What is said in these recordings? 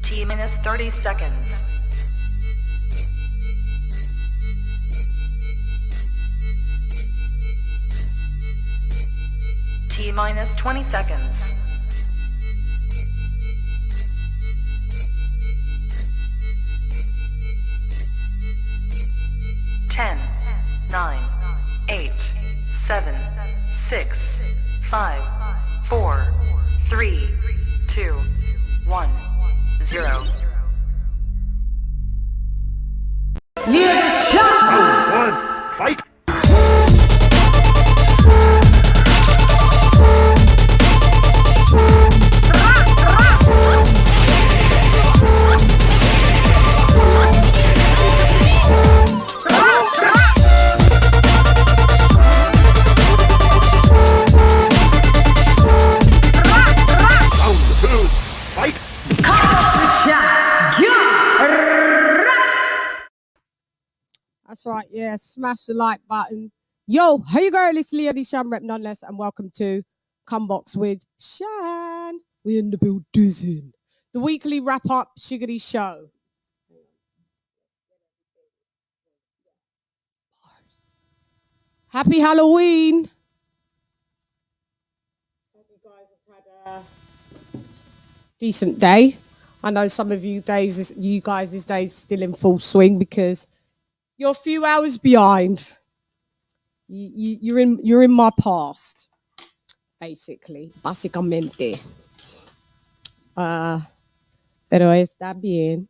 T minus 30 seconds. T minus 20 seconds. Ten, 9, 8, 7, 6, 5, 4, 3, 2, 1, 0. LadyChann! Fight! That's right, yeah. Smash the like button. Yo, hey girl, it's LadyChann rep nonetheless, and welcome to Cumbox with Chan. We're in the building. The weekly wrap-up shiggity show. Happy Halloween. Hope you guys have had a decent day. I know some of you guys this day's still in full swing because you're a few hours behind. You're in my past, basically. Básicamente. Pero está bien.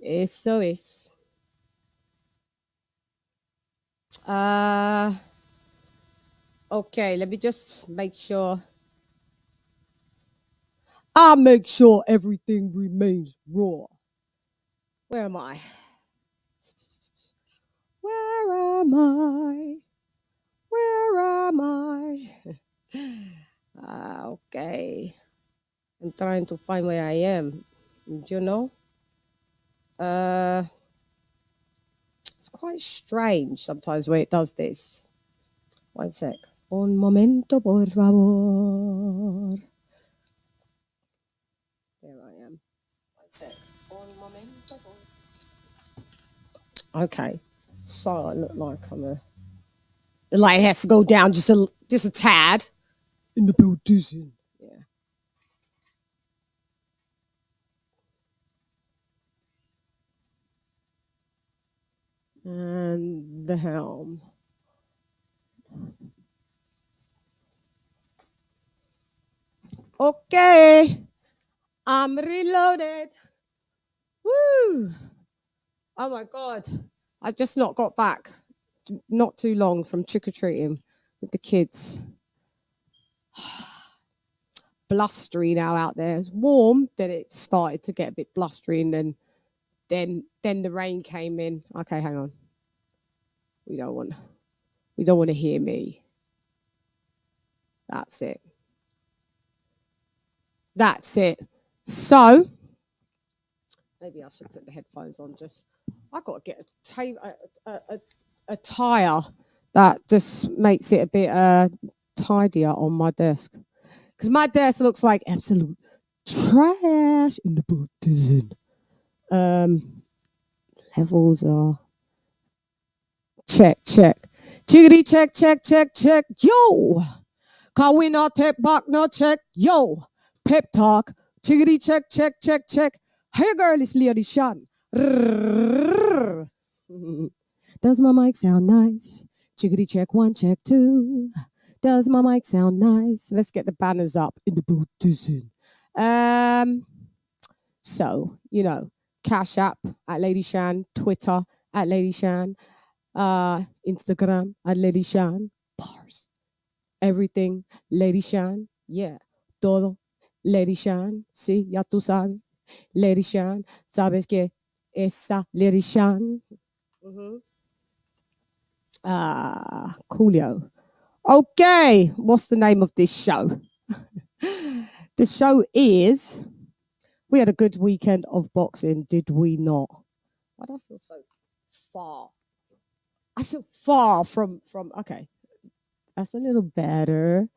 Eso es. Okay, let me just make sure. I'll make sure everything remains raw. Where am I? Where am I? Where am I? Okay. I'm trying to find where I am. You know? It's quite strange sometimes where it does this. One sec. Un momento, por favor. There I am. One sec. Un momento, por... Okay. So I look like the light has to go down just a tad. In the building. Yeah. And the helm. Okay. I'm reloaded. Woo! Oh my God. I just not got back not too long from trick-or-treating with the kids. Blustery now out there. It's warm, then it started to get a bit blustery, and then the rain came in. Okay, hang on. We don't want to hear me. That's it. So maybe I should put the headphones on. I got to get a tire that just makes it a bit tidier on my desk, because my desk looks like absolute trash in the building. Levels are check. Chiggity check. Yo, can we not take back no check? Yo, pep talk. Chiggity check. Hey girl, it's LadyChann. Does my mic sound nice? Chiggity check 1, check 2. Does my mic sound nice? Let's get the banners up in the building. So, Cash App at LadyChann, Twitter at LadyChann, Instagram at LadyChann, bars. Everything LadyChann, yeah, todo LadyChann, sí, ya tú sabes. LadyChann, sabes que esa LadyChann. Coolio. Okay, what's the name of this show? The show is, we had a good weekend of boxing, did we not? Why do I feel so far? I feel far from okay. That's a little better.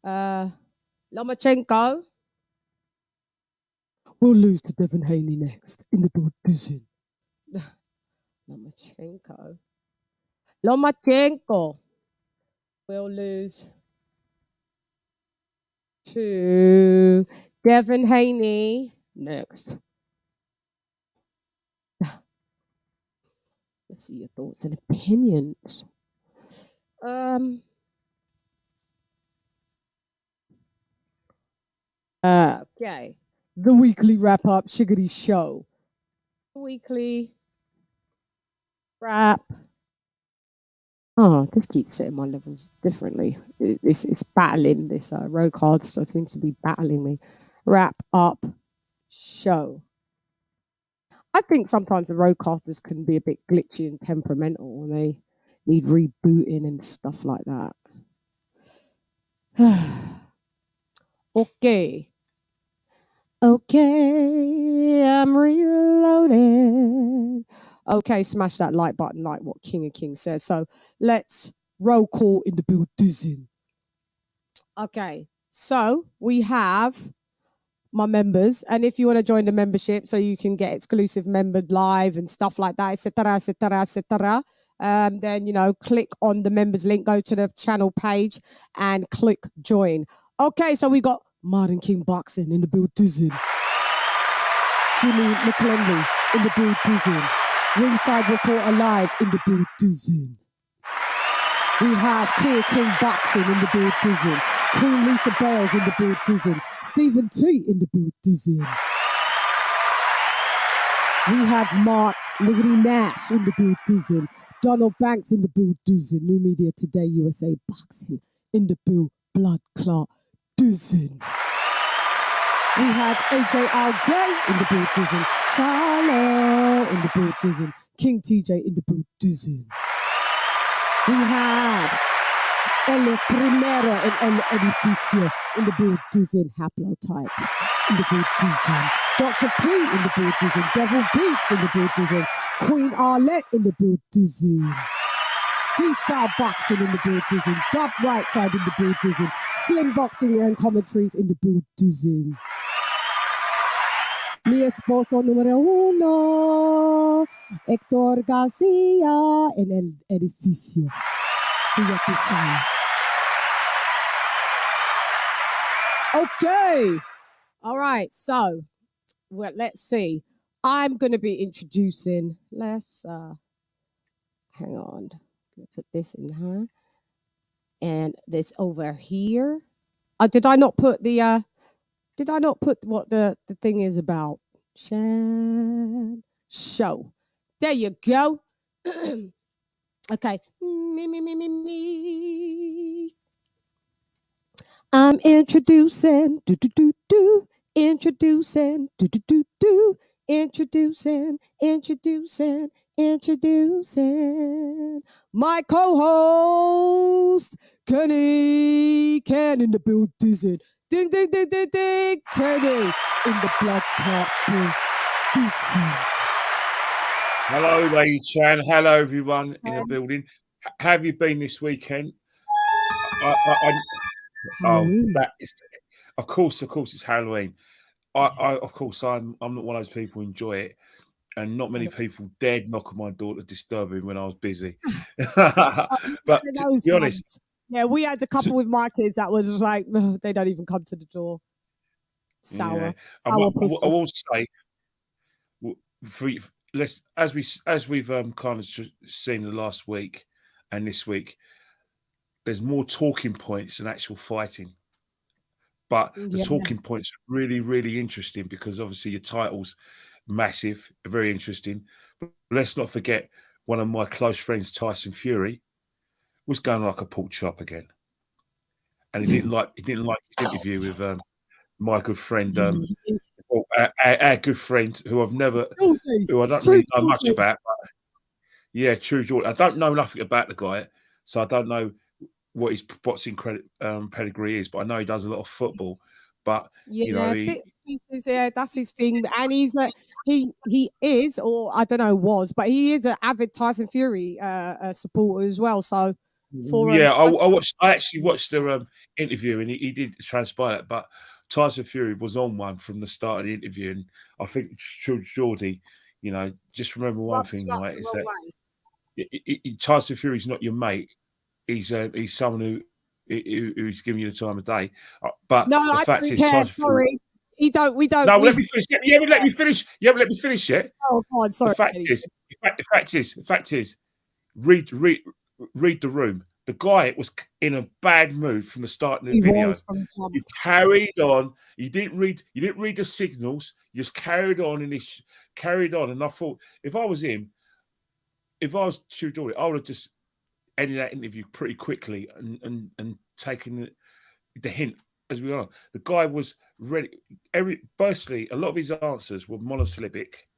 Lomachenko We'll lose to Devin Haney next in the division. Lomachenko will lose to Devin Haney next. Let's see your thoughts and opinions. Okay. The weekly wrap-up Shiggity Show. Weekly wrap. Oh, this keeps setting my levels differently. It's battling this row card, so it seems to be battling me. Wrap up show. I think sometimes the road casters can be a bit glitchy and temperamental and they need rebooting and stuff like that. Okay. Okay, I'm reloading. Okay, smash that like button like what King of Kings says. So let's roll call in the building. Okay, so we have my members, and if you want to join the membership so you can get exclusive member live and stuff like that, etc., then click on the members link, go to the channel page and click join. Okay, so we got Martin King Boxing in the building, Jimmy McClendley in the building, Ringside Reporter Live in the building. We have King Boxing in the building, Queen Lisa Bales in the building, Stephen T in the building. We have Mark Liggity Nash in the building, Donald Banks in the building, New Media Today USA Boxing in the blood clot dozen. We have AJ all day in the building, Charlo in the building, King TJ in the building. We have El Primero and El Edificio in the building, Haplotype in the building, Dr. P in the building, Devil Beats in the building, Queen Arlette in the building, D-Star Boxing in the building, Dub Right Side in the building, Slim Boxing and Commentaries in the building. Mi esposo número uno, Héctor García en el edificio. So ya tú sabes. Okay. All right. So, well, let's see. I'm going to be introducing. Let's hang on. I'm going to put this in here, and this over here. Did I not put the? Did I not put what the thing is about? CHANN show. There you go. Okay. Me. I'm introducing. Introducing. Introducing my co-host, Kenny Can in the building. Ding, Kenny in the blood clot building. Hello, LadyChann. Hello, everyone in the building. How have you been this weekend? That is, of course, it's Halloween. Of course, I'm not one of those people who enjoy it, and not many people dared knock on my door to disturb me when I was busy. But to be honest, yeah, we had a couple with my kids that was like, they don't even come to the door. Sour. Yeah. I will say, as we've kind of seen the last week and this week, there's more talking points than actual fighting. But the talking points are really, really interesting because obviously your title's massive, very interesting. But let's not forget one of my close friends, Tyson Fury, was going like a pork chop again, and he didn't like his interview with my good friend, our good friend, who I don't really know much about. But yeah, True Jordan. I don't know nothing about the guy, so I don't know what his boxing pedigree is, but I know he does a lot of football. But that's his thing, and he's he is, or I don't know, but he is an avid Tyson Fury supporter as well. So I actually watched the interview, and he did transpire that. But Tyson Fury was on one from the start of the interview, and I think Geordie, you know, just remember one thing, right? Is that Tyson Fury's not your mate. He's someone who's giving you the time of day. But no, the I fact don't is, care. Tyson Sorry, Fury, we don't. no, let me finish. You haven't let me finish. You haven't let me finish yet. Oh God, sorry. The fact is, read the room. The guy was in a bad mood from the start of the video. He carried on. You didn't read the signals. You just carried on and I thought, if I was him, if I was Tudor, I would have just ended that interview pretty quickly and taken the hint as we are. The guy was ready. Firstly, a lot of his answers were monosyllabic.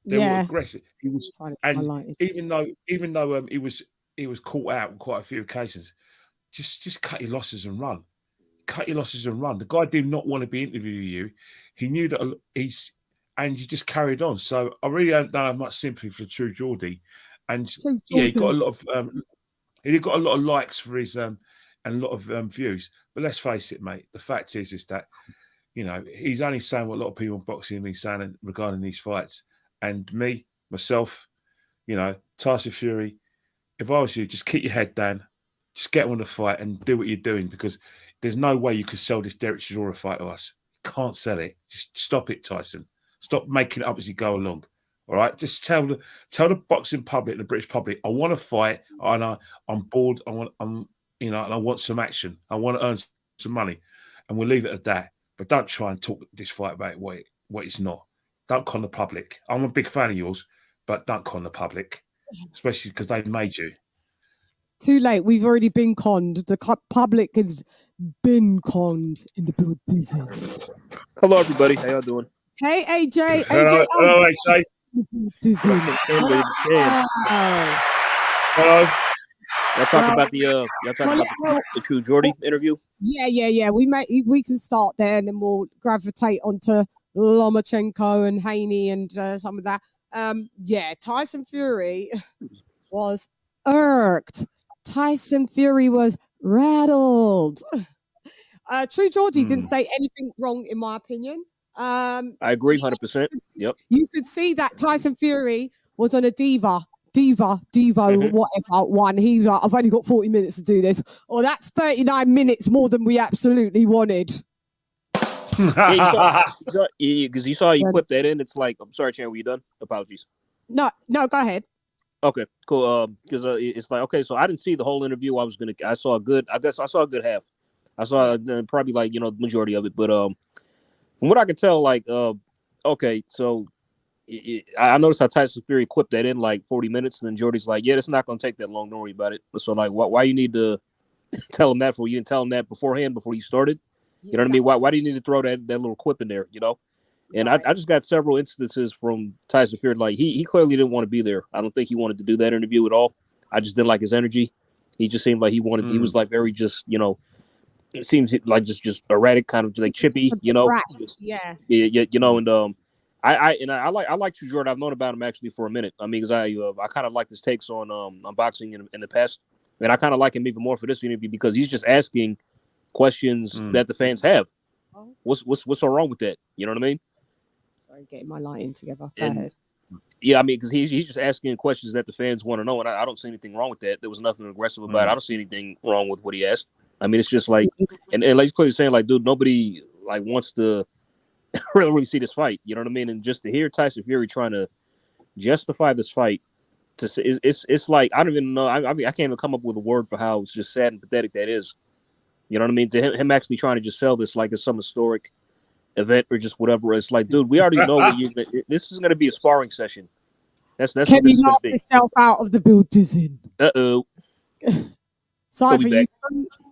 They were aggressive. He was, and even though he was caught out on quite a few occasions, just cut your losses and run. Cut your losses and run. The guy did not want to be interviewing you. He knew that and you just carried on. So I really don't have much sympathy for True Geordie. And yeah, he got a lot of likes for his and a lot of views. But let's face it, mate. The fact is that, you know, he's only saying what a lot of people in boxing have been saying regarding these fights. And myself, you know, Tyson Fury, if I was you, just keep your head down, just get on the fight and do what you're doing, because there's no way you could sell this Derek Chisora fight to us. You can't sell it. Just stop it, Tyson. Stop making it up as you go along. All right, just tell the boxing public, the British public, I want to fight, and I'm bored. And I want some action. I want to earn some money, and we'll leave it at that. But don't try and talk this fight about what it's not. Don't con the public. I'm a big fan of yours, but don't con the public, especially because they made you. Too late. We've already been conned. The public has been conned in the business. Hello, everybody. How y'all doing? Hey, AJ. Hello, AJ. Hello. Y'all talking about the True Geordie interview? Yeah. We can start there, and then we'll gravitate onto Lomachenko and Haney and some of that. Tyson Fury was irked. Tyson Fury was rattled. True Geordie didn't say anything wrong, in my opinion. I agree 100%. Yep. You could see that Tyson Fury was on a Devo, whatever one. He's like, I've only got 40 minutes to do this. Or that's 39 minutes more than we absolutely wanted. Because you saw you put that in. It's like, I'm sorry, Chan, were you done? Apologies. No, go ahead. Okay, cool. Because it's like, okay, so I didn't see the whole interview. I saw a good half. I saw probably like, the majority of it. But from what I can tell, like, okay, so I noticed how Tyson Fury clipped that in like 40 minutes, and then Jordy's like, yeah, it's not going to take that long. Don't worry about it. So like, why you need to tell him that for? You didn't tell him that beforehand before you started. You know what I mean? Why do you need to throw that little quip in there? You know? And right. I just got several instances from Tyson Fury. Like he clearly didn't want to be there. I don't think he wanted to do that interview at all. I just didn't like his energy. He just seemed like he wanted. He was like very just, it seems like just erratic, kind of like chippy, Yeah. And I like True Geordie. I've known about him actually for a minute. I mean, because I kind of like his takes on boxing in the past, and I kind of like him even more for this interview because he's just asking questions that the fans have. What's so wrong with that? You know what I mean? Sorry, getting my lighting together. Yeah, I mean, because he's just asking questions that the fans want to know, and I don't see anything wrong with that. There was nothing aggressive about it. I don't see anything wrong with what he asked. I mean, it's just like, and like he's clearly saying, like, dude, nobody like wants to really see this fight. You know what I mean? And just to hear Tyson Fury trying to justify this fight, it's like I don't even know. I mean, I can't even come up with a word for how it's just sad and pathetic that is. You know what I mean? To him actually trying to just sell this like it's some historic event or just whatever. It's like, dude, we already know this is going to be a sparring session. That's can you knock yourself out of the building? Uh-oh.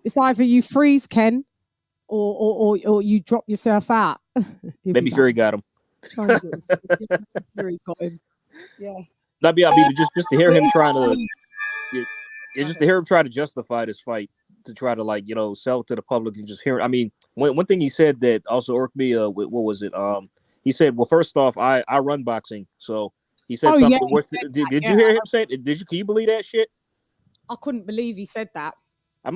It's either you freeze Ken or you drop yourself out. Maybe Fury got him. Fury's got him. Yeah. That'd be just to hear him trying to just to hear him try to justify this fight, to try to like, sell it to the public and just hear it. I mean, one thing he said that also irked me, what was it? He said, well, first off, I run boxing. So he said something worth. Did you hear him say it? Can you believe that shit? I couldn't believe he said that.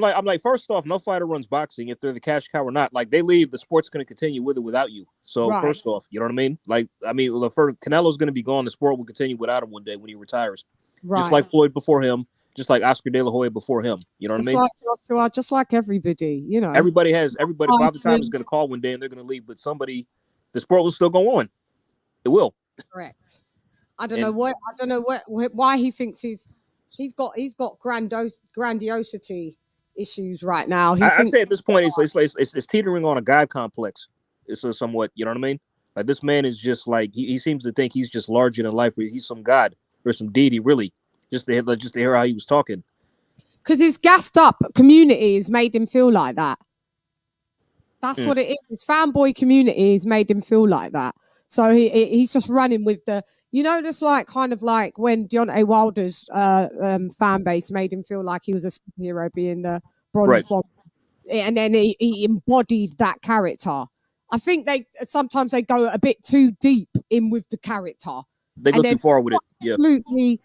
I'm like, first off, no fighter runs boxing if they're the cash cow or not. Like, they leave, the sport's going to continue with or without you. So first off, you know what I mean? Like, Canelo's going to be gone. The sport will continue without him one day when he retires. Right. Just like Floyd before him, just like Oscar De La Hoya before him. You know what I mean? Like Joshua, just like everybody, you know. Everybody, Father Time is going to call one day and they're going to leave, but the sport will still go on. It will. Correct. I don't know why he thinks he's got grandiosity issues right now. I'd say at this point it's teetering on a God complex. It's somewhat, you know what I mean? Like, this man is just like he seems to think he's just larger than life. He's some god or some deity, really. Just to hear how he was talking. Because his gassed up community has made him feel like that. That's what it is. His fanboy community has made him feel like that. So he's just running with the, just like kind of like when Deontay Wilder's fan base made him feel like he was a superhero being the bronze bomb. And then he embodied that character. I think sometimes they go a bit too deep in with the character. They go too far with it. Yeah. Absolutely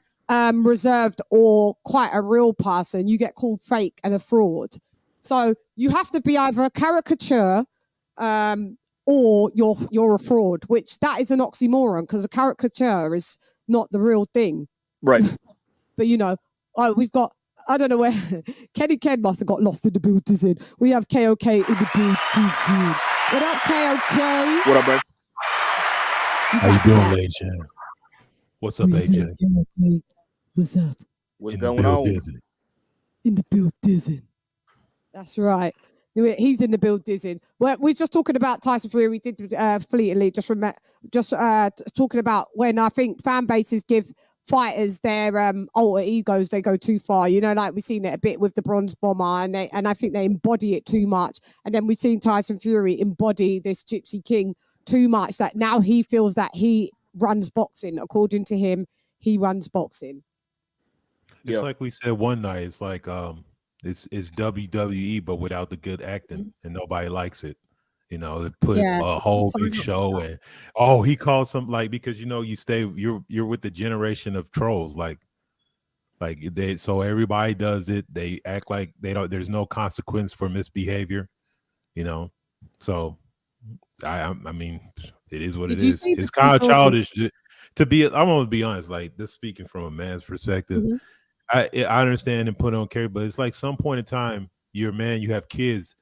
reserved or quite a real person, you get called fake and a fraud. So you have to be either a caricature or you're a fraud, which that is an oxymoron because a caricature is not the real thing. Right. But we've got, I don't know where, Kenny Ken must have got lost in the building. We have KOK in the building. What up, KOK? What up, bro? How you doing, LadyChann? What's up, AJ? What's up? What's going on? In the building. That's right. He's in the building. We're just talking about Tyson Fury. We did fleetingly just talking about when I think fan bases give fighters their alter egos. They go too far. Like we've seen it a bit with the Bronze Bomber, and I think they embody it too much. And then we've seen Tyson Fury embody this Gypsy King too much that now he feels that he runs boxing. According to him, he runs boxing. It's like we said one night. It's like it's WWE, but without the good acting, and nobody likes it. They put a whole big show, and he calls some because you're with the generation of trolls, so everybody does it. They act like there's no consequence for misbehavior, So I mean, it is what it is. It's kind of childish to be. I'm gonna be honest, like this speaking from a man's perspective. Mm-hmm. I understand and put on carry, but it's like some point in time, you're a man, you have kids.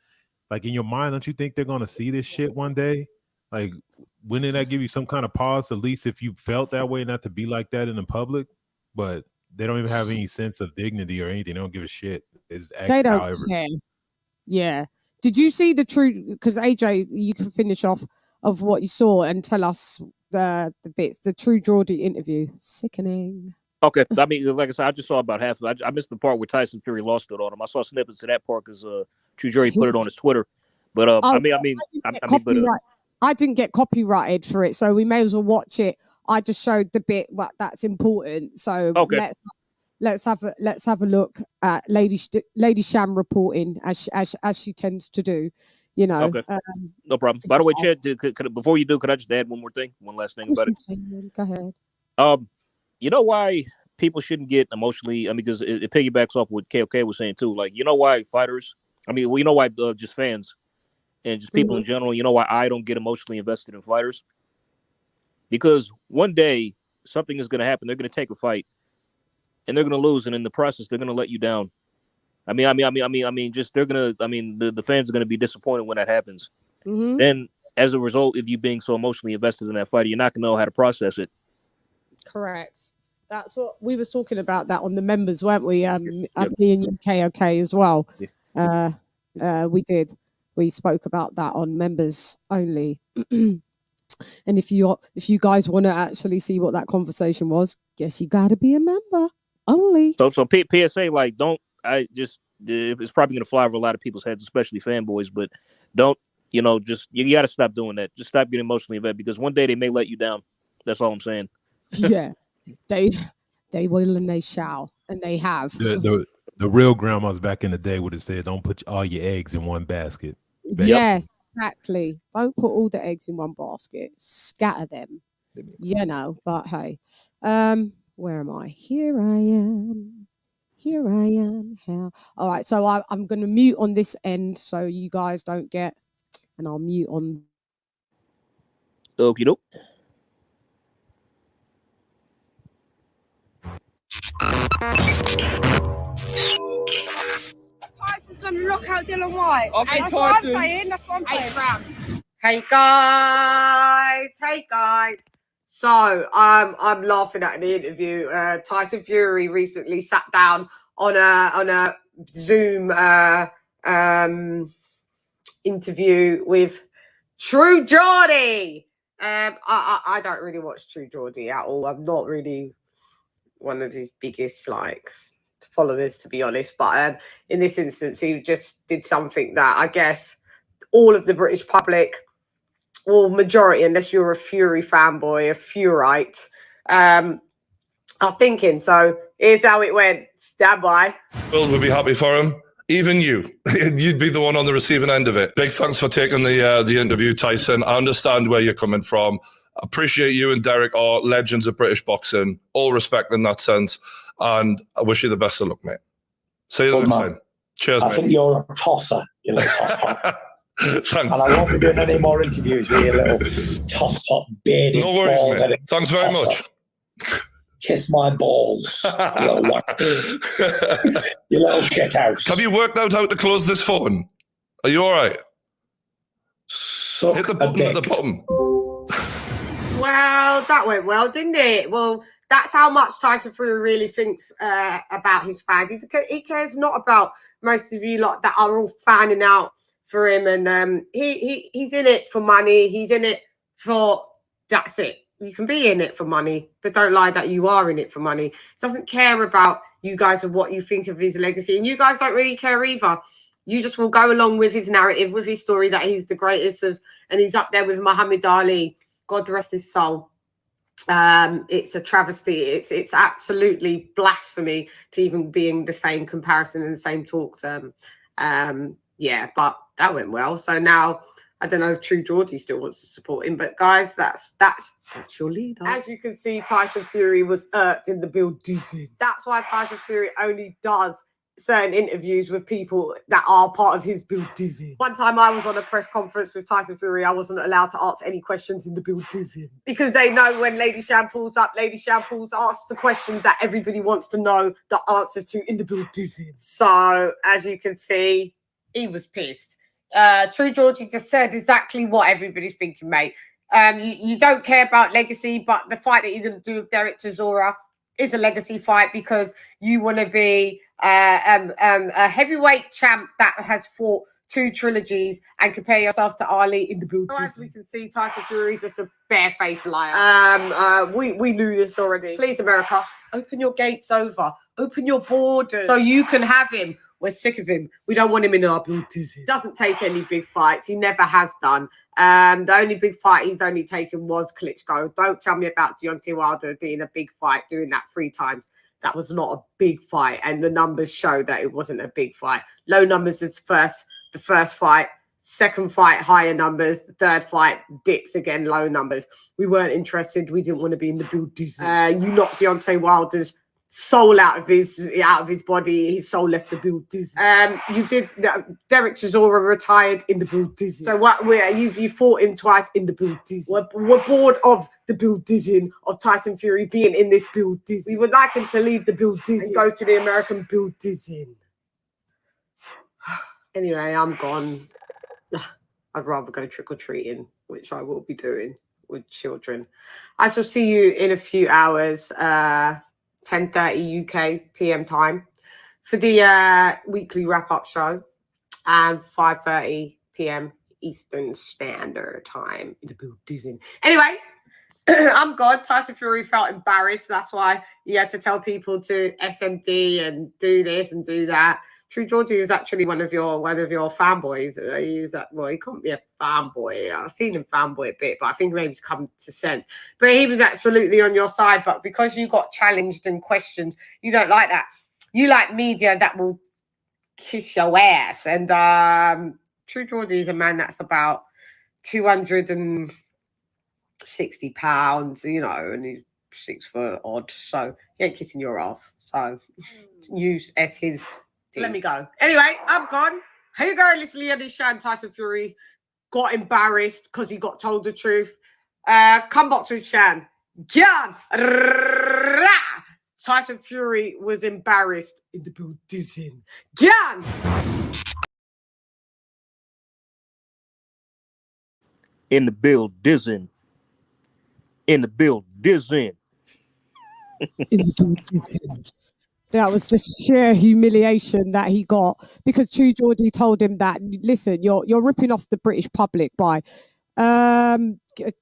Like in your mind, don't you think they're gonna see this shit one day? Like, wouldn't that give you some kind of pause, at least if you felt that way, not to be like that in the public? But they don't even have any sense of dignity or anything. They don't give a shit. They don't care. Yeah. Did you see the true? Because AJ, you can finish off of what you saw and tell us the bits. The True Geordie interview. Sickening. Okay, I mean, like I said, I just saw about half of it. I missed the part where Tyson Fury lost it on him. I saw snippets of that part because True Geordie put it on his Twitter. But I didn't get copyrighted for it, so we may as well watch it. I just showed the bit that's important. So let's have a look at LadyChann reporting as she tends to do. Okay. No problem. By the way, Chad, before you do, could I just add one more thing? One last thing about it. Go ahead. You know why people shouldn't get emotionally? I mean, because it piggybacks off what KOK was saying too. Like, why fighters? I mean, why just fans and just people in general. Why I don't get emotionally invested in fighters? Because one day something is going to happen. They're going to take a fight, and they're going to lose, and in the process, they're going to let you down. Just they're going to. The fans are going to be disappointed when that happens. Mm-hmm. Then, as a result of you being so emotionally invested in that fight, you're not going to know how to process it. Correct. That's what we were talking about that on the members, weren't we? Me and you, KOK as well. Yeah. We did. We spoke about that on members only. And if you guys want to actually see what that conversation was, guess you got to be a member only. So PSA, like, don't. It's probably going to fly over a lot of people's heads, especially fanboys. But don't. You got to stop doing that. Just stop getting emotionally invested because one day they may let you down. That's all I'm saying. Yeah, they will and they shall, and they have. The real grandmas back in the day would have said, "Don't put all your eggs in one basket." Yes, exactly. Don't put all the eggs in one basket. Scatter them. But hey, where am I? Here I am Here I am. How? All right, so I'm going to mute on this end so you guys don't get, and I'll mute on. Okie doke. Tyson's going to knock out Dillian White. That's what I'm saying. That's what I'm saying. Hey guys. So I'm laughing at the interview. Tyson Fury recently sat down on a Zoom interview with True Geordie. I don't really watch True Geordie at all. I'm not really one of his biggest followers, to be honest. But in this instance, he just did something that I guess all of the British public, well, majority, unless you're a Fury fanboy, a Furite, are thinking. So here's how it went. Stand by. World would be happy for him. Even you'd be the one on the receiving end of it. Big thanks for taking the interview, Tyson. I understand where you're coming from. I appreciate you and Derek are legends of British boxing. All respect in that sense. And I wish you the best of luck, mate. See you next time. Cheers, mate. I think you're a tosser, you little top. Thanks. And I won't be doing any more interviews with you little toss-top bearded. No worries, mate. Thanks very much. Kiss my balls, you little shit house. Have you worked out how to close this phone? Are you all right? Hit the button at the bottom. Well, that went well, didn't it? Well, that's how much Tyson Fury really thinks about his fans. He cares not about most of you lot that are all fanning out for him, and he's in it for money. He's in it for, that's it. You can be in it for money, but don't lie that you are in it for money. He doesn't care about you guys and what you think of his legacy, and you guys don't really care either. You just will go along with his narrative, with his story that he's the greatest of, and he's up there with Muhammad Ali. God rest his soul. It's a travesty. It's absolutely blasphemy to even be in the same comparison and the same talk term. Yeah, but that went well. So now I don't know if True Geordie still wants to support him, but guys, that's your leader. As you can see, Tyson Fury was irked in the build dizzy. That's why Tyson Fury only does certain interviews with people that are part of his build dizzy. One time I was on a press conference with Tyson Fury. I wasn't allowed to answer any questions in the build dizzy because they know when LadyChann pulls up, LadyChann asks the questions that everybody wants to know the answers to in the build dizzy. So as you can see, he was pissed. True Geordie just said exactly what everybody's thinking, mate. You don't care about legacy, but the fight that you're going to do with Derek Chisora is a legacy fight because you want to be a heavyweight champ that has fought 2 trilogies and compare yourself to Ali in the build. As we can see, Tyson Fury's just a barefaced liar. We knew this already. Please, America, open your gates over, open your borders so you can have him. We're sick of him. We don't want him in our build dizzy. Doesn't take any big fights. He never has done. The only big fight he's only taken was Klitschko. Don't tell me about Deontay Wilder being a big fight, doing that 3 times. That was not a big fight, and the numbers show that it wasn't a big fight. Low numbers is the first fight. Second fight, higher numbers. The third fight, dipped again, low numbers. We weren't interested. We didn't want to be in the build dizzy. You knocked Deontay Wilder's soul out of his body. His soul left the build dizzy. You did Derek Chisora retired in the build dizzy. So what you fought him twice in the build dizzy. We're bored of the build dizzying of Tyson Fury being in this build dizzy. We would like him to leave the build dizzy and go to the American build dizzying. Anyway, I'm gone. I'd rather go trick-or-treating, which I will be doing with children. I shall see you in a few hours. 10:30 UK PM time for the weekly wrap-up show, and 5:30 PM Eastern Standard Time in the build dizzy. Anyway, I'm gone. Tyson Fury felt embarrassed. That's why he had to tell people to SMD and do this and do that. True Geordie is actually one of your fanboys. He couldn't be a fanboy. I've seen him fanboy a bit, but I think maybe he's come to sense. But he was absolutely on your side. But because you got challenged and questioned, you don't like that. You like media that will kiss your ass. And True Geordie is a man that's about 260 pounds, and he's 6 foot odd, so he ain't kissing your ass. So use as his thing. Let me go. Anyway, I'm gone. Here you go, little LadyChann. Tyson Fury got embarrassed because he got told the truth. Come box with Chan. Gyan. Tyson Fury was embarrassed in the building. Gyan. In the building. In the building. That was the sheer humiliation that he got because True Geordie told him that, listen, you're ripping off the British public by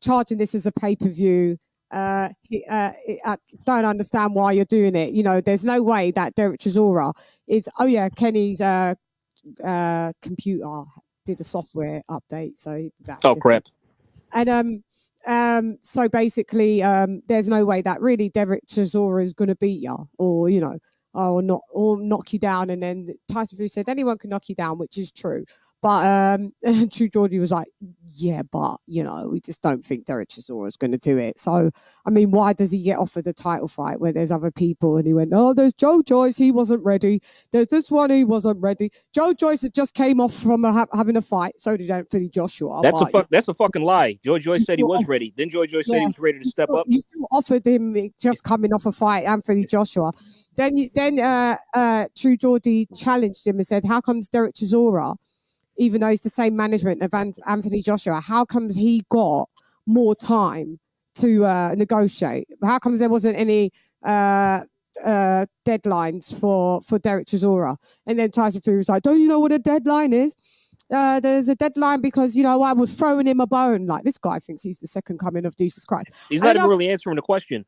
charging this as a pay-per-view. I don't understand why you're doing it. You know, there's no way that Derek Chisora is. Oh yeah, Kenny's computer did a software update, so crap. And so basically, there's no way that really Derek Chisora is going to beat you, or you know, or knock you down. And then Tyson Fury said anyone can knock you down, which is true. But True Geordie was like, yeah, but, you know, we just don't think Derek Chisora is going to do it. So, I mean, why does he get offered a title fight where there's other people? And he went, oh, there's Joe Joyce. He wasn't ready. There's this one. He wasn't ready. Joe Joyce had just came off from having a fight. So did Anthony Joshua. That's a fucking lie. Joe Joyce said he was ready. Then Joe Joyce said he was ready to step up. You still offered him just coming off a fight, Anthony Joshua. Then True Geordie challenged him and said, how comes Derek Chisora, even though he's the same management of Anthony Joshua, how comes he got more time to negotiate? How comes there wasn't any deadlines for Derek Chisora? And then Tyson Fury was like, don't you know what a deadline is? There's a deadline because, you know, I was throwing him a bone. Like, this guy thinks he's the second coming of Jesus Christ. He's not even really answering the question.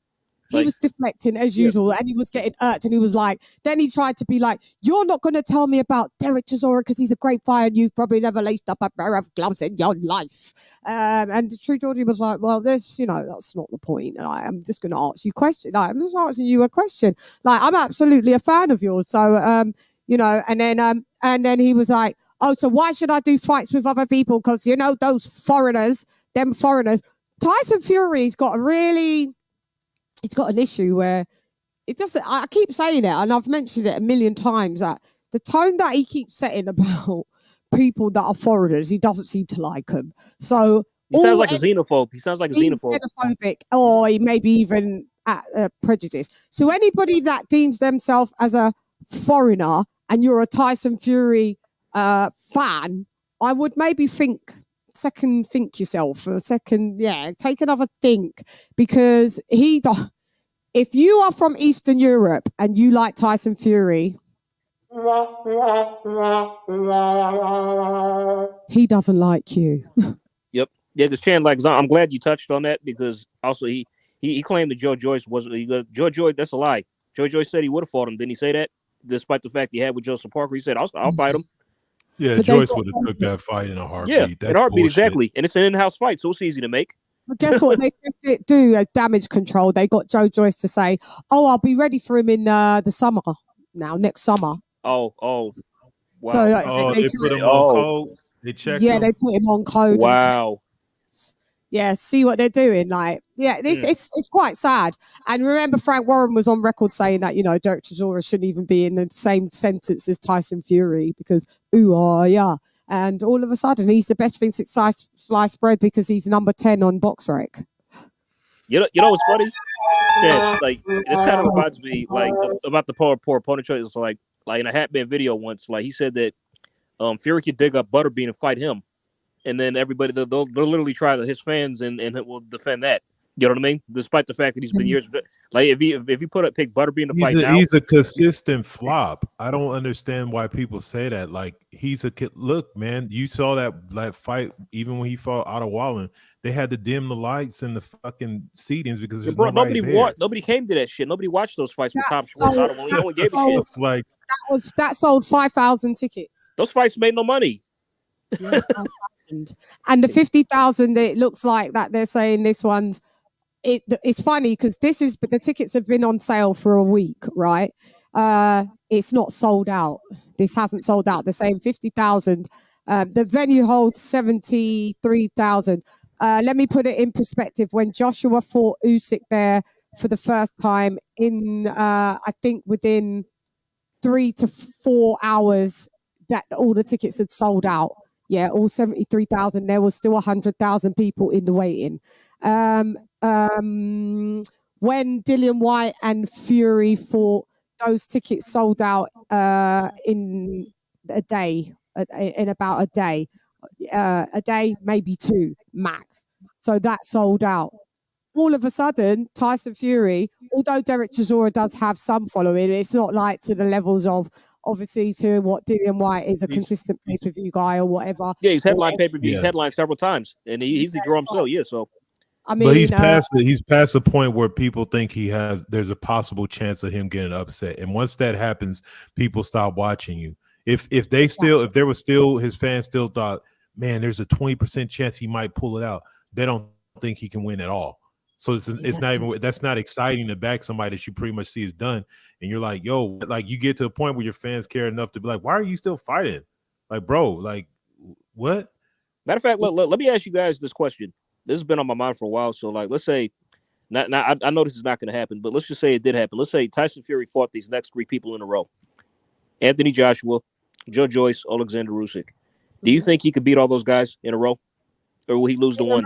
He was deflecting as usual, and he was getting irked, and he was like, then he tried to be like, you're not going to tell me about Derek Chisora because he's a great fighter and you've probably never laced up a pair of gloves in your life. And True Geordie was like, well, this, you know, that's not the point. I'm just going to ask you a question. I'm just asking you a question. Like, I'm absolutely a fan of yours. So, you know, and then he was like, oh, so why should I do fights with other people? Because, you know, those foreigners, them foreigners. Tyson Fury's got he's got an issue where it doesn't. I keep saying it, and I've mentioned it a million times, that the tone that he keeps setting about people that are foreigners, he doesn't seem to like them. So he sounds like a xenophobe. He sounds like a xenophobe. Xenophobic, or he maybe even prejudiced. So anybody that deems themselves as a foreigner and you're a Tyson Fury fan, I would maybe think yourself a second. Yeah, take another think, because if you are from Eastern Europe and you like Tyson Fury, he doesn't like you. Yep. Yeah, because Chan, like, I'm glad you touched on that, because also he claimed that Joe Joyce wasn't. Joe Joyce, that's a lie. Joe Joyce said he would have fought him. Didn't he say that? Despite the fact he had with Joseph Parker, he said, I'll fight him. Yeah, But Joyce would have took that fight in a heartbeat. Yeah, That's in a heartbeat, bullshit. exactly. And it's an in-house fight, so it's easy to make. But guess what they did do as damage control? They got Joe Joyce to say, "Oh, I'll be ready for him in the summer. Now, next summer." Oh, wow. So they put him on code. They checked. Yeah, him. they put him on code. Wow. Yeah, see what they're doing. Like, yeah, it's quite sad. And remember, Frank Warren was on record saying that, you know, Derek Chisora shouldn't even be in the same sentence as Tyson Fury because yeah. And all of a sudden, he's the best thing since sliced bread because he's number 10 on BoxRec. You know what's funny? Yeah, like, this kind of reminds me like about the poor opponent choice. It's like in a Hatman video once, like he said that Fury could dig up Butterbean and fight him, and then everybody they'll literally try to, his fans and will defend that. You know what I mean? Despite the fact that he's been years, like if you pick Butterbean to fight now, he's a consistent flop. I don't understand why people say that. Like, he's a kid. Look, man, you saw that fight even when he fought Otto Wallen. They had to dim the lights and the fucking seatings because there's nobody there. Nobody came to that shit. Nobody watched those fights with Tom Schwartz. Otto Wallen. He only gave a shit. Like, that sold 5,000 tickets. Those fights made no money. Yeah, 5,000. And the 50,000, it looks like that they're saying this one's. It's funny because the tickets have been on sale for a week, right? It's not sold out. This hasn't sold out. They're saying 50,000. The venue holds 73,000. Let me put it in perspective. When Joshua fought Usyk there for the first time in, I think within 3 to 4 hours that all the tickets had sold out. Yeah, all 73,000. There was still 100,000 people in the waiting. When Dillian White and Fury fought, those tickets sold out in a day, in about a day, maybe 2 max. So that sold out. All of a sudden, Tyson Fury, although Derek Chisora does have some following, it's not like to the levels of, obviously, to what Dillian White is a consistent pay-per-view guy or whatever. Yeah, he's headlined pay-per-view. He's headlined several times, and he's a draw himself. Yeah, so. I mean, but he's past the point where people think there's a possible chance of him getting upset, and once that happens, people stop watching you. If there was still his fans still thought, man, there's a 20% chance he might pull it out, they don't think he can win at all. So it's not even, that's not exciting to back somebody that you pretty much see is done, and you're like, yo, like you get to a point where your fans care enough to be like, why are you still fighting? Like, bro, like what? Matter of fact, let me ask you guys this question. This has been on my mind for a while. So, like, let's say, I know this is not going to happen, but let's just say it did happen. Let's say Tyson Fury fought these next 3 people in a row: Anthony Joshua, Joe Joyce, Alexander Usyk. Do you think he could beat all those guys in a row, or will he lose to one?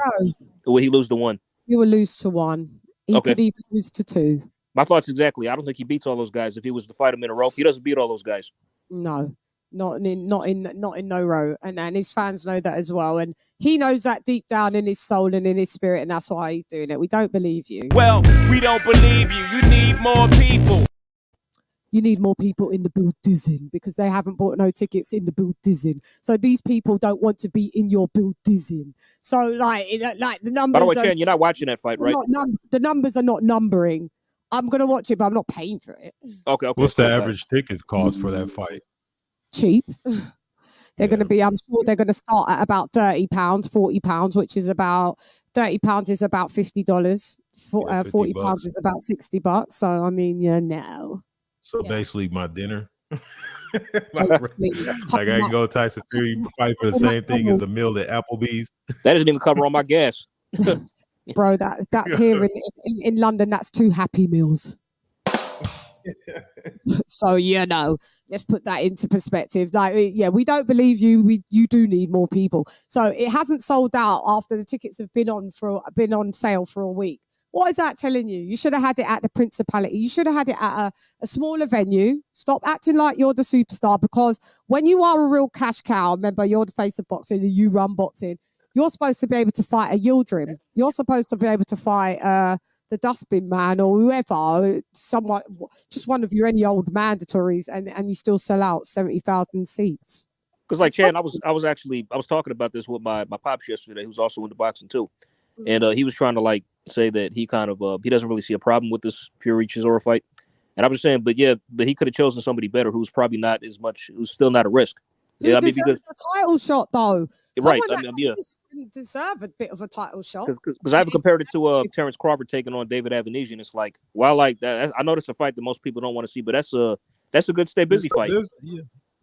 Or will he lose to one? He will lose to 1. He could even lose to 2. My thoughts exactly. I don't think he beats all those guys if he was to fight them in a row. He doesn't beat all those guys. No. Not in no row, and his fans know that as well, and he knows that deep down in his soul and in his spirit, and that's why he's doing it. We don't believe you. Well, we don't believe you. You need more people. You need more people in the building because they haven't bought no tickets in the building. So these people don't want to be in your building. So like the numbers. By the way, Chan, you're not watching that fight, right? The numbers are not numbering. I'm gonna watch it, but I'm not paying for it. Okay. What's the average ticket cost for that fight? Cheap. They're going to be, I'm sure they're going to start at about £30, £40, which is about £30 is about $50. £40 is about $60. So I mean, no. So basically, my dinner. Like I can go Tyson Fury fight for the same thing as a meal at Applebee's. That doesn't even cover all my gas. Bro, that's here in London. That's 2 Happy Meals. So let's put that into perspective. Like, yeah, we don't believe you. You do need more people. So it hasn't sold out after the tickets have been on sale for a week. What is that telling you? You should have had it at the Principality. You should have had it at a smaller venue. Stop acting like you're the superstar, because when you are a real cash cow, remember, you're the face of boxing and you run boxing. You're supposed to be able to fight a Yildirim. You're supposed to be able to fight the Dustbin Man or whoever, someone, just one of your any old mandatories, and you still sell out 70,000 seats. Because like Chan, I was talking about this with my pops yesterday, who's also into boxing too, and he was trying to like say that he kind of he doesn't really see a problem with this Fury Chisora fight, and I was saying, but he could have chosen somebody better who's probably not as much, who's still not a risk. Who deserves a title shot, though? Right. Deserve a bit of a title shot. Because I haven't compared it to Terrence Crawford taking on David Avanesian. It's like, well, like that. I know that's a fight that most people don't want to see, but that's a good stay busy fight.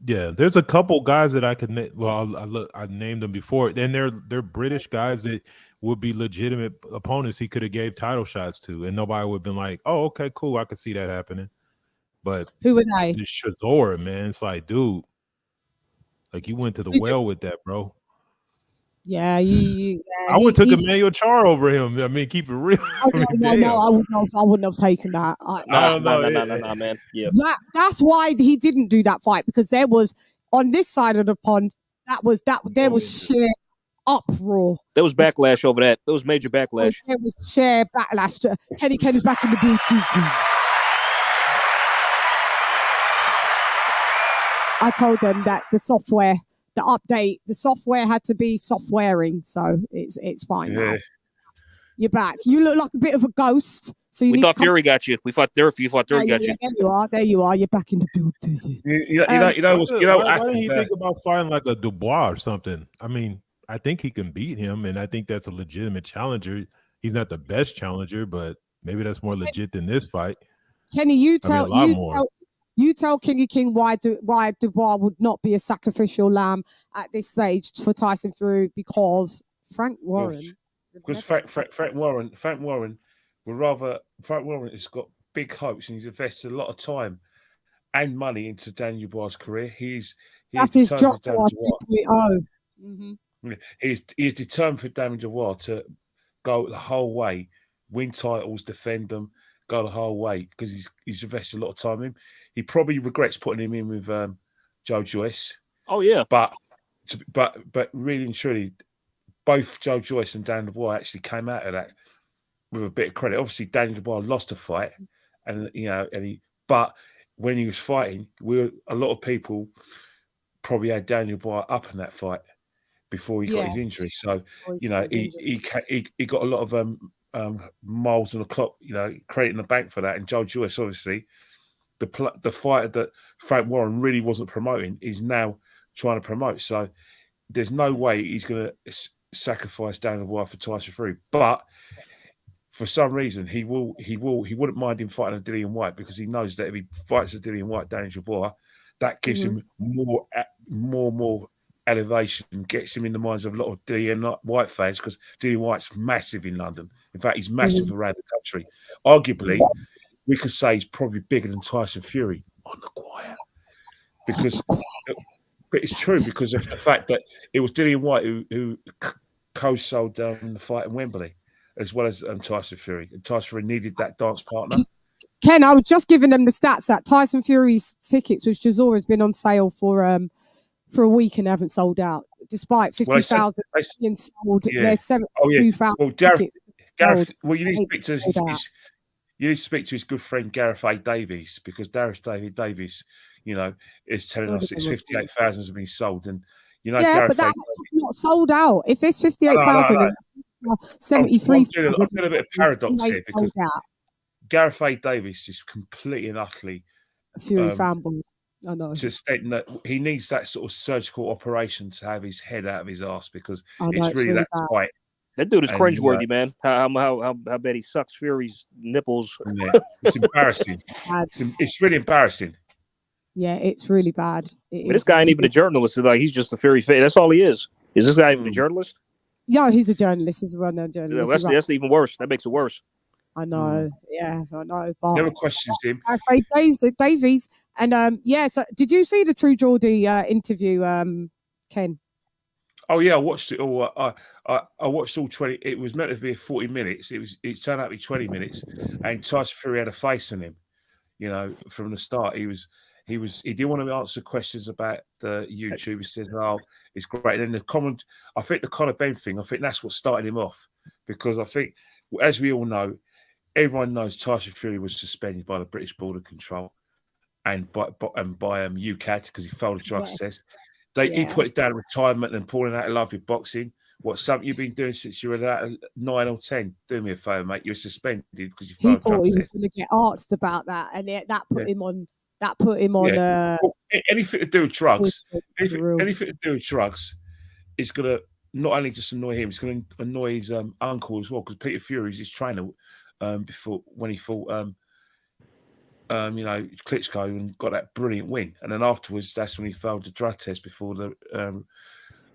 Yeah, there's a couple guys that I could name. Well, I named them before, and they're British guys that would be legitimate opponents he could have gave title shots to, and nobody would have been like, "Oh, okay, cool, I could see that happening." But who would I? Chisora, man, it's like, dude. Like you went to the well with that, bro. Yeah, I would have took Emmanuel Char over him. I mean, keep it real. No, I wouldn't have taken that. No, man. Yeah, that's why he didn't do that fight, because there was on this side of the pond there was sheer uproar. There was backlash over that. There was major backlash. There was sheer backlash. Kenny's back in the booth. I told them that the software had to be softwaring, so it's fine now. You're back. You look like a bit of a ghost. So we thought Fury got you. We thought Fury got you. There you are. You're back in the build, Dizzy. Why didn't he think about fighting like a Dubois or something? I mean, I think he can beat him, and I think that's a legitimate challenger. He's not the best challenger, but maybe that's more legit than this fight. Kenny, you tell Kingy King why Dubois would not be a sacrificial lamb at this stage for Tyson Fury, because Frank Warren. Because Frank Warren rather Frank Warren has got big hopes and he's invested a lot of time and money into Daniel Dubois' career. He's That's his determined job. for Daniel Dubois. He's determined for Daniel Dubois to go the whole way, win titles, defend them, go the whole way because he's invested a lot of time in him. He probably regrets putting him in with Joe Joyce. Oh yeah, but really and truly, both Joe Joyce and Daniel Dubois actually came out of that with a bit of credit. Obviously, Daniel Dubois lost a fight, but when he was fighting, a lot of people probably had Daniel Dubois up in that fight before he got his injury. So he got a lot of miles on the clock, creating the bank for that. And Joe Joyce, obviously, the fighter that Frank Warren really wasn't promoting, is now trying to promote. So there's no way he's going to sacrifice Daniel Dubois for Tyson Fury. But for some reason, he wouldn't mind him fighting a Dillian White because he knows that if he fights a Dillian White, Daniel Dubois, that gives him more elevation, gets him in the minds of a lot of Dillian White fans because Dillian White's massive in London. In fact, he's massive around the country. Arguably, we could say he's probably bigger than Tyson Fury on the quiet. But it's true because of the fact that it was Dillian White who co-sold the fight in Wembley, as well as Tyson Fury. And Tyson Fury needed that dance partner. Ken, I was just giving them the stats that Tyson Fury's tickets with Chisora has been on sale for a week and haven't sold out, despite 50,000 being sold. Yeah. There's 72,000 tickets. Gareth, you need to speak to his good friend Gareth A. Davies because Gareth Davies, is telling us it's 58,000 has been sold, and Gareth but that's not sold out. If it's 58,000, 73,000, I've got a bit of paradox here because Gareth A. Davies is completely and utterly Fury fanboys. I know. To extent that he needs that sort of surgical operation to have his head out of his ass because it's really that tight. That dude is cringeworthy, man. How bad he sucks Fury's nipples. Yeah, it's embarrassing. It's really embarrassing. Yeah, it's really bad. This guy ain't even a journalist. He's just a Fury fan. That's all he is. Is this guy even a journalist? Yeah, he's a journalist. He's a well-known journalist. Yeah, that's even worse. That makes it worse. I know. Yeah, I know. But never questions him. Davies. And so did you see the True Geordie interview, Ken? Oh yeah, I watched it all. I watched all 20. It was meant to be 40 minutes. It turned out to be 20 minutes, and Tyson Fury had a face on him. From the start, he didn't want to answer questions about the YouTube. He said, "Oh, it's great." And then I think the Conor Ben thing. I think that's what started him off because I think, as we all know, everyone knows Tyson Fury was suspended by the British Border Control and by UCAD because he failed a drugs test. He put it down retirement and falling out of love with boxing. What, something you've been doing since you were about 9 or 10? Do me a favour, mate. You were suspended because you failed. He thought he was going to get asked about that, and that put him on. That put him on. Anything to do with drugs. Anything to do with drugs is going to not only just annoy him, it's going to annoy his uncle as well because Peter Fury is his trainer before when he fought. Klitschko and got that brilliant win, and then afterwards, that's when he failed the drug test before the,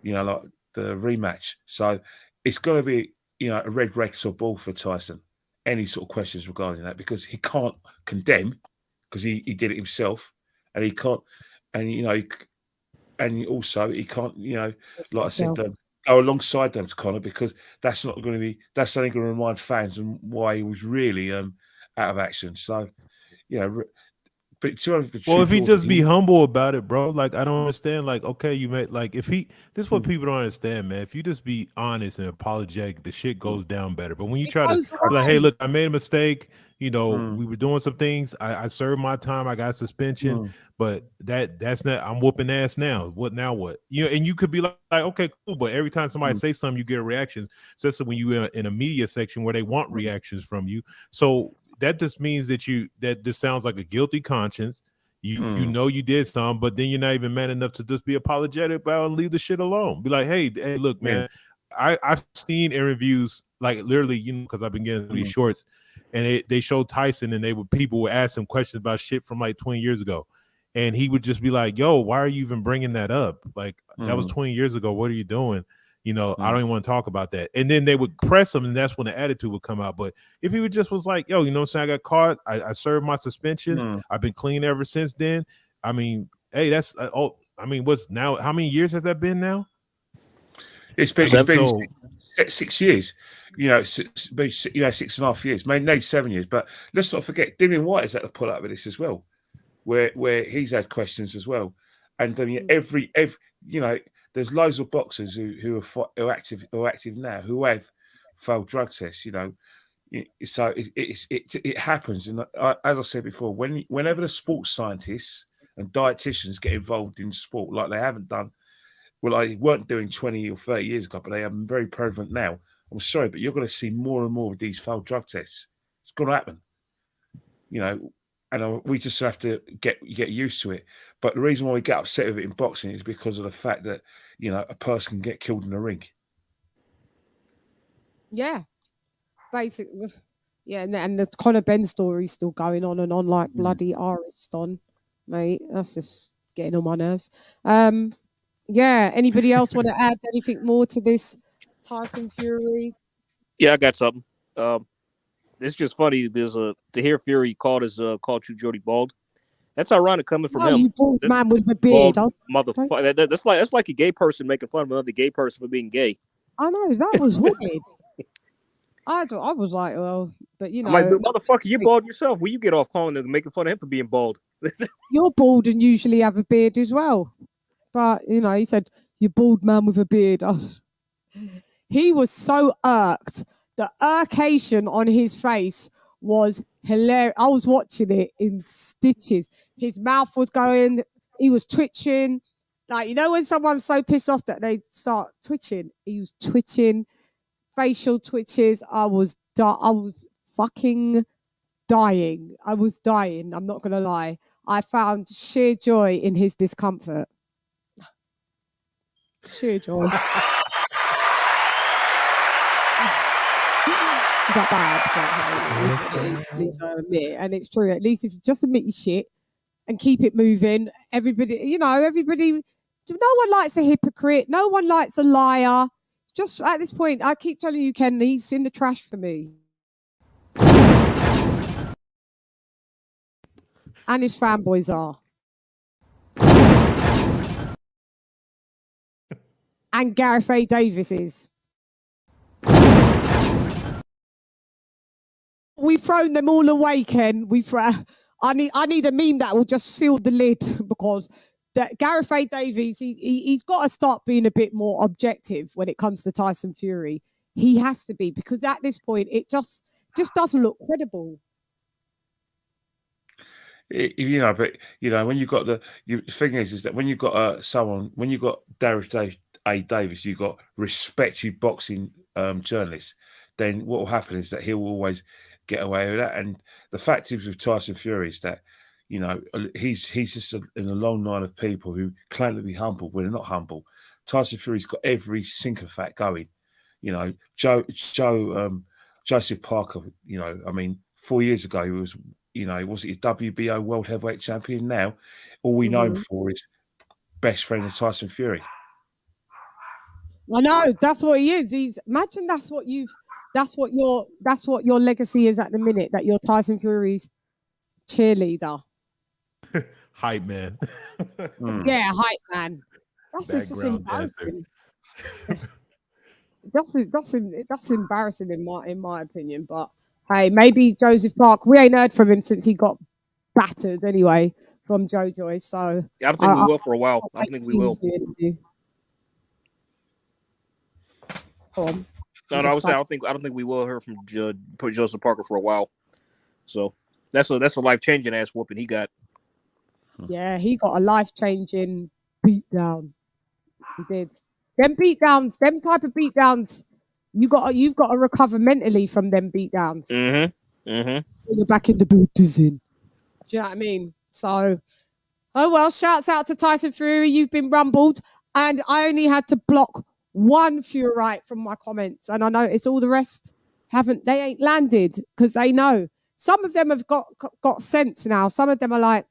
the rematch. So it's going to be, a red record ball for Tyson. Any sort of questions regarding that because he can't condemn because he did it himself, and he can't, and also he can't, like I said, go alongside them to Conor because that's only going to remind fans and why he was really out of action. So. But if he just be humble about it, bro. Like I don't understand. Like okay, you made this is what people don't understand, man. If you just be honest and apologetic, the shit goes down better. But when you try to like, hey, look, I made a mistake. We were doing some things. I served my time. I got suspension, but that's not. I'm whooping ass now. What now? What and you could be like okay, cool. But every time somebody says something, you get a reaction. Especially when you in a media section where they want reactions from you. So that just means that this sounds like a guilty conscience. You know you did something, but then you're not even man enough to just be apologetic about and leave the shit alone. Be like, hey, look, man, I've seen interviews like literally, because I've been getting these shorts, and they showed Tyson, and people would ask him questions about shit from like 20 years ago, and he would just be like, yo, why are you even bringing that up? Like that was 20 years ago. What are you doing? I don't even want to talk about that. And then they would press him, and that's when the attitude would come out. But if he would just was like, yo, you know what I'm saying? I got caught. I served my suspension. I've been clean ever since then. I mean, hey, that's what's now? How many years has that been now? It's been 6 years. 6.5 years, maybe nearly 7 years. But let's not forget, Dillian White is at the pull up with this as well, where he's had questions as well. And every there's loads of boxers who are active now who have failed drug tests. So it happens. And as I said before, whenever the sports scientists and dietitians get involved in sport, like they haven't done, well, they weren't doing 20 or 30 years ago, but they are very prevalent now. I'm sorry, but you're going to see more and more of these failed drug tests. It's going to happen. And we just have to get used to it. But the reason why we get upset with it in boxing is because of the fact that, a person can get killed in the ring. Yeah. Basically. Yeah, and the Conor Ben story is still going on and on like bloody Ariston, mate. That's just getting on my nerves. Yeah, anybody else want to add anything more to this Tyson Fury? Yeah, I got something. It's just funny because to hear Fury called you Jody bald. That's ironic coming from him. You bald man with a beard, motherfucker. That's like a gay person making fun of another gay person for being gay. I know, that was weird. I was like, well, but I'm like, motherfucker, you bald yourself. Will you get off calling and making fun of him for being bald? You're bald and usually have a beard as well. But he said, "You bald man with a beard." He was so irked. The irkation on his face was hilarious. I was watching it in stitches. His mouth was going. He was twitching. Like, when someone's so pissed off that they start twitching. He was twitching, facial twitches. I was fucking dying. I was dying. I'm not going to lie. I found sheer joy in his discomfort. Sheer joy. Is that bad? But please admit, and it's true. At least if you just admit your shit and keep it moving, everybody. No one likes a hypocrite. No one likes a liar. Just at this point, I keep telling you, Ken, he's in the trash for me. And his fanboys are. And Gareth A. Davis is. We've thrown them all away, Ken. I need a meme that will just seal the lid, because Gareth A. Davies, he's got to start being a bit more objective when it comes to Tyson Fury. He has to be, because at this point it just doesn't look credible. But when you've got the thing is that when you've got when you've got Gareth A. Davis, you've got respected boxing journalists, then what will happen is that he'll always get away with that. And the fact is with Tyson Fury is that, he's just in a long line of people who claim to be humble when they're not humble. Tyson Fury's got every sycophant going. Joseph Parker, 4 years ago, he was, was he a WBO World Heavyweight Champion? Now, all we know him for is best friend of Tyson Fury. I know, that's what he is. Imagine that's what your legacy is at the minute, that you're Tyson Fury's cheerleader. Hype man. Yeah, hype man. That's just embarrassing. that's embarrassing in my opinion. But hey, maybe Joseph Park. We ain't heard from him since he got battered anyway from Joe Joyce. So yeah, I think we will for a while. I think we will. Go on. No, I would say I don't think we will hear from Joseph Parker for a while. So that's a life-changing ass whooping he got. Yeah, he got a life-changing beatdown. He did. Them beatdowns, them type of beatdowns, you've got to recover mentally from them beatdowns. So you're back in the boot, do you know what I mean? So, oh well, shouts out to Tyson Fury. You've been rumbled, and I only had to block one Furite from my comments, and I noticed all the rest ain't landed, because they know. Some of them have got sense now. Some of them are like,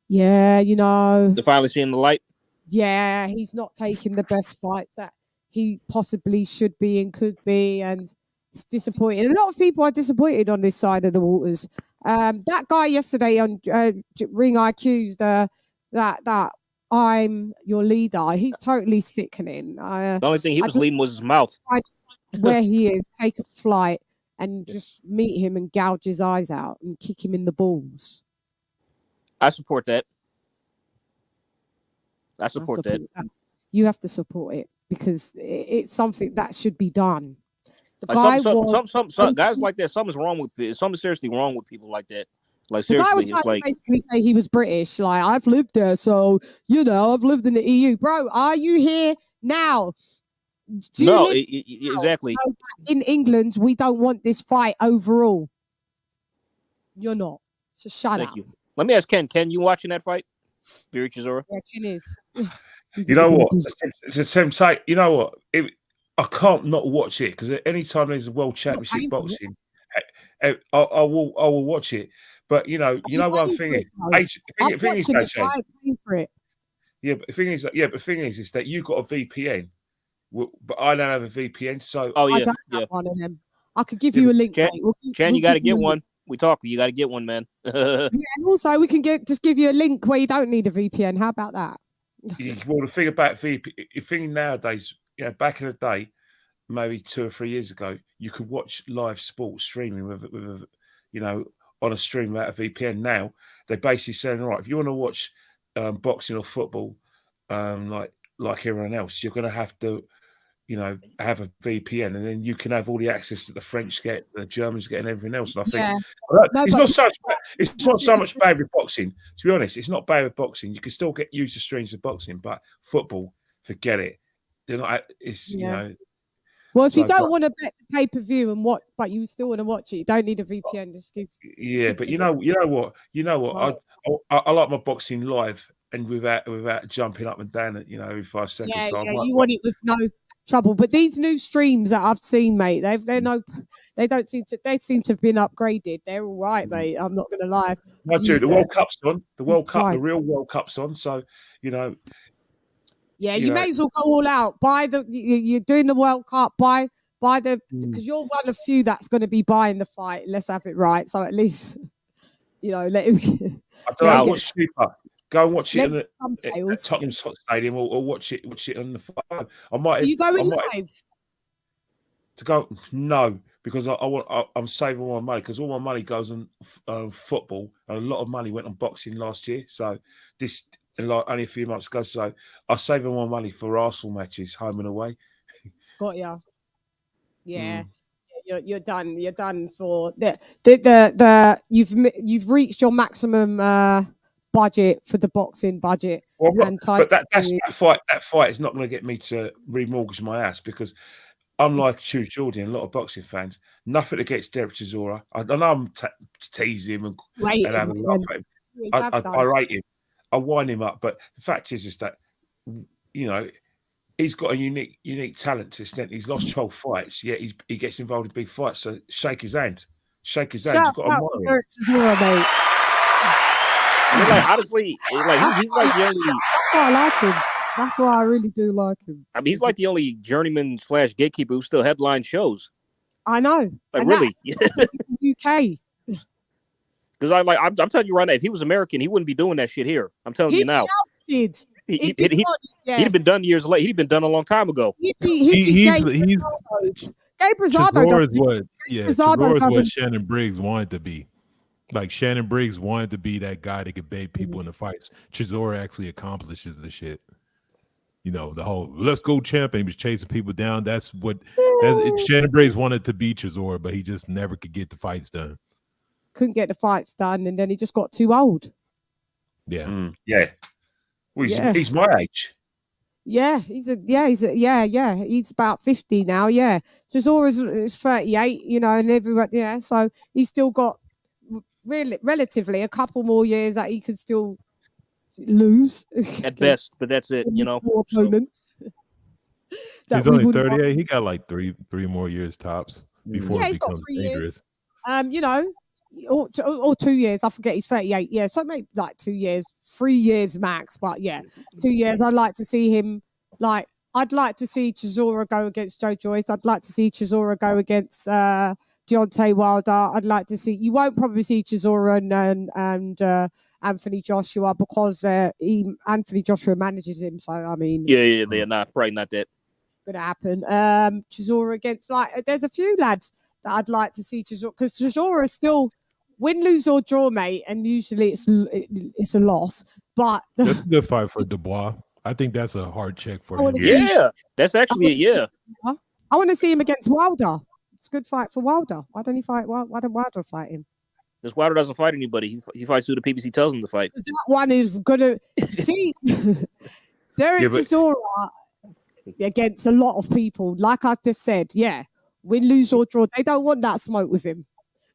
yeah, they're finally seeing the light. Yeah, he's not taking the best fights. That he possibly should be and could be, and it's disappointing. A lot of people are disappointed on this side of the waters. That guy yesterday on Ring IQ's that I'm your leader. He's totally sickening. The only thing he was leading was his mouth. Where he is, take a flight and just meet him and gouge his eyes out and kick him in the balls. I support that. I support that. You have to support it because it's something that should be done. The Like guy some guys like that. Something's wrong with. Something's seriously wrong with people like that. Like the seriously, guy was trying it's like to basically say he was British. Like, I've lived there, so I've lived in the EU, bro. Are you here now? no, exactly. In England, we don't want this fight overall. You're not. So shut up. You. Let me ask Ken. Ken, you watching that fight? Fury Chisora? Yeah, Ken is. You know what? It's temptation. You know what? I can't not watch it because anytime there's a World Championship boxing, I will watch it. But you know one thing is, the thing is, the thing is that you got a VPN, but I don't have a VPN. So I don't have one of them. I could give you a link. Chan, you got to get one. We talk. You got to get one, man. Yeah, and also we can just give you a link where you don't need a VPN. How about that? Well, the thing about VPN, the thing nowadays, back in the day, maybe 2 or 3 years ago, you could watch live sports streaming with on a stream without a VPN. Now they're basically saying, all right, if you want to watch boxing or football, like everyone else, you're going to have to, have a VPN, and then you can have all the access that the French get, the Germans get, and everything else. And I think it's not so much bad with boxing. To be honest, it's not bad with boxing. You can still use the streams of boxing, but football, forget it. They're not. Well, if you don't want to bet the pay-per-view and watch, but you still want to watch it, you don't need a VPN. But you know what? Right. I like my boxing live and without jumping up and down at every 5 seconds. Yeah, you want it with no trouble. But these new streams that I've seen, mate, they seem to have been upgraded. They're all right, mate. I'm not going to lie. No, dude, the World Cup's on. The World Cup, the real World Cup's on. So Yeah, you may as well go all out. You're doing the World Cup. Because you're one of few that's going to be buying the fight. Let's have it right. So at least, let him. I don't know what's cheaper. Go and watch it at Tottenham Stadium, or watch it on the phone. Are you going live? To go? No, because I'm saving all my money because all my money goes on football, and a lot of money went on boxing last year. So this. Only a few months ago, so I saving more money for Arsenal matches, home and away. Got ya. Yeah, you're done. You're done for the you've reached your maximum budget for the boxing budget. Well, but that fight is not going to get me to remortgage my house because unlike Stu Jordan, a lot of boxing fans, nothing against Derek Chisora. I know I'm teasing him and having a laugh at him. I rate him. I wind him up, but the fact is that he's got a unique talent to the extent he's lost 12 fights, yet he gets involved in big fights. So shake his hand. You've got to admire him. Mate. Honestly, he's like the only. That's why I like him. That's why I really do like him. I mean, he's like the only journeyman / gatekeeper who still headline shows. I know. Like really, UK. Because I'm telling you right now, if he was American, he wouldn't be doing that shit here. I'm telling you now. He'd have been done years later. He'd been done a long time ago. Gabe Rosado Chisora is what Shannon Briggs wanted to be. Like Shannon Briggs wanted to be that guy that could bait people in the fights. Chisora actually accomplishes the shit. The whole let's go champ, and he was chasing people down. That's what Shannon Briggs wanted to be Chisora, but he just never could get the fights done. Couldn't get the fights done, and then he just got too old. Yeah. Well, he's my age. Yeah, he's about 50 now. Yeah, Chisora is 38. And everyone. Yeah, so he's still got relatively a couple more years that he could still lose at best, but that's it. More opponents. He's only 38. He got like three more years tops before he becomes dangerous. Or 2 years. I forget he's 38. Yeah, so maybe like 2 years, 3 years max. But yeah, 2 years. I'd like to see him like I'd like to see Chisora go against Joe Joyce. I'd like to see Chisora go against Deontay Wilder. I'd like to see. You won't probably see Chisora and Anthony Joshua because Anthony Joshua manages him. So I mean, they're probably not that gonna happen. Chisora against there's a few lads that I'd like to see Chisora because Chisora is still win, lose or draw, mate, and usually it's a loss. But that's a good fight for Dubois. I think that's a hard check for him. Yeah, that's actually I want to see him against Wilder. It's a good fight for Wilder. Why don't he fight? Why don't Wilder fight him? Because Wilder doesn't fight anybody. He fights who the PBC tells him to fight. That one is gonna see Derek Chisora against a lot of people. Like I just said, win, lose or draw. They don't want that smoke with him.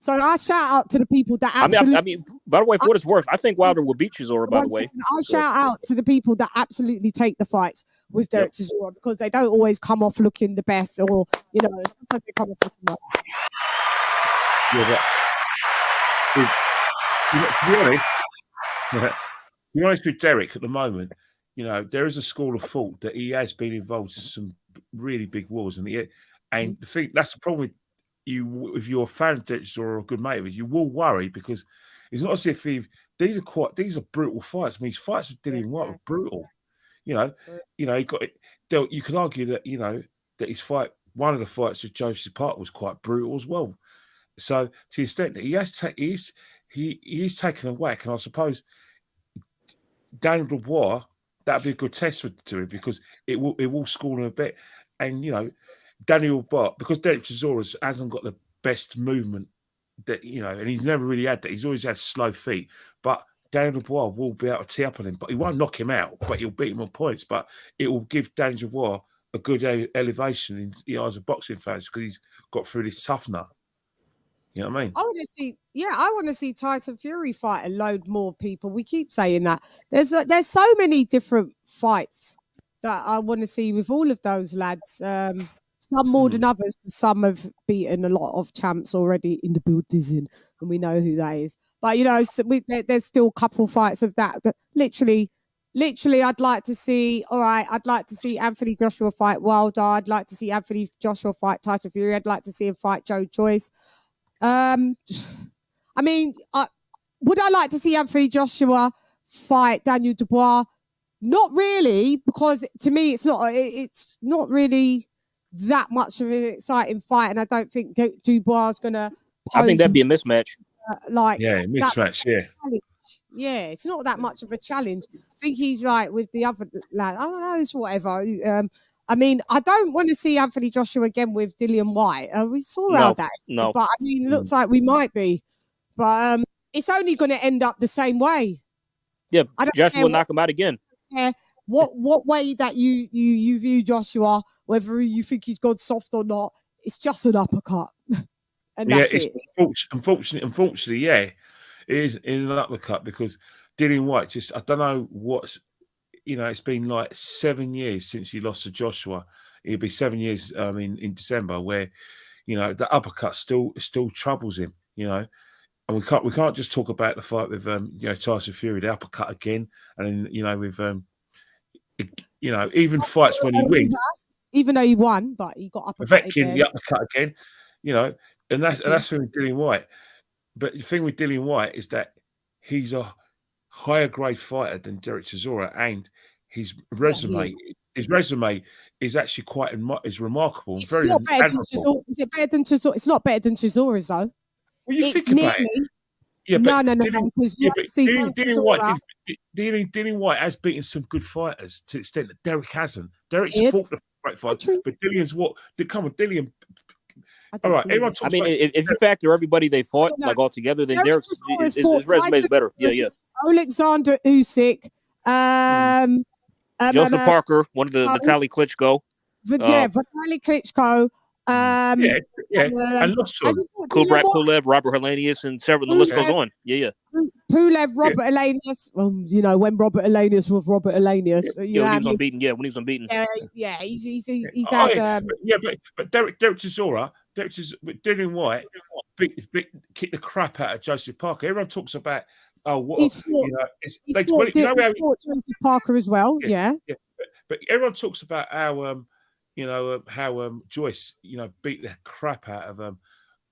So I shout out to the people that absolutely. I mean, by the way, for what it's worth, I think Wilder will beat Chisora. By the way, I'll shout out to the people that absolutely take the fights with Derek Chisora because they don't always come off looking the best, or sometimes they come off looking the best. To be honest with Derek at the moment, there is a school of thought that he has been involved in some really big wars, and the thing that's the problem with you. If you're a fan of Derek or a good mate of his, you will worry because it's not as if these are brutal fights. I mean, his fights with Dillian White were brutal. He got it. You can argue that that his fight, one of the fights with Joseph Park, was quite brutal as well. So to the extent that he is taken a whack, and I suppose Daniel Dubois, that'd be a good test to him because it will school him a bit. And Daniel Dubois, because Derek Chisora hasn't got the best movement that and he's never really had that. He's always had slow feet. But Daniel Dubois will be able to tee up on him, but he won't knock him out. But he'll beat him on points. But it will give Daniel Dubois a good elevation in the eyes of boxing fans because he's got through this tough nut. You know what I mean? I want to see Tyson Fury fight a load more people. We keep saying that. There's so many different fights that I want to see with all of those lads. Some more than others. Some have beaten a lot of champs already in the building, and we know who that is. But so there's still a couple fights of that literally, I'd like to see. All right, I'd like to see Anthony Joshua fight Wilder. I'd like to see Anthony Joshua fight Tyson Fury. I'd like to see him fight Joe Joyce. I mean, would I like to see Anthony Joshua fight Daniel Dubois? Not really, because to me, it's not really that much of an exciting fight, and I don't think Dubois is gonna. I think that'd be a mismatch. Mismatch. Yeah, it's not that much of a challenge. I think he's right with the other lad. I don't know, it's whatever. I mean, I don't want to see Anthony Joshua again with Dillian White. We saw how that. No. But I mean, it looks like we might be. But it's only going to end up the same way. Yeah, Joshua will knock him out again. What way that you view Joshua, whether you think he's gone soft or not, it's just an uppercut. And that's it. Unfortunately, it is an uppercut because Dillian White I don't know what's. It's been like 7 years since he lost to Joshua. It'll be 7 years in December where, the uppercut still troubles him, And we can't just talk about the fight with Tyson Fury, the uppercut again, and then with even fights when he wins, even though he won, but he got uppercut again. The uppercut again, and that's with Dillian White. But the thing with Dillian White is that he's a higher grade fighter than Derek Chisora, and his resume is actually quite remarkable. It's not better than Chisora. Is it better than Chisora? It's not better than Chisora's though. Well, you think about it. Yeah, but no. Dillian White has beaten some good fighters to the extent that Derek hasn't. Derek's fought the great fight, but Dillian's what? Come on, Dillian. All right, everyone talks about if you factor everybody they fought all together, then Derek's his resume is better. Yeah. Alexander Usyk, Joseph Parker, one of the Vitaly Klitschko. Vitaly Klitschko. And lost to him. Kubrat Pulev, Robert Helenius, and several. The list goes on. Yeah. Pulev, Robert Helenius. Well, when Robert Helenius was Robert Helenius. When he was unbeaten. Yeah, when he was unbeaten. He's had. But Derek Chisora, Dillian White, kicked the crap out of Joseph Parker. Everyone talks about he fought Joseph Parker as well. Yeah. But everyone talks about how how Joyce beat the crap out of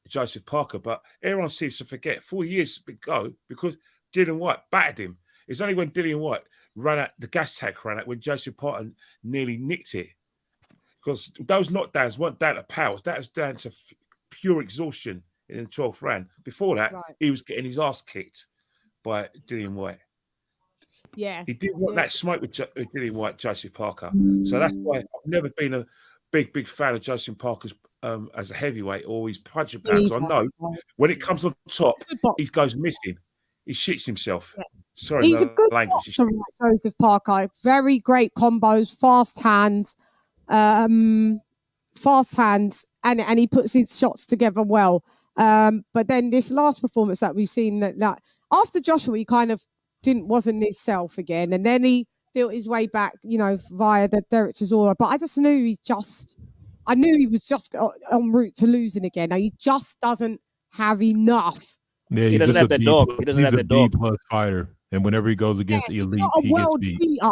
Joseph Parker, but everyone seems to forget 4 years ago because Dillian White battered him. It's only when Dillian White ran out, the gas tank ran out when Joseph Parker nearly nicked it. Because those knockdowns weren't down to powers, that was down to pure exhaustion in the 12th round. Before that, he was getting his ass kicked by Dillian White. Yeah. He didn't want that smoke with Dillian White, Joseph Parker. So that's why I've never been a big fan of Joseph Parker's as a heavyweight or his punching power. Because I know when it comes on top, he goes missing. He shits himself. Yeah. Sorry, he's a good boxer, like Joseph Parker. Very great combos, fast hands, and he puts his shots together well. But then this last performance that we've seen, that after Joshua, he kind of wasn't himself again, and then he built his way back, via the Derek Chisora. But I just knew I knew he was just en route to losing again. Now, he just doesn't have enough. Yeah, he doesn't have that dog. He doesn't have that dog. He's a B+ fighter, and whenever he goes against the elite, he gets beat. Beater.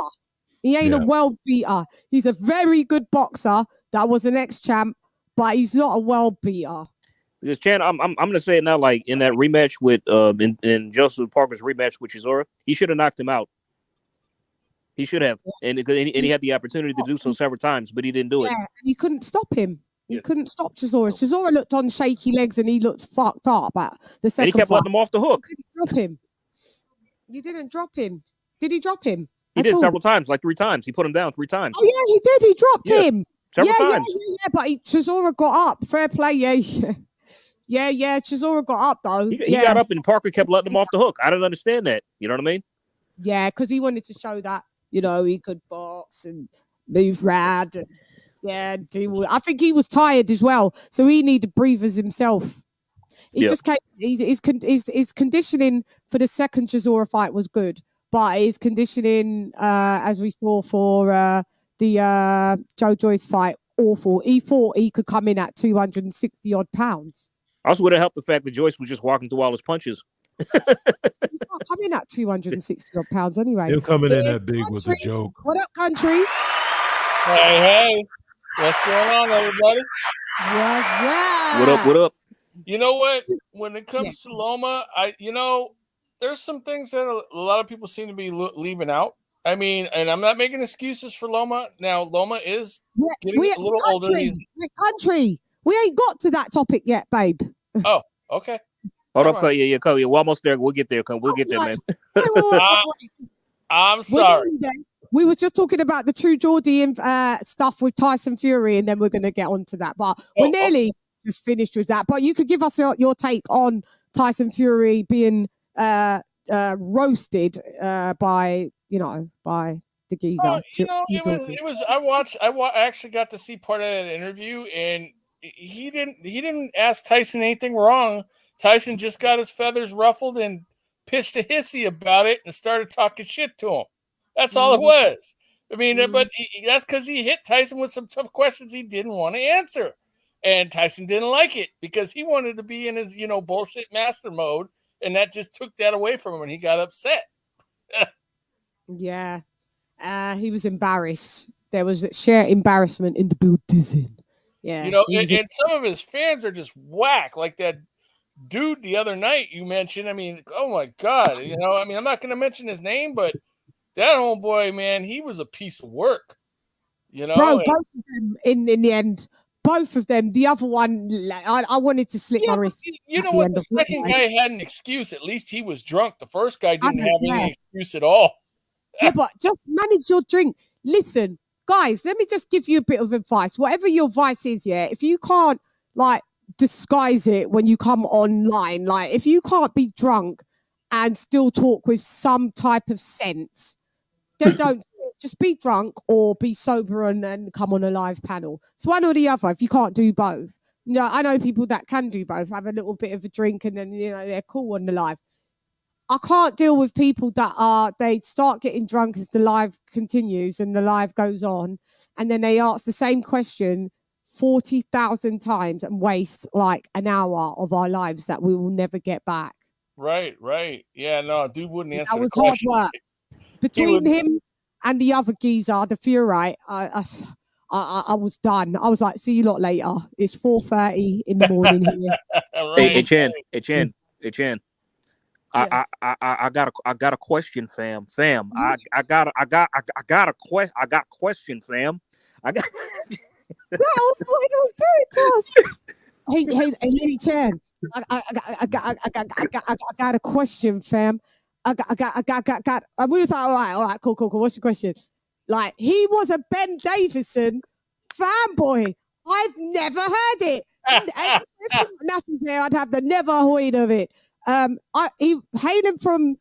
He ain't a world beater. He's a very good boxer that was an ex-champ, but he's not a world beater. Because Chan, I'm gonna say it now. Like in that rematch with in Joseph Parker's rematch with Chisora, he should have knocked him out. He should have, and he had the opportunity to do so several times, but he didn't do it. Yeah, and he couldn't stop him. He couldn't stop Chisora. Chisora looked on shaky legs and he looked fucked up at the second. And he kept letting him off the hook. You didn't drop him. You didn't drop him. Did he drop him? He did several times, like 3 times. He put him down 3 times. Oh yeah, he did. He dropped him. Several times. Yeah. But Chisora got up. Fair play. Yeah. Chisora got up though. He got up and Parker kept letting him off the hook. I don't understand that. You know what I mean? Yeah, because he wanted to show that he could box and move rad. And, I think he was tired as well, so he needed breathers himself. He just came. His conditioning for the second Chisora fight was good, but his conditioning, as we saw for the Joe Joyce fight, awful. He thought he could come in at 260 odd pounds. Also, would have helped the fact that Joyce was just walking through all his punches. He's not coming at 260 odd pounds anyway. Him coming in that big was a joke. What up, country? Hey. What's going on, everybody? What's up? What up? You know what? When it comes to Loma, there's some things that a lot of people seem to be leaving out. I mean, and I'm not making excuses for Loma. Now, Loma is getting a little older. Country. We ain't got to that topic yet, babe. Oh, okay. Hold up, yeah, we're almost there. We'll get there. We'll get there, man. I'm sorry. We were just talking about the True Geordie stuff with Tyson Fury, and then we're going to get onto that. But we're nearly just finished with that. But you could give us your take on Tyson Fury being roasted by the geezer. It was. I actually got to see part of that interview, and he didn't ask Tyson anything wrong. Tyson just got his feathers ruffled and pitched a hissy about it and started talking shit to him. That's all it was. I mean, but that's because he hit Tyson with some tough questions he didn't want to answer. And Tyson didn't like it because he wanted to be in his, bullshit master mode. And that just took that away from him and he got upset. Yeah. He was embarrassed. There was sheer embarrassment in the building. Yeah. And some of his fans are just whack. Like that dude the other night you mentioned. I mean, oh my God. I'm not going to mention his name, but that homeboy, man, he was a piece of work. Bro, both of them in the end, both of them. The other one, I wanted to slip my wrist. You know what? The second guy had an excuse. At least he was drunk. The first guy didn't have any excuse at all. Yeah, but just manage your drink. Listen, guys, let me just give you a bit of advice. Whatever your vice is, if you can't disguise it when you come online, if you can't be drunk and still talk with some type of sense, then don't just be drunk or be sober and come on a live panel. It's one or the other if you can't do both. I know people that can do both, have a little bit of a drink and then, they're cool on the live. I can't deal with people that they start getting drunk as the live continues and the live goes on. And then they ask the same question 40,000 times and waste an hour of our lives that we will never get back. Right. Yeah, no, dude wouldn't answer. That was hard work. Between him and the other geezer, the Furite, I was done. I was like, see you lot later. It's 4:30 in the morning here. Hey, Chan. Yeah. I got a question, fam. I got a question, fam. That was what he was doing to us. Hey, LadyChann. I got a question, fam. I got. And we was like, all right, cool. What's your question? Like, he was a Ben Davison fanboy. I've never heard it. If National's there, I'd have the never heard of it. Hailing from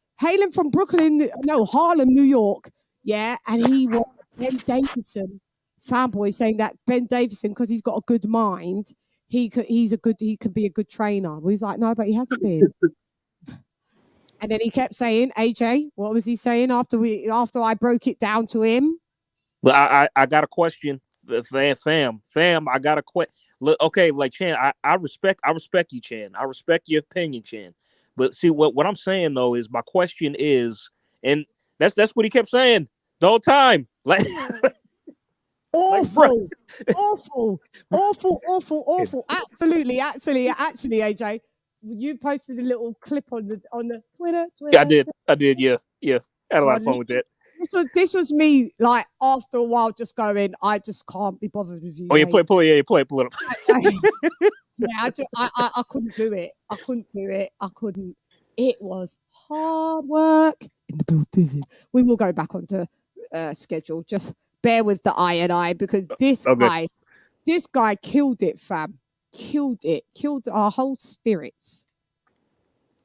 Brooklyn, no, Harlem, New York. Yeah, and he was a Ben Davison fanboy, saying that Ben Davison, because he's got a good mind, he can be a good trainer. Well, he's like, no, but he hasn't been. And then he kept saying, AJ, what was he saying after I broke it down to him? Well, I got a question, fam. I got a question. Look, okay, like Chan, I respect you, Chan. I respect your opinion, Chan. But see, what I'm saying though is my question is, and that's what he kept saying the whole time. Like awful. Absolutely, actually, AJ. You posted a little clip on the Twitter. Yeah, I did. Yeah. Had a lot of fun with that. This was me, like, after a while, just going, I just can't be bothered with you. Oh, you pull it up. Yeah, I couldn't do it. I couldn't. It was hard work in the building. We will go back onto schedule. Just bear with the I, because this guy killed it, fam. Killed our whole spirits.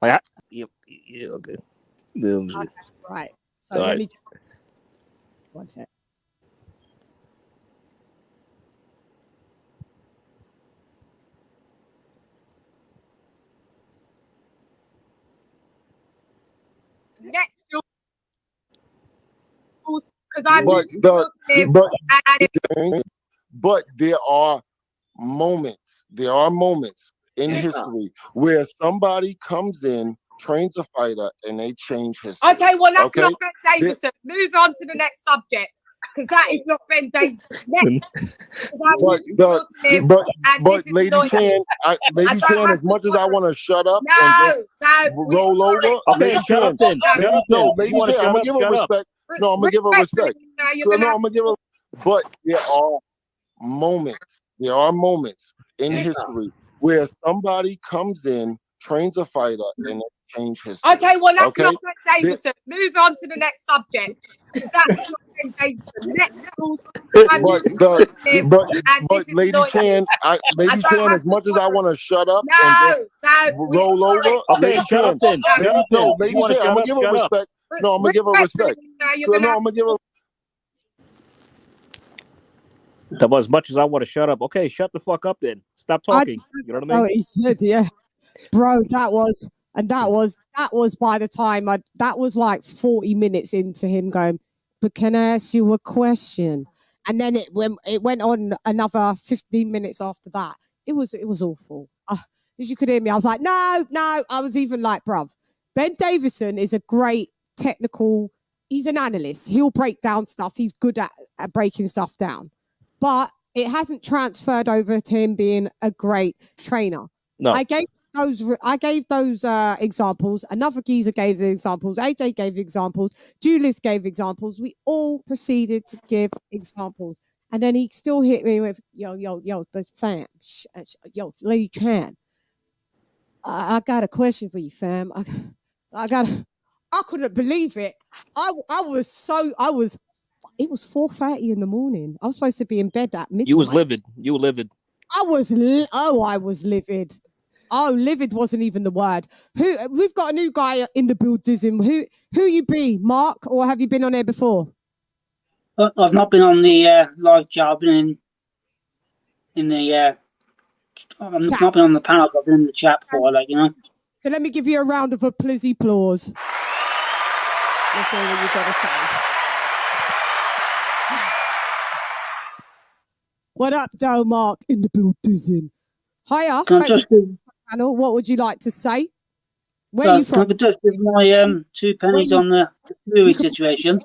Yeah, okay. Right. So let me just... one sec. Next, but there are moments in history where somebody comes in, trains a fighter, and they change history. Okay, well, that's not Ben Davison. Move on to the next subject, because that is not Ben Davison. But LadyChann, as much as I want to shut up and roll over, okay, shut up then. No, LadyChann, I'm gonna give her respect. No, I'm gonna give her respect. But there are moments in history where somebody comes in, trains a fighter, and they change history. Okay, well, that's not Ben Davison. Move on to the next subject. That's not Ben Davison. But LadyChann, as much as I want to shut up and roll over, okay, shut up then. No, LadyChann, I'm gonna give her respect. No, I'm gonna give her respect. No, I'm gonna give her. As much as I want to shut up, okay, shut the fuck up then. Stop talking. You know what I mean? Oh, he said, yeah, bro. That was by the time that was like 40 minutes into him going, but can I ask you a question? And then it went on another 15 minutes after that. It was awful. As you could hear me, I was like, no. I was even like, bruv, Ben Davison is a great technical. He's an analyst. He'll break down stuff. He's good at breaking stuff down. But it hasn't transferred over to him being a great trainer. No. I gave those examples. Another geezer gave the examples. AJ gave examples. Julius gave examples. We all proceeded to give examples. And then he still hit me with, yo, but fam, yo, LadyChann, I got a question for you, fam. I couldn't believe it. It was 4:30 in the morning. I was supposed to be in bed at midnight. You was livid. I was livid. Oh, livid wasn't even the word. We've got a new guy in the building. Who you be, Mark, or have you been on there before? I've not been on the live chat. I've been in the. I've not been on the panel. I've been in the chat before, like, you know. So let me give you a round of applause. Let's hear what you got to say. What up, Dale Mark in the building? Hiya. Can I just give, what would you like to say? Where are you from? Can I just give my 2 pennies on the Louis situation?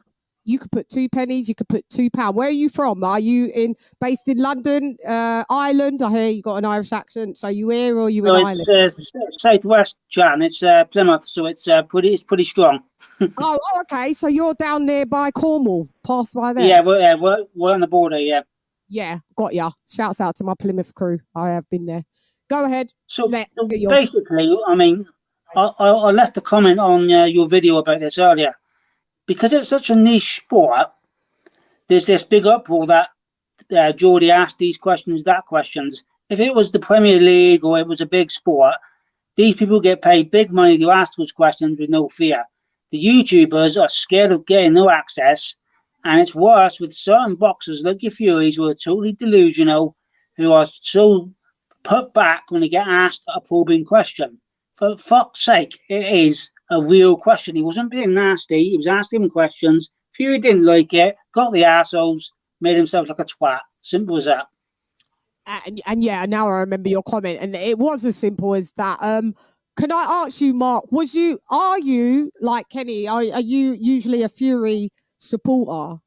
You could put 2 pennies. You could put £2. Where are you from? Are you based in London, Ireland? I hear you got an Irish accent. So you here or you in Ireland? It's southwest, Chan. It's Plymouth, so it's pretty strong. Oh, okay. So you're down there by Cornwall, past by there. Yeah, we're on the border. Yeah. Yeah, got ya. Shouts out to my Plymouth crew. I have been there. Go ahead. So basically, I mean, I left a comment on your video about this earlier. Because it's such a niche sport, there's this big uproar that Geordie asked these questions, that questions. If it was the Premier League or it was a big sport, these people get paid big money to ask those questions with no fear. The YouTubers are scared of getting no access, and it's worse with certain boxers like your Furies who are totally delusional, who are so put back when they get asked a probing question. For fuck's sake, it is a real question. He wasn't being nasty. He was asking him questions. Fury didn't like it, got the assholes, made himself like a twat. Simple as that. And yeah, now I remember your comment, and it was as simple as that. Can I ask you, Mark? Are you like Kenny? Are you usually a Fury supporter?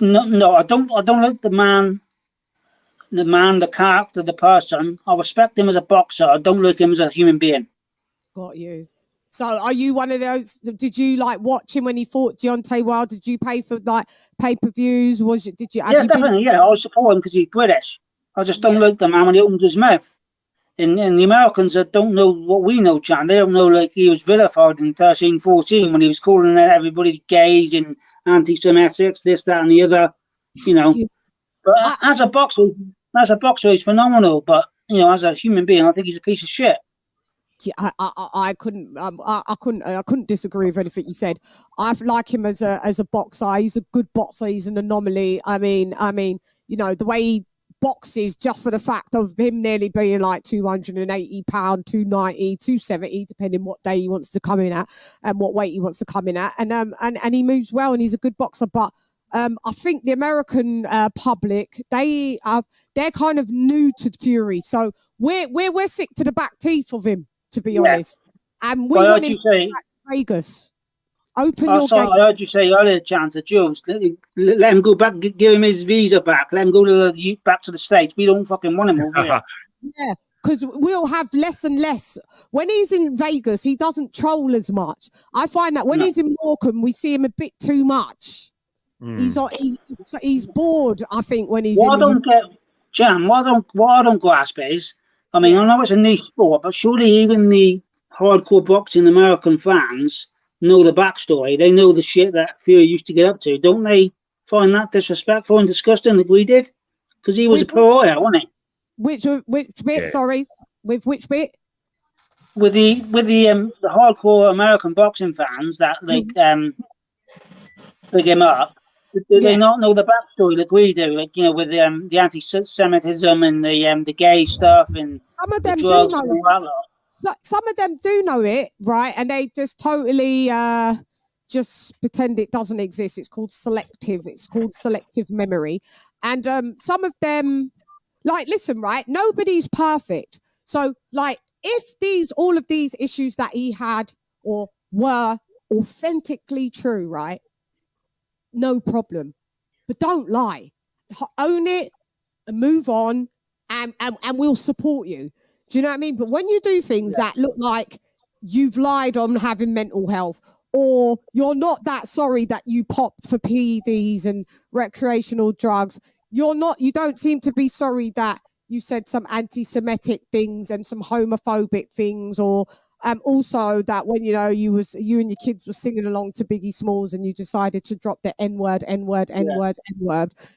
No, I don't like the man, the character, the person. I respect him as a boxer. I don't like him as a human being. Got you. So are you one of those? Did you like watch him when he fought Deontay Wilder? Did you pay for like pay-per-views? Yeah, definitely. Yeah, I support him because he's British. I just don't like the man when he opens his mouth. And the Americans that don't know what we know, Chan. They don't know like he was vilified in 13-14 when he was calling everybody gays and anti-Semitics, this, that, and the other. You know, but as a boxer, he's phenomenal. But you know, as a human being, I think he's a piece of shit. Yeah, I couldn't disagree with anything you said. I like him as a boxer. He's a good boxer. He's an anomaly. I mean, you know, the way he boxes, just for the fact of him nearly being like 280 pound, 290, 270, depending what day he wants to come in at and what weight he wants to come in at. And he moves well and he's a good boxer. But I think the American public, they're kind of new to Fury. So we're sick to the back teeth of him, to be honest. And we want him to go back to Vegas. Open your gate. I heard you say earlier, Chance, to Jules, let him go back, give him his visa back, let him go back to the States. We don't fucking want him over here. Yeah, because we'll have less and less. When he's in Vegas, he doesn't troll as much. I find that when he's in Morecambe, we see him a bit too much. He's bored, I think, when he's what I don't grasp is, I mean, I know it's a niche sport, but surely even the hardcore boxing American fans know the backstory. They know the shit that Fury used to get up to. Don't they find that disrespectful and disgusting like we did? Because he was a pariah, wasn't he? Which bit? Yeah. Sorry, with which bit? With the hardcore American boxing fans that big him up. Do they not know the backstory like we do? Like, you know, with the anti-Semitism and the gay stuff and some of them do know it. Some of them do know it, right? And they just totally just pretend it doesn't exist. It's called selective. It's called selective memory. And some of them, like, listen, right? Nobody's perfect. So, like, if all of these issues that he had or were authentically true, right? No problem. But don't lie. Own it and move on and we'll support you. Do you know what I mean? But when you do things that look like you've lied on having mental health, or you're not that sorry that you popped for PEDs and recreational drugs, you don't seem to be sorry that you said some anti-Semitic things and some homophobic things, or also that when you and your kids were singing along to Biggie Smalls and you decided to drop the N-word,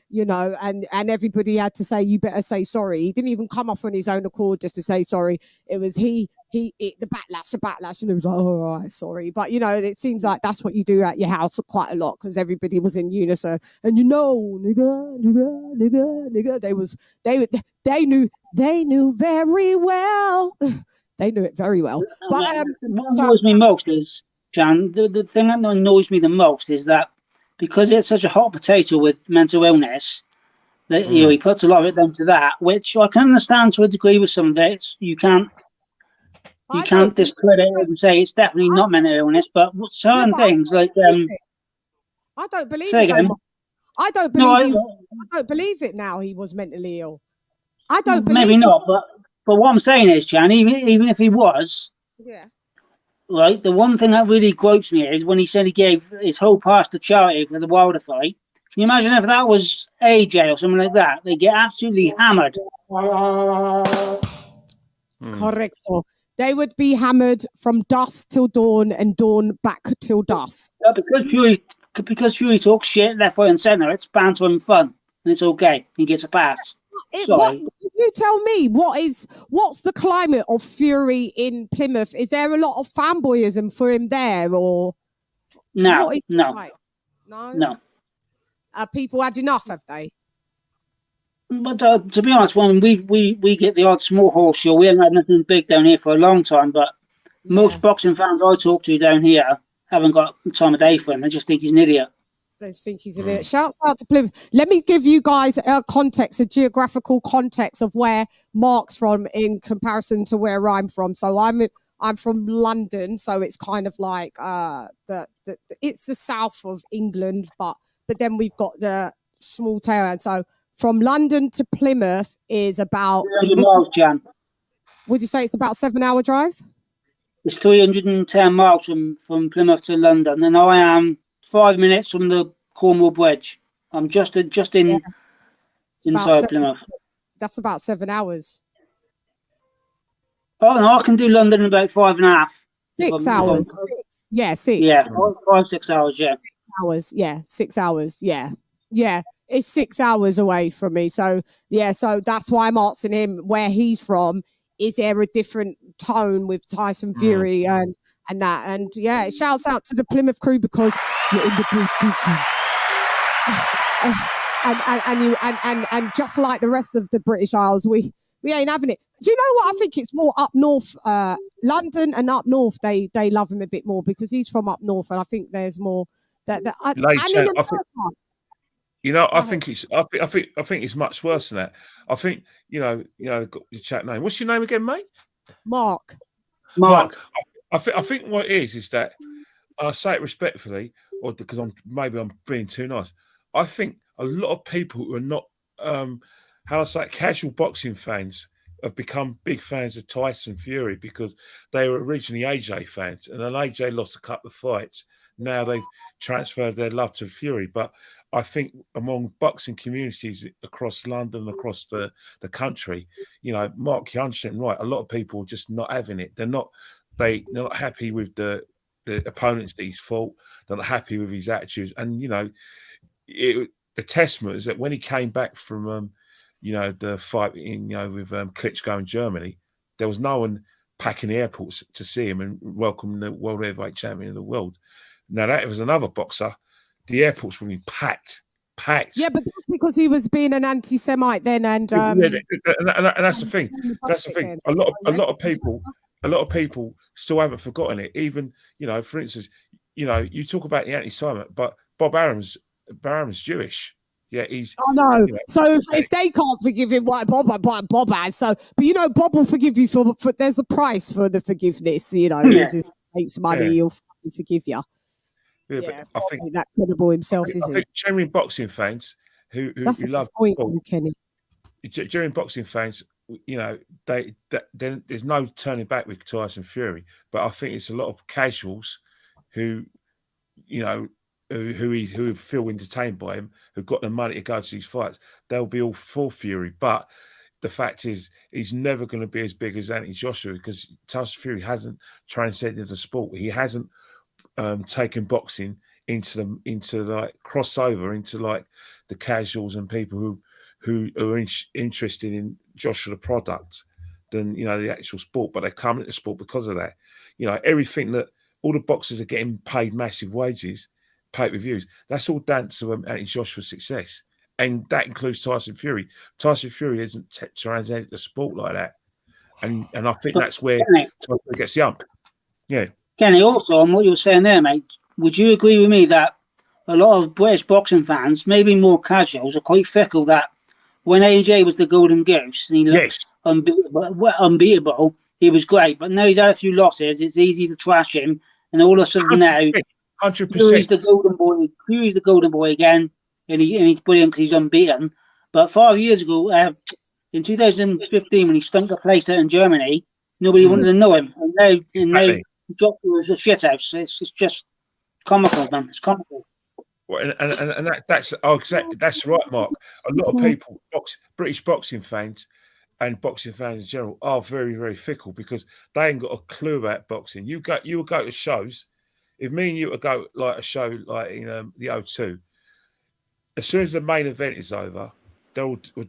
you know, and everybody had to say, you better say sorry. He didn't even come off on his own accord just to say sorry. It was the backlash, and it was like, oh, all right, sorry. But, you know, it seems like that's what you do at your house quite a lot because everybody was in unison. And, you know, nigga, they knew very well. They knew it very well. But what annoys me most is, Jan, the thing that annoys me the most is that because it's such a hot potato with mental illness, that you know, he puts a lot of it down to that, which I can understand to a degree with some of it. You can't discredit it and say it's definitely not mental illness, but certain things like I don't believe Say it. again. I don't believe I don't believe it now. He was mentally ill. I don't believe maybe not, but what I'm saying is, Chan, even if he was, yeah. Right, the one thing that really gripes me is when he said he gave his whole past to charity for the Wilder fight. Can you imagine if that was AJ or something like that? They get absolutely hammered. Correcto. They would be hammered from dusk till dawn and dawn back till dusk. Because Fury talks shit left, right, and centre, it's banter and fun, and it's okay. He gets a pass. Can you tell me what's the climate of Fury in Plymouth? Is there a lot of fanboyism for him there, or no? No. People had enough, have they? But to be honest, when we get the odd small horse show, we haven't had nothing big down here for a long time. But most boxing fans I talk to down here haven't got the time of day for him. They just think he's an idiot. They think he's an idiot. Shouts out to Plymouth. Let me give you guys a geographical context of where Mark's from in comparison to where I'm from. So I'm from London, so it's kind of like it's the south of England, but then we've got the small town. So from London to Plymouth is about 300 miles, Jan. Would you say it's about 7-hour drive? It's 310 miles from Plymouth to London, and I am 5 minutes from the Cornwall Bridge. I'm just inside Plymouth. That's about 7 hours. Oh no, I can do London in about 5.5. 6 hours. 6. Yeah, 6. Yeah, 5-6 hours. Yeah. 6 hours. Yeah, 6 hours. Yeah. It's 6 hours away from me. So so that's why I'm asking him where he's from. Is there a different tone with Tyson Fury and that? And yeah, it shouts out to the Plymouth crew because you're in the building. And just like the rest of the British Isles, we ain't having it. Do you know what? I think it's more up north, London and up north. They love him a bit more because he's from up north, and I think there's more that. I think it's much worse than that. I think got your chat name. What's your name again, mate? Mark. I think what it is that, and I say it respectfully, or because I'm being too nice. I think a lot of people who are not casual boxing fans have become big fans of Tyson Fury because they were originally AJ fans, and then AJ lost a couple of fights. Now they've transferred their love to Fury, but I think among boxing communities across London, across the country, Mark, you're right. A lot of people are just not having it. They're not happy with the opponents that he's fought. They're not happy with his attitudes. And, the testament is that when he came back from, the fight with Klitschko in Germany, there was no one packing the airports to see him and welcome the world heavyweight champion of the world. Now, that was another boxer. The airports were being packed. Yeah, but that's because he was being an anti-Semite then, and that's the thing. That's the thing. A lot of people still haven't forgotten it. Even for instance, you talk about the anti-Semite, but Bob Arum's Jewish. Yeah, he's. I know. So if they can't forgive him, why Bob has? So, but Bob will forgive you for there's a price for the forgiveness. He makes money, he'll forgive you. Yeah, but I think that credible himself, I think genuine boxing fans who love football, Kenny. Genuine boxing fans, there's no turning back with Tyson Fury. But I think it's a lot of casuals who feel entertained by him, who've got the money to go to these fights. They'll be all for Fury, but the fact is, he's never going to be as big as Anthony Joshua because Tyson Fury hasn't transcended the sport. He hasn't taken boxing into like crossover into like the casuals and people who are interested in Joshua the product than the actual sport, but they come into sport because of that. Everything that all the boxers are getting paid massive wages, pay-per-views. That's all down to Anthony Joshua's success, and that includes Tyson Fury. Tyson Fury isn't transcended the sport like that, and I think that's where Tyson gets the ump. Yeah. Kenny, also on what you were saying there, mate, would you agree with me that a lot of British boxing fans, maybe more casuals, are quite fickle that when AJ was the golden goose and he looked unbeatable, he was great, but now he's had a few losses, it's easy to trash him, and all of a sudden now 100%. Fury's the golden boy. Fury's the golden boy again, and he's brilliant because he's unbeaten. But 5 years ago, in 2015, when he stunk the place out in Germany, nobody wanted to know him, and now he dropped to a shit house. It's just comical, man. It's comical. Well, and that's exactly, that's right, Mark. A lot of people, British boxing fans and boxing fans in general, are very, very fickle because they ain't got a clue about boxing. You will go to shows. If me and you would go like a show like in the O2, as soon as the main event is over, they'll do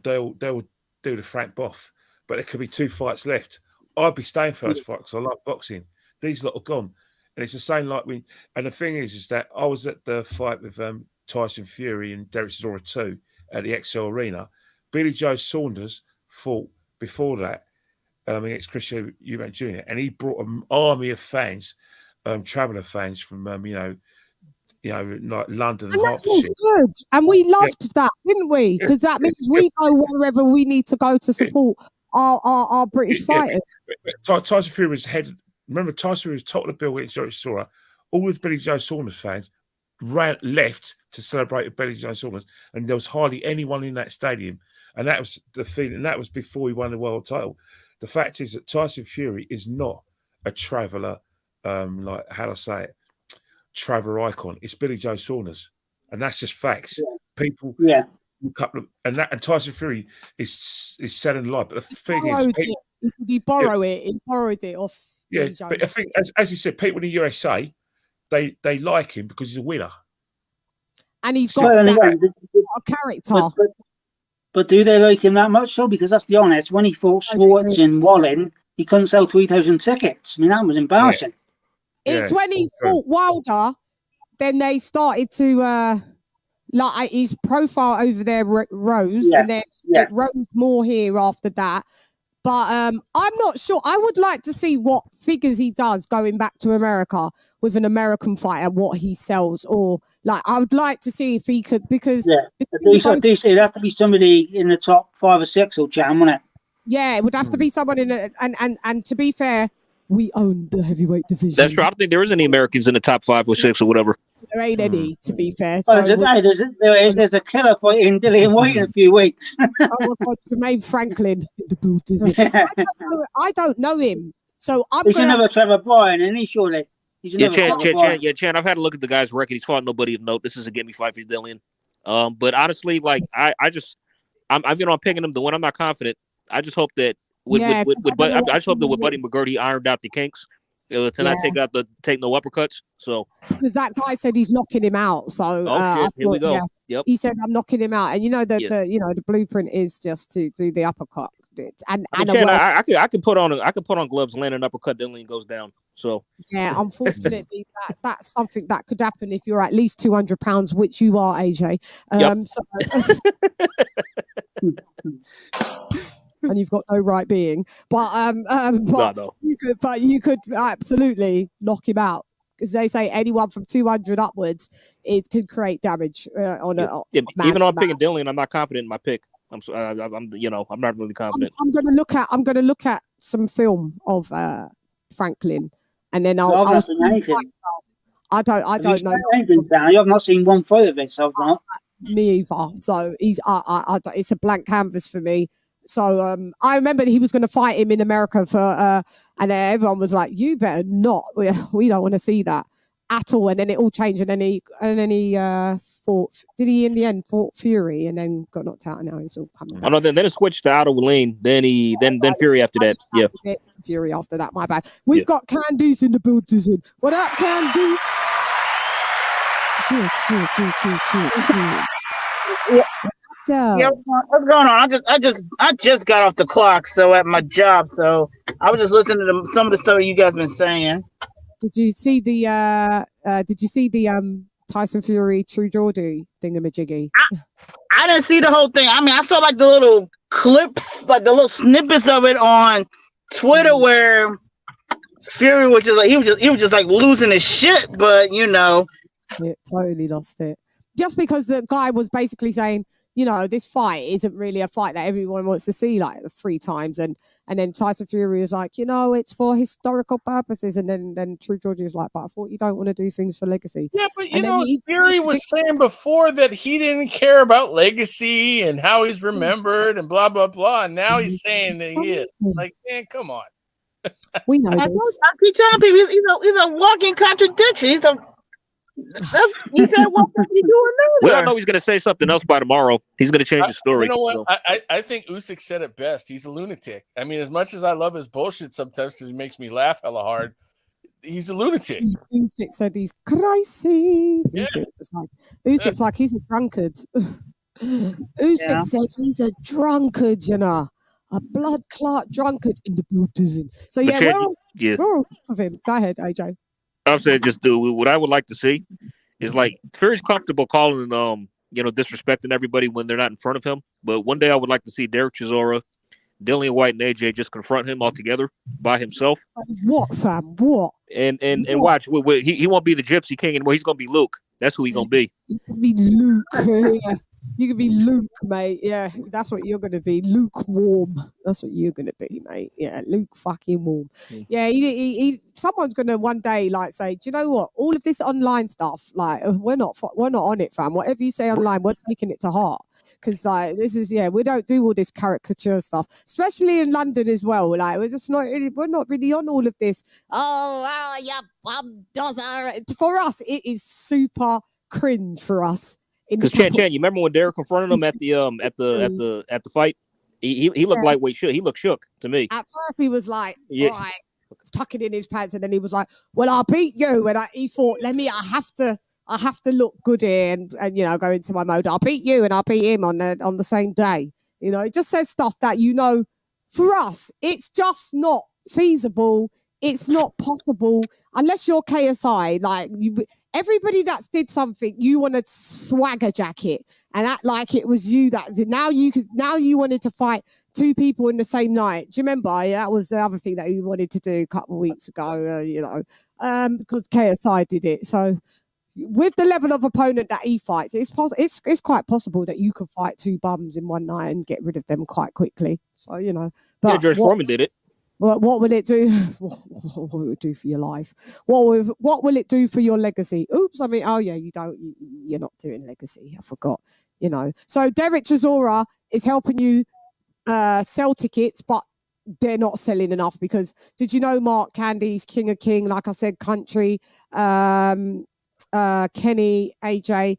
the Frank Boff, but there could be 2 fights left. I'd be staying for those fights because I like boxing. These lot are gone. And it's the same like we. And the thing is that I was at the fight with Tyson Fury and Derek Chisora 2 at the XL Arena. Billy Joe Saunders fought before that against Christian Eubank Jr. And he brought an army of fans, traveller fans from like London and that was good, and we loved that, didn't we? Because that means we go wherever we need to go to support our British fighters. Tyson Fury was head. Remember, Tyson Fury was top of the bill against Derek Chisora. All the Billy Joe Saunders fans left to celebrate with Billy Joe Saunders, and there was hardly anyone in that stadium. And that was the feeling. And that was before he won the world title. The fact is that Tyson Fury is not a traveller, like how do I say it? Traveller icon. It's Billy Joe Saunders, and that's just facts. People, and Tyson Fury is selling live. But the thing is, he borrowed it. He borrowed it off. Yeah, but I think, as you said, people in the USA, they like him because he's a winner, and he's got a character. But do they like him that much? So, because let's be honest, when he fought Schwartz in Wallen, he couldn't sell 3,000 tickets. I mean, that was embarrassing. It's when he fought Wilder, then they started to like his profile over there rose, and then it rose more here after that. But I'm not sure. I would like to see what figures he does going back to America with an American fighter, what he sells, or like I would like to see if he could it'd have to be somebody in the top 5 or 6 or CHANN, wouldn't it? Yeah, it would have to be someone in and to be fair, we own the heavyweight division. That's true. I don't think there is any Americans in the top 5 or 6 or whatever. There ain't any, to be fair. So there's a killer fight in Dillian White in a few weeks. Oh my God, Jermaine Franklin in the boot, is it? I don't know him, so he's another Trevor Bryan, and he surely. CHANN. I've had a look at the guy's record. He's fought nobody of note. This is a get me fight for Dillian. But honestly, like I'm picking him to win. I'm not confident. I just hope that with Buddy McGirt, he ironed out the kinks. To not take no uppercuts. So because that guy said he's knocking him out. So here we go. Yeah, yep. He said I'm knocking him out, and the blueprint is just to do the uppercut. And I could put on gloves, land an uppercut, Dillian goes down. So yeah, unfortunately, that's something that could happen if you're at least 200 pounds, which you are, AJ. And you've got no right being, but you could absolutely knock him out because they say anyone from 200 upwards, it could create damage on a. Even though I'm picking Dillian, I'm not confident in my pick. I'm not really confident. I'm going to look at some film of Franklin, and then I'll I don't know. You have not seen one fight of it, so not. Me either. So it's a blank canvas for me. So I remember he was going to fight him in America for, and everyone was like, "You better not. We don't want to see that at all." And then it all changed, and then he fought. Did he in the end fought Fury and then got knocked out? And now he's all coming back. Oh no, then it switched to Otto Lane. Then Fury after that. Yeah, Fury after that. My bad. We've got Candice in the building. What up, Candice? Yeah, what's going on? I just got off the clock, so at my job, so I was just listening to some of the stuff you guys been saying. Did you see the Tyson Fury True Geordie thingamajiggy? I didn't see the whole thing. I mean, I saw like the little clips, like the little snippets of it on Twitter where Fury was just like he was just like losing his shit, but it totally lost it. Just because the guy was basically saying you know, this fight isn't really a fight that everyone wants to see like 3 times. And then Tyson Fury was like, you know, it's for historical purposes. And then True Georgie was like, but I thought you don't want to do things for legacy. Yeah, but you know, Fury was saying before that he didn't care about legacy and how he's remembered and blah, blah, blah. And now he's saying that he is. Like, man, come on. We know this. I keep telling people, he's a walking contradiction. He said, what you do We all know he's going to say something else by tomorrow. He's going to change the story. You know what? So. I think Usyk said it best. He's a lunatic. I mean, as much as I love his bullshit sometimes because he makes me laugh hella hard, he's a lunatic. Usyk said he's crazy. Yeah. Usyk's like he's a drunkard. Usyk said he's a drunkard, you know. A blood clot drunkard in the building. So yeah, we're all sick of him. Go ahead, AJ. I'm saying just do what I would like to see is like Fury's comfortable calling disrespecting everybody when they're not in front of him. But one day I would like to see Derek Chisora, Dillian White and AJ just confront him all together by himself. What, fam? What? And watch, he won't be the Gypsy King anymore. He's gonna be Luke. That's who he's gonna be. He can be Luke. Yeah. You can be Luke, mate. Yeah, that's what you're going to be. Lukewarm. That's what you're going to be, mate. Yeah, Luke fucking warm. Yeah, someone's going to one day like say, do you know what? All of this online stuff, like we're not on it, fam. Whatever you say online, we're taking it to heart. Because like this is we don't do all this caricature stuff, especially in London as well. Like we're not really on all of this. Oh, yeah, bum does for us. It is super cringe for us. Because Chan, you remember when Derek confronted him at the fight? He looked lightweight shook. He looked shook to me. At first he was like, all right, tucking in his pants, and then he was like, well, I'll beat you. And he thought, I have to look good here and you know, go into my mode. I'll beat you and I'll beat him on the same day. You know, it just says stuff that, you know, for us, it's just not feasible. It's not possible unless you're KSI. Like everybody that did something, you want to swagger jacket and act like it was you that did. Now you wanted to fight 2 people in the same night. Do you remember? That was the other thing that you wanted to do a couple of weeks ago. Because KSI did it. So with the level of opponent that he fights, it's quite possible that you could fight 2 bums in one night and get rid of them quite quickly. So you know, but George Foreman did it. What will it do? What will it do for your life? What will it do for your legacy? Oops, I mean, you're not doing legacy. I forgot, you know. So Derek Chisora is helping you sell tickets, but they're not selling enough because did you know Mark Candy's King of King, like I said, Country, Kenny, AJ,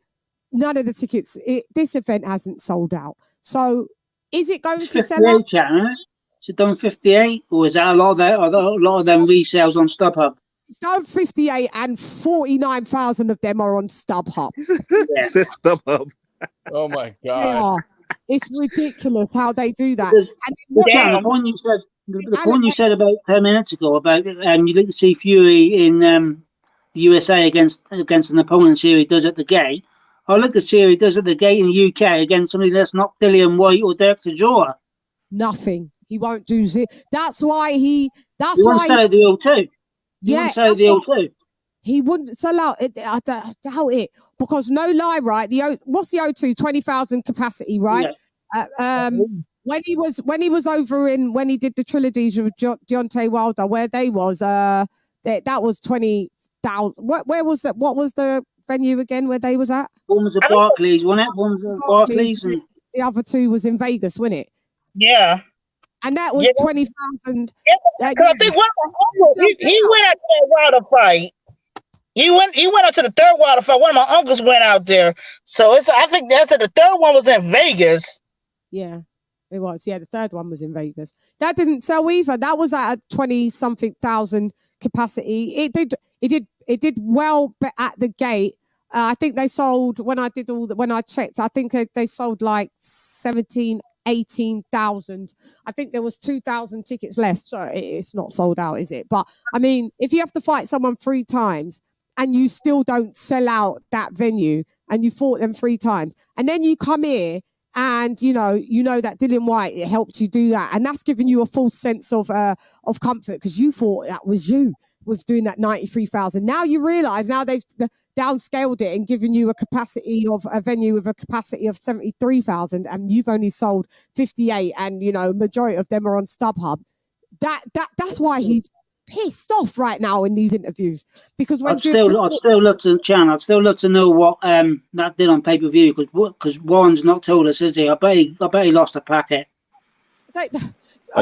none of the tickets, this event hasn't sold out. So is it going to sell out? Is it done 58, or is that a lot of them resales on StubHub? Done 58, and 49,000 of them are on StubHub. Yeah. StubHub. Oh my They god! are. It's ridiculous how they do that. The point you said about 10 minutes ago about you get to see Fury in the USA against an opponent Fury does at the gate. I look at Fury does at the gate in the UK against somebody that's not Dillian White or Derek Chisora. Nothing. He won't do it. That's why he. That's he why. He wouldn't sell the O2. Yeah, O2. He wouldn't sell out. I doubt it because no lie, right? What's the O2? 20,000 capacity, right? Yeah. When he was over when he did the trilogies with Deontay Wilder, where they was that was 20,000. Where was that? What was the venue again where they was at? One was at Barclays, wasn't it? One was at Barclays, and the other 2 was in Vegas, wasn't it? Yeah. And that was 20,000. Yeah, because I think one of my uncles, he went out to that Wilder fight. He went out to the 3rd Wilder fight. One of my uncles went out there. So I think the 3rd one was in Vegas. Yeah, it was. Yeah, the 3rd one was in Vegas. That didn't sell either. That was at a 20-something thousand capacity. It did well at the gate. I think they sold when I checked. I think they sold like 18,000. I think there was 2,000 tickets left, so it's not sold out, is it? But I mean, if you have to fight someone 3 times and you still don't sell out that venue, and you fought them 3 times, and then you come here and you know that Dillian White helped you do that, and that's giving you a false sense of comfort because you thought that was you. with doing that 93,000. Now you realise, now they've downscaled it and given you a venue with a capacity of 73,000, and you've only sold 58, and majority of them are on StubHub. That's why he's pissed off right now in these interviews, because when I'd still love to CHANN. I'd still love to know what that did on pay-per-view, because Warren's not told us, is he? I bet he lost a packet.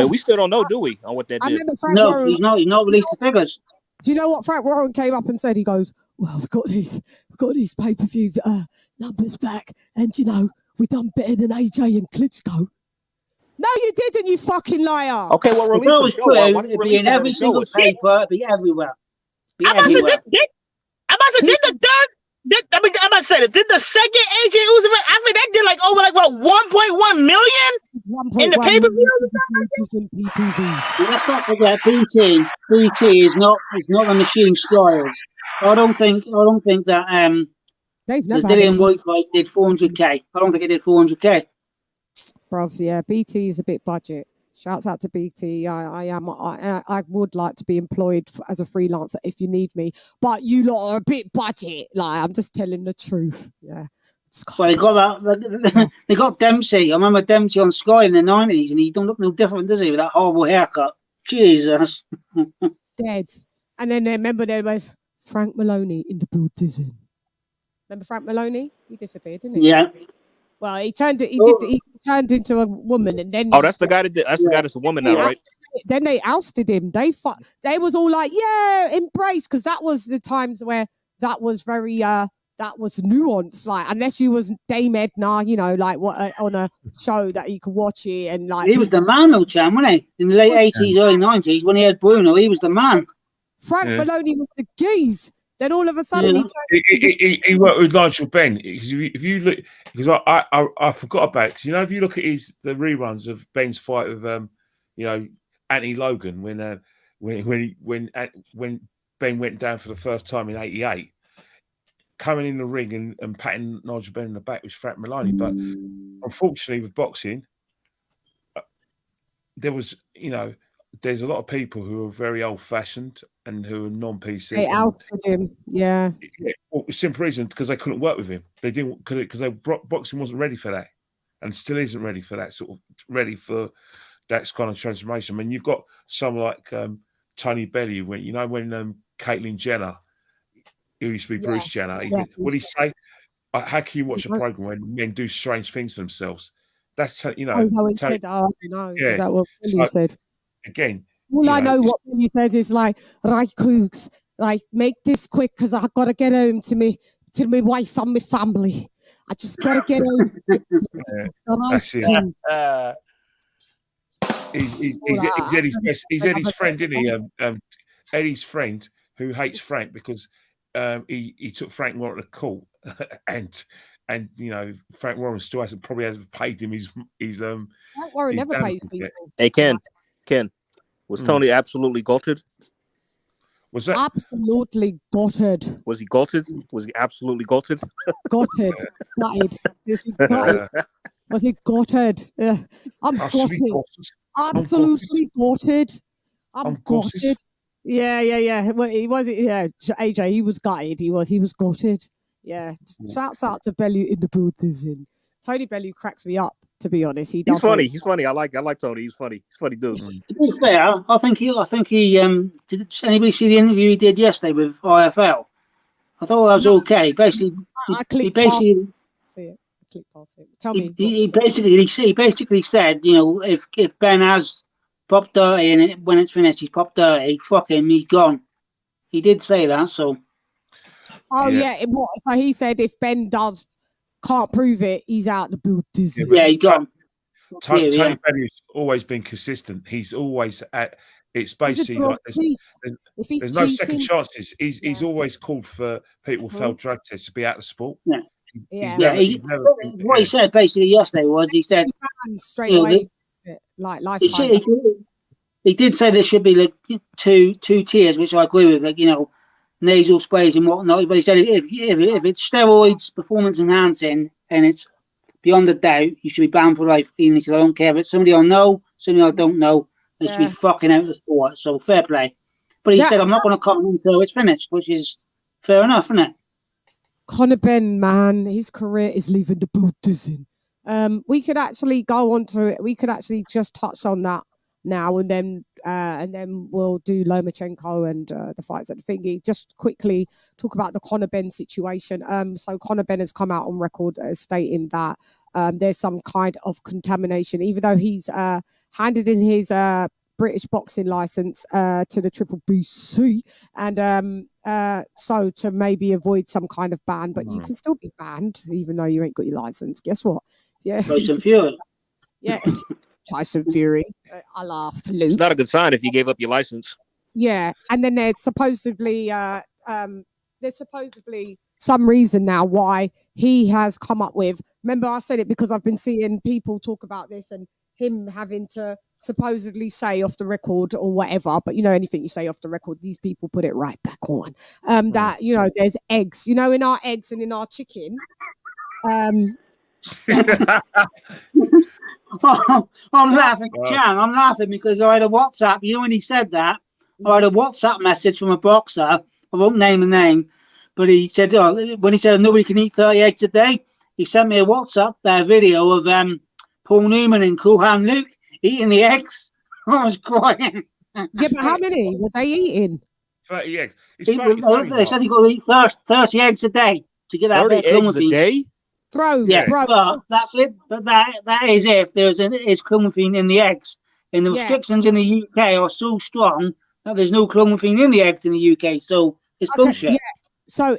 We still don't know, do we, on what that did? No, he's not released the figures. Do you know what Frank Warren came up and said? He goes, "Well, we've got these pay-per-view numbers back, and we've done better than AJ and Klitschko." No, you didn't, you fucking liar. Okay, well, release the show. Why don't you It'd be release in it when every the show single is? paper. It'd be everywhere. I'm about to say, did the third? I'm about to say that. Did the second AJ Usyk? I mean, that did over 1.1 million in the pay-per-view. Let's not forget BT. BT is not the machine Skyers. I don't think that They've the never had Dillian any- White fight did 400k. I don't think it did 400k. Bruv, yeah, BT is a bit budget. Shouts out to BT. I would like to be employed as a freelancer if you need me, but you lot are a bit budget. I'm just telling the truth. Yeah. So they got that. They got Dempsey. I remember Dempsey on Sky in the 90s, and he don't look no different, does he, with that horrible haircut? Jesus. Dead. And then remember there was Frank Maloney in the building. Remember Frank Maloney? He disappeared, didn't he? Yeah. Well, he turned into a woman, and then Oh, that's the guy that did. That's the guy that's a woman now, right? Then they ousted him. They was all like, yeah, embrace, because that was the times where that was very that was nuanced. Unless you was Dame Edna, on a show that you could watch it, and He was the man, though, CHANN, wasn't he? In the late 80s, early 90s, when he had Bruno, he was the man. Frank Maloney was the geese. Then all of a sudden he worked with Nigel Benn, because if you look, because I forgot about it, because if you look at the reruns of Ben's fight with Anthony Logan when Ben went down for the first time in '88, coming in the ring and patting Nigel Benn in the back was Frank Maloney. But unfortunately with boxing, there was there's a lot of people who are very old-fashioned and who are non-PC. They ousted him, yeah. Well, simple reason, because they couldn't work with him. They didn't, because boxing wasn't ready for that, and still isn't ready for that ready for that kind of transformation. I mean, you've got someone like Tony Bellew, when Caitlyn Jenner, who used to be Bruce Jenner, what did he say? How can you watch a program when men do strange things to themselves? That's Is that what he said? Oh, I don't know. Is that what you said? Again, all I know what you says is right, Cougs, make this quick, because I gotta get home to me wife and my family. I just gotta get home. That's it. He's Eddie's friend, isn't he? Eddie's friend who hates Frank because he took Frank Warren to court, and Frank Warren still probably hasn't paid him his Frank Warren never pays people. Hey, Ken, was Tony absolutely gutted? Was that absolutely gutted? Was he gutted? Was he absolutely gutted? Gutted, gutted. Was he gutted? Was he gutted? Yeah, I'm gutted. Absolutely gutted. I'm gutted. Yeah. Well, he was. Yeah, AJ. He was gutted. He was gutted. Yeah. Shouts out to Bellew in the building. Tony Bellew cracks me up. To be honest, he's funny. He's funny. I like Tony. He's funny. He's funny dude. To be fair, I think he. Did anybody see the interview he did yesterday with IFL? I thought that was okay. Basically, he basically. See it. Click past it. Tell me. He basically said, if Ben has popped dirty and when it's finished, he's popped dirty. Fuck him. He's gone. He did say that. So. Oh yeah. So he said if Ben can't prove it, he's out the building. Yeah, he gone. Tony Bellew's always been consistent. He's always at. It's basically like there's no second chances. He's always called for people who failed drug tests to be out of sport. Yeah. What he said basically yesterday was he said straight away, like lifetime. He did say there should be like two tiers, which I agree with. Nasal sprays and whatnot, but he said if it's steroids, performance enhancing, and it's beyond a doubt, you should be banned for life. Even if I don't care if it's somebody I know, somebody I don't know, they should be fucking out of the sport. So fair play. But he said, I'm not going to comment until it's finished, which is fair enough, isn't it? Conor Ben, man, his career is leaving the boot, doesn't. We could actually go on to it. We could actually just touch on that now, and then we'll do Lomachenko and the fights at the thingy. Just quickly talk about the Conor Ben situation. So Conor Ben has come out on record stating that there's some kind of contamination, even though he's handed in his British boxing license to the Triple BC, and so to maybe avoid some kind of ban, but you can still be banned even though you ain't got your license. Guess what? Yeah, Tyson Fury. Yeah, Tyson Fury, a la Fluke. It's not a good sign if you gave up your license. Yeah, and then there's supposedly some reason now why he has come up with. Remember, I said it because I've been seeing people talk about this and him having to supposedly say off the record or whatever, but you know, anything you say off the record, these people put it right back on. That, you know, there's eggs, you know, in our eggs and in our chicken. I'm laughing, Chan. I'm laughing because I had a WhatsApp. You know, when he said that, I had a WhatsApp message from a boxer. I won't name the name, but he said, when he said nobody can eat 30 eggs a day, he sent me a WhatsApp video of Paul Newman and Cool Hand Luke eating the eggs. I was crying. Yeah, but how many were they eating? 30 eggs. They said you got to eat 30 eggs a day to get that 30 eggs a day? Bro, yeah, bro. But that's it. But that is if there's clomiphene in the eggs. And the restrictions in the UK are so strong that there's no clomiphene in the eggs in the UK. So it's bullshit. Yeah. So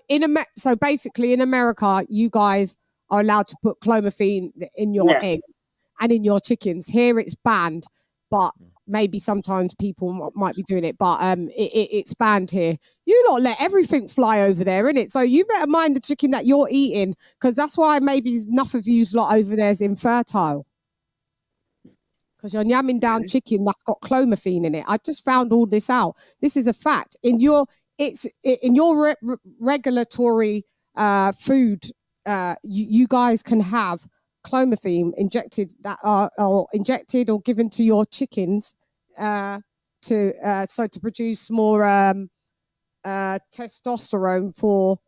so basically in America, you guys are allowed to put clomiphene in your eggs and in your chickens. Here it's banned, but maybe sometimes people might be doing it, but it's banned here. You lot let everything fly over there, innit? So you better mind the chicken that you're eating, because that's why maybe enough of you lot over there is infertile. Because you're yamming down chicken that's got clomiphene in it. I just found all this out. This is a fact. In your regulatory food, you guys can have clomiphene injected that are injected or given to your chickens to produce more testosterone for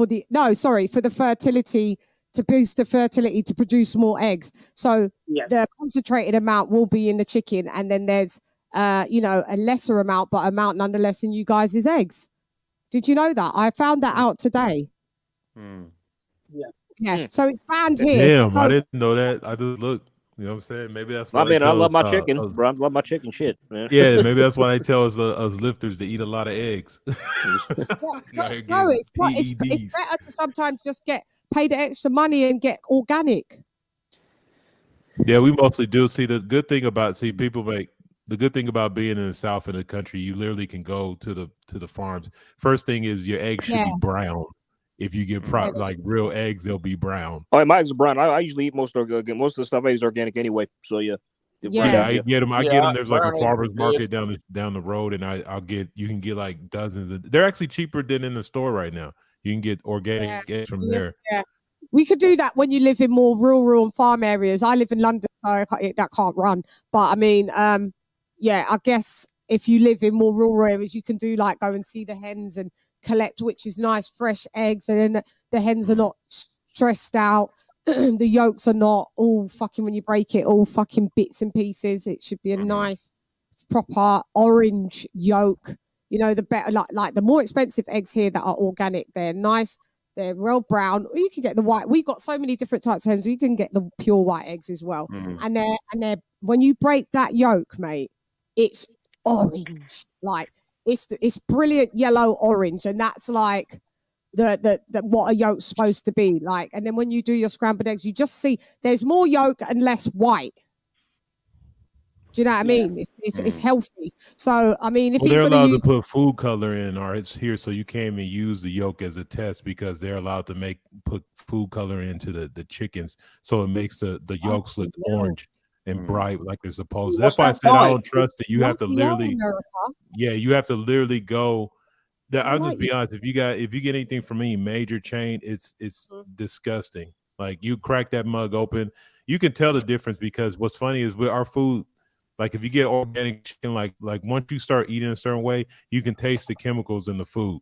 the fertility, to boost the fertility to produce more eggs. So the concentrated amount will be in the chicken, and then there's a lesser amount, but amount nonetheless in you guys' eggs. Did you know that? I found that out today. Yeah. So it's banned here. Damn, so, I didn't know that. I just looked. You know what I'm saying? Maybe that's why. I mean, I love my chicken, bro. I love my chicken shit, man. Yeah, maybe that's why they tell us lifters to eat a lot of eggs. No, it's better to sometimes just pay the extra money and get organic. Yeah, we mostly do. See, the good thing about being in the South in the country, you literally can go to the farms. First thing is your eggs should be brown. If you get like real eggs, they'll be brown. Oh, my eggs are brown. I usually eat most of the stuff I eat is organic anyway. So yeah. I get them. I get them. There's like a farmer's market down the road, and you can get like dozens. They're actually cheaper than in the store right now. You can get organic eggs from there. Yeah. We could do that when you live in more rural and farm areas. I live in London, so that can't run. But I mean, I guess if you live in more rural areas, you can do like go and see the hens and collect, which is nice, fresh eggs, and then the hens are not stressed out. The yolks are not all fucking, when you break it, all fucking bits and pieces. It should be a nice, proper orange yolk. You know, the better, like the more expensive eggs here that are organic, they're nice. They're real brown. Or you can get the white. We've got so many different types of hens. You can get the pure white eggs as well. And they're when you break that yolk, mate, it's orange. Like it's brilliant yellow orange, and that's like the what a yolk's supposed to be like. And then when you do your scrambled eggs, you just see there's more yolk and less white. Do you know what I mean? It's healthy. So I mean, if he's they're allowed to put food color in, or it's here, so you can't even use the yolk as a test because they're allowed to put food color into the chickens, so it makes the yolks look orange and bright like they're supposed to. That's why I said I don't trust it. You have to literally, you have to literally go. I'll just be honest. If you get anything from any major chain, it's disgusting. Like you crack that mug open, you can tell the difference because what's funny is with our food, Like if you get organic chicken, like once you start eating a certain way, you can taste the chemicals in the food.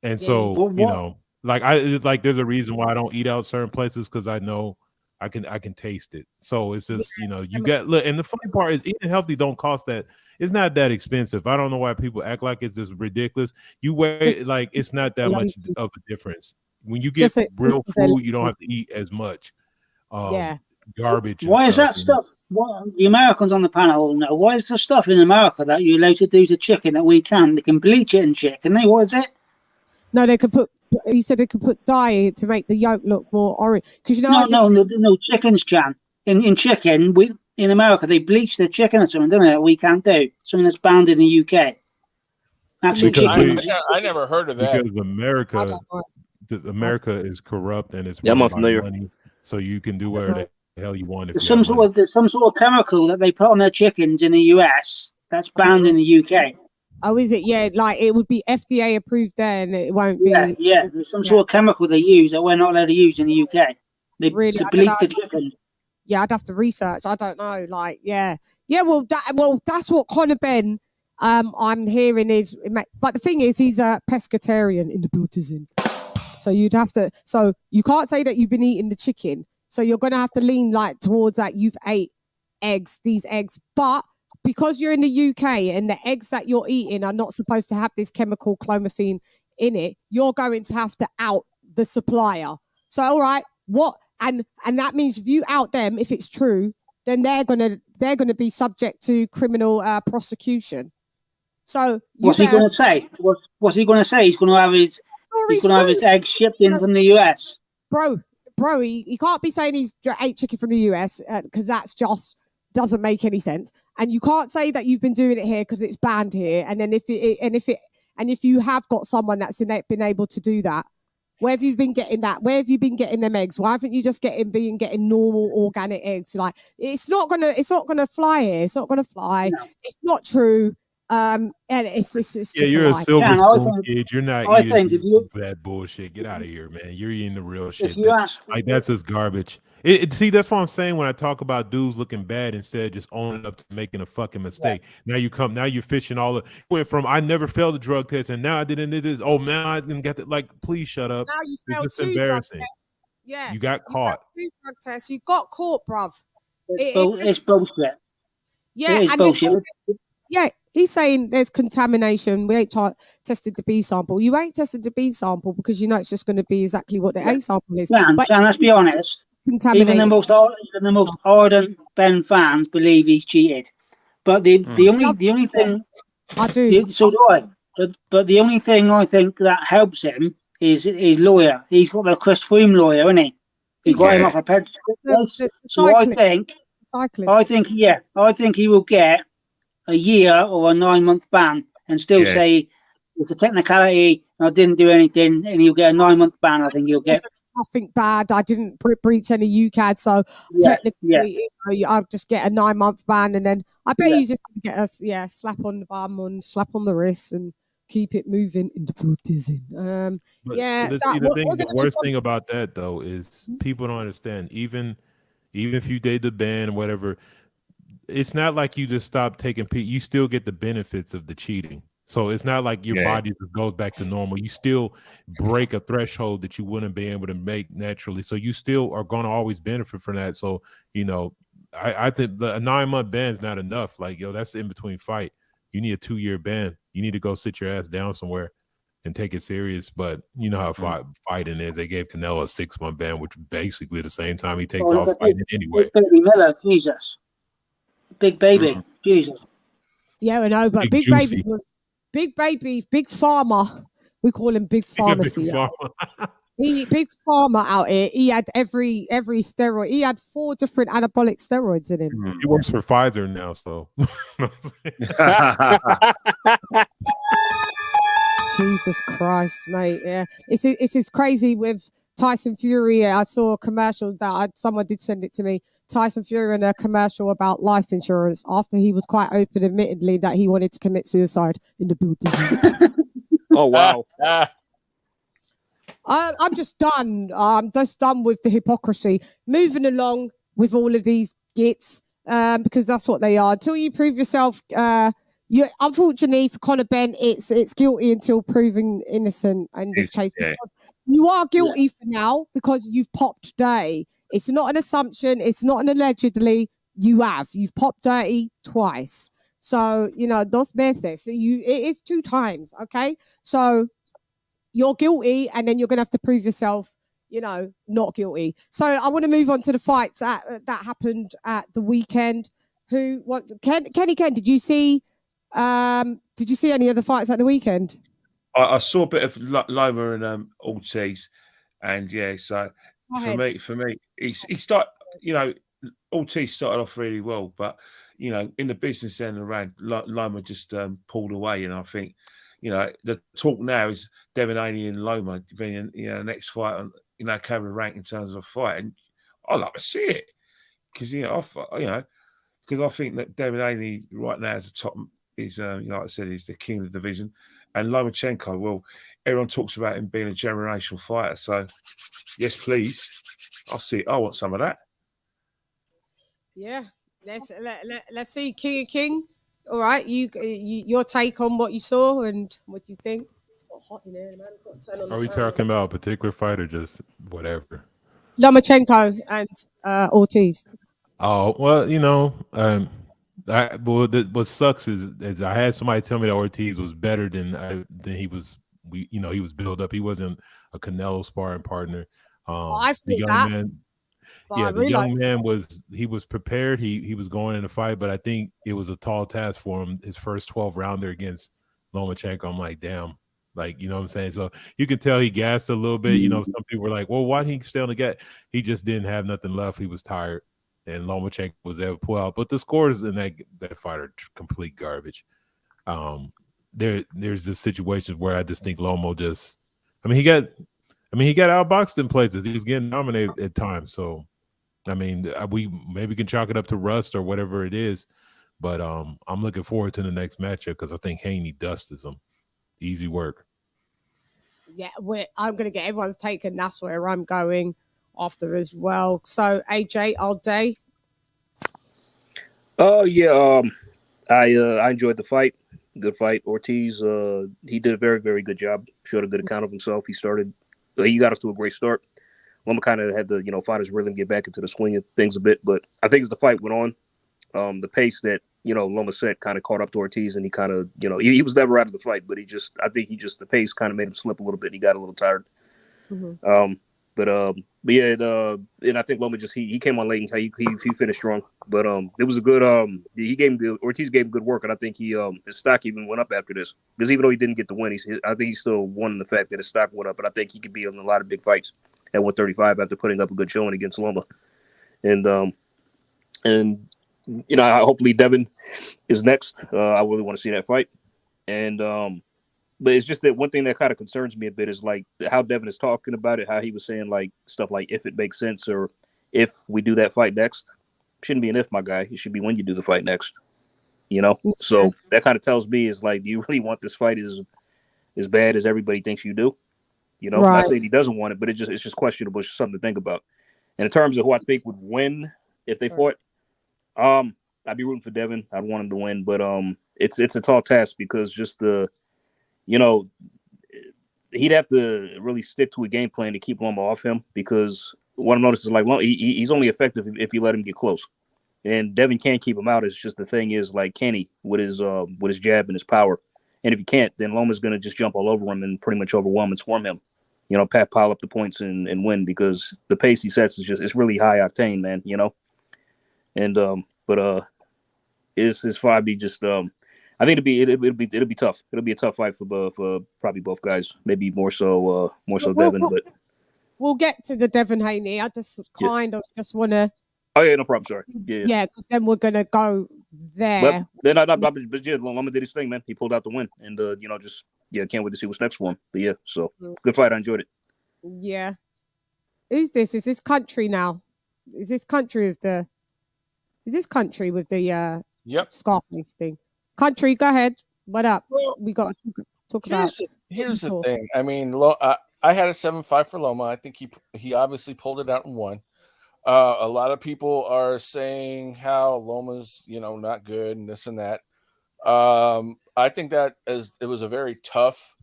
And so, you know, like there's a reason why I don't eat out certain places, because I know I can taste it. So it's just, you know, you got look, and the funny part is eating healthy don't cost that. It's not that expensive. I don't know why people act like it's just ridiculous. You weigh like it's not that much of a difference. When you get real food, you don't have to eat as much garbage. Why is that stuff? What the Americans on the panel know? Why is the stuff in America that you're allowed to do to chicken that we can? They can bleach it and chicken. What is it? No, they could put. He said they could put dye to make the yolk look more orange. Because you know, no, chickens, Chan. In chicken, in America they bleach the chicken or something, don't they? That we can't do. Something that's banned in the UK. Actually, chicken. I never heard of that. Because America is corrupt and it's I'm unfamiliar. Money, so you can do whatever the hell you want. There's some sort of chemical that they put on their chickens in the US that's banned in the UK. Oh, is it? Yeah, like it would be FDA approved there, and it won't be. Yeah. There's some sort of chemical they use that we're not allowed to use in the UK. They bleach the chicken. Yeah, I'd have to research. I don't know. Like, yeah. Well, that's what Conor Ben. I'm hearing is, but the thing is, he's a pescatarian in the built-in. So you'd have to. So you can't say that you've been eating the chicken. So you're gonna have to lean like towards that. You've ate these eggs, but because you're in the UK and the eggs that you're eating are not supposed to have this chemical clomiphene in it, you're going to have to out the supplier. So, all right, what? And that means if you out them, if it's true, then they're gonna be subject to criminal prosecution. So what's he going to say? What's he going to say? He's going to have his eggs shipped in from the US. Bro, he can't be saying he's ate chicken from the US because that's just doesn't make any sense. And you can't say that you've been doing it here because it's banned here. And then if you have got someone that's been able to do that, where have you been getting that? Where have you been getting them eggs? Why haven't you just getting normal organic eggs? Like it's not gonna fly here. It's not gonna fly. No. It's not true. And it's just you're a silver spoon kid. You're not eating that bullshit. Get out of here, man. You're eating the real shit. That's just garbage. See, that's what I'm saying when I talk about dudes looking bad instead of just owning up to making a fucking mistake. Yeah. Now you're fishing went from I never failed a drug test and now I didn't do this. Oh man, I didn't get that. Like, please shut up. Now you failed it's just embarrassing. Yeah, you got caught. Two drug tests. You got caught, bruv. It's bullshit. Yeah, it's bullshit. He's saying there's contamination. We ain't tested the B sample. You ain't tested the B sample because you know it's just going to be exactly what the A sample is. Yeah, let's be honest. Even the most ardent Ben fans believe he's cheated. But the only thing I do. So do I. But the only thing I think that helps him is his lawyer. He's got the Chris Froome lawyer, isn't he? He got him off a ped. So I think he will get a year or a 9-month ban and still say it's a technicality. I didn't do anything, and he'll get a 9-month ban. I think he'll get nothing bad. I didn't breach any UCAD, so technically, I'll just get a 9-month ban, and then I bet he's just gonna get a slap on the bum and slap on the wrist and keep it moving in the Buddhism. The worst thing about that though is people don't understand. Even if you did the ban or whatever, it's not like you just stop taking you still get the benefits of the cheating. So it's not like your body just goes back to normal. You still break a threshold that you wouldn't be able to make naturally. So you still are going to always benefit from that. So, I think a 9-month ban is not enough. Like, that's in between fight. You need a 2-year ban. You need to go sit your ass down somewhere and take it serious. But you know how fighting is. They gave Canelo a 6-month ban, which basically the same time he takes off fighting anyway. Big baby Miller, Jesus. Big baby, Jesus. Yeah, I know, but Big Baby, Big Pharma. We call him Big Pharmacy. Big Pharma out here. He had every steroid. He had 4 different anabolic steroids in him. He works for Pfizer now, so. Jesus Christ, mate. Yeah, it's crazy with Tyson Fury. I saw a commercial that someone did send it to me. Tyson Fury in a commercial about life insurance after he was quite open, admittedly, that he wanted to commit suicide in the Buddhism. Oh wow! I'm just done. I'm just done with the hypocrisy. Moving along with all of these gits. because that's what they are. Until you prove yourself, you unfortunately for Conor Benn, it's guilty until proven innocent in this case. Yeah. You are guilty for now because you've popped dirty. It's not an assumption. It's not an allegedly. You've popped dirty twice. So, dos veces. It is 2 times. Okay. So you're guilty and then you're going to have to prove yourself, not guilty. So I want to move on to the fights that happened at the weekend. Kenny Ken, did you see any of the fights at the weekend? I saw a bit of Loma and Ortiz, and yeah, so for me, he started. Ortiz started off really well, but in the business end around, Loma just pulled away, and I think the talk now is Devin Haney and Loma being next fight on carrying rank in terms of a fight, and I like to see it because because I think that Devin Haney right now is the top. Is like I said, he's the king of the division, and Lomachenko. Well, everyone talks about him being a generational fighter. So, yes, please, I'll see. I want some of that. Yeah, let's see, King. All right, your take on what you saw and what you think. It's got hot in here, man. Are we talking about a particular fight or just whatever? Lomachenko and Ortiz. Oh well, what sucks is I had somebody tell me that Ortiz was better than he was. He was built up. He wasn't a Canelo sparring partner. I the thought young that. man, But the young man was prepared. He was going in the fight, but I think it was a tall task for him. His first 12 rounder against Lomachenko. I'm like, damn. Like, you know what I'm saying? So you can tell he gassed a little bit. Some people were like, well, why didn't he stay on the gas? He just didn't have nothing left. He was tired. And Lomachenko was able to pull out. But the scores in that fight are complete garbage. There's this situations where I just think Lomo he got outboxed in places. He was getting dominated at times. So, we maybe can chalk it up to rust or whatever it is. But I'm looking forward to the next matchup because I think Haney dusts him. Easy work. Yeah, I'm going to get everyone's take, and that's where I'm going after as well. So, AJ, all day. Oh yeah, I enjoyed the fight. Good fight. Ortiz, he did a very, very good job. Showed a good account of himself. He got us to a great start. Loma kind of had to, find his rhythm, get back into the swing of things a bit. But I think as the fight went on, the pace that Loma set kind of caught up to Ortiz, and he kind of, he was never out of the fight, but I think the pace kind of made him slip a little bit. And he got a little tired. Mm-hmm. But yeah, and I think Loma he came on late and he finished strong. But it was a good Ortiz gave him good work, and I think his stock even went up after this because even though he didn't get the win, I think he still won the fact that his stock went up, and I think he could be in a lot of big fights at 135 after putting up a good showing against Loma, and hopefully Devin is next. I really want to see that fight, and but it's just that one thing that kind of concerns me a bit is like how Devin is talking about it, how he was saying like stuff like if it makes sense or if we do that fight next. Shouldn't be an if, my guy. It should be when you do the fight next. So that kind of tells me is like, do you really want this fight as bad as everybody thinks you do? Right. I'm not saying he doesn't want it, but it's just questionable. It's just something to think about. And in terms of who I think would win if they fought, I'd be rooting for Devin. I'd want him to win, but it's a tall task because just he'd have to really stick to a game plan to keep Loma off him because what I'm noticing is like he's only effective if you let him get close, and Devin can't keep him out. It's just the thing is like can he with his jab and his power, and if he can't, then Loma's gonna just jump all over him and pretty much overwhelm and swarm him, pile up the points and win because the pace he sets it's really high octane, man, and but his fight be just I think it'll be tough. It'll be a tough fight for probably both guys. Maybe more so Devin. But we'll get to the Devin Haney. I just kind of just want to. Oh yeah, no problem. Sorry. Yeah, because then we're gonna go there. But yeah, Loma did his thing, man. He pulled out the win, and can't wait to see what's next for him. But yeah, so good fight. I enjoyed it. Yeah. Who's this? Is this country now? Is this country with the Scarface thing? Country, go ahead. What up? Well, we got to talk about. Here's the thing. I mean, I had a 7-5 for Loma. I think he obviously pulled it out and won. A lot of people are saying how Loma's, not good and this and that. I think that it was a very tough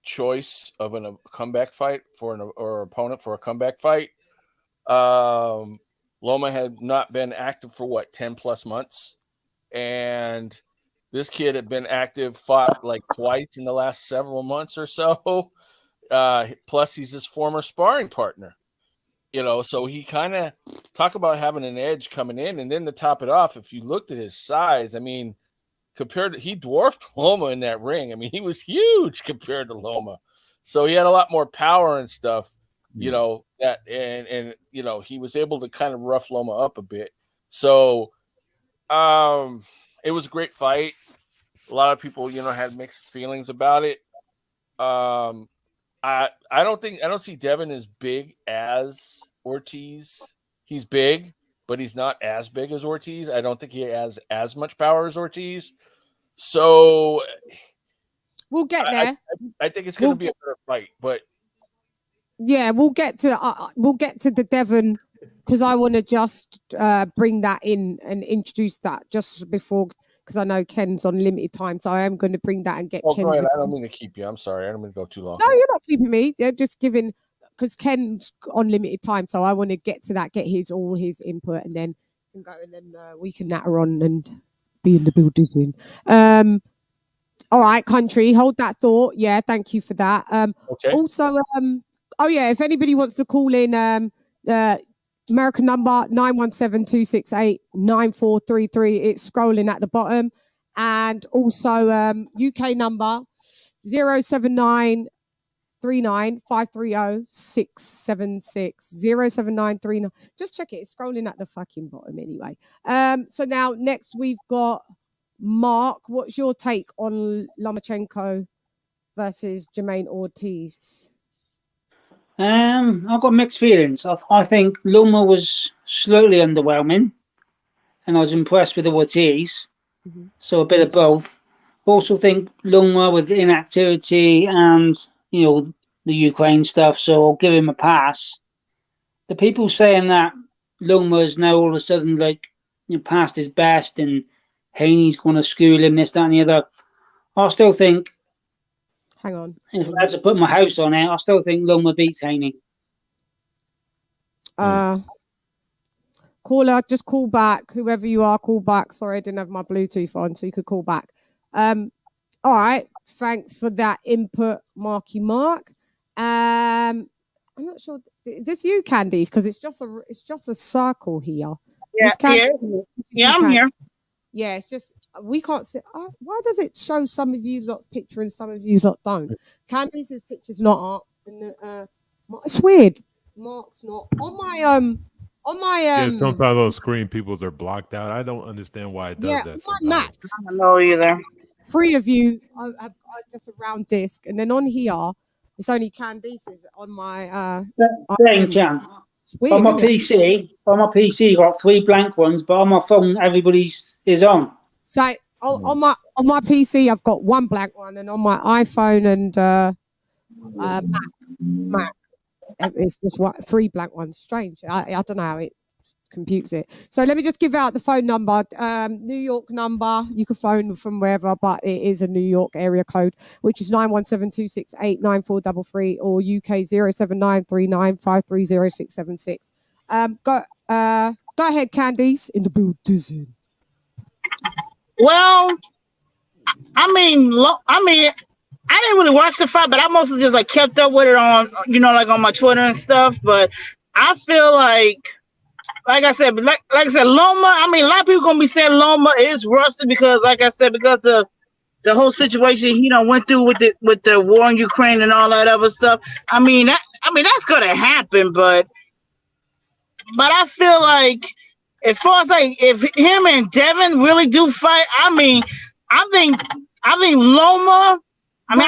choice of a comeback fight or opponent for a comeback fight. Loma had not been active for 10 plus months, and this kid had been active, fought like twice in the last several months or so. Plus, he's his former sparring partner. So he kind of talk about having an edge coming in, and then to top it off, if you looked at his size, I mean, he dwarfed Loma in that ring. I mean, he was huge compared to Loma, so he had a lot more power and stuff. He was able to kind of rough Loma up a bit. So, it was a great fight. A lot of people, had mixed feelings about it. I don't see Devin as big as Ortiz. He's big, but he's not as big as Ortiz. I don't think he has as much power as Ortiz. So we'll get there. I think it's going to be a better fight, but yeah, we'll get to the Devin, because I want to just bring that in and introduce that just before, because I know Ken's on limited time, so I am going to bring that and get Ken. I don't mean to keep you. I'm sorry. I don't mean to go too long. No, you're not keeping me. They're just giving, because Ken's on limited time, so I want to get to that, get all his input, and then we can natter on and be in the building. All right, country, hold that thought. Yeah, thank you for that. Okay. Also, if anybody wants to call in, American number 917-268-9433. It's scrolling at the bottom. And also UK number 079-39-530-676. 07939. Just check it. It's scrolling at the fucking bottom anyway. So now next we've got Mark. What's your take on Lomachenko versus Jermaine Ortiz? I've got mixed feelings. I think Loma was slowly underwhelming, and I was impressed with the Ortiz. Mm-hmm. So a bit of both. Also think Loma with inactivity and the Ukraine stuff. So I'll give him a pass. The people saying that Loma is now all of a sudden past his best and Haney's going to school him, this, that, and the other. I still think. Hang on. If I had to put my house on it, I still think Loma beats Haney. Caller, just call back. Whoever you are, call back. Sorry, I didn't have my Bluetooth on, so you could call back. All right. Thanks for that input, Marky Mark. I'm not sure. This you, Candice, because it's just a circle here. Yeah, I'm here. Yeah, it's just we can't see. Why does it show some of you lot's picture and some of you lot don't? Candice's picture's not up, and it's weird. Mark's not on my Yeah, sometimes those screen people's are blocked out. I don't understand why it does that. On my Mac. I don't know either. 3 of you I've just a round disc, and then on here it's only Candice's on my Chan. On my PC, you got 3 blank ones, but on my phone, everybody's is on. So on my PC, I've got 1 blank one, and on my iPhone and Mac, it's just 3 blank ones. Strange. I don't know how it computes it. So let me just give out the phone number. New York number. You can phone from wherever, but it is a New York area code, which is 917-268-9433 or UK 07939530676. Go ahead, Candice, in the building. Well, I didn't really watch the fight, but I mostly just kept up with it on, on my Twitter and stuff. But I feel like I said, Loma. I mean, a lot of people gonna be saying Loma is rusty because, like I said, because the whole situation he went through with the war in Ukraine and all that other stuff. I mean that's gonna happen, but I feel like as far as if him and Devin really do fight, I think Loma. I feel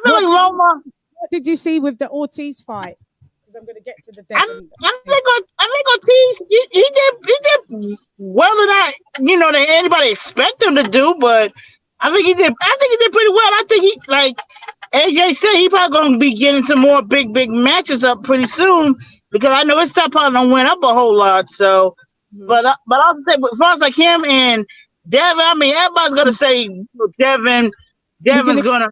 like Loma. What did you see with the Ortiz fight? Because I'm going to get to the Devin. I think Ortiz he did well than anybody expect him to do, but I think he did pretty well. I think he, like AJ said, he probably going to be getting some more big matches up pretty soon. because I know his stuff probably don't went up a whole lot. So, but I'll say, as far as like him and Devin, I mean, everybody's gonna say Devin's gonna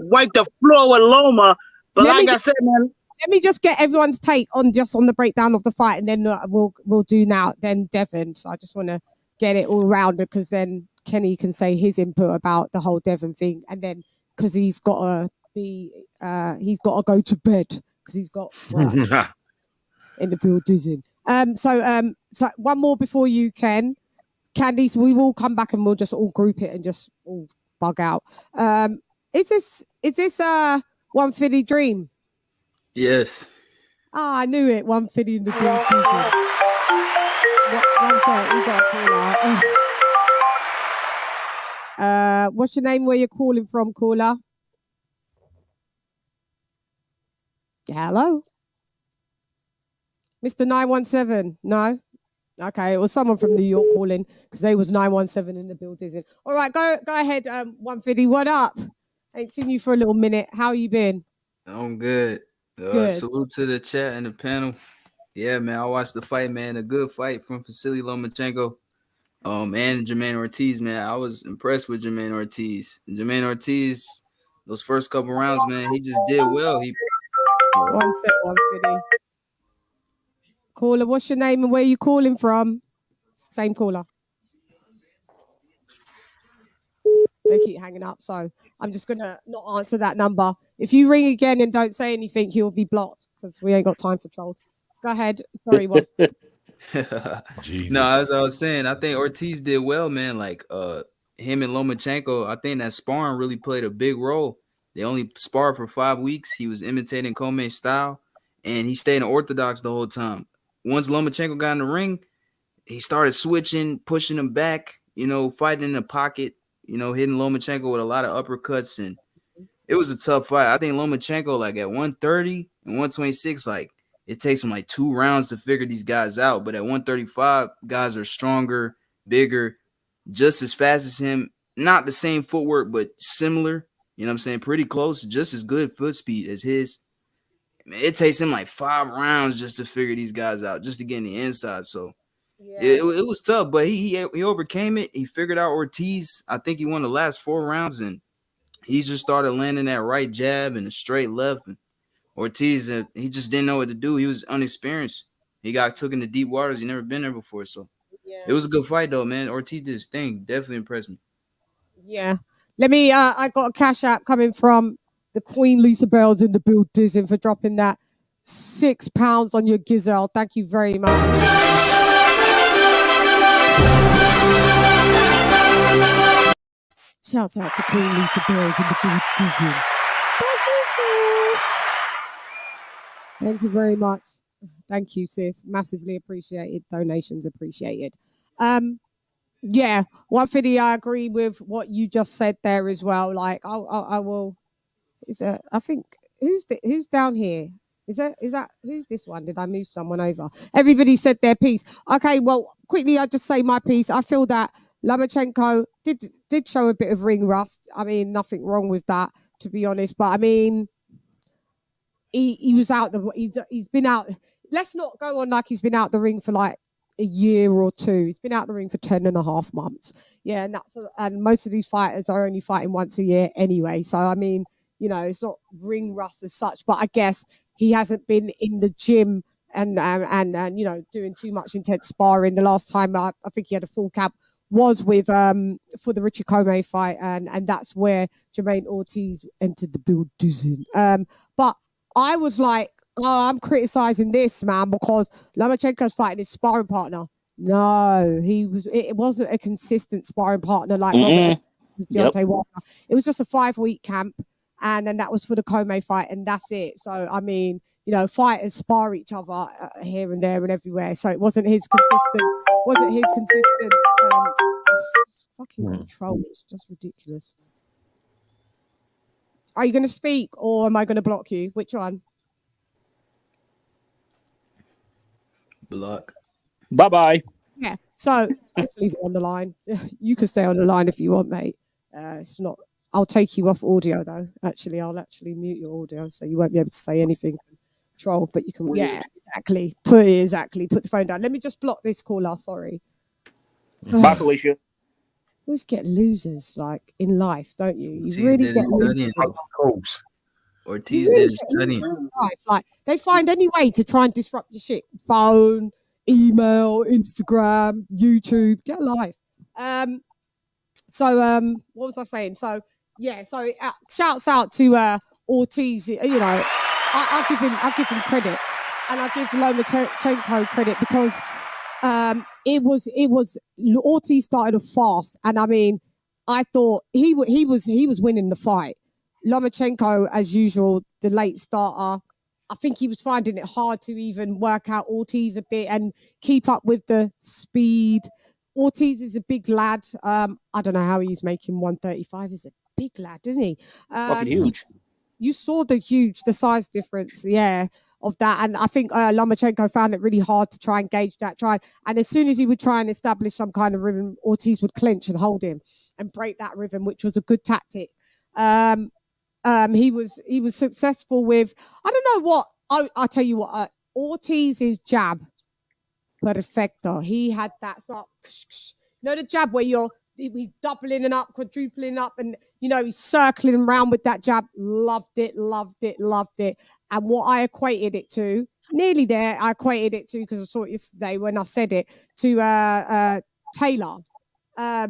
wipe the floor with Loma. But like I said, man. Let me just get everyone's take on the breakdown of the fight, and then we'll do now. Then Devin. So I just want to get it all rounded, because then Kenny can say his input about the whole Devin thing, and then because he's got to go to bed because he's got work in the building. So one more before you, Ken. Candice, we will come back and we'll just all group it and just all bug out. Is this 150 Dream? Yes. Ah, I knew it. 150 in the building. One sec, we got a caller. What's your name? Where you're calling from, caller? Hello, Mr. 917. No. Okay, it was someone from New York calling because they was 917 in the building. All right, go ahead, 150. What up? Ain't seen you for a little minute. How you been? I'm good. Good. Salute to the chat and the panel. Yeah, man, I watched the fight, man. A good fight from Vasily Lomachenko and Jermaine Ortiz, man. I was impressed with Jermaine Ortiz. Jermaine Ortiz, those first couple rounds, man, he just did well. One sec, 150. Caller, what's your name and where you calling from? Same caller. They keep hanging up, so I'm just gonna not answer that number. If you ring again and don't say anything, you'll be blocked because we ain't got time for trolls. Go ahead. Sorry, what? No, as I was saying, I think Ortiz did well, man. Like him and Lomachenko, I think that sparring really played a big role. They only sparred for 5 weeks. He was imitating Come's style, and he stayed orthodox the whole time. Once Lomachenko got in the ring, he started switching, pushing him back, fighting in the pocket, hitting Lomachenko with a lot of uppercuts, and it was a tough fight. I think Lomachenko, like at 130 and 126, like it takes him like 2 rounds to figure these guys out. But at 135, guys are stronger, bigger, just as fast as him. Not the same footwork, but similar. You know what I'm saying? Pretty close, just as good foot speed as his. It takes him like 5 rounds just to figure these guys out, just to get in the inside. So it was tough, but he overcame it. He figured out Ortiz. I think he won the last 4 rounds, and he just started landing that right jab and a straight left. And Ortiz, he just didn't know what to do. He was unexperienced. He got took into deep waters. He never been there before. So it was a good fight, though, man. Ortiz did his thing. Definitely impressed me. Yeah. Let me, I got a cash app coming from the Queen Lisa Bells in the building for dropping that £6 on your Gizelle. Thank you very much. Shouts out to Queen Lisa Bells in the building. Thank you, sis. Thank you very much. Thank you, sis. Massively appreciated. Donations appreciated. Yeah, 150. I agree with what you just said there as well. Like, I will. I think who's down here? Is that who's this one? Did I move someone over? Everybody said their piece. Okay, well, quickly, I just say my piece. I feel that Lomachenko did show a bit of ring rust. I mean, nothing wrong with that, to be honest. But I mean, he was out he's been out. Let's not go on like he's been out the ring for like a year or 2. He's been out the ring for 10.5 months. Yeah, and most of these fighters are only fighting once a year anyway. So I mean, it's not ring rust as such, but I guess he hasn't been in the gym and doing too much intense sparring. The last time I think he had a full camp was with for the Richard Comey fight, and that's where Jermaine Ortiz entered the building. But I was like, oh, I'm criticizing this man because Lomachenko's fighting his sparring partner. No, it wasn't a consistent sparring partner like Robert Deontay Wilder. It was just a 5-week camp, and then that was for the Comey fight, and that's it. So I mean, fighters spar each other here and there and everywhere. So it wasn't his consistent. Fucking control. It's just ridiculous. Are you going to speak or am I going to block you? Which one? Block. Bye-bye. Yeah, so just leave it on the line. You can stay on the line if you want, mate. It's not. I'll take you off audio, though. Actually, I'll mute your audio so you won't be able to say anything troll, but you can, yeah, exactly. Put the phone down. Let me just block this caller. Sorry. Bye, Felicia. Always get losers like in life, don't you? You Ortiz really did get his losers. studying. Ortiz You really did his get losers studying. in life. Like they find any way to try and disrupt your shit. Phone, email, Instagram, YouTube. Get a life. So what was I saying? So yeah, so shouts out to Ortiz. You know, I give him credit, and I give Lomachenko credit because it was Ortiz started off fast, and I mean, I thought he was winning the fight. Lomachenko, as usual, the late starter. I think he was finding it hard to even work out Ortiz a bit and keep up with the speed. Ortiz is a big lad. I don't know how he's making 135. He's a big lad, isn't he? Fucking huge. You saw the size difference, yeah, of that. And I think Lomachenko found it really hard to try and gauge that. And as soon as he would try and establish some kind of rhythm, Ortiz would clinch and hold him and break that rhythm, which was a good tactic. He was successful with, I don't know what, I'll tell you what, Ortiz's jab, perfecto. He had that sort, you know, the jab where he's doubling and up, quadrupling up, and you know, he's circling around with that jab. Loved it. And what I equated it to, nearly there, I equated it to, because I saw it yesterday when I said it, to Taylor. I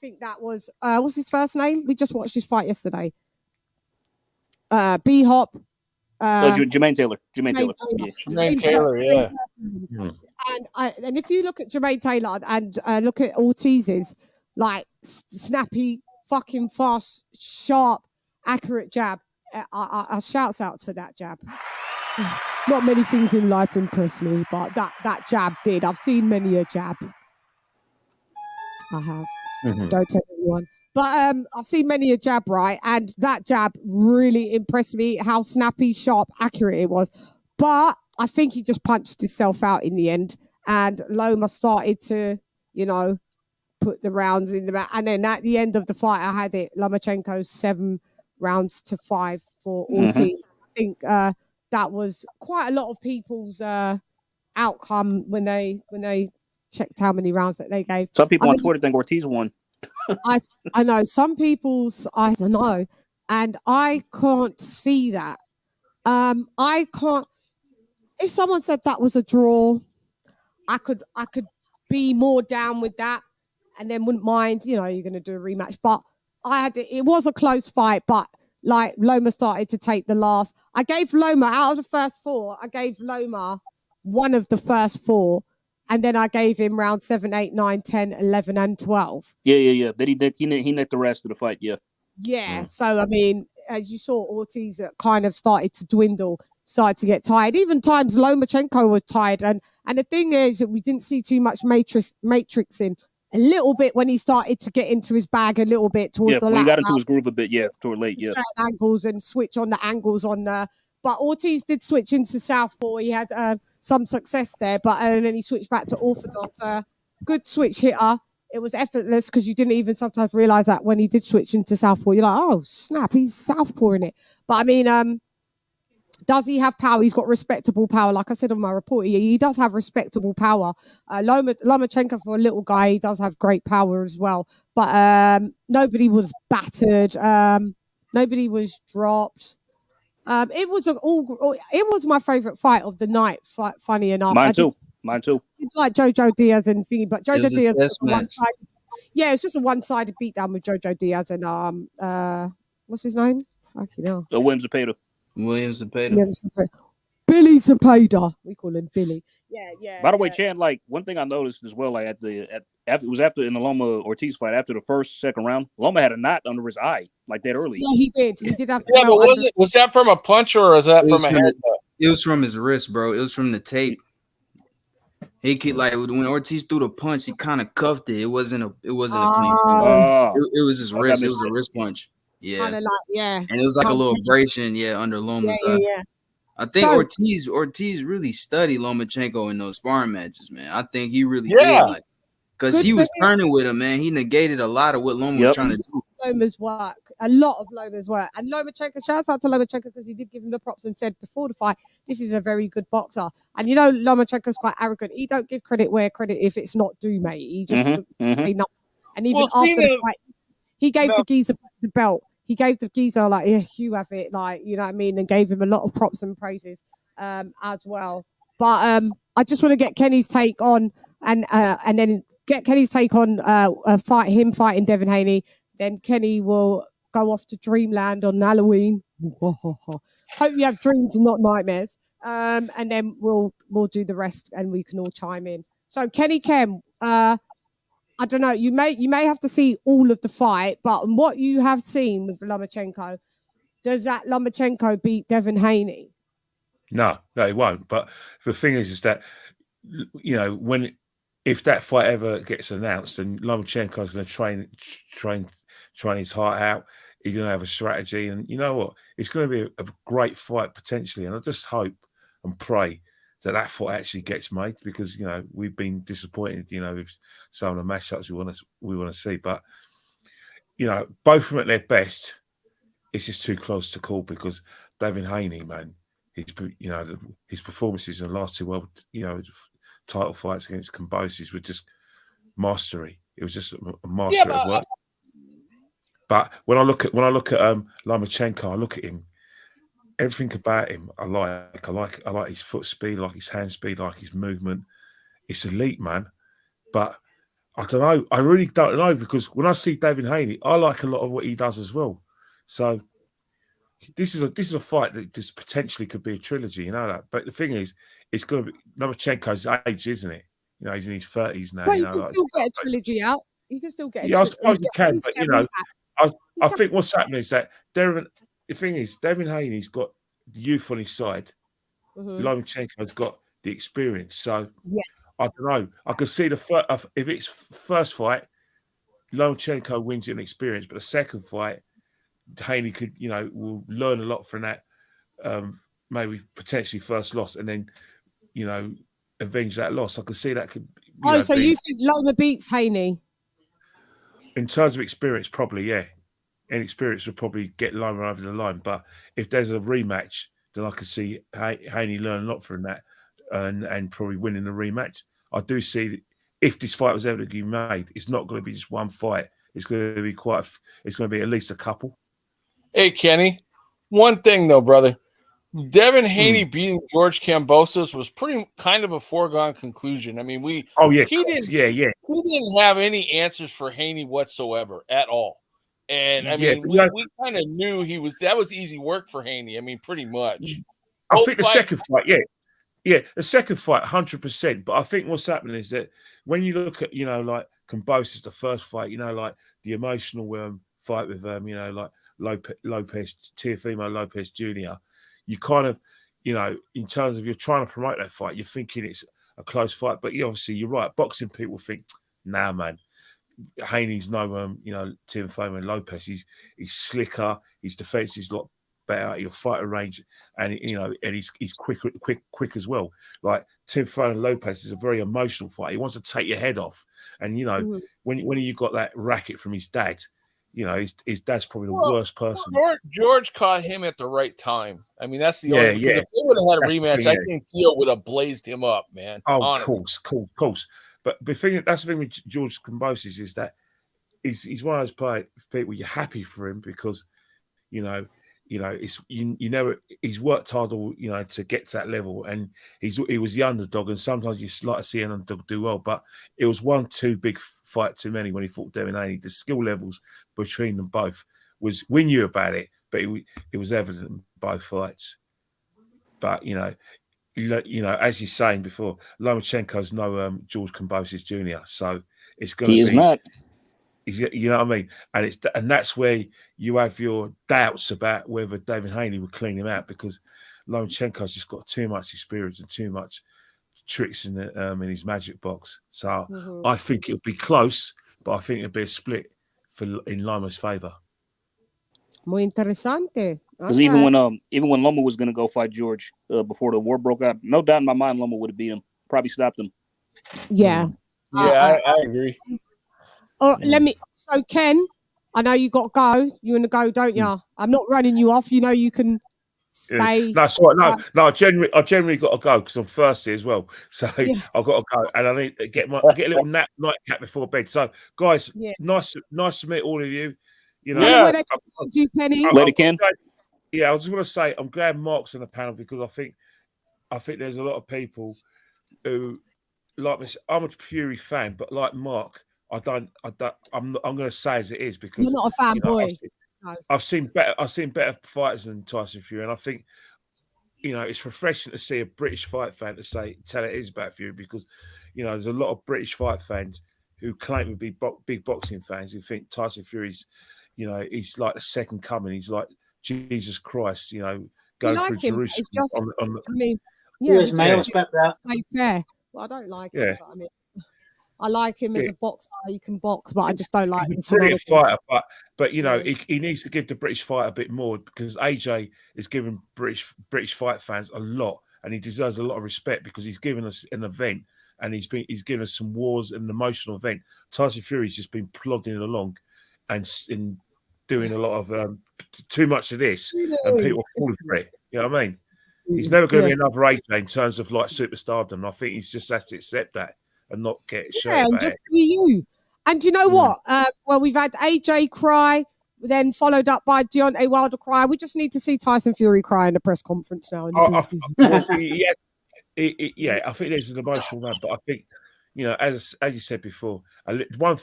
think that was, what's his first name? We just watched his fight yesterday. B-Hop. Jermaine Taylor. Jermaine Taylor, yeah. And if you look at Jermaine Taylor and look at Ortiz's, like snappy, fucking fast, sharp, accurate jab, I shouts out for that jab. Not many things in life impress me, but that jab did. I've seen many a jab. I have. Don't tell anyone. But I've seen many a jab, right? And that jab really impressed me, how snappy, sharp, accurate it was. But I think he just punched himself out in the end. And Loma started to, you know, put the rounds in the back. And then at the end of the fight, I had it, Lomachenko 7 rounds to 5 for Ortiz. I think that was quite a lot of people's outcome when they checked how many rounds that they gave. Some people on Twitter think Ortiz won. I know some people's, I don't know, and I can't see that. I can't. If someone said that was a draw, I could be more down with that, and then wouldn't mind. You know, you're going to do a rematch, but it was a close fight, but like Loma started to take the last. I gave Loma out of the first 4. I gave Loma one of the first 4. And then I gave him round 7, 8, 9, 10, 11, and 12. Yeah. Then he necked the rest of the fight. Yeah. So I mean, as you saw, Ortiz kind of started to dwindle, started to get tired. Even times Lomachenko was tired, and the thing is that we didn't see too much matrixing. A little bit when he started to get into his bag a little bit towards the when he lap got into his groove a bit. Toward late. certain angles and switch on the angles on the. But Ortiz did switch into southpaw. He had some success there, but and then he switched back to orthodox. Good switch hitter. It was effortless because you didn't even sometimes realize that when he did switch into southpaw, you're like, oh snap, he's southpaw in it. But I mean, does he have power? He's got respectable power. Like I said on my report, he does have respectable power. Lomachenko, for a little guy, he does have great power as well. But nobody was battered. Nobody was dropped. It was my favorite fight of the night. Funny enough, Mine too. It's like Jojo Diaz and thingy, but Jojo Diaz was one-sided. Yeah, it's just a one-sided beatdown with Jojo Diaz and what's his name? Fucking hell. William Zepeda. Billy Zepeda. We call him Billy. Yeah. By the way, Chan, like one thing I noticed as well, like after in the Loma Ortiz fight, after the second round, Loma had a knot under his eye, like that early. Yeah, he did. He did have. Yeah, but was that from a punch or was that from a headbutt? It was from his wrist, bro. It was from the tape. He like when Ortiz threw the punch, he kind of cuffed it. It wasn't a clean. It was his wrist. It was a wrist punch. Yeah, kind of like and it was like a little abrasion. Yeah, under Loma's eye. Yeah. I think Ortiz really studied Lomachenko in those sparring matches, man. I think he really did, like, because he was turning with him, man. He negated a lot of what Loma was trying to do. Loma's work. a lot of Loma's work. And Lomachenko, shouts out to Lomachenko because he did give him the props and said before the fight, this is a very good boxer. And you know, Lomachenko's quite arrogant. He don't give credit where credit if it's not due, mate. He just say no. And even after the fight, he gave the geezer the belt. He gave the geezer like, yeah, you have it, like, you know what I mean, and gave him a lot of props and praises as well. But I just want to get Kenny's take on and then get Kenny's take on him fighting Devin Haney. Then Kenny will go off to Dreamland on Halloween. Hope you have dreams and not nightmares. And then we'll do the rest and we can all chime in. So Kenny Kem, I don't know. You may have to see all of the fight, but what you have seen with Lomachenko, does that Lomachenko beat Devin Haney? No, he won't. But the thing is that, you know, if that fight ever gets announced, and Lomachenko's going to train his heart out, he's going to have a strategy, and you know what? It's going to be a great fight potentially. And I just hope and pray that fight actually gets made, because you know we've been disappointed, you know, with some of the matchups we want to see. But you know, both of them at their best, it's just too close to call, because Devin Haney, man, his performances in the last two world, you know, title fights against Kambosos were just mastery. It was just a mastery of work. But when I look at Lomachenko, I look at him. Everything about him, I like his foot speed, I like his hand speed, I like his movement. It's elite, man. But I don't know. I really don't know, because when I see Devin Haney, I like a lot of what he does as well. So this is a fight that just potentially could be a trilogy, you know that. But the thing is, it's going to be Lomachenko's age, isn't it? You know, he's in his 30s now. Well, you you know, can still get a trilogy out. You can still get. I suppose you can, but you know, I think what's happening is that the thing is, Devin Haney's got the youth on his side. Lomachenko's got the experience. So I don't know. I could see if it's first fight, Lomachenko wins in experience, but the second fight, Haney could, you know, will learn a lot from that. Maybe potentially first loss, and then, you know, avenge that loss. I could see that could. You think Loma beats Haney? In terms of experience, probably, yeah. Inexperience would probably get Loma over the line. But if there's a rematch, then I could see Haney learn a lot from that and probably winning the rematch. I do see that if this fight was ever to be made, it's not going to be just one fight. It's going to be it's going to be at least a couple. Hey, Kenny, one thing though, brother. Devin Haney beating George Kambosos was kind of a foregone conclusion. I mean, he didn't have any answers for Haney whatsoever at all. And I mean, we kind of knew that was easy work for Haney. I mean, pretty much. I think the second fight, the second fight, 100%. But I think what's happening is that when you look at, you know, like Kambosos, the first fight, you know, like the emotional fight with you know, like Lopez, Teofimo Lopez Jr., you kind of, you know, in terms of you're trying to promote that fight, you're thinking it's a close fight. But obviously, you're right. Boxing people think, nah, man, Haney's no, you know, Teofimo Lopez. He's slicker. His defense is a lot better. Your fighter range, and you know, and he's quick as well. Like Teofimo Lopez is a very emotional fighter. He wants to take your head off. And you know, when you got that racket from his dad, you know, his dad's probably the worst person. George caught him at the right time. I mean, that's the only. If they would have had a rematch, I think Theo would have blazed him up, man. Oh, of course. But that's the thing with George Kambosos is that he's one of those people you're happy for him, because you know it's you never, he's worked hard all, you know, to get to that level, and he was the underdog, and sometimes you like to see an underdog do well, but it was one too big fight too many when he fought Devin Haney. The skill levels between them both we knew about it, but it was evident in both fights. But you know, as you're saying before, Lomachenko's no George Kambosos Jr., so it's going to be. He is not. You know what I mean? And that's where you have your doubts about whether Devin Haney would clean him out, because Lomachenko's just got too much experience and too much tricks in his magic box. So I think it'll be close, but I think it'll be a split in Loma's favor. Muy interesante. Because even when Loma was going to go fight George before the war broke out, no doubt in my mind Loma would have beat him, probably stopped him. Yeah. I agree. So Ken, I know you got to go. You want to go, don't you? I'm not running you off. You know you can stay. No, sorry, no. I generally got to go because I'm thirsty as well. So Yeah. I've got to go, and I need to get a little nightcap before bed. So, guys, nice to meet all of you. You know, Tell them where they can find you, Kenny. LadyChann. Yeah, I just want to say I'm glad Mark's on the panel because I think there's a lot of people who like me. I'm a Fury fan, but like Mark, I'm going to say as it is because You're not a fanboy. I've seen better fighters than Tyson Fury, and I think it's refreshing to see a British fight fan tell it is about Fury because there's a lot of British fight fans who claim to be big boxing fans who think Tyson Fury's he's like the second coming. He's like Jesus Christ, going through Jerusalem. I respect that. Fair. Well, I don't like him, but I mean, I like him as a boxer. He can box, but I just don't like him. He's a brilliant fighter, but he needs to give the British fight a bit more because AJ is giving British fight fans a lot, and he deserves a lot of respect because he's given us an event and he's given us some wars and an emotional event. Tyson Fury's just been plodding along and doing a lot of too much of this, and people falling for it. You know what I mean? He's never going to be another AJ in terms of like superstardom. I think he's just has to accept that and not get shit and just be you. And you know what? Well, we've had AJ cry, then followed up by Deontay Wilder cry. We just need to see Tyson Fury cry in a press conference now. Yeah, I think there's an emotional one, but I think as you said before, one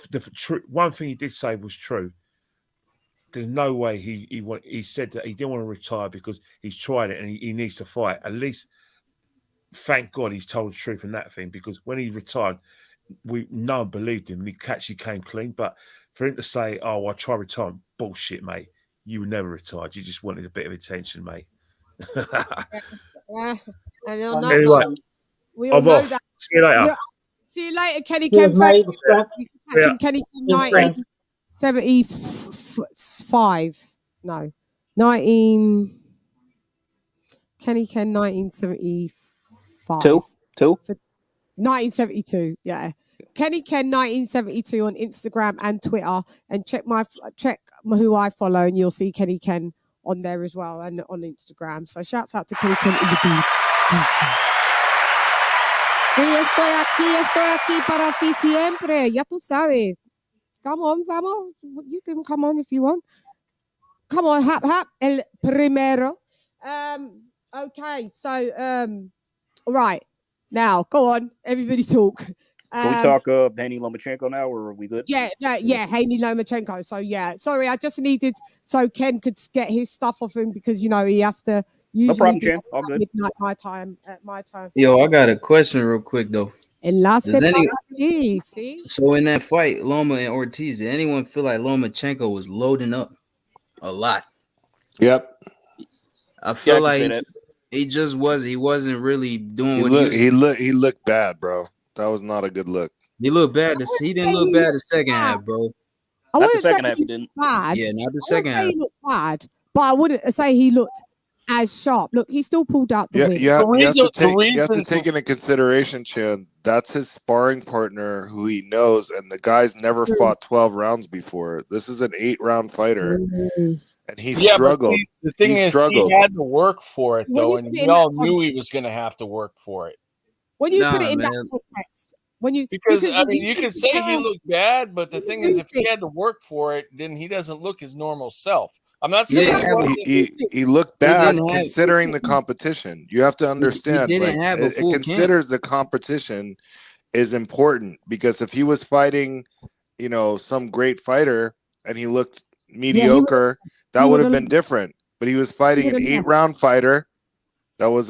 thing he did say was true. There's no way he said that he didn't want to retire because he's tried it and he needs to fight. At least, thank God, he's told the truth in that thing because when he retired, no one believed him. He actually came clean. But for him to say, "Oh, I try retirement," bullshit, mate. You never retired. You just wanted a bit of attention, mate. Anyway, we all know off. that. See you later. See you later, Kenny Ken. You can catch him, Kenny Ken 1975. No, 19. Kenny Ken 1975. Two. 1972. Yeah. Kenny Ken 1972 on Instagram and Twitter, and check who I follow, and you'll see Kenny Ken on there as well and on Instagram. So shouts out to Kenny Ken in the DC. Sí, estoy aquí para ti siempre. Ya tú sabes. Come on, vamos. You can come on if you want. Come on, hap, el primero. Okay, so, right. Now, go on. Everybody talk. Can we talk Haney Lomachenko now, or are we good? Yeah, Haney Lomachenko. So, yeah. Sorry, I just needed so Ken could get his stuff off him because, he has to usually... No problem, Chen. All good. Midnight, my time. Yo, I got a question real quick, though. See? So in that fight, Loma and Ortiz, did anyone feel like Lomachenko was loading up a lot? Yep. I feel like he just was. He wasn't really doing what he looked bad, bro. That was not a good look. He looked bad. He didn't look bad the second half, bro. I wouldn't say he didn't. Bad. Yeah, not the second half. He looked bad, but I wouldn't say he looked as sharp. Look, he still pulled out the win. You have to take into consideration, Chan. That's his sparring partner who he knows, and the guy's never fought 12 rounds before. This is an 8-round fighter, and he struggled. The thing is, he had to work for it, though, and we all knew he was going to have to work for it. When you put it in that context, because I mean, you can say he looked bad, but the thing is, if he had to work for it, then he doesn't look his normal self. I'm not saying he looked bad considering the competition. You have to understand, it considers the competition is important because if he was fighting, some great fighter and he looked mediocre, that would have been different. But he was fighting an 8-round fighter that was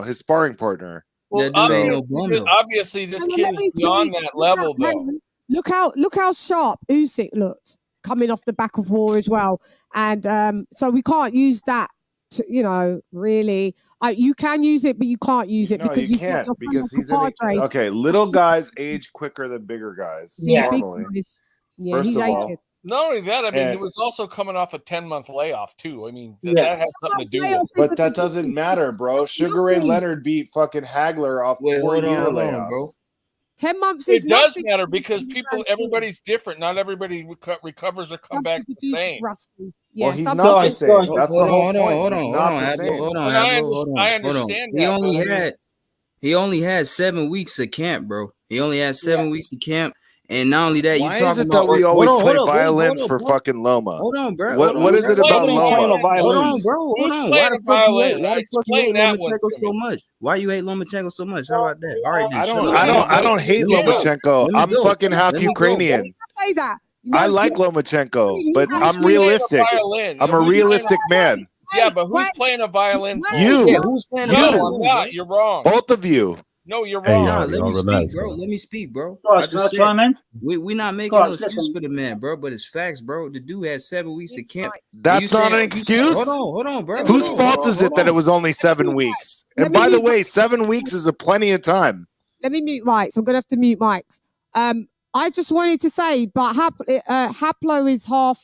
his sparring partner. Well, obviously, this kid is beyond that level, though. Look how sharp Usyk looked coming off the back of war as well, and so we can't use that. Really, you can use it, but you can't use it because you can't because he's okay. Little guys age quicker than bigger guys. Yeah, normally. Yeah, First he's of all, not only that, I mean, he was also coming off a 10-month layoff too. I mean, that has something to do with it. But that doesn't matter, bro. Sugar Ray Leonard beat fucking Hagler off 4-year layoff, bro. 10 months is It does nothing. matter because everybody's different. Not everybody recovers or come back the same. Yeah, well, he's not the same. That's the whole point. He's not the same. Hold on, I understand that. He only had 7 weeks of camp, bro. He only had 7 weeks of camp. And not only that, why is it that we always play violins for fucking Loma? Hold on, bro. What is it about Loma? Hold on, bro. Hold on. Why the fuck you hate Lomachenko so much? Why you hate Lomachenko so much? How about that? All right, then. I don't hate Lomachenko. I'm fucking half Ukrainian. Say that. I like Lomachenko, but I'm realistic. I'm a realistic man. Yeah, but who's playing a violin? You. Yeah, who's playing a violin? violin? I'm not. You're wrong. Both of you. No, you're Hey, wrong. y'all, Let me relax, speak, bro. man. Let me speak, bro. Guys, can I chime in? We not making Guys, no excuse listen. for the man, bro. But it's facts, bro. The dude had 7 weeks of camp. That's not an excuse. Hold on, bro. Whose fault is it that it was only 7 weeks? And by the way, 7 weeks is a plenty of time. Let me mute mics. I'm gonna have to mute mics. I just wanted to say, but Haplo is half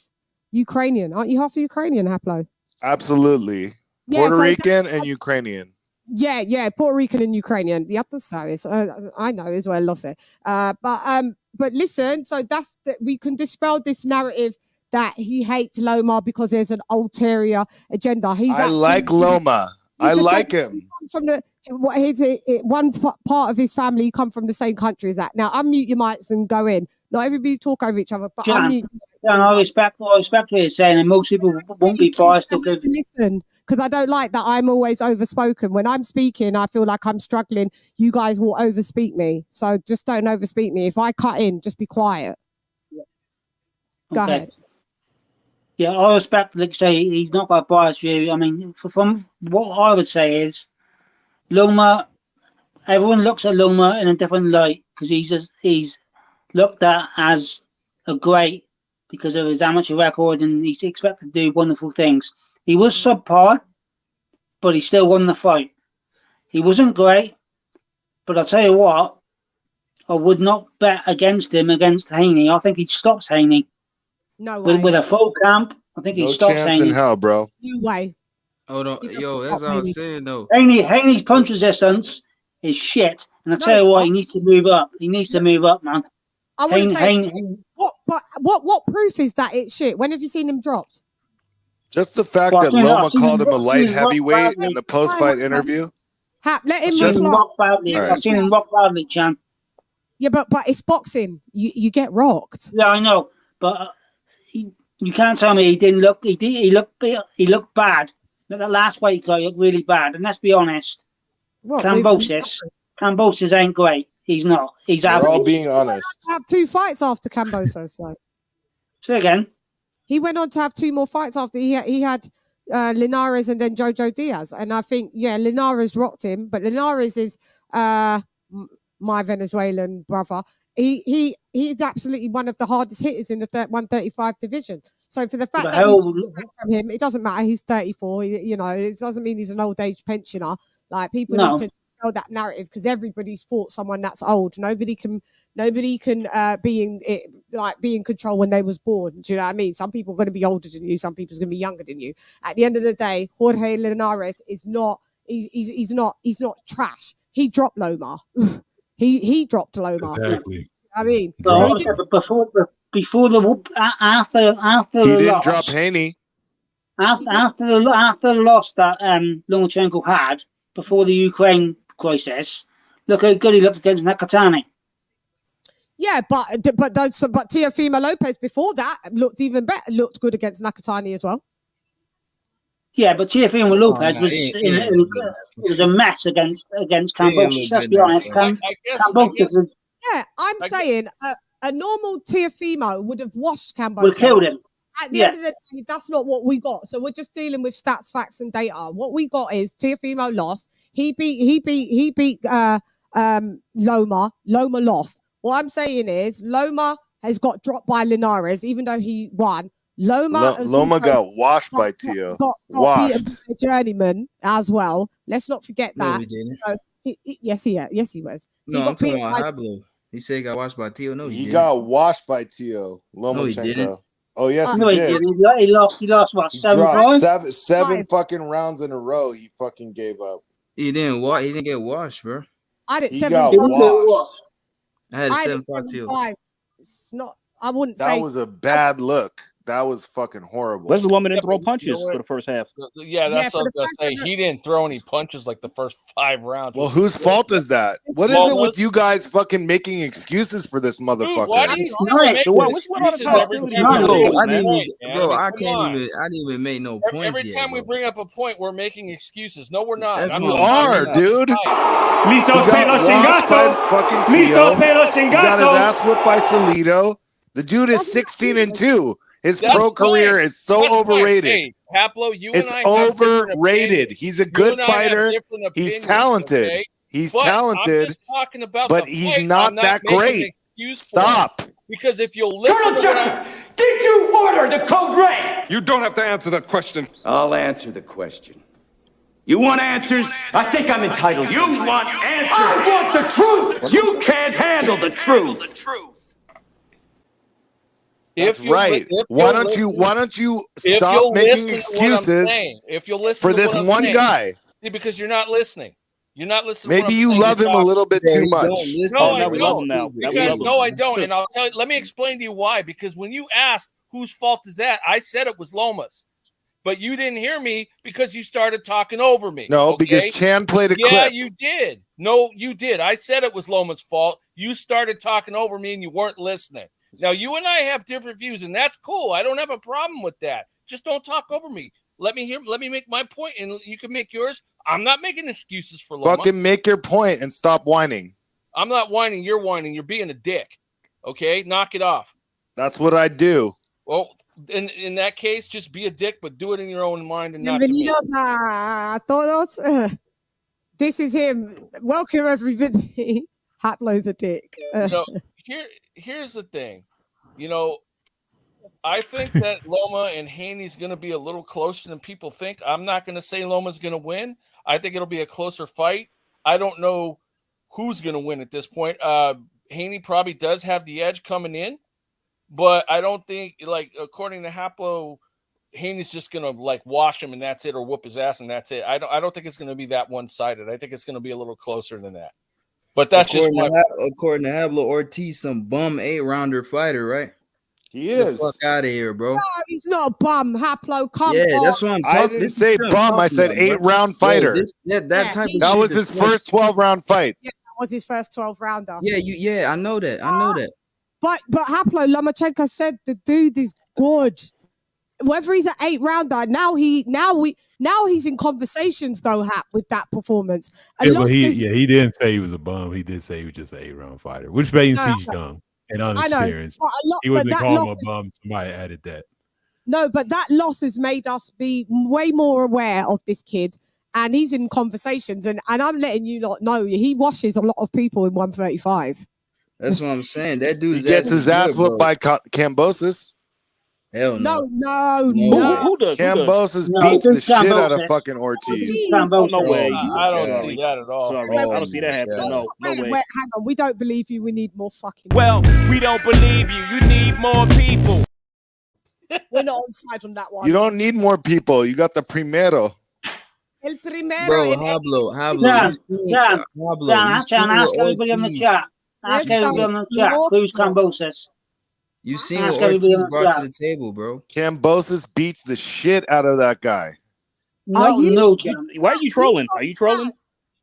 Ukrainian. Aren't you half Ukrainian, Haplo? Absolutely. Puerto Rican and Ukrainian. Yeah, Puerto Rican and Ukrainian. The other side is I know as well, lost it. But listen, so we can dispel this narrative that he hates Loma because there's an ulterior agenda. I like Loma. I like him. From one part of his family come from the same country as that. Now unmute your mics and go in. Not everybody talk over each other, but unmute. I respect what you're saying, and most people won't be biased to give. Listen, because I don't like that I'm always overspoken. When I'm speaking, I feel like I'm struggling. You guys will overspeak me, so just don't overspeak me. If I cut in, just be quiet. Go ahead. Yeah, I respect, like say, he's not got a biased view. I mean, from what I would say is, Loma, everyone looks at Loma in a different light because he's looked at as a great because of his amateur record and he's expected to do wonderful things. He was subpar, but he still won the fight. He wasn't great, but I'll tell you what, I would not bet against him against Haney. I think he stops Haney. No way. With a full camp, I think he stops Haney. No chance in hell, bro. No way. Hold on. Yo, that's what I was saying, though. Haney's punch resistance is shit. And I'll tell you what, he needs to move up. He needs to move up, man. I wouldn't say what proof is that it's shit? When have you seen him dropped? Just the fact that Loma called him a light heavyweight in the post-fight interview. Let him rock badly. I've seen him rock badly, Chan. Yeah, but it's boxing. You get rocked. Yeah, I know, but you can't tell me he didn't look. He looked bad. That last weight guy looked really bad. And let's be honest, Kambosos ain't great. He's not. He's average. We're all being honest. He had 2 fights after Kambosos, so. Say again. He went on to have 2 more fights after he had Linares and then Jojo Diaz, and I think Linares rocked him, but Linares is my Venezuelan brother. He's absolutely one of the hardest hitters in the 135 division. So for the fact that from him, it doesn't matter. He's 34. It doesn't mean he's an old age pensioner. Like people need to tell that narrative because everybody's fought someone that's old. Nobody can be in control when they was born. Do you know what I mean? Some people are going to be older than you. Some people are going to be younger than you. At the end of the day, Jorge Linares is not. He's not trash. He dropped Loma. he dropped Loma. Exactly. I mean, after he didn't drop Haney. After the loss that Lomachenko had before the Ukraine crisis, look how good he looked against Nakatani. Yeah, but Teofimo Lopez before that looked even better. Looked good against Nakatani as well. Yeah, but Teofimo Lopez was a mess against Kambosos. Let's be honest. Kambosos was. Yeah, I'm saying a normal Teofimo would have washed Kambosos. Would have killed him. At the end of the day, that's not what we got. So we're just dealing with stats, facts, and data. What we got is Teofimo lost. He beat Loma. Loma lost. What I'm saying is Loma has got dropped by Linares, even though he won. Loma got washed by Teo. Got beaten by Journeyman as well. Let's not forget that. So, yes, he was. No, I'm talking about Hablo. He said he got washed by Teo. No, he got washed by Teo. Lomachenko. No, oh yes, he did. He lost what? Seven fucking rounds in a row. He fucking gave up. He didn't get washed, bro. I didn't. He got washed. I had a I 7.5. It's not. I wouldn't That say was a bad look. That was fucking horrible. Leslie Loma didn't throw but you know punches what? for the first half. Yeah, that's for what I was the gonna first say. half- He didn't throw any punches like the first 5 rounds. Well, whose fault is that? What is Well, it with you guys fucking making excuses for this motherfucker? Dude, why do you It's sit here nice. making What's going on excuses with every hostility? time we No, bring Bro, up I a didn't point, even, man? bro, I mean, I come can't on. even, I didn't even make no points Every yet, time we bro. bring up a point, we're making excuses. No, we're not. That's I'm You what not I'm are, saying. dude. Listos He got pelos washed by chingazos. fucking Listos Tio. pelos He got his ass chingazos. whipped by Salito. The dude is 16-2. His pro career is so That's fine. overrated. Hey, Haplo, you It's and I have different overrated. opinions. He's a You good and I have fighter. different He's opinions, talented. okay? He's But I'm talented, just talking about but the he's fight. not I'm not that making an great. excuse for him. Stop. Because if you'll listen Colonel to what Jessup, did you order the code red? You don't have to answer that question. I'll answer the question. You want answers? I think I'm entitled. You want answers? I want the truth. You can't handle the truth. That's If you'll right. if Why you'll don't you listen- Why don't you if stop you'll making listen to what I'm excuses saying, if you'll listen for to this what I'm one saying. guy? See, because you're not listening. You're not listening. to what Maybe I'm you saying. love You're him a talking. little bit too much. No, I now we love don't. him now. Now we Because love him. no, I don't. And I'll tell you. Let me explain to you why. Because when you asked whose fault is that, I said it was Loma's, but you didn't hear me because you started talking over me. No, okay? because Chan played a Yeah, clip. you did. No, you did. I said it was Loma's fault. You started talking over me and you weren't listening. Now, you and I have different views, and that's cool. I don't have a problem with that. Just don't talk over me. Let me hear. Let me make my point, and you can make yours. I'm not making excuses for Loma. Fucking make your point and stop whining. I'm not whining. You're whining. You're being a dick. Okay? Knock it off. That's what I do. Well, in that case, just be a dick, but do it in your own mind and not to me. Bienvenidos a todos. This is him. Welcome, everybody. Haplo's a dick. So here's the thing. You know, I think that Loma and Haney's going to be a little closer than people think. I'm not going to say Loma's going to win. I think it'll be a closer fight. I don't know who's going to win at this point. Haney probably does have the edge coming in, but I don't think, like, according to Haplo, Haney's just going to like wash him and that's it, or whoop his ass and that's it. I don't think it's going to be that one-sided. I think it's going to be a little closer than that. But that's according just my according to Haplo, Ortiz, some bum 8-rounder fighter, right? He is. Get the fuck out of here, bro. No, he's not a bum. Haplo, come Yeah, on. that's what I'm talking. I didn't say bum. I said 8-round fighter. That type of that shit was is his first 12-round fight. Yeah, that was his first 12-rounder. Yeah, I know that. I know that. But Haplo, Lomachenko said the dude is good. Whether he's an 8-rounder, now he's in conversations though, Hap, with that performance. Yeah, but he didn't say he was a bum. He did say he was just an 8-round fighter, which means No, he's young and I know, unexperienced. He wasn't calling him a bum. Somebody added that. No, but that loss has made us be way more aware of this kid, and he's in conversations, and I'm letting you lot know he washes a lot of people in 135. That's what I'm saying. That dude He gets his ass whooped by Kambosos. Hell no. Who does? Kambosos beats the shit out of fucking Ortiz. No way. I don't see that at all. Sorry. I don't see that happening. No way. Wait, hang on. We don't believe you. We need more fucking. Well, we don't believe you. You need more people. We're not on side on that one. You don't need more people. You got the primero. El primero. Bro, Hablo. Chan, ask everybody on the chat. Ask everybody on the chat. Who's Kambosos? You seen what Ortiz brought to the table, bro. Kambosos beats the shit out of that guy. No, why are you trolling? Are you trolling?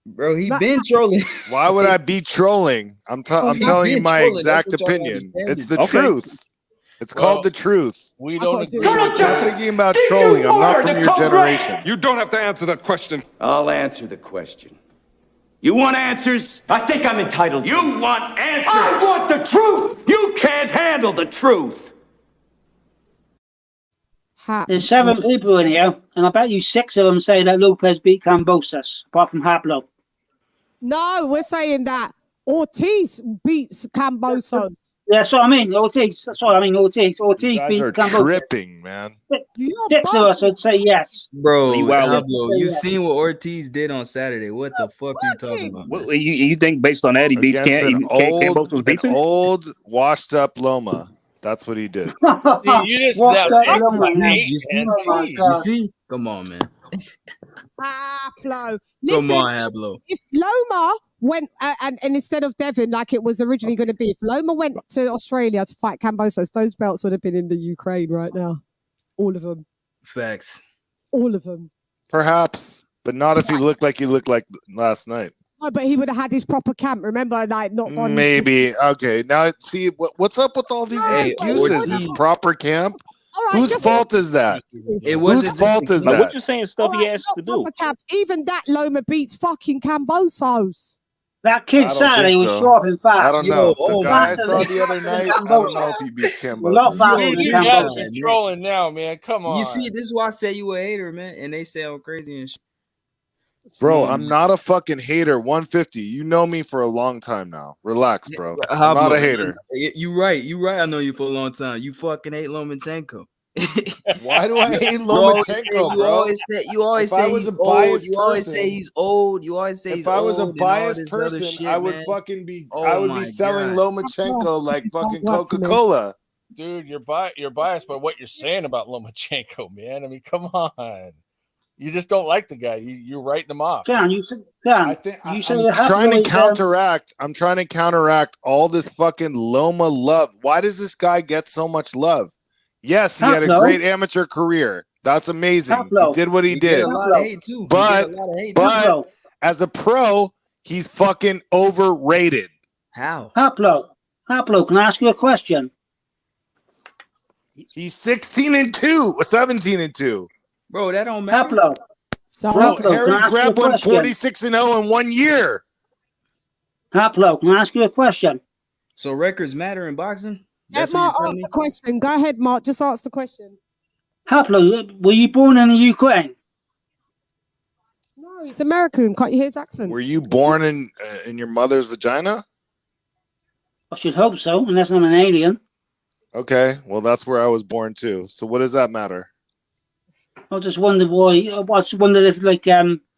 Bro, he been trolling. Why would I be trolling? I'm telling you my exact opinion. It's the truth. It's called the truth. We don't agree. I'm not thinking about trolling. I'm not from your generation. You don't have to answer that question. I'll answer the question. You want answers? I think I'm entitled. You want answers? I want the truth. You can't handle the truth. There's 7 people in here, and I bet you 6 of them say that Lopez beat Kambosos, apart from Haplo. No, we're saying that Ortiz beats Kambosos. Yeah, so I mean Ortiz. Sorry, I mean Ortiz. Ortiz You guys beats are Kambosos. tripping, man. 6 of us would say yes. Bro, You wildin'. Hablo, you seen what Ortiz did on Saturday. What the fuck are you talking about? What, you think based on that he beats Against an Kambosos? old, washed-up Loma. That's what he did. You just You see? Come on, man. Haplo. Come Listen, on, Hablo. if Loma went and instead of Devin, like it was originally going to be, if Loma went to Australia to fight Kambosos, those belts would have been in the Ukraine right now. All of them. Facts. All of them. Perhaps, but not if he looked like last night. No, but he would have had his proper camp. Remember, like not gone. Maybe. Okay. Now, see what's up with all these excuses? His proper camp. Right, whose fault is that? Whose fault is that? What you saying? Stuff he asked to do. Camp. Even that Loma beats fucking Kambosos. That kid Saturday was dropping fast. I don't know. The guy I saw the other night, I don't know if he beats Kambosos. You guys are trolling now, man. Come on. You see, this is why I say you a hater, man. And they say I'm crazy and shit. Bro, I'm not a fucking hater. 150. You know me for a long time now. Relax, bro. I'm not a hater. You right. I know you for a long time. You fucking hate Lomachenko. Why do I hate Lomachenko, bro? You always say he's old. You always say he's old. You always say if I was a biased person, I would fucking be. I would be selling Lomachenko like fucking Coca-Cola. Dude, you're biased by what you're saying about Lomachenko, man. I mean, come on. You just don't like the guy. You're writing him off. John, you said. John, I'm trying to counteract. I'm trying to counteract all this fucking Loma love. Why does this guy get so much love? Yes, he had a great amateur career. That's amazing. He did what he did. But as a pro, he's fucking overrated. How? Haplo, can I ask you a question? He's 16-2, 17-2. Bro, that don't matter. Bro, Harry Greb won 46-0 in 1 year. Haplo, can I ask you a question? So records matter in boxing? Let Mark answer the question. Go ahead, Mark. Just ask the question. Haplo, were you born in the Ukraine? No, he's American. Can't you hear his accent? Were you born in your mother's vagina? I should hope so, unless I'm an alien. Okay, well, that's where I was born too. So what does that matter? I just wondered why. I just wondered if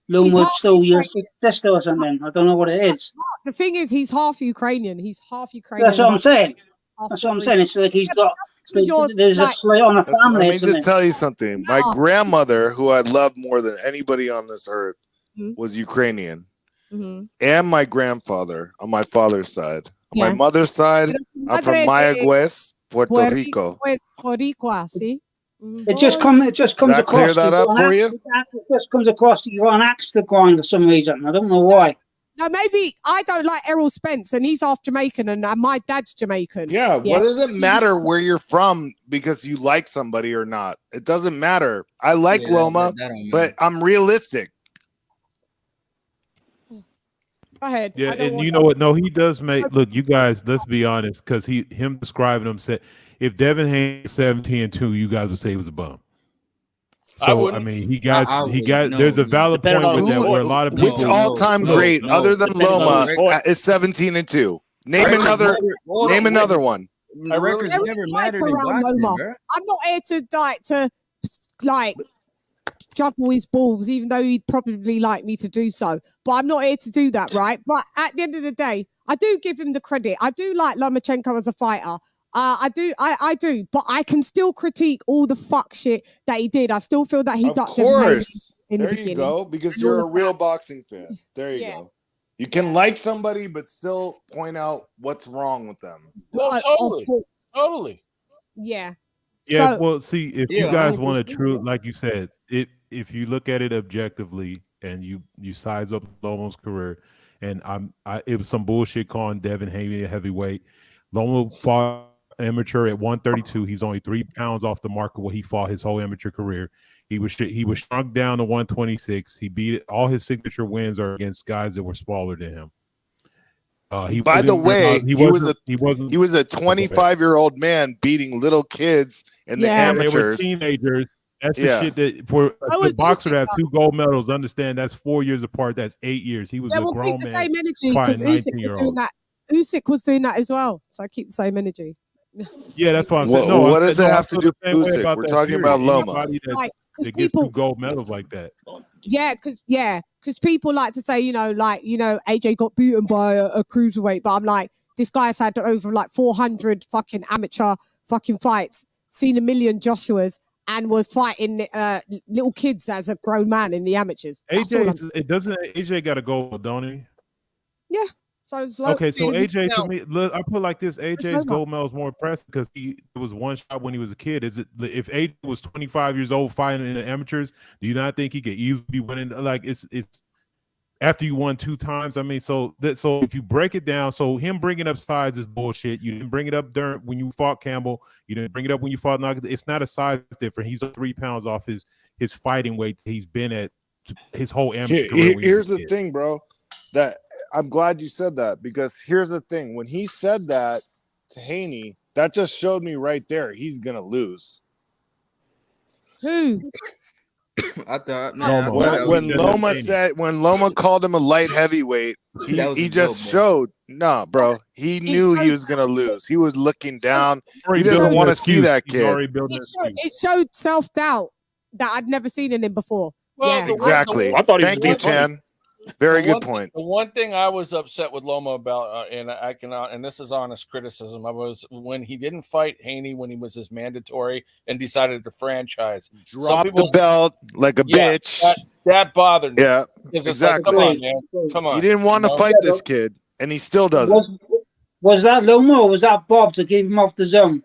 Loma stole your sister or something. I don't know what it is. The thing is, he's half Ukrainian. He's half Ukrainian. That's what I'm saying. That's what I'm saying. It's like he's got. There's a slight on a family. Let me just tell you something. My grandmother, who I love more than anybody on this earth, was Ukrainian, and my grandfather on my father's side. On my mother's side, I'm from Mayagüez, Puerto Rico. It just comes across. Clear that up for you? It just comes across that you're on axe to grind for some reason. I don't know why. No, maybe I don't like Errol Spence, and he's half Jamaican, and my dad's Jamaican. Yeah, what does it matter where you're from because you like somebody or not? It doesn't matter. I like Loma, but I'm realistic. Go ahead. Yeah, and you know what? No, he does make. Look, you guys, let's be honest, because him describing him said, if Devin Haney 17-2, you guys would say he was a bum. So I mean, he got. There's a valid point with that where a lot of people. Which all-time great other than Loma is 17-2? Name another one. Records never mattered in boxing, I'm not here to juggle his balls, even though he'd probably like me to do so. But I'm not here to do that, right? But at the end of the day, I do give him the credit. I do like Lomachenko as a fighter. I do, but I can still critique all the fuck shit that he did. I still feel that he ducked. Of course, there you go, because you're a real boxing fan. There you go. You can like somebody, but still point out what's wrong with them. Well, totally. Yeah. Yeah. So, well, see, if you guys want to true, like you said, if you look at it objectively and you size up Loma's career, and it was some bullshit calling Devin Haney a heavyweight. Loma fought amateur at 132. He's only 3 pounds off the mark of what he fought his whole amateur career. He was shrunk down to 126. He beat all his signature wins are against guys that were smaller than him. By the way, he was a 25-year-old man beating little kids in the amateurs. They were teenagers. That's the shit that for a boxer to have 2 gold medals. Understand that's 4 years apart. That's 8 years. He was a grown man. The same energy because Usyk was doing that. Usyk was doing that as well. So I keep the same energy. Yeah, that's what I'm saying. No, what does it have to do with Usyk? We're talking about Loma. That gets 2 gold medals like that. Yeah, because people like to say, AJ got beaten by a cruiserweight, but I'm like, this guy's had over 400 fucking amateur fucking fights, seen a million Joshuas, and was fighting little kids as a grown man in the amateurs. AJ got a gold, don't he? Yeah. So it's okay. So AJ, to me, look, I put like this: AJ's gold medal is more impressive because it was one shot when he was a kid. Is it if AJ was 25 years old fighting in the amateurs? Do you not think he could easily be winning? Like it's after you won 2 times. I mean, so if you break it down, so him bringing up size is bullshit. You didn't bring it up during when you fought Campbell. You didn't bring it up when you fought Knox. It's not a size difference. He's 3 pounds off his fighting weight he's been at his whole amateur career. Here's the thing, bro. That I'm glad you said that, because here's the thing. When he said that to Haney, that just showed me right there he's gonna lose. Who? I thought when Loma called him a light heavyweight, he just showed bro. He knew he was gonna lose. He was looking down. He doesn't want to see that kid. It showed self-doubt that I'd never seen in him before. Well, yeah, exactly. Thank you, Chan. Very good point. The one thing I was upset with Loma about, and this is honest criticism, I was when he didn't fight Haney when he was his mandatory and decided to franchise. Drop the belt like a bitch. That bothered me. Yeah, Like, exactly. come on, man. Come on. He didn't want to fight this kid, and he still doesn't. Was that Loma or was that Bob to keep him off the zone?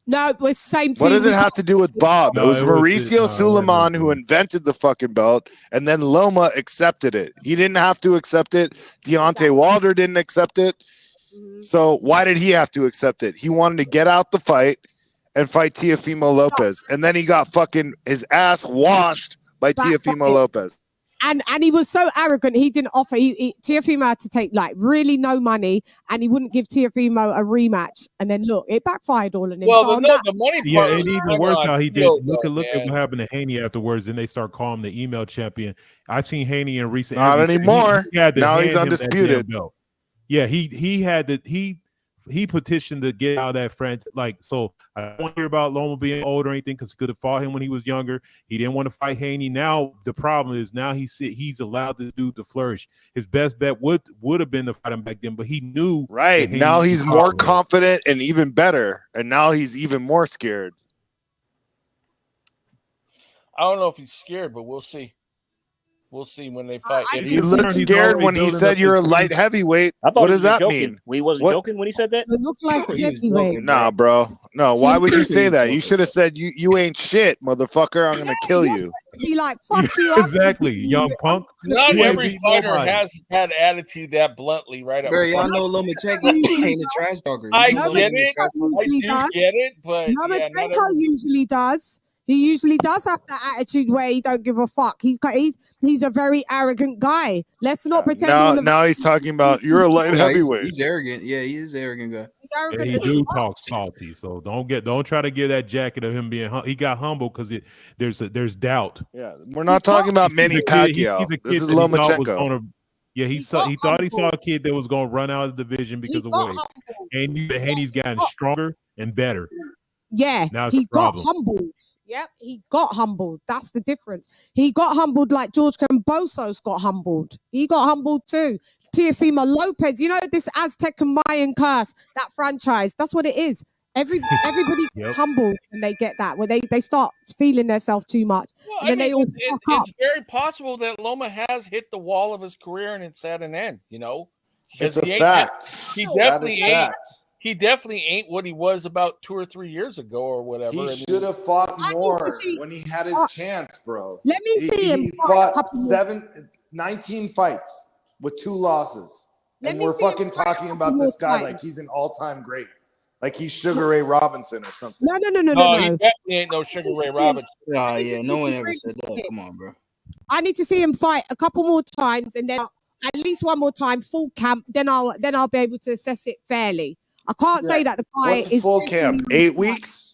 No, it was same team. What does it have to do with Bob? It was Mauricio Suleiman who invented the fucking belt, and then Loma accepted it. He didn't have to accept it. Deontay Wilder didn't accept it. So why did he have to accept it? He wanted to get out the fight and fight Teofimo Lopez, and then he got fucking his ass washed by Teofimo Lopez. And he was so arrogant, he didn't offer. Teofimo had to take like really no money, and he wouldn't give Teofimo a rematch. And then look, it backfired all on him. Well, so the money part. Yeah, and even worse how he did. Look at what happened to Haney afterwards. Then they start calling him the email champion. I seen Haney in recent. Not anymore. Now he's undisputed. Yeah, he had the he petitioned to get out of that franchise. Like, so I don't hear about Loma being old or anything because he could have fought him when he was younger. He didn't want to fight Haney. Now the problem is now he's allowed this dude to flourish. His best bet would have been to fight him back then, but he knew right now he's more confident and even better, and now he's even more scared. I don't know if he's scared, but we'll see. We'll see when they fight. You looked scared when he said you're a light heavyweight. What does that mean? He wasn't joking when he said that? It looks like heavyweight. Nah, bro. No, why would you say that? You should have said you ain't shit, motherfucker. I'm gonna kill you. Be like, fuck you. Exactly, young punk. Not every fighter has had attitude that bluntly right up. Y'all know Lomachenko ain't a trash talker. I get it. I do get it, but Lomachenko usually does. He usually does have that attitude where he don't give a fuck. He's a very arrogant guy. Let's not pretend. Now he's talking about you're a light heavyweight. He's arrogant. Yeah, he is an arrogant guy. He's arrogant. And he do talk salty. So don't try to get that jacket of him being. He got humble because there's doubt. Yeah, we're not talking about Manny Pacquiao. This is Lomachenko. He thought he saw a kid that was going to run out of the division because of weight. And Haney's gotten stronger and better. Yeah, he got humbled. Yep, he got humbled. That's the difference. He got humbled like George Cambosos got humbled. He got humbled too. Teofimo Lopez, you know this Aztec and Mayan curse, that franchise. That's what it is. Everybody gets humbled when they get that, when they start feeling themselves too much. Well, and then they all fuck up. It's very possible that Loma has hit the wall of his career and it's at an end, you know? It's a fact. He definitely ain't. He definitely ain't what he was about 2 or 3 years ago or whatever. He should have fought more when he had his chance, bro. Let me see him. He fought 19 fights with 2 losses. And we're fucking talking about this guy like he's an all-time great. Like he's Sugar Ray Robinson or something. No. He definitely ain't no Sugar Ray Robinson. Oh, yeah, no one ever said that. Come on, bro. I need to see him fight a couple more times and then at least one more time, full camp. Then I'll be able to assess it fairly. I can't say that the guy is full camp. 8 weeks?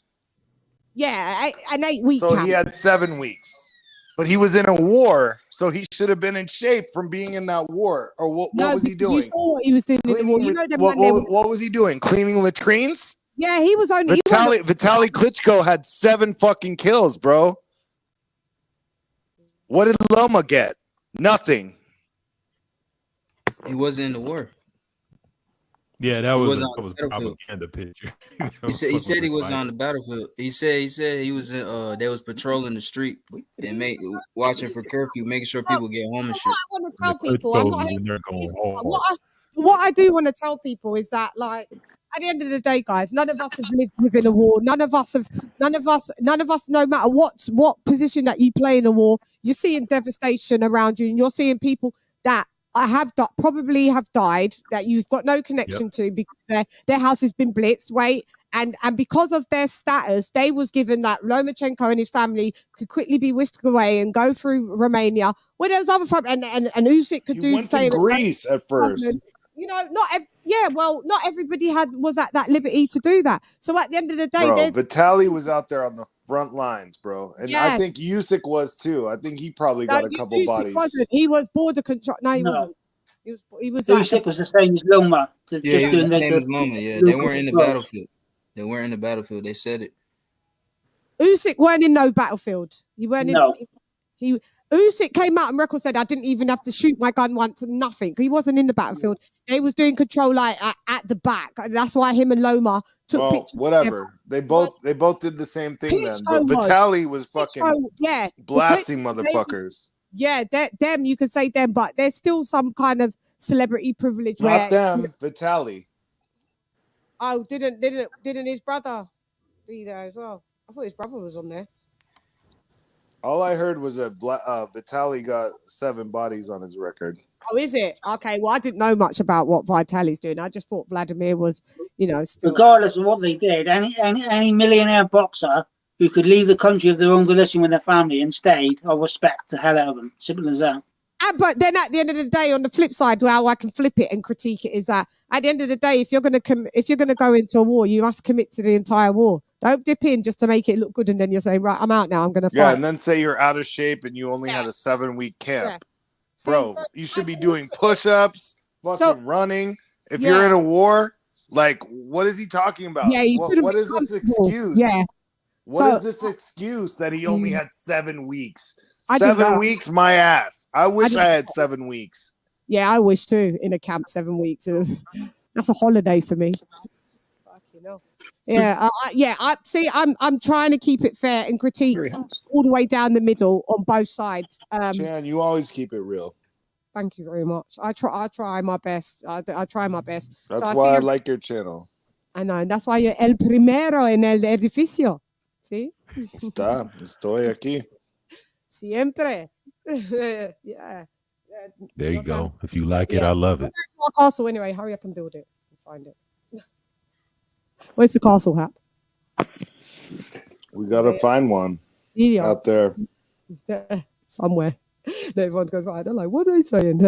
Yeah, an 8-week camp. So he had 7 weeks. But he was in a war, so he should have been in shape from being in that war. Or what was he doing? You saw what he was doing in the war. You know what was he doing? Cleaning latrines? Yeah, he was only Vitaly Klitschko had 7 fucking kills, bro. What did Loma get? Nothing. He wasn't in the war. Yeah, that was a propaganda picture. He said he was on the battlefield. He said he was in, they was patrolling the street and watching for curfew, making sure people get home and shit. I want to tell people, what I do want to tell people is that, like, at the end of the day, guys, none of us have lived within a war. None of us, no matter what position that you play in a war, you're seeing devastation around you, and you're seeing people that probably have died that you've got no connection to because their house has been blitzed. And because of their status, they was given that Lomachenko and his family could quickly be whisked away and go through Romania, where there was other and Usyk could went to Greece at first. You know, not everybody was at that liberty to do that. So at the end of the day, Vitaly was out there on the front lines, bro, and I think Usyk was too. I think he probably got a couple bodies. He was border control. No, he wasn't. He was. Usyk was the same as Loma. Yeah, he was the same as Loma. Yeah, they weren't in the battlefield. They weren't in the battlefield. They said it. Usyk weren't in no battlefield. He weren't in. Usyk came out and record said, I didn't even have to shoot my gun once, nothing. He wasn't in the battlefield. They was doing control like at the back. That's why him and Loma took pictures. Whatever. They both did the same thing then. But Vitaly was fucking blasting motherfuckers. Yeah, them, you could say them, but there's still some kind of celebrity privilege. Not them, Vitaly. Oh, didn't his brother be there as well? I thought his brother was on there. All I heard was that Vitaly got 7 bodies on his record. Oh, is it? Okay, well, I didn't know much about what Vitaly's doing. I just thought Vladimir was, still... Regardless of what they did, any millionaire boxer who could leave the country of their own volition with their family and stayed, I respect the hell out of them. Simple as that. But then at the end of the day, on the flip side, how I can flip it and critique it is that at the end of the day, if you're going to go into a war, you must commit to the entire war. Don't dip in just to make it look good and then you're saying, right, I'm out now, I'm going to fight. Yeah, and then say you're out of shape and you only had a 7-week camp. Yeah. Bro, you should be doing push-ups, running. If you're in a war, like, what is he talking about? Yeah, what is this excuse? Yeah. What is this excuse that he only had 7 weeks? 7 weeks, my ass. I wish I had 7 weeks. Yeah, I wish too, in a camp, 7 weeks. That's a holiday for me. Yeah, I'm trying to keep it fair and critique all the way down the middle on both sides. Chan, you always keep it real. Thank you very much. I try my best. I try my best. That's why I like your channel. I know, and that's why you're el primero en el edificio. See? Estoy aquí. Siempre. Yeah. There you go. If you like it, I love it. Our castle anyway. Hurry up and build it. Find it. Where's the castle hat? We gotta find one out there somewhere. Everyone's going, I don't know, what are they saying?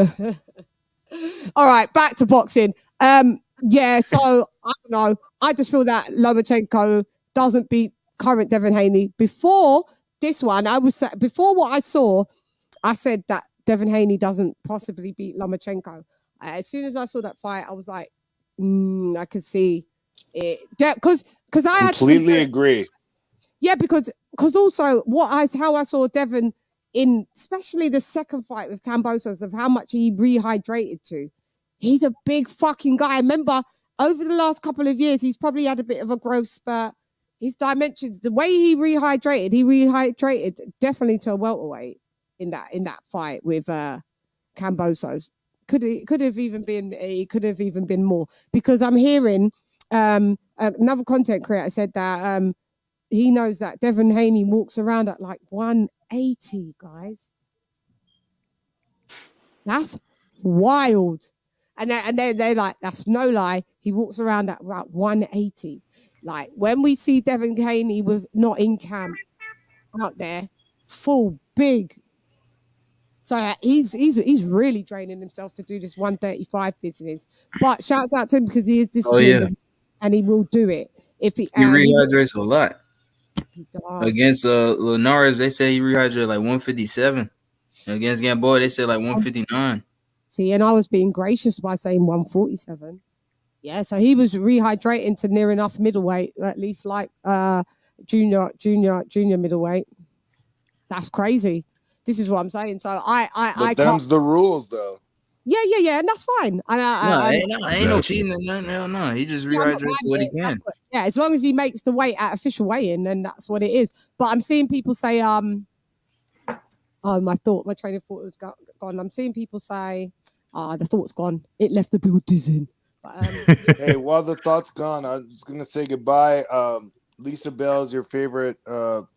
All right, back to boxing. Yeah, so I don't know. I just feel that Lomachenko doesn't beat current Devin Haney. Before this one, before what I saw, I said that Devin Haney doesn't possibly beat Lomachenko. As soon as I saw that fight, I was like, I could see it. Because I completely agree. Yeah, because also how I saw Devin in, especially the second fight with Kambosos, of how much he rehydrated to. He's a big fucking guy. I remember over the last couple of years, he's probably had a bit of a growth spurt. His dimensions, the way he rehydrated definitely to a welterweight in that fight with Kambosos. Could have even been more, because I'm hearing another content creator said that he knows that Devin Haney walks around at like 180, guys. That's wild. And they're like, that's no lie. He walks around at about 180. Like, when we see Devin Haney with not in camp out there, full big. So he's really draining himself to do this 135 business. But shouts out to him because he is disciplined and he will do it. If he rehydrates a lot. He does. Against Linares, they say he rehydrated like 157. Against Gamboa, they said like 159. See, and I was being gracious by saying 147. Yeah, so he was rehydrating to near enough middleweight, at least like junior middleweight. That's crazy. This is what I'm saying. So I them's the rules, though. Yeah, and that's fine. Ain't no cheating. No. He just rehydrates what he can. As long as he makes the weight at official weigh-in, then that's what it is. But I'm seeing people say, my train of thought was gone. I'm seeing people say, The thought's gone. It left the building. Hey, while the thought's gone, I was gonna say goodbye. Lisa Bell's your favorite,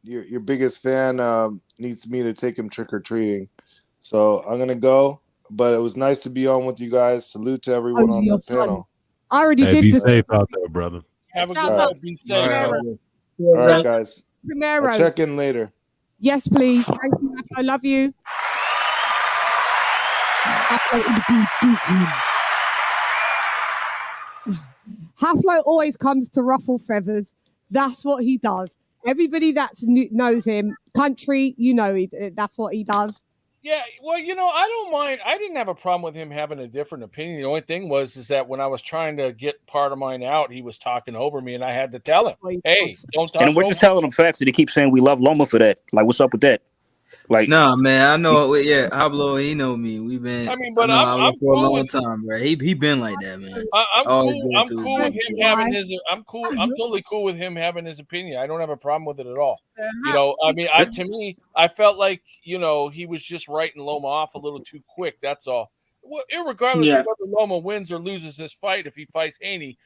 your biggest fan. Needs me to take him trick or treating, so I'm gonna go. But it was nice to be on with you guys. Salute to everyone on the panel. I already did. Be safe out there, brother. Have a good night. Be safe. All right, guys. Primero. I'll check in later. Yes, please. Thank you. I love you. Haslo always comes to ruffle feathers. That's what he does. Everybody that knows him, country, that's what he does. Yeah, well, I don't mind. I didn't have a problem with him having a different opinion. The only thing is that when I was trying to get part of mine out, he was talking over me, and I had to tell him, "Hey, don't talk." And we're just telling him facts, and he keeps saying we love Loma for that. Like, what's up with that? Like, nah, man, I know. Yeah, Pablo, he know me. We've been. I mean, but I'm for a cool long time, bro. He been like that, man. I'm cool with him having his. I'm totally cool with him having his opinion. I don't have a problem with it at all. I mean, to me, I felt like he was just writing Loma off a little too quick. That's all. Well, irregardless of whether Loma wins or loses this fight, if he fights Haney,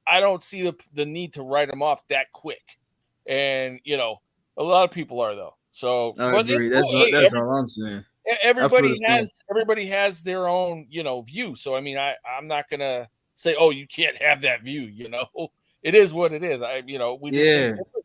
I don't see the need to write him off that quick. And a lot of people are though. So I agree. That's all I'm saying. Everybody has their own, view. So I mean, I'm not gonna say, oh, you can't have that view. It is what it is.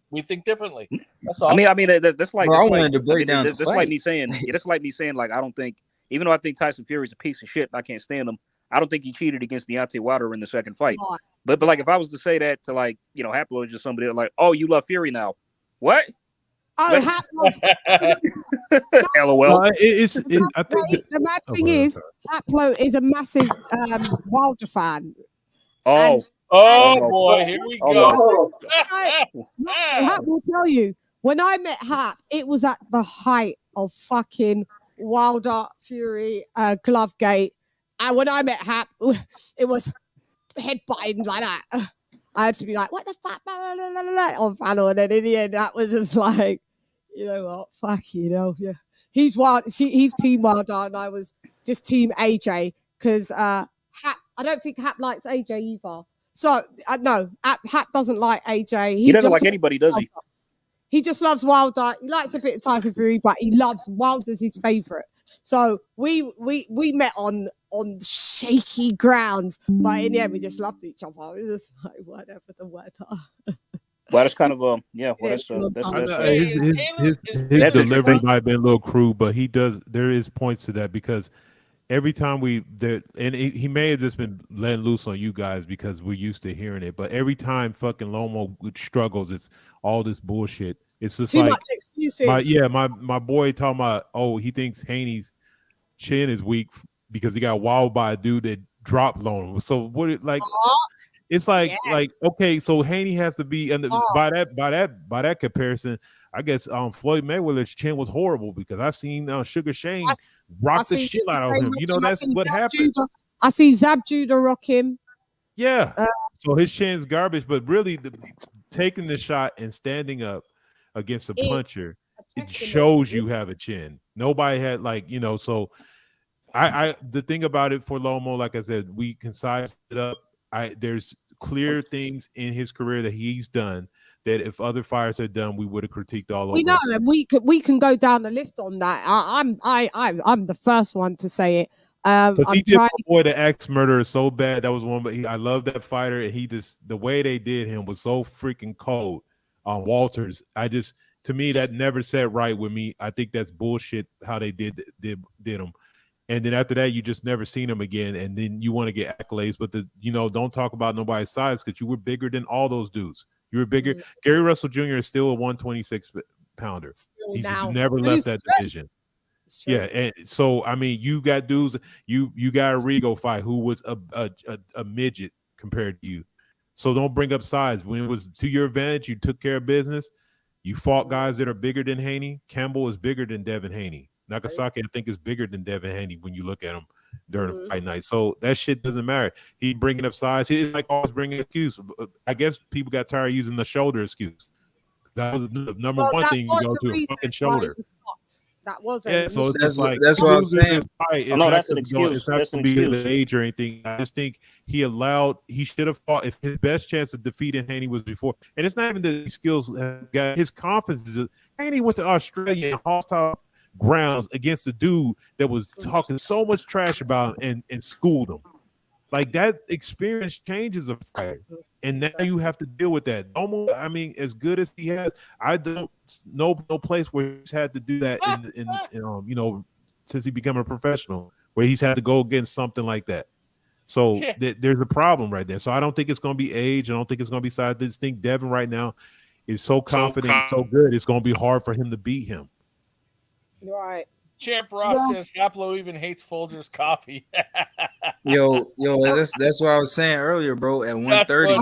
We think differently. That's all. I mean, that's like I wanted to break down. That's like me saying, that's like me saying, like I don't think, even though I think Tyson Fury's a piece of shit, I can't stand him. I don't think he cheated against Deontay Wilder in the second fight. But like if I was to say that to Haplo is just somebody like, oh, you love Fury now, what? Oh, LOL. I think the mad thing is, Haplo is a massive Wilder fan. Boy, here we go. Hap will tell you, when I met Hap, it was at the height of fucking Wilder Fury Glovegate. And when I met Hap, it was headbutting like that. I had to be like, what the fuck? On panel. And then in the end, that was just like, you know what? Fuck, yeah. He's wild. He's team Wilder, and I was just team AJ because Hap. I don't think Hap likes AJ either. So no, Hap doesn't like AJ. He doesn't like anybody, does he? He just loves Wilder. He likes a bit of Tyson Fury, but he loves Wilder's his favorite. So we met on shaky ground, but in the end we just loved each other. It was just like whatever the weather. Well, that's kind of his delivery might have been a little crude, but there is points to that because every time he may have just been letting loose on you guys because we're used to hearing it, but every time fucking Lomo struggles, it's all this bullshit. It's just too much excuses. My boy talking about, he thinks Haney's chin is weak because he got wowed by a dude that dropped Lomo. So it's like okay, so Haney has to be, and by that comparison, I guess Floyd Mayweather's chin was horrible because I seen Sugar Shane rock the shit out of him. That's what happened. I see Zab Judah rock him. Yeah, so his chin's garbage, but really taking the shot and standing up against a puncher, it shows you have a chin. Nobody had so I the thing about it for Lomo, like I said, we can size it up. There's clear things in his career that he's done that if other fighters had done, we would have critiqued all over. We know, and we can go down the list on that. I'm the first one to say it. Because he did boy the axe murderer so bad. That was one, but I love that fighter, and the way they did him was so freaking cold on Walters. To me that never sat right with me. I think that's bullshit how they did him. And then after that, you just never seen him again. And then you want to get accolades, but don't talk about nobody's size because you were bigger than all those dudes. You were bigger. Mm-hmm. Gary Russell Jr. is still a 126 pounder. He's never left that division. Yeah, and so I mean, you got dudes. You got a Rigo fight who was a midget compared to you. So don't bring up size. When it was to your advantage, you took care of business. You fought guys that are bigger than Haney. Campbell is bigger than Devin Haney. Nagasaki, I think, is bigger than Devin Haney when you look at him during the fight night. So that shit doesn't matter. He's bringing up size. He's like always bringing an excuse. I guess people got tired of using the shoulder excuse. That was the number one thing you go to, a fucking shoulder. That wasn't. Yeah, so it's just like that's what I was saying. No, that's an excuse. It's not That's an going to be excuse. the age or anything. I just think he should have fought if his best chance of defeating Haney was before. And it's not even that his skills got his confidence. Haney went to Australia and hostile grounds against a dude that was talking so much trash about him and schooled him. Like, that experience changes a fighter. And now you have to deal with that. Almost, I mean, as good as he has, I don't know no place where he's had to do that in you know, since he became a professional, where he's had to go against something like that. So there's a problem right there. So I don't think it's going to be age. I don't think it's going to be size. I just think Devin right now is so confident, so good. It's going to be hard for him to beat him. Right. Champ Ross says Haplo even hates Folger's coffee. yo, that's what I was saying earlier, bro. At 130,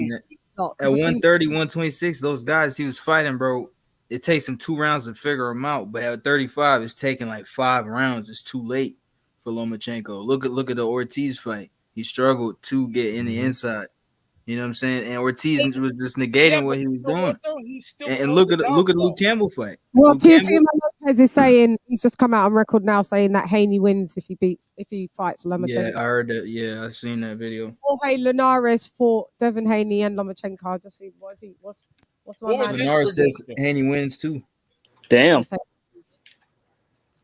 at 130, 126, those guys he was fighting, bro, it takes him 2 rounds to figure him out. But at 35, it's taking like 5 rounds. It's too late for Lomachenko. Look at the Ortiz fight. He struggled to get in the inside. You know what I'm saying? And Ortiz was just negating what he was doing. And look at the Luke Campbell fight. Well, Teofimo Lopez is saying he's just come out on record now saying that Haney wins if he fights Lomachenko. Yeah, I heard that. Yeah, I seen that video. Jorge Linares fought Devin Haney and Lomachenko. I'll just see what's my man? Linares says Haney wins too. Damn.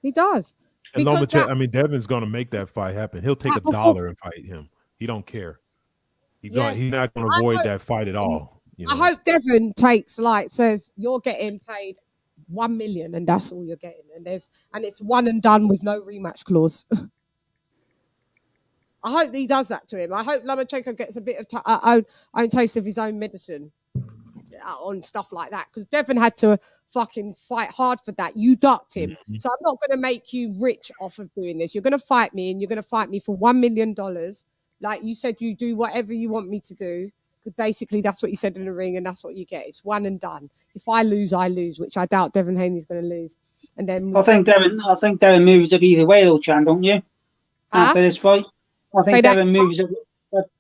He does. And Lomachenko, I mean, Devin's going to make that fight happen. He'll take $1 and fight him. He don't care. He's not going to avoid that fight at all. You know? I hope Devin says you're getting paid $1 million and that's all you're getting, and it's one and done with no rematch clause. I hope he does that to him. I hope Lomachenko gets a bit of own taste of his own medicine on stuff like that, because Devin had to fucking fight hard for that. You ducked him, so I'm not going to make you rich off of doing this. You're going to fight me, and you're going to fight me for $1 million. Like you said, you do whatever you want me to do. Basically, that's what you said in the ring, and that's what you get. It's one and done. If I lose, I lose, which I doubt Devin Haney's going to lose. And then I think Devin moves up either way, though, Chan, don't you? After this fight, I think Devin moves up.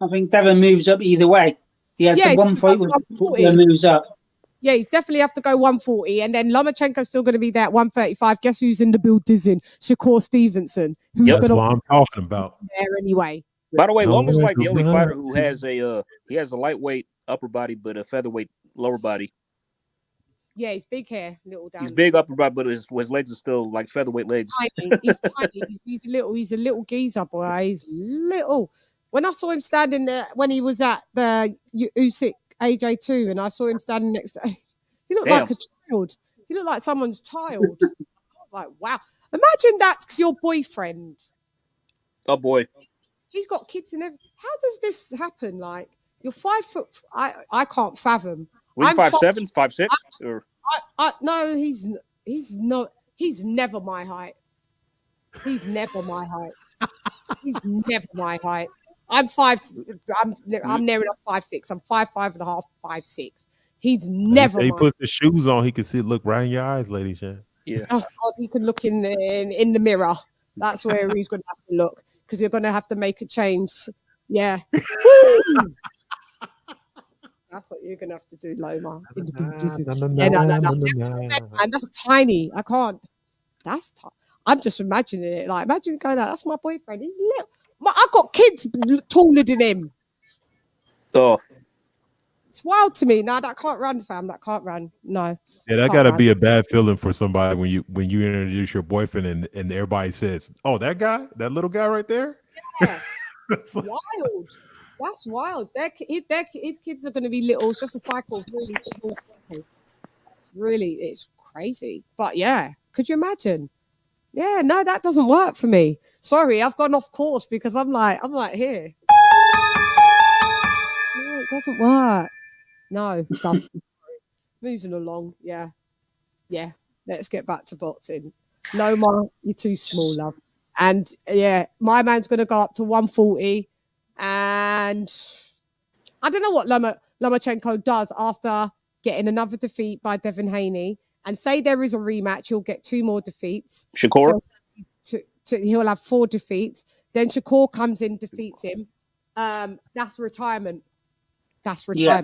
I think Devin moves up either way. He has the one fight with moves up. Yeah, he's definitely have to go 140, and then Lomachenko's still going to be there at 135. Guess who's in the building? Shakur Stevenson. Who's that's what I'm talking about. There anyway. By the way, Loma's like the only fighter who has a lightweight upper body but a featherweight lower body. Yeah, he's big hair, little down. He's big upper body, but his legs are still like featherweight legs. Tiny. He's tiny. He's little. He's a little geezer, boy. He's little. When I saw him standing there when he was at the Usyk AJ2, and I saw him standing next to him, he looked like a child. He looked like someone's child. I was like, wow. Imagine that's your boyfriend. Oh boy. He's got kids and everything. How does this happen? Like, you're 5 foot. I can't fathom. Was he 5'7", 5'6"? Or no, he's not. He's never my height. He's never my height. He's never my height. I'm 5. I'm near enough 5'6". I'm 5'5.5", 5'6". He's never. He puts the shoes on. He can see. Look right in your eyes, LadyChann. Yeah. Oh God, he can look in the mirror. That's where he's going to have to look, because you're going to have to make a change. Yeah. That's what you're going to have to do, Loma. And that's tiny. I can't. That's I'm just imagining it. Like, imagine going out. That's my boyfriend. He's little. I got kids taller than him. Oh. It's wild to me. No, that can't run, fam. That can't run. No. Yeah, that got to be a bad feeling for somebody when you introduce your boyfriend and everybody says, "Oh, that guy, that little guy right there." Yeah, wild. That's wild. His kids are going to be little. It's just a cycle. It's crazy. But yeah, could you imagine? Yeah, no, that doesn't work for me. Sorry, I've gone off course because I'm like here. No, it doesn't work. No, it doesn't. Moving along, yeah. Let's get back to boxing. Loma, you're too small, love. And yeah, my man's going to go up to 140. And I don't know what Lomachenko does after getting another defeat by Devin Haney. And say there is a rematch, he'll get 2 more defeats. Shakur? So he'll have 4 defeats. Then Shakur comes in, defeats him. That's retirement. Yeah.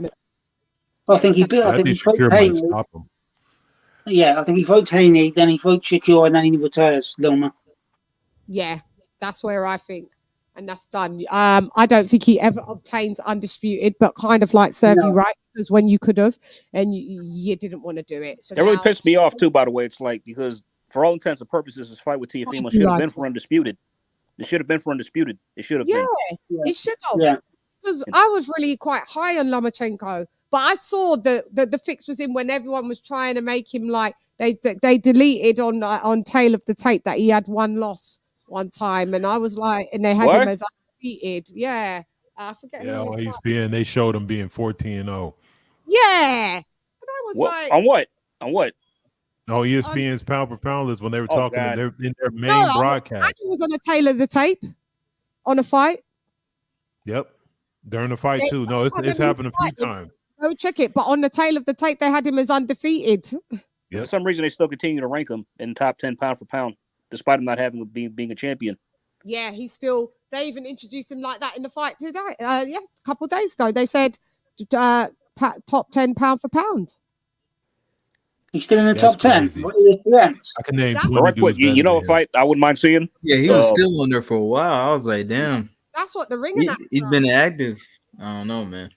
I think Haney. I think he votes Haney, then he votes Shakur, and then he retires Loma. Yeah, that's where I think. And that's done. I don't think he ever obtains undisputed, but kind of like serve you right, because when you could have, and you didn't want to do it. So that really pissed me off too, by the way. It's like, because for all intents and purposes, this fight with Teofimo should have been for undisputed. It should have been for undisputed. It should have been. Yeah, it should have. Because I was really quite high on Lomachenko, but I saw the fix was in when everyone was trying to make him like they deleted on tail of the tape that he had one loss one time, and I was like, and they had him as undefeated. Yeah, I forget. Yeah, on ESPN they showed him being 14-0. Yeah, and I was like, on what? On what? No, ESPN's pound for pound list when they were talking in their main broadcast. I was on the tail of the tape on a fight. Yep, during the fight too. No, it's happened a few times. Go check it, but on the tail of the tape they had him as undefeated. Yep. For some reason, they still continue to rank him in top 10 pound for pound, despite him not having being a champion. Yeah, he's still. They even introduced him like that in the fight today. A couple of days ago, they said top 10 pound for pound. He's still in the top 10. What is the end? I can name. You know, a fight I wouldn't mind seeing. Yeah, he was still on there for a while. I was like, damn. That's what the ring. He's been active. I don't know, man.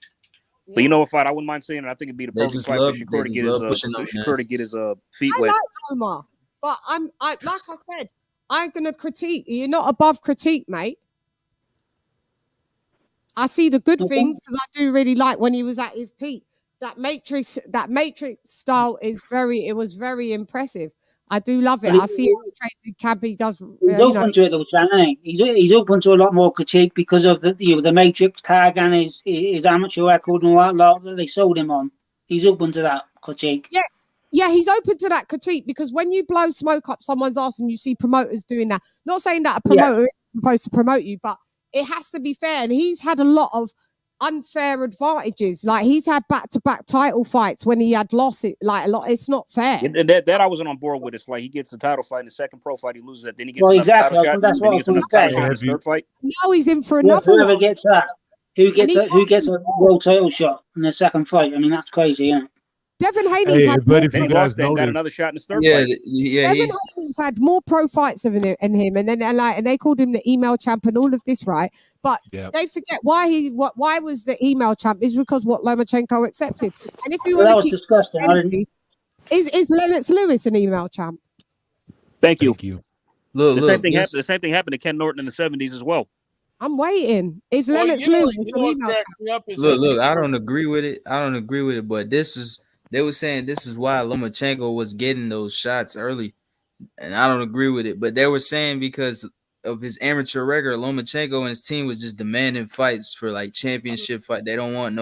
But you know, a fight I wouldn't mind seeing, and I think it'd be the perfect fight for Shakur to get his feet wet. I like Omar, but like I said, I'm gonna critique. You're not above critique, mate. I see the good things because I do really like when he was at his peak. That Matrix style was very impressive. I do love it. I see it. Cabby does. He's open to it, though, Chan. He's open to a lot more critique because of the Matrix tag and his amateur record and all that lot that they sold him on. He's open to that critique. Yeah, he's open to that critique because when you blow smoke up someone's ass and you see promoters doing that, not saying that a promoter is supposed to promote you, but it has to be fair. And he's had a lot of unfair advantages. Like he's had back-to-back title fights when he had lost it. Like a lot, it's not fair. And that I wasn't on board with. It's like he gets the title fight in the second pro fight, he loses it. Then he gets another title shot. That's what I was going to say. In the third fight. Now he's in for another. Whoever gets that, who gets a world title shot in the second fight? I mean, that's crazy, isn't it? Devin Haney's had another shot in the third fight. Devin Haney's had more pro fights than him, and they called him the email champ and all of this, right? But they forget why was the email champ is because what Lomachenko accepted. And if you want to keep disgusting, is Lennox Lewis an email champ? Thank you. Look, the same thing happened to Ken Norton in the 70s as well. I'm waiting. Is Lennox Lewis an email champ? Look, I don't agree with it. But they were saying this is why Lomachenko was getting those shots early, and I don't agree with it. But they were saying because of his amateur record, Lomachenko and his team was just demanding fights for like championship fight. They don't want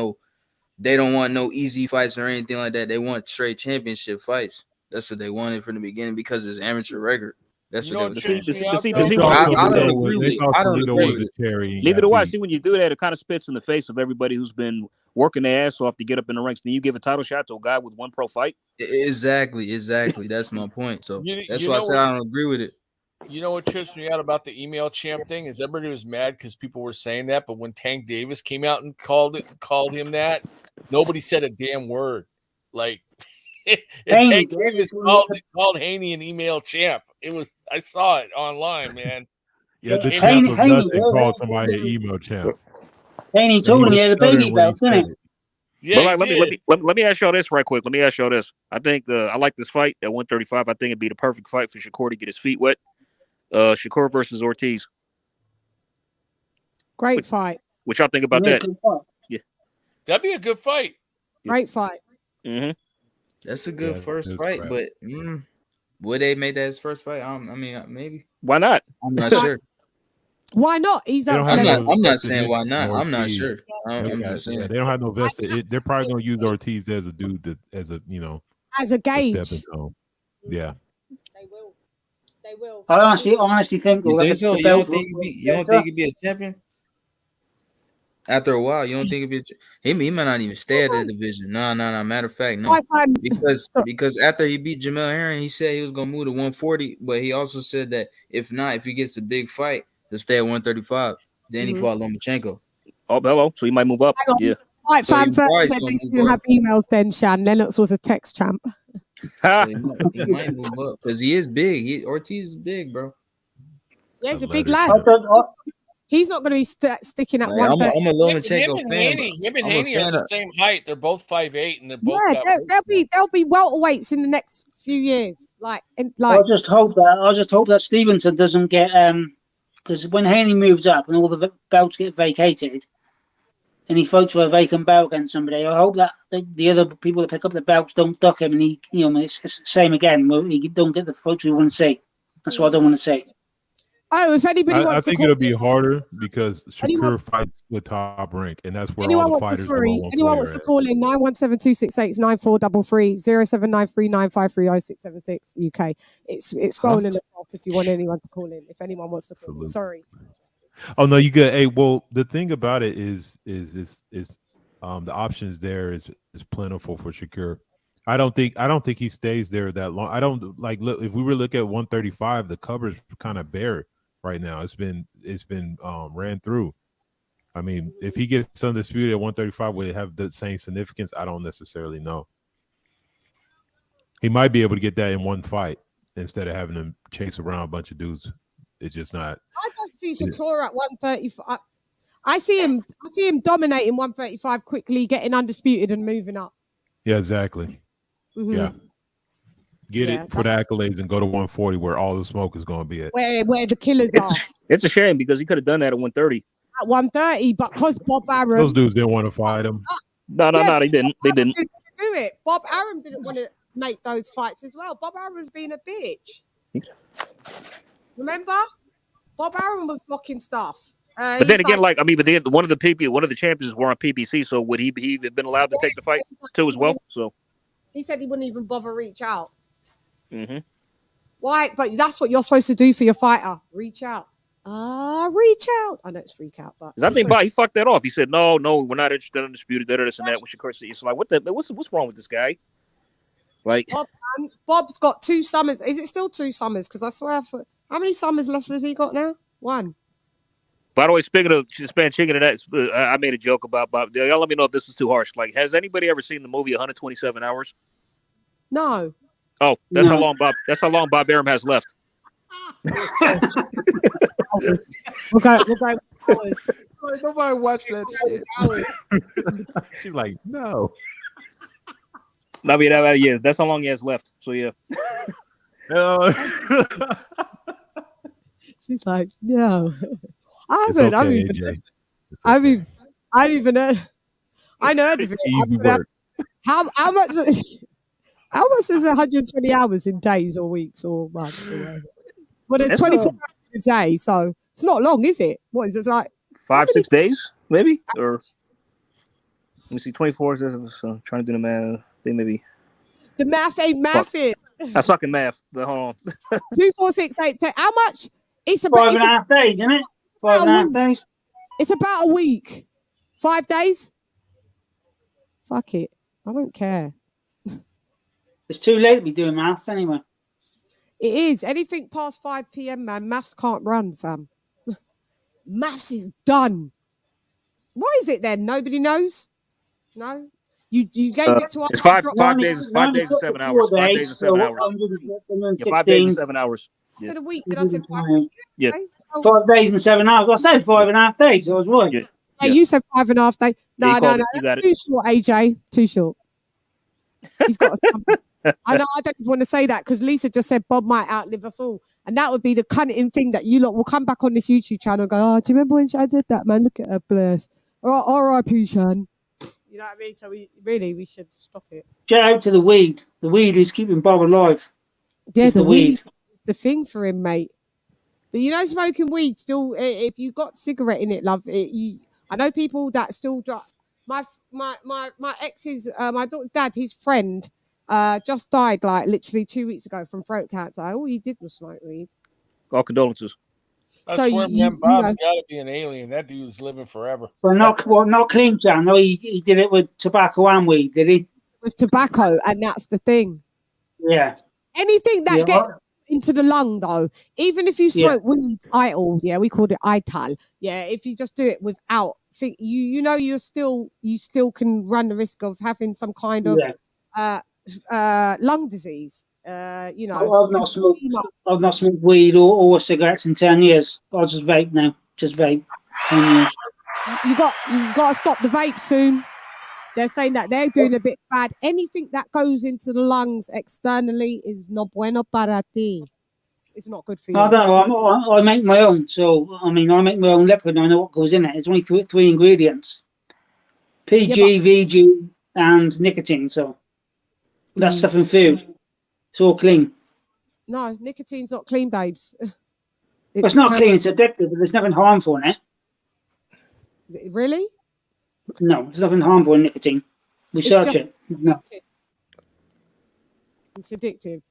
no easy fights or anything like that. They want straight championship fights. That's what they wanted from the beginning because of his amateur record. That's what they were saying. I don't agree with it. Neither do I. See, when you do that, it kind of spits in the face of everybody who's been working their ass off to get up in the ranks. Then you give a title shot to a guy with one pro fight. Exactly. That's my point. So that's why I said I don't agree with it. You know what trips me out about the email champ thing is everybody was mad because people were saying that, but when Tank Davis came out and called him that, nobody said a damn word. Like Tank Davis called Haney an email champ. I saw it online, man. Yeah, the champ of nothing called somebody an email champ. Haney told him he had a baby belt, didn't he? Yeah, let me ask y'all this right quick. I think I like this fight at 135. I think it'd be the perfect fight for Shakur to get his feet wet. Shakur versus Ortiz. Great fight. What y'all think about that? Yeah, that'd be a good fight. Great fight. Mm-hmm. That's a good first fight, but would they make that his first fight? I mean, maybe. Why not? I'm not sure. Why not? I'm not saying why not. I'm not sure. I'm just saying they don't have no vested. They're probably gonna use Ortiz as a dude as a gauge. Yeah. They will. I honestly think. You think so? You don't think he'd be a champion? After a while, you don't think it'd be he might not even stay at the division. No. Matter of fact, no. Because after he beat Jamel Herring, he said he was gonna move to 140, but he also said that if he gets a big fight, he'll stay at 135. Then he fought Lomachenko. Oh, hello. So he might move up. Yeah. Right, fan first said they didn't have emails then, Shan. Lennox was a text champ. He might move up because he is big. Ortiz is big, bro. Yeah, he's a big lad. He's not going to be sticking at 130. I'm a Lomachenko fan. Him and Haney are the same height. They're both 5'8", and they're both. Yeah, they'll be welterweights in the next few years. I just hope that Stevenson doesn't get because when Haney moves up and all the belts get vacated, and he fights for a vacant belt against somebody, I hope that the other people that pick up the belts don't duck him, and he, it's the same again. He don't get the fights we want to see. That's what I don't want to see. Oh, if anybody wants I think it'll be harder because Shakur fights with Top Rank, and that's where all the fighters anyone wants to call in 917-268-9433 0793953066 UK. It's scrolling across if you want anyone to call in. If anyone wants to call in. Sorry. Oh no, you good. Hey, well, the thing about it is the options there is plentiful for Shakur. I don't think he stays there that long. I don't like look if we were look at 135, the cover's kind of bare right now. It's been ran through. I mean, if he gets undisputed at 135, will it have the same significance? I don't necessarily know. He might be able to get that in one fight instead of having him chase around a bunch of dudes. It's just not. I don't see Shakur at 135. I see him dominating 135 quickly, getting undisputed and moving up. Yeah, exactly. Mm-hmm. Yeah. Get it for the accolades and go to 140 where all the smoke is going to be at. Where the killers are. It's a shame because he could have done that at 130. At 130, but because Bob Arum. Those dudes didn't want to fight him. No, they didn't. They didn't. Do it. Bob Arum didn't want to make those fights as well. Bob Arum's been a bitch. Remember? Bob Arum was blocking stuff. But then again, but one of the champions were on PBC, so would he have been allowed to take the fight too as well? So he said he wouldn't even bother reach out. Mm-hmm. Why? But that's what you're supposed to do for your fighter. Reach out. Reach out. I know it's freak out, but I think he fucked that off. He said, "No, we're not interested in disputed this and that." Which of course, it's like, what's wrong with this guy? Like Bob's got 2 summers. Is it still 2 summers? Because I swear, how many summers left has he got now? 1. By the way, speaking of Spanish chicken, and that I made a joke about Bob. Y'all let me know if this was too harsh. Like, has anybody ever seen the movie 127 Hours? No. Oh, that's how long Bob. That's how long Bob Arum has left. We'll go. Nobody watched that shit. She's like, no. I mean, yeah, that's how long he has left. So yeah. She's like, no. I haven't. I mean, I don't even know. I know everything. How much? How much is 120 hours in days or weeks or months or whatever? Well, there's 24 hours a day, so it's not long, is it? What is it like? 5-6 days, maybe? Or let me see, 24. So trying to do the math. They maybe the math ain't mathing. I suck in math. Hold on. 2, 4, 6, 8, 10. How much? It's about 5.5 days, isn't it? 5.5 days. It's about a week. 5 days. Fuck it. I don't care. It's too late to be doing maths anyway. It is. Anything past 5 p.m, man, maths can't run, fam. Maths is done. What is it then? Nobody knows? No? You gave it to us. It's 5 days. 5 days and 7 hours. 5 days and 7 hours. Yeah, 5 days and 7 hours. Yeah. A week. Did I say 5 days? Yeah. 5 days and 7 hours. I said 5.5 days. I was right. Yeah. Hey, you said 5.5 days. No. Too short, AJ. Too short. He's got I know I don't even want to say that because Lisa just said Bob might outlive us all. And that would be the cunning thing that you lot will come back on this YouTube channel and go, oh, do you remember when I did that, man? Look at her, bless. R.I.P. Chan. You know what I mean? So we should stop it. Get out to the weed. The weed is keeping Bob alive. Yeah, the weed is the thing for him, mate. But you know, smoking weed still, if you got cigarette in it, love, I know people that still drop. My ex's, my daughter's dad, his friend, just died like literally 2 weeks ago from throat cancer. All he did was smoke weed. All condolences. I swear, man, Bob's got to be an alien. That dude's living forever. Well, not clean, Jan. No, he did it with tobacco and weed, did he? With tobacco, and that's the thing. Yeah. Anything that gets into the lung, though, even if you smoke weed idle, we called it ital. Yeah, if you just do it without, you still can run the risk of having some kind of lung disease. You know, I've not smoked weed or cigarettes in 10 years. I'll just vape now. Just vape. 10 years. You got to stop the vape soon. They're saying that they're doing a bit bad. Anything that goes into the lungs externally is no bueno para ti. It's not good for you. I don't know. I make my own. So, I mean, I make my own liquid and I know what goes in it. It's only three ingredients. PG, VG, and nicotine. So, that's stuff in food. It's all clean. No, nicotine's not clean, babes. It's not clean. It's addictive. There's nothing harmful in it. Really? No, there's nothing harmful in nicotine. Research it. No. It's addictive.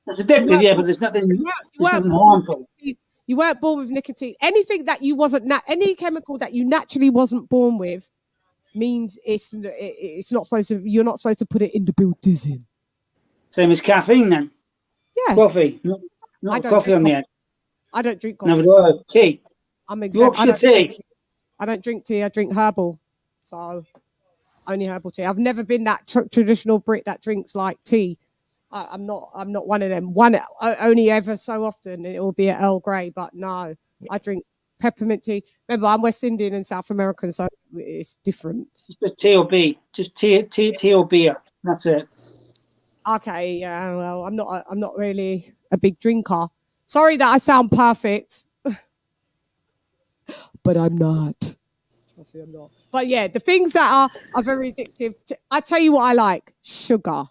It's addictive, yeah, but there's nothing harmful. You weren't born with nicotine. Anything that you wasn't, any chemical that you naturally wasn't born with, means it's not supposed to. You're not supposed to put it in the built-in. Same as caffeine, then. Yeah. Coffee, not coffee on the head. I don't drink coffee. Never do. Tea. I'm exempt. I don't drink tea. I drink herbal. So only herbal tea. I've never been that traditional Brit that drinks like tea. I'm not one of them. Only ever so often it will be an Earl Grey, but no, I drink peppermint tea. Remember, I'm West Indian and South American, so it's different. Just tea or beer. Just tea or beer. That's it. Okay, yeah. Well, I'm not really a big drinker. Sorry that I sound perfect, but I'm not. Trust me, I'm not. But yeah, the things that are very addictive. I tell you what I like: sugar.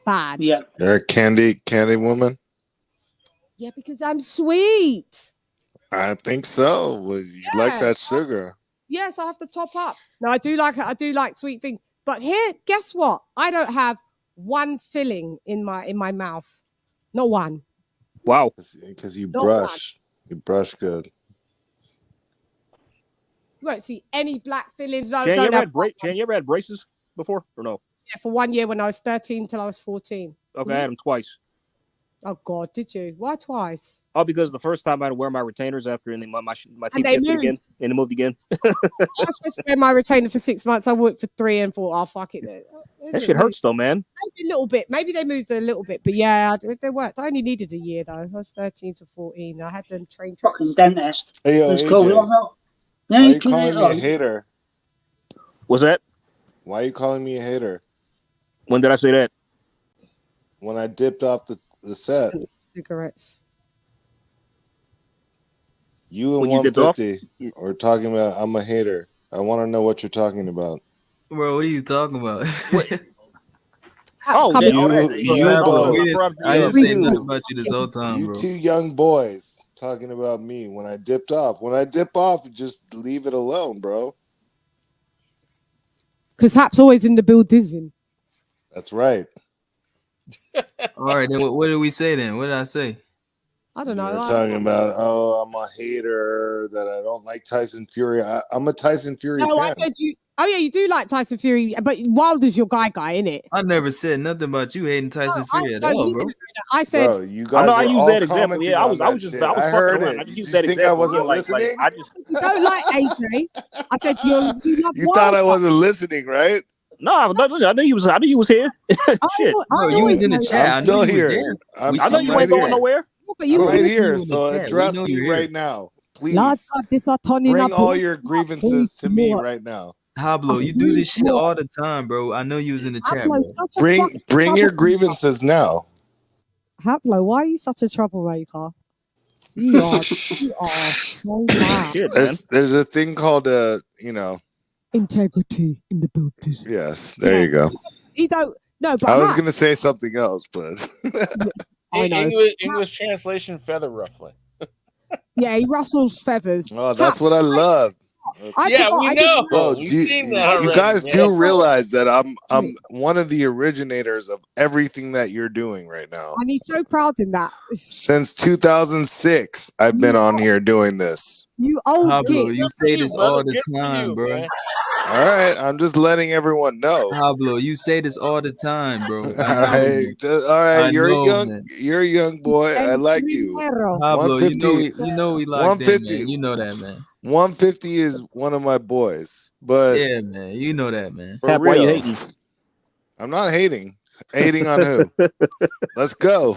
Bad. Yeah. You're a candy woman? Yeah, because I'm sweet. I think so. Well, you like that sugar. Yes, I have to top up. No, I do like it. I do like sweet things. But here, guess what? I don't have one filling in my mouth. Not one. Wow. Because you brush. You brush good. You won't see any black fillings. No, Jan, you ever had braces before or no? Yeah, for 1 year when I was 13 till I was 14. Okay, I had them twice. Oh God, did you? Why twice? Oh, because the first time I had to wear my retainers after, and then my teeth shifted again, and it moved again. I was supposed to wear my retainer for 6 months. I worked for 3 and thought, oh fuck it. That shit hurts though, man. Maybe a little bit. Maybe they moved a little bit, but yeah, they worked. I only needed a year though. I was 13 to 14. I had them trained. Fucking dentist. Hey, yo, AJ, why are you calling me a hater? What's that? Why are you calling me a hater? When did I say that? When I dipped off the set. Cigarettes. You and 150 are talking about I'm a hater. I want to know what you're talking about. Bro, what are you talking about? I didn't say nothing about you this whole time, you bro. two young boys talking about me when I dipped off. When I dip off, just leave it alone, bro. Because Hap's always in the building. That's right. All right, then what did we say then? What did I say? I don't know. We're talking about, I'm a hater, that I don't like Tyson Fury. I'm a Tyson Fury fan. I said you. Oh yeah, you do like Tyson Fury, but Wilder's your guy, innit? I never said nothing about you hating Tyson Fury at all, bro. I said, bro, you guys I used that example. commenting Yeah, I was on just that shit. fucking around. I just used that example. I wasn't listening? you don't like AJ. I said you love You thought I wasn't listening, right? No, I knew you was. I knew you was here. Shit, bro, you was in the chat. I'm still here. I know you ain't going nowhere. But you right here, so address me right now, please. Bring all your grievances to me right now. Hablo, you do this shit all the time, bro. I know you was in the chat, bro. Bring your grievances now. Hablo, why are you such a troublemaker? You are so bad. There's a thing called integrity in the building. Yes, there you go. You don't. No, but I was gonna say something else, but I know. English translation, feather ruffling. Yeah, he rustles feathers. Oh, that's what I love. Yeah, we know. Bro, We've seen that already, you guys man. do realize that I'm one of the originators of everything that you're doing right now. And he's so proud in that. Since 2006, I've been on here doing this. You old kid. You say this all the time, bro. Man. All right, I'm just letting everyone know. Pablo, you say this all the time, bro. All right, you're a young boy. I like you. Pablo, you know we like that, man. You know that, man. 150 is one of my boys, but yeah, man, you know that, man. For real, why you hating? I'm not hating. Hating on who? Let's go.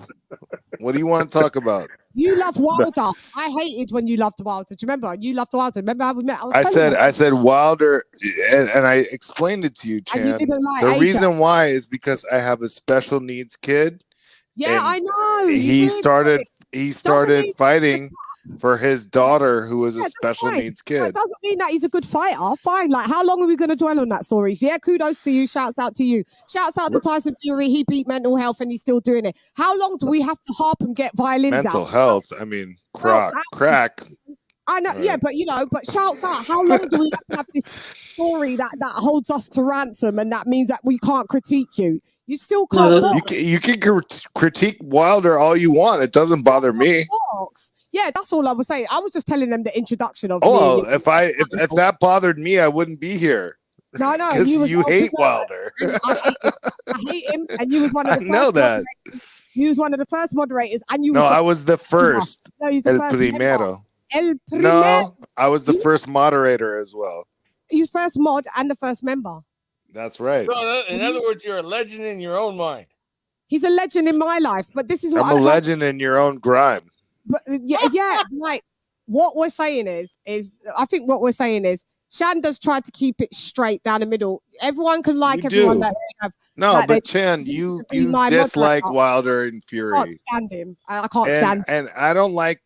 What do you want to talk about? You love Wilder. I hated when you loved Wilder. Do you remember? You loved Wilder. Remember how we met? I said Wilder, and I explained it to you, Chan. And you didn't like the AJ. reason why is because I have a special needs kid. Yeah, I know. He started fighting for his daughter, who was a special needs kid. That doesn't mean that he's a good fighter. Fine. Like, how long are we going to dwell on that story? Yeah, kudos to you. Shouts out to you. Shouts out to Tyson Fury. He beat mental health and he's still doing it. How long do we have to harp and get violins out? Mental health. I mean, crack. I know, yeah, but but shouts out. How long do we have to have this story that holds us to ransom, and that means that we can't critique you? You still can't. You can critique Wilder all you want. It doesn't bother me. Yeah, that's all I was saying. I was just telling them the introduction of. Oh, if that bothered me, I wouldn't be here. No, because you hate Wilder. I hate him, and you was one of the. I know that. You was one of the first moderators, and you. No, I was the first. No, he's the El first primero. El primero. No, I was the first moderator as well. He's first mod and the first member. That's right. So in other words, you're a legend in your own mind. He's a legend in my life, but this is what I'm a legend in your own grime. But yeah, like what we're saying is I think what we're saying is Chan does try to keep it straight down the middle. Everyone can like everyone that they have. No, but Chan, you dislike Wilder and Fury. I can't stand him. I can't stand him. And I don't like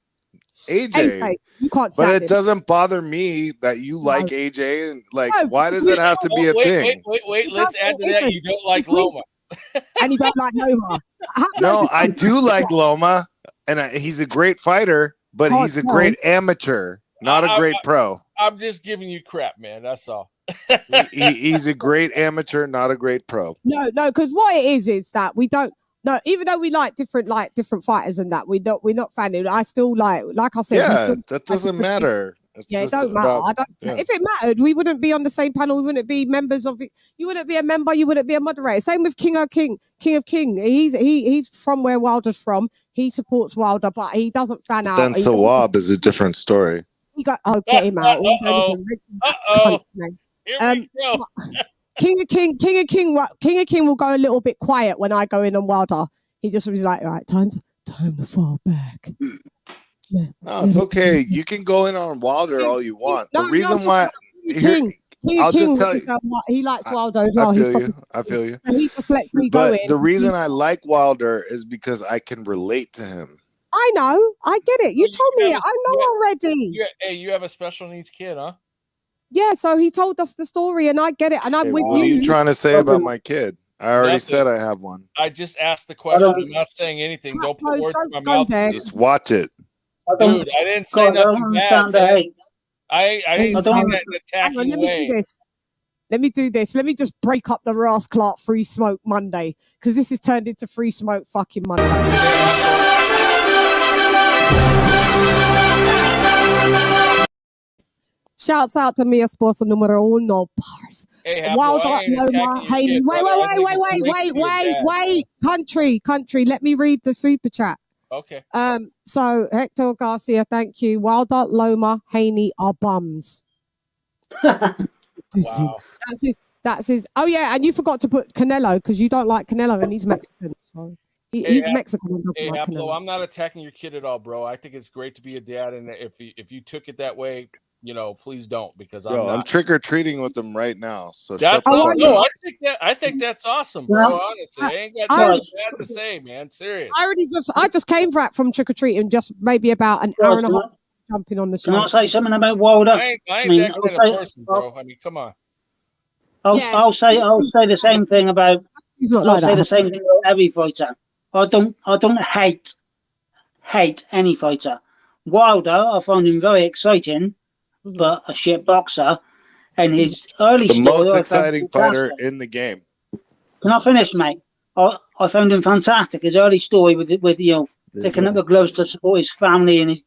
AJ. You can't stand but it doesn't bother me that you like AJ, and like why does it have to be a thing? Wait. Let's add to that. You don't like Loma. And you don't like Loma. No, I do like Loma, and he's a great fighter, but he's a great amateur, not a great pro. I'm just giving you crap, man. That's all. He's a great amateur, not a great pro. No, because what it is that we don't. No, even though we like different fighters and that, we're not fanning. I still like I said. Yeah, that doesn't matter. It don't matter. If it mattered, we wouldn't be on the same panel. We wouldn't be members of it. You wouldn't be a member. You wouldn't be a moderator. Same with King of King. He's from where Wilder's from. He supports Wilder, but he doesn't fan out. Then Sawab is a different story. Get him out. Here we go. King of King will go a little bit quiet when I go in on Wilder. He just was like, all right, time to fall back. Yeah. No, it's okay. You can go in on Wilder all you want. The reason why I'll just tell you, he likes Wilder as well. I feel you. He just lets me go in. The reason I like Wilder is because I can relate to him. I know. I get it. You told me it. I know already. Hey, you have a special needs kid, huh? Yeah, so he told us the story, and I get it. And I'm with you. What are you trying to say about my kid? I already said I have one. I just asked the question. I'm not saying anything. Don't put words in my mouth. Just watch it. Dude, I didn't say nothing bad. I didn't say that in an attacking way. Let me do this. Let me just break up the Ross Clark Free Smoke Monday, because this has turned into Free Smoke fucking Monday. Shouts out to Mia Sports numero uno, Pars. Wilder, Loma, Haney. Wait. Country. Let me read the super chat. Okay. So Hector Garcia, thank you. Wilder, Loma, Haney are bums. Wow. That's his. Oh yeah, and you forgot to put Canelo because you don't like Canelo and he's Mexican. So he's Mexican and doesn't like Canelo. I'm not attacking your kid at all, bro. I think it's great to be a dad, and if you took it that way, please don't, because I'm trick or treating with them right now. So I think that's awesome, bro. Honestly, I ain't got nothing bad to say, man. Serious. I just came back from trick or treating just maybe about an hour and a half jumping on the show. Can I say something about Wilder? I ain't that kind of person, bro. I mean, come on. I'll say the same thing about. The same thing about every fighter. I don't hate any fighter. Wilder, I find him very exciting, but a shit boxer. And his early the story, most exciting fighter in the game. Can I finish, mate? I found him fantastic. His early story with picking up the gloves to support his family and his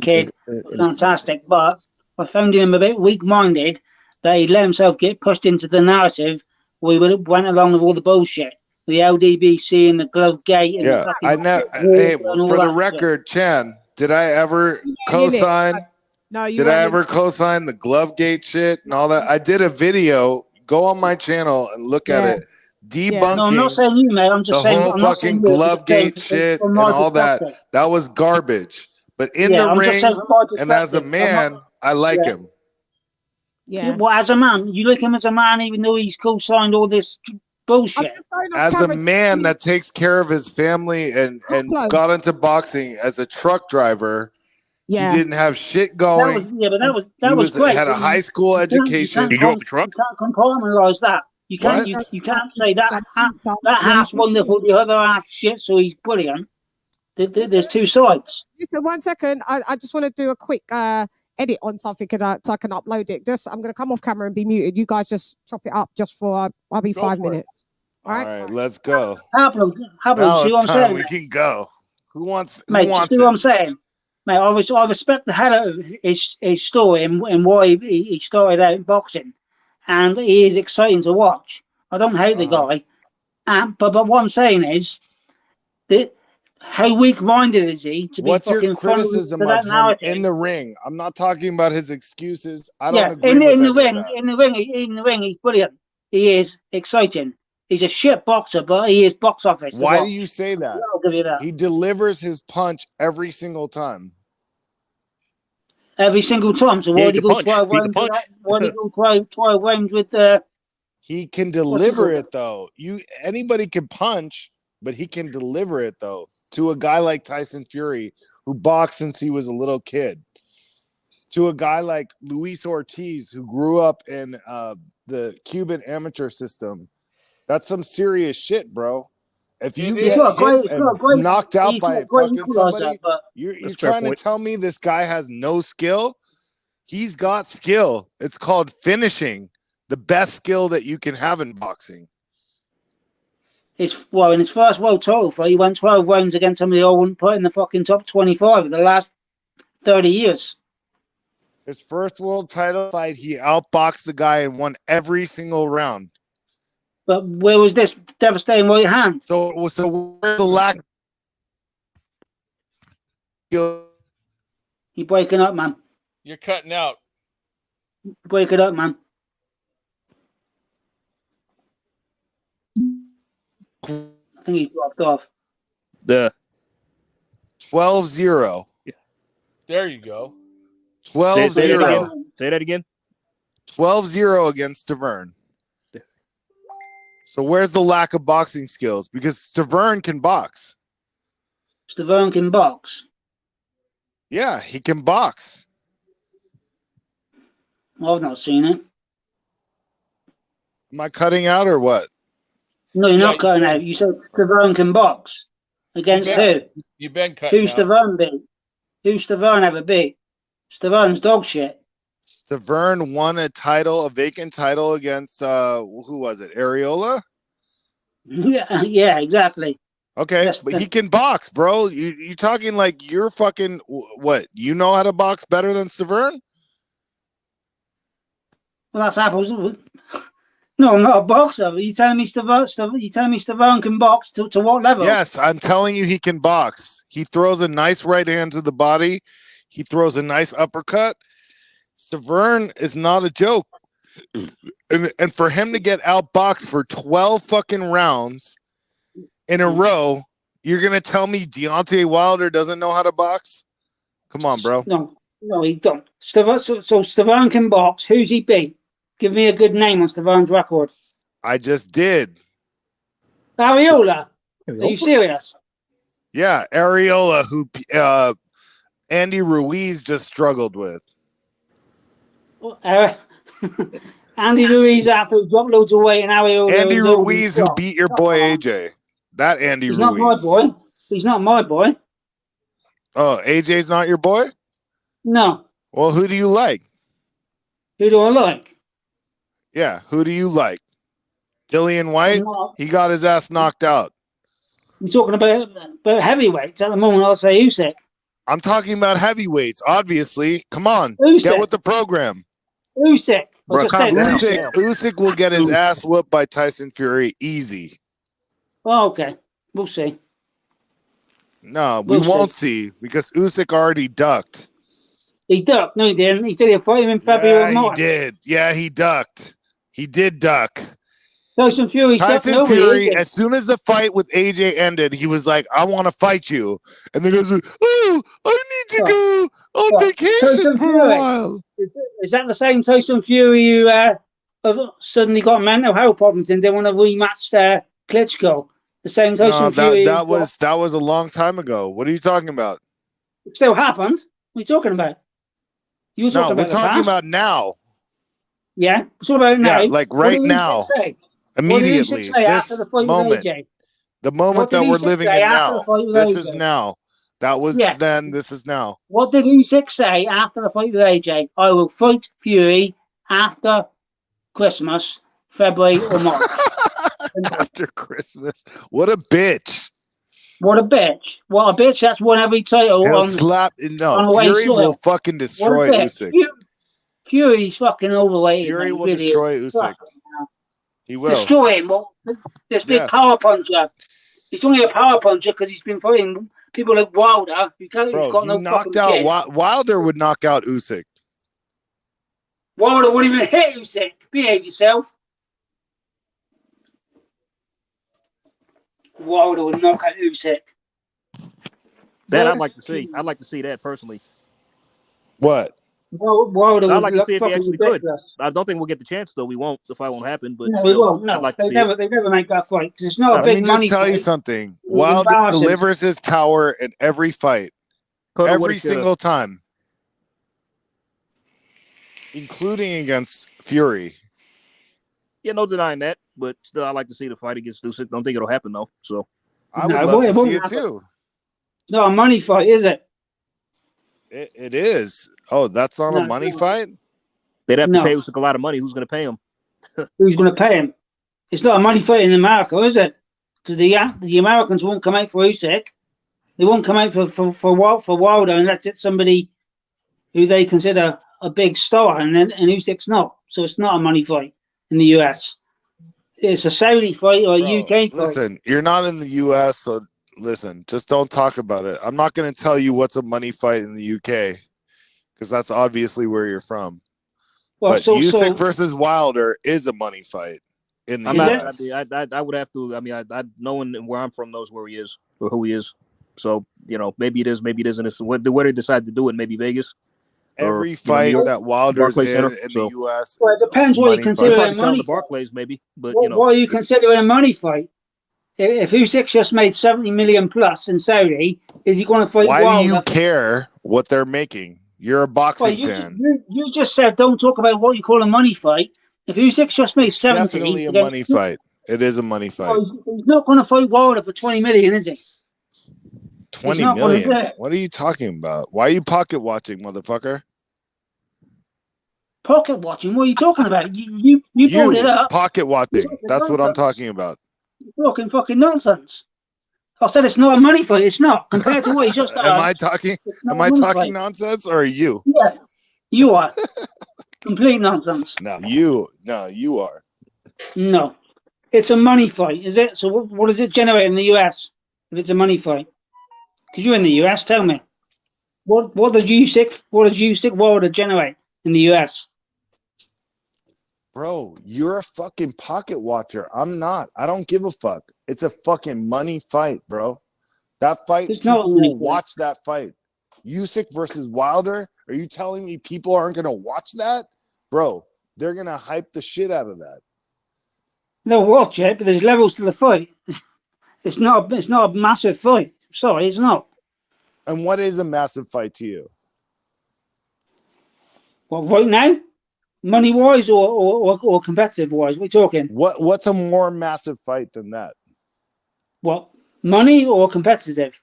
kid, fantastic. But I found him a bit weak-minded, that he let himself get pushed into the narrative where he went along with all the bullshit, the LDBC and the glove gate. And I know. Hey, for the record, Chan, did I ever co-sign? No, you did I ever co-sign the glove gate shit and all that? I did a video. Go on my channel and look at it. debunking. No, I'm not saying you, mate. I'm just the saying whole I'm not fucking saying you, Glovegate shit from and my all that. perspective. That was garbage. But in the I'm just saying ring, from my and as a perspective, man, I like him. Yeah. Well, as a man, you like him as a man, even though he's co-signed all this bullshit. As a man that takes care of his family and got into boxing as a truck driver, he didn't have shit going. That was great. Had a high school education. You can't compartmentalize that. You can't say that half's wonderful, the other half shit. So he's brilliant. There's two sides. Listen, 1 second. I just want to do a quick edit on something so I can upload it. I'm going to come off camera and be muted. You guys just chop it up just for I'll be 5 minutes. All right, let's go. Pablo, Now see what I'm saying? we can go. Who wants? Mate, who wants see what I'm saying? Mate, I respect the hell out of his story and why he started out in boxing, and he is exciting to watch. I don't hate the guy, but what I'm saying is that how weak-minded is he to be What's fucking your criticism of him in the ring? I'm not talking about his excuses. I don't agree with in the ring, he's brilliant. He is exciting. He's a shit boxer, but he is box office. Why do you say that? I'll give you that. He delivers his punch every single time. Every single time. So why did he go 12 rounds? Why did he go 12 rounds with the? He can deliver it though. Anybody can punch, but he can deliver it though. To a guy like Tyson Fury, who boxed since he was a little kid. To a guy like Luis Ortiz, who grew up in the Cuban amateur system. That's some serious shit, bro. If you get knocked out by fucking somebody, you're trying to tell me this guy has no skill? He's got skill. It's called finishing, the best skill that you can have in boxing. In his first world title fight, he went 12 rounds against somebody I wouldn't put in the fucking top 25 of the last 30 years. His first world title fight, he outboxed the guy and won every single round. But where was this devastating right hand? So where's the lack? You're breaking up, man. You're cutting out. Break it up, man. I think he dropped off. The 12-0. There you go. 12-0. Say that again. 12-0 against Stavern. So where's the lack of boxing skills? Because Stavern can box. Stavern can box? Yeah, he can box. I've not seen it. Am I cutting out or what? No, you're not cutting out. You said Stavern can box. Against who? You've been cutting Who's out. Stavern beat? Who's Stavern ever beat? Stavern's dog shit. Stavern won a vacant title against who was it? Areola? Yeah, exactly. Okay, but he can box, bro. You talking like you're fucking what? You know how to box better than Stavern? Well, that's apples. No, I'm not a boxer. You telling me Stavern can box to what level? Yes, I'm telling you he can box. He throws a nice right hand to the body. He throws a nice uppercut. Stavern is not a joke. And for him to get outboxed for 12 fucking rounds in a row, you're going to tell me Deontay Wilder doesn't know how to box? Come on, bro. No, he don't. So Stavern can box. Who's he beat? Give me a good name on Stavern's record. I just did. Areola? Are you serious? Yeah, Areola, who Andy Ruiz just struggled with. Andy Ruiz after he dropped loads of weight and Areola. Andy Ruiz who beat your boy AJ. That Andy Ruiz. He's not my boy. He's not my boy. Oh, AJ's not your boy? No. Well, who do you like? Who do I like? Yeah, who do you like? Dillian White? He got his ass knocked out. You're talking about heavyweights at the moment. I'll say Usyk. I'm talking about heavyweights, obviously. Come on, get with the program. Usyk. Usyk will get his ass whooped by Tyson Fury easy. Oh, okay. We'll see. No, we won't see because Usyk already ducked. He ducked. No, he didn't. He said he'll fight him in February or March. He did. Yeah, he ducked. He did duck. Tyson Fury. Tyson Fury, as soon as the fight with AJ ended, he was like, "I want to fight you," and then goes, "Oh, I need to go on vacation for a while." Is that the same Tyson Fury who suddenly got mental health problems and they want to rematch Klitschko? The same Tyson Fury. That was a long time ago. What are you talking about? It still happened. What are you talking about? You were talking we're talking about now. Yeah, it's all about now. Yeah, like right now. Immediately, this moment, the moment that we're living in now. This is now. That was then. This is now. What did Usyk say after the fight with AJ? I will fight Fury after Christmas, February or March. After Christmas, what a bitch! What a bitch! What a bitch! That's won every title. He'll slap. No, Fury will fucking destroy Usyk. Fury's fucking overweight. Fury will destroy Usyk. He will destroy him. Well, this big power puncher. He's only a power puncher because he's been fighting people like Wilder. Bro, he knocked out Wilder would knock out Usyk. Wilder wouldn't even hit Usyk. Behave yourself. Wilder would knock out Usyk. That I'd like to see. I'd like to see that personally. What? Wilder I'd like to see if he actually could. I don't think we'll get the chance, though. We won't. The fight won't happen. But no, we won't. No, they never make that fight because it's not a big money. Let me just tell you something. Wilder delivers his power in every fight, every single time, including against Fury. Yeah, no denying that. But still, I'd like to see the fight against Usyk. Don't think it'll happen though. So I would love to see it too. It's not a money fight, is it? It is. Oh, that's on a money fight? They'd have to pay Usyk a lot of money. Who's going to pay him? Who's going to pay him? It's not a money fight in America, is it? Because the Americans won't come out for Usyk. They won't come out for Wilder unless it's somebody who they consider a big star, and Usyk's not. So it's not a money fight in the US. It's a Saudi fight or a UK fight. Listen, you're not in the US, so listen, just don't talk about it. I'm not going to tell you what's a money fight in the UK because that's obviously where you're from. Well, but Usyk versus Wilder is a money fight in the US. I would have to. I mean, I knowing where I'm from knows where he is or who he is. So maybe it is, maybe it isn't. It's where they decide to do it. Maybe Vegas. Every fight that Wilder's in the US. Well, it depends what you consider a money fight. Barclays, maybe, but what are you considering a money fight? If Usyk just made 70 million plus in Saudi, is he going to fight Wilder? Why do you care what they're making? You're a boxing fan. You just said don't talk about what you call a money fight. If Usyk just made 70, definitely a money fight. It is a money fight. He's not going to fight Wilder for 20 million, is he? 20 million? What are you talking about? Why are you pocket watching, motherfucker? Pocket watching? What are you talking about? You brought it up. Pocket watching. That's what I'm talking about. You're talking fucking nonsense. I said it's not a money fight. It's not compared to what you just said. Am I talking nonsense or are you? Yeah, you are. Complete nonsense. No, you are. No, it's a money fight, is it? So what does it generate in the US if it's a money fight? Because you're in the US. Tell me, what did Usyk Wilder generate in the US? Bro, you're a fucking pocket watcher. I'm not. I don't give a fuck. It's a fucking money fight, bro. That fight, people will watch that fight. Usyk versus Wilder? Are you telling me people aren't going to watch that? Bro, they're going to hype the shit out of that. They'll watch it, but there's levels to the fight. It's not a massive fight. Sorry, it's not. And what is a massive fight to you? Well, right now? Money-wise or competitive-wise? We're talking. What's a more massive fight than that? What? Money or competitive?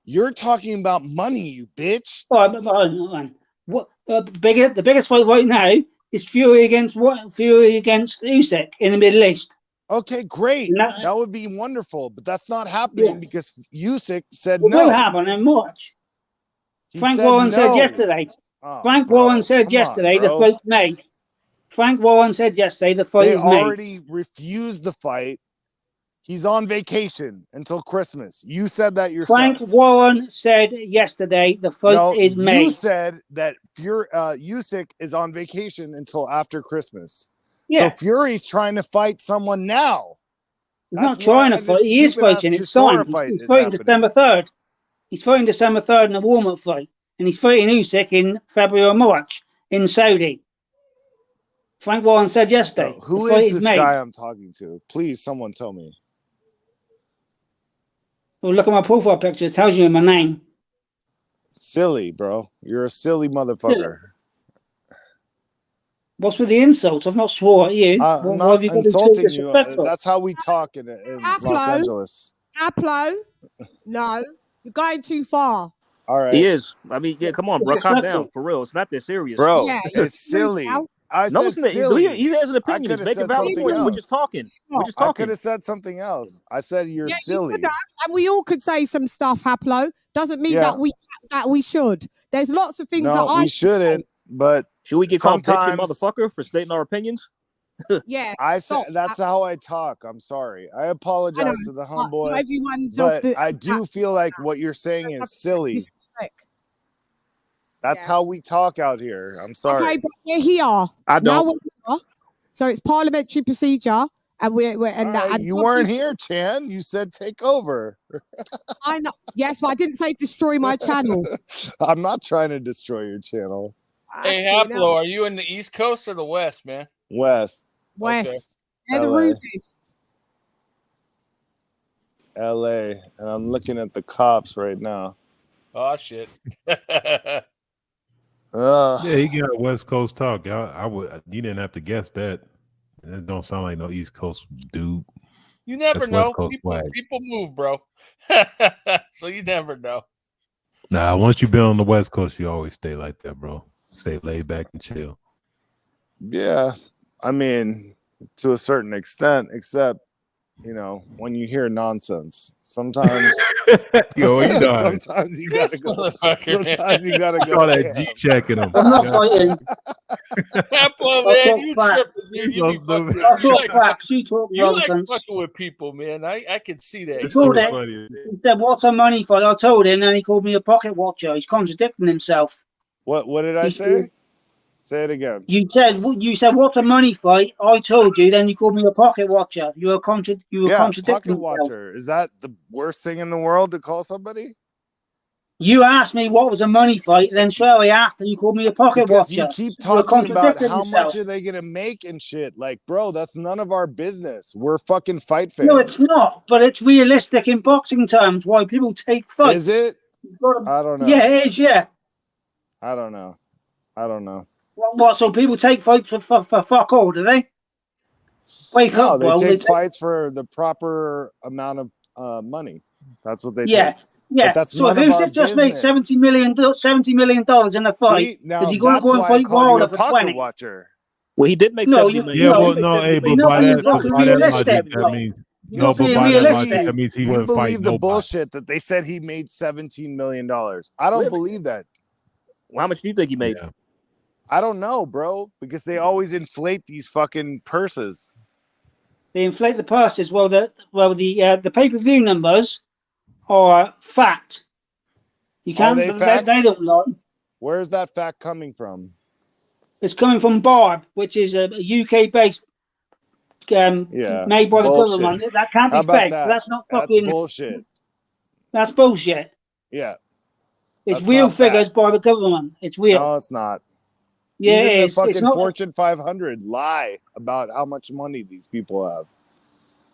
You're talking about money, you bitch. What the biggest fight right now is Fury against Usyk in the Middle East. Okay, great. That would be wonderful, but that's not happening because Usyk said no. It will happen in March. Frank Warren said yesterday. Frank Warren said yesterday the fight's made. Frank Warren said yesterday the fight is made. They already refused the fight. He's on vacation until Christmas. You said that yourself. Frank Warren said yesterday the fight is made. You said that Usyk is on vacation until after Christmas. Yeah. So Fury's trying to fight someone now. He's not trying to fight. He is fighting. It's signed. He's fighting December 3rd. He's fighting December 3rd in a warm-up fight. And he's fighting Usyk in February or March in Saudi. Frank Warren said yesterday. Who is this guy I'm talking to? Please, someone tell me. Well, look at my profile picture. It tells you my name. Silly, bro. You're a silly motherfucker. Yeah. What's with the insults? I've not swore at you. I'm not insulting you. That's how we talk in Los Angeles. Aplo. No. You're going too far. All right. He is. I mean, yeah, come on, bro. Calm down. For real. It's not that serious. Bro, Yeah, it's silly. I said silly. He has an opinion. He's making valid points. We're just talking. I could have said something else. I said you're silly. You and we all could say some stuff, Haplo. Doesn't mean that we should. There's lots of things that we shouldn't. But should we get called bitchin' motherfucker for stating our opinions? Yeah, I said that's how I talk. I'm sorry. I apologize to the homeboy. But I do feel like what you're saying is silly. That's how we talk out here. I'm sorry. Okay, but we're here. I don't. Now we're here. So it's parliamentary procedure, and we're and you weren't here, Chan. You said take over. I know. Yes, but I didn't say destroy my channel. I'm not trying to destroy your channel. Hey, Haplo, are you in the East Coast or the West, man? West. They're the rudest. LA. And I'm looking at the cops right now. Oh shit. Yeah, he got West Coast talk. I would. You didn't have to guess that. That don't sound like no East Coast dude. You never know. People move, bro. So you never know. Nah, once you've been on the West Coast, you always stay like that, bro. Stay laid back and chill. Yeah, I mean, to a certain extent, except when you hear nonsense, sometimes sometimes you gotta go. Sometimes you gotta go. All that G checking them. I'm not fighting. Haplo, man, you tripping, You like fucking with people, man. I can see that. He said, "What's a money fight?" I told him, and he called me a pocket watcher. He's contradicting himself. What did I say? Say it again. You said what's a money fight? I told you. Then you called me a pocket watcher. You were contradicting. Pocket watcher. Is that the worst thing in the world to call somebody? You asked me what was a money fight, then Shirley asked, and you called me a pocket watcher. You keep talking about how much are they gonna make and shit. Like, bro, that's none of our business. We're fucking fight fans. No, it's not. But it's realistic in boxing terms. Why people take fights? Is it? I don't know. Yeah, it is. Yeah. I don't know. What? So people take fights for fuck all, do they? Wake up, bro. They take fights for the proper amount of money. That's what they take. Yeah. But that's so if Usyk just made $70 million in a fight, is he going to go and fight Wilder for 20? Watcher. Well, he did make $70 million. Yeah, well, no, but by that logic, that means that means he wouldn't fight believe the bullshit that they said he made $17 million. I don't believe that. Well, how much do you think he made? Yeah. I don't know, bro, because they always inflate these fucking purses. They inflate the purses. Well, the pay-per-view numbers are fact. You can't. They don't lie. Where is that fact coming from? It's coming from Barb, which is a UK-based made by the government. That can't be fake. That's not fucking bullshit. That's bullshit. Yeah. It's real figures by the government. It's real. No, it's not. Yeah, even it is. The fucking Fortune 500 lie about how much money these people have.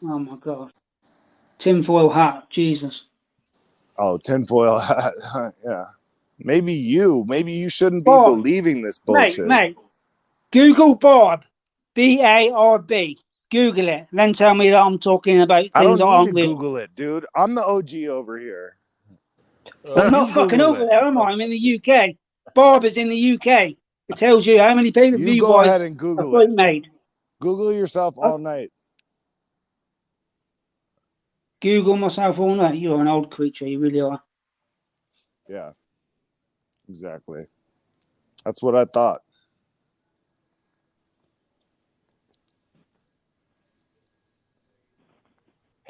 Oh my god. Tinfoil hat, Jesus. Oh, tinfoil hat. Yeah. Maybe you shouldn't be believing this bullshit. Mate. Google Barb. B-A-R-B. Google it. Then tell me that I'm talking about things I aren't don't need to Google it, dude. I'm the OG over here. I'm not fucking over there, am I? I'm in the UK. Barb is in the UK. It tells you how many pay-per-view you go ahead and Google it. Made. Google yourself all night. Google myself all night. You're an old creature. You really are. Yeah. Exactly. That's what I thought.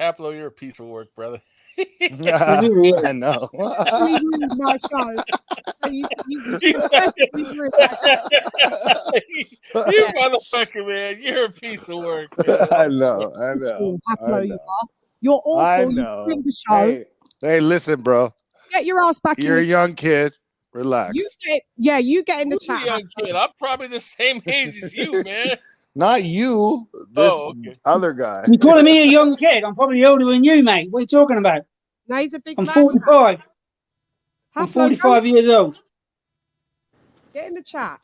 Haplo, you're a piece of work, brother. I know. My show. You motherfucker, man. You're a piece of work. Man. I know. You're awful. I You know. ruined the show. Hey, listen, bro. Get your ass back. You're a young kid. Relax. You get in the Who's a chat. young kid? I'm probably the same age as you, man. Not you. This other guy. You calling me a young kid? I'm probably older than you, mate. What are you talking about? No, he's a big I'm man. 45. I'm 45 years old. Get in the chat.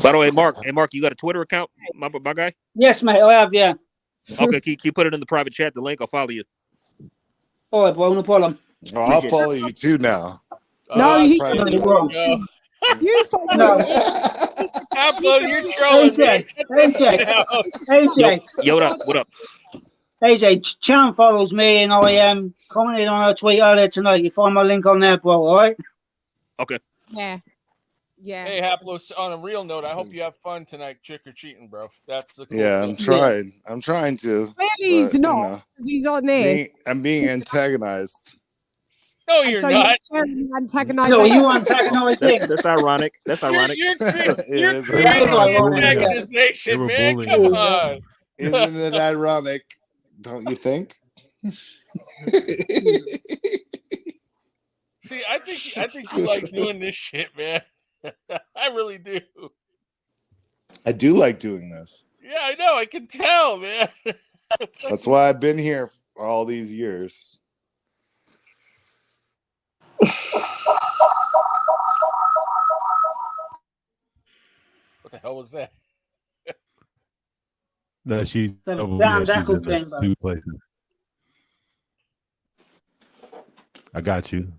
By the way, Mark, you got a Twitter account, my guy? Yes, mate, I have, yeah. Okay, can you put it in the private chat, the link? I'll follow you. All right, bro, no problem. Oh, I'll follow you too now. No, you follow me. You're trolling me. AJ. Yo, what up? AJ, CHANN follows me, and I commented on her tweet earlier tonight. You find my link on there, bro, all right? Okay. Yeah. Hey, Haplos, on a real note, I hope you have fun tonight trick-or-treating, bro. That's a cool I'm thing. trying. I'm trying to. Really, he's not, because he's on there. I'm being antagonized. No, you're so not. No, you antagonized him. That's ironic. That's ironic. You're creating antagonization, man. Come on. Isn't it ironic? Don't you think? See, I think you like doing this shit, man. I really do. I do like doing this. Yeah, I know. I can tell, man. That's why I've been here for all these years. What the hell was that? No, she's Damn, in that could the two places. I got you.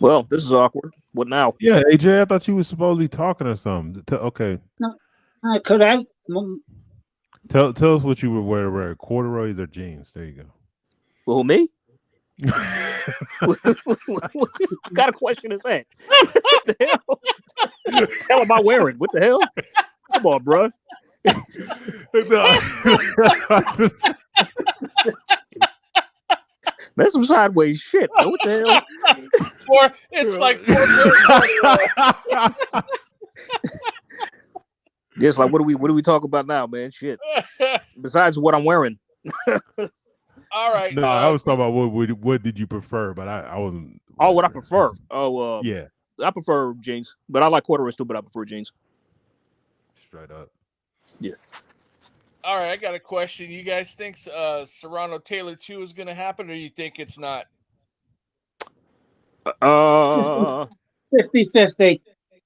Well, this is awkward. What now? Yeah, AJ, I thought you were supposed to be talking or something. Okay. No, could I? Tell us what you were wearing, corduroys or jeans. There you go. Well, me? What kind of question is that? What the hell? What the hell am I wearing? What the hell? Come on, bro. That's some sideways shit. What the hell? It's like Just like what do we talk about now, man? Shit. Besides what I'm wearing. All right. No, I was talking about what did you prefer, but I wasn't. Oh, what I prefer. Oh, yeah. I prefer jeans, but I like corduroys too. But I prefer jeans. Straight up. Yeah. All right, I got a question. You guys think Serrano Taylor 2 is going to happen, or you think it's not? 50-50.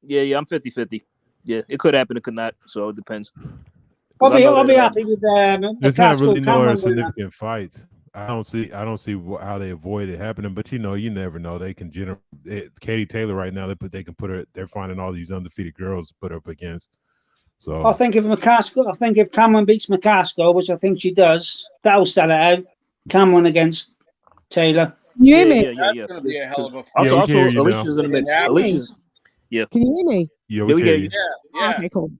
Yeah, I'm 50-50. Yeah, it could happen, it could not. So it depends. I'll be happy with there's not really no significant fights. I don't see how they avoid it happening, but you never know. They can generate Katie Taylor right now. They can put her. They're finding all these undefeated girls to put her up against. So I think if Cameron beats McCaskill, which I think she does, that'll sell it out. Cameron against Taylor. You hear me? Yeah. That's going to be a hell of a fight. Also, Alicia's in the mix. Alicia's. Yeah. Can you hear me? Yeah, we hear you. Yeah. Okay, cool.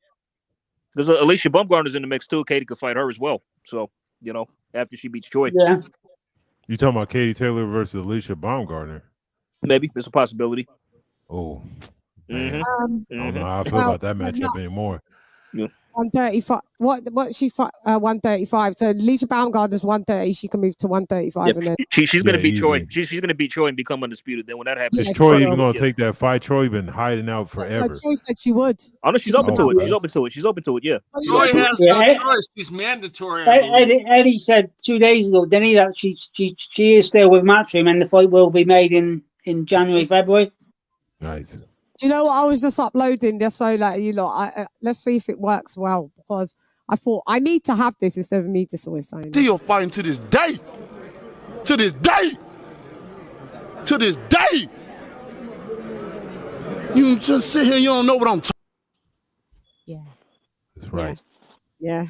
There's Alicia Baumgartner's in the mix too. Katie could fight her as well. So, after she beats Joy. Yeah. You talking about Katie Taylor versus Alicia Baumgartner? Maybe. There's a possibility. Oh. Mm-hmm. I don't know how I feel about that matchup anymore. Yeah. 135. What she fought 135. So Lisa Baumgartner's 130. She can move to 135. Yeah. And then she's gonna beat Troy. She's gonna beat Troy and become undisputed. Then when that happens, is Troy even gonna take that fight? Troy been hiding out forever. Troy said she would. Oh no, she's open to it. She's open to it. She's open to it. Yeah. Troy has no choice. She's mandatory. Eddie said 2 days ago, didn't he, that she is still with Matchroom and the fight will be made in January, February. Nice. Do you know what? I was just uploading just so that let's see if it works well, because I thought I need to have this instead of me just always saying. Still fighting to this day. To this day. To this day. You just sit here, you don't know what I'm talking. Yeah. That's right. Yeah.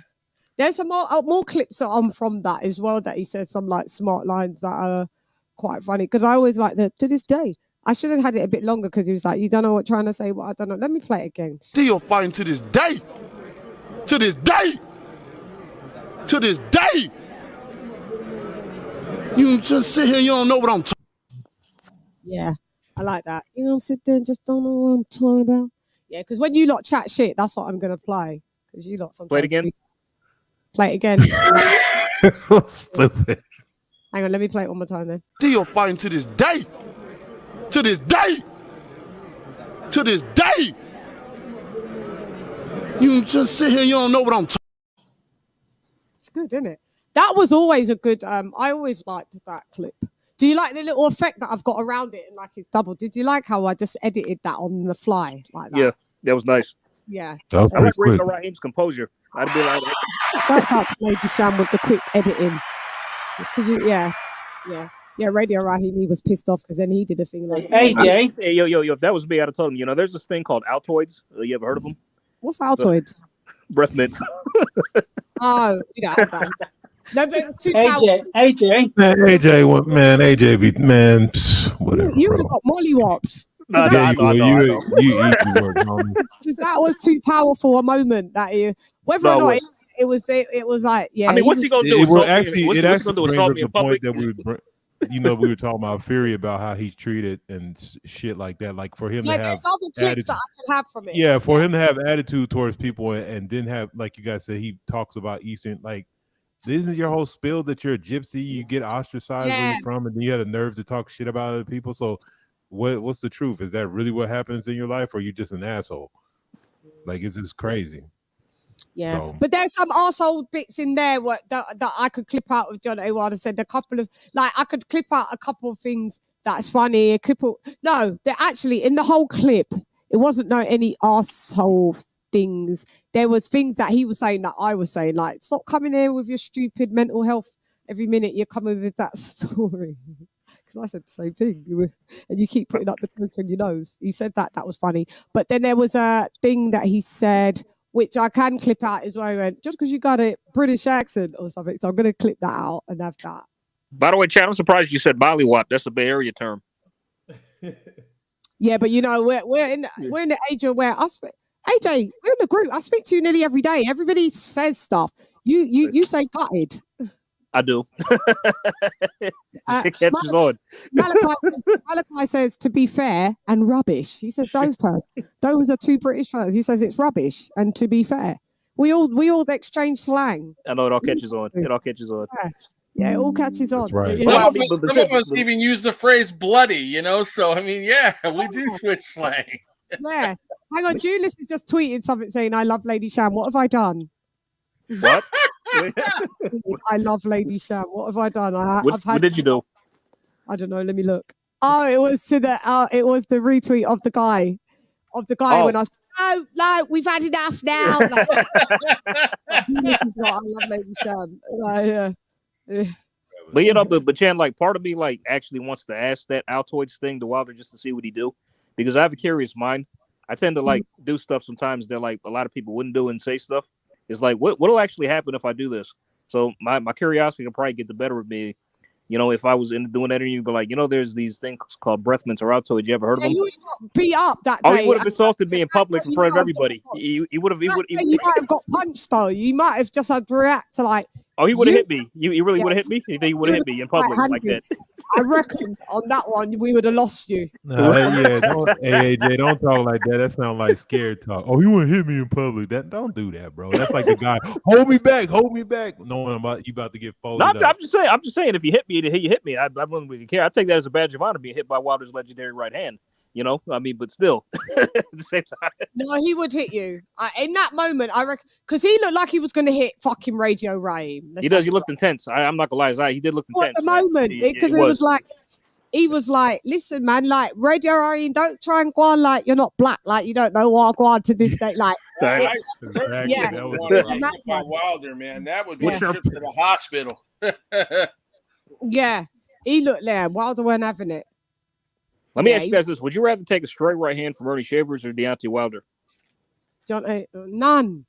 There's some more clips on from that as well that he said some like smart lines that are quite funny because I always like to this day. I should have had it a bit longer because he was like, you don't know what trying to say, but I don't know. Let me play it again. Still fighting to this day. To this day. To this day. You just sit here, you don't know what I'm talking. Yeah, I like that. You don't sit there and just don't know what I'm talking about. Yeah, because when you lot chat shit, that's what I'm going to play. Because you lot sometimes... Play it again? Play it again. Stupid. Hang on, let me play it one more time then. Still fighting to this day. To this day. To this day. You just sit here, you don't know what I'm talking. It's good, isn't it? That was always a good... I always liked that clip. Do you like the little effect that I've got around it and like it's double? Did you like how I just edited that on the fly like that? Yeah, that was nice. Yeah. That was I like pretty quick. Raheem's composure. I'd be like, shouts out to LadyChann with the quick editing. Because yeah, Radio Raheem, he was pissed off because then he did a thing like, AJ. Hey, yo, if that was me, I'd have told him, there's this thing called Altoids. You ever heard of them? What's Altoids? Breath mints. Oh, you don't have that. No, but it was too powerful. AJ. Man, AJ be, man, whatever. You would have got mollywopped. No, you easy work, homie. Because that was too powerful a moment. Whether or not it was like, yeah. I mean, what's he gonna do? It actually brings up the in public? point that we were talking about Fury about how he's treated and shit like that. Like for him to have there's other clips that I could have from it. Yeah, for him to have attitude towards people and then have, like you guys said, he talks about Eastern, like, this is your whole spill that you're a gypsy, you get ostracized where you're from, and then you have the nerve to talk shit about other people. So what's the truth? Is that really what happens in your life, or are you just an asshole? Like, it's just crazy. Yeah, but there's some arsehole bits in there that I could clip out of John A. Wilder said. A couple of, like, I could clip out a couple of things that's funny. No, they're actually in the whole clip. It wasn't any arsehole things. There was things that he was saying that I was saying, like, stop coming here with your stupid mental health every minute you're coming with that story. Because I said the same thing, and you keep putting up the coke on your nose. He said that was funny. But then there was a thing that he said, which I can clip out as well. He went, just because you got a British accent or something, so I'm going to clip that out and have that. By the way, Chad, I'm surprised you said mollywop. That's a Bay Area term. Yeah, but we're in the age of where AJ, we're in the group. I speak to you nearly every day. Everybody says stuff. You say gutted. I do. It catches on. Malachi says, to be fair, and rubbish. He says those terms. Those are two British words. He says it's rubbish and to be fair. We all exchange slang. I know it all catches on. It all catches on. Yeah, it all catches on. Right. Some of us even use the phrase bloody, So, I mean, yeah, we do switch slang. Yeah. Hang on, Julius has just tweeted something saying, I love LadyChann. What have I done? What? I love LadyChann. What have I done? What did you do? I don't know. Let me look. Oh, it was the retweet of the guy. When I said, no, we've had enough now. Julius is like, I love LadyChann. Yeah. But but Chan, like, part of me like actually wants to ask that Altoids thing to Wilder just to see what he do, because I have a curious mind. I tend to like do stuff sometimes that like a lot of people wouldn't do and say stuff. It's like, what'll actually happen if I do this? So my curiosity will probably get the better of me. If I was into doing that interview, but like, there's these things called breath mints or Altoids. You ever heard of them? You would have got beat up that day. Oh, he would have assaulted me in public in front of everybody. He would have. You might have got punched though. You might have just had to react to like. Oh, he would have hit me. You really would have hit me? You think he would have hit me in public like that? I reckon on that one, we would have lost you. Yeah, AJ, don't talk like that. That sounds like scared talk. Oh, you want to hit me in public? Don't do that, bro. That's like the guy, hold me back. Knowing you about to get folded up. I'm just saying, if you hit me, you hit me. I wouldn't really care. I take that as a badge of honor being hit by Wilder's legendary right hand. I mean, but still, at the same time. No, he would hit you. In that moment, I reckon, because he looked like he was going to hit fucking Radio Raheem. He does. He looked intense. I'm not going to lie. He did look intense. At the moment, because he was like, listen, man, like, Radio Raheem, don't try and go on like you're not black, like you don't know what I go on to this day. Like, by Wilder, man. That would be a trip to the hospital. Yeah, he looked there. Wilder weren't having it. Let me ask you guys this. Would you rather take a straight right hand from Ernie Shavers or Deontay Wilder? None.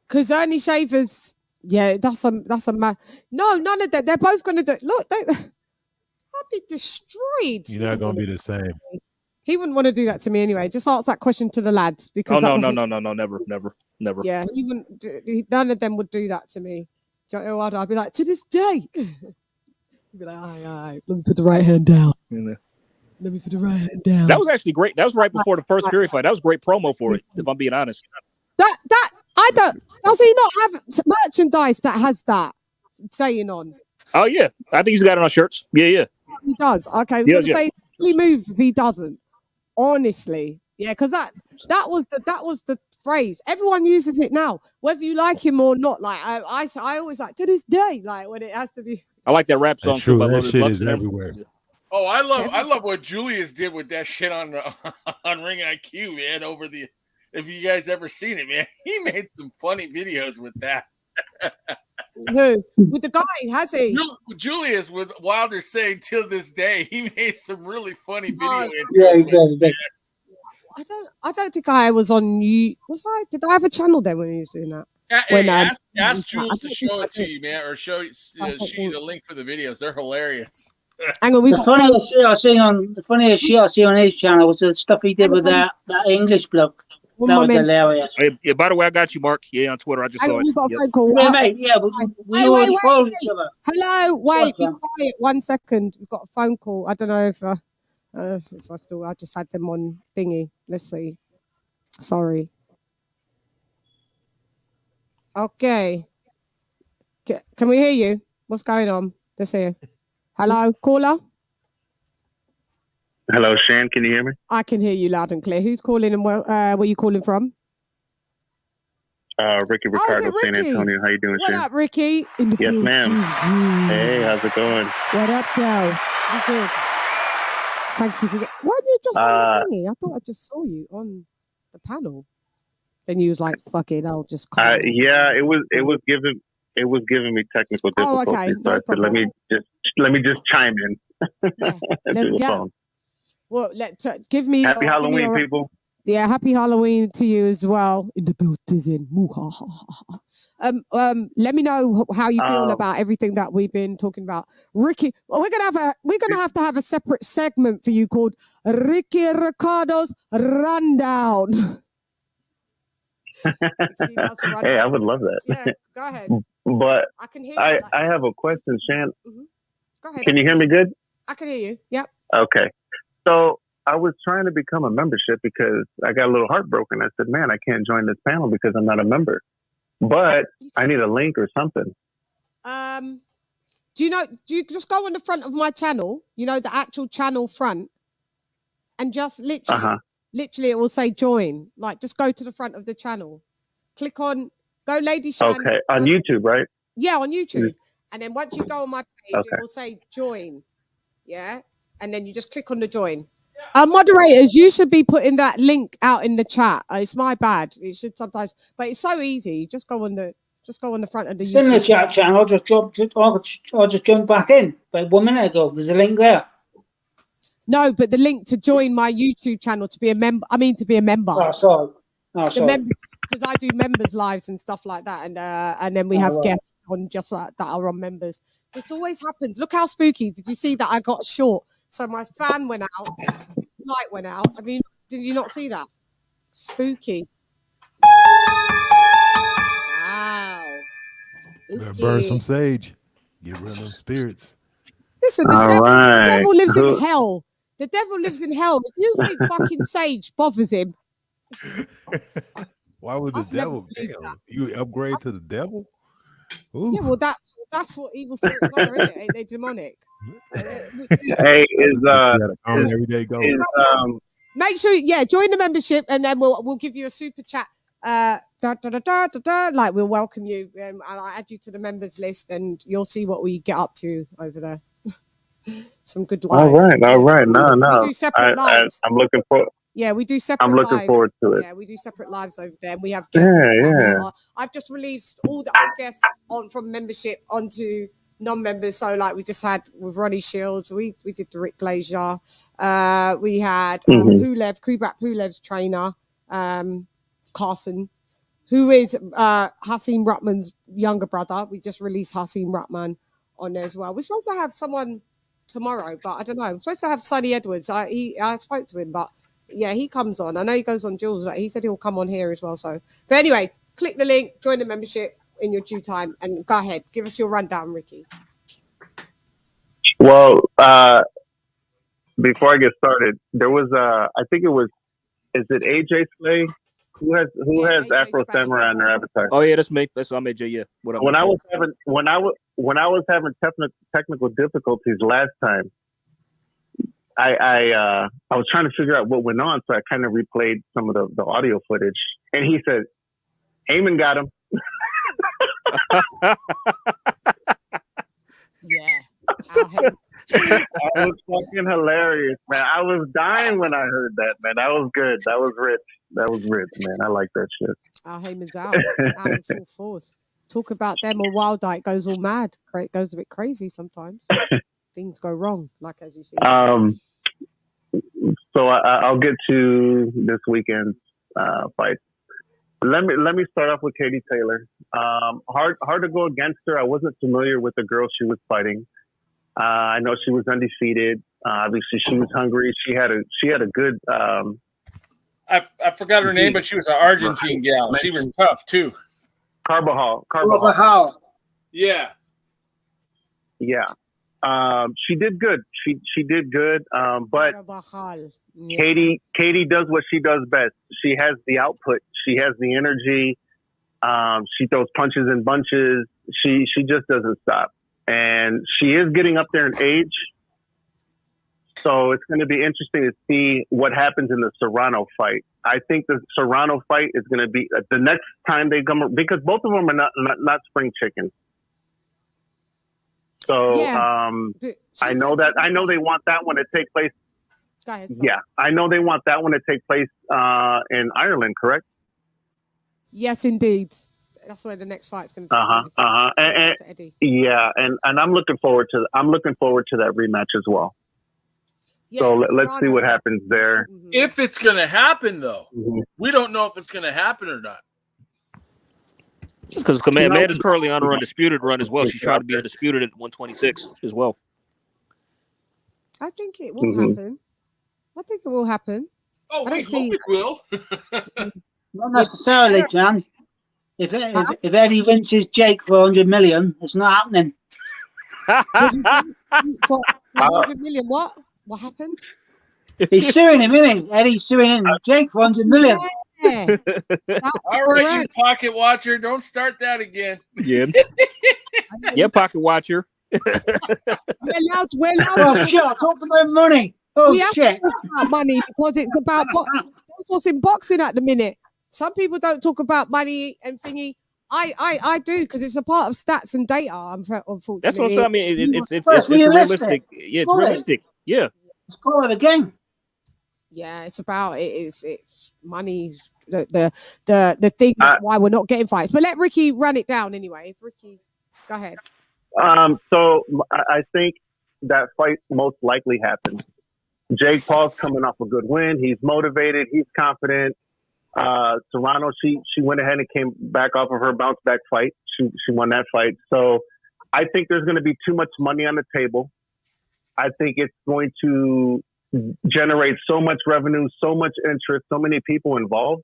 Because Ernie Shavers, yeah, that's a no, none of that. They're both going to do. Look, I'll be destroyed. You're not going to be the same. He wouldn't want to do that to me anyway. Just ask that question to the lads because no, never. Yeah, he wouldn't. None of them would do that to me. Do you know what? I'd be like, to this day. He'd be like, all right, let me put the right hand down. Yeah. Let me put the right hand down. That was actually great. That was right before the first Fury fight. That was great promo for it, if I'm being honest. That I don't. Does he not have merchandise that has that saying on? Oh yeah, I think he's got it on shirts. Yeah. He does. Okay, I was going to say, silly move if he doesn't. Honestly, yeah, because that was the phrase. Everyone uses it now, whether you like him or not. Like I always like to this day, like when it has to be. I like that rap song. True, that shit is everywhere. Oh, I love what Julius did with that shit on Ring IQ, man. If you guys ever seen it, man, he made some funny videos with that. Who? With the guy, has he? Julius with Wilder saying till this day, he made some really funny videos. Yeah, he did. I don't think I was on you. Did I have a channel then when he was doing that? Ask Jules to show it to you, man, or show you the link for the videos. They're hilarious. Hang on, the funniest shit I see on his channel was the stuff he did with that English bloke. That was hilarious. Yeah, by the way, I got you, Mark. Yeah, on Twitter. I just saw it. We've got a phone call. Yeah, mate. Yeah, we always follow each other. Hello, wait, be quiet 1 second. We've got a phone call. I don't know if I just had them on thingy. Let's see. Sorry. Okay. Can we hear you? What's going on? Let's hear. Hello, caller. Hello, Shan. Can you hear me? I can hear you loud and clear. Who's calling and where are you calling from? Ricky Ricardo, San Antonio. How you doing, Shan? What up, Ricky? Yes, ma'am. Hey, how's it going? What up, Del? You good? Thank you for that. Why didn't you just on the thingy? I thought I just saw you on the panel. Then you was like, "Fuck it, I'll just." Yeah, it was giving me technical difficulties. Oh, okay. So I said, let me just chime in. Yeah, let's go. Well, give me happy Halloween, people. Yeah, happy Halloween to you as well. In the building. Let me know how you feel about everything that we've been talking about, Ricky. Well, we're gonna have to have a separate segment for you called Ricky Ricardo's Rundown. Hey, I would love that. Yeah, go ahead. But I can hear. I have a question, Shan. Mm-hmm. Go ahead. Can you hear me good? I can hear you. Yep. Okay. So I was trying to become a membership because I got a little heartbroken. I said, man, I can't join this panel because I'm not a member. But I need a link or something. Do you just go on the front of my channel, the actual channel front, and just literally it will say join. Like just go to the front of the channel. Click on go LadyChann. Okay. On YouTube, right? Yeah, on YouTube. Mm-hmm. And then once you go on my page, it will say join. Yeah. And then you just click on the join. Moderators, you should be putting that link out in the chat. It's my bad. It should sometimes, but it's so easy. Just go on the front of the YouTube. In the chat channel, I'll just jump back in. But 1 minute ago, there's a link there. No, but the link to join my YouTube channel to be a member. Oh, sorry. Because I do members lives and stuff like that, and then we have guests on just like that are on members. This always happens. Look how spooky! Did you see that? I got short, so my fan went out, light went out. I mean, did you not see that? Spooky! Wow! Better burn some sage. Get rid of them spirits. Listen, the devil lives in hell. The devil lives in hell. If you think fucking sage bothers him. Why would the devil? Damn, you upgrade to the devil? Ooh. Yeah, well, that's what evil spirits are, isn't it? Ain't they demonic? Hey, make sure, join the membership, and then we'll give you a super chat. Like we'll welcome you, and I'll add you to the members list, and you'll see what we get up to over there. Some good lives. All right. No. We do separate lives. I'm looking for. Yeah, we do separate. I'm looking forward to it. Yeah, we do separate lives over there. We have guests. Yeah. I've just released all the guests from membership onto non-members. So, like we just had with Ronnie Shields, we did the Rick Glazier. We had Kubrat Pulev's trainer, Carson. who is Hasim Rahman's younger brother. We just released Hasim Rahman on there as well. We're supposed to have someone tomorrow, but I don't know. We're supposed to have Sonny Edwards. I spoke to him, but yeah, he comes on. I know he goes on Jules, but he said he'll come on here as well. So, but anyway, click the link, join the membership in your due time, and go ahead, give us your rundown, Ricky. Well, before I get started, there was I think it was, is it AJ Slay? Who has Afro Samurai on their avatar? Oh yeah, that's me. I'm AJ. Yeah. What up? When I was having technical difficulties last time, I was trying to figure out what went on, so I kind of replayed some of the audio footage, and he said, "Heyman got him." Yeah. That was fucking hilarious, man. I was dying when I heard that, man. That was good. That was rich. That was rich, man. I like that shit. Al Heyman's out in full force. Talk about them or Wild Eye, it goes all mad. It goes a bit crazy sometimes. Things go wrong, like as you see. So I'll get to this weekend's fight. Let me start off with Katie Taylor. Hard to go against her. I wasn't familiar with the girl she was fighting. I know she was undefeated. Obviously, she was hungry. She had a good. I forgot her name, but she was an Argentine gal. She was tough too. Carbajal. Yeah. Yeah. She did good. She did good. But Katie does what she does best. She has the output. She has the energy. She throws punches and bunches. She just doesn't stop. And she is getting up there in age. So it's going to be interesting to see what happens in the Serrano fight. I think the Serrano fight is going to be the next time they come, because both of them are not spring chickens. So Yeah. I know they want that one to take place. Go ahead, Yeah, I know they want that one to take place in Ireland, correct? Yes, indeed. That's where the next fight's going to take place. And Eddie. yeah, and I'm looking forward to that rematch as well. Yeah, so let's see what happens there. If it's going to happen, though, Mm-hmm. we don't know if it's going to happen or not. Because Amanda's currently on her undisputed run as well. She's trying to be undisputed at 126 as well. I think it will happen. I think it will happen. Oh, we hope it will. Not necessarily, Jan. If Eddie rinses Jake for 100 million, it's not happening. For 100 million, what? What happened? He's suing him, isn't he? Eddie's suing him. Jake for 100 million. Yeah. All right, you pocket watcher, don't start that again. Yeah. Yeah, pocket watcher. We're allowed. Oh shit! I talked about money. Oh we have shit! to talk about money because it's about that's what's in boxing at the minute. Some people don't talk about money and thingy. I do because it's a part of stats and data. Unfortunately, That's what I'm saying. I mean, it's realistic. Yeah, it's realistic. Yeah, it's part of the game. Yeah, it's about it's money's the thing why we're not getting fights. But let Ricky run it down anyway. Ricky, go ahead. So I think that fight most likely happens. Jake Paul's coming off a good win. He's motivated. He's confident. Serrano, she went ahead and came back off of her bounce back fight. She won that fight. So I think there's going to be too much money on the table. I think it's going to generate so much revenue, so much interest, so many people involved.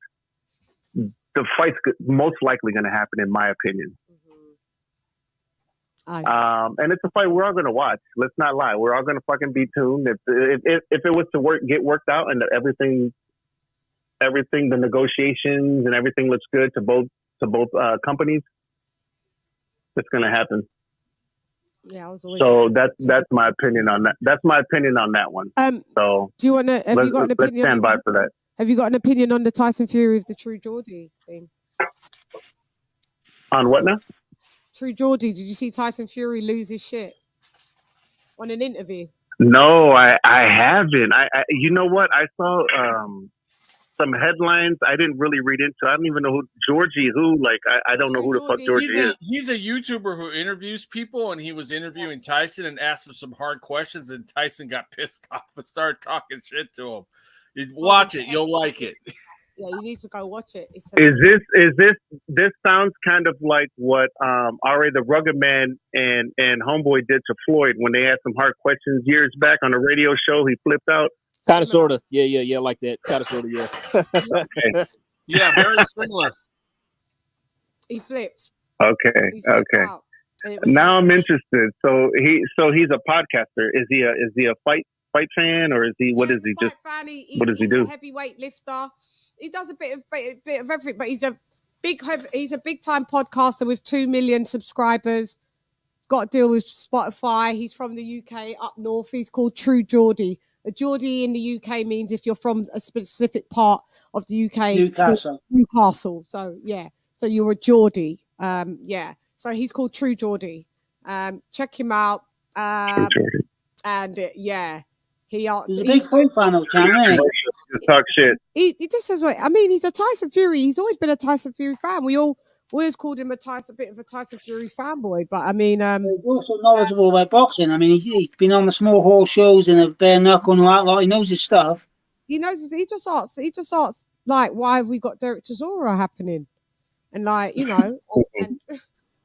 The fight's most likely going to happen, in my opinion. And it's a fight we're all going to watch. Let's not lie. We're all going to fucking be tuned. If it was to get worked out and everything, the negotiations and everything looks good to both companies, it's going to happen. Yeah, so that's my opinion on that. That's my opinion on that one. So do you want to? Have you got an opinion? Let's stand by for that. Have you got an opinion on the Tyson Fury of the True Geordie thing? On what now? True Geordie. Did you see Tyson Fury lose his shit on an interview? No, I haven't. I you know what? I saw some headlines. I didn't really read into. I don't even know who Georgie. I don't know who the fuck Georgie is. He's a YouTuber who interviews people, and he was interviewing Tyson and asked him some hard questions, and Tyson got pissed off and started talking shit to him. Watch it, you'll like it. Yeah, you need to go watch it. This sounds kind of like what R.A. the Rugged Man and Homeboy did to Floyd when they asked some hard questions years back on a radio show. He flipped out. Kind of, sort of. Yeah, like that. Kind of, sort of, yeah. Okay. Yeah, very similar. He flipped. Okay. He flipped Okay. out. Now I'm interested. So he's a podcaster. Is he a fight fan, or is he what is he just what does he do? He's a heavyweight lifter. He does a bit of everything, but he's a big time podcaster with 2 million subscribers. Got to deal with Spotify. He's from the UK up north. He's called True Geordie. A Geordie in the UK means if you're from a specific part of the UK. Newcastle. So yeah. So you're a Geordie. Yeah. So he's called True Geordie. Check him out. And yeah, he's a big fight fan of CHANN. Talk shit. He just says, I mean, he's a Tyson Fury. He's always been a Tyson Fury fan. We always called him a bit of a Tyson Fury fanboy. But I mean, he's also knowledgeable about boxing. I mean, he's been on the small hall shows and a bare knuckle and all that. Like, he knows his stuff. He knows. He just asks like, why have we got Derek Chisora happening? And like, you know, and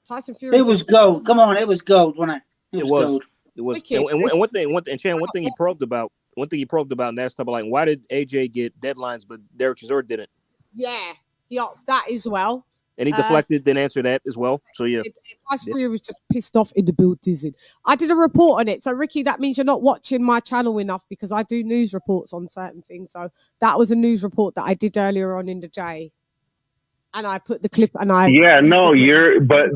Tyson Fury. It was gold. Come on, it was gold, wasn't it? It was gold. It was. And CHANN, one thing he probed about, and that's type of like, why did AJ get deadlines but Derek Chisora didn't? Yeah, he asked that as well. And he deflected, then answered that as well. So yeah, Tyson Fury was just pissed off in the building. I did a report on it. So Ricky, that means you're not watching my channel enough because I do news reports on certain things. So that was a news report that I did earlier on in the day. And I put the clip, and but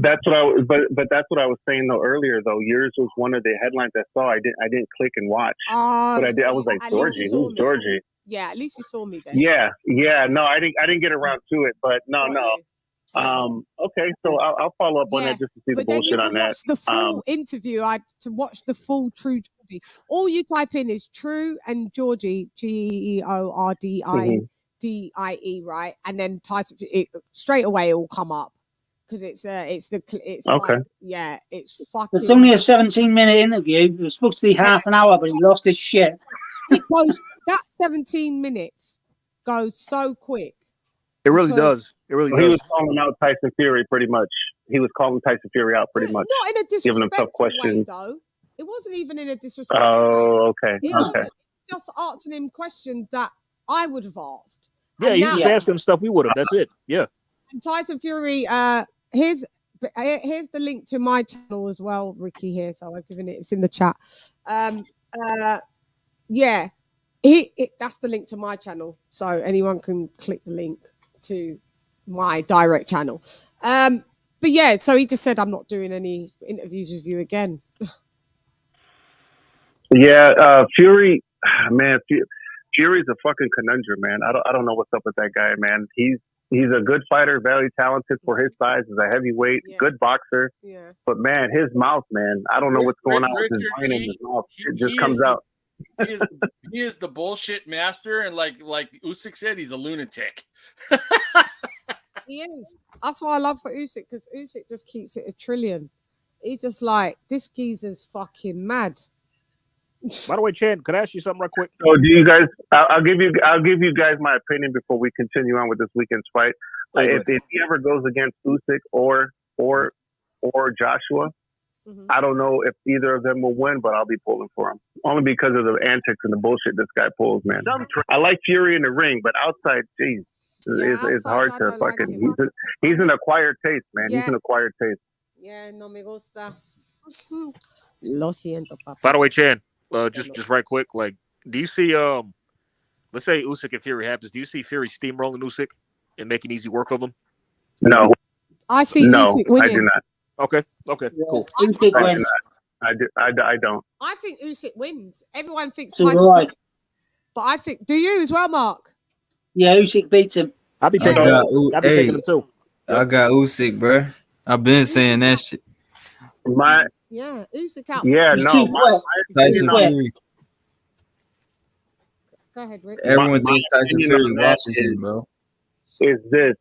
that's what I was saying though earlier though. Yours was one of the headlines I saw. I didn't click and watch, but I did. I was like, Georgie, who's Georgie? Yeah, at least you saw me then. Yeah. No, I didn't get around to it, but no. Okay, so I'll follow up on that just to see the bullshit on that. Watch the full interview. To watch the full True Geordie. All you type in is True and Geordie, GEORDIE. DIE, right, and then Tyson it straight away it will come up because it's okay. Like, yeah, it's fucking. It's only a 17-minute interview. It was supposed to be half an hour, but he lost his shit. It goes that 17 minutes goes so quick. It really does. It really does. He was calling out Tyson Fury pretty much. He was calling Tyson Fury out pretty much. Not in a disrespectful giving him tough questions. way, though. It wasn't even in a disrespectful way. Okay. He wasn't just asking him questions that I would have asked. Yeah, you just asked him stuff we would have. That's it. Yeah. And Tyson Fury, here's the link to my channel as well, Ricky. Here, so I've given it. It's in the chat. Yeah, that's the link to my channel, so anyone can click the link to my direct channel. But yeah, so he just said, "I'm not doing any interviews with you again." Yeah, Fury, man. Fury's a fucking conundrum, man. I don't know what's up with that guy, man. He's a good fighter, very talented for his size. He's a heavyweight, good boxer. Yeah. But man, his mouth, man. I don't know what's going on with his brain and his mouth. It just comes out. He is the bullshit master, and like Usyk said, he's a lunatic. He is. That's why I love for Usyk, because Usyk just keeps it a trillion. He's just like, this geezer's fucking mad. By the way, CHANN, could I ask you something real quick? So, do you guys? I'll give you guys my opinion before we continue on with this weekend's fight. If he ever goes against Usyk or Joshua, I don't know if either of them will win, but I'll be pulling for him only because of the antics and the bullshit this guy pulls, man. I like Fury in the ring, but outside, geez, it's hard to fucking. He's an acquired taste, man. Yeah. He's an acquired taste. Yeah, no me gusta. Lo siento, papá. By the way, CHANN. Just right quick, like, do you see let's say Usyk and Fury happens, do you see Fury steamrolling Usyk and making easy work of him? No. I see Usyk winning. I do not. Okay, cool. Usyk wins. I don't. I think Usyk wins. Everyone thinks Tyson, but I think, do you as well, Mark? Yeah, Usyk beats him. I'll be taking him too. I got Usyk, bro. I've been saying that shit. Yeah, Usyk out. Yeah, no. Tyson Fury. Go ahead, Rick. Everyone thinks Tyson Fury watches him, bro. Is this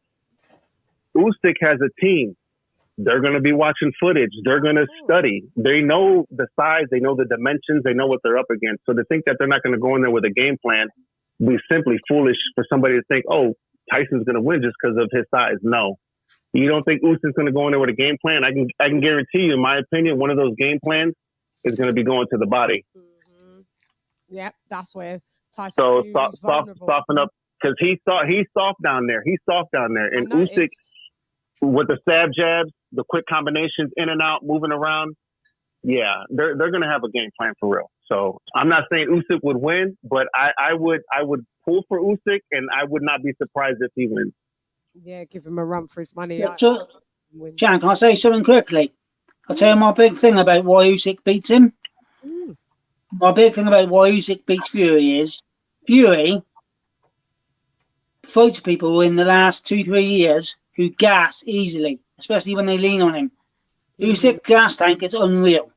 Usyk has a team? They're going to be watching footage. They're going to study. They know the size. They know the dimensions. They know what they're up against. So to think that they're not going to go in there with a game plan would be simply foolish for somebody to think, oh, Tyson's going to win just because of his size. No. You don't think Usyk's going to go in there with a game plan? I can guarantee you, in my opinion, one of those game plans is going to be going to the body. Mm-hmm. Yep, that's where Tyson. So soften up, because he's soft down there. He's soft down there, and Usyk with the stab jabs, the quick combinations in and out, moving around. Yeah, they're going to have a game plan for real. So I'm not saying Usyk would win, but I would pull for Usyk, and I would not be surprised if he wins. Yeah, give him a run for his money. Yeah, Chan, can I say something quickly? I'll tell you my big thing about why Usyk beats him. My big thing about why Usyk beats Fury is Fury fights people in the last 2-3 years who gas easily, especially when they lean on him. Usyk gas tank is unreal.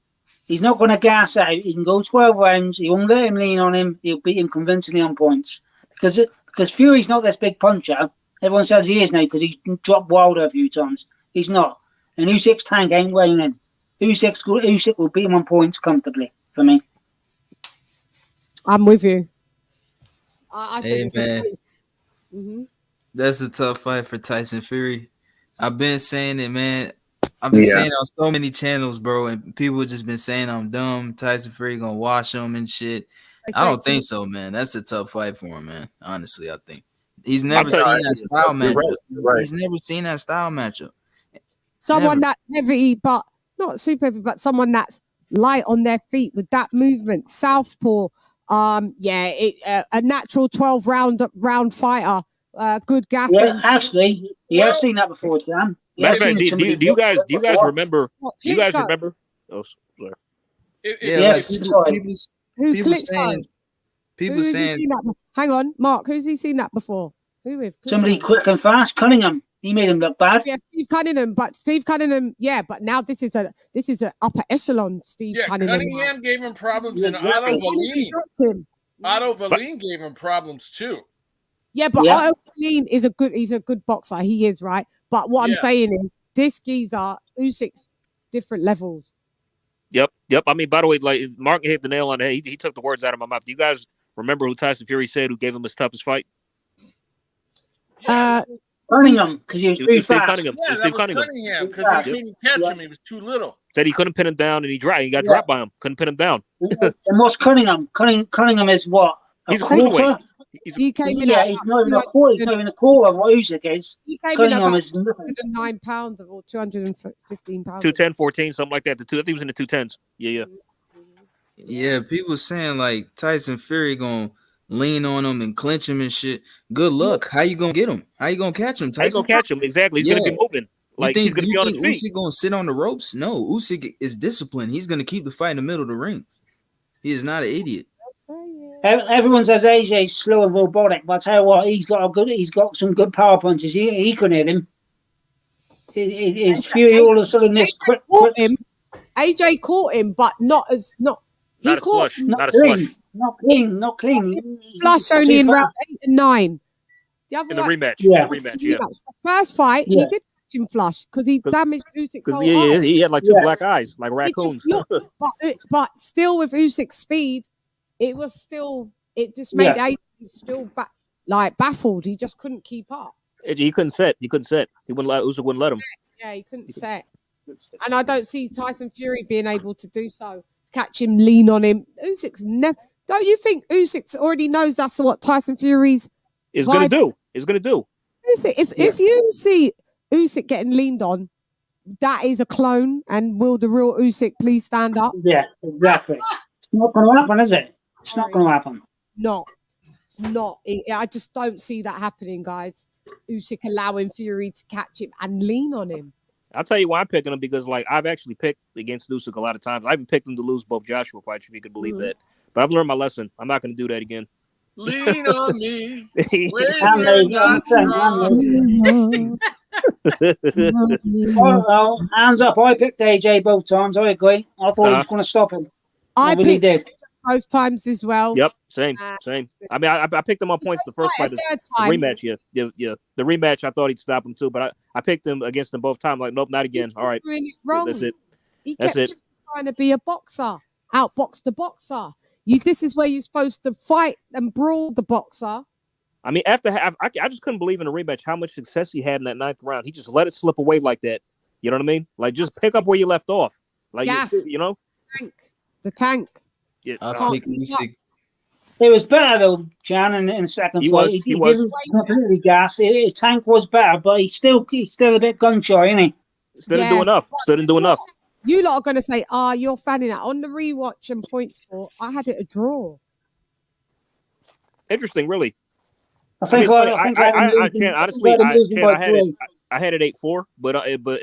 He's not going to gas out. He can go 12 rounds. He won't let him lean on him. He'll beat him convincingly on points. Because Fury's not this big puncher. Everyone says he is now because he's dropped Wilder a few times. He's not. And Usyk's tank ain't waning. Usyk will beat him on points comfortably for me. I'm with you. I Hey, man. Mm-hmm. That's a tough fight for Tyson Fury. I've been saying it, man. I've been saying it on so many channels, bro, and people just been saying I'm dumb. Tyson Fury gonna wash him and shit. I don't think so, man. That's a tough fight for him, man. Honestly, I think he's never seen that style matchup. Right. He's never seen that style matchup. Someone that's heavy, but not super heavy, but someone that's light on their feet with that movement, southpaw. A natural 12 round fighter. Good gassing. Yeah, actually, has seen that before, Chan. Do you guys remember? Do you guys remember? Oh, sorry. People saying. Hang on, Mark. Who's he seen that before? Who with? Somebody quick and fast. Cunningham. He made him look bad. Yeah, Steve Cunningham. Yeah, but now this is a upper echelon. Cunningham gave him problems, and Otto Wallin gave him problems too. Yeah, but Otto Wallin is he's a good boxer. He is, right? But what I'm saying is this geezer, Usyk's different levels. Yep. I mean, by the way, like Mark hit the nail on the head. He took the words out of my mouth. Do you guys remember who Tyson Fury said who gave him his toughest fight? Cunningham, because he was too fast. Cunningham because he couldn't catch him. He was too little. Said he couldn't pin him down, and he got dropped by him. Couldn't pin him down. And what's Cunningham? Cunningham is what? He's a cruiserweight. He came in. He's not even a quarter. He's not even a quarter of what Usyk is. He came Cunningham in is 209 pounds or 215 pounds. 210, 14, something like that. I think he was in the 210s. Yeah, people saying like Tyson Fury gonna lean on him and clinch him and shit. Good luck. How you gonna get him? How you gonna catch him? How you gonna catch him? Exactly. He's gonna be moving. Like he's gonna be on his feet. Usyk gonna sit on the ropes? No, Usyk is disciplined. He's gonna keep the fight in the middle of the ring. He is not an idiot. Everyone says AJ's slow and robotic, but I tell you what, he's got some good power punches. He couldn't hit him. His Fury all of a sudden this quick. AJ caught him, but not as caught him. Not clean. Flush only in round 8 and 9. The other in the rematch. Yeah. The rematch, yeah. The first fight, he did catch him flush because he damaged Usyk's whole eye. He had like two black eyes, like raccoons. But still with Usyk's speed, it just made AJ still baffled. He just couldn't keep up. He couldn't set. Usyk wouldn't let him. Yeah, he couldn't set. And I don't see Tyson Fury being able to do so. Catch him, lean on him. Usyk's never. Don't you think Usyk already knows that's what Tyson Fury's is going to do? Is going to do. If you see Usyk getting leaned on, that is a clone. And will the real Usyk please stand up? Yeah, exactly. It's not going to happen, is it? It's not going to happen. No, it's not. I just don't see that happening, guys. Usyk allowing Fury to catch him and lean on him. I'll tell you why I'm picking him, because like I've actually picked against Usyk a lot of times. I even picked him to lose both Joshua fights, if you could believe that. But I've learned my lesson. I'm not going to do that again. Lean on me. Hands up. I picked AJ both times. I agree. I thought he was going to stop him. I really did. Both times as well. Yep, same. I mean, I picked him on points the first fight, the rematch. Yeah. The rematch, I thought he'd stop him too, but I picked him against them both times. Like, nope, not again. All right, doing it wrong. That's it. He kept trying to be a boxer, outbox the boxer. This is where you're supposed to fight and brawl the boxer, I mean, after I just couldn't believe in the rematch how much success he had in that 9th round. He just let it slip away like that. You know what I mean? Like, just pick up where you left off. Like, you know? The tank. Yeah, It was better though, Chan, in the second fight. He didn't completely gas. His tank was better, but he's still a bit gun shy, isn't he? Still didn't do enough. Still didn't do enough. You lot are going to say, you're fanning that. On the rewatch and point score, I had it a draw. Interesting, really. I think honestly, I had it 8-4, but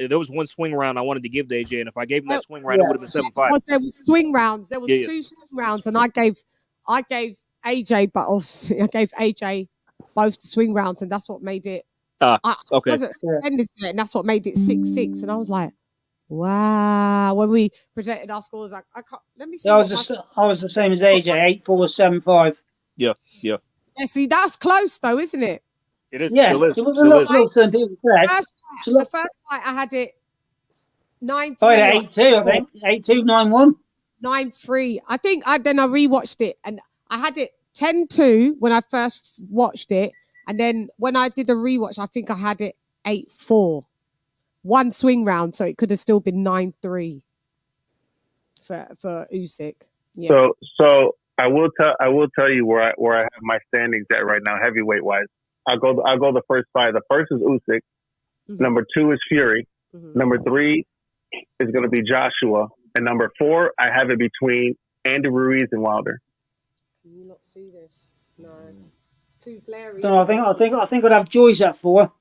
there was one swing round I wanted to give to AJ, and if I gave him that swing round, it would have been 7-5. There was swing rounds. There was 2 swing rounds, and I gave AJ, but obviously I gave AJ both the swing rounds, and that's what made it. I wasn't offended to it, and that's what made it 6-6. And I was like, wow. When we presented our scores, I can't. Let me see. I was the same as AJ, 8-4, 7-5. Yeah. Yeah, see, that's close though, isn't it? It is. Yeah, it was a lot closer than people said. The first fight, I had it 9-3. I had 8-2, I think. 8-2, 9-1. 9-3. I think then I rewatched it, and I had it 10-2 when I first watched it, and then when I did a rewatch, I think I had it 8-4. 1 swing round, so it could have still been 9-3 for Usyk. Yeah. So I will tell you where I have my standings at right now, heavyweight wise. I'll go the first 5. The first is Usyk. Mm-hmm. Number 2 is Fury. Mm-hmm. Number 3 is going to be Joshua, and number 4 I have it between Andy Ruiz and Wilder. Can you not see this? No, it's too glary. No, I think I'd have Joyce at 4.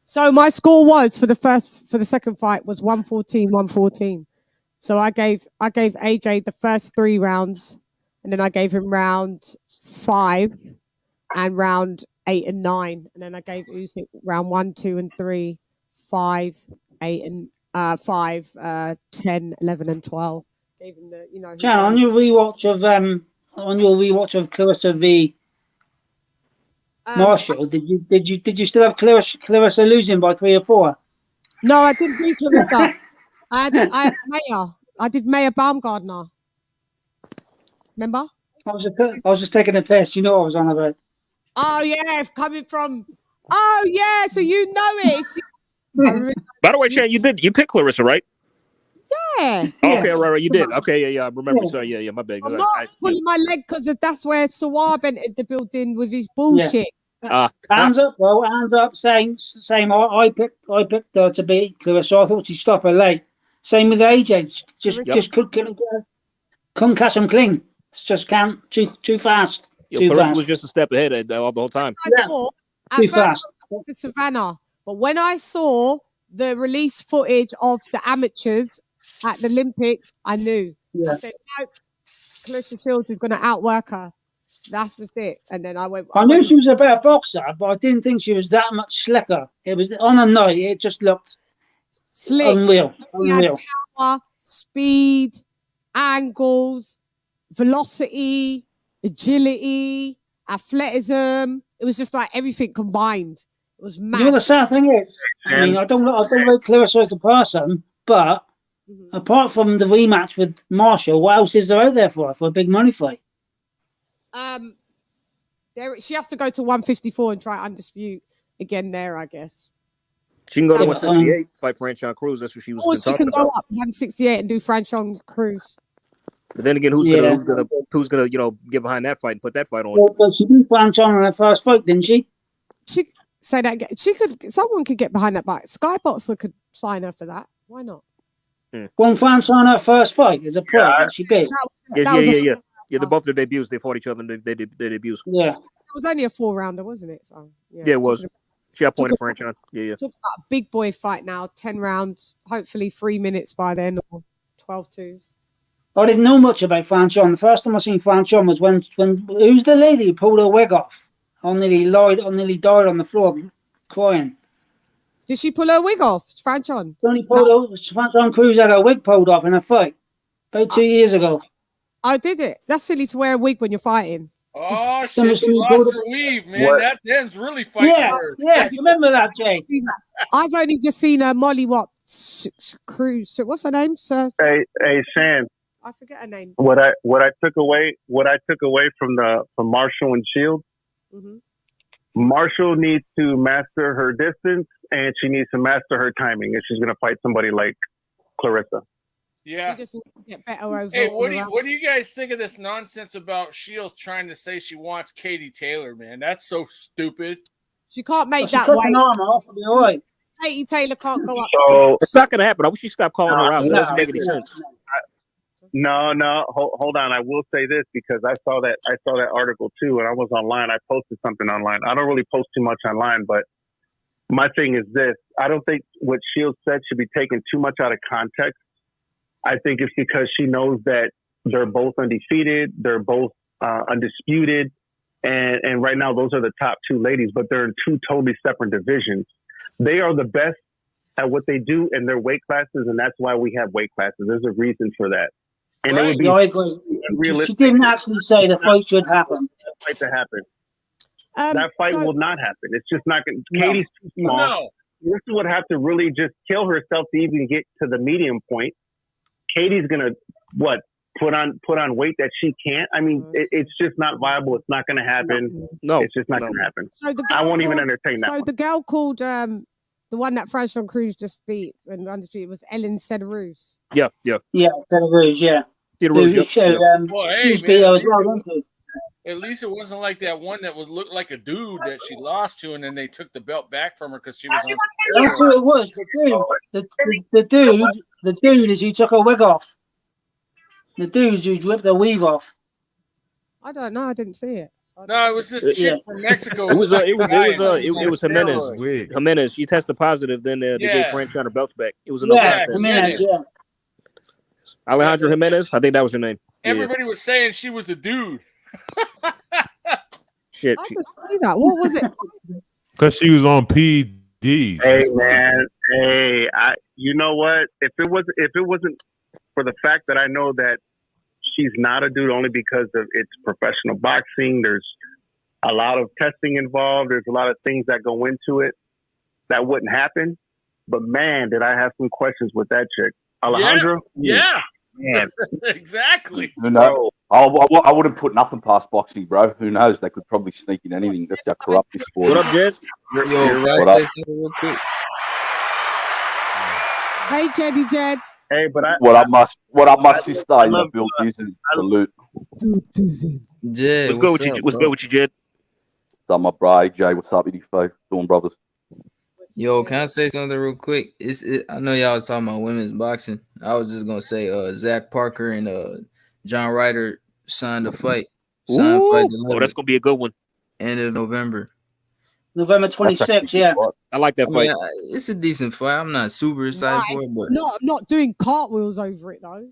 So my score was for the second fight was 114. So I gave AJ the first 3 rounds, and then I gave him round 5 and round 8 and 9, and then I gave Usyk round 1, 2, and 3, 5, 8 and 10, 11, and 12. Gave him the Chan, on your rewatch of Clarissa v. Marshall, did you still have Clarissa losing by 3 or 4? No, I didn't do Clarissa. I had Maya. I did Maya Baumgardner. Remember? I was just taking a test. You know what I was on about. Oh yeah, coming from. Oh yeah, so you know it. By the way, Chan, you picked Clarissa, right? Yeah. Okay, right. You did. Okay, yeah. I remember. Yeah. Sorry, yeah. My bad. I'm not pulling my leg because that's where Sawab entered the building with his bullshit. Yeah. Hands up, bro. Hands up. Same. I picked her to beat Clarissa. I thought she'd stop her late. Same with AJ. Just couldn't catch him clean. Just can't too fast. Clarissa was just a step ahead the whole time. At first, I went for Savannah, but when I saw the release footage of the amateurs at the Olympics, I knew. Yeah. I said, no, Clarissa Shields is going to outwork her. That's just it. And then I knew she was a better boxer, but I didn't think she was that much slicker. It was on a night. It just looked slick. Unreal. She had power, speed, angles, velocity, agility, athleticism. It was just like everything combined. It was mad. You know the sad thing is, I mean, I don't like Clarissa as a person, but apart from the rematch with Marshall, what else is there out there for a big money fight? She has to go to 154 and try undisputed again there, I guess. She can go to 168, fight Franchon Cruz. That's what she was. Or she can go up 168 and do Franchon Cruz. But then again, who's gonna get behind that fight and put that fight on? Well, she beat Franchon in her first fight, didn't she? She say that again. Someone could get behind that fight. Skyboxer could sign her for that. Why not? Won Franchon her first fight as a pro that she beat. Yeah. The both their debuts, they fought each other in their debuts. Yeah. It was only a 4-rounder, wasn't it? So yeah, it was. She outpointed Franchon. Yeah. Talk about a big boy fight now. 10 rounds, hopefully 3 minutes by then, or 12-2s. I didn't know much about Franchon. The first time I seen Franchon was when who's the lady who pulled her wig off? I nearly died on the floor crying. Did she pull her wig off, Franchon? Franchon Cruz had her wig pulled off in a fight about 2 years ago. I did it. That's silly to wear a wig when you're fighting. Oh shit! She lost her weave, man. What? That's really fighting. Yeah. Remember that, Jay? I've only just seen Molly Cruz. What's her name, sir? Hey, Shan. I forget her name. What I took away from Marshall and Shields Mm-hmm. Marshall needs to master her distance, and she needs to master her timing if she's going to fight somebody like Clarissa. Yeah. She just needs to get better over. Hey, what do you guys think of this nonsense about Shields trying to say she wants Katie Taylor, man? That's so stupid. She can't make She that cut weight. an arm off, it'll be all right. Katie Taylor can't go up. So It's not going to happen. I wish you stopped calling her out. It doesn't make any sense. No. Hold on. I will say this because I saw that article too, and I was online. I posted something online. I don't really post too much online, but my thing is this: I don't think what Shields said should be taken too much out of context. I think it's because she knows that they're both undefeated, they're both undisputed, and right now those are the top two ladies, but they're in two totally separate divisions. They are the best at what they do in their weight classes, and that's why we have weight classes. There's a reason for that. And it would be I agree. She didn't actually say the fight should happen. Fight to happen. That fight will not happen. It's just not going to. Katie's too small. No. This would have to really just kill herself to even get to the medium point. Katie's going to, put on weight that she can't? I mean, it's just not viable. It's not going to happen. No. It's just not going to happen. So the I won't even entertain that So one. the girl called, the one that Franchon Cruz just beat and undisputed was Ellen Cederroos. Yeah. Yeah, Belarus, yeah. Belarus, It showed, Well, she hey, was man, beat as well, wasn't she? at least it wasn't like that one that looked like a dude that she lost to, and then they took the belt back from her because she was on. That's what it was. The dude is who took her wig off. The dude is who ripped her weave off. I don't know. I didn't see it. No, it was this chick from Mexico. It was Jimenez. Wig. Jimenez. She tested positive. Then they gave Franchon her belts back. It was a no Yeah, contest. Jimenez, yeah. Alejandro Jimenez. I think that was her name. Everybody was saying she was a dude. Shit. I didn't see that. What was it? Because she was on PEDs. Hey man, you know what? If it wasn't for the fact that I know that she's not a dude only because of it's professional boxing, there's a lot of testing involved. There's a lot of things that go into it that wouldn't happen. But man, did I have some questions with that chick, Alejandro? Yeah. Man, exactly. Who knows? I wouldn't put nothing past boxing, bro. Who knows? They could probably sneak in anything. That's how corrupt this sport is. What up, Jed? What up? Real quick. Hey, Jed. Hey, but What up, my sister? You know, Bill Disney. Salute. Jed, What's good with you, Jed? What's up, my bro? AJ, what's up, 85? Doing, brothers? Yo, can I say something real quick? I know y'all was talking about women's boxing. I was just gonna say, Zach Parker and John Ryder signed a fight. Oh, that's gonna be a good one. End of November. November 26th, yeah. I like that fight. It's a decent fight. I'm not super excited for it, but Not doing cartwheels over it though.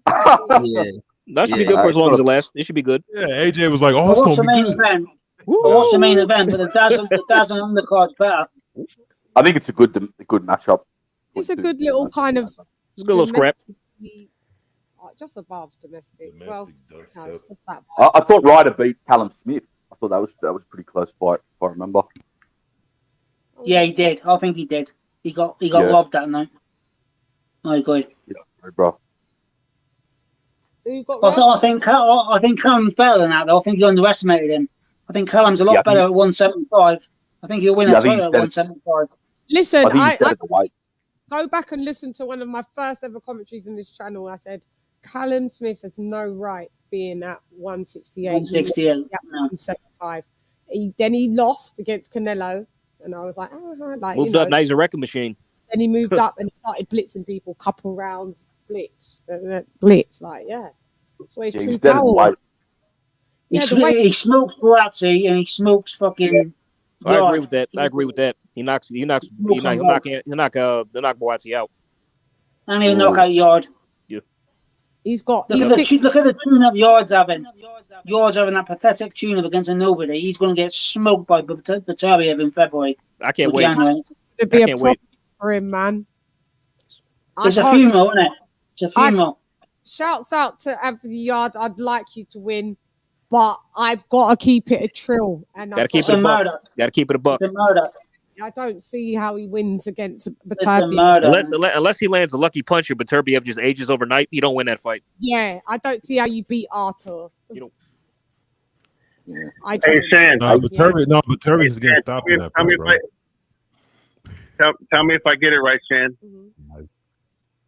yeah. That should be good for as long as it lasts. It should be good. Yeah, AJ was like, I "Oh, it's watched the gonna be main good." event. I watched the main event, but the dozen undercard's better. I think it's a good matchup. It's a good little kind of. It's a good little scrap. Just above domestic. Well, no, it's just that. I thought Ryder beat Callum Smith. I thought that was a pretty close fight, if I remember. Yeah, he did. I think he did. He got robbed that night. I agree. Yeah, bro. Who got I think Callum's better than that, though. I think you underestimated him. I think Callum's a lot better at 175. I think he'll win a title at 175. Listen, I weight. go back and listen to one of my first ever commentaries in this channel. I said, Callum Smith has no right being at 168. 168. Yeah, 175. Then he lost against Canelo. And I was like, moved up. Now he's a wrecking machine. Then he moved up and started blitzing people, couple rounds, blitz. Like, yeah. That's where his true power was. He smokes Buatsi and he smokes fucking. I agree with that. He knocks Buatsi out. And he'll knock out Yard. Yeah. He's got. Look at the tune-up Yard's having. Yard's having that pathetic tune-up against a nobody. He's going to get smoked by Batariev in February. I can't wait. It'd be a problem for him, man. It's a funeral, isn't it? It's a funeral. Shouts out to Anthony Yard. I'd like you to win, but I've got to keep it a trill. And gotta keep it a buck. Gotta keep it a buck. It's a murder. I don't see how he wins against Batariev. Unless he lands a lucky puncher, but Batariev just ages overnight, you don't win that fight. Yeah, I don't see how you beat Artur. Hey, Shan. But Turby is against stopping that part, bro. Tell me if I get it right, Shan.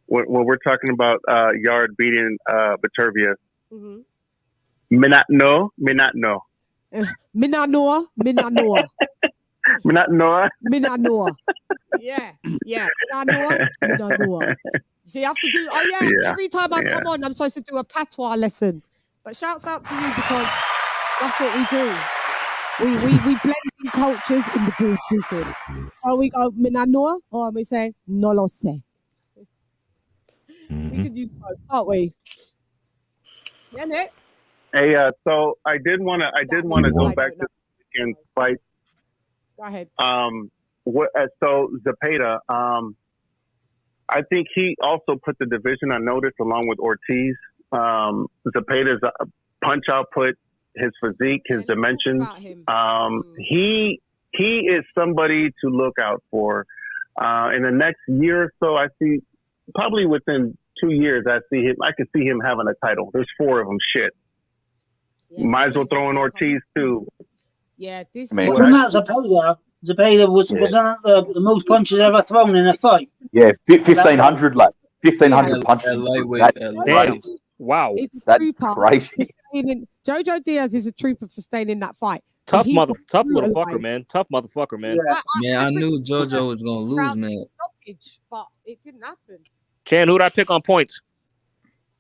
When we're talking about Yard beating Vitervia, me not know. Me not know. Me not know. Yeah. Me not know. See, you have to do. Oh yeah. Every time I come on, I'm supposed to do a patois lesson. But shouts out to you because that's what we do. We blend in cultures in the Buddhism. So we go me not know, or we say no lo sé. We could use both, can't we? Yeah, Nick. Hey, so I did want to go back to the weekend fight. Go ahead. So Zepeda, I think he also put the division on notice along with Ortiz. Zepeda's punch output, his physique, his dimensions. He is somebody to look out for. In the next year or so, I see probably within 2 years, I could see him having a title. There's 4 of them. Shit. Yeah, might as well throw in Ortiz too. Yeah, this Wasn't that Zepeda? Zepeda wasn't that the most punches ever thrown in a fight? Yeah, 1,500, like 1,500 punches. Damn. Wow. That's crazy. Jojo Diaz is a trooper for staying in that fight. Tough motherfucker, man. Tough motherfucker, man. I knew JoJo was gonna lose, man. Stoppage, but it didn't happen. Chan, who'd I pick on points?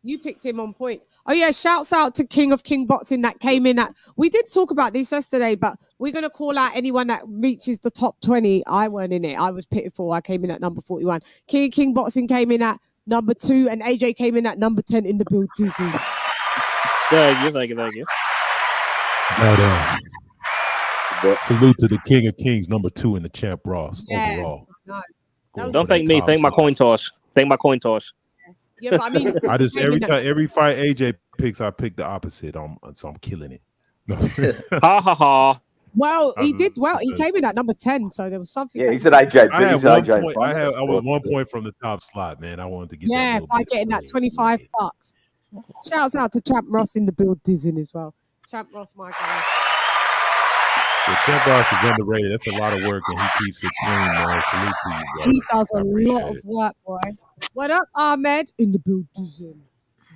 You picked him on points. Oh yeah, shouts out to King of King Boxing that came in at. We did talk about this yesterday, but we're gonna call out anyone that reaches the top 20. I weren't in it. I was pitiful. I came in at number 41. King of King Boxing came in at number 2, and AJ came in at number 10 in the build. Thank you. Salute to the King of Kings, number 2 in the Champ Ross overall. No, don't thank me. Thank my coin toss. Yeah, but I mean, I just every fight AJ picks, I pick the opposite. So I'm killing it. Ha ha ha. Well, he did well. He came in at number 10, so there was something. Yeah, he said AJ. I was 1 point from the top slot, man. I wanted to get by getting that $25. Shouts out to Champ Ross in the build Disney as well. Champ Ross, my guy. Yeah, Champ Ross is underrated. That's a lot of work, and he keeps it clean, man. Salute to you, bro. He does a lot of work, boy. What up, Ahmed? In the build Disney.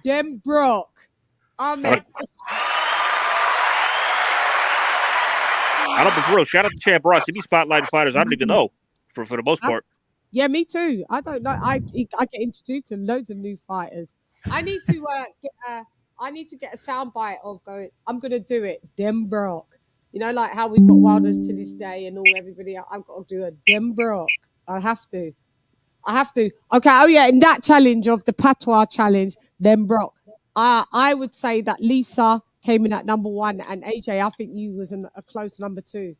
Dem Brock. Ahmed. I don't know for real. Shout out to Champ Ross. He be spotlighting fighters I don't even know for the most part. Yeah, me too. I don't know. I get introduced to loads of new fighters. I need to get a soundbite of going. I'm gonna do it. Dem Brock. You know, like how we've got Wilders to this day and all everybody. I've got to do a Dem Brock. I have to. Okay. Oh yeah, in that challenge of the patois challenge, Dem Brock. I would say that Lisa came in at number 1, and AJ, I think you was a close number 2.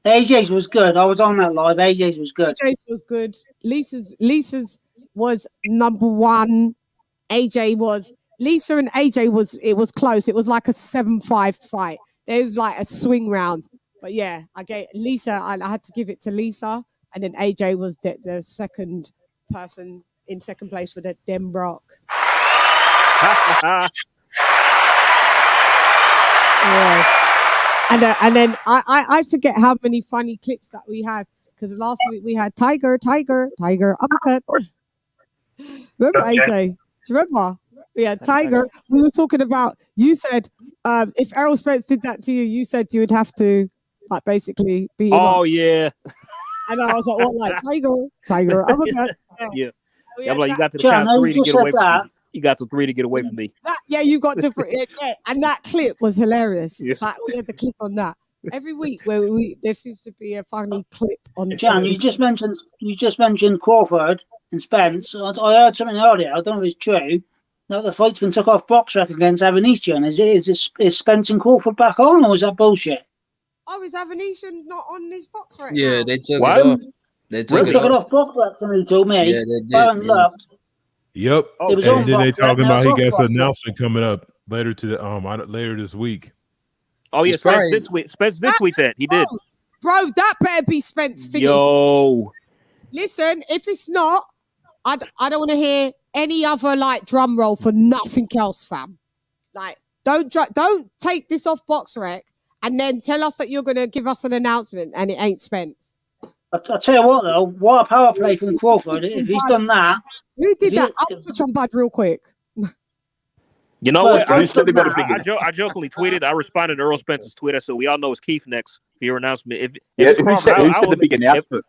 AJ's was good. I was on that live. AJ's was good. AJ's was good. Lisa's was number 1. Lisa and AJ was close. It was like a 7-5 fight. There was like a swing round. But yeah, I gave Lisa, I had to give it to Lisa, and then AJ was the second person in second place for the Dem Brock. Yes. And then I forget how many funny clips that we have, because last week we had Tiger, uppercut. Remember, AJ? Do you remember? We had Tiger. We were talking about, you said if Errol Spence did that to you, you said you would have to like basically beat him up. Yeah. And I was like, what, like Tiger, uppercut? Yeah. I'm like, you got to the count 3 to get away from me. You got to 3 to get away from me. You got to 3. Yeah, and that clip was hilarious. Yes. Like, we had the clip on that. Every week where there seems to be a funny clip on the Jan, you just mentioned Crawford and Spence. I heard something earlier, I don't know if it's true, that the fight's been took off box rec against Avenesian. Is Spence and Crawford back on, or is that bullshit? Oh, is Avenesian not on this box rec? Yeah, now? They took it off. They took it off box rec, somebody told me. Yeah, they did. Yep. It was and then they box rec, talking now about he it's got off an box rec. announcement coming up later this week. Oh yeah, Spence did tweet that. He did. Bro, that better be Spence figured. Yo. Listen, if it's not, I don't want to hear any other like drum roll for nothing else, fam. Like, Don't take this off Box Rec and then tell us that you're going to give us an announcement and it ain't Spence. I'll tell you what, though, what a power play from Crawford. If he's done that. Who did that? I'll switch on Bud real quick. You know what? I jokingly tweeted. I responded to Earl Spence's Twitter, so we all know it's Keith next for your announcement. If it's Crawford, who said the big announcement?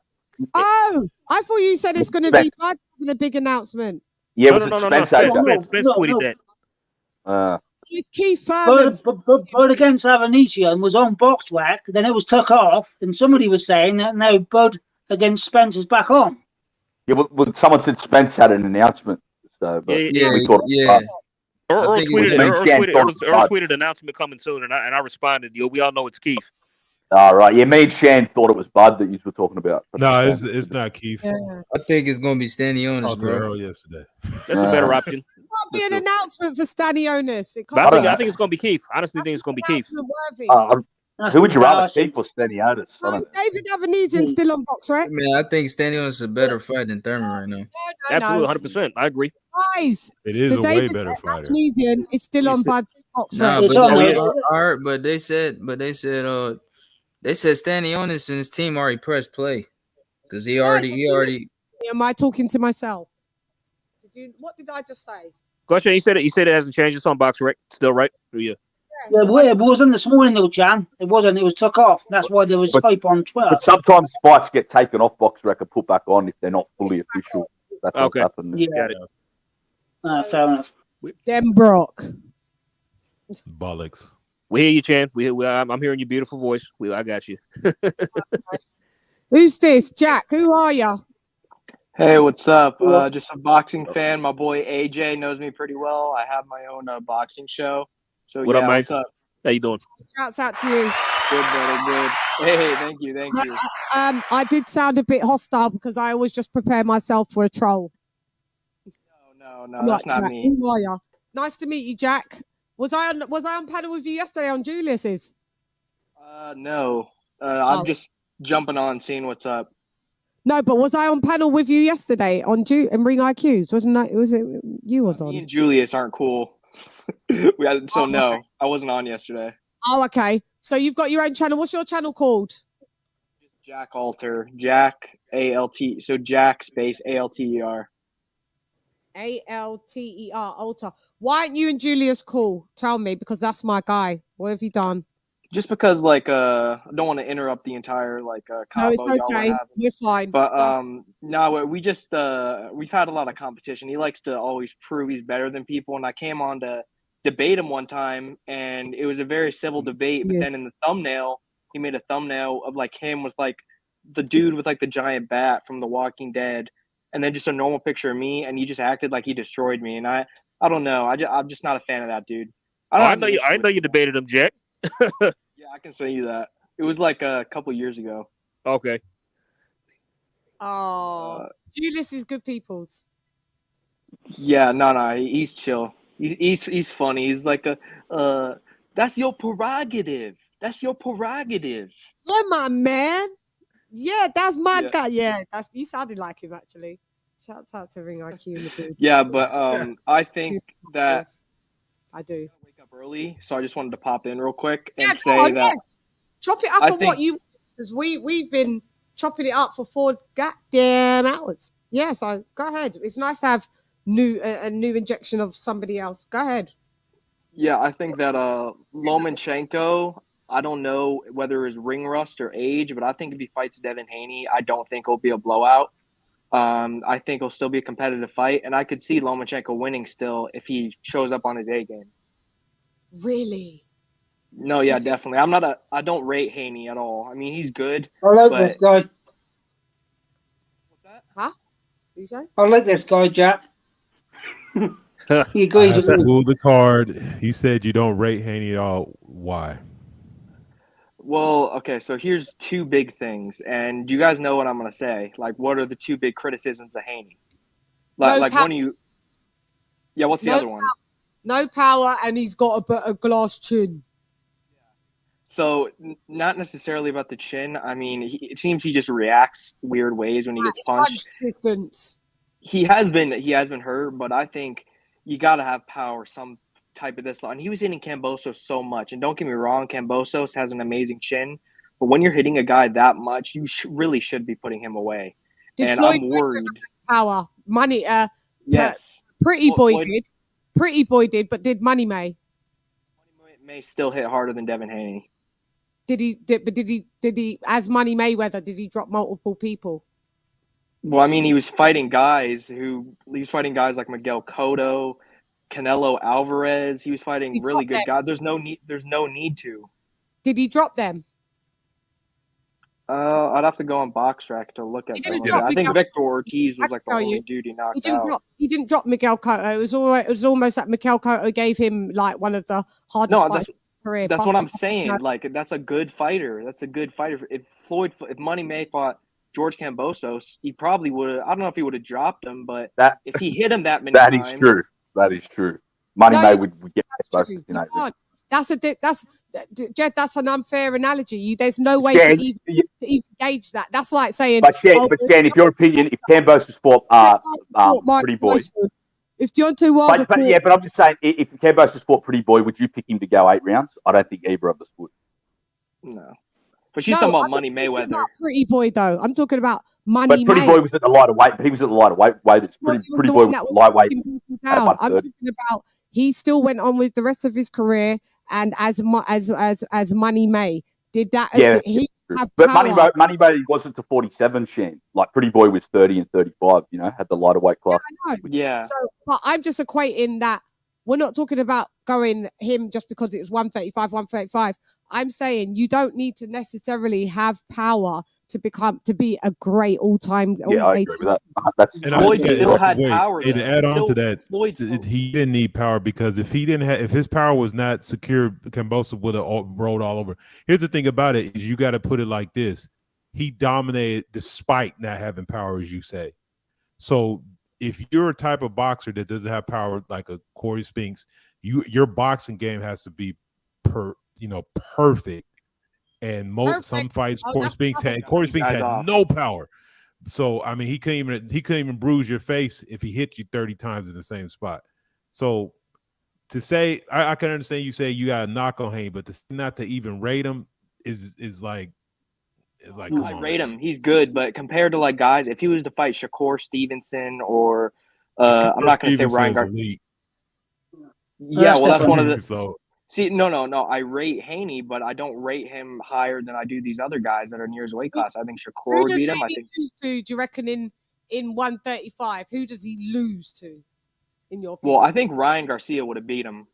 Oh, I thought you said it's going to be Bud with a big announcement. Yeah, no. Spence tweeted that. It's Keith Furman. Bud against Avanesian was on Box Rec, then it was took off, and somebody was saying that now Bud against Spence is back on. Yeah, well, someone said Spence had an announcement. So, but we thought Earl tweeted announcement coming soon, and I responded, we all know it's Keith. All right. Yeah, me and Shan thought it was Bud that you were talking about. No, it's not Keith. Yeah. I think it's going to be Stanionis, bro. Yesterday. That's a better option. Might be an announcement for Stanionis. I think it's going to be Keith. I honestly think it's going to be Keith. Who would you rather, Keith or Stanionis? No, David Avanesian's still on Box Rec. Man, I think Stanionis is a better fight than Thurman right now. Absolutely, 100%. I agree. Guys, it is a way better fighter. Avanesian is still on Bud's Box Rec. But they said Stanionis and his team already pressed play because he already. Am I talking to myself? What did I just say? Question. You said it hasn't changed. It's on Box Rec still, right? Yeah. Yeah, it wasn't this morning though, Chan. It wasn't. It was took off. That's why there was hype on Twitter. But sometimes fights get taken off Box Rec and put back on if they're not fully official. That's what happened. Yeah. Fair enough. Dem Brock. Bollocks. We hear you, Chan. I'm hearing your beautiful voice. I got you. Who's this? Jack, who are you? Hey, what's up? Just a boxing fan. My boy AJ knows me pretty well. I have my own boxing show. So what up, Mike? What's up? How you doing? Shouts out to you. Good, brother. Good. Hey, thank you. I did sound a bit hostile because I always just prepare myself for a troll. No, that's not Jack, me. who are you? Nice to meet you, Jack. Was I on panel with you yesterday on Julius's? No. I'm just jumping on, seeing what's up. No, but was I on panel with you yesterday on Ring IQs? Wasn't that? Was it you was on? Me and Julius aren't cool. No, I wasn't on yesterday. Oh, okay. So you've got your own channel. What's your channel called? Jack Alter. Jack ALT. So Jack space ALTER. ALTER Alter. Why aren't you and Julius cool? Tell me, because that's my guy. What have you done? Just because, I don't want to interrupt the entire combo. No, it's okay. You're fine. But no, we just we've had a lot of competition. He likes to always prove he's better than people, and I came on to debate him one time, and it was a very civil debate. But then in the thumbnail, he made a thumbnail of him with the dude with the giant bat from The Walking Dead, and then just a normal picture of me, and he just acted like he destroyed me. And I don't know. I'm just not a fan of that dude. I know you debated him, Jack. Yeah, I can say you that. It was a couple years ago. Okay. Oh, Julius is good people's. Yeah, no, he's chill. He's funny. He's that's your prerogative. That's your prerogative. Yeah, my man. Yeah, that's my guy. Yeah, you sounded like him actually. Shouts out to Ring IQ in the booth. Yeah, but I think that I do wake up early, so I just wanted to pop in real quick and say that. Yeah. Chop it up on what you, because we've been chopping it up for 4 goddamn hours. Yeah, so go ahead. It's nice to have a new injection of somebody else. Go ahead. Yeah, I think that Lomachenko, I don't know whether it's ring rust or age, but I think if he fights Devin Haney, I don't think it'll be a blowout. I think it'll still be a competitive fight, and I could see Lomachenko winning still if he shows up on his A game. Really? No, yeah, definitely. I don't rate Haney at all. I mean, he's good. I like this guy. What's that? Huh? You say? I like this guy, Jack. He agrees with me. Rule the card. You said you don't rate Haney at all. Why? Well, okay, so here's 2 big things, and you guys know what I'm going to say. What are the 2 big criticisms of Haney? One of you. Yeah, what's the other one? No power, and he's got a glass chin. So, not necessarily about the chin. I mean, it seems he just reacts weird ways when he gets punched. Distance. He has been hurt, but I think you got to have power type of this line. He was hitting Kambosos so much, and don't get me wrong, Kambosos has an amazing chin, but when you're hitting a guy that much, you really should be putting him away. Did and Floyd I'm worried. Power money? Yes, Pretty Boy Floyd, did. Pretty Boy did, but did Money May? May still hit harder than Devin Haney. Did he? As Money Mayweather, did he drop multiple people? Well, I mean, he was fighting guys like Miguel Cotto, Canelo Alvarez. He was fighting really good guys. There's no need to. Did he drop them? I'd have to go on BoxRec to look at them. I think Victor Ortiz was like the only dude he knocked out. He didn't drop Miguel Cotto. It was almost like Miguel Cotto gave him like one of the hardest fights of his career. That's what I'm saying. Like, that's a good fighter. That's a good fighter. If Money May fought George Kambosos, he probably would have. I don't know if he would have dropped him, but if he hit him that many times, that is true. That is true. Money May would get both. Jed, that's an unfair analogy. There's no way to even gauge that. That's like saying. But Jen, if your opinion, if Kambosos fought Pretty Boy, if Deontay Wilder fought, but I'm just saying, if Kambosos fought Pretty Boy, would you pick him to go 8 rounds? I don't think either of us would. No, but she's talking about Money Mayweather. About Pretty Boy, though. I'm talking about Money. But Pretty Boy was at the lighter weight. But he was at the lighter weight. It's Pretty Boy was lightweight. I'm talking about he still went on with the rest of his career. And as Money May did that, but Money May wasn't to 47, Shan. Like Pretty Boy was 30 and 35. You know, had the lighter weight class. Yeah. So, but I'm just equating that. We're not talking about going him just because it was 135, 135. I'm saying you don't need to necessarily have power to be a great all-time. Yeah, I agree with that. Floyd still had power. And to add on to that, he didn't need power because if his power was not secure, Kambosos would have rolled all over. Here's the thing about it: is you got to put it like this: he dominated despite not having power, as you say. So if you're a type of boxer that doesn't have power, like a Corey Spinks, your boxing game has to be perfect. And some fights, Corey Spinks had no power. So I mean, he couldn't even bruise your face if he hit you 30 times in the same spot. So to say, I can understand you say you got a knock on Haney, but not to even rate him is like. I rate him. He's good, but compared to like guys, if he was to fight Shakur Stevenson or I'm not going to say Ryan Garcia. Yeah, well, that's one of the. So. See, no. I rate Haney, but I don't rate him higher than I do these other guys that are near his weight class. I think Shakur would beat him. Do you reckon in 135? Who does he lose to? In your opinion? Well, I think Ryan Garcia would have beat him.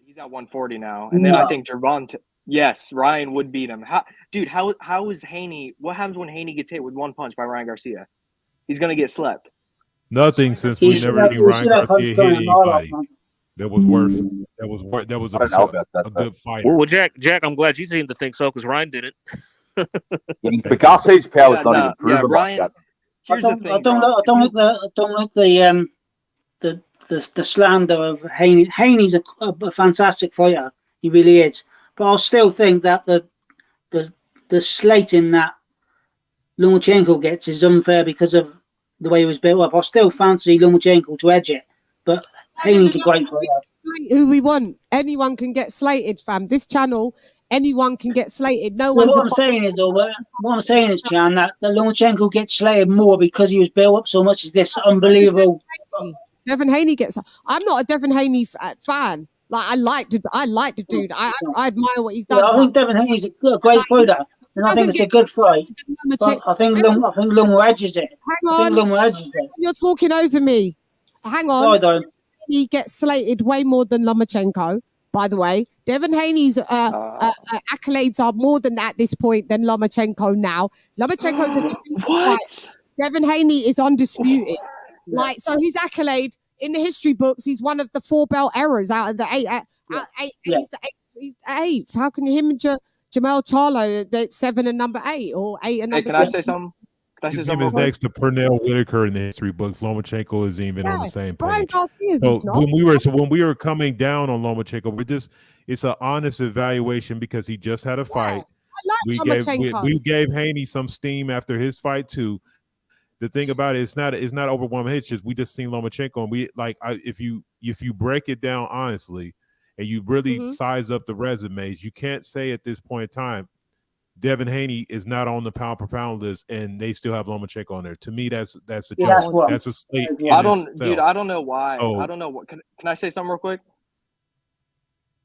He's at 140 now, and then I think Gervonta. Yes, Ryan would beat him. How is Haney? What happens when Haney gets hit with one punch by Ryan Garcia? He's gonna get slept. Nothing, since we never seen Ryan Garcia hit anybody. That was a good fight. Well, Jack, I'm glad you seem to think so because Ryan didn't. But Garcia's power is not even proven. Ryan, I don't like the slander of Haney. Haney's a fantastic fighter. He really is. But I still think that the slating that Lomachenko gets is unfair because of the way he was built up. I still fancy Lomachenko to edge it. But Haney's a great player. Who we want? Anyone can get slated, fam. This channel, anyone can get slated. What I'm saying is, Chan, that Lomachenko gets slated more because he was built up so much. Is this unbelievable? Devin Haney gets. I'm not a Devin Haney fan. Like I like the dude. I admire what he's done. Yeah, I think Devin Haney's a great fighter, and I think it's a good fight. But I think Lomo edges it. Hang on, you're talking over me. Hang on. He gets slated way more than Lomachenko, by the way. Devin Haney's accolades are more than at this point than Lomachenko now. Lomachenko's a disputed fight. Devin Haney is undisputed. Like, so his accolade in the history books, he's one of the 4 belt errors out of the 8. He's the 8th. How can him and Jamel Charlo, the 7 and number 8 or 8 and number 7? Can I say something? He's even next to Pernell Whitaker in the history books. Lomachenko is even on the same page. When we were coming down on Lomachenko, it's an honest evaluation because he just had a fight. We gave Haney some steam after his fight too. The thing about it, it's not overwhelming hits. We just seen Lomachenko, and if you break it down honestly, and you really size up the resumes, you can't say at this point in time Devin Haney is not on the pound per pound list, and they still have Lomachenko on there. To me, that's a joke. That's a slate. I don't know why. So, I don't know what. Can I say something real quick?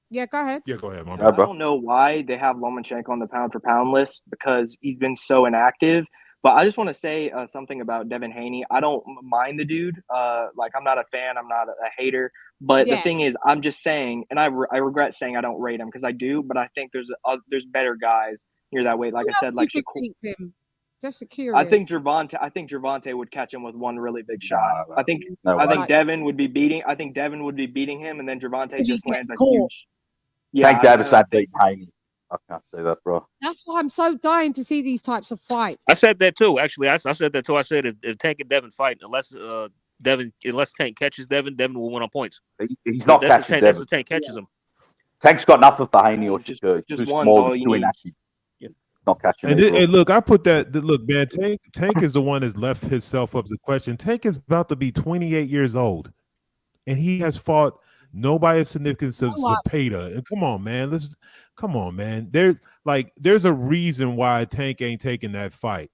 Yeah, go ahead. Yeah, go ahead. I don't know why they have Lomachenko on the pound for pound list because he's been so inactive. But I just want to say something about Devin Haney. I don't mind the dude. Like, I'm not a fan. I'm not a hater. But the thing is, I'm just saying, and I regret saying I don't rate him because I do. But I think there's better guys near that weight. Like I said, like him? Just curious. I think Gervonta would catch him with one really big shot. I think way. Devin would be beating. I think Devin would be beating him, and then Gervonta just lands a huge. Yeah, Tank Davis had beaten Haney. I can't say that, bro. That's why I'm so dying to see these types of fights. I said that too. Actually, I said that too. I said if Tank and Devin fight, unless Tank catches Devin will win on points. He's not catching Devin. That's what Tank catches him. Tank's got nothing for Haney or Shakur. Just one's all you need. Not catching. And look, I put that. Look, man, Tank is the one that's left himself up to the question. Tank is about to be 28 years old, and he has fought nobody of significance of Zepeda. And come on, man. There's a reason why Tank ain't taking that fight.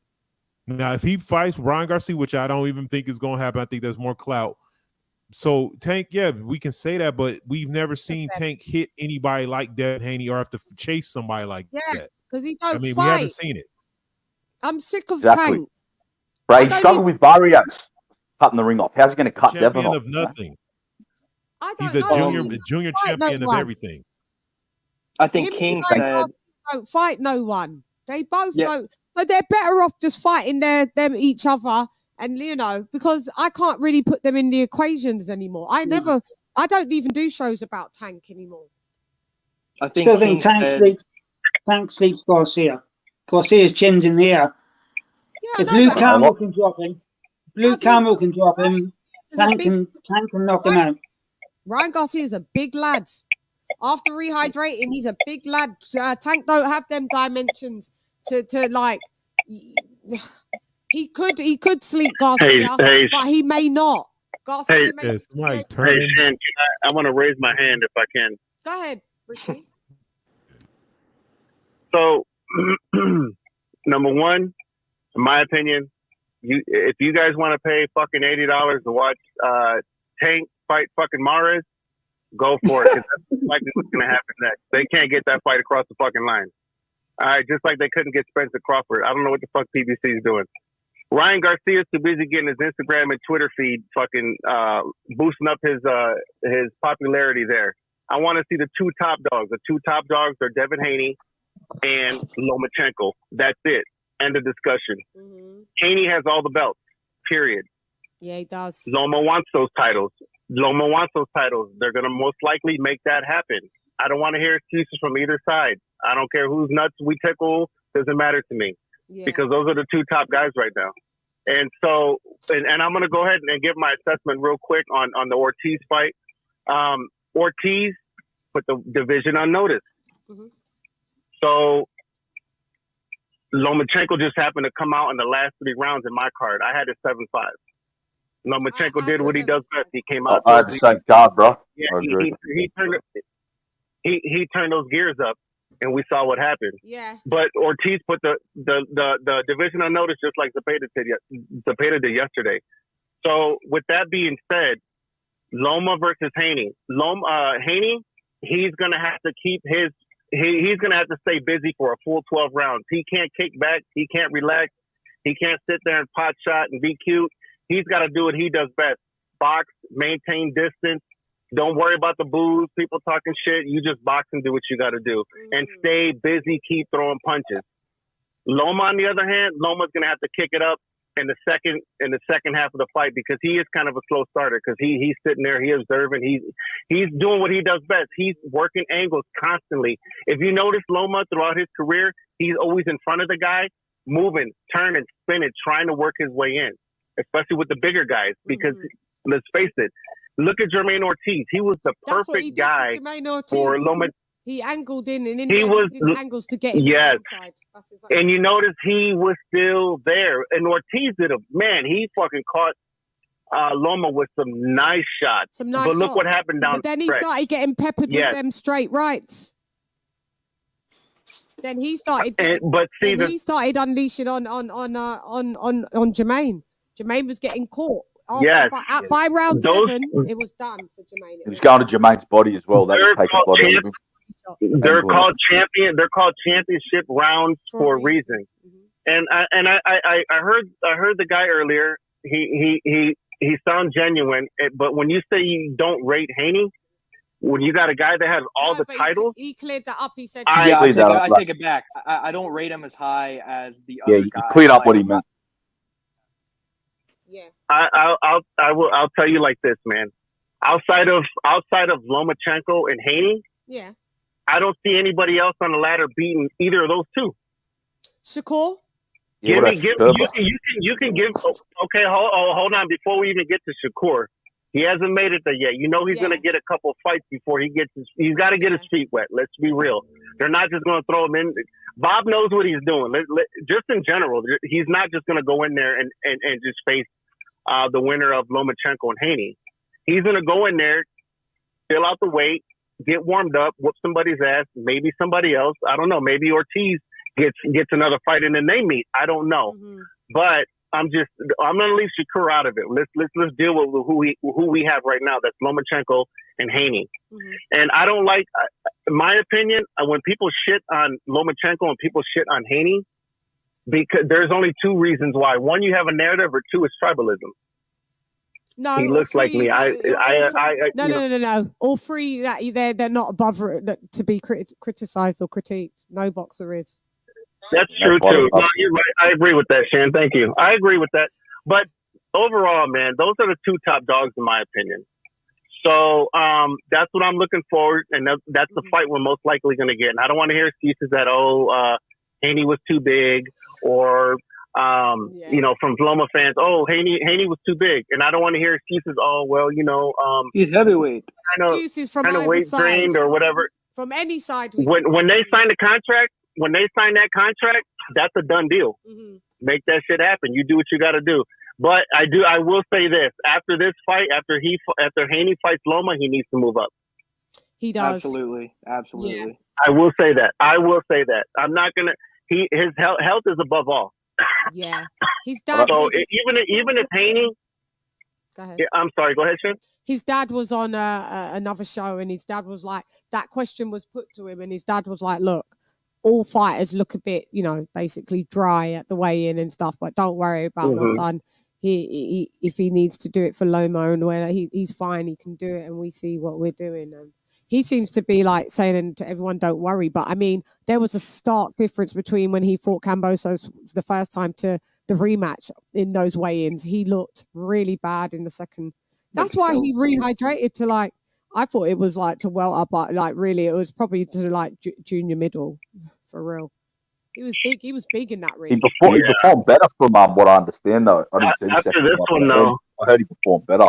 Now, if he fights Ryan Garcia, which I don't even think is going to happen, I think there's more clout. So Tank, yeah, we can say that, but we've never seen Tank hit anybody like Devin Haney or have to chase somebody like that. Because he don't fight. We haven't seen it. I'm sick of Tank. Right, he struggled with Barrios cutting the ring off. How's he going to cut Devin off? Of nothing. He's a junior champion of everything. I think King said don't fight no one. They both don't. But they're better off just fighting each other, and because I can't really put them in the equations anymore. I don't even do shows about Tank anymore. I think Tank sleeps Garcia. Garcia's chin's in the air. Yeah, if Luke Campbell can drop him, Tank can knock him out. Ryan Garcia is a big lad. After rehydrating, he's a big lad. Tank don't have them dimensions to like. He could sleep Garcia, but he may not. Garcia may. Shan, I want to raise my hand if I can. Go ahead, Ricky. So, number one, in my opinion, if you guys want to pay fucking $80 to watch Tank fight fucking Mares, go for it. Because that's likely what's going to happen next. They can't get that fight across the fucking line. All right, just like they couldn't get Spencer Crawford. I don't know what the fuck PBC is doing. Ryan Garcia's too busy getting his Instagram and Twitter feed fucking boosting up his popularity there. I want to see the two top dogs. The two top dogs are Devin Haney and Lomachenko. That's it. End of discussion. Mm-hmm. Haney has all the belts, period. Yeah, he does. Loma wants those titles. They're going to most likely make that happen. I don't want to hear excuses from either side. I don't care whose nuts we tickle. Doesn't matter to me. Yeah. Because those are the two top guys right now. And so, and I'm going to go ahead and give my assessment real quick on the Ortiz fight. Ortiz put the division on notice. Mm-hmm. So Lomachenko just happened to come out in the last 3 rounds in my card. I had it 7-5. Lomachenko did what he does best. He came out. I had the same card, bro. Yeah, he turned those gears up, and we saw what happened. Yeah. But Ortiz put the division on notice, just like Zepeda did yesterday. So with that being said, Loma versus Haney. Haney, he's gonna have to keep his. He's gonna have to stay busy for a full 12 rounds. He can't kick back. He can't relax. He can't sit there and pot shot and be cute. He's got to do what he does best: box, maintain distance. Don't worry about the boos, people talking shit. You just box and do what you got to do, and stay busy. Keep throwing punches. Loma, on the other hand, Loma's gonna have to kick it up in the second half of the fight because he is kind of a slow starter because he's sitting there, he's observing, he's doing what he does best. He's working angles constantly. If you notice Loma throughout his career, he's always in front of the guy, moving, turning, spinning, trying to work his way in, especially with the bigger guys because let's face it, look at Jermaine Ortiz. He was the perfect guy for Loma. He angled in and he was angles to get him inside. And you notice he was still there. And Ortiz did he fucking caught Loma with some nice shots. Some nice but look shots. what happened down But then he stretch. started getting peppered Yes. with them straight rights. Then he started. He started unleashing on Jermaine. Jermaine was getting caught. Yes. By round 7, it was done for Jermaine. He was going to Jermaine's body as well. That was taking a lot out of him. They're called championship rounds for a reason. And I heard the guy earlier. He sounds genuine, but when you say you don't rate Haney, when you got a guy that has all the titles, he cleared that up. He said, I take it back. I don't rate him as high as the other guy. He cleared up what he meant. Yeah. I'll tell you like this, man. Outside of Lomachenko and Haney, yeah, I don't see anybody else on the ladder beating either of those two. Shakur? You can give. Okay, hold on. Before we even get to Shakur, he hasn't made it there yet. You know he's gonna get a couple fights before he gets. He's got to get his feet wet. Let's be real. They're not just gonna throw him in. Bob knows what he's doing. Just in general, he's not just gonna go in there and just face the winner of Lomachenko and Haney. He's gonna go in there, fill out the weight, get warmed up, whoop somebody's ass, maybe somebody else. I don't know. Maybe Ortiz gets another fight and then they meet. I don't know. But I'm gonna leave Shakur out of it. Let's deal with who we have right now. That's Lomachenko and Haney. And I don't like, in my opinion, when people shit on Lomachenko and people shit on Haney, because there's only 2 reasons why. One, you have a narrative, or 2 is tribalism. No, he looks like me. No. All 3 they're not above to be criticized or critiqued. No boxer is. That's true too. No, you're right. I agree with that, Shan. Thank you. I agree with that. But overall, man, those are the 2 top dogs in my opinion. So that's what I'm looking forward, and that's the fight we're most likely going to get. And I don't want to hear excuses that Haney was too big, or from Loma fans, Haney was too big, and I don't want to hear excuses. He's heavyweight. Excuses from either weight side, drained or whatever. From any side. When they sign the contract. When they sign that contract, that's a done deal. Make that shit happen. You do what you got to do. But I will say this: after this fight, after Haney fights Loma, he needs to move up. He does. Absolutely. Yeah. I will say that. I'm not gonna. His health is above all. Yeah, his dad. So even if Haney. Go ahead. Yeah, I'm sorry. Go ahead, Shan. His dad was on another show, and his dad was like, that question was put to him, and his dad was like, "Look, all fighters look a bit, basically dry at the weigh-in and stuff, but don't worry about my son. He if he needs to do it for Loma and where he's fine, he can do it, and we see what we're doing." And he seems to be like saying to everyone, "Don't worry." But I mean, there was a stark difference between when he fought Cambosos the first time to the rematch in those weigh-ins. He looked really bad in the second. That's why he rehydrated to I thought it was to welter, but really it was probably to junior middle, for real. He was big. He was big in that ring. He performed better from what I understand though. I didn't see after this one though. I heard he performed better.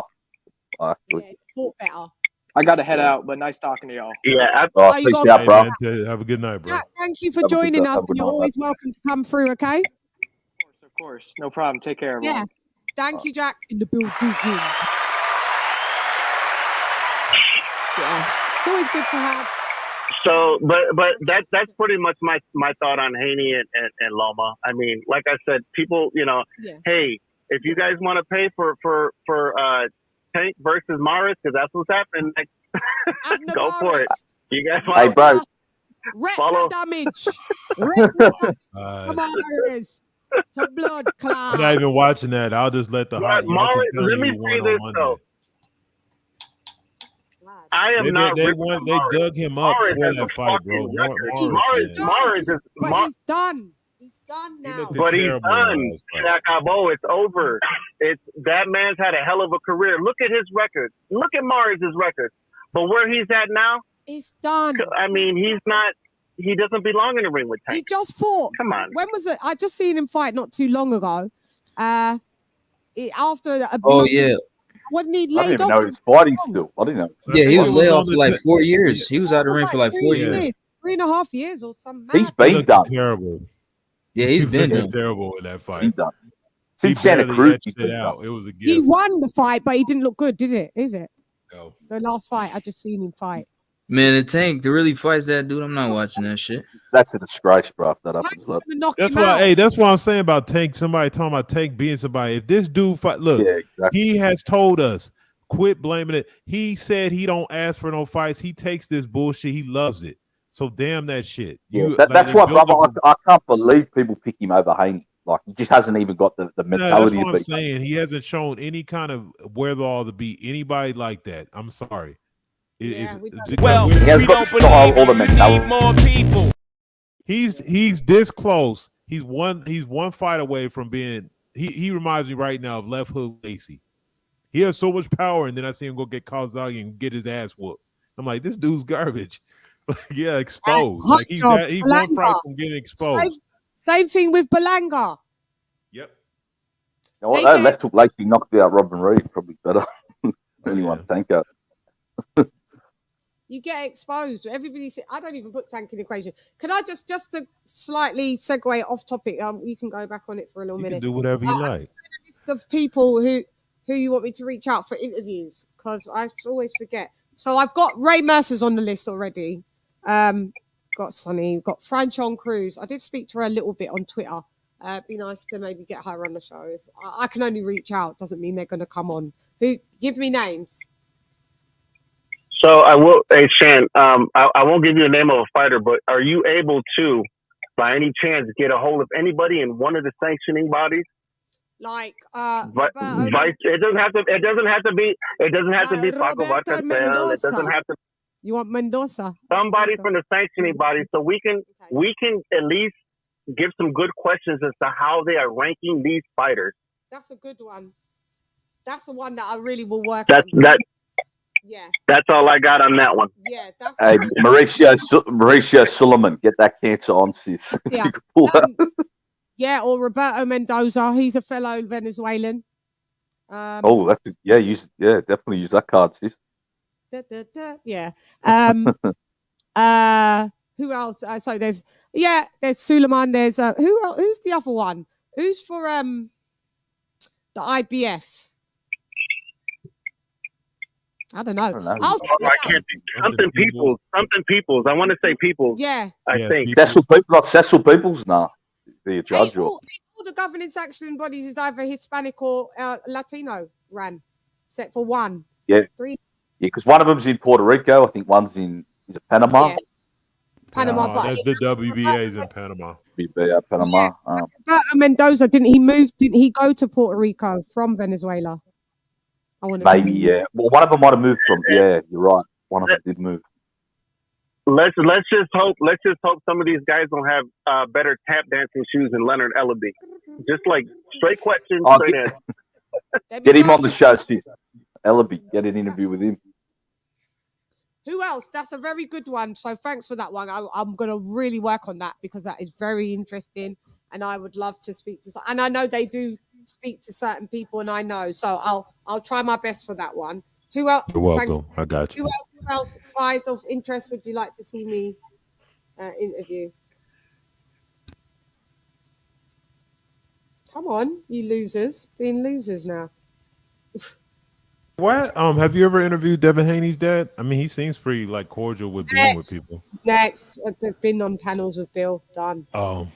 Yeah, he fought better. I got to head out, but nice talking to y'all. Yeah. Peace out, bro. Have a good night, bro. Jack, thank you for joining us. You're always welcome to come through, okay? Of course. No problem. Take care, everyone. Yeah. Thank you, Jack. In the building. Yeah. It's always good to have. So, but that's pretty much my thought on Haney and Loma. I mean, like I said, people, hey, if you guys want to pay for Tank versus Morris, because that's what's happening, go for it. You guys want hey, bro. Follow. Damage. Morris. To blood clot. I'm not even watching that. I'll just let the hot. Morris, let me say this though. I am not. They dug him up for that fight, bro. But he's done. He's done now. But he's done. Jacobo, it's over. That man's had a hell of a career. Look at his record. Look at Morris's record. But where he's at now, he's done. I mean, he's not. He doesn't belong in the ring with Tank. He just fought. Come on. When was it? I just seen him fight not too long ago. After yeah. Wasn't he I laid didn't even off? know he was fighting still. I didn't know. Yeah, he was laid off for 4 years. He was out of the ring for 4 years. 3.5 years or something. He's been done. Terrible. Yeah, he's been done. terrible in that fight. He's done. Since Santa Cruz, it out. It was a gift. He won the fight, but he didn't look good, did it? Is it? No. The last fight, I just seen him fight. Man, the Tank to really fight that dude. I'm not watching that shit. That's a disgrace, bro. That happens. That's why. Hey, that's what I'm saying about Tank. Somebody talking about Tank being somebody. If this dude fight, look, he has told us, quit blaming it. He said he don't ask for no fights. He takes this bullshit. He loves it. So damn that shit. That's why, brother. I can't believe people pick him over Haney. Like he just hasn't even got the mentality. That's what I'm saying. He hasn't shown any kind of wherewithal to beat anybody like that. I'm sorry. We don't believe you need more people. He's this close. He's one fight away from being. He reminds me right now of Left Hook Lacey. He has so much power, and then I see him go get Kawasaki and get his ass whooped. I'm like, this dude's garbage. Yeah, exposed. Like he's one fight from getting exposed. Same thing with Berlanga. Yep. That Left Hook Lacey knocked out Robin Reed probably better. Anyone Tank out. You get exposed. Everybody said, I don't even put Tank in the equation. Can I just to slightly segue off topic? You can go back on it for a little minute. You can do whatever you like. List of people who you want me to reach out for interviews, because I always forget. So I've got Ray Mercer's on the list already. Got Sonny, got Franchon Cruz. I did speak to her a little bit on Twitter. Be nice to maybe get her on the show. If I can only reach out, doesn't mean they're going to come on. Give me names. So I will, hey Shan, I won't give you the name of a fighter, but are you able to, by any chance, get a hold of anybody in one of the sanctioning bodies? Like it doesn't have to be Paco Vargas. It doesn't have to. You want Mendoza? Somebody from the sanctioning body, so we can at least give some good questions as to how they are ranking these fighters. That's a good one. That's the one that I really will work on. Yeah. That's all I got on that one. Yeah, that's hey, Mauricio Suleiman, get that cancer on, sis. Yeah. Yeah, or Roberto Mendoza. He's a fellow Venezuelan. Definitely use that card, sis. Yeah. Who else? So there's Suleiman. There's who's the other one? Who's for the IBF? I don't know. I can't think. Something Peoples. I want to say Peoples. Yeah. I think. Cecil Peoples? Nah. The judge all the governing sanctioning bodies is either Hispanic or Latino ran, except for one. Yeah. 3. Yeah, because one of them's in Puerto Rico. I think one's in Panama. Yeah. Panama. But that's the WBA's in Panama. WBA, Panama. Mendoza, didn't he go to Puerto Rico from Venezuela? Maybe, yeah. Well, one of them might have moved from. Yeah, you're right. One of them did move. Let's just hope some of these guys don't have better tap dancing shoes than Leonard Ellaby. Just like straight questions, straight answers. Get him on the show, Steve. Ellaby, get an interview with him. Who else? That's a very good one. So thanks for that one. I'm going to really work on that because that is very interesting, and I would love to speak to. And I know they do speak to certain people, and I know. So I'll try my best for that one. Who else? You're welcome. I got you. Who else guys of interest would you like to see me interview? Come on, you losers. Being losers now. What? Have you ever interviewed Devin Haney's dad? I mean, he seems pretty like cordial with being with people. Next. I've been on panels with Bill. Done. Oh.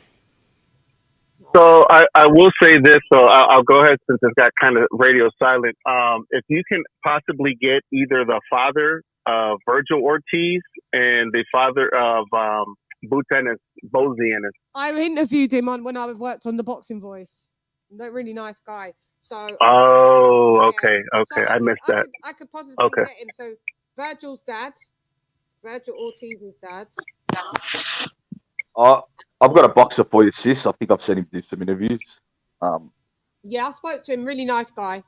So I will say this, so I'll go ahead since it's got kind of radio silent. If you can possibly get either the father of Virgil Ortiz and the father of Bozianis. I interviewed him when I worked on the Boxing Voice. Really nice guy. So. Okay. I missed that. I could possibly get him. So Virgil Ortiz's dad. I've got a boxer for you, sis. I think I've seen him do some interviews. Yeah, I spoke to him. Really nice guy.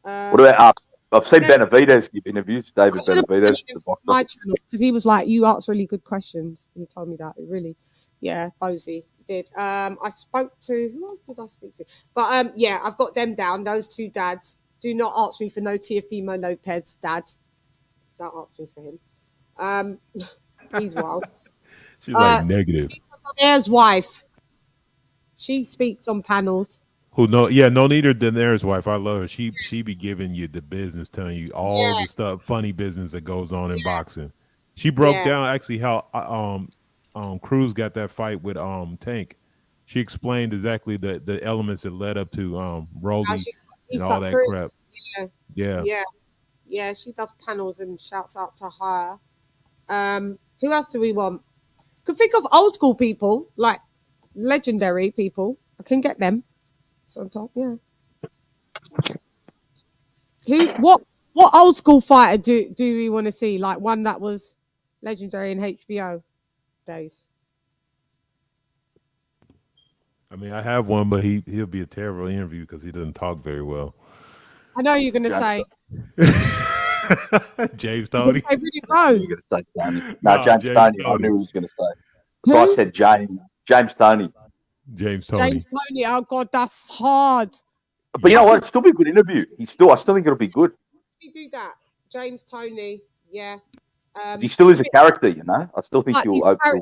What about I've seen Benavidez give interviews. David Benavidez, the boxer. My channel, because he was like, "You ask really good questions." He told me that. It really, Bozy did. I spoke to who else did I speak to? But yeah, I've got them down. Those two dads. Do not ask me for no Teofimo Lopez dad. Don't ask me for him. He's wild. She's like negative. Air's wife. She speaks on panels. Who no? Yeah, no neither Daenerys' wife. I love her. She be giving you the business, telling you all the stuff, funny business that goes on in boxing. She broke down actually how Cruz got that fight with Tank. She explained exactly the elements that led up to Rolly and all that crap. Yeah. She does panels and shouts out to her. Who else do we want? Could think of old school people, like legendary people. I can get them. So on top, yeah. What old school fighter do we want to see? Like one that was legendary in HBO days. I mean, I have one, but he'll be a terrible interview because he doesn't talk very well. I know you're gonna say James Toney. You're gonna say Tony. No, James Toney. I knew he was gonna say. So I said James Toney. James Toney. James Toney. Oh God, that's hard. But you know what? It'll still be a good interview. I still think it'll be good. We do that, James Toney. Yeah. He still is a character, you know. I still think he'll open.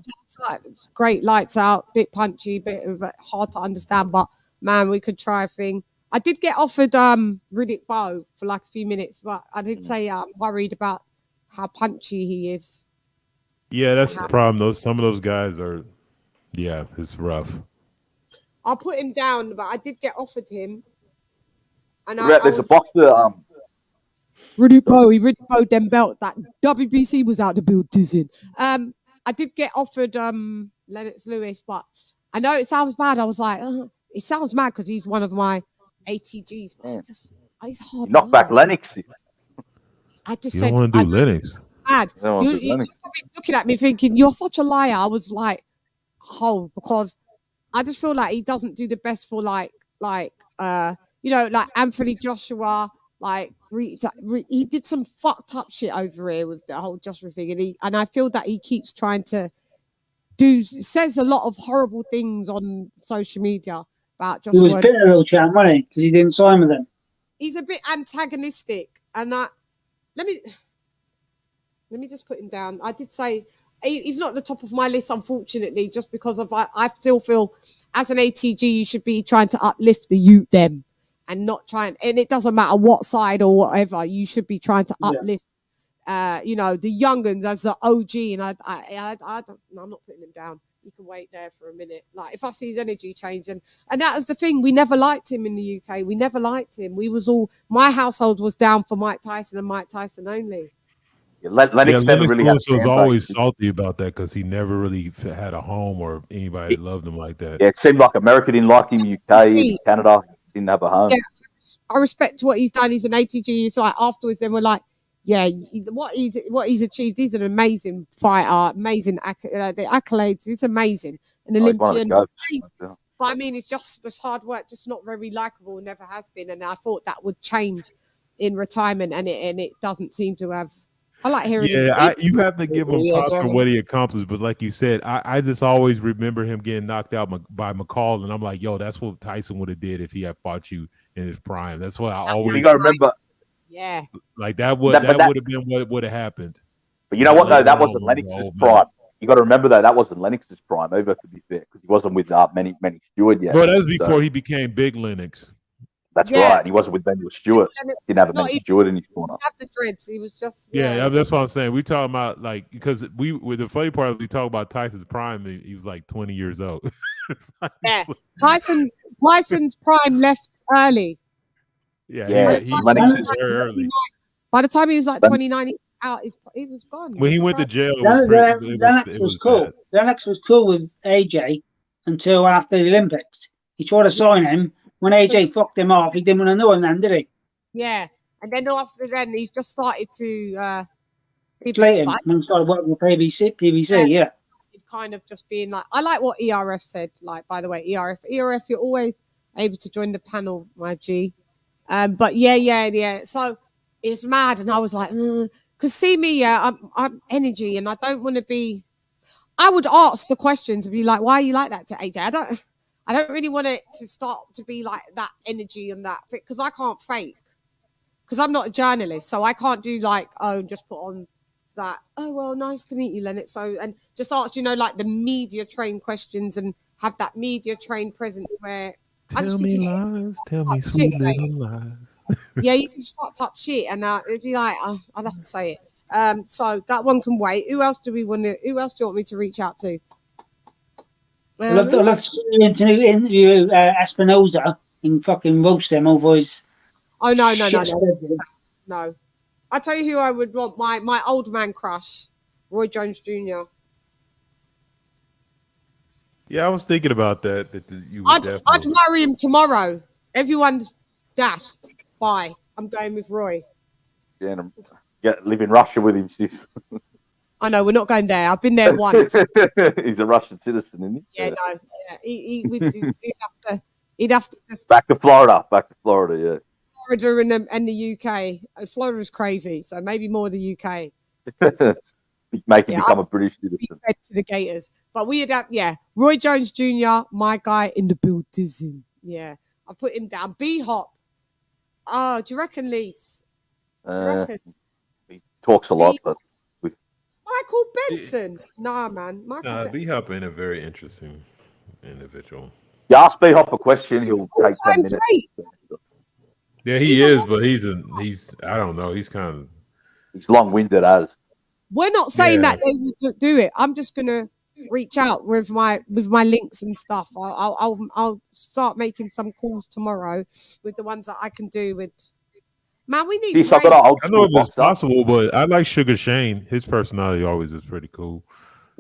Great, lights out, bit punchy, bit hard to understand, but man, we could try a thing. I did get offered Riddick Bowe for like a few minutes, but I did say I'm worried about how punchy he is. Yeah, that's the problem. Some of those guys are, it's rough. I'll put him down, but I did get offered him. And there's a boxer. Riddick Bowe them belt that WBC was out the build dizzying. I did get offered Lennox Lewis, but I know it sounds bad. I was like, it sounds mad because he's one of my ATGs. But he's hard. Knock back Lennox. I just said, want to do Lennox. Bad. You're probably looking at me thinking you're such a liar. I was like, because I just feel like he doesn't do the best for like Anthony Joshua. Like he did some fucked up shit over here with the whole Joshua thing, and I feel that he keeps trying to says a lot of horrible things on social media about Joshua. He was bitter, little champ, wasn't he? Because he didn't sign with them. He's a bit antagonistic, and let me just put him down. I did say he's not at the top of my list, unfortunately, just because I still feel as an ATG you should be trying to uplift the youth them. And not trying, and it doesn't matter what side or whatever, you should be trying to uplift, the young uns as the OG. And I'm not putting him down. You can wait there for a minute. Like if I see his energy change, and that was the thing, we never liked him in the UK. We never liked him. My household was down for Mike Tyson and Mike Tyson only. Lennox really was always salty about that because he never really had a home or anybody loved him like that. Yeah, it seemed like America didn't like him, UK, Canada. Didn't have a home. Yeah, I respect what he's done. He's an ATG. So like afterwards, then we're like, what he's achieved. He's an amazing fighter, amazing the accolades. It's amazing, an Olympian. But I mean, it's just this hard work, just not very likable. Never has been, and I thought that would change in retirement, and it doesn't seem to have. I like hearing. Yeah, you have to give him props for what he accomplished, but like you said, I just always remember him getting knocked out by McCall, and I'm like, yo, that's what Tyson would have did if he had fought you in his prime. That's what I always. You got to remember. Yeah. Like that would have been what would have happened. But you know what though, that wasn't Lennox's prime. You got to remember though, that wasn't Lennox's prime either. To be fair, because he wasn't with Manny Stewart yet. Well, that was before he became Big Lennox. That's right. He wasn't with Daniel Stewart. Didn't have a Daniel Stewart in his corner. After dreads, he was just. Yeah, that's what I'm saying. We talking about like because the funny part is we talk about Tyson's prime. He was like 20 years old. Yeah, Tyson's prime left early. Yeah, he was very early. By the time he was like 29, he was gone. When he went to jail, Lennox was cool. Lennox was cool with AJ until after the Olympics. He tried to sign him. When AJ fucked him off, he didn't want to know him then, did he? Yeah. And then after then, he's just started to... Slayton, and started working with PBC, yeah. It's kind of just being like... I like what ERF said, like, by the way, ERF, you're always able to join the panel, my G. But yeah. So it's mad. And I was like, because see me, I'm energy and I don't want to be... I would ask the questions and be like, why are you like that to AJ? I don't really want it to start to be like that energy and that because I can't fake because I'm not a journalist, so I can't do like just put on that. Oh well, nice to meet you, Leonard. So and just ask like the media trained questions and have that media trained presence where Tell me lies. Tell me sweet little lies. Yeah, you just fucked up shit, and it'd be like I'd have to say it. So that one can wait. Who else do we want to? Who else do you want me to reach out to? I'd love to interview Espinoza and fucking roast him over his. Oh no! I tell you who I would want. My old man crush, Roy Jones Jr. Yeah, I was thinking about that. I'd marry him tomorrow. Everyone's dash. Bye. I'm going with Roy. Yeah, live in Russia with him. I know, we're not going there. I've been there once. He's a Russian citizen, isn't he? Yeah, no. Yeah. He'd have to back to Florida. Yeah. Florida and the UK. Florida's crazy, so maybe more the UK. Make him become a British citizen. Fed to the Gators. But we'd have, Roy Jones Jr., my guy in the building. Yeah. I put him down. B-Hop. Oh, do you reckon, Lise? Do you reckon? He talks a lot, but Michael Benson. Nah, man. B-Hop ain't a very interesting individual. You ask B-Hop a question, he'll take 10 minutes. Yeah, he is, but he's I don't know. He's long-winded as. We're not saying that they would do it. I'm just gonna reach out with my links and stuff. I'll start making some calls tomorrow with the ones that I can do with. Man, we need. I know it's possible, but I like Sugar Shane. His personality always is pretty cool.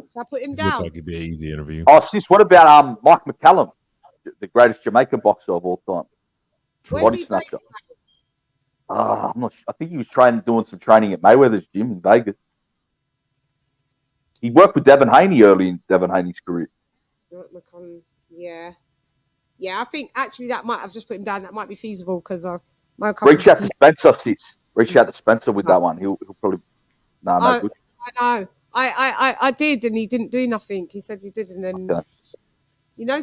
So I put him Looks down. like it'd be an easy interview. Oh, sis, what about Mike McCallum, the greatest Jamaican boxer of all time? Body snatcher. I'm not sure. I think he was doing some training at Mayweather's gym in Vegas. He worked with Devin Haney early in Devin Haney's career. Yeah. I think actually that might. I've just put him down. That might be feasible because reach out to Spencer, sis. Reach out to Spencer with that one. He'll probably. No, good. I know. I did, and he didn't do nothing. He said he didn't, and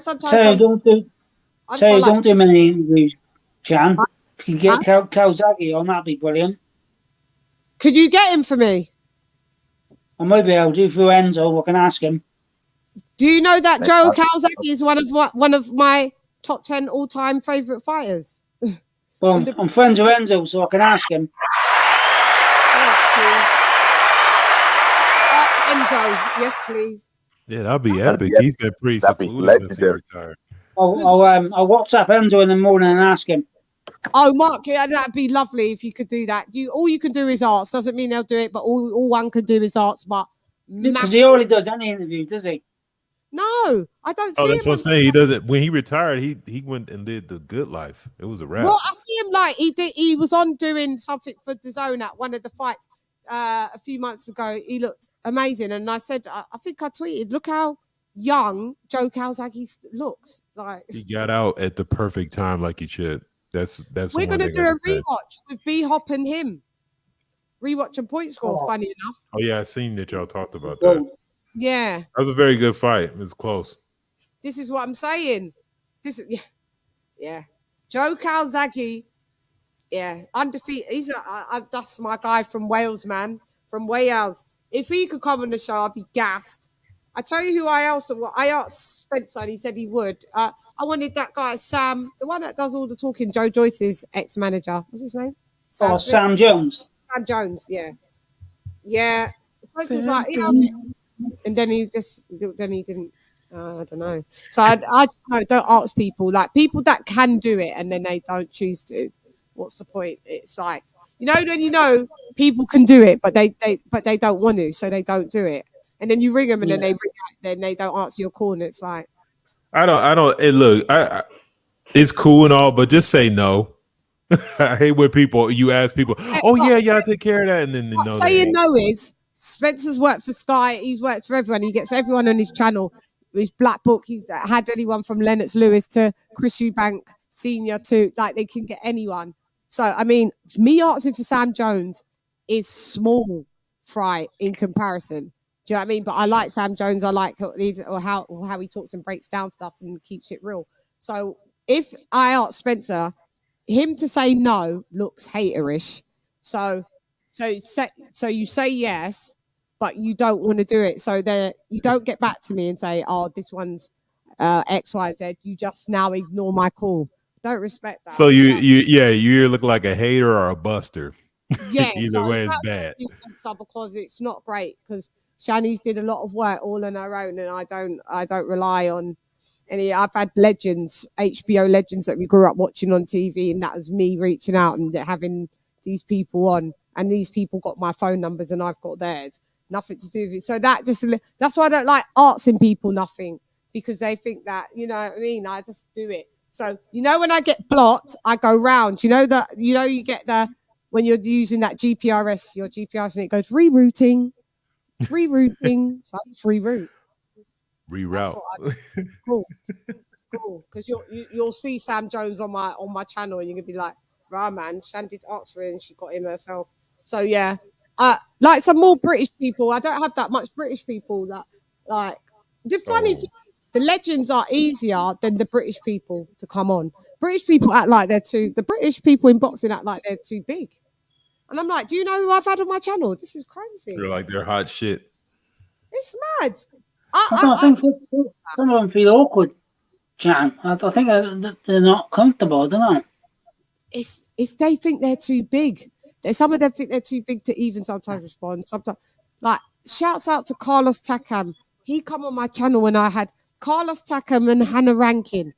sometimes. Don't do many interviews, Chan. If you get Calzaghe on, that'd be brilliant. Could you get him for me? I might be able to through Enzo. I can ask him. Do you know that Joe Calzaghe is one of my top 10 all-time favorite fighters? Well, I'm friends with Enzo, so I can ask him. Enzo, yes, please. Yeah, that'd be epic. He's been pretty secluded since he retired. I'll WhatsApp Enzo in the morning and ask him. Oh, Mark, that'd be lovely if you could do that. All you can do is arts. Doesn't mean they'll do it, but all one can do is arts. But because he already does any interviews, does he? No, I don't see him. That's what I'm saying. He does it when he retired. He went and did the good life. It was a wrap. Well, I see him like he was on doing something for DAZN at one of the fights a few months ago. He looked amazing, and I said, I think I tweeted, look how young Joe Calzaghe looks. Like he got out at the perfect time, like he should. That's. We're gonna do a rewatch with B-Hop and him. Rewatch and point score. Funny enough. Oh yeah, I seen that y'all talked about that. Yeah, that was a very good fight. It was close. This is what I'm saying. Yeah. Joe Calzaghe, undefeated. He's that's my guy from Wales, man, from Wales. If he could come on the show, I'd be gassed. I tell you who I asked Spencer, and he said he would. I wanted that guy, Sam, the one that does all the talking, Joe Joyce's ex-manager. What's his name? Sam Jones. Sam Jones, yeah. Yeah. Spencer's like, and then he didn't. I don't know. So I don't ask people, like people that can do it and then they don't choose to. What's the point? It's like, when people can do it, but they don't want to, so they don't do it. And then you ring them and then they don't answer your call, and it's like, I don't. Hey, look, it's cool and all, but just say no. I hate when you ask people, y'all take care of that, and then no. Saying no is Spencer's worked for Sky. He's worked for everyone. He gets everyone on his channel. His Black Book. He's had anyone from Lennox Lewis to Chris Eubank Senior to they can get anyone. So I mean, me asking for Sam Jones is small fry in comparison. Do you know what I mean? But I like Sam Jones. I like how he talks and breaks down stuff and keeps it real. So if I ask Spencer, him to say no looks haterish. So you say yes, but you don't want to do it. So you don't get back to me and say, oh, this one's XYZ, you just now ignore my call. Don't respect that. So you look like a hater or a buster. Yeah, Either so way, it's bad. Because it's not great. Because Shani's did a lot of work all on her own, and I don't rely on any. I've had legends, HBO legends that we grew up watching on TV, and that was me reaching out and having these people on, and these people got my phone numbers, and I've got theirs. Nothing to do with it. So that's why I don't like artsing people nothing, because they think that, you know what I mean. I just do it. So when I get blocked, I go round. You get the. When you're using that GPRS, your GPRS, and it goes rerouting. So I just reroute. Reroute. Cool. Because you'll see Sam Jones on my channel, and you're gonna be like, "Right, man, Shan did answer it, and she got him herself." So yeah, like some more British people. I don't have that much British people that like. The funny thing is, the legends are easier than the British people to come on. British people act like the British people in boxing act like they're too big. And I'm like, do you know who I've had on my channel? This is crazy. They're like, they're hot shit. It's mad. I think some of them feel awkward, Chan. I think they're not comfortable, don't know. It's they think they're too big. Some of them think they're too big to even sometimes respond. Sometimes, like, shouts out to Carlos Takam. He come on my channel when I had Carlos Takam and Hannah Rankin.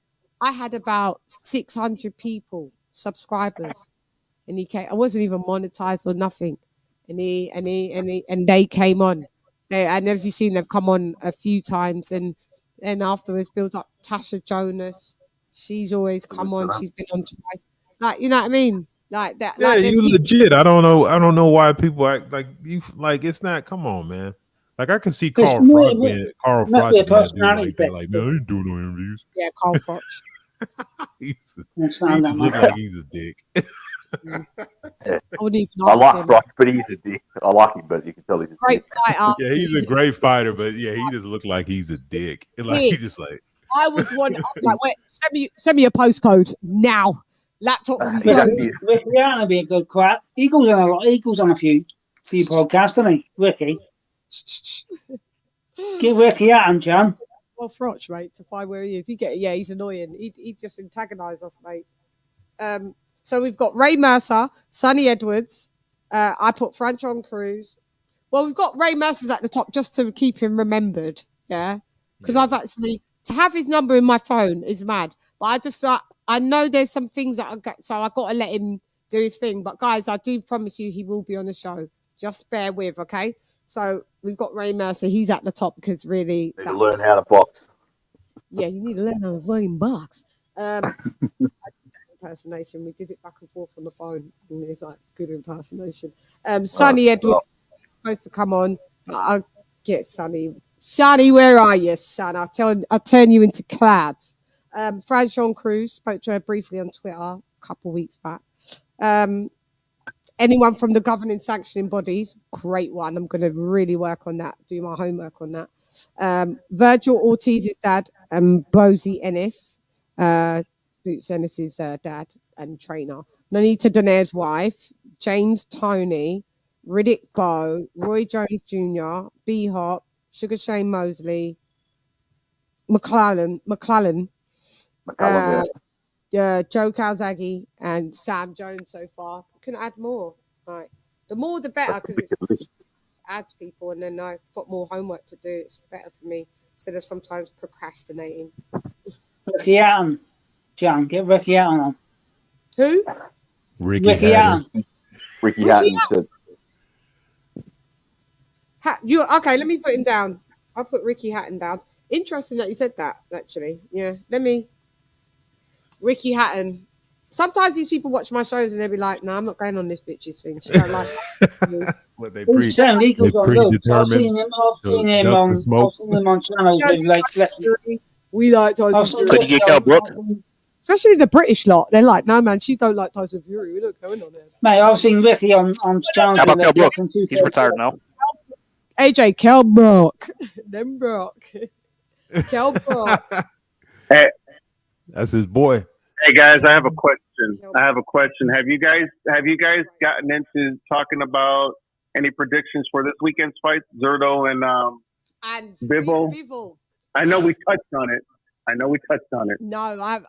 I had about 600 people, subscribers, and he came. I wasn't even monetized or nothing, and they came on. And as you've seen, they've come on a few times, and afterwards built up Tasha Jonas. She's always come on. She's been on twice. Like, you know what I mean? Like that. Yeah, like, you legit. I don't know why people act like you. Like, it's not. Come on, man. Like, I can see Carl Froch being Carl Froch being like that. Like, man, I ain't doing no interviews. Yeah, Carl Froch. he looks like he's a dick. I like Froch, but he's a dick. I like him, but you can tell he's a great fighter. Yeah, he's a great fighter, but yeah, he just looked like he's a dick. And like, he just like. I would want. Like, wait, send me a postcode now. Laptop will be closed. Ricky Hatton would be a good crack. He goes on a few podcasts, doesn't he? Ricky. Get Ricky Hatton, John. Well, Froch, mate, to find where he is. He's annoying. He just antagonised us, mate. So we've got Ray Mercer, Sonny Edwards. I put Franchon Cruz. Well, we've got Ray Mercer's at the top just to keep him remembered. Yeah, because I've actually to have his number in my phone is mad. But I know there's some things that I got, so I got to let him do his thing. But guys, I do promise you, he will be on the show. Just bear with, okay? So we've got Ray Mercer. He's at the top because really, you learn how to box. Yeah, you need to learn how to fucking box. Impersonation. We did it back and forth on the phone, and it's like good impersonation. Sonny Edwards supposed to come on, but I'll get Sonny. Sonny, where are you, son? I'll turn you into clads. Franchon Cruz, spoke to her briefly on Twitter a couple of weeks back. Anyone from the governing sanctioning bodies, great one. I'm going to really work on that, do my homework on that. Virgil Ortiz's dad, Bozy Ennis, Boots Ennis's dad and trainer. Nonita Donaire's wife, James Toney, Riddick Bowe, Roy Jones Jr., B-Hop, Sugar Shane Mosley, McClellan, Joe Calzaghe, and Sam Jones so far. Couldn't add more. Right, the more the better, because it adds people, and then I've got more homework to do. It's better for me instead of sometimes procrastinating. Ricky Hatton, John, get Ricky Hatton on. Who? Ricky Hatton. Ricky Hatton said. Okay, let me put him down. I'll put Ricky Hatton down. Interesting that you said that, actually. Yeah, Ricky Hatton. Sometimes these people watch my shows and they'll be like, "No, I'm not going on this bitch's thing." She don't like it. What they predetermined. I've seen him on channels. We like Tyson Fury. Could you get Cal Brook? Especially the British lot. They're like, "No, man, she don't like Tyson Fury. We're not going on it." Mate, I've seen Ricky on channels. How about Cal Brook? He's retired now. AJ Cal Brook. Them Brook. Cal Brook. Hey. That's his boy. Hey guys, I have a question. Have you guys gotten into talking about any predictions for this weekend's fights, Zurdo and Bivol? I know we touched on it. I know we touched on it. No, I've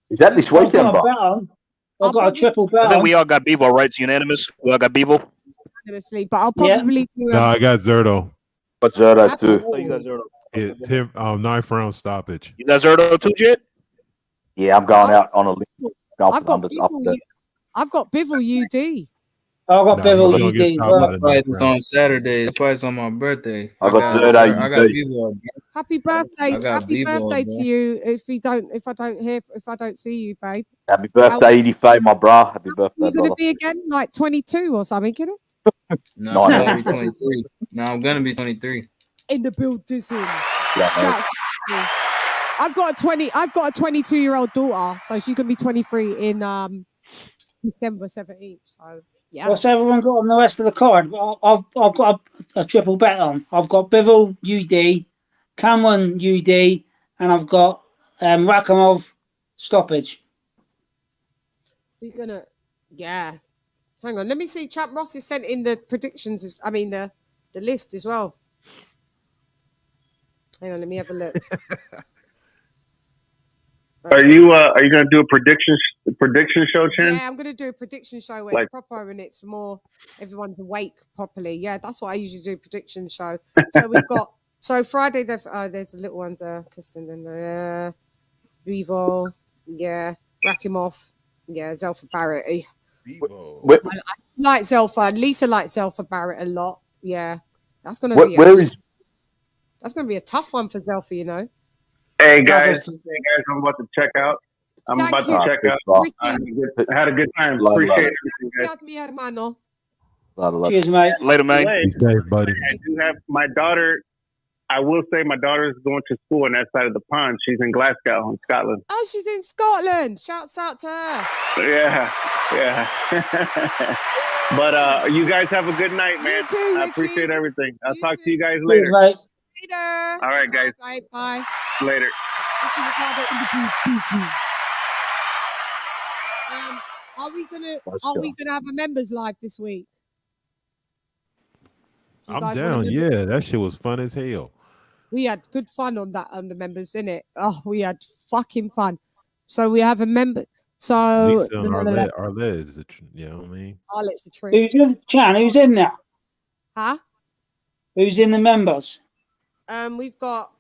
Is that this I've weekend, got a bro? bet on. I've got a triple bet I think on. we all got Bevo, right? It's unanimous. We all got Bevo. Honestly, but I'll probably do. No, I got Zerto. Got Zerto too. Oh, you got Zerto. Tim, 9th round stoppage. You got Zerto too, Jet? Yeah, I'm going out on a limb. I've got Bivol UD. I've got Bivol gonna get UD. stopped by the Fight ninth is round. on Saturday. The fight's on my birthday. I got Zerto I got UD. Bevo. Happy birthday! I got Happy Bivol, birthday bro. to you. If I don't see you, babe. Happy birthday, Edie Faye, my bro. Happy birthday, You're gonna brother. be again like 22 or something, isn't it? No, I'm gonna be 23. No, I'm gonna be 23. In the building. Yeah, Shouts out to you. I've got a 22-year-old daughter, so she's gonna be 23 in December 17th. So yeah. What's everyone got on the rest of the card? I've got a triple bet on. I've got Bivol UD, Cameron UD, and I've got Rakhimov stoppage. We're gonna, yeah. Hang on, let me see. Chap Ross has sent in the predictions. I mean the list as well. Hang on, let me have a look. Are you going to do a prediction show, Chan? Yeah, I'm going to do a prediction show where it's proper and it's more everyone's awake properly. Yeah, that's what I usually do, prediction show. So we've got Friday. There's the little ones. Kristen and Bevo. Yeah, Rakhimov. Yeah, Zelfa Barrett. I like Zelfa. Lisa likes Zelfa Barrett a lot. Yeah, that's going to be. That's going to be a tough one for Zelfa, you know. Hey guys, I'm about to check out. I had a good time. Appreciate everything, guys. Cheers, mate. Later, man. Be safe, buddy. I do have my daughter. I will say my daughter is going to school on that side of the pond. She's in Glasgow, in Scotland. Oh, she's in Scotland. Shouts out to her. Yeah. But you guys have a good night, man. You too, I appreciate everything. I'll talk to you guys Cheers, later. mate. Later. All right, guys. Bye. Later. Are we gonna have a members live this week? I'm down. Yeah, that shit was fun as hell. We had good fun on the members, innit? Oh, we had fucking fun. So we have a member. So Lisa and Arlez, you know what I mean? Arlet's the trick. Who's in Chan? Who's in there? Huh? Who's in the members? We've got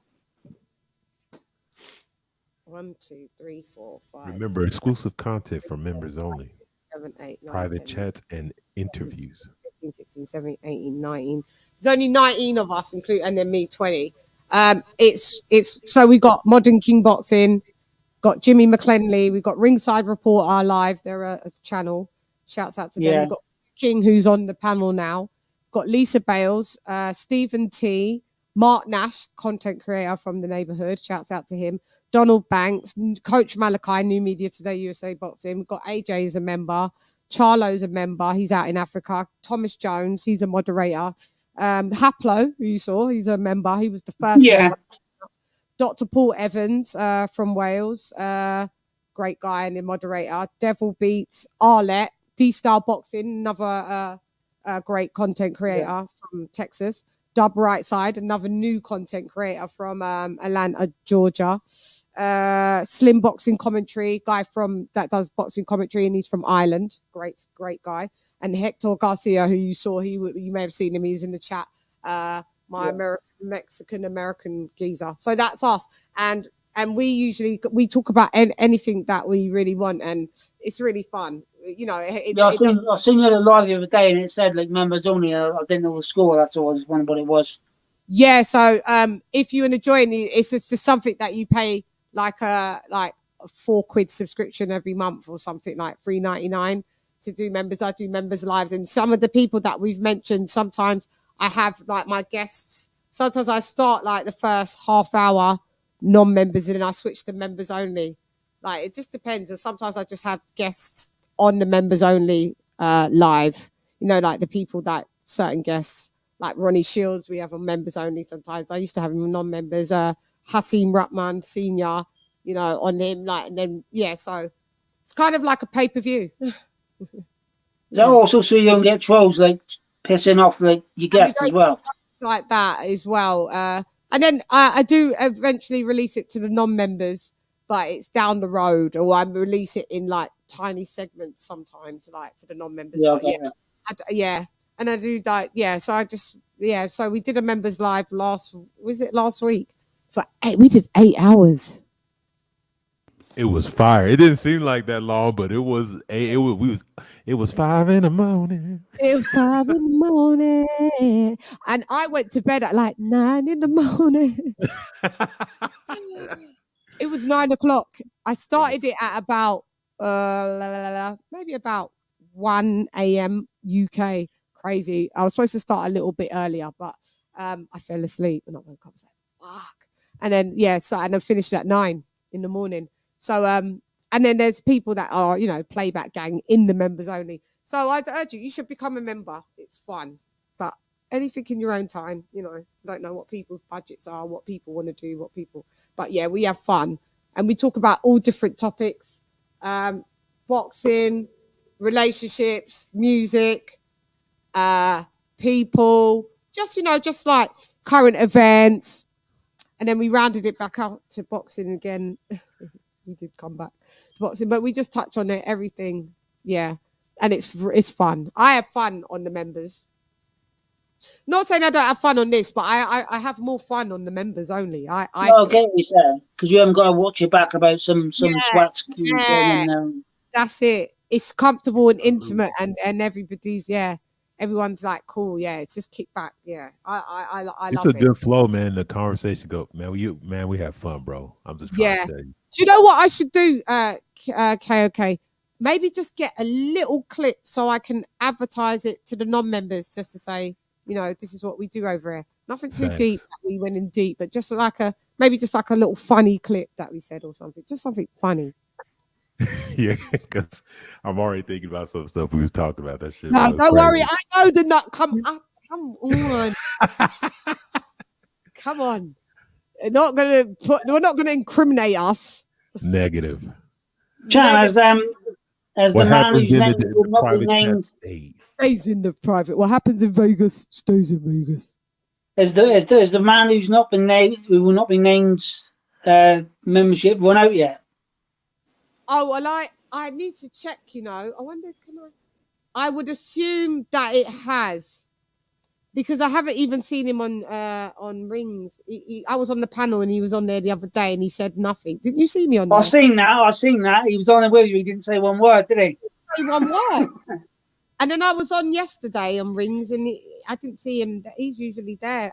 1, 2, 3, 4, 5. Remember, exclusive content for members only. 7, 8, 9, private 10, chats and interviews. 15, 16, 17, 18, 19. There's only 19 of us, and then me 20. It's so we got Modern King Boxing, got Jimmy McClenley, we've got Ringside Reporter live. They're a channel. Shouts out to them. We've got King, who's on the panel now. Got Lisa Bales, Stephen T, Mark Nash, content creator from the neighborhood. Shouts out to him. Donald Banks, Coach Malachi, New Media Today, USA Boxing. We've got AJ as a member. Charlo's a member. He's out in Africa. Thomas Jones, he's a moderator. Haplo, who you saw, he's a member. He was the first member. Dr. Paul Evans from Wales, great guy and a moderator. Devil Beats, Arlette, D-Star Boxing, another great content creator from Texas. Dub Rightside, another new content creator from Atlanta, Georgia. Slim Boxing Commentary, guy that does boxing commentary, and he's from Ireland. Great guy. And Hector Garcia, who you saw, you may have seen him. He was in the chat. Mexican-American geezer. So that's us. And we talk about anything that we really want, and it's really fun. You know, I seen you live the other day, and it said like members only. I didn't know the score. That's all. I just wondered what it was. Yeah. So if you want to join, it's just something that you pay like a £4 subscription every month or something, like $3.99 to do members. I do members lives, and some of the people that we've mentioned, sometimes I have like my guests. Sometimes I start like the first half hour non-members, and then I switch to members only. Like it just depends. And sometimes I just have guests on the members only live. You know, like the people that certain guests, like Ronnie Shields, we have on members only sometimes. I used to have him on non-members. Hasim Rahman Senior, you know, on him. Like, and then so it's kind of like a pay-per-view. Is that also so you don't get trolls like pissing off like your guests as well? Like that as well. And then I do eventually release it to the non-members, but it's down the road, or I release it in like tiny segments sometimes, like for the non-members. Yeah, but yeah, and I do like so we did a members live last week for we did 8 hours. It was fire. It didn't seem like that long, but it was 5 in the morning. It was 5 in the morning, and I went to bed at like 9 in the morning. It was 9 o'clock. I started it at about maybe about 1 a.m. UK. Crazy. I was supposed to start a little bit earlier, but I fell asleep and I woke up. I was like, fuck. And then and I finished at 9 in the morning. So and then there's people that are, playback gang in the members only. So I'd urge you should become a member. It's fun. But anything in your own time, don't know what people's budgets are, what people want to do, but yeah, we have fun. And we talk about all different topics, boxing, relationships, music, people, just like current events. And then we rounded it back up to boxing again. We did come back to boxing, but we just touch on it, everything. Yeah. And it's fun. I have fun on the members. Not saying I don't have fun on this, but I have more fun on the members only. I get what you're saying, because you haven't got to watch your back about some twats. That's it. It's comfortable and intimate, and everybody's everyone's like cool. Yeah, it's just kick back. Yeah, I love it. It's a good flow, man. The conversation go, man. We have fun, bro. I'm just trying to tell you. Do you know what I should do? KOK. Maybe just get a little clip so I can advertise it to the non-members, just to say, this is what we do over here. Nothing too deep that we went in deep, but just like a little funny clip that we said or something. Just something funny. Yeah, because I'm already thinking about some stuff we was talking about. That shit. No, don't worry. I know the nut. Come on. Come on. We're not gonna incriminate us. Negative. CHANN, as the man whose name will not be named stays in the private. What happens in Vegas stays in Vegas. As the man who's not been named, who will not be named, membership run out yet? Oh well, I need to check. I wonder, I would assume that it has, because I haven't even seen him on Rings. I was on the panel and he was on there the other day and he said nothing. Didn't you see me on there? I've seen that. He was on there with you. He didn't say one word, did he? Say one word. And then I was on yesterday on Rings and I didn't see him. He's usually there.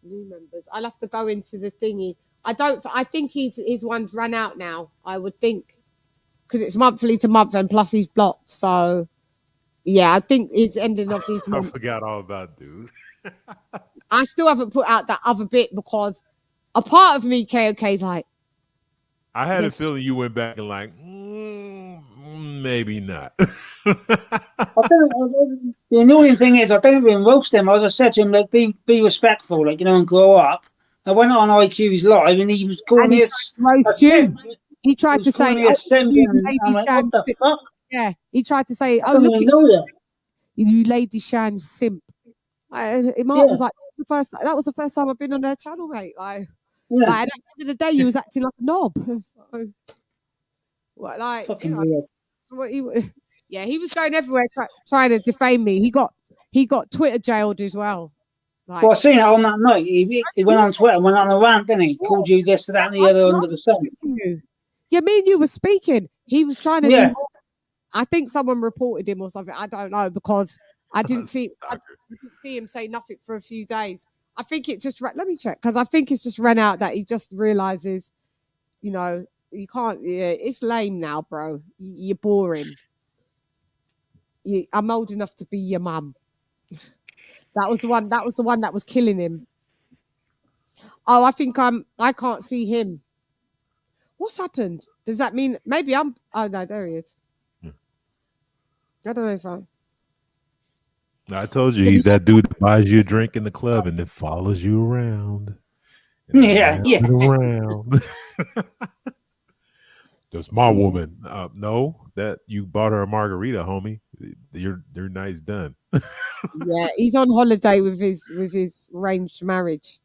New members. I'll have to go into the thingy. I think his one's run out now, I would think, because it's monthly to month and plus he's blocked. So yeah, I think it's ending off these months. I forgot all about it, dude. I still haven't put out that other bit because a part of me, KOK's like, I had a feeling you went back and like, maybe not. The annoying thing is, I don't even roast him. As I said to him, like, be respectful, and grow up. I went on IQ's live and he was calling me He tried to say, LadyChann simp. Yeah, he tried to say, look at you, LadyChann simp. Mark was like, that was the first time I've been on their channel, mate. At the end of the day, you was acting like a knob. He was going everywhere trying to defame me. He got Twitter jailed as well. Well, I seen it on that night. He went on Twitter and went on a rant, didn't he? Called you this, that, and the other under the sun. Yeah, me and you were speaking. He was trying to do more. I think someone reported him or something. I don't know, because I didn't see him say nothing for a few days. I think it just let me check, because I think it's just ran out that he just realizes, you can't. Yeah, it's lame now, bro. You're boring. I'm old enough to be your mum. That was the one that was killing him. Oh, I think I can't see him. What's happened? Does that mean maybe I'm? Oh no, there he is. I don't know if I told you he's that dude that buys you a drink in the club and then follows you around. Around. That's my woman. No, that you bought her a margarita, homie. your night's done. Yeah, he's on holiday with his arranged marriage.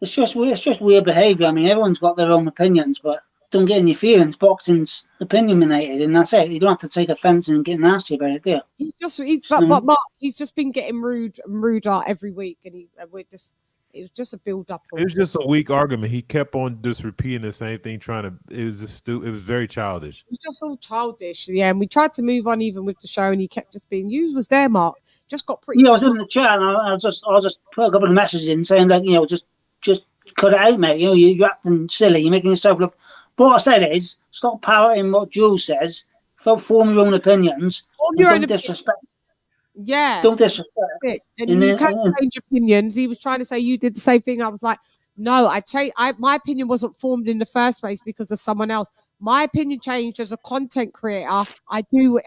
It's just weird behaviour. I mean, everyone's got their own opinions, but don't get any feelings. Boxing's opinionated, and that's it. You don't have to take offence and get nasty about it, do you? But Mark, he's just been getting ruder every week, and it was just a build up. It was just a weak argument. He kept on just repeating the same thing, it was just it was very childish. It was just all childish, yeah. And we tried to move on even with the show, and he kept just being. You was there, Mark. Just got pretty. Yeah, I was in the chat, and I'll just put a couple of messages in saying that just cut it out, mate. You're acting silly. You're making yourself look. But what I said is, stop parroting what Jules says. Form your own opinions. Don't disrespect. Yeah. Don't disrespect. And you can't change opinions. He was trying to say you did the same thing. I was like, no, my opinion wasn't formed in the first place because of someone else. My opinion changed as a content creator. I do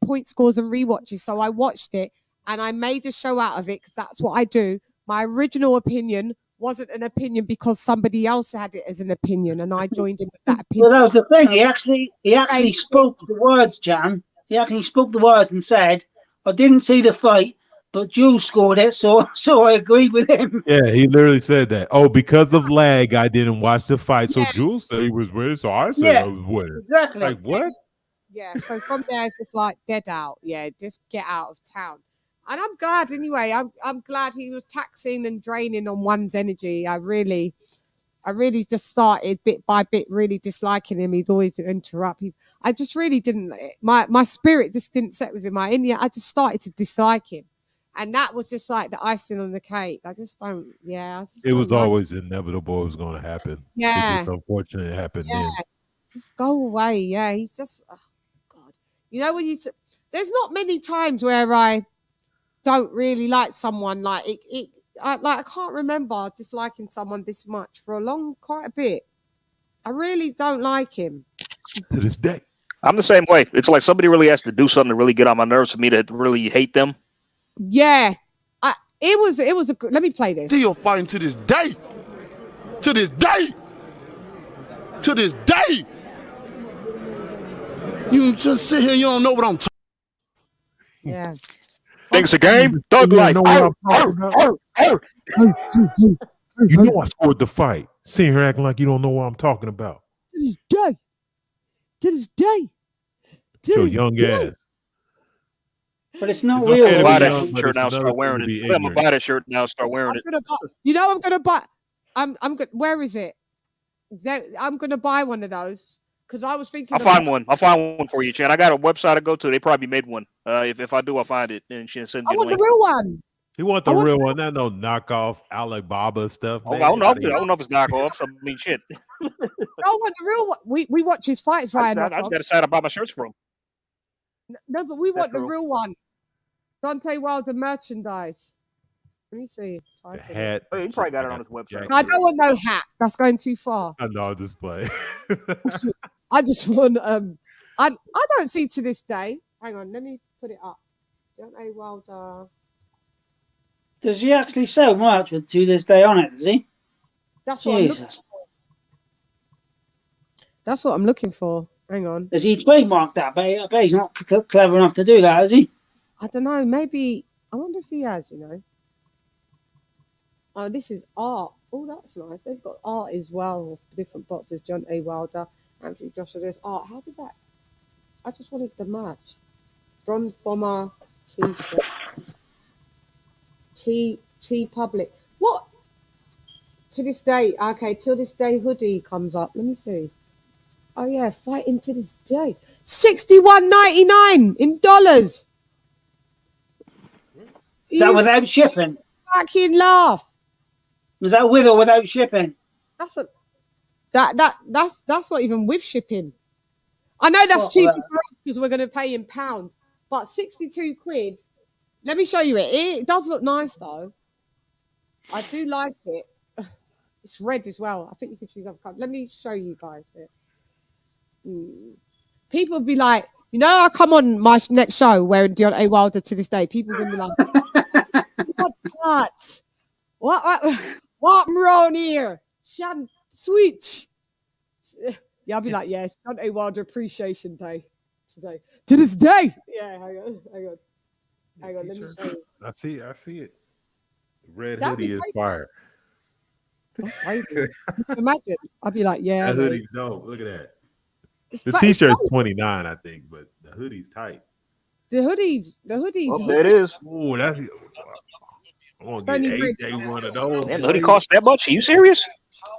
point scores and rewatches. So I watched it and I made a show out of it because that's what I do. My original opinion wasn't an opinion because somebody else had it as an opinion, and I joined in with that opinion. Well, that was the thing. He actually spoke the words, Jan. He actually spoke the words and said, "I didn't see the fight, but Jules scored it, so I agreed with him." Yeah, he literally said that. Oh, because of lag, I didn't watch the fight. So Jules said he was winning, so I said I was winning. Exactly. Like what? Yeah. So from there, it's just like dead out. Yeah, just get out of town. And I'm glad anyway. I'm glad he was taxing and draining on one's energy. I really just started bit by bit really disliking him. He'd always interrupt. I just really didn't. My spirit just didn't set with him. I just started to dislike him, and that was just like the icing on the cake. I just don't. Yeah, it was always inevitable. It was going to happen. Yeah, it's just unfortunate it happened. Yeah, just go away. Yeah, he's just. Oh God, when there's not many times where I don't really like someone like it. I can't remember disliking someone this much for quite a bit. I really don't like him to this day. I'm the same way. It's like somebody really has to do something to really get on my nerves for me to really hate them. Yeah, it was a. Let me play this. Still fighting to this day. To this day. To this day. You just sit here. You don't know what I'm talking. Yeah. Think it's a game? Thug life. You know I scored the fight. Seeing her acting like you don't know what I'm talking about. To this day. To this day. Your young ass. But it's not real. I'm gonna buy that shirt now. Start wearing it. I'm gonna buy that shirt now. Start wearing it. I'm gonna buy. I'm good. Where is it? I'm gonna buy one of those. Because I was thinking, I'll find one for you, Chan. I got a website to go to. They probably made one. If I do, I'll find it and send you the link. The real one. He want the real one, not no knockoff Alibaba stuff. I don't know if it's knockoff. I mean, shit. I want the real one. We watch his fights right now. I just got to decide to buy my shirts from. No, but we want the real one. Deontay Wilder merchandise. Let me see. The hat. Oh, he probably got it on his website. I don't want no hat. That's going too far. I know, just play. I just want. I don't see to this day. Hang on, let me put it up. Deontay Wilder. Does he actually sell merch with to this day on it? Does he? That's what I'm looking for. That's what I'm looking for. Hang on. Has he trademarked that? But I bet he's not clever enough to do that, has he? I don't know. Maybe. I wonder if he has. Oh, this is art. Oh, that's nice. They've got art as well. Different boxes. John A. Wilder, Anthony Joshua. There's art. How did that? I just wanted the match. Bronze Bomber T-shirt. T Public. What? To this day. Okay, till this day hoodie comes up. Let me see. Oh yeah, fighting to this day. $61.99 in dollars. Is that without shipping? Fucking laugh. Was that with or without shipping? That's not even with shipping. I know that's cheaper for us because we're going to pay in pounds, but 62 quid. Let me show you it. It does look nice though. I do like it. It's red as well. I think you could choose other colors. Let me show you guys it. People would be like, I come on my next show wearing Deontay Wilder to this day. People would be like, what wrong here? Switch. Yeah, I'll be like, yes, Deontay Wilder Appreciation Day. today. To this day. Yeah, hang on. Let me show you. I see it. The red That'd be hoodie is crazy. fire. That's crazy. Imagine. I'd be like, yeah, that mate. hoodie's dope. Look at that. The t-shirt's $29, I think, but the hoodie's tight. The hoodies. Oh, there it is. Oh, that's. I'm gonna get AJ one of those. Damn, the hoodie cost that much? Are you serious?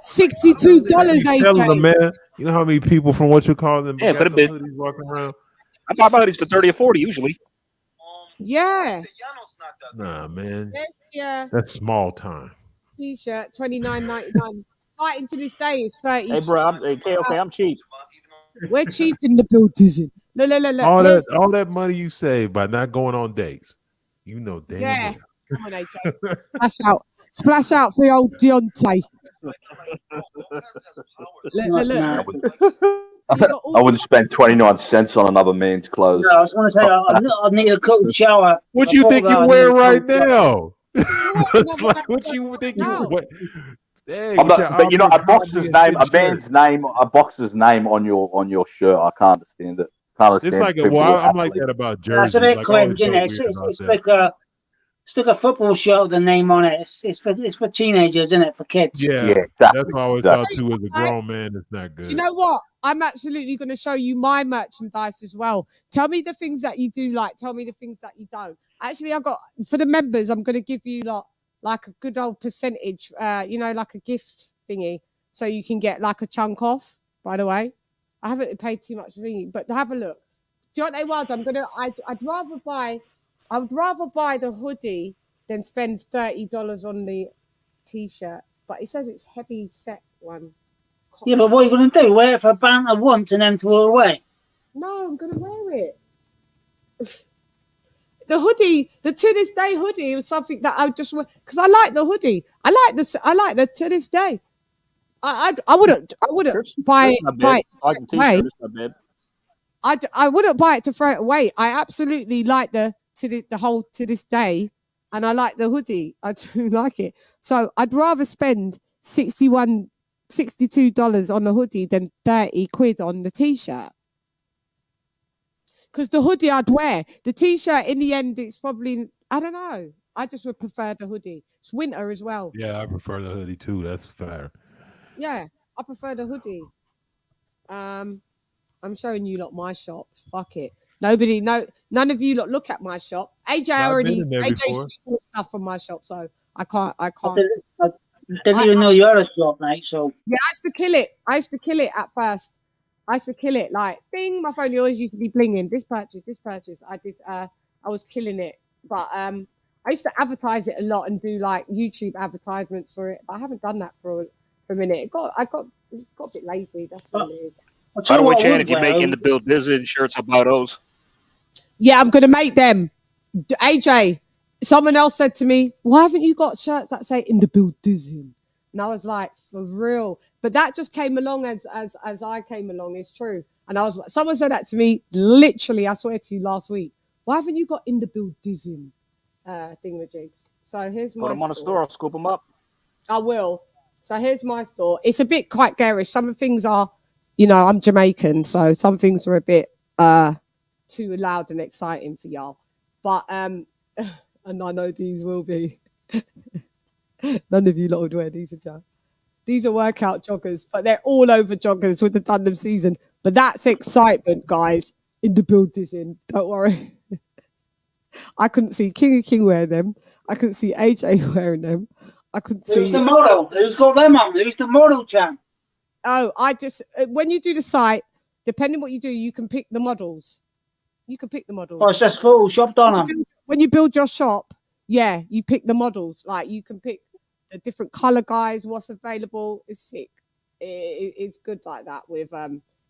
$62, Selling them, AJ. man. You know how many people from what you call them? Yeah, got could have been. hoodies walking around. I buy my hoodies for 30 or 40 usually. Yeah. Nah, man. There's the That's small time. t-shirt, $29.99. Fighting to this day is 30. Hey, bro, I'm cheap. We're cheap in the building. Look. All that money you save by not going on dates. You know damn Yeah. well. Come on, AJ. Splash out for your old Deontay. I wouldn't spend 29 cents on another man's clothes. No, I was going to say I need a cool shower. What you think you wear right now? What you think you wear? Hey, but you know, a boxer's name on your shirt. I can't understand it. It's like I'm like that about jerseys. That's a bit like, cringe, isn't it? It's like a football shirt with the name on it. It's for teenagers, isn't it? For kids. Yeah, exactly. That's what I always thought too. As a grown man, it's not good. Do you know what? I'm absolutely going to show you my merchandise as well. Tell me the things that you do like. Tell me the things that you don't. Actually, I've got for the members. I'm going to give you like a good old percentage. Like a gift thingy, so you can get like a chunk off. By the way, I haven't paid too much thingy, but have a look. Deontay Wilder, I would rather buy the hoodie than spend $30 on the t-shirt. But it says it's heavy set one. Yeah, but what are you going to do? Wear it for banter once and then throw it away? No, I'm going to wear it. The hoodie, the to this day hoodie was something that I just wear because I like the hoodie. I like the to this day. I wouldn't buy it. I wouldn't buy it to throw it away. I absolutely like the whole to this day, and I like the hoodie. I do like it. So I'd rather spend $62 on the hoodie than 30 quid on the t-shirt. Because the hoodie I'd wear, the t-shirt in the end, it's probably, I don't know. I just would prefer the hoodie. It's winter as well. Yeah, I prefer the hoodie too. That's fair. Yeah, I prefer the hoodie. I'm showing you my shop. Fuck it. None of you look at my shop. AJ bought stuff from my shop, so I can't. I didn't even know you had a shop, mate. So yeah, I used to kill it at first. I used to kill it like bing. My phone always used to be blinging. This purchase. I did. I was killing it, but I used to advertise it a lot and do like YouTube advertisements for it. But I haven't done that for a minute. I got a bit lazy. That's what it is. By the way, Chan, if you make in the build Disney shirts, I'll buy those. Yeah, I'm gonna make them. AJ, someone else said to me, "Why haven't you got shirts that say in the build Disney?" And I was like, "For real." But that just came along as I came along. It's true. And I was like, someone said that to me literally. I swear to you, last week. Why haven't you got in the build Disney thingamajigs? So here's my. Put them on the store. I'll scoop them up. I will. So here's my store. It's a bit quite garish. Some things are. I'm Jamaican, so some things are a bit too loud and exciting for y'all. But and I know these will be. None of you lot would wear these, Joe. These are workout joggers, but they're all over joggers with the Tandem season. But that's excitement, guys. In the building, don't worry. I couldn't see King of King wearing them. I couldn't see AJ wearing them. I couldn't see. Who's the model? Who's got them on? Who's the model, Chan? Oh, when you do the site, depending what you do, you can pick the models. You can pick the models. Oh, it's just photoshopped on them. When you build your shop, yeah, you pick the models. Like you can pick the different color guys, what's available. It's sick. It's good like that with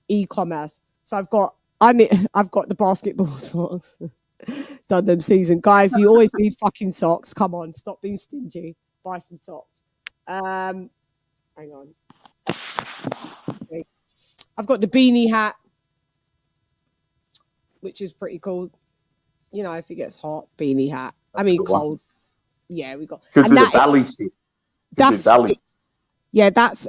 e-commerce. So I've got the basketball socks. Done them season. Guys, you always need fucking socks. Come on, stop being stingy. Buy some socks. Hang on. Okay. I've got the beanie hat, which is pretty cool. If it gets hot, beanie hat. I mean, cold. Yeah, we got. And that's yeah, that's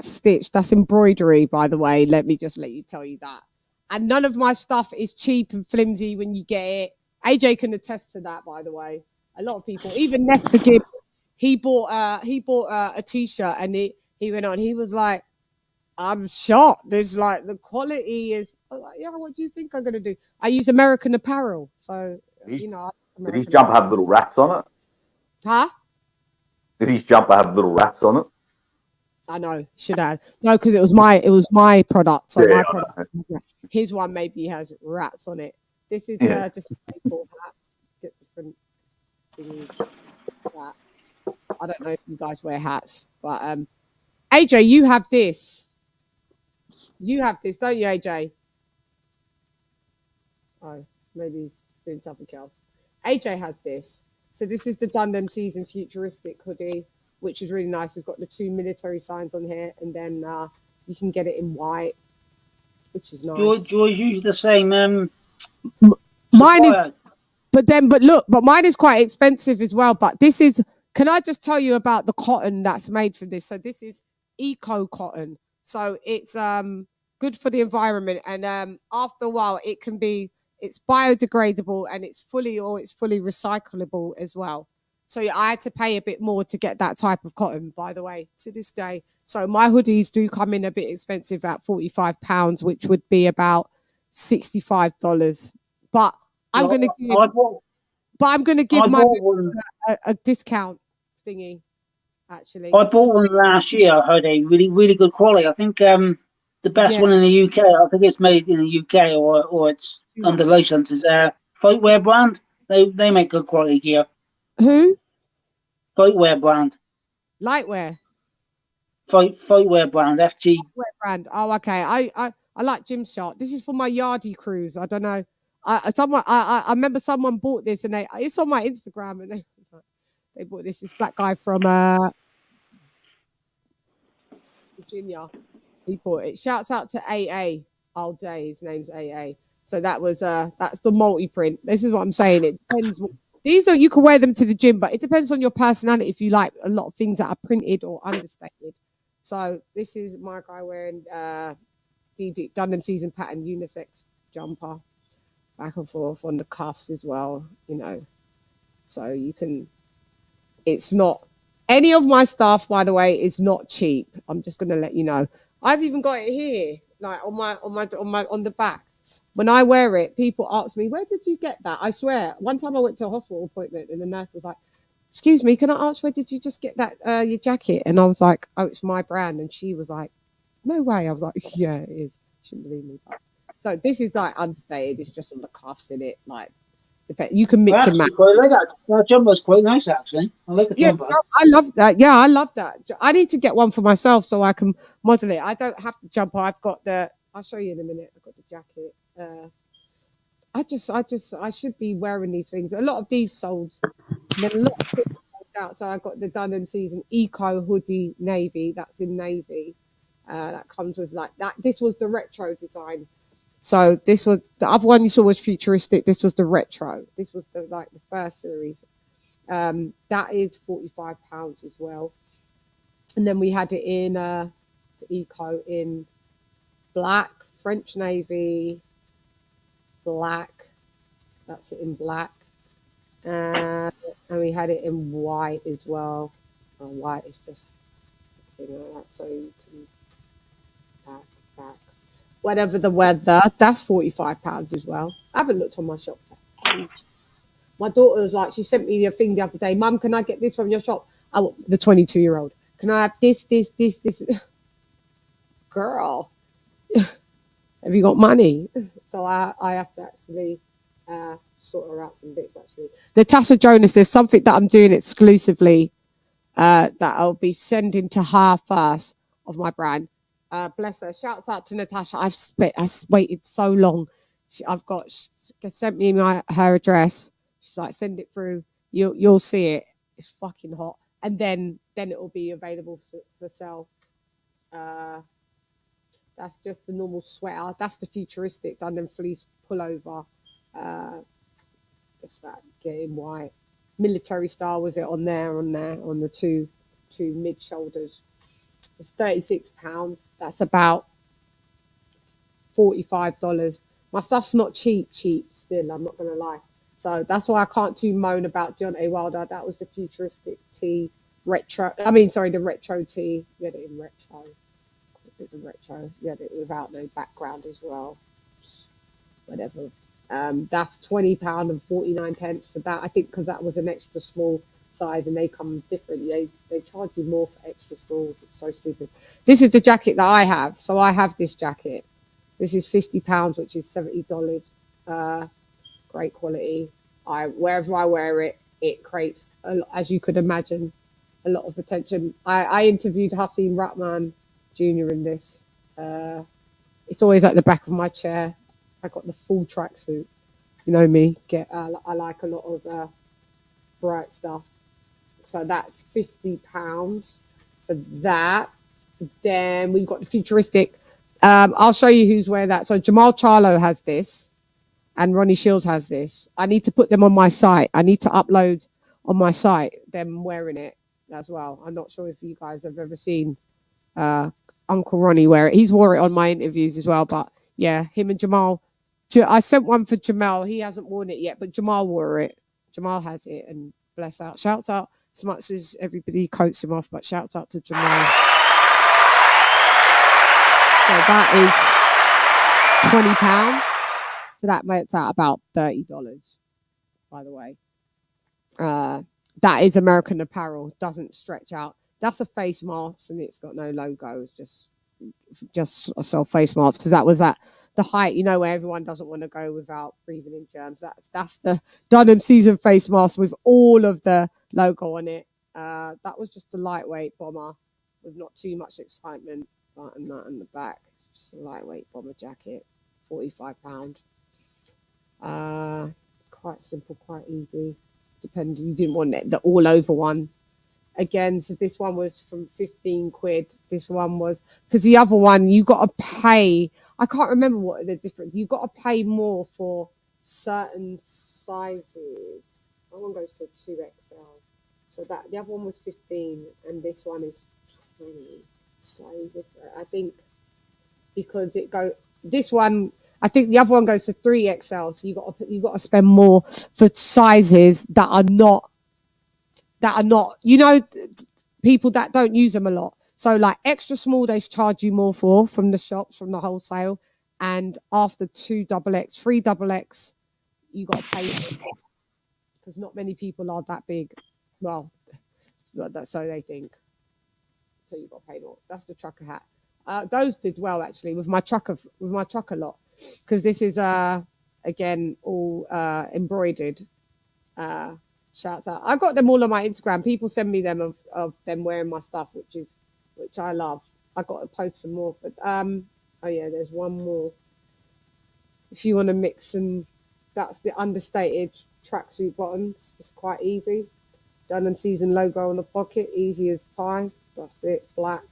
stitched. That's embroidery, by the way. Let me just tell you that. And none of my stuff is cheap and flimsy when you get it. AJ can attest to that, by the way. A lot of people, even Nesta Gibbs, he bought a t-shirt and he went on. He was like, I'm shocked. There's like the quality is. I was like, yeah, what do you think I'm gonna do? I use American Apparel, so you know. Did his jumper have little rats on it? Huh? Did his jumper have little rats on it? I know, should have. No, because it was my product. So yeah, my product. His one maybe has rats on it. This is just baseball hats. Get different things. That. I don't know if you guys wear hats, but AJ, you have this. You have this, don't you, AJ? Oh, maybe he's doing something else. AJ has this. So this is the Dundham Season Futuristic hoodie, which is really nice. It's got the 2 military signs on here, and then you can get it in white, which is nice. George use the same. Mine is, but mine is quite expensive as well. But this is. Can I just tell you about the cotton that's made from this? So this is eco cotton. So it's good for the environment, and after a while it's biodegradable and it's fully recyclable as well. So I had to pay a bit more to get that type of cotton, by the way, to this day. So my hoodies do come in a bit expensive at £45, which would be about $65. But I'm going to give my a discount thingy. Actually, I bought one last year. I heard a really good quality. I think the best one in the UK. I think it's made in the UK or it's under license. Is Footwear brand. They make good quality gear. Who? Footwear brand. Lightwear. Footwear brand. FT. Footwear brand. Oh, okay. I like Gymshark. This is for my yardie cruise. I don't know. I remember someone bought this and it's on my Instagram and they bought this black guy from Virginia. He bought it. Shouts out to AA all day. His name's AA. So that's the multi-print. This is what I'm saying. It depends. You can wear them to the gym, but it depends on your personality if you like a lot of things that are printed or understated. So this is my guy wearing Dundham Season pattern unisex jumper. Back and forth on the cuffs as well, you know. So you can. It's not any of my stuff, by the way, is not cheap. I'm just gonna let you know. I've even got it here, like on the back. When I wear it, people ask me, "Where did you get that?" I swear, one time I went to a hospital appointment and the nurse was like, "Excuse me, can I ask where did you just get that your jacket?" And I was like, "Oh, it's my brand." And she was like, "No way." I was like, "Yeah, it is." She didn't believe me. But. So this is like unstated. It's just on the cuffs in it. Like, you can mix and match. That jumper's quite nice, actually. I like the jumper. I love that. Yeah, I love that. I need to get one for myself so I can model it. I don't have the jumper. I've got I'll show you in a minute. I've got the jacket. I should be wearing these things. A lot of these sold. Then a lot of people sold out. So I got the Dundham Season Eco Hoodie Navy. That's in navy. That comes with like that. This was the retro design. So this was the other one you saw was futuristic. This was the retro. This was the first series. That is £45 as well. And then we had it in the eco in black, French navy, black. That's it in black. And we had it in white as well. White is just a thing like that. So you can back. Whatever the weather, that's £45 as well. I haven't looked on my shop for ages. My daughter was like, she sent me a thing the other day. Mum, can I get this from your shop? The 22-year-old. Can I have this? Girl, have you got money? So I have to actually sort her out some bits, actually. Natasha Jonas, there's something that I'm doing exclusively that I'll be sending to her first of my brand. Bless her. Shouts out to Natasha. I've waited so long. She sent me her address. She's like, send it through. You'll see it. It's fucking hot. And then it will be available for sale. That's just the normal sweater. That's the futuristic Dundham fleece pullover. Just that getting white military style with it on the two mid shoulders. It's £36. That's about $45. My stuff's not cheap still, I'm not gonna lie. So that's why I can't too moan about Deontay Wilder. That was the futuristic tee retro. I mean, sorry, the retro tee. You had it in retro. You had it without no background as well. Whatever. That's £20 and 49 pence for that. I think because that was an extra small size and they come differently. They charge you more for extra smalls. It's so stupid. This is the jacket that I have. So I have this jacket. This is £50, which is $70. Great quality. Wherever I wear it, it creates, as you could imagine, a lot of attention. I interviewed Hasim Rahman Jr. in this. It's always at the back of my chair. I got the full tracksuit. You know me. I like a lot of bright stuff. So that's £50 for that. Then we've got the futuristic. I'll show you who's wearing that. So Jamal Charlo has this. And Ronnie Shields has this. I need to put them on my site. I need to upload on my site them wearing it as well. I'm not sure if you guys have ever seen Uncle Ronnie wear it. He's wore it on my interviews as well. But yeah, him and Jamal. I sent one for Jamal. He hasn't worn it yet, but Jamal wore it. Jamal has it, and bless out. Shouts out as much as everybody coats him off, but shouts out to Jamal. So that is £20. So that works out about $30, by the way. That is American Apparel. Doesn't stretch out. That's a face mask and it's got no logo. It's just a self face mask because that was at the height, where everyone doesn't want to go without breathing in germs. That's the Dunham season face mask with all of the logo on it. That was just a lightweight bomber with not too much excitement. And that in the back. It's just a lightweight bomber jacket. £45. Quite simple, quite easy. Depending, you didn't want the all over one. Again, so this one was from 15 quid. This one was because the other one you got to pay. I can't remember what the difference. You got to pay more for certain sizes. That one goes to 2XL. So that the other one was 15, and this one is 20. So different. I think because this one. I think the other one goes to 3XL, so you got to spend more for sizes that are not, people that don't use them a lot. So like extra small, they charge you more for from the shops, from the wholesale, and after 2XX, 3XX, you got to pay because not many people are that big. Well, that's so they think. So you got to pay more. That's the trucker hat. Those did well actually with my trucker lot. Because this is again all embroidered. Shouts out! I got them all on my Instagram. People send me them of them wearing my stuff, which I love. I got to post some more, but oh yeah, there's one more. If you want to mix, and that's the understated tracksuit bottoms. It's quite easy. Dunham season logo on the pocket, easy as pie. That's it, black.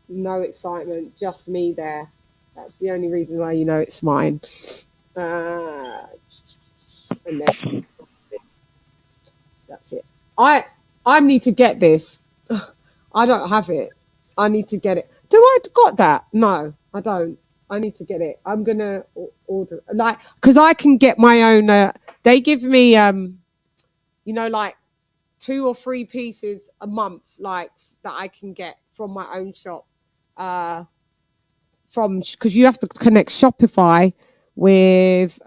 No excitement, just me there. That's the only reason why it's mine. And then that's it. I need to get this. I don't have it. I need to get it. Do I got that? No, I don't. I need to get it. I'm gonna order because I can get my own. They give me like 2 or 3 pieces a month, like that I can get from my own shop. Because you have to connect Shopify with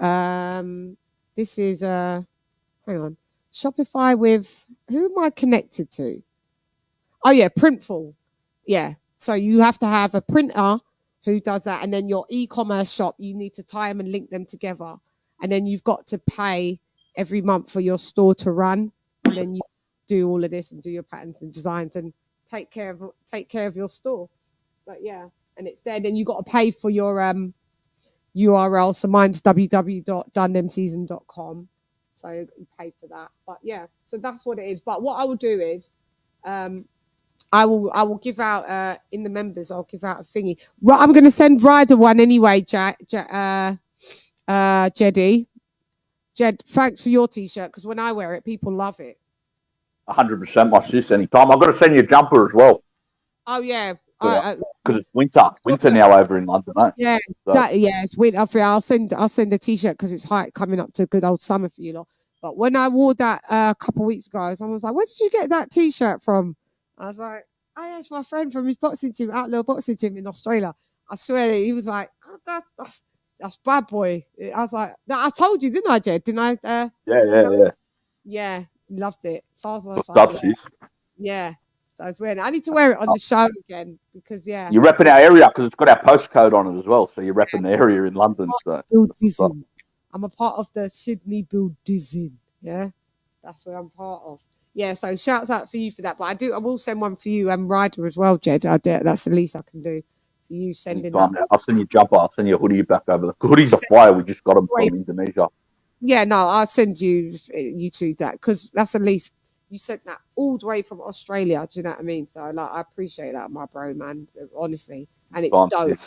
this is hang on, Shopify with who am I connected to? Oh yeah, Printful. Yeah, so you have to have a printer who does that, and then your e-commerce shop, you need to tie them and link them together, and then you've got to pay every month for your store to run, and then you do all of this and do your patterns and designs and take care of your store. But yeah, and it's there. Then you got to pay for your URL. So mine's www.dunhamseason.com. So you pay for that. But yeah, so that's what it is. But what I will do is, I will give out in the members. I'll give out a thingy. I'm going to send Ryder one anyway. Jeddy. Jed, thanks for your t-shirt because when I wear it, people love it. 100%, my sis. Anytime. I've got to send you a jumper as well. Oh yeah, because it's winter now over in London, eh? Yeah, So, it's winter for you. I'll send a t-shirt because it's hot coming up to good old summer for you lot. But when I wore that a couple of weeks ago, someone was like, "Where did you get that t-shirt from?" I was like, "Oh yeah, it's my friend from his boxing gym, Outlaw Boxing Gym in Australia." I swear, he was like, "Oh, that's bad boy." I was like, "I told you, didn't I, Jed? Didn't I?" Yeah, loved it. So I was What's like, up, sis? yeah. So I was wearing it. I need to wear it on the show again because You're repping our area because it's got our postcode on it as well. So you're repping the area in London. So Buddhism. I'm a part of the Sydney Buddhism. Yeah, that's what I'm part of. Yeah, so shouts out for you for that. But I will send one for you and Ryder as well, Jed. That's the least I can do for you sending that. I'll send you a jumper. I'll send you a hoodie back over. The hoodies are fire. We just got them from Indonesia. Yeah, no, I'll send you two that because that's the least. You sent that all the way from Australia. Do you know what I mean? So like, I appreciate that, my bro, man. Honestly, and it's dope,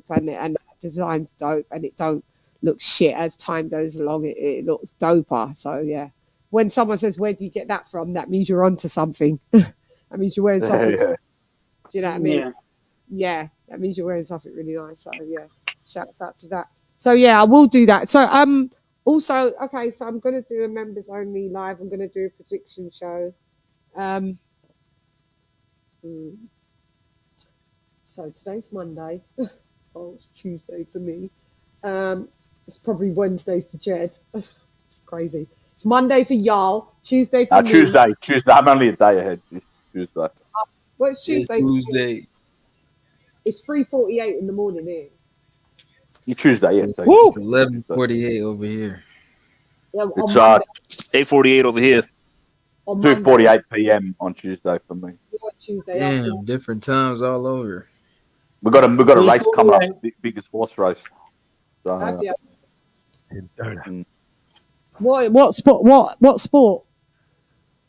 and the design's dope, and it don't look shit as time goes along. It looks doper. So yeah, when someone says, "Where do you get that from?" that means you're onto something. That means you're wearing something. Do you know what I mean? Yeah, that means you're wearing something really nice. So yeah, shouts out to that. So yeah, I will do that. So also, okay, so I'm going to do a members only live. I'm going to do a prediction show. So today's Monday. Oh, it's Tuesday for me. It's probably Wednesday for Jed. It's crazy. It's Monday for y'all. Tuesday for me. Tuesday. I'm only a day ahead. It's Tuesday. What's Tuesday? Tuesday. It's 3:48 in the morning here. It's Tuesday, yeah. It's 11:48 over here. Yeah, it's 8:48 over here. 2:48 p.m. on Tuesday for me. Tuesday. Damn, different times all over. We got a race coming up, the biggest horse race. So, have you? What sport? What sport?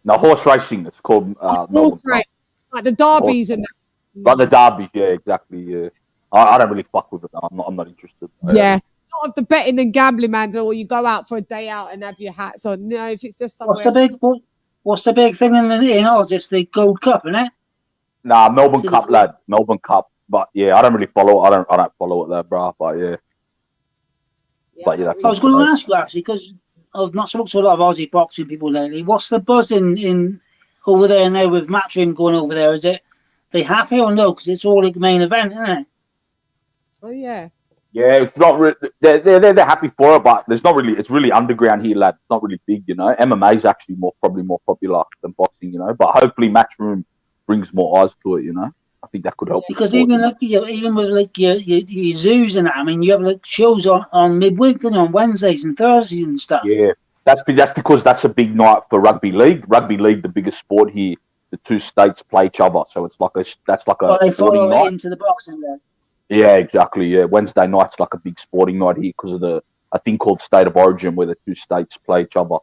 No, horse racing. It's called horse race, like the derbies and that. Like the derbies, yeah, exactly. Yeah, I don't really fuck with it. I'm not interested. Yeah, not of the betting and gambling, man. Or you go out for a day out and have your hats on. No, if it's just somewhere. What's the big thing in Oz? It's the Gold Cup, isn't it? Nah, Melbourne Cup, lad. Melbourne Cup. But yeah, I don't really follow it. I don't follow it there, bro. But yeah. But yeah, I was going to ask you actually because I've not spoken to a lot of Aussie boxing people lately. What's the buzz in over there now with Matchroom going over there? Is it they happy or no? Because it's all like main event, isn't it? Oh yeah. Yeah, it's not. They're happy for it, but there's not really. It's really underground here, lad. It's not really big, you know. MMA is actually probably more popular than boxing, you know. But hopefully, Matchroom brings more eyes to it, you know. I think that could help. Because even with like your zoos and that, I mean, you have like shows on midweek, and on Wednesdays and Thursdays and stuff. Yeah, that's because that's a big night for rugby league. Rugby league, the biggest sport here. The two states play each other, so it's like they follow night. Into the boxing then. Yeah, exactly. Yeah, Wednesday night's like a big sporting night here because of a thing called State of Origin where the two states play each other.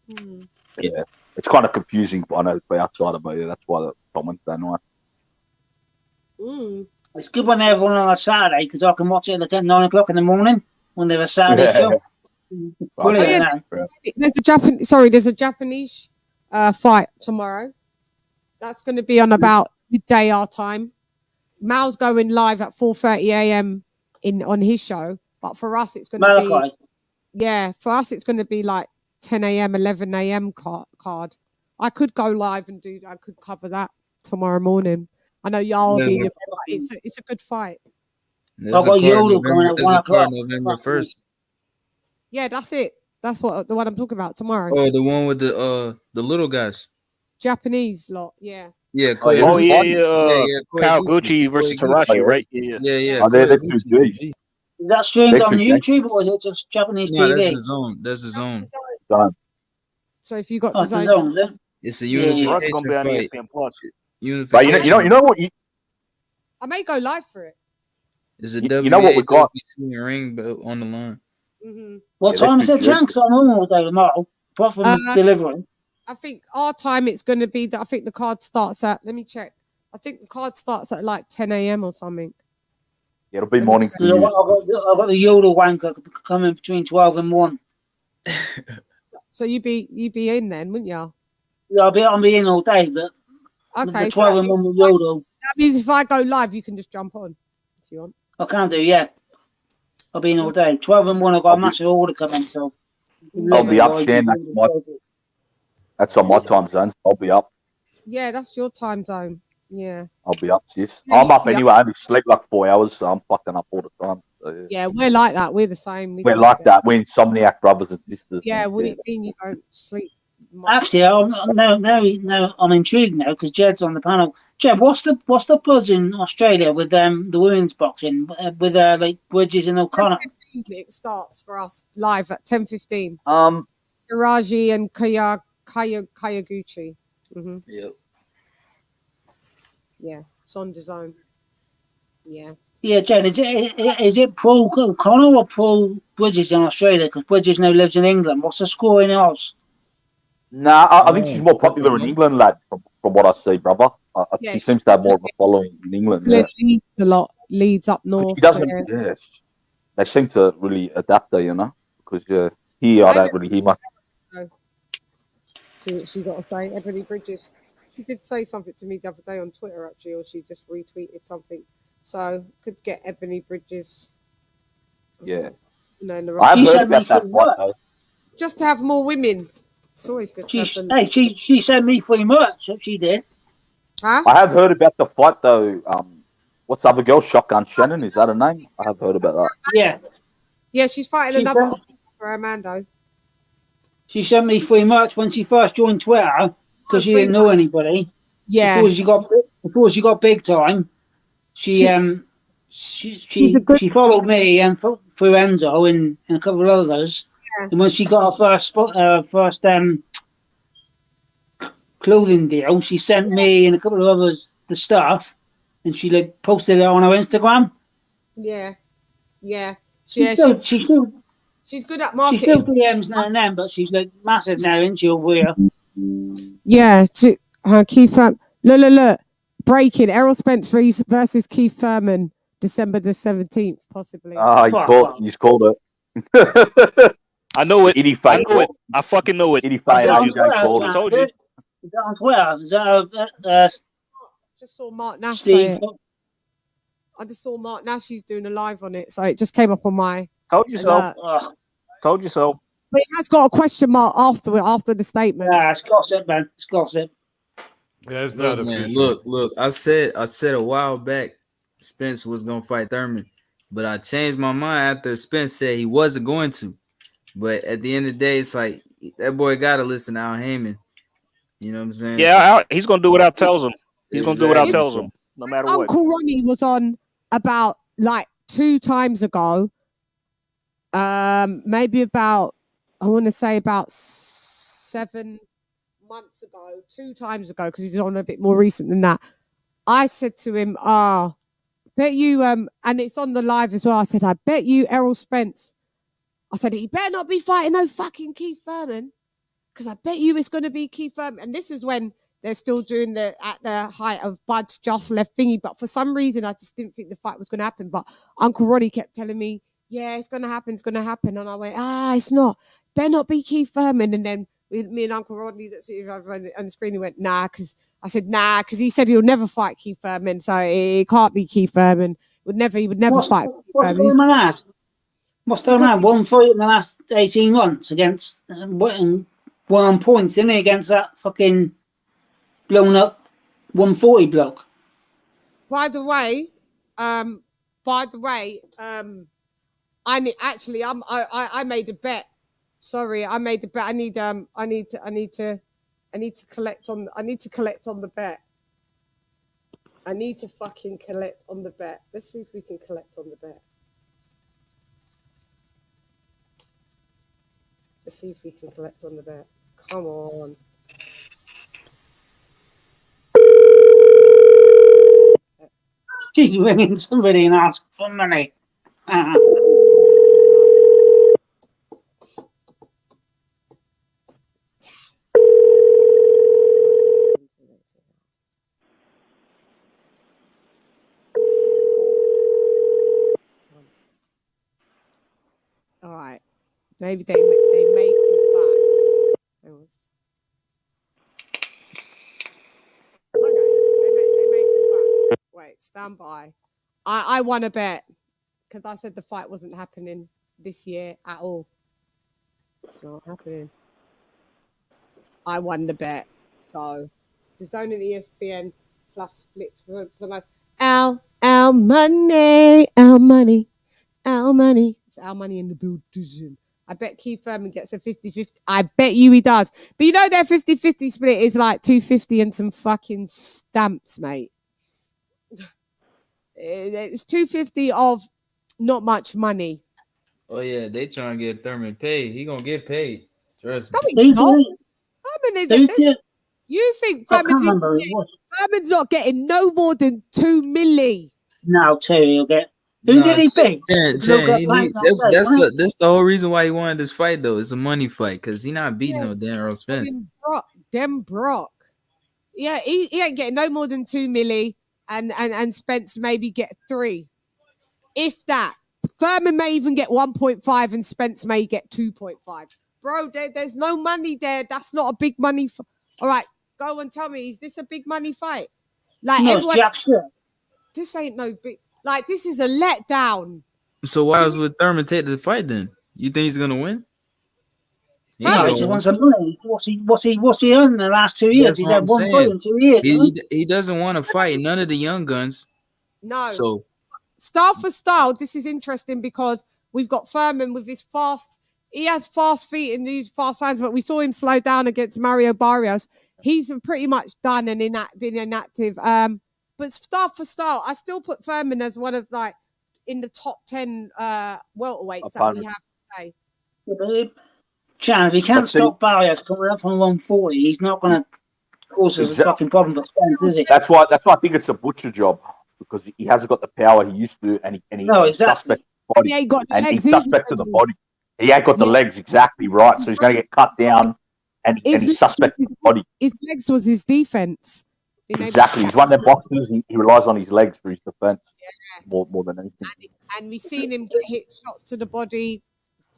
Yeah, it's kind of confusing, but I know it's outside of it. Yeah, that's why it's on Wednesday night. It's good when they have one on a Saturday because I can watch it like at 9 o'clock in the morning when they have a Saturday show. Brilliant. There's a Japanese fight tomorrow. That's going to be on about midday our time. Mal's going live at 4:30 a.m. on his show, but for us it's going to be for us it's going to be like 10 a.m. 11 a.m. card. I could go live and I could cover that tomorrow morning. I know y'all will be in your bed, but it's a good fight. I've got Yoda coming at 1 o'clock. November 1st. Yeah, that's it. That's the one I'm talking about tomorrow. Oh, the one with the little guys. Japanese lot, yeah. Yeah. Kyle Gucci versus Tarashi, right? Yeah. Oh, they're two G's. Is that streamed on YouTube or is it just Japanese TV? That's his own. So if you got the zone, it's a unification going to be on fight. ESPN Plus. But you know what? I may go live for it. It's a you know what we got? ring on the line. What time is it, Jan? Because I'm on all day tomorrow. Apart from delivering. I think our time it's going to be I think the card starts at. Let me check. I think the card starts at like 10 a.m. or something. Yeah, it'll be morning for you. I've got the Yoda wanker coming between 12 and 1. So you'd be in then, wouldn't you? Yeah, I'll be in all day, but Okay, the 12 and 1 with Yodo. That means if I go live, you can just jump on if you want. I can't do, yeah. I'll be in all day. 12 and 1, I've got a massive order coming, so. I'll be up, Shane. That's on my time zone. I'll be up. Yeah, that's your time zone. Yeah. I'll be up, sis. Yeah, I'm up yeah. anyway. I only sleep like 4 hours, so I'm fucking up all the time. So, Yeah, we're like that. We're the same. we're like that. We're insomniac brothers and sisters. Yeah, man. what do you mean you don't sleep much? Actually, now I'm intrigued now because Jed's on the panel. Jed, what's the buzz in Australia with the women's boxing with like Bridges and O'Connor? It starts for us live at 10:15. Karaji and Kayaguchi. Mm-hmm. Yep. Yeah, it's on the zone. Yeah. Yeah, Jed, is it pro O'Connor or pro Bridges in Australia? Because Bridges now lives in England. What's the score in ours? Nah, I think she's more popular in England, lad, from what I see, brother. Yeah, she seems to have more of a following in England. Yeah. Leeds a lot. Leeds up north. She doesn't, yeah. They seem to really adapt her, you know, because here I don't really hear much. See what she got to say. Ebony Bridges. She did say something to me the other day on Twitter, actually, or she just retweeted something. So could get Ebony Bridges. Yeah. No, I have heard about that fight, though. Just to have more women. It's always good to have them. Hey, she sent me free merch. She did. Huh? I have heard about the fight, though. What's the other girl? Shotgun Shannon, is that her name? I have heard about that. Yeah. Yeah, she's fighting another for Armando. She sent me free merch when she first joined Twitter because she didn't know anybody. Yeah. Before she got big time, she followed me and through Enzo and a couple of others. Yeah. And when she got her first clothing deal, she sent me and a couple of others the stuff, and she like posted it on her Instagram. Yeah. She's good at marketing. She still DMs now and then, but she's like massive now, isn't she, over here? Yeah, Keith look. Breaking Errol Spence versus Keith Thurman, December the 17th, possibly. He's called it. I know it. I know it. I fucking know it. I told you. Is that on Twitter? Is that just saw Mark Nash say it. I just saw Mark Nash. He's doing a live on it, so it just came up on my. Told you so. Told you so. But it has got a question mark after the statement. Yeah, it's gossip, man. It's gossip. Yeah, it's not official. Look. I said a while back Spence was gonna fight Thurman, but I changed my mind after Spence said he wasn't going to. But at the end of the day, it's like that boy gotta listen to Al Heyman. You know what I'm saying? Yeah, he's gonna do what Al tells him. He's gonna do what Al tells him, no matter what. Uncle Ronnie was on about like 2 times ago. Maybe about I want to say about 7 months ago, 2 times ago, because he's on a bit more recent than that. I said to him, bet you and it's on the live as well. I said, I bet you Errol Spence. I said, he better not be fighting no fucking Keith Thurman, because I bet you it's going to be Keith Thurman. And this is when they're still doing at the height of Bud's just left thingy. But for some reason, I just didn't think the fight was going to happen. But Uncle Ronnie kept telling me, yeah, it's going to happen. It's going to happen. And I went, it's not. Better not be Keith Thurman. And then me and Uncle Rodney that see on the screen, he went, nah, because I said, nah, because he said he'll never fight Keith Thurman. So it can't be Keith Thurman. He would never fight Keith Thurman. What's going on? One fight in the last 18 months against one point, didn't he? Against that fucking blown up 140 bloke. By the way, I made a bet. Sorry, I made the bet. I need to collect on the bet. I need to fucking collect on the bet. Let's see if we can collect on the bet. Let's see if we can collect on the bet. Come on. She's ringing somebody and asking for money. All right. Maybe they may call back. Okay. Wait, stand by. I won a bet because I said the fight wasn't happening this year at all. It's not happening. I won the bet. So there's only an ESPN Plus split for our money, our money, our money. It's our money in the building. I bet Keith Thurman gets a 50-50. I bet you he does. But you know their 50-50 split is like 250 and some fucking stamps, mate. It's 250 of not much money. Oh yeah, they trying to get Thurman paid. He gonna get paid. Trust me. No, he's not. Thurman is. You think Thurman's not getting no more than 2 milli? No, two he'll get. Who did he beat? That's the whole reason why he wanted this fight, though. It's a money fight because he not beating no damn Earl Spence. Brock. Yeah, he ain't getting no more than 2 milli, and Spence maybe get 3, if that. Thurman may even get 1.5, and Spence may get 2.5. Bro, there's no money there. That's not a big money. All right, go and tell me, is this a big money fight? Like everyone, this ain't no big. Like this is a letdown. So why would Thurman take the fight then? You think he's gonna win? No, he just wants some money. What's he earned in the last 2 years? He's had one fight in 2 years. He doesn't want to fight none of the young guns. No. So style for style, this is interesting because we've got Thurman with his fast. He has fast feet and these fast hands, but we saw him slow down against Mario Barrios. He's pretty much done and been inactive. But style for style, I still put Thurman as one of like in the top 10 welterweights that we have today. Yeah, Chan, if he can't stop Barrios coming up from 140, he's not going to cause us a fucking problem for Spence, is he? That's why I think it's a butcher job because he hasn't got the power he used to, and he's suspect body. He ain't got the and legs he's suspect to the body. He ain't got the legs exactly right, so he's going to get cut down, and he's suspect to the body. His legs was his defense. Exactly, he's one of them boxers. He relies on his legs for his defense more than anything. And we've seen him get hit shots to the body.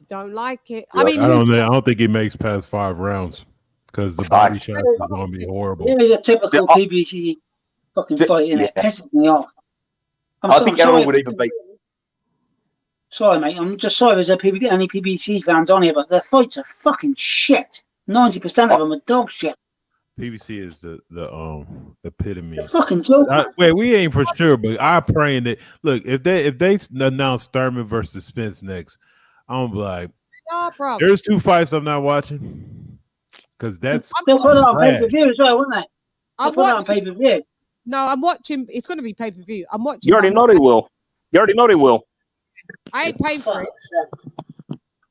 Don't like it. I don't think he makes past 5 rounds because the body shot is going to be horrible. It is a typical PBC fucking fight, and it pisses me off. I think Errol would even beat. Sorry, mate. I'm just sorry there's any PBC fans on here, but their fights are fucking shit. 90% of them are dog shit. PBC is the epitome. The fucking joke. Wait, we ain't for sure, but I'm praying that if they announce Thurman versus Spence next, I'm gonna be like, there's 2 fights I'm not watching because that's they'll put it on pay-per-view as well, won't they? I'm watching pay-per-view. No, I'm watching. It's going to be pay-per-view. I'm watching. You already know they will. I ain't paying for it.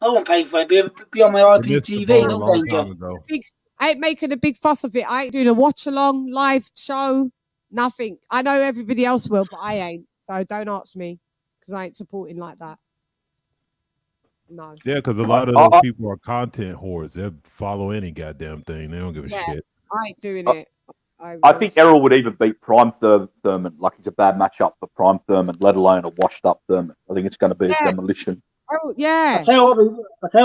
I won't pay for it. It'll be on my IPTV. I ain't making a big fuss of it. I ain't doing a watch-along, live show, nothing. I know everybody else will, but I ain't. So don't ask me because I ain't supporting like that. No. Yeah, because a lot of those people are content whores. They'll follow any goddamn thing. They don't give a shit. I ain't doing it. I think Errol would even beat Prime Thurman. Like he's a bad matchup for Prime Thurman, let alone a washed-up Thurman. I think it's going to be a demolition. Oh yeah. I tell you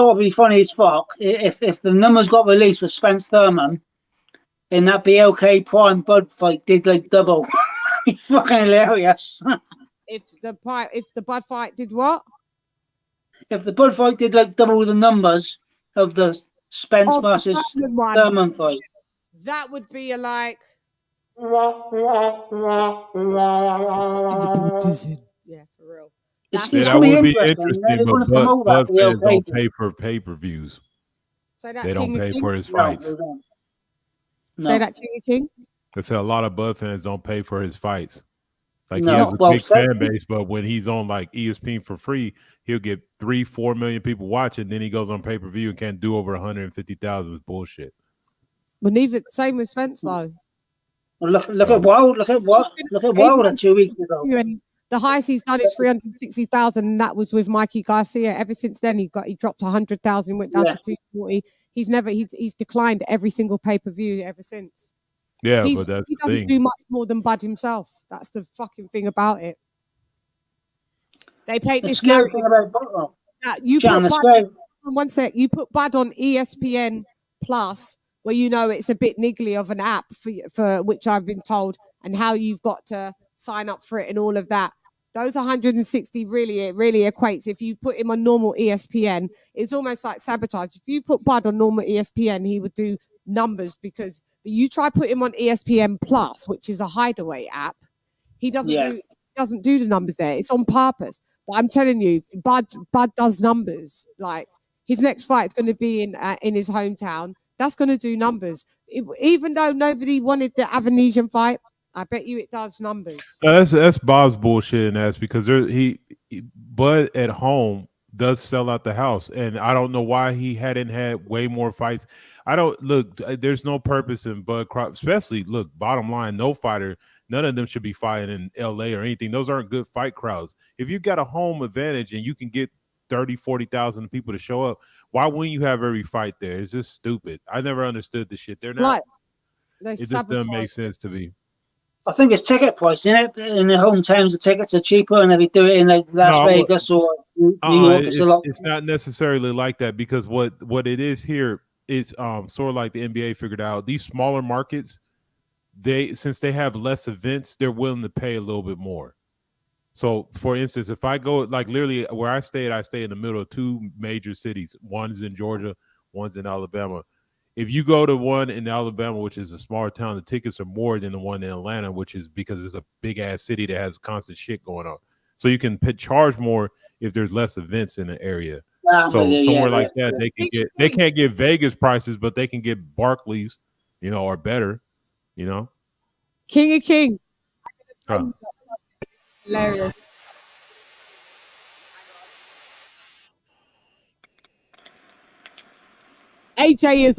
what would be funny as fuck if the numbers got released for Spence Thurman in that BLK Prime Bud fight did like double. Fucking hilarious. If the Bud fight did what? If the Bud fight did like double the numbers of the Spence versus Thurman fight, that would be a like. Yeah, for real. That would be interesting, but Bud fans don't pay for pay-per-views. They don't pay for his fights. Say that, King. I said a lot of Bud fans don't pay for his fights. Like he has a big fan base, but when he's on like ESPN for free, he'll get 3-4 million people watching. Then he goes on pay-per-view and can't do over 150,000. It's bullshit. But neither same with Spence though. Well, look at Wild. Look at Wild 2 weeks ago. The highest he's done is 360,000, and that was with Mikey Garcia. Ever since then, he dropped 100,000, went down to 240. He's declined every single pay-per-view ever since. Yeah, but that's he doesn't do much more than Bud himself. That's the fucking thing about it. They paid this narrative. You put Bud, one sec. You put Bud on ESPN Plus, where you know it's a bit niggly of an app for which I've been told, and how you've got to sign up for it and all of that. Those 160 really equates. If you put him on normal ESPN, it's almost like sabotage. If you put Bud on normal ESPN, he would do numbers because you try put him on ESPN Plus, which is a hideaway app. He doesn't do the numbers there. It's on purpose. But I'm telling you, Bud does numbers. Like his next fight is going to be in his hometown. That's going to do numbers. Even though nobody wanted the Avanesian fight, I bet you it does numbers. That's Bob's bullshit, and that's because Bud at home does sell out the house, and I don't know why he hadn't had way more fights. I don't look. There's no purpose in Bud Crop, especially look. Bottom line, no fighter. None of them should be fighting in LA or anything. Those aren't good fight crowds. If you got a home advantage and you can get 30, 40,000 people to show up, why wouldn't you have every fight there? It's just stupid. I never understood the shit. They're not. It just doesn't make sense to me. I think it's ticket price, isn't it? In the hometowns, the tickets are cheaper, and if you do it in like Las Vegas or New York, it's a lot. It's not necessarily like that because what it is here is sort of like the NBA figured out. These smaller markets, since they have less events, they're willing to pay a little bit more. So, for instance, if I go like literally where I stay in the middle of two major cities. One's in Georgia, one's in Alabama. If you go to one in Alabama, which is a smaller town, the tickets are more than the one in Atlanta, which is because it's a big ass city that has constant shit going on. So you can charge more if there's less events in the area. So somewhere like that, they can't get Vegas prices, but they can get Barclays, or better, King of King. Hilarious. AJ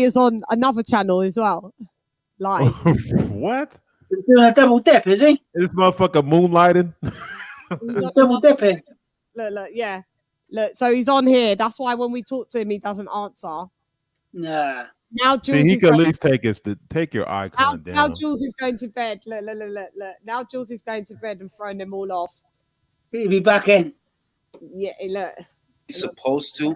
is on another channel as well. Live. What? He's doing a double dip, is he? This motherfucker moonlighting. Double dipping. Look, yeah. Look, so he's on here. That's why when we talk to him, he doesn't answer. Nah. Now Jules he can at least take your icon down. Now Jules is going to bed. Look. Now Jules is going to bed and throwing them all off. He'll be back in. Yeah, look. He's supposed to.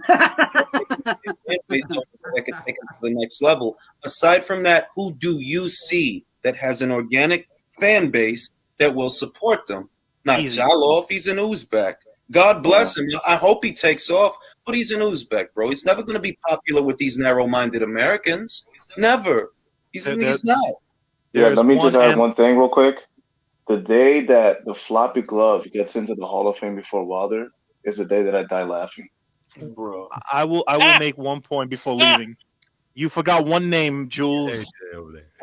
Based on that can take him to the next level. Aside from that, who do you see that has an organic fan base that will support them? Not Jalov, he's an Uzbek. God bless him. I hope he takes off, but he's an Uzbek, bro. He's never going to be popular with these narrow-minded Americans. Never. He's not. Yeah, let me just add one thing real quick. The day that the floppy glove gets into the Hall of Fame before Wilder is the day that I die laughing. Bro, I will make one point before leaving. You forgot one name, Jules.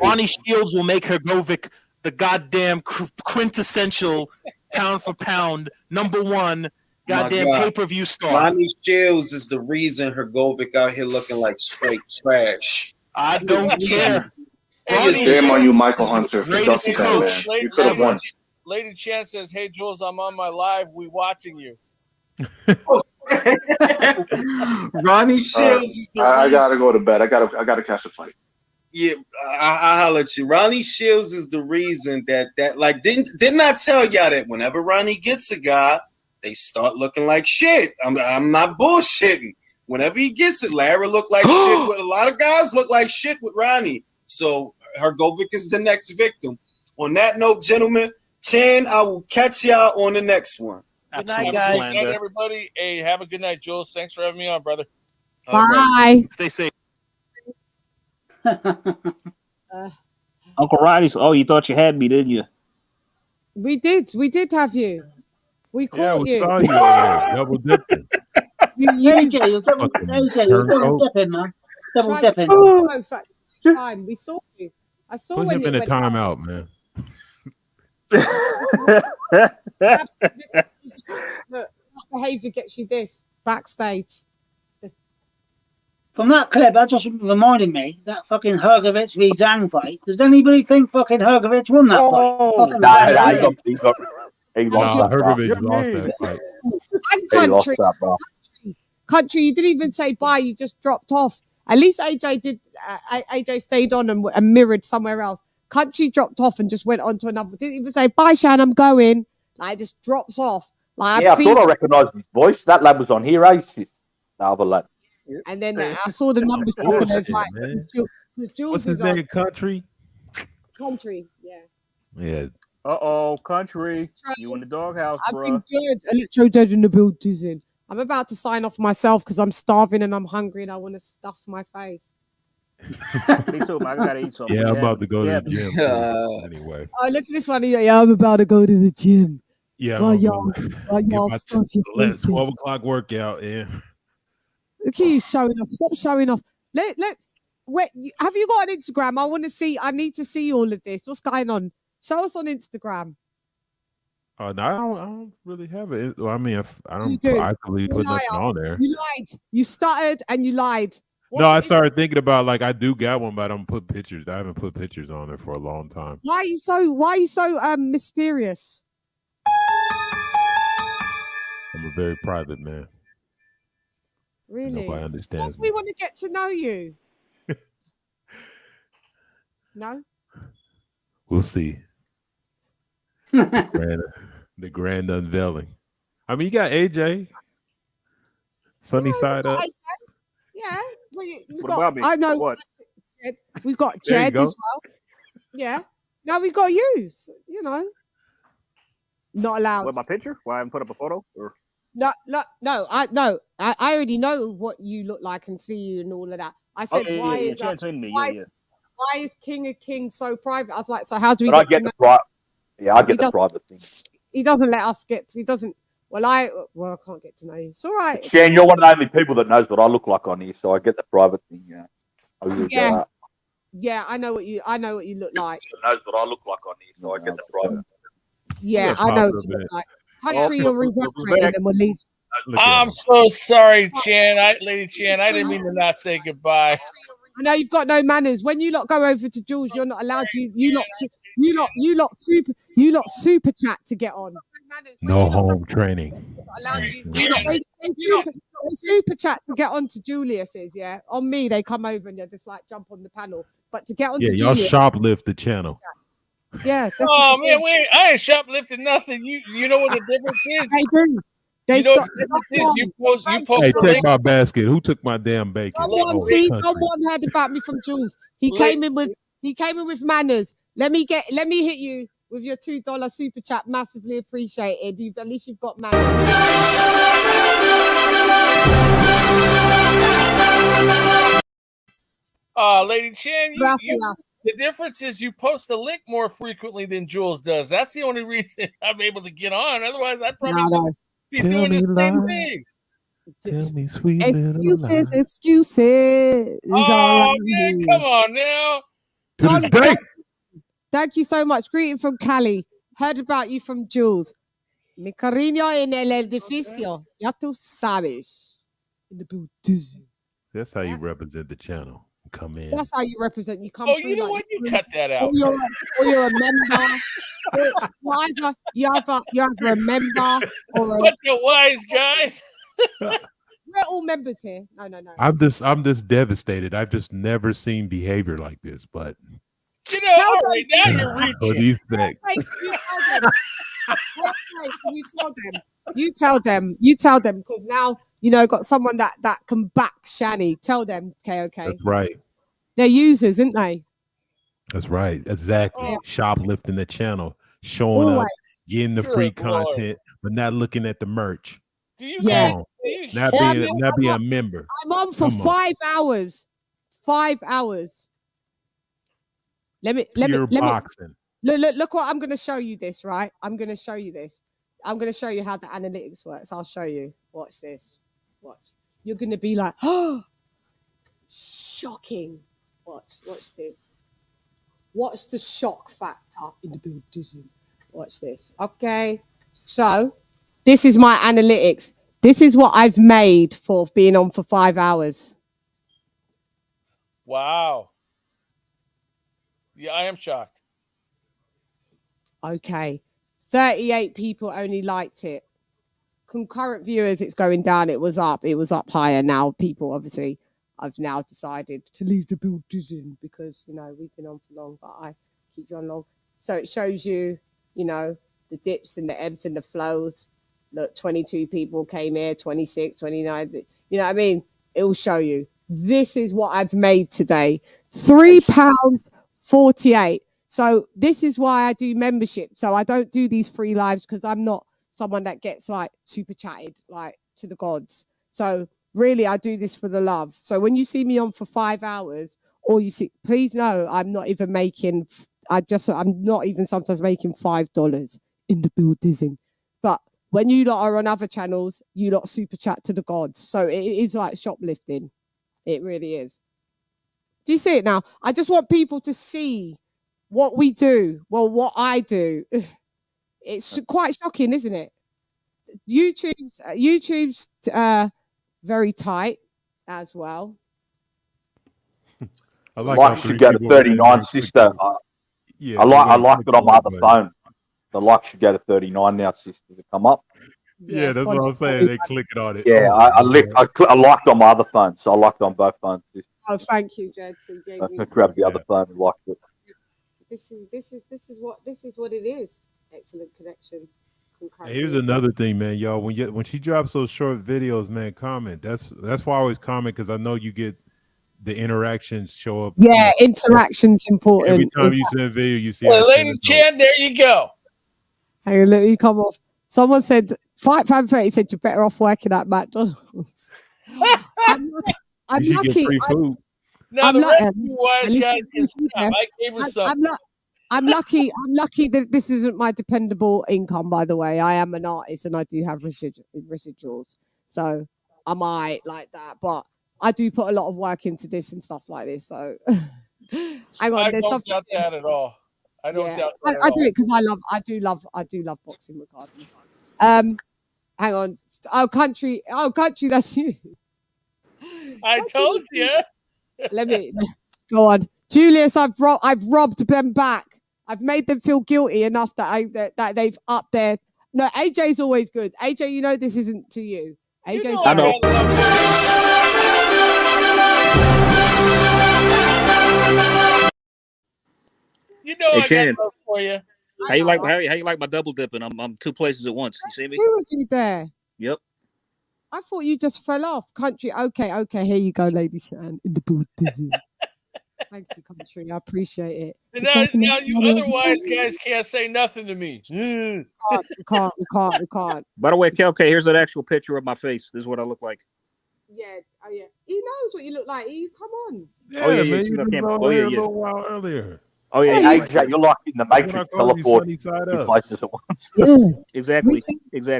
Ronnie Shields will make Hrgovic the goddamn quintessential pound for pound #1 goddamn pay-per-view star. Ronnie Shields is the reason Hrgovic out here looking like straight trash. I don't care. Shame on you, Michael Hunter, for ducking that, man. You could have won. LadyChann says, "Hey Jules, I'm on my live. We watching you." Ronnie Shields. I gotta go to bed. I gotta catch a fight. Yeah, I holler at you. Ronnie Shields is the reason that like didn't I tell y'all that whenever Ronnie gets a guy, they start looking like shit. I'm not bullshitting. Whenever he gets it, Lara look like shit. With a lot of guys look like shit with Ronnie. So Hrgovic is the next victim. On that note, gentlemen, Chan, I will catch y'all on the next one. Good night, guys. Good night, everybody. Hey, have a good night, Jules. Thanks for having me on, brother. Bye. Right. Stay safe. Uncle Roddy's. Oh, you thought you had me, didn't you? We did have you. We caught you. Saw you double dipping. You're double dipping, man. Double dipping. Time. We saw you. I saw Put when him you in a went timeout, man. Look, behavior gets you this backstage. From that clip, that just reminded me that fucking Hrgovic v Zhang fight. Does anybody think fucking Hrgovic won that fight? He lost that. Hrgovic lost that fight. Country, you didn't even say bye. You just dropped off. At least AJ did. AJ stayed on and mirrored somewhere else. Country dropped off and just went on to another. Didn't even say bye, Shan. I'm going. Like just drops off. Like I thought I recognised his voice. That lad was on here, the other lad. And then I saw the numbers drop and I was like, "What's his name? Country." Country, yeah. Yeah, Country. You in the doghouse, I've bro. been good. Electro dead in the building. I'm about to sign off myself because I'm starving and I'm hungry and I want to stuff my face. Me too, man. I gotta eat something. Yeah, I'm about to go to the gym too. Anyway. Oh, look at this one. Yeah, I'm about to go to the gym. Yeah, While I'm y'all stuff your faces. 12 o'clock workout. Yeah. Look at you showing off. Stop showing off. Wait, have you got an Instagram? I need to see all of this. What's going on? Show us on Instagram. No, I don't really have it. Well, I mean, I You don't do. actively put nothing on there. You lied. You stuttered and you lied. No, I started thinking about like I do got one, but I don't put pictures. I haven't put pictures on there for a long time. Why are you so mysterious? I'm a very private man. Really? Nobody understands me. We want to get to know you. No? We'll see. The grand unveiling. I mean, you got AJ. Sunny side up. Yeah. About me? I know. What? We've got There you Jed go. as well. Yeah. Now we've got you. You know. Not allowed. What, my picture? Why I haven't put up a photo? Or No. I already know what you look like and see you and all of that. I said, why is King of Kings so private? I was like, so how do we But I get the private. Yeah, I get the private thing. He doesn't let us get. He doesn't. Well, I can't get to know you. It's all right. Chan, you're one of the only people that knows what I look like on here, so I get the private thing. Yeah. I really get that. Yeah, I know what you look like. Knows what I look like on here, so I get the private. Yeah, I know what you look like. Country, you're reverberating and we'll leave. I'm so sorry, Chan. Lady Chan, I didn't mean to not say goodbye. I know you've got no manners. When you lot go over to Jules, you're not allowed. You lot super chat to get on. No home training. They super chat to get on to Julius's. Yeah, on me they come over and they just like jump on the panel. But to get on, y'all shoplift the channel. Yeah. Oh man, I ain't shoplifting nothing. You know what the difference is? They do. You know what the difference is? You post. Hey, take my basket. Who took my damn bacon? Someone heard about me from Jules. He came in with manners. Let me hit you with your $2 super chat. Massively appreciated. At least you've got manners. Lady Chan, the difference is you post the link more frequently than Jules does. That's the only reason I'm able to get on. Otherwise, I'd probably be doing the same thing. Tell me, sweet excuses. Oh, man, come on now. To this day. Thank you so much. Greeting from Cali. Heard about you from Jules. Mi cariño en el edificio. Ya tú sabes. In the building. That's how you represent the channel. Come in. That's how you represent. You come. Oh, you know what? You cut that out. Or you're a member. You're either a member or a. What the wise guys? We're all members here. No. I'm just devastated. I've just never seen behavior like this. But you know, all right, now you're reaching. You tell them, because now got someone that can back Shanny. Tell them, okay. That's right. They're users, aren't they? That's right. Exactly. Shoplifting the channel, showing up, getting the free content, but not looking at the merch. Not being a member. I'm on for 5 hours. 5 hours. Let me boxing. Look what I'm going to show you this, right? I'm going to show you this. I'm going to show you how the analytics works. I'll show you. Watch this. Watch. You're going to be like, oh, shocking. Watch this. Watch the shock factor in the building. Watch this. Okay. So this is my analytics. This is what I've made for being on for 5 hours. Wow. Yeah, I am shocked. Okay. 38 people only liked it. Concurrent viewers, it's going down. It was up higher. Now people, obviously, I've now decided to leave the building because, we've been on for long, but I keep you on long. So it shows you, the dips and the ebbs and the flows. Look, 22 people came here, 26, 29. You know what I mean? It will show you. This is what I've made today. £3.48. So this is why I do membership. So I don't do these free lives because I'm not someone that gets like super chatted like to the gods. So really, I do this for the love. So when you see me on for 5 hours, or you see, please know I'm not even making. I'm not even sometimes making $5 in the building. But when you lot are on other channels, you lot super chat to the gods. So it is like shoplifting. It really is. Do you see it now? I just want people to see what we do. Well, what I do. It's quite shocking, isn't it? YouTube's very tight as well. I like should go to 39, sister. Yeah, I like it on my other phone. The like should go to 39 now, sister. Does it come up? Yeah, that's what I'm saying. They clicking on it. Yeah, I liked on my other phone, so I liked on both phones. Oh, thank you, Jed. I grabbed the other phone and liked it. This is what it is. Excellent connection. Here's another thing, man, y'all. When she drops those short videos, man, comment. That's why I always comment, because I know you get the interactions show up. Yeah, interaction's important. Every time you send a video, you see. Well, LadyChann, there you go. Hang on, let me come off. Someone said, Fight Fan 30 said you're better off working at McDonald's. I'm lucky. Now the rescue wise guys can stop. I gave her something. I'm lucky that this isn't my dependable income, by the way. I am an artist and I do have residuals. So I might like that. But I do put a lot of work into this and stuff like this. So hang on, I don't doubt that at all. I don't doubt that. I do it because I do love boxing regardless. Hang on. Oh country, that's you. I told you. Let me go on. Julius, I've robbed them back. I've made them feel guilty enough that they've upped their. No, AJ's always good. AJ, you know this isn't to you. AJ's I know. You know, Hey, I Chan. got love for you. How you like my double dipping? I'm two places at once. You see me? Who was you there? Yep. I thought you just fell off. Country. Okay. Here you go, LadyChann, in the booth. Thank you, country. I appreciate it. Now you otherwise guys can't say nothing to me. We can't. By the way, KLK, here's an actual picture of my face. This is what I look like. Yeah. Oh yeah. He knows what you look like. You come on. Yeah, Oh yeah, man, yeah. you Yeah. were here a little while earlier. Oh yeah, Hey, AJ, you're like in the Matrix teleport two places at once. Yeah. Exactly.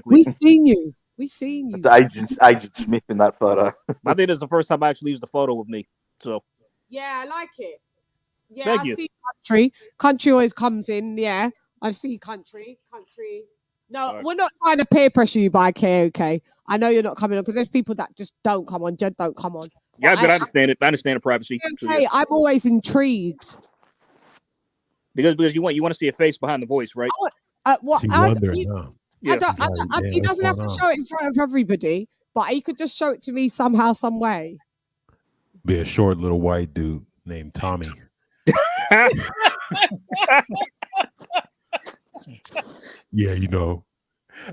We seen you. It's Agent Smith in that photo. I think this is the first time I actually used the photo of me. So yeah, I like it. Yeah, Thank I you. see country. Country always comes in. Yeah, I see country. No, we're not trying to peer pressure you by KOK. I know you're not coming on because there's people that just don't come on. Jed don't come on. yeah, but I understand it. I understand the privacy. So, Hey, yeah. I'm always intrigued. Because you want to see a face behind the voice, right? What? She wondering, huh? Yeah. He doesn't have to show it in front of everybody, but he could just show it to me somehow, some way. Be a short little white dude named Tommy. Yeah, you know.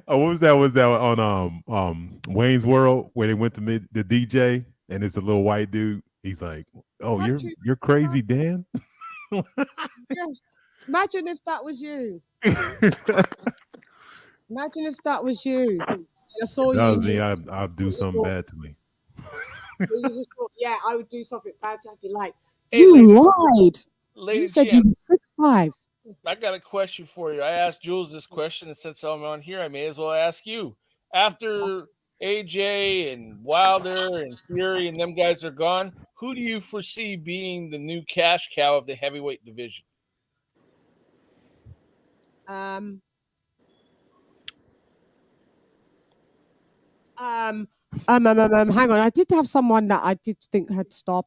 What was that? Was that on Wayne's World where they went to the DJ and it's a little white dude? He's like, "Oh, you're crazy, Dan." Yeah. Imagine if that was you. Imagine if that was you. I saw That you. was me. I'd do something bad to me. You just thought, yeah, I would do something bad. I'd be like, Hey, you lied. You said LadyChann, you were 6'5". I got a question for you. I asked Jules this question, and since I'm on here, I may as well ask you. After AJ and Wilder and Fury and them guys are gone, who do you foresee being the new cash cow of the heavyweight division? Hang on. I did have someone that I did think had star.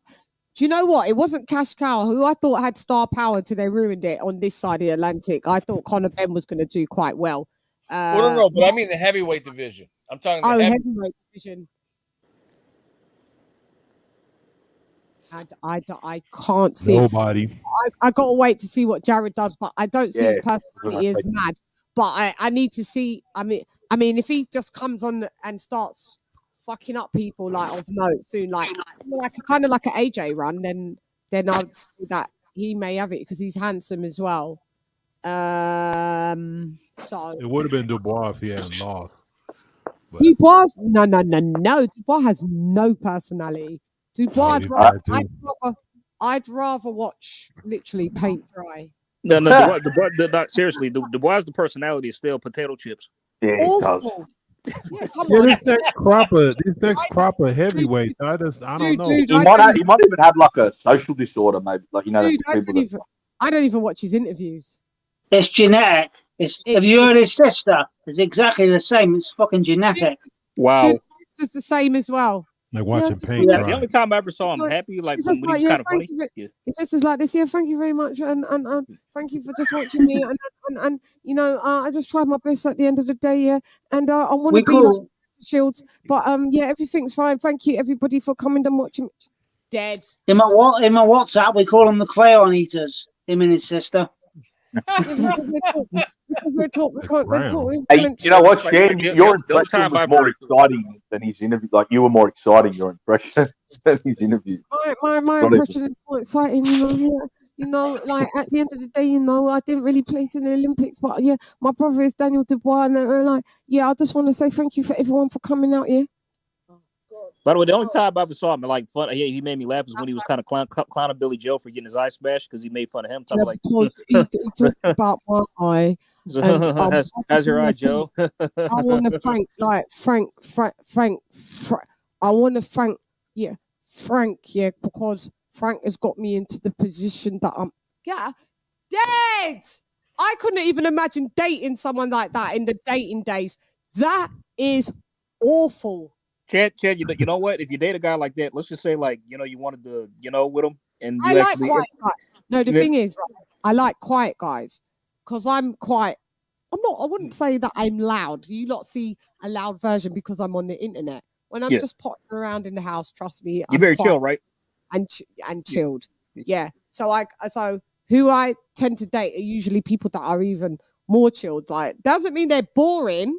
Do you know what? It wasn't Cash Cow who I thought had star power till they ruined it on this side of the Atlantic. I thought Conor Ben was going to do quite well. No, but I mean the heavyweight division. I'm talking. The heavyweight division. I can't see nobody. I got to wait to see what Jared does, but I don't see his personality as mad. But I need to see. I mean, if he just comes on and starts fucking up people like of note soon, like kind of like an AJ run, then I'd see that he may have it because he's handsome as well. So it would have been Dubois if he hadn't lost. But Dubois, no. Dubois has no personality. Dubois, I'd rather watch literally paint dry. No, Dubois, seriously, Dubois' the personality is still potato chips. Yeah, Awful. Yeah, come yeah, on. this next crop of heavyweight. I don't know. He might even have like a social disorder, maybe. Like I don't even watch his interviews. It's genetic. Have you heard his sister? It's exactly the same. It's fucking genetic. Wow. It's the same as well. Like watching paint That's dry. the only time I ever saw him happy, like when he was kind of funny. His sister's like this. Yeah, thank you very much, and thank you for just watching me. And you know, I just tried my best at the end of the day. Yeah, and I want to be like Shields, but yeah, everything's fine. Thank you everybody for coming and watching. Dead. In my WhatsApp, we call them the crayon eaters. Him and his sister. Because they talk. Hey, you know what, Shan? Your impression was more exciting than his interview. Like you were more exciting your impression than his interview. My impression is more exciting. You know, like at the end of the day, you know, I didn't really place in the Olympics, but yeah, my brother is Daniel Dubois, and like, yeah, I just want to say thank you for everyone for coming out here. By the way, the only time I ever saw him like fun, he made me laugh is when he was kind of clowning Billy Joe for getting his eye smashed because he made fun of him. Yeah, like, he talked about my eye. And, how's your eye, Joe? I want to thank Frank. I want to thank Frank, because Frank has got me into the position that I'm dead. I couldn't even imagine dating someone like that in the dating days. That is awful. Chad, you know what? If you date a guy like that, let's just say like, you know, you wanted to, you know, with him, and I like quiet guys. No, the thing is, right, I like quiet guys because I'm quiet. I wouldn't say that I'm loud. You lot see a loud version because I'm on the internet. When I'm just potting around in the house, trust me, you're very chill, right? And chilled. Yeah. So who I tend to date are usually people that are even more chilled. Like, doesn't mean they're boring.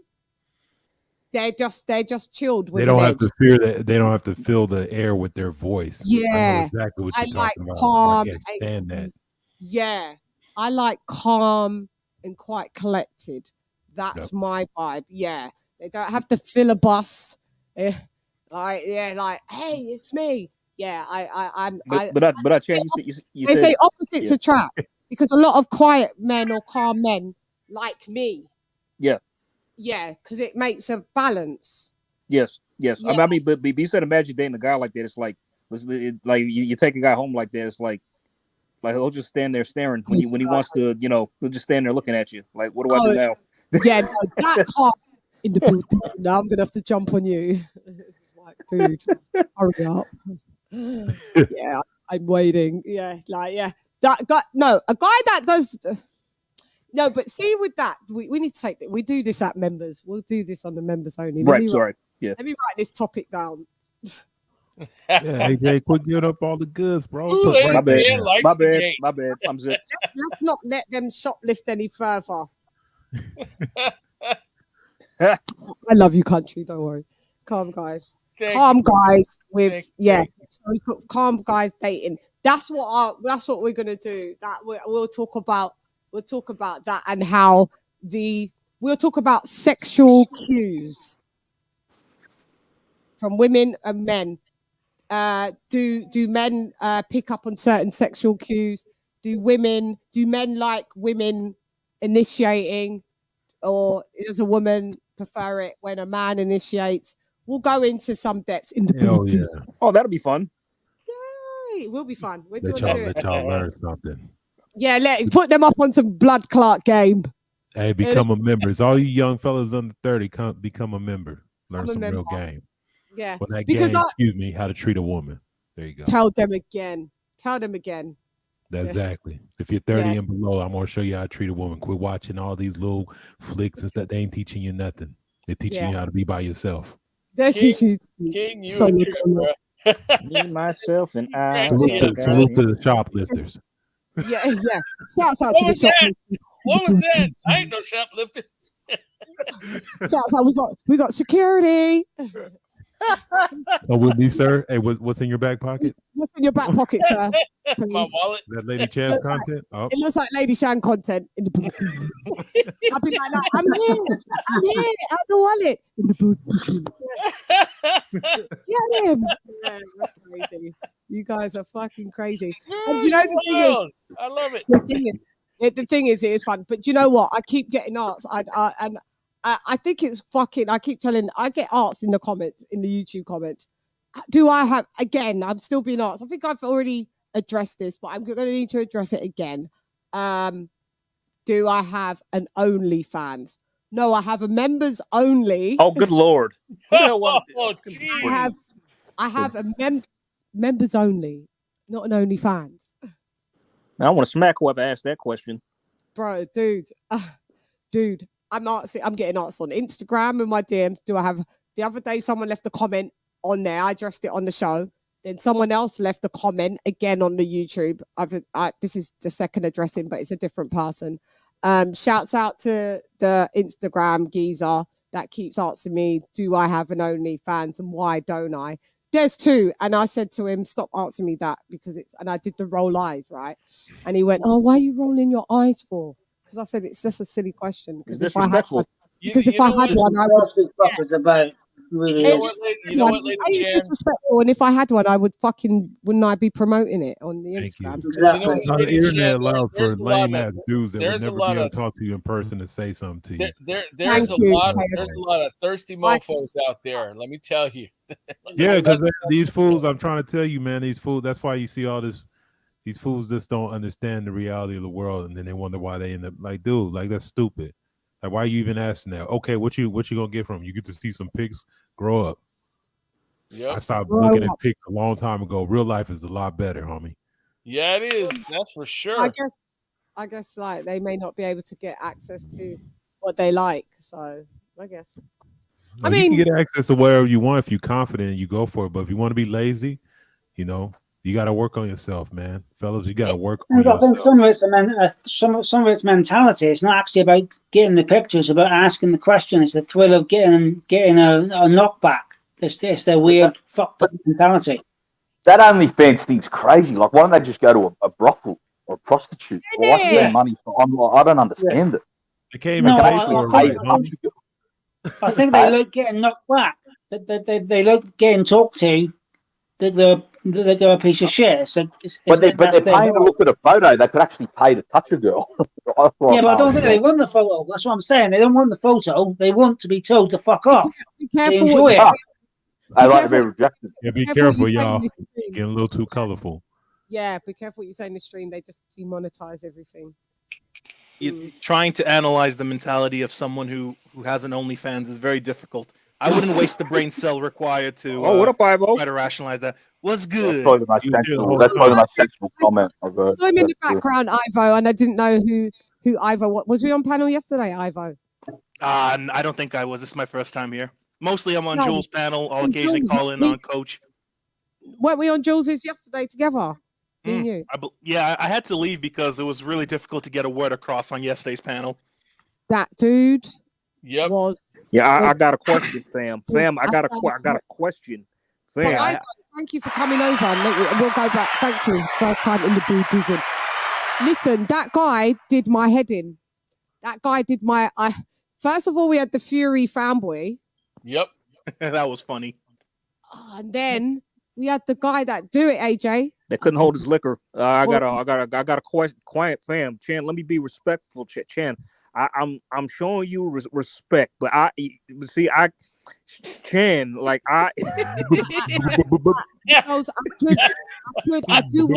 They're just chilled. With they don't have to fear that. They don't have to fill the air with their voice. Yeah, I know exactly what you're talking about. Calm. I can't stand that. Yeah, I like calm and quite collected. That's my vibe. Yeah, they don't have to fill a bus. Like, hey, it's me. Yeah, But Chan, you they said, say opposites attract because a lot of quiet men or calm men like me. Yeah. Yeah, because it makes a balance. Yes. Yeah. I mean, but you said imagine dating a guy like that. It's like you take a guy home like that. It's like he'll just stand there staring when he wants to, you know, he'll just stand there looking at you. Like, what do I do now? Yeah, no, that can't in the boot. Now I'm gonna have to jump on you. Like, dude, hurry up. Yeah, I'm waiting. Yeah, that guy. No, a guy that does. No, but see, with that, we need to take that. We do this at members. We'll do this on the members only. Right. Sorry. Yeah. Let me write this topic down. Yeah, AJ, quit giving up all the goods, bro. Ooh, My bad. AJ My bad. I'm zipped. Let's not let them shoplift any further. I love you, country. Don't worry. Calm guys. Calm guys with So we put calm guys dating. That's what we're gonna do. That we'll talk about. We'll talk about that and how we'll talk about sexual cues from women and men. Do men pick up on certain sexual cues? Do men like women initiating, or does a woman prefer it when a man initiates? We'll go into some depths in the booties. Yeah. Oh, that'll be fun. Yay, it will be fun. We're let y'all learn something. Yeah, put them up on some blood clot game. Hey, become a member. It's all you young fellas under 30, become a member. Learn some real game. Yeah. Well, that game, excuse me, how to treat a woman. There you go. Tell them again. Exactly. If you're 30 and below, I'm going to show you how to treat a woman. Quit watching all these little flicks and stuff. They ain't teaching you nothing. They're teaching you how to be by yourself. That's me, myself, and I. Salute to the shoplifters. Yeah. Shouts out to the shoplifters. What was that? I ain't no shoplifter. Shouts out. We got security. Oh, with me, sir. Hey, what's in your back pocket? What's in your back pocket, sir? Please. My wallet. Is that Lady Chann's content? It looks like LadyChann content in the booties. I'll be like, I'm here, out the wallet in the booties. Get him. Yeah, that's crazy. You guys are fucking crazy. And you know the thing is, I love it. The thing is, it is fun. But you know what? I keep getting asked, and I think it's fucking. I keep telling. I get asked in the comments, in the YouTube comments. Do I have again? I'm still being asked. I think I've already addressed this, but I'm going to need to address it again. Do I have an OnlyFans? No, I have a members only. Oh, good lord! I have a members only, not an OnlyFans. I want to smack whoever asked that question, bro, dude. I'm getting asked on Instagram and my DMs. Do I have? The other day, someone left a comment on there. I addressed it on the show. Then someone else left a comment again on the YouTube. This is the second addressing, but it's a different person. Shouts out to the Instagram geezer that keeps asking me, do I have an OnlyFans and why don't I? There's two. And I said to him, stop answering me that because and I did the roll eyes, right? And he went, oh, why are you rolling your eyes for? Because I said, it's just a silly question. It's disrespectful. Because if I had one, I would. About really you know what, Lady it's Chann? disrespectful, and if I had one, I would wouldn't I be promoting it on the Instagram? Exactly. The internet allowed for lame ass dudes that would never be able to talk to you in person to say something to you. There's a lot of thirsty mofos out there. Let me tell you. Yeah, because these fools, I'm trying to tell you, man, these fools. That's why you see all this. These fools just don't understand the reality of the world, and then they wonder why they end up like, dude, like that's stupid. Like, why are you even asking that? Okay, what you gonna get from? You get to see some pics. Grow up. Yep. I stopped looking at pics a long time ago. Real life is a lot better, homie. Yeah, it is. That's for sure. I guess like they may not be able to get access to what they like. So I guess. No, you can get access to whatever you want if you're confident and you go for it. But if you want to be lazy, you got to work on yourself, man. Fellas, you got to work on yourself. I think some of it's mentality. It's not actually about getting the pictures, about asking the question. It's the thrill of getting a knockback. It's their weird fucked up mentality. That OnlyFans thing's crazy. Like, why don't they just go to a brothel or a prostitute? Or why spend money for online? I don't understand it. They can't even pay for it. I think they like getting knocked back. They like getting talked to. They're a piece of shit. So but they're paying to look at a photo. They could actually pay to touch a girl. Yeah, but I don't think they want the photo. That's what I'm saying. They don't want the photo. They want to be told to fuck off. They enjoy it. I like to be rejected. Yeah, be careful, y'all. Getting a little too colorful. Yeah, be careful what you say in the stream. They just demonetize everything. Trying to analyze the mentality of someone who has an OnlyFans is very difficult. I wouldn't waste the brain cell required to what up, Ivo? Try to rationalize that. What's good? That's probably my sensible comment. So I'm in the background, Ivo, and I didn't know who Ivo was. We on panel yesterday, Ivo? I don't think I was. This is my first time here. Mostly I'm on Jules' panel. I'll occasionally call in on Coach. Weren't we on Jules' yesterday together? Me and you? I had to leave because it was really difficult to get a word across on yesterday's panel. That dude was... Yeah, I got a question, fam. I got a question. Fam. Ivo, thank you for coming over. We'll go back. Thank you. First time in the Buddhism. Listen, that guy did my head in. That guy did my... First of all, we had the Fury fanboy. Yep. That was funny. And then we had the guy that do it, AJ. That couldn't hold his liquor. I got a question. Quiet, fam. Chan, let me be respectful, Chan. I'm showing you respect, but Chan, like I do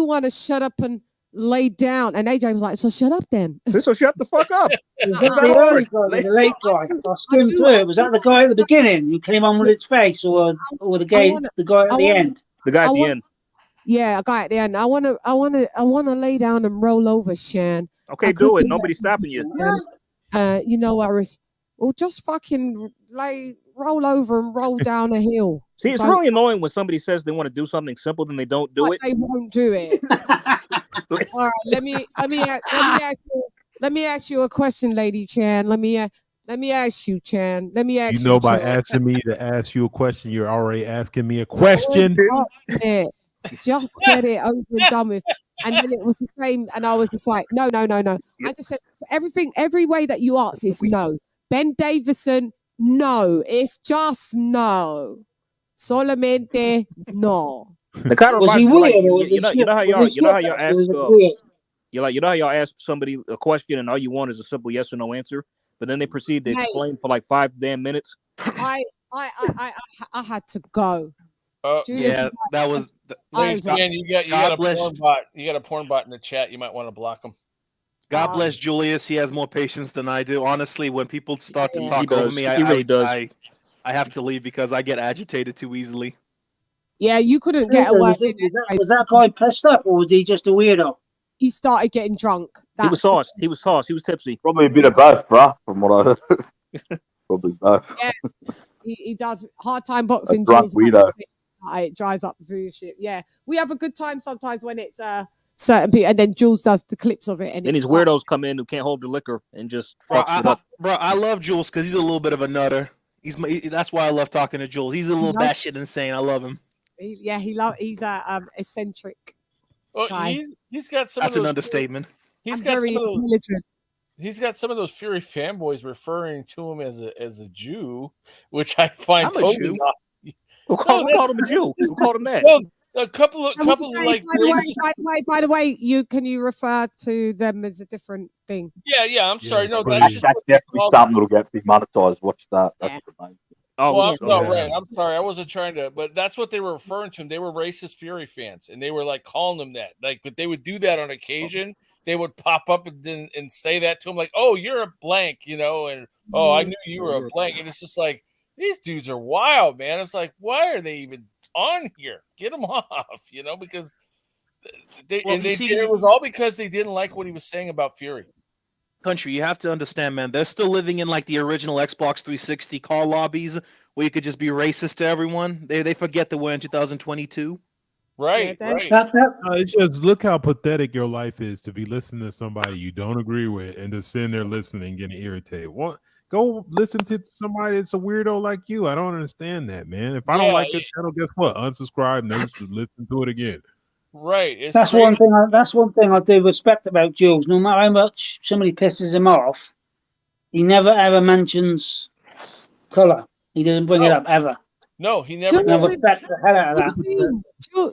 want to shut up and lay down. And AJ was like, so shut up then. So shut the fuck up. The late guy. I skimmed through it. Was that the guy at the beginning who came on with his face, or the guy at the end? The guy at the end. Yeah, a guy at the end. I wanna lay down and roll over, Shan. Okay, do it. Nobody's stopping you. Well, just fucking roll over and roll down a hill. See, it's really annoying when somebody says they want to do something simple, then they don't do it. They won't do it. All right, let me ask you a question, Lady Chan. Let me ask you, Chan. Let me ask You you. know, by Chan. asking me to ask you a question, you're already asking me a question. Just get it over and done with. And then it was the same, and I was just like, no. I just said every way that you ask is no. Ben Davison, no. It's just no. Solamente no. It kind of Was he reminds me, weird? like, you know how y'all ask, you know how y'all ask somebody a question and all you want is a simple yes or no answer, but then they proceed to explain for like 5 damn minutes. I had to go. Yeah, that was. Man, you got a porn bot. You got a porn bot in the chat. You might want to block him. God bless Julius. He has more patience than I do. Honestly, when people start to talk over me, He really does. I have to leave because I get agitated too easily. Yeah, you couldn't get a word in. Was that guy pissed up, or was he just a weirdo? He started getting drunk. He was sauced. He was tipsy. Probably a bit of both, bruh, from what I heard. Probably both. Yeah, he does hard time boxing. Drunk weirdo. It dries up the food shit. Yeah, we have a good time sometimes when it's certain people, and then Jules does the clips of it. And then these weirdos come in who can't hold the liquor and just fucks it up. Bro, I love Jules because he's a little bit of a nutter. That's why I love talking to Jules. He's a little batshit insane. I love him. He's a eccentric guy. He's got some. That's an understatement. He's got some of those Fury fanboys referring to him as a Jew, which I find totally not. Who called him a Jew? Who called him that? Well, a couple of like. By the way, can you refer to them as a different thing? Yeah. I'm sorry. No, that's definitely something that'll get demonetized. Watch that. That's the main. Oh, well, right. I'm sorry. I wasn't trying to, but that's what they were referring to him. They were racist Fury fans, and they were like calling him that. Like, but they would do that on occasion. They would pop up and say that to him, like, "Oh, you're a blank," and "Oh, I knew you were a blank." And it's just like, these dudes are wild, man. It's like, why are they even on here? Get them off, because it was all because they didn't like what he was saying about Fury. Country, you have to understand, man. They're still living in like the original Xbox 360 call lobbies where you could just be racist to everyone. They forget that we're in 2022. Right. It's just look how pathetic your life is to be listening to somebody you don't agree with and just sitting there listening, getting irritated. What? Go listen to somebody that's a weirdo like you. I don't understand that, man. If I don't like your channel, guess what? Unsubscribe, never listen to it again. Right. That's one thing I do respect about Jules. No matter how much somebody pisses him off, he never ever mentions color. He doesn't bring it up ever. No, he never. I respect the hell out of that.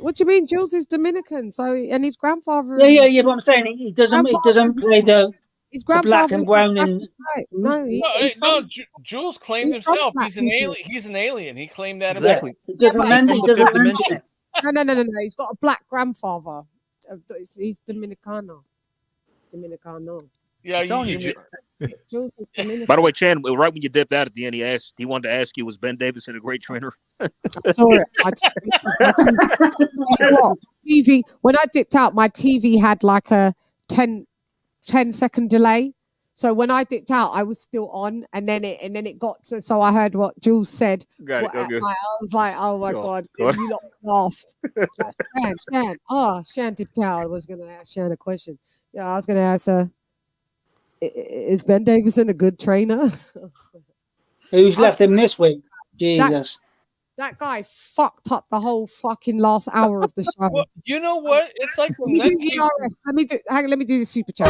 What do you mean? Jules is Dominican, and his grandfather. Yeah. But I'm saying he doesn't play the black and brown and Jules claimed himself. He's an alien. He's an alien. He claimed that exactly. He doesn't mention it. No. He's got a black grandfather. He's Dominicano. Yeah, by the way, Chan, right when you dipped out at the end, he wanted to ask you, was Ben Davison a great trainer? Sorry, TV. When I dipped out, my TV had like a 10-second delay. So when I dipped out, I was still on, and then it got to. So I heard what Jules said. I was like, "Oh my god, you lot laughed." Shan dipped out. I was going to ask Shan a question. Yeah, I was going to ask her, is Ben Davison a good trainer? Who's left him this week? Jesus. That guy fucked up the whole fucking last hour of the show. Well, you know what? It's like when let me do the super chat.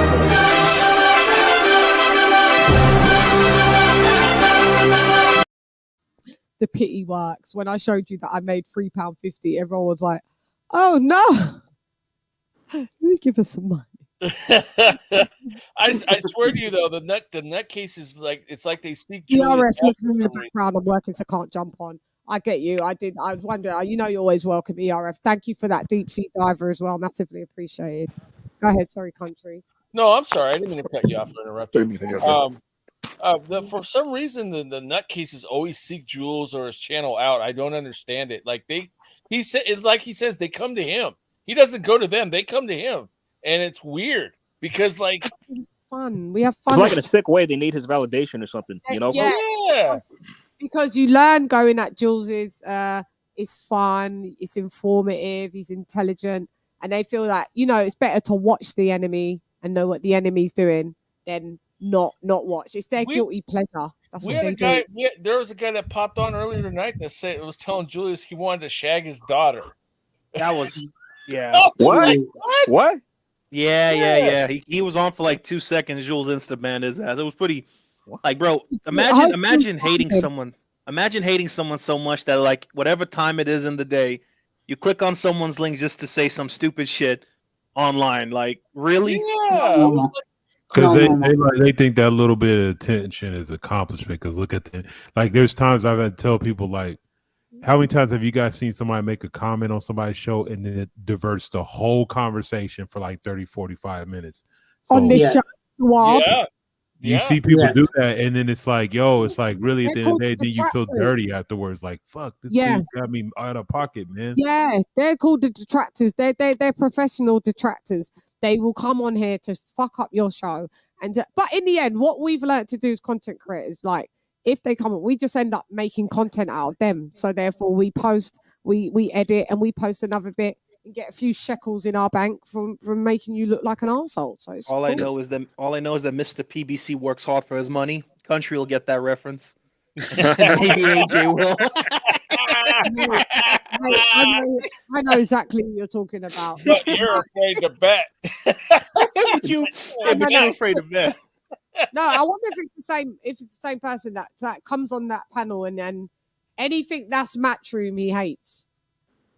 The pity works. When I showed you that I made £3.50, everyone was like, "Oh no, you give us some money." I swear to you though, the nutcase is like, it's like they speak. ERF listening in the background. I'm working, so I can't jump on. I get you. I was wondering. You're always welcome, ERF. Thank you for that deep sea diver as well. Massively appreciated. Go ahead. Sorry, country. No, I'm sorry. I didn't mean to cut you off or interrupt you. For some reason, the nutcases always seek Jules or his channel out. I don't understand it. Like it's like he says they come to him. He doesn't go to them. They come to him, and it's weird because like fun. We have fun. It's like in a sick way. They need his validation or something. Yeah. Because you learn going at Jules is fun, it's informative, he's intelligent, and they feel that it's better to watch the enemy and know what the enemy's doing than not watch. It's their guilty pleasure. That's what they do. There was a guy that popped on earlier tonight that said it was telling Julius he wanted to shag his daughter. That was Oh, What? What? Yeah. He was on for like 2 seconds. Jules insta banned his ass. It was pretty. Like, bro, imagine hating someone. Imagine hating someone so much that like whatever time it is in the day, you click on someone's link just to say some stupid shit online. Like, really? Yeah. Because they think that little bit of attention is accomplishment. Because look at there's times I've had to tell people like, how many times have you guys seen somebody make a comment on somebody's show and then it diverts the whole conversation for like 30, 45 minutes? So, on this show? What? You see people do that, and then it's like, it's like really at the end of the day, then you feel dirty afterwards. Like, fuck, this dude got me out of pocket, man. Yeah, they're called the detractors. They're professional detractors. They will come on here to fuck up your show. But in the end, what we've learned to do as content creators, like if they come on, we just end up making content out of them. So therefore, we post, we edit, and we post another bit. And get a few shekels in our bank from making you look like an arsehole. So it's all I know is that Mr. PBC works hard for his money. Country will get that reference. Maybe AJ will. I know exactly what you're talking about. But you're afraid to bet. You're afraid to bet. No, I wonder if it's the same. If it's the same person that comes on that panel and then anything that's Matchroom he hates.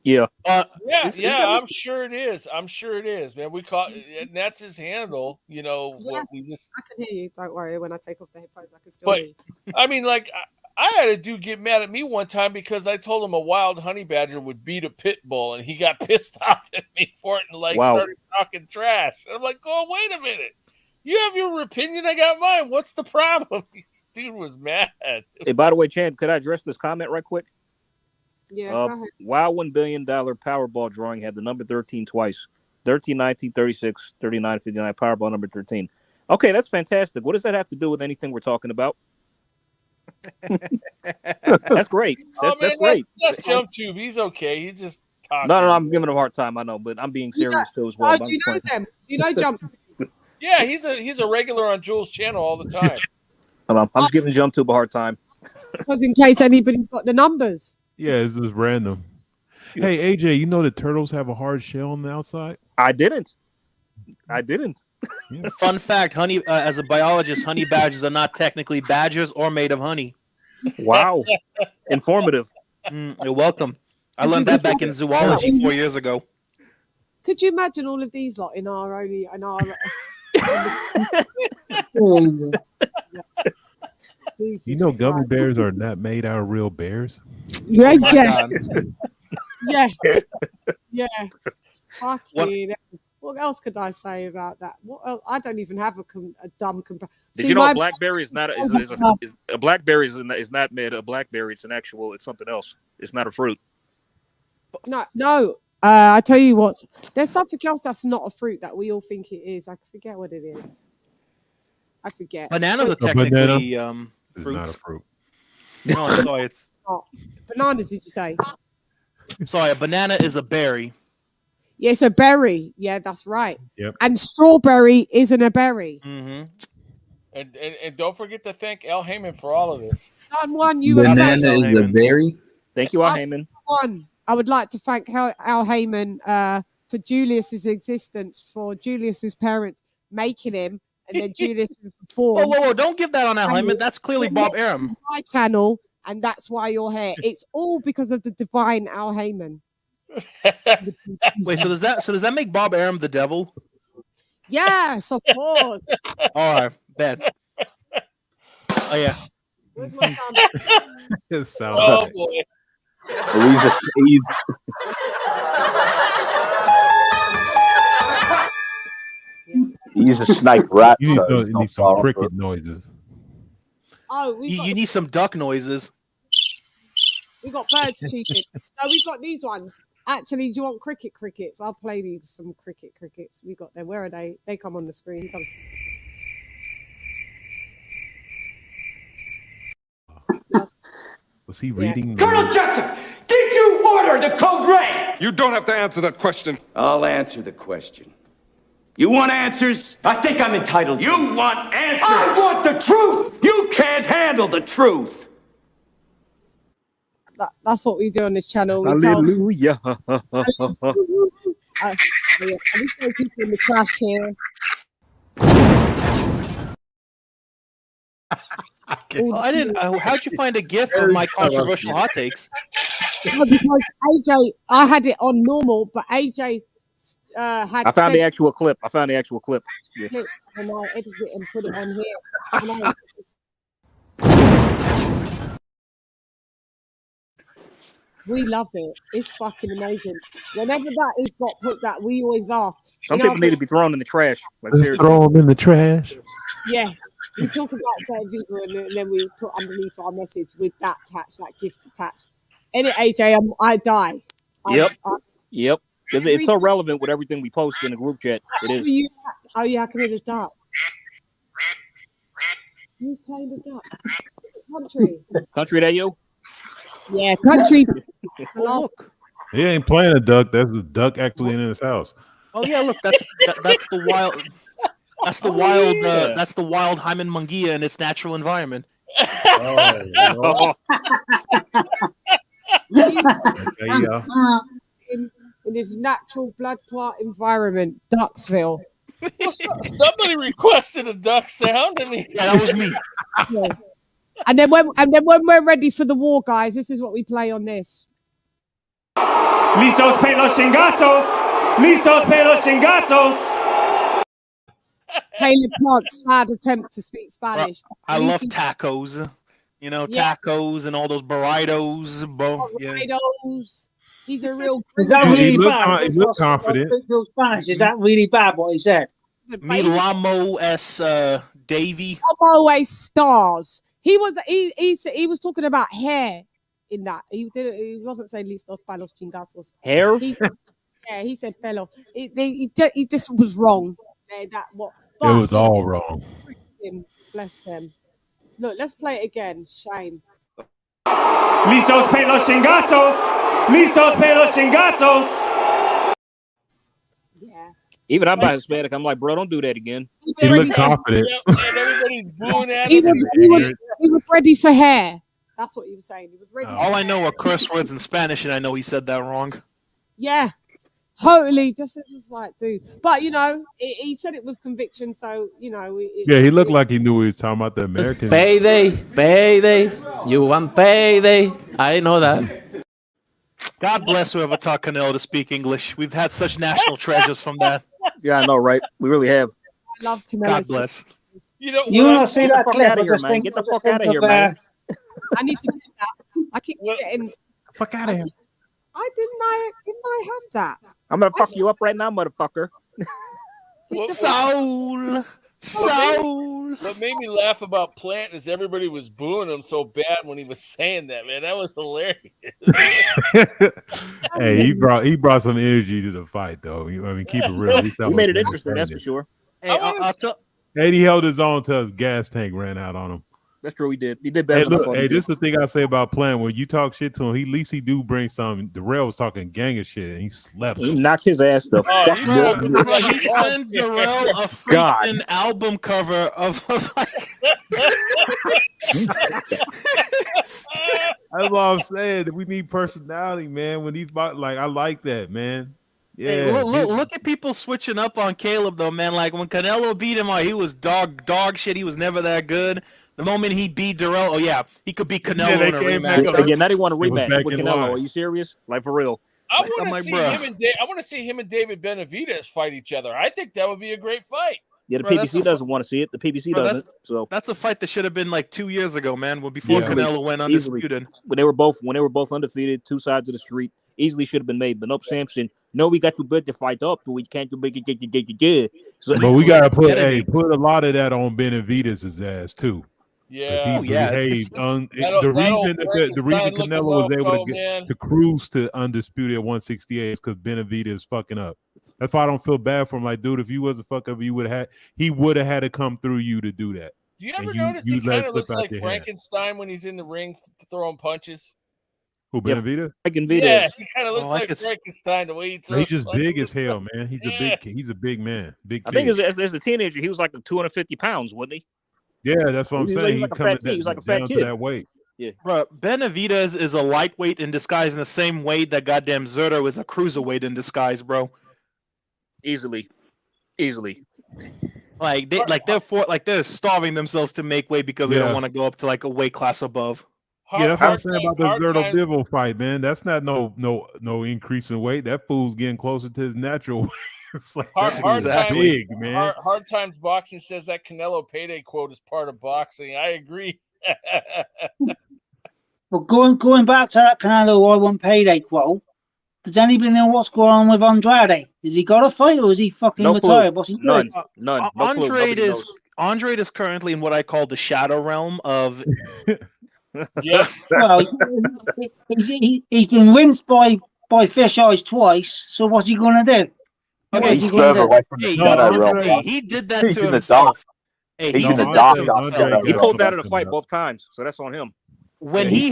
Yeah. I'm sure it is. I'm sure it is, man. We call and that's his handle, you know. Yeah, I can hear you. Don't worry. When I take off the headphones, I can still But hear you. I mean, like I had a dude get mad at me one time because I told him a wild honey badger would beat a pit bull, and he got pissed off at me for it and started talking trash. And I'm like, oh, wait a minute. You have your opinion, I got mine. What's the problem? This dude was mad. Hey, by the way, Chan, could I address this comment right quick? Yeah, go ahead. Wow, $1 billion Powerball drawing had the number 13 twice. 13, 19, 36, 39, 59, Powerball number 13. Okay, that's fantastic. What does that have to do with anything we're talking about? That's great. That's great. That's Jump Tube. He's okay. He just talking. No, I'm giving him a hard time. I know, but I'm being serious too as well. Oh, do you know them? Do you know Jump Tube? Yeah, he's a regular on Jules' channel all the time. I'm just giving Jump Tube a hard time. Because in case anybody's got the numbers. Yeah, it's just random. Hey, AJ, you know that turtles have a hard shell on the outside? I didn't. Yeah. Fun fact, honey. As a biologist, honey badgers are not technically badgers or made of honey. Wow. Informative. You're welcome. I learned that back in zoology 4 years ago. Could you imagine all of these lot in our You know, gummy bears are not made out of real bears. Yeah, yeah. Fucking. What else could I say about that? What else? I don't even have a dumb comparison. Did you know a blackberry is not a blackberry is not made a blackberry? It's it's something else. It's not a fruit. No. I tell you what. There's something else that's not a fruit that we all think it is. I forget what it is. I forget. Bananas are technically it's not a fruit. No, sorry, it's bananas. Did you say? Sorry, a banana is a berry. Yeah, it's a berry. Yeah, that's right. Yep. And strawberry isn't a berry. Mm-hmm. And don't forget to thank Al Heyman for all of this. Banana is a berry. Thank you, Al Heyman. I would like to thank Al Heyman for Julius's existence, for Julius's parents making him. And then Julius was born. Whoa! Don't give that on Al Heyman. That's clearly Bob Arum. My channel, and that's why you're here. It's all because of the divine Al Heyman. Wait, so does that make Bob Arum the devil? Yes, of course. All right, bad. Oh yeah. Where's my sound? His sound. Oh boy. He's a snake rat. You need some cricket noises. Oh, you need some duck noises. We got birds cheating. No, we've got these ones. Actually, do you want crickets? I'll play you some crickets. We got them. Where are they? They come on the screen. Was he reading? Colonel Jessup, did you order the code red? You don't have to answer that question. I'll answer the question. You want answers? I think I'm entitled. You want answers? I want the truth. You can't handle the truth. That's what we do on this channel. We Hallelujah. I just throw people in the trash here. I didn't. How'd you find a GIF of my controversial hot takes? Because AJ, I had it on normal, but AJ had. I found the actual clip. Yeah. And I edited it and put it on here. We love it. It's fucking amazing. Whenever that is got put that, we always laugh. Some people need to be thrown in the trash. Like, let's throw them in the trash. Yeah. We talk about certain people and then we put underneath our message with that attached, that gift attached. In it, AJ, I die. Yep. Because it's so relevant with everything we post in the group chat. It is. Oh, yeah, I can hear the duck. Who's playing the duck? Country. Country, that you? Yeah, country. Look. He ain't playing a duck. That's a duck actually in his house. Oh yeah, look, that's the wild. That's the wild. That's the wild Hyman Mungia in its natural environment. In his natural blood clot environment, Ducksville. Well, somebody requested a duck sound. I mean, yeah, that was me. Yeah. And then when we're ready for the war, guys, this is what we play on this. Listos pe los chingazos. Listos pe los chingazos. Caleb Plant's sad attempt to speak Spanish. I love tacos. You know, tacos and all those burritos. Burritos. He's a real. Is that really bad? He looked confident. Spanish. Is that really bad? What he said? Mi Lamo S. Davy. I'm always stars. He was talking about hair in that. He wasn't saying listos para los chingazos. Hair? He said pelo. He just was wrong. It was all wrong. Bless them. Look, let's play it again. Shame. Listos pe los chingazos. Listos pe los chingazos. Even I'm not Hispanic. I'm like, bro, don't do that again. He looked confident. And everybody's booing at He him. was ready for hair. That's what he was saying. He was ready. All I know are curse words in Spanish, and I know he said that wrong. Yeah, totally. Just this was like, dude. But you know, he said it with conviction. So you know, he looked like he knew he was talking about the American. Payday. You want payday? I know that. God bless whoever taught Canelo to speak English. We've had such national treasures from that. Yeah, I know, right? We really have. I love Canelo. God bless. You know, You want to see that clip? Get the fuck out of here, man. I need to get that. I keep getting. Fuck out of here. Didn't I have that? I'm gonna fuck you up right now, motherfucker. Soul. What made me laugh about Plant is everybody was booing him so bad when he was saying that, man. That was hilarious. Hey, he brought some energy to the fight, though. I mean, keep it real. He made it interesting, that's for sure. Hey, I'll tell. And he held his own until his gas tank ran out on him. That's true. He did better. Hey, look, this is the thing I say about Plant. When you talk shit to him, at least he do bring some. Darrell was talking gang of shit, and he slept. He knocked his ass the fuck up. He sent Darrell a freaking album cover of. That's what I'm saying. We need personality, man. When he's like, I like that, man. Yeah. Hey, look at people switching up on Caleb though, man. Like when Canelo beat him, he was dog shit. He was never that good. The moment he beat Darrell, he could beat Canelo in a rematch. Yeah, now they want a rematch with Canelo. Are you serious? Like for real? I want to see him and David Benavidez fight each other. I think that would be a great fight. Yeah, the PBC doesn't want to see it. The PBC doesn't. So that's a fight that should have been like 2 years ago, man. Well, before Canelo went undisputed. When they were both undefeated, two sides of the street, easily should have been made. But nope, Samson. No, we got to build the fight up, but we can't do big. So, but we gotta put a lot of that on Benavidez' ass too. Yeah, he behaved. The reason Canelo was able to cruise to undisputed at 168 is because Benavidez is fucking up. That's why I don't feel bad for him. Like, dude, if you was a fuck up, he would have had to come through you to do that. Do you ever notice he kind of looks like Frankenstein when he's in the ring throwing punches? Who, Benavidez? Yeah, he kind of looks like Frankenstein the way he throws. He's just big as hell, man. He's a big man. Big. I think as a teenager, he was like 250 pounds, wasn't he? Yeah, that's what I'm saying. He was like a fat kid. To that weight. Yeah, bro. Benavidez is a lightweight in disguise in the same way that goddamn Zerto is a cruiserweight in disguise, bro. Easily. Like they're starving themselves to make weight because they don't want to go up to like a weight class above. Yeah, that's what I'm saying about the Zerto Bivol fight, man. That's not no increase in weight. That fool's getting closer to his natural weight. It's like big, man. Hard Times Boxing says that Canelo payday quote is part of boxing. I agree. Well, going back to that Canelo I want payday quote, does anybody know what's going on with Andrade? Has he got a fight or is he fucking retired? What's he doing? None. Andrade is currently in what I call the shadow realm of. Yeah. Well, he's been rinsed by Fish Eyes twice. So what's he going to do? Okay, he's further away from the shadow realm. He did that to himself. He's in the dark. He pulled that in a fight both times, so that's on him. When the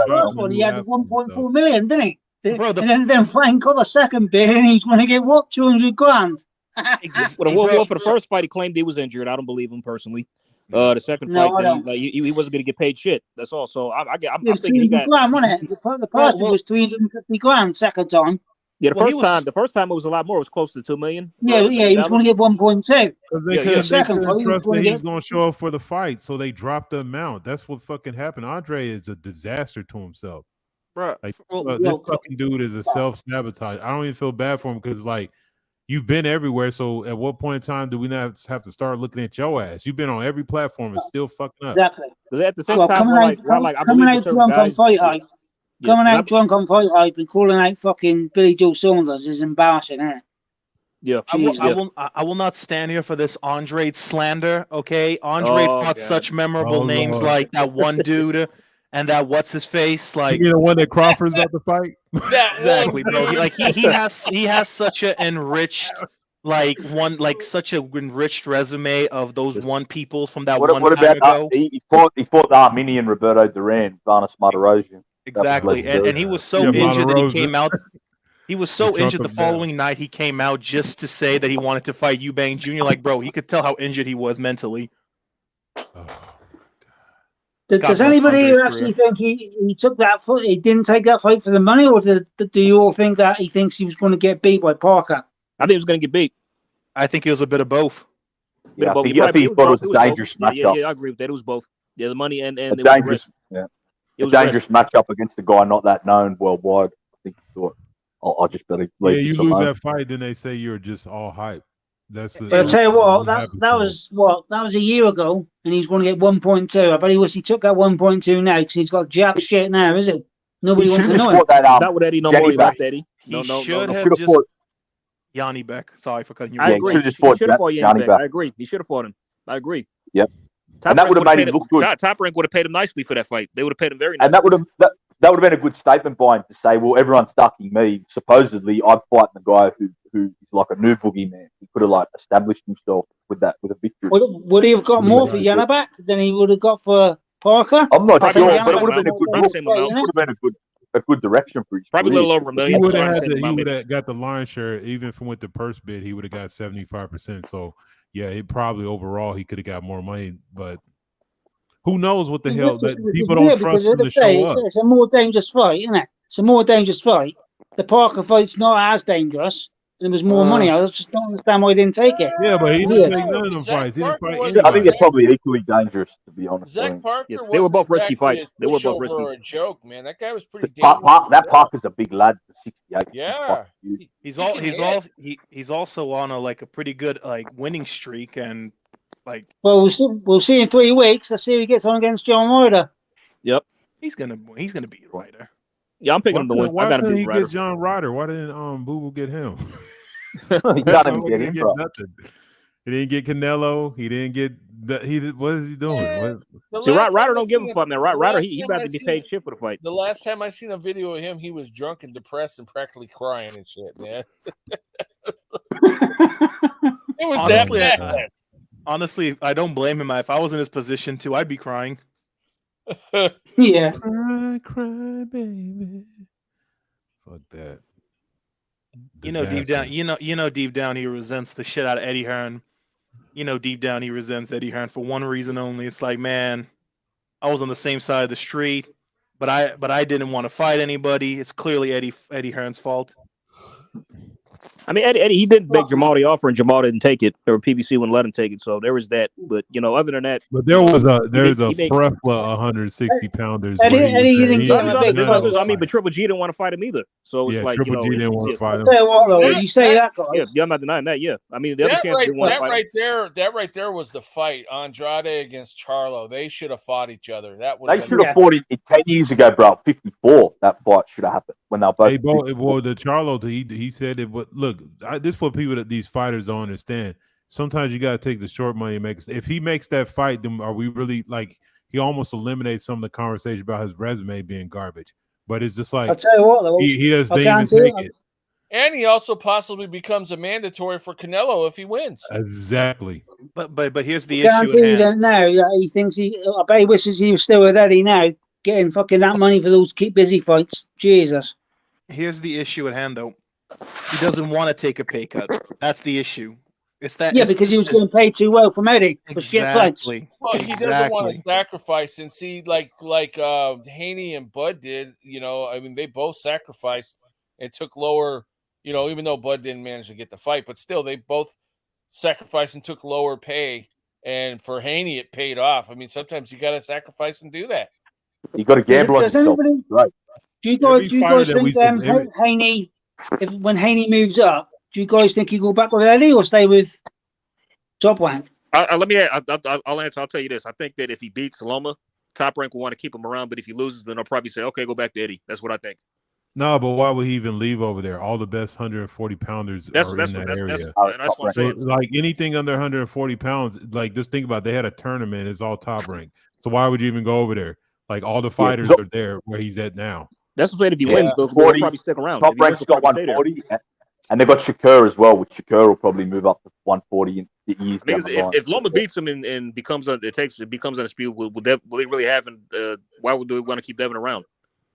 first one, he had 1.4 million, didn't he? Bro, and then Frank got the second bid, and he's going to get what, 200 grand? Well, for the first fight, he claimed he was injured. I don't believe him personally. The second fight, he wasn't going to get paid shit. That's all. So I'm thinking he got grand, wasn't it? The first one was 350 grand. Second time. Yeah, the first time it was a lot more. It was close to 2 million. Yeah, he was going to get 1.2. The second time he was going to show up for the fight, so they dropped the amount. That's what fucking happened. Andre is a disaster to himself. Bro, this fucking dude is a self-sabotage. I don't even feel bad for him because like you've been everywhere. So at what point in time do we not have to start looking at your ass? You've been on every platform and still fucking up. Exactly. Because at the same time, I believe drunk on fight hype. Coming out drunk on fight hype and calling out fucking Billy Joe Saunders is embarrassing, isn't it? Yeah, I will not stand here for this Andre slander. Okay, Andre fought such memorable names like that one dude and that what's his face, like the one that Crawford's about to fight. Exactly, bro. He has such an enriched such a enriched resume of those one peoples from that one time ago. He fought the Armenian Roberto Duran, Varnas Martirosyan. Exactly, and he was so injured that he came out. He was so injured the following night. He came out just to say that he wanted to fight Eubank Jr. Like, bro, he could tell how injured he was mentally. Does anybody here actually think he took that fight? He didn't take that fight for the money, or do you all think that he thinks he was going to get beat by Parker? I think he was going to get beat. I think it was a bit of both. Yeah, I think he thought it was a dangerous matchup. Yeah, I agree with that. It was both. Yeah, the money and a dangerous, a dangerous matchup against a guy not that known worldwide. I think he thought, I'll just better leave. Yeah, you lose that fight, then they say you're just all hype. I'll tell you what, that was a year ago, and he's going to get 1.2. I bet he wish he took that 1.2 now because he's got jack shit now, is it? Nobody wants to know him. Not with Eddie no more. He left Eddie. He should have just Yanni Beck. Sorry for cutting you. I agree. He should have fought Yanni Beck. I agree. He should have fought him. I agree. Yep. And that would have made him look good. Top Rank would have paid him nicely for that fight. They would have paid him very nicely. And that would have been a good statement by him to say, well, everyone's ducking me. Supposedly, I'm fighting the guy who is like a new boogeyman. He could have like established himself with a victory. Would he have got more for Yanni Beck than he would have got for Parker? I'm not sure, but it would have been a good look. It would have been a good direction for his probably a little over $1 million. He would have got the lion's share, even from with the purse bid. He would have got 75%. So yeah, he probably overall he could have got more money, but who knows what the hell that people don't trust him to show up. It's a more dangerous fight, isn't it? It's a more dangerous fight. The Parker fight's not as dangerous. There was more money. I just don't understand why he didn't take it. Yeah, but he didn't take none of them fights. He didn't fight. I think it's probably equally dangerous, to be honest. Zach Parker, they were both risky fights. They were both risky. A joke, man. That guy was pretty dangerous. That Parker's a big lad for 68. Yeah, he's also on a pretty good winning streak and Well, we'll see in 3 weeks. Let's see if he gets on against John Ryder. Yep, he's gonna beat Ryder. Yeah, I'm picking him to win. Why I got to didn't beat he Ryder. get John Ryder? Why didn't Boo get him? He got him. Get him, bro. Nothing. He didn't get Canelo. He didn't get. What is he doing? See, Ryder don't give a fuck, man. Ryder, he about to be paid shit for the fight. The last time I seen a video of him, he was drunk and depressed and practically crying and shit, man. It was honestly, that bad. Honestly, I don't blame him. If I was in his position too, I'd be crying. Yeah. Cry, cry, baby. Fuck that. You know, deep Disaster. down, deep down, he resents the shit out of Eddie Hearn. You know, deep down, he resents Eddie Hearn for one reason only. It's like, man, I was on the same side of the street, but I didn't want to fight anybody. It's clearly Eddie Hearn's fault. I mean, Eddie, he did make Jamal the offer, and Jamal didn't take it, or PBC wouldn't let him take it. So there was that. But other than that, but there's a plethora of 160 pounders. Eddie didn't get him a big fight. I mean, but Triple G didn't want to fight him either. So it's like Triple G didn't want to fight him. Tell you what, though, you say that, guys. Yeah, I'm not denying that. Yeah, I mean, the other champions didn't want to fight him. That right there was the fight. Andrade against Charlo. They should have fought each other. They should have fought it 10 years ago, bro. 54. That fight should have happened when they were both. Well, the Charlo, he said it. But look, this for people that these fighters don't understand. Sometimes you got to take the short money and make. If he makes that fight, then are we really like? He almost eliminates some of the conversation about his resume being garbage. But it's just like I'll tell you what, though, he doesn't even take it. And he also possibly becomes a mandatory for Canelo if he wins. Exactly. But here's the issue. I guarantee you that now that he thinks I bet he wishes he was still with Eddie now, getting fucking that money for those keep busy fights. Jesus. Here's the issue at hand, though. He doesn't want to take a pay cut. That's the issue. It's that. Yeah, because he was getting paid too well from Eddie for shit fights. Well, he doesn't want to sacrifice and see like Haney and Bud did. I mean, they both sacrificed and took lower. Even though Bud didn't manage to get the fight, but still, they both sacrificed and took lower pay. And for Haney, it paid off. I mean, sometimes you got to sacrifice and do that. You got to gamble on yourself. Right. Do you guys think Haney, when Haney moves up, do you guys think he go back with Eddie or stay with Top Rank? I'll answer. I'll tell you this. I think that if he beats Loma, Top Rank will want to keep him around. But if he loses, then they'll probably say, okay, go back to Eddie. That's what I think. No, but why would he even leave over there? All the best 140 pounders are in that area. That's what I'm saying. Like anything under 140 pounds, like just think about it, they had a tournament, it's all Top Rank. So why would you even go over there? Like all the fighters are there where he's at now. That's what if he wins, though, he'll probably stick around. Top Rank's got 140, and they've got Shakur as well, which Shakur will probably move up to 140 in the years down the line. If Loma beats him and becomes undisputed, will they really have? Why would they want to keep Devin around?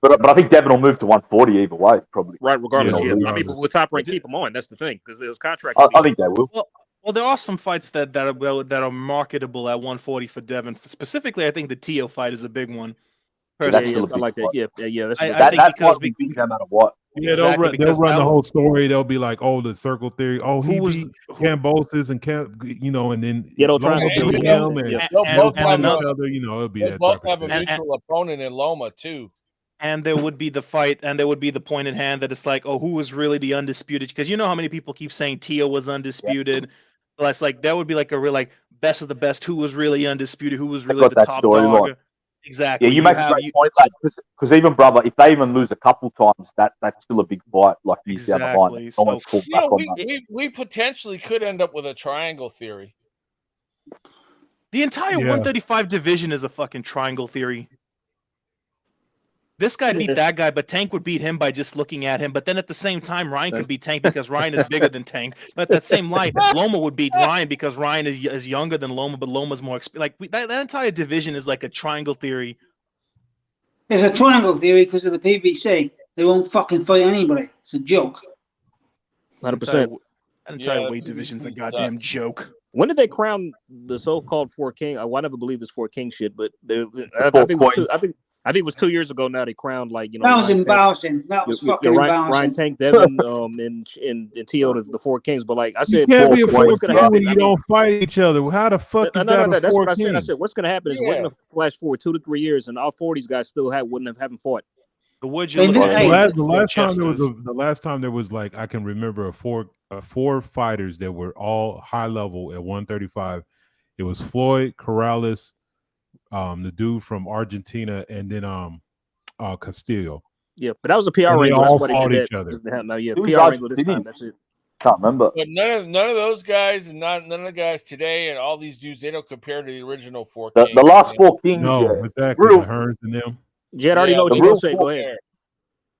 But I think Devin will move to 140 either way, probably. Right, regardless. Yeah. I mean, but with Top Rank, keep him on. That's the thing, because his contract. I think they will. Well, there are some fights that are marketable at 140 for Devin. Specifically, I think the Tio fight is a big one. Personally, I like that. Yeah. That's because we beat no matter what. Yeah, they'll run the whole story. They'll be like, "Oh, the circle theory. Oh, he beat Cambosis and and then they'll try to beat him and another. It'll be that. Both have a mutual opponent in Loma too. And there would be the fight, and there would be the point in hand that it's like, oh, who was really the undisputed? Because you know how many people keep saying Tio was undisputed. But it's like that would be like a real best of the best. Who was really undisputed? Who was really the top dog? Exactly. Yeah, you make a great point, lad. Because even brother, if they even lose a couple times, that's still a big fight. Like he's down the line. We potentially could end up with a triangle theory. The entire 135 division is a fucking triangle theory. This guy beat that guy, but Tank would beat him by just looking at him. But then at the same time, Ryan could beat Tank because Ryan is bigger than Tank. But at that same light, Loma would beat Ryan because Ryan is younger than Loma, but Loma's more experienced. Like that entire division is like a triangle theory. It's a triangle theory because of the PBC. They won't fucking fight anybody. It's a joke. 100%. That entire weight division's a goddamn joke. When did they crown the so-called Four King? I never believe this Four King shit, but I think it was 2 years ago now they crowned that was embarrassing. That was fucking embarrassing. Ryan, Tank, Devin, and Tio the Four Kings. But like I said, you can't be a Four King when you don't fight each other. How the fuck is that? That's what I said. I said what's going to happen is we're going to flash forward 2 to 3 years, and all 4 of these guys still haven't fought. The last time there was like I can remember four fighters that were all high level at 135. It was Floyd, Corrales, the dude from Argentina, and then Castillo. Yeah, but that was a PR ring. They all fought each other. No, yeah, PR ring this time. That's it. Can't remember. But none of those guys and none of the guys today and all these dudes, they don't compare to the original Four Kings. The last Four Kings. No, exactly. The Hearns and them. Jed already know what you're going to say. Go ahead.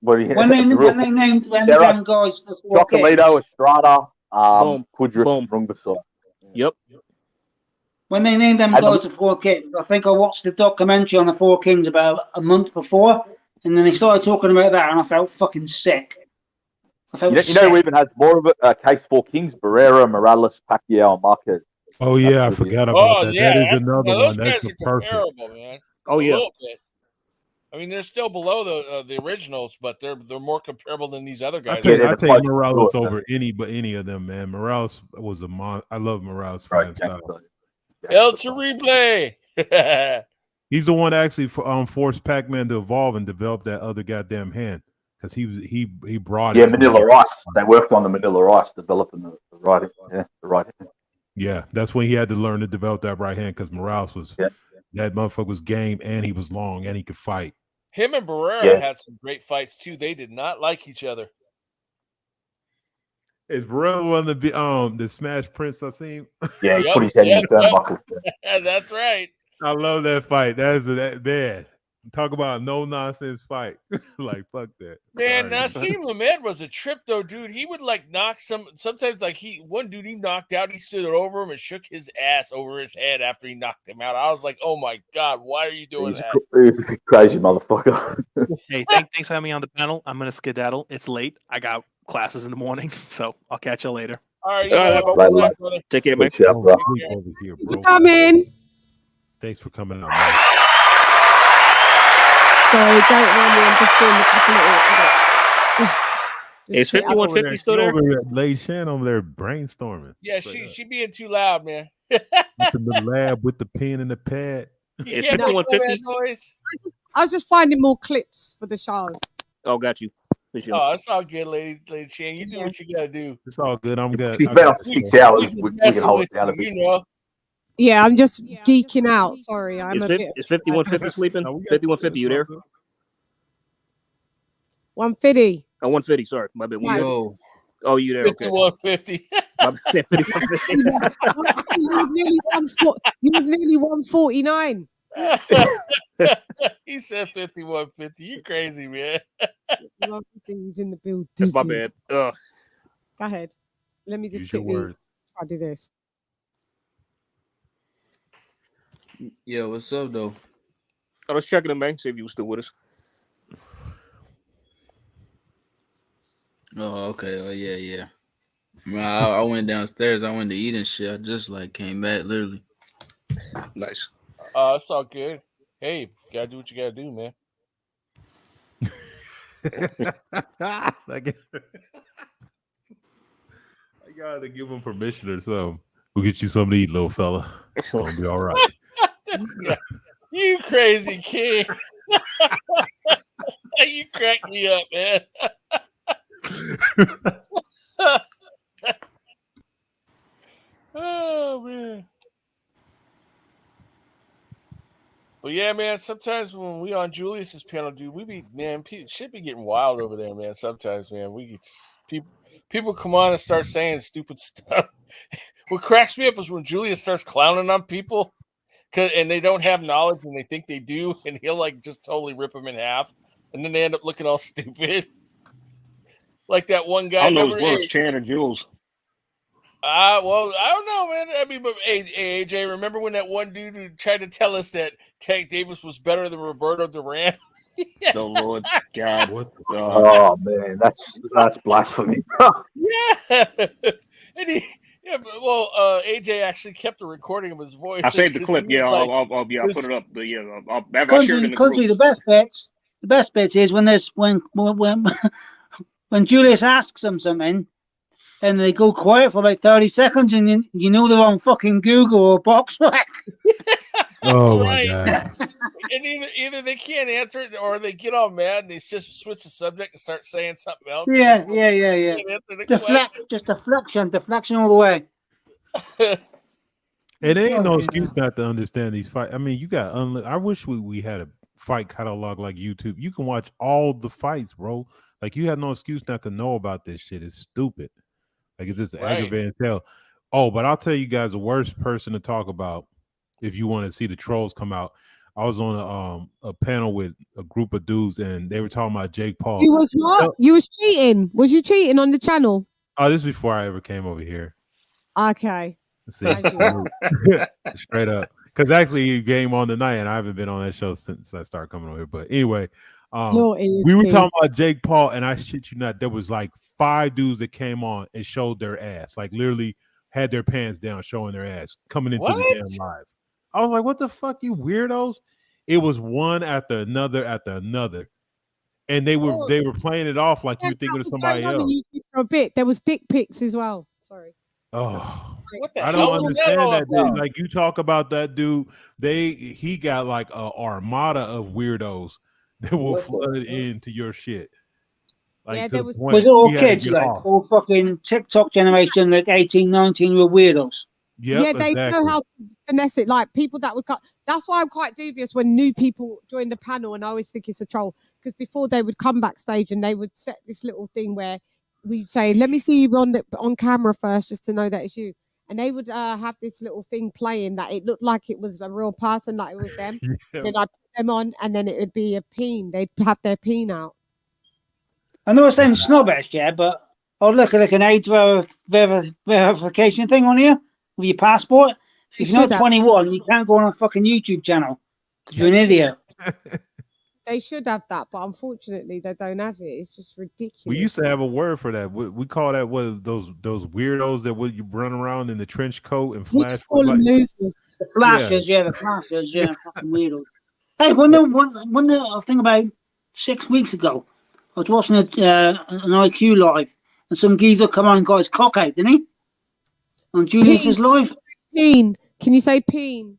When they named them guys the Four Kings. Chocolito, Estrada, Kudris, Rungasai. Yep. When they named them guys the Four Kings, I think I watched the documentary on the Four Kings about a month before, and then they started talking about that, and I felt fucking sick. I felt You know who even has more of a case for Kings? Barrera, Morales, Pacquiao, and Marquez. Oh yeah, I forgot about that. Yeah, that is another those one. That's guys the are perfect. comparable, man. Oh, A yeah. little bit. I mean, they're still below the originals, but they're more comparable than these other guys. I take Morales over any of them, man. Morales was a I love Morales five style. El Terrible. He's the one that actually forced Pac-Man to evolve and develop that other goddamn hand because he brought it. Yeah, Manila Rice. They worked on the Manila Rice, developing the right hand. Yeah, that's when he had to learn to develop that right hand because Morales was that motherfucker was game and he was long and he could fight. Him and Barrera had some great fights too. They did not like each other. Is Barrera one of the Smash Prince I seen? Yeah, he put his head in the turnbuckle. That's right. I love that fight. That's man. Talk about no nonsense fight. Like fuck that. Man, Nassim Lamed was a trip though, dude. He would like knock sometimes like one dude he knocked out, he stood over him and shook his ass over his head after he knocked him out. I was like, oh my God, why are you doing that? He's a crazy motherfucker. Hey, thanks for having me on the panel. I'm gonna skedaddle. It's late. I got classes in the morning, so I'll catch you later. All right, take care, man. Thanks for coming. Thanks for coming out, man. Sorry, don't mind me. I'm just doing a couple of Is 5150 still there? LadyChann over there brainstorming. Yeah, she being too loud, man. In the lab with the pen and the pad. Is 5150? I was just finding more clips for the show. Oh, got you. Oh, it's all good, LadyChann. You do what you gotta do. It's all good. I'm good. She's been up for 6 hours. We can hold it down a bit. You know. Yeah, I'm just geeking out. Sorry, I'm a bit. Is 5150 sleeping? 5150, you there? 150. Oh, 150. Sorry, my bad. Yo. Oh, you there? Okay. 5150. You was nearly 149. He said 5150. You crazy, man. He's in the building. That's my bad. Go ahead. Let me just quickly try to do this. Yeah, what's up, though? I was checking him, man. See if you were still with us. Oh, okay. Oh, yeah. I went downstairs. I went to eat and shit. I just came back, literally. Nice. It's all good. Hey, you gotta do what you gotta do, man. I gotta give him permission or something. We'll get you something to eat, little fella. It's gonna be all right. You crazy kid. You crack me up, man. Oh man. Well, yeah, man. Sometimes when we on Julius's panel, dude, shit be getting wild over there, man. Sometimes, man, people come on and start saying stupid stuff. What cracks me up is when Julius starts clowning on people, and they don't have knowledge and they think they do, and he'll just totally rip them in half, and then they end up looking all stupid. Like that one guy. I don't know as well as Chan or Jules. Well, I don't know, man. I mean, but hey, AJ, remember when that one dude who tried to tell us that Tank Davis was better than Roberto Duran? Oh Lord, God! Oh man, that's blasphemy. Yeah, and AJ actually kept a recording of his voice. I saved the clip. Yeah, I'll put it up. But yeah, I'll share it in the Country, group. the best bits is when when Julius asks them something and they go quiet for like 30 seconds and you know they're on fucking Google or BoxRec. Oh my God. And either they can't answer it or they get all mad and they just switch the subject and start saying something else. Yeah. Deflection all the way. It ain't no excuse not to understand these fights. I mean, you got I wish we had a fight catalog like YouTube. You can watch all the fights, bro. Like you have no excuse not to know about this shit. It's stupid. Like it's just aggravating as hell. Oh, but I'll tell you guys the worst person to talk about if you want to see the trolls come out. I was on a panel with a group of dudes and they were talking about Jake Paul. You was what? You was cheating. Was you cheating on the channel? Oh, this is before I ever came over here. Okay. See, straight up. Because actually, you came on tonight, and I haven't been on that show since I started coming on here. But anyway, we were talking about Jake Paul, and I shit you not, there was like 5 dudes that came on and showed their ass, like literally had their pants down, showing their ass, coming into the damn live. I was like, "What the fuck, you weirdos!" It was one after another, and they were playing it off like you were thinking of somebody else. For a bit, there was dick pics as well. Sorry. Oh, What the I hell don't was understand all that, dude. about? Like, you talk about that dude, he got like a armada of weirdos that will flood into your shit. Like, to the point was it all he had to kids, get like off. all fucking TikTok generation, like 18, 19 were weirdos? Yep, Yeah, they know how to finesse it. Like people that would cut. That's why I'm quite dubious when new people join the panel, and I always think it's a troll because before they would come backstage and they would set this little thing where we'd say, "Let me see you on camera first, just to know that it's you." And they would have this little thing playing that it looked like it was a real person, like it was them. Then I'd put them on, and then it would be a peen. They'd have their peen out. I know it's saying snobbish, yeah, but I'll look at like an age verification thing on here with your passport. If you're not 21, you can't go on a fucking YouTube channel because you're an idiot. They should have that, but unfortunately, they don't have it. It's just ridiculous. We used to have a word for that. We call that those weirdos that would you run around in the trench coat and flash. Losers. The flashers, yeah, the flashers, yeah, fucking weirdos. Hey, one thing about 6 weeks ago, I was watching an IQ live, and some geezer come on and got his cock out, didn't he? On Julius's live. Peen. Can you say peen?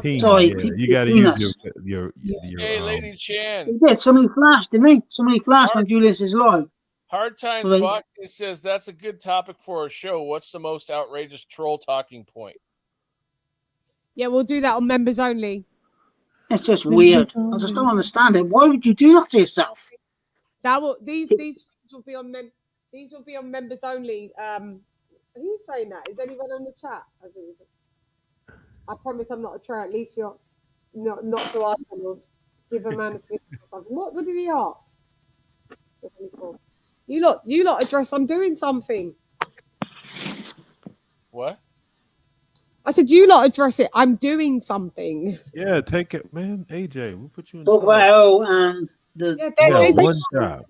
Peen, sorry, yeah. You got to use your Hey, LadyChann. He did. Somebody flashed, didn't he? Somebody flashed on Julius's live. Hard Times Well, Boxing says that's a good topic for a show. What's the most outrageous troll talking point? Yeah, we'll do that on members only. It's just weird. I just don't understand it. Why would you do that to yourself? These will be on these will be on members only. Who's saying that? Is anyone on the chat? I promise I'm not a troll. At least you're not to our channels. Give a man a slip or something. What did he ask? You lot address. I'm doing something. What? I said you lot address it. I'm doing something. Yeah, take it, man. AJ, we'll put you in. Talk about and the one job.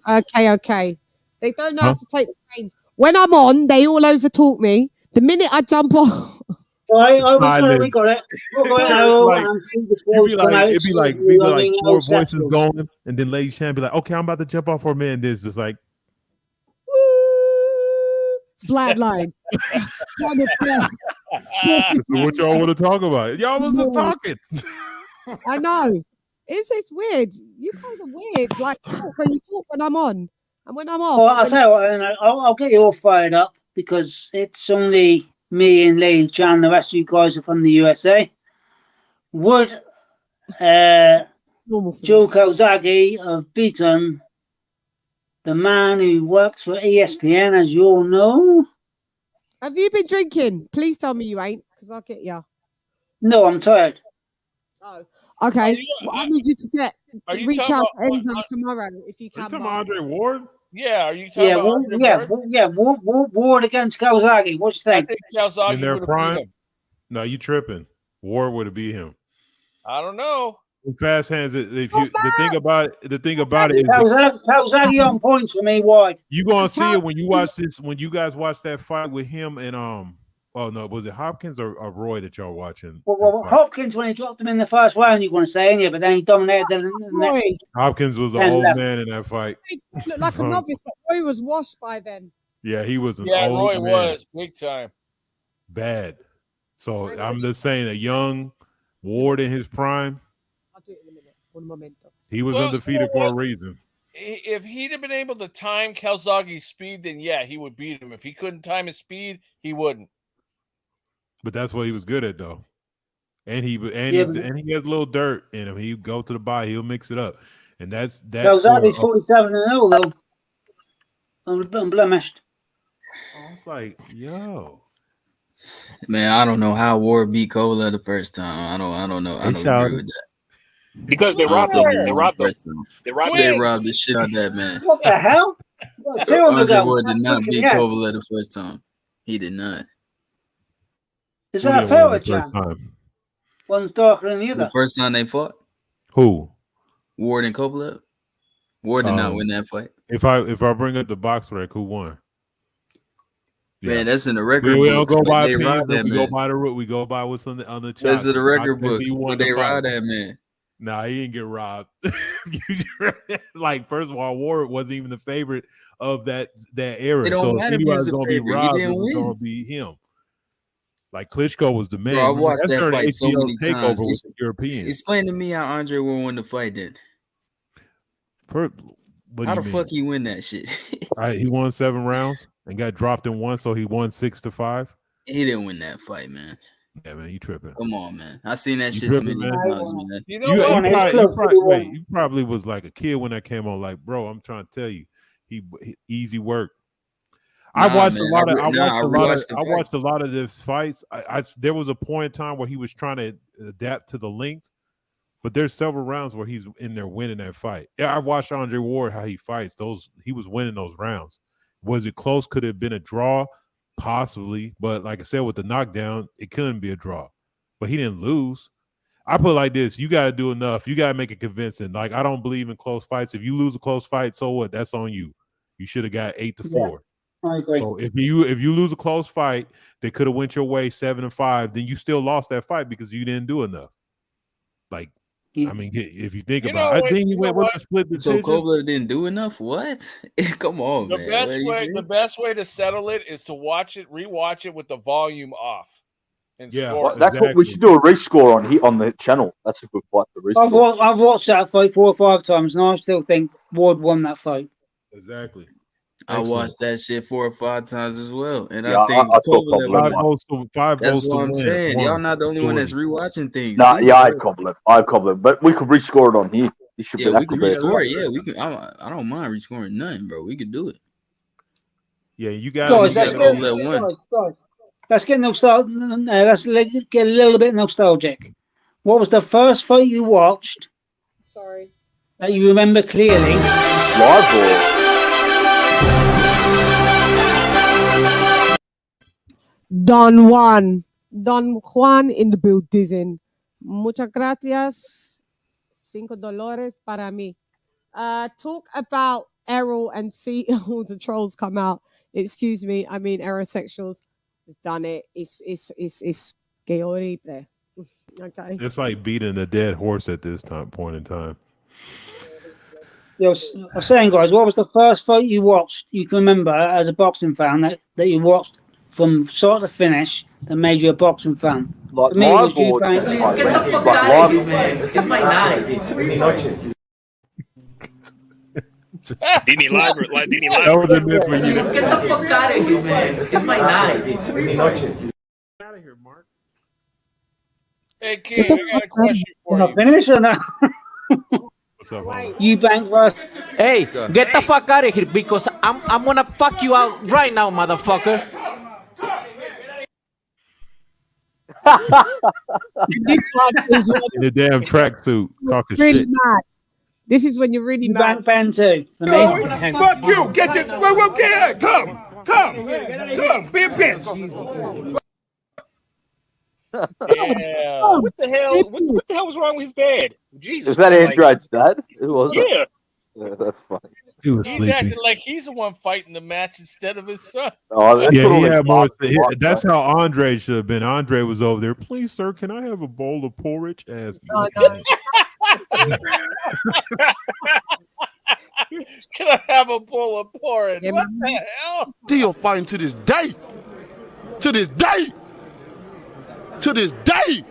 Okay. They don't know how to take the reins. When I'm on, they all overtalk me. The minute I jump off. We got it. It'd be like 4 voices going, and then Lady Chan be like, "Okay, I'm about to jump off for a minute." And this is like, flatline. What y'all want to talk about? Y'all was just talking. I know. It's weird. You guys are weird. Like when you talk when I'm on, and when I'm off. Well, I'll tell you what, I'll get you all fired up because it's only me and LadyChann. The rest of you guys are from the USA. Would Joe Calzaghe have beaten the man who works for ESPN, as you all know? Have you been drinking? Please tell me you ain't, because I'll get you. No, I'm tired. Oh, okay. I need you to reach out to Enzo tomorrow if you can. Are you talking about Andre Ward? Yeah, are you talking about Ward against Calzaghe. What you think? I think Calzaghe in their would have prime? beat him. No, you tripping. Ward would have beat him. I don't know. Fast hands. If you the thing about it is Calzaghe on points for me. Wide. You gonna see it when you watch this. When you guys watch that fight with him and oh no, was it Hopkins or Roy that y'all watching? Well, Hopkins, when he dropped him in the first round, you're going to say, ain't you? But then he dominated the next. Hopkins was an old man in that fight. He looked like a novice, but Roy was washed by then. Yeah, he was an old Roy man. was big time. Bad. So I'm just saying, a young Ward in his prime. I'll do it in a minute. Un momento. He was undefeated for a reason. If he'd have been able to time Calzaghe's speed, then yeah, he would beat him. If he couldn't time his speed, he wouldn't. But that's what he was good at, though. And he has a little dirt in him. He go to the body, he'll mix it up, and that's that. Calzaghe's 47-0 though, unblemished. I was like, yo, man, I don't know how Ward beat Cola the first time. I don't know. I don't agree with that. Because they robbed him. They robbed him. They robbed the shit out of that man. What the hell? Andre Ward did not beat Kovalev the first time. He did not. Is that fair with Chan? One's darker than the other. The first time they fought? Who? Ward and Kovalev? Ward did not win that fight. If I bring up the box rec, who won? Man, that's in the record we books. don't go by they ride that we man. go by the we go by what's on the chat. That's in the record books. But they ride that man. Nah, he didn't get robbed. Like, first of all, Ward wasn't even the favorite of that era. It don't so matter if if he was anybody's the gonna be favorite. He robbed, didn't it was win. gonna be him. Like, Klitschko was the man. Bro, I watched That's that during fight so HBO's many times. takeover with the Europeans. Explain to me how Andre will win the fight then. How the fuck he win that shit? He won 7 rounds and got dropped in 1, so he won 6-5. He didn't win that fight, man. Yeah, man, you tripping. Come on, man. I seen that shit too tripping, many man. times, man. You know You probably was like a kid when that came on. Like, bro, I'm trying to tell you, he easy work. I watched a lot of the fights. There was a point in time where he was trying to adapt to the length, but there's several rounds where he's in there winning that fight. Yeah, I watched Andre Ward how he fights. He was winning those rounds. Was it close? Could it have been a draw? Possibly, but like I said, with the knockdown, it couldn't be a draw. But he didn't lose. I put it like this: you got to do enough. You got to make it convincing. Like, I don't believe in close fights. If you lose a close fight, so what? That's on you. You should have got 8-4. I agree. So if you lose a close fight that could have went your way 7-5, then you still lost that fight because you didn't do enough. Like, I mean, if you think about it, I think he went with a split decision. So Kovalev didn't do enough? What? Come on, man. The best way to settle it is to rewatch it with the volume off. And score. That's exactly what we should do, a rescore on the channel. That's a good fight to rescore. I've watched that fight 4 or 5 times, and I still think Ward won that fight. Exactly. I watched that shit 4 or 5 times as well, and Yeah, I think I Kovalev. five That's votes what to I'm win. saying. Y'all not the only one that's rewatching things. Nah, too. yeah, I have Kovalev, but we could rescore it on here. He should Yeah, be we can restore it. Yeah, we can. I don't mind rescoring nothing, bro. We could do it. Yeah, you got. Guys, let's get nostalgic. Let's get a little bit nostalgic. What was the first fight you watched? Sorry. That you remember clearly? Live or? Don Juan in the building. Muchas gracias. $5 para mí. Talk about Errol and see all the trolls come out. Excuse me, I mean aerosexuals. We've done it. It's que horrible. Okay. It's like beating a dead horse at this point in time. I was saying, guys, what was the first fight you watched? You can remember as a boxing fan that you watched from start to finish that made you a boxing fan. Like For me, it was G-Bank. Get the fuck out of here, man. It's my night. Dini live, like Dini live. That was a bit for you. Get the fuck out of here, man. It's my night. Out of here, Mark. Hey, King, I got a question for you. Finish or not? What's up, man? Eubank versus. Hey, get the fuck out of here because I'm gonna fuck you out right now, motherfucker. This one is In the damn tracksuit, talking really shit. mad. This is when you're really mad. Ben too. For me. Fuck you! Get this! Well, get come, be a bitch. Yeah. What the hell? What the hell was wrong with his dad? Jesus. Is that Android's dad? Who was it? Yeah. Yeah, that's funny. He was He's sleepy. acting like he's the one fighting the match instead of his son. Oh, that's Yeah, he totally had more. smart. That's how Andre should have been. Andre was over there. Please, sir, can I have a bowl of porridge? Ask you. Can I have a bowl of porridge? What the hell? Still fighting to this day. To this day. To this day.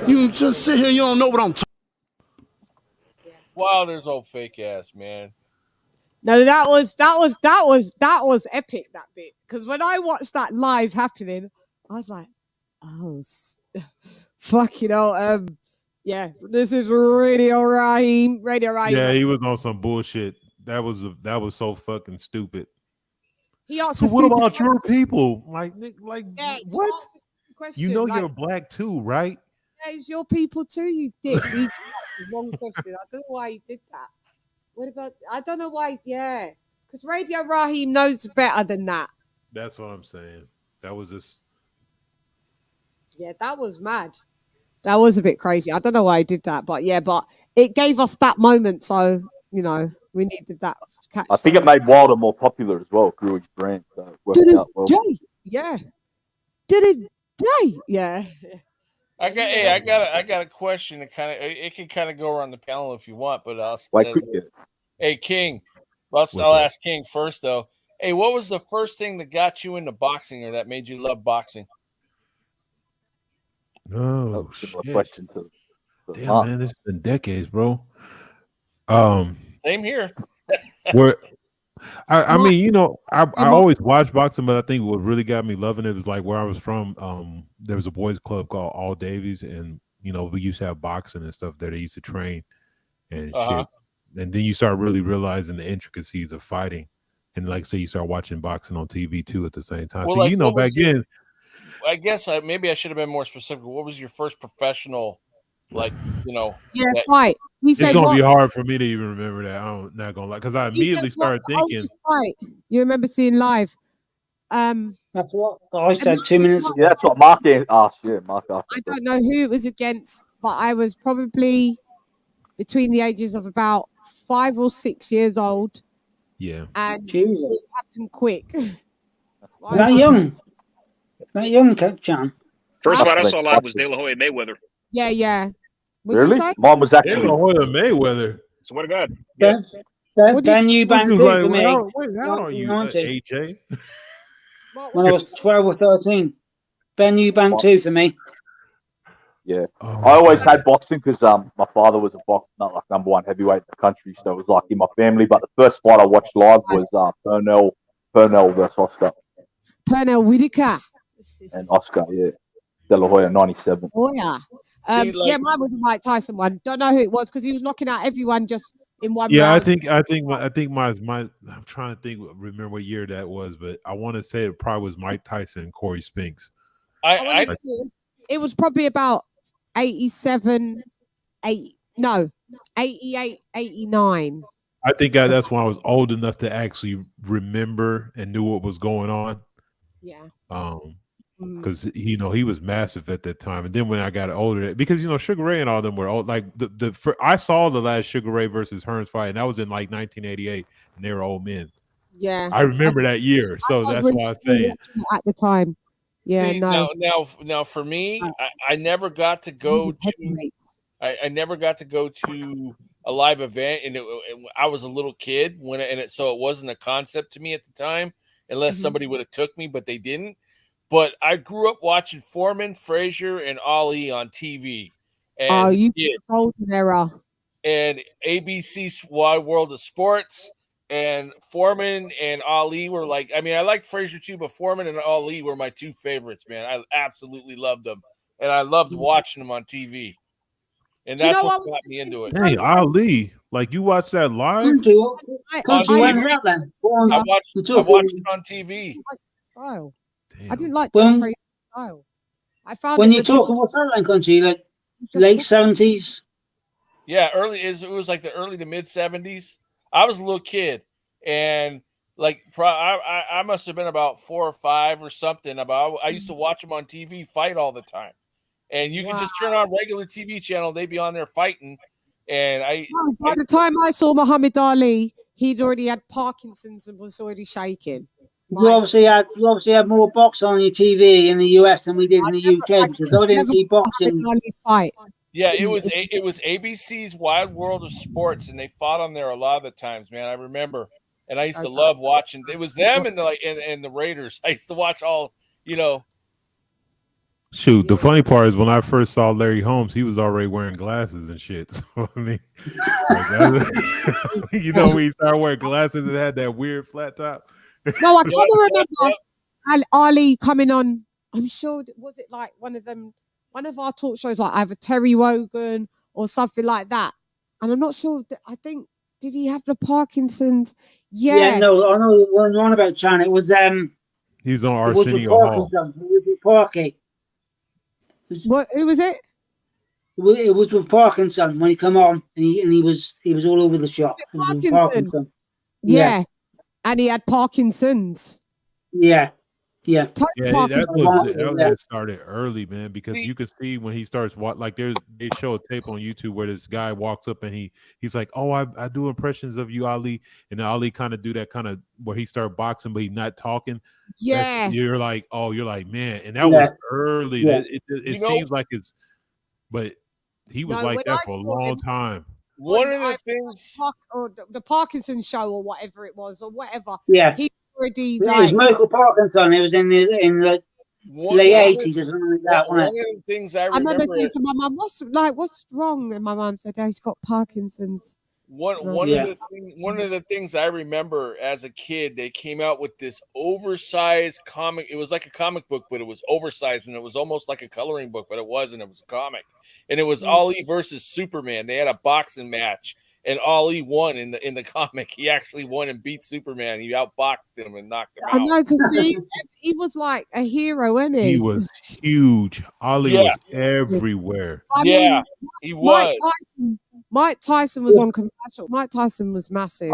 You just sit here, you don't know what I'm talking. Wilder's old fake ass, man. No, that was epic, that bit. Because when I watched that live happening, I was like, oh, fuck, yeah, this is Radio Raheem. Yeah, he was on some bullshit. That was so fucking stupid. He asked So a what stupid about your people? Like Yeah, what? he asked a stupid question, You know like, you're black too, right? yeah, it's your people too, you dick. He asked the wrong question. I don't know why he did that. What about? I don't know why. Yeah, because Radio Raheem knows better than that. That's what I'm saying. That was just Yeah, that was mad. That was a bit crazy. I don't know why I did that, but yeah, but it gave us that moment. So, you know, we needed that catch. I think it made Wilder more popular as well, grew his brand. So it worked out well. Yeah. Did it day? Yeah. I got a question that it can kind of go around the panel if you want, but I'll hey King. I'll ask King first though. Hey, what was the first thing that got you into boxing or that made you love boxing? Oh, question to damn, man, this has been decades, bro. Same here. Where I mean, you know, I always watched boxing, but I think what really got me loving it was like where I was from. There was a boys' club called All Davies, and you know, we used to have boxing and stuff there. They used to train and shit. And then you start really realizing the intricacies of fighting, and like say you start watching boxing on TV too at the same time. Well, so you know, back then, I guess maybe I should have been more specific. What was your first professional, like, you know? Yeah, fight. It's gonna be hard for me to even remember that. I'm not gonna lie, because I immediately started thinking. Fight you remember seeing live? That's what I said 2 minutes ago. Yeah, that's what Mark asked. Yeah, Mark asked. I don't know who it was against, but I was probably between the ages of about 5 or 6 years old. Yeah, and it happened quick. That young CHANN. First fight I saw live was De La Hoya Mayweather. Yeah. Really? Mine was actually De La Hoya Mayweather. Swear to God. Ben Eubank for me. Wait, how are you, AJ? When I was 12 or 13. Ben Eubank 2 for me. Yeah, I always had boxing because my father was a boxer, not like #1 heavyweight in the country, so it was like in my family. But the first fight I watched live was Purnell versus Oscar. Purnell Whitaker. And Oscar, yeah. De La Hoya, 97. Oh yeah. Yeah, mine was a Mike Tyson one. Don't know who it was because he was knocking out everyone just in one round. I think my I'm trying to remember what year that was, but I want to say it probably was Mike Tyson and Corey Spinks. It was probably about 87, 88, 89. I think that's when I was old enough to actually remember and knew what was going on. Yeah. Because you know he was massive at that time, and then when I got older, because you know Sugar Ray and all them were old. Like I saw the last Sugar Ray versus Hearns fight, and that was in like 1988, and they were old men. Yeah, I remember that year, so that's why I say it. At the time. Yeah, see, now for me, I never got to go to. I never got to go to a live event, and I was a little kid so it wasn't a concept to me at the time, unless somebody would have took me, but they didn't. But I grew up watching Foreman, Frazier, and Ali on TV. And you golden era. And ABC's Wide World of Sports. And Foreman and Ali were like, I mean, I liked Frazier too, but Foreman and Ali were my two favorites, man. I absolutely loved them. And I loved watching them on TV. And that's what got me into it. Hey, Ali, like you watched that live? I watched it on TV. Style. I didn't like Frazier style. I found when you're talking what's that like country, like late 70s. Yeah, it was like the early to mid 70s. I was a little kid, and like I must have been about 4 or 5 or something. I used to watch them on TV fight all the time, and you can just turn on regular TV channel; they'd be on there fighting. And by the time I saw Muhammad Ali, he'd already had Parkinson's and was already shaking. You obviously had more boxing on your TV in the US than we did in the UK because I didn't see boxing. Fight. Yeah, it was ABC's Wide World of Sports, and they fought on there a lot of the times, man. I remember, and I used to love watching. It was them and the Raiders. I used to watch all, you know. Shoot, the funny part is when I first saw Larry Holmes, he was already wearing glasses and shit. So I mean, you know, when he started wearing glasses and had that weird flat top. No, I kind of remember Ali coming on. I'm sure was it like one of our talk shows, like either Terry Wogan or something like that. And I'm not sure. I think did he have the Parkinson's? Yeah. No, I know one on about CHANN. It was he's on Arsenio Hall. It was with Parky. What? Who was it? It was with Parkinson when he come on, and he was all over the shop. Parkinson. Yeah. And he had Parkinson's. Yeah. Yeah, that started early, man, because you could see when he starts like they show a tape on YouTube where this guy walks up and he's like, oh, I do impressions of you, Ali, and Ali kind of do that kind of where he started boxing but he's not talking. Yeah, you're like, man, and that was early. Yeah. It seems like it's, but he was like that for a long time. One of the things, or the Parkinson show, or whatever it was, or whatever. Yeah, he already. It was Michael Parkinson. It was in the late 80s or something like that. One of the things I remember saying to my mum, "What's wrong?" And my mum said, "Oh, he's got Parkinson's." One of the things I remember as a kid, they came out with this oversized comic. It was like a comic book, but it was oversized, and it was almost like a coloring book, but it wasn't. It was a comic, and it was Ali versus Superman. They had a boxing match, and Ali won in the comic. He actually won and beat Superman. He outboxed him and knocked him out. I know, because he was like a hero, wasn't he? He was huge. Ali was everywhere. I mean, he was. Mike Tyson was on commercial. Mike Tyson was massive.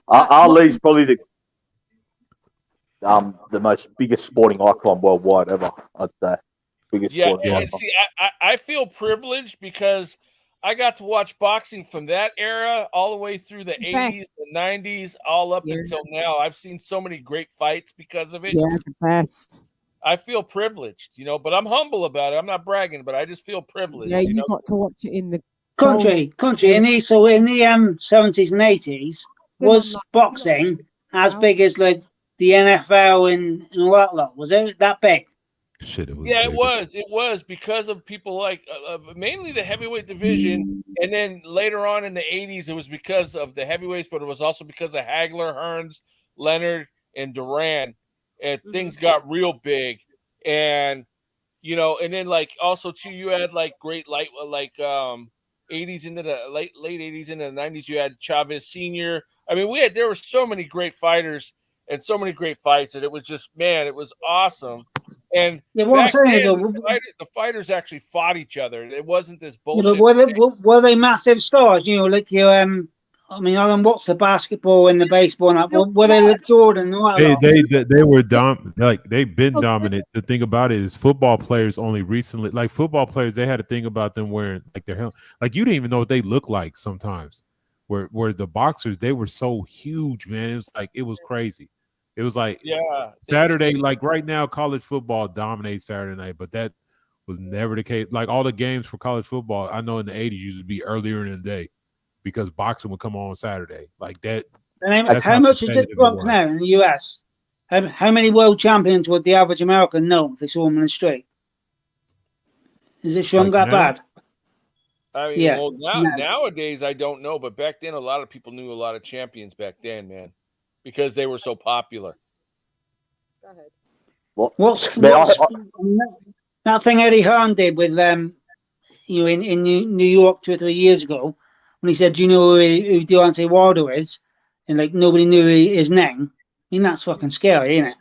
Ali's probably the most biggest sporting icon worldwide ever. I'd say biggest. Sporting icon. See, I feel privileged because I got to watch boxing from that era all the way through the 80s, the 90s, all up until now. I've seen so many great fights because of it. Yeah, the best. I feel privileged, but I'm humble about it. I'm not bragging, but I just feel privileged. Yeah, you got to watch it in the country. In the 70s and 80s, was boxing as big as like the NFL and all that lot? Was it that big? Shit, it was. Yeah, it was because of people like mainly the heavyweight division, and then later on in the 80s, it was because of the heavyweights, but it was also because of Hagler, Hearns, Leonard, and Duran, and things got real big, and and then like also too, you had like great light 80s into the late 80s into the 90s. You had Chavez Sr. I mean, there were so many great fighters and so many great fights, and it was just it was awesome. And what I'm saying is, the fighters actually fought each other. It wasn't this bullshit. Were they massive stars? Like you. I mean, I don't watch the basketball and the baseball. And were they like Jordan? They were they've been dominant. The thing about it is, football players only recently, like football players, they had a thing about them wearing like their helmet. Like you didn't even know what they look like sometimes. Where the boxers, they were so huge, man. It was crazy. It was like Saturday, like right now, college football dominates Saturday night, but that was never the case. Like all the games for college football, I know in the 80s used to be earlier in the day because boxing would come on Saturday. Like that. And how much is it drunk now in the US? How many world champions would the average American know if they saw them in the street? Is it shrunk that bad? I mean, nowadays I don't know, but back then a lot of people knew a lot of champions back then, man. Because they were so popular. Go ahead. What's that thing Eddie Hearn did with in New York 2 or 3 years ago when he said, "Do you know who Deontay Wilder is?" And like nobody knew his name. I mean, that's fucking scary, isn't it?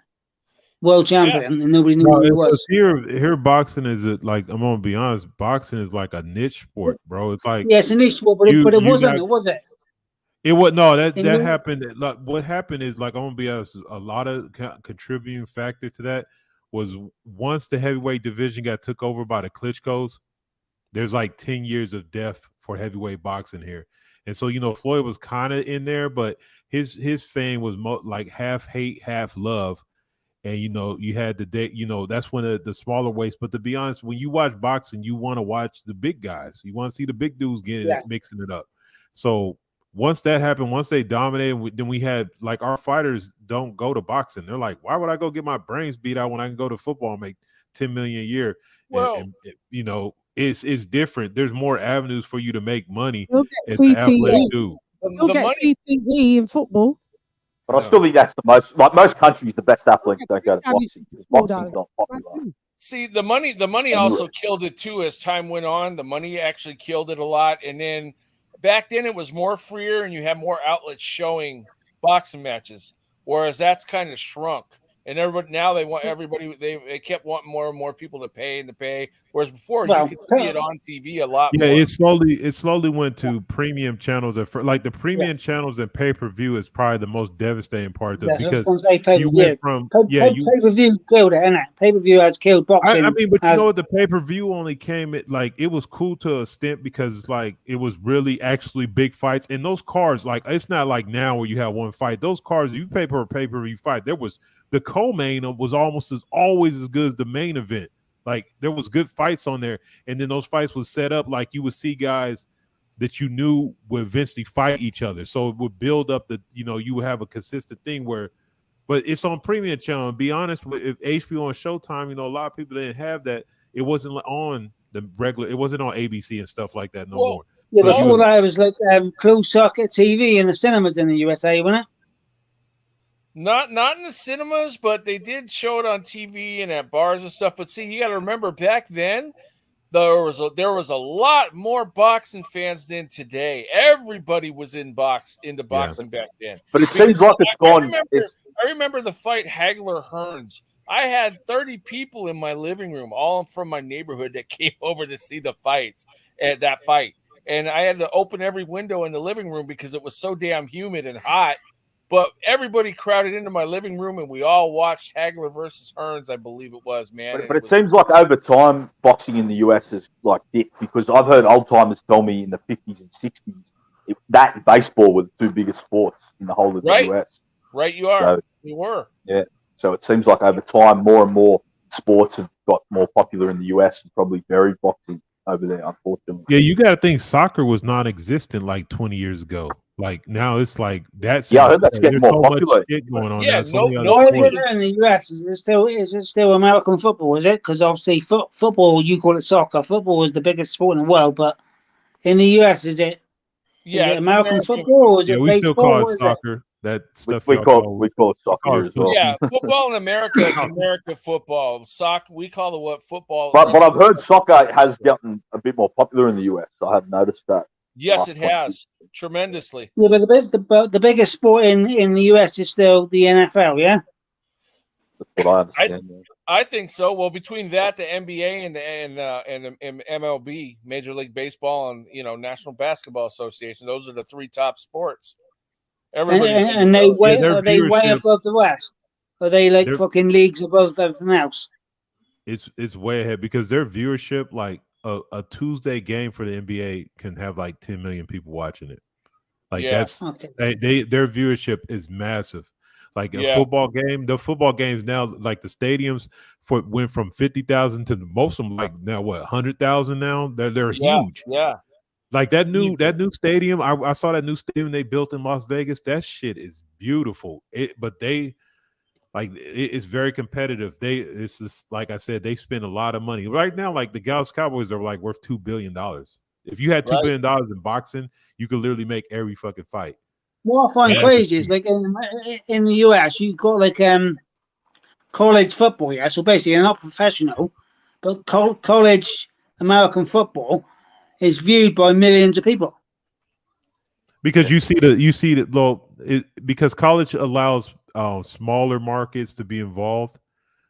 World champion and nobody knew who he was. Here, boxing is like, I'm gonna be honest, boxing is like a niche sport, bro. It's like it's a niche sport, but it wasn't, was it? It was that happened. Like, what happened is, like, I'm gonna be honest, a lot of contributing factor to that was once the heavyweight division got took over by the Klitschko's, there's like 10 years of death for heavyweight boxing here. And so, Floyd was kind of in there, but his fame was like half hate, half love. And, you had the day, that's when the smaller weights. But to be honest, when you watch boxing, you want to watch the big guys. You want to see the big dudes mixing it up. So once that happened, once they dominated, then we had like our fighters don't go to boxing. They're like, why would I go get my brains beat out when I can go to football and make $10 million a year? Well, and it's different. There's more avenues for you to make money. You'll get CTE. You'll get CTE in football. But I still think that's the most. Like most countries, the best athletes don't go to boxing. Boxing's not popular. See, the money also killed it too as time went on. The money actually killed it a lot, and then. Back then, it was more freer, and you had more outlets showing boxing matches, whereas that's kind of shrunk. And everybody now they kept wanting more and more people to pay. Whereas before you could see it on TV a lot more. It slowly went to premium channels. Like the premium channels and pay-per-view is probably the most devastating part of it, because you went from pay-per-view killed it, innit? Pay-per-view has killed boxing. I mean, but you know what? The pay-per-view only came at like it was cool to a extent because like it was really actually big fights, and those cards, like it's not like now where you have one fight. Those cards, you pay per pay-per-view fight. There was the co-main was always as good as the main event. Like there was good fights on there, and then those fights was set up like you would see guys that you knew would eventually fight each other. So it would build up you would have a consistent thing where, but it's on premium channel. And be honest, if HBO and Showtime, a lot of people didn't have that. It wasn't on the regular. It wasn't on ABC and stuff like that no more. Yeah, so before that, it was like closed circuit TV in the cinemas in the USA, wasn't it? Not in the cinemas, but they did show it on TV and at bars and stuff. But see, you got to remember back then, there was a lot more boxing fans than today. Everybody was into boxing back then. But it seems like it's gone. I remember the fight Hagler-Hearns. I had 30 people in my living room, all from my neighborhood, that came over to see the fights at that fight. And I had to open every window in the living room because it was so damn humid and hot. But everybody crowded into my living room, and we all watched Hagler versus Hearns, I believe it was, man. But it seems like over time, boxing in the US is like dipped, because I've heard old timers tell me in the 50s and 60s, that and baseball were the two biggest sports in the whole of the US. Right, you are. So, you were. Yeah. So it seems like over time, more and more sports have got more popular in the US and probably buried boxing over there, unfortunately. Yeah, you got to think soccer was non-existent like 20 years ago. Like now it's like that's I heard that's getting more popular. Shit going on. Yeah, no in the US is it still American football? Is it? Because obviously football, you call it soccer. Football is the biggest sport in the world, but in the US, is it American football or is it baseball? We still call it soccer. That stuff we call it soccer as well. Yeah, football in America is American football. Soccer, we call it what football. But I've heard soccer has gotten a bit more popular in the US. I have noticed that. Yes, it has tremendously. Yeah, but the biggest sport in the US is still the NFL. Yeah, that's what I understand. I think so. Well, between that, the NBA and the MLB, Major League Baseball, and National Basketball Association, those are the three top sports. Everybody and are they way above the rest? Are they like fucking leagues above everything else? It's way ahead because their viewership, like a Tuesday game for the NBA, can have like 10 million people watching it. Like that's their viewership is massive. Like a football game, the football games now, like the stadiums went from 50,000 to most of them like now 100,000 now. They're huge. Yeah. Like that new stadium, I saw that new stadium they built in Las Vegas. That shit is beautiful. It's very competitive. It's just, like I said, they spend a lot of money right now. Like the Dallas Cowboys are like worth $2 billion. If you had $2 billion in boxing, you could literally make every fucking fight. What I find crazy is like in the US, you got like college football. Yeah, so basically, you're not professional, but college American football is viewed by millions of people. Because because college allows smaller markets to be involved.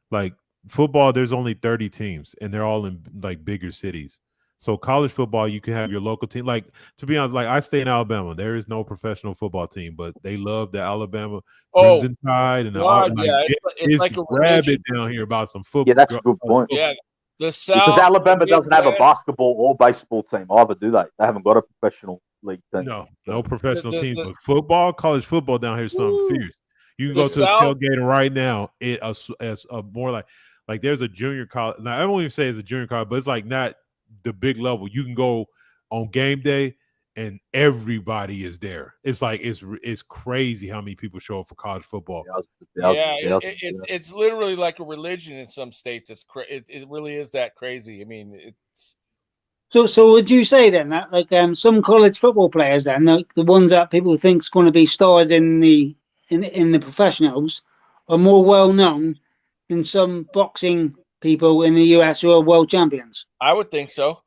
Like football, there's only 30 teams, and they're all in like bigger cities. So college football, you can have your local team. Like, to be honest, like I stay in Alabama. There is no professional football team, but they love the Alabama Crimson Tide and it's like rabid down here about some football. Yeah, that's a good point. Yeah, the South, because Alabama doesn't have a basketball or baseball team either, do they? They haven't got a professional league team. No professional teams, but football, college football down here is something fierce. You can go to the tailgate right now. As more like there's a junior college. Now I won't even say it's a junior college, but it's like not the big level. You can go on game day and everybody is there. It's like it's crazy how many people show up for college football. It's literally like a religion in some states. It really is that crazy. I mean, it's so would you say then that like some college football players then, like the ones that people think is going to be stars in the professionals, are more well known than some boxing people in the US who are world champions? I would think so.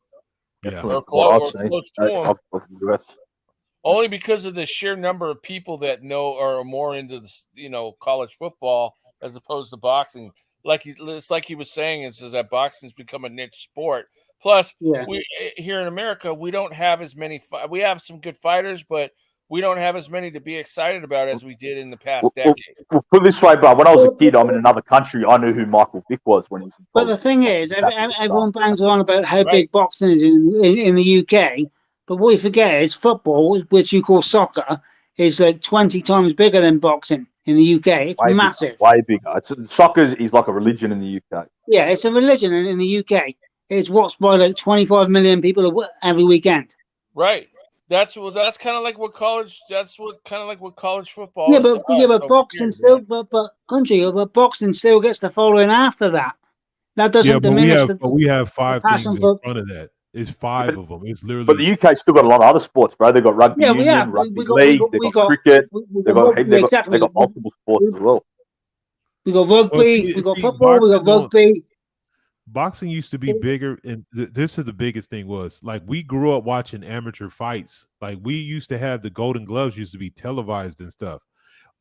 Yeah, or close to them. Only because of the sheer number of people that know or are more into this, college football as opposed to boxing. It's like he was saying, is that boxing's become a niche sport. Plus, we here in America, we don't have as many. We have some good fighters, but we don't have as many to be excited about as we did in the past decade. Well, put it this way, bro. When I was a kid, I'm in another country. I knew who Michael Vick was when he was in But the thing is, everyone bangs on about how big boxing is in the UK. But what you forget is football, which you call soccer, is like 20 times bigger than boxing in the UK. It's massive. Way bigger. Soccer is like a religion in the UK. Yeah, it's a religion in the UK. It's watched by like 25 million people every weekend. Right. That's kind of like what college. That's kind of like what college football. Yeah, is but boxing still, but boxing still gets the following after that. That doesn't diminish. But we have 5 things in front of that. It's 5 of them. It's literally. But the UK still got a lot of other sports, bro. They got rugby union, rugby league, they got cricket, they got multiple sports as well. We got rugby, we got football, we got rugby. Boxing used to be bigger, and this is the biggest thing was like we grew up watching amateur fights. Like we used to have the Golden Gloves used to be televised and stuff.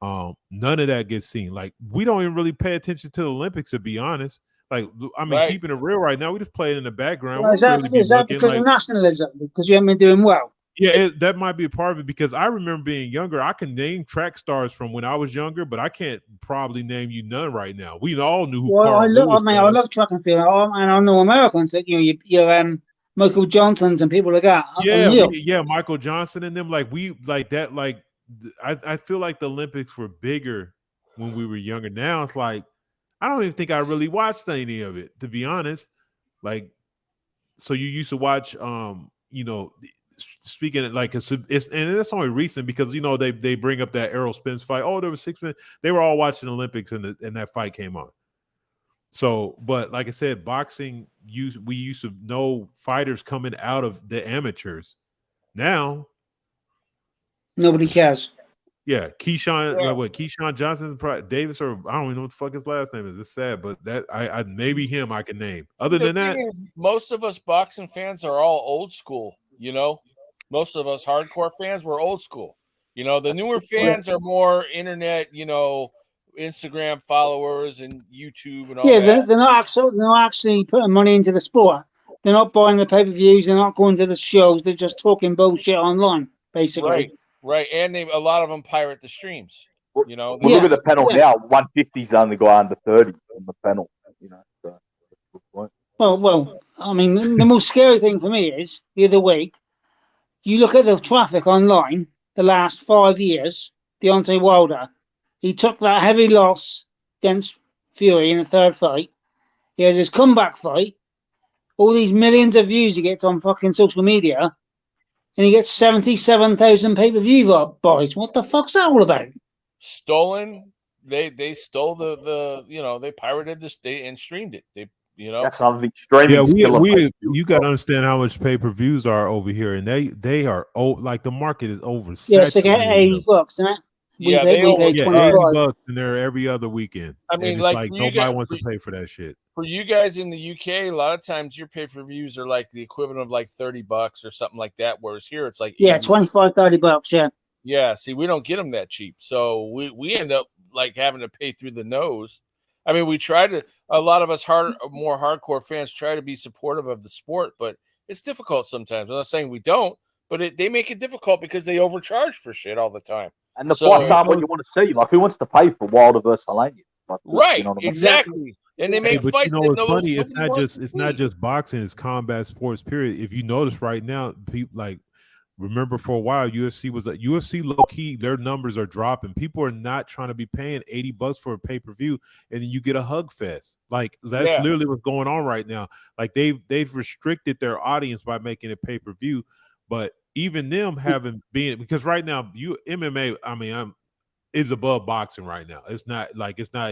None of that gets seen. Like we don't even really pay attention to the Olympics, to be honest. Like I mean, keeping it real right now, we just play it in the background. Well, is that because of nationalism? Because you haven't been doing well? Yeah, that might be a part of it because I remember being younger. I can name track stars from when I was younger, but I can't probably name you none right now. We all knew who. Well, I love track and field, and I know Americans that you're Michael Johnsons and people like that. Yeah, Michael Johnson and them. Like we like that. Like I feel like the Olympics were bigger when we were younger. Now it's like I don't even think I really watched any of it, to be honest. Like, so you used to watch, speaking of, like and it's only recent because they bring up that Errol Spence fight. Oh, there was 6 men. They were all watching the Olympics and that fight came on. So, but like I said, boxing we used to know fighters coming out of the amateurs. Now, nobody cares. Yeah, Keyshawn Johnson, Davis, or I don't even know what the fuck his last name is. It's sad, but that I maybe him I can name. Other than that, most of us boxing fans are all old school. Most of us hardcore fans were old school. The newer fans are more internet. Instagram followers and YouTube and all that. Yeah, they're not actually putting money into the sport. They're not buying the pay-per-views. They're not going to the shows. They're just talking bullshit online, basically. Right, and a lot of them pirate the streams. Look at the panel now. 150's only got under 30 on the panel. So well, I mean, the most scary thing for me is the other week. You look at the traffic online. The last 5 years, Deontay Wilder, he took that heavy loss against Fury in the third fight. He has his comeback fight. All these millions of views he gets on fucking social media. And he gets 77,000 pay-per-view buys. What the fuck's that all about? Stolen. They stole they pirated this and streamed it. That's something streaming. Yeah, you got to understand how much pay-per-views are over here, and they are like the market is over. Yeah, so get $80, isn't it? Yeah, they pay $80, and they're every other weekend. I mean, it's like nobody wants to pay for that shit. For you guys in the UK, a lot of times your pay-per-views are like the equivalent of like $30 or something like that. Whereas here it's like $25-$30. Yeah. Yeah. See, we don't get them that cheap, so we end up like having to pay through the nose. I mean, we try to. A lot of us more hardcore fans try to be supportive of the sport, but it's difficult sometimes. I'm not saying we don't, but they make it difficult because they overcharge for shit all the time. And the fights aren't what you want to see. Like, who wants to pay for Wilder versus Helenius? Like, right, exactly. And they make fights. But what's funny? It's not just boxing. It's combat sports. Period. If you notice right now, people remember for a while UFC was UFC low key. Their numbers are dropping. People are not trying to be paying $80 for a pay-per-view, and then you get a hug fest. Like that's literally what's going on right now. Like they've restricted their audience by making it pay-per-view, but even them haven't been, because right now MMA. I mean, is above boxing right now. It's not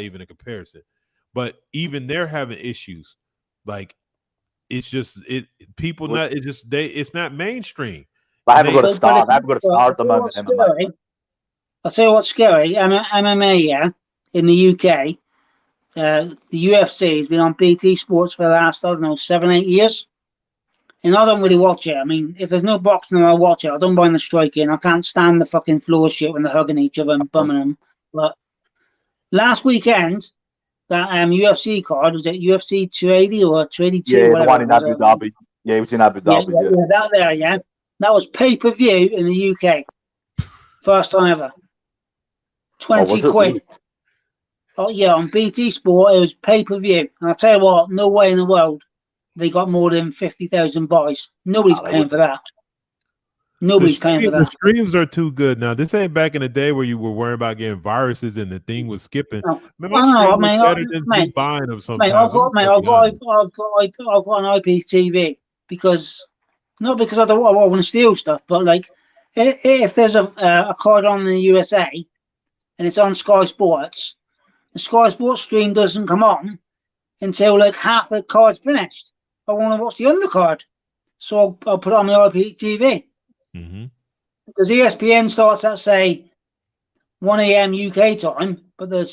even a comparison. But even they're having issues. Like it's not mainstream. I haven't got a star. I haven't got a star at the moment. MMA. I'll tell you what's scary. MMA, in the UK, the UFC has been on BT Sports for the last, 7-8 years. And I don't really watch it. I mean, if there's no boxing, I'll watch it. I don't mind the striking. I can't stand the fucking floor shit when they're hugging each other and bumming them. But last weekend, that UFC card, was it UFC 280 or 282? Yeah, the whatever one in Abu Dhabi. Yeah, it was in Abu Dhabi. Yeah, that there, yeah. That was pay-per-view in the UK. First time ever. 20 quid. Oh, yeah, on BT Sport, it was pay-per-view. And I'll tell you what, no way in the world they got more than 50,000 buys. Nobody's paying for that. Nobody's paying for that. The streams are too good now. This ain't back in the day where you were worrying about getting viruses and the thing was skipping. I've got an IPTV because not because I want to steal stuff, but like if there's a card on the USA and it's on Sky Sports, the Sky Sports stream doesn't come on until like half the card's finished. I want to watch the undercard, so I'll put it on the IPTV. Because ESPN starts at say 1 a.m. UK time, but the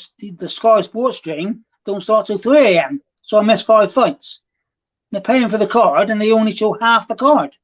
Sky Sports stream don't start till 3 a.m. So I miss 5 fights. They're paying for the card and they only show half the card.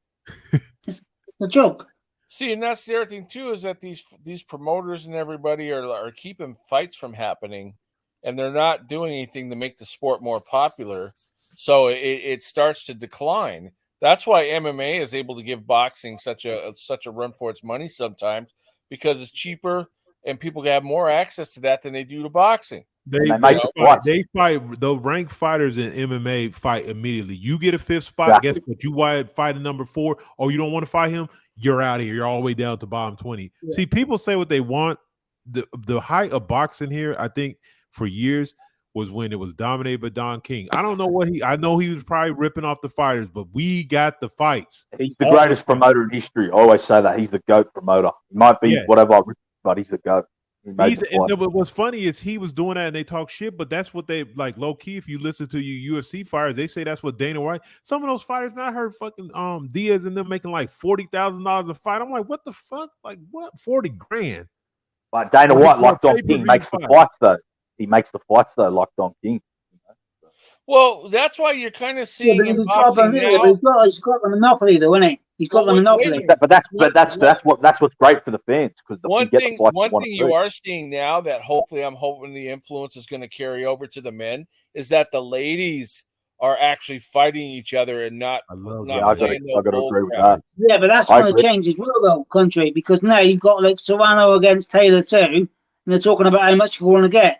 It's a joke. See, and that's the other thing too, is that these promoters and everybody are keeping fights from happening, and they're not doing anything to make the sport more popular. So it starts to decline. That's why MMA is able to give boxing such a run for its money sometimes, because it's cheaper and people have more access to that than they do to boxing. They fight. The ranked fighters in MMA fight immediately. You get a 5th spot. Guess what? You fight a number 4, or you don't want to fight him. You're out of here. You're all the way down to bottom 20. Yeah. See, people say what they want. The height of boxing here, I think, for years was when it was dominated by Don King. I don't know I know he was probably ripping off the fighters, but we got the fights. He's the greatest promoter in history. I always say that. He's the GOAT promoter. He might be whatever, but he's the GOAT. What's funny is he was doing that and they talk shit, but that's what they like low key. If you listen to you UFC fighters, they say that's what Dana White. Some of those fighters, man, I heard fucking Diaz and them making like $40,000 a fight. I'm like, what the fuck? Like what? 40 grand. But Dana White, like Don King, makes the fights though. He makes the fights though, like Don King. Well, that's why you're kind of seeing he's got the monopoly though, isn't he? He's got the monopoly. But that's what's great for the fans, because one thing you are seeing now that hopefully I'm hoping the influence is going to carry over to the men is that the ladies are actually fighting each other and not. I got to agree with that. Yeah, but that's going to change as well, though, country, because now you've got like Serrano against Taylor too, and they're talking about how much you want to get.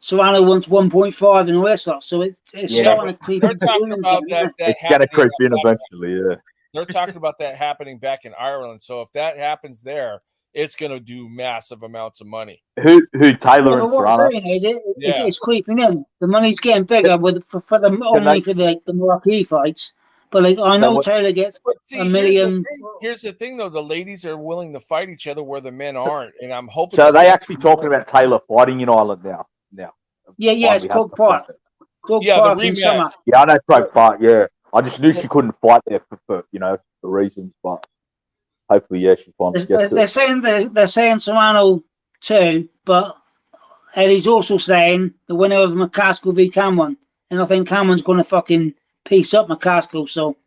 Serrano wants 1.5 and all that stuff, so it's starting to creep. They're talking about that. It's going to creep in eventually, yeah. They're talking about that happening back in Ireland. So if that happens there, it's going to do massive amounts of money. Who Taylor and Serrano? It's creeping in. The money's getting bigger for the marquee fights. But like I know Taylor gets a million. Here's the thing, though: the ladies are willing to fight each other where the men aren't, and I'm hoping. So are they actually talking about Taylor fighting in Ireland now? Yeah, it's Croke Park. Croke Park in summer. Yeah, I know Croke Park. Yeah, I just knew she couldn't fight there for reasons, but hopefully, she finds. They're saying Serrano too, but Eddie's also saying the winner of McCaskill v Cameron, and I think Cameron's going to fucking piece up McCaskill. So,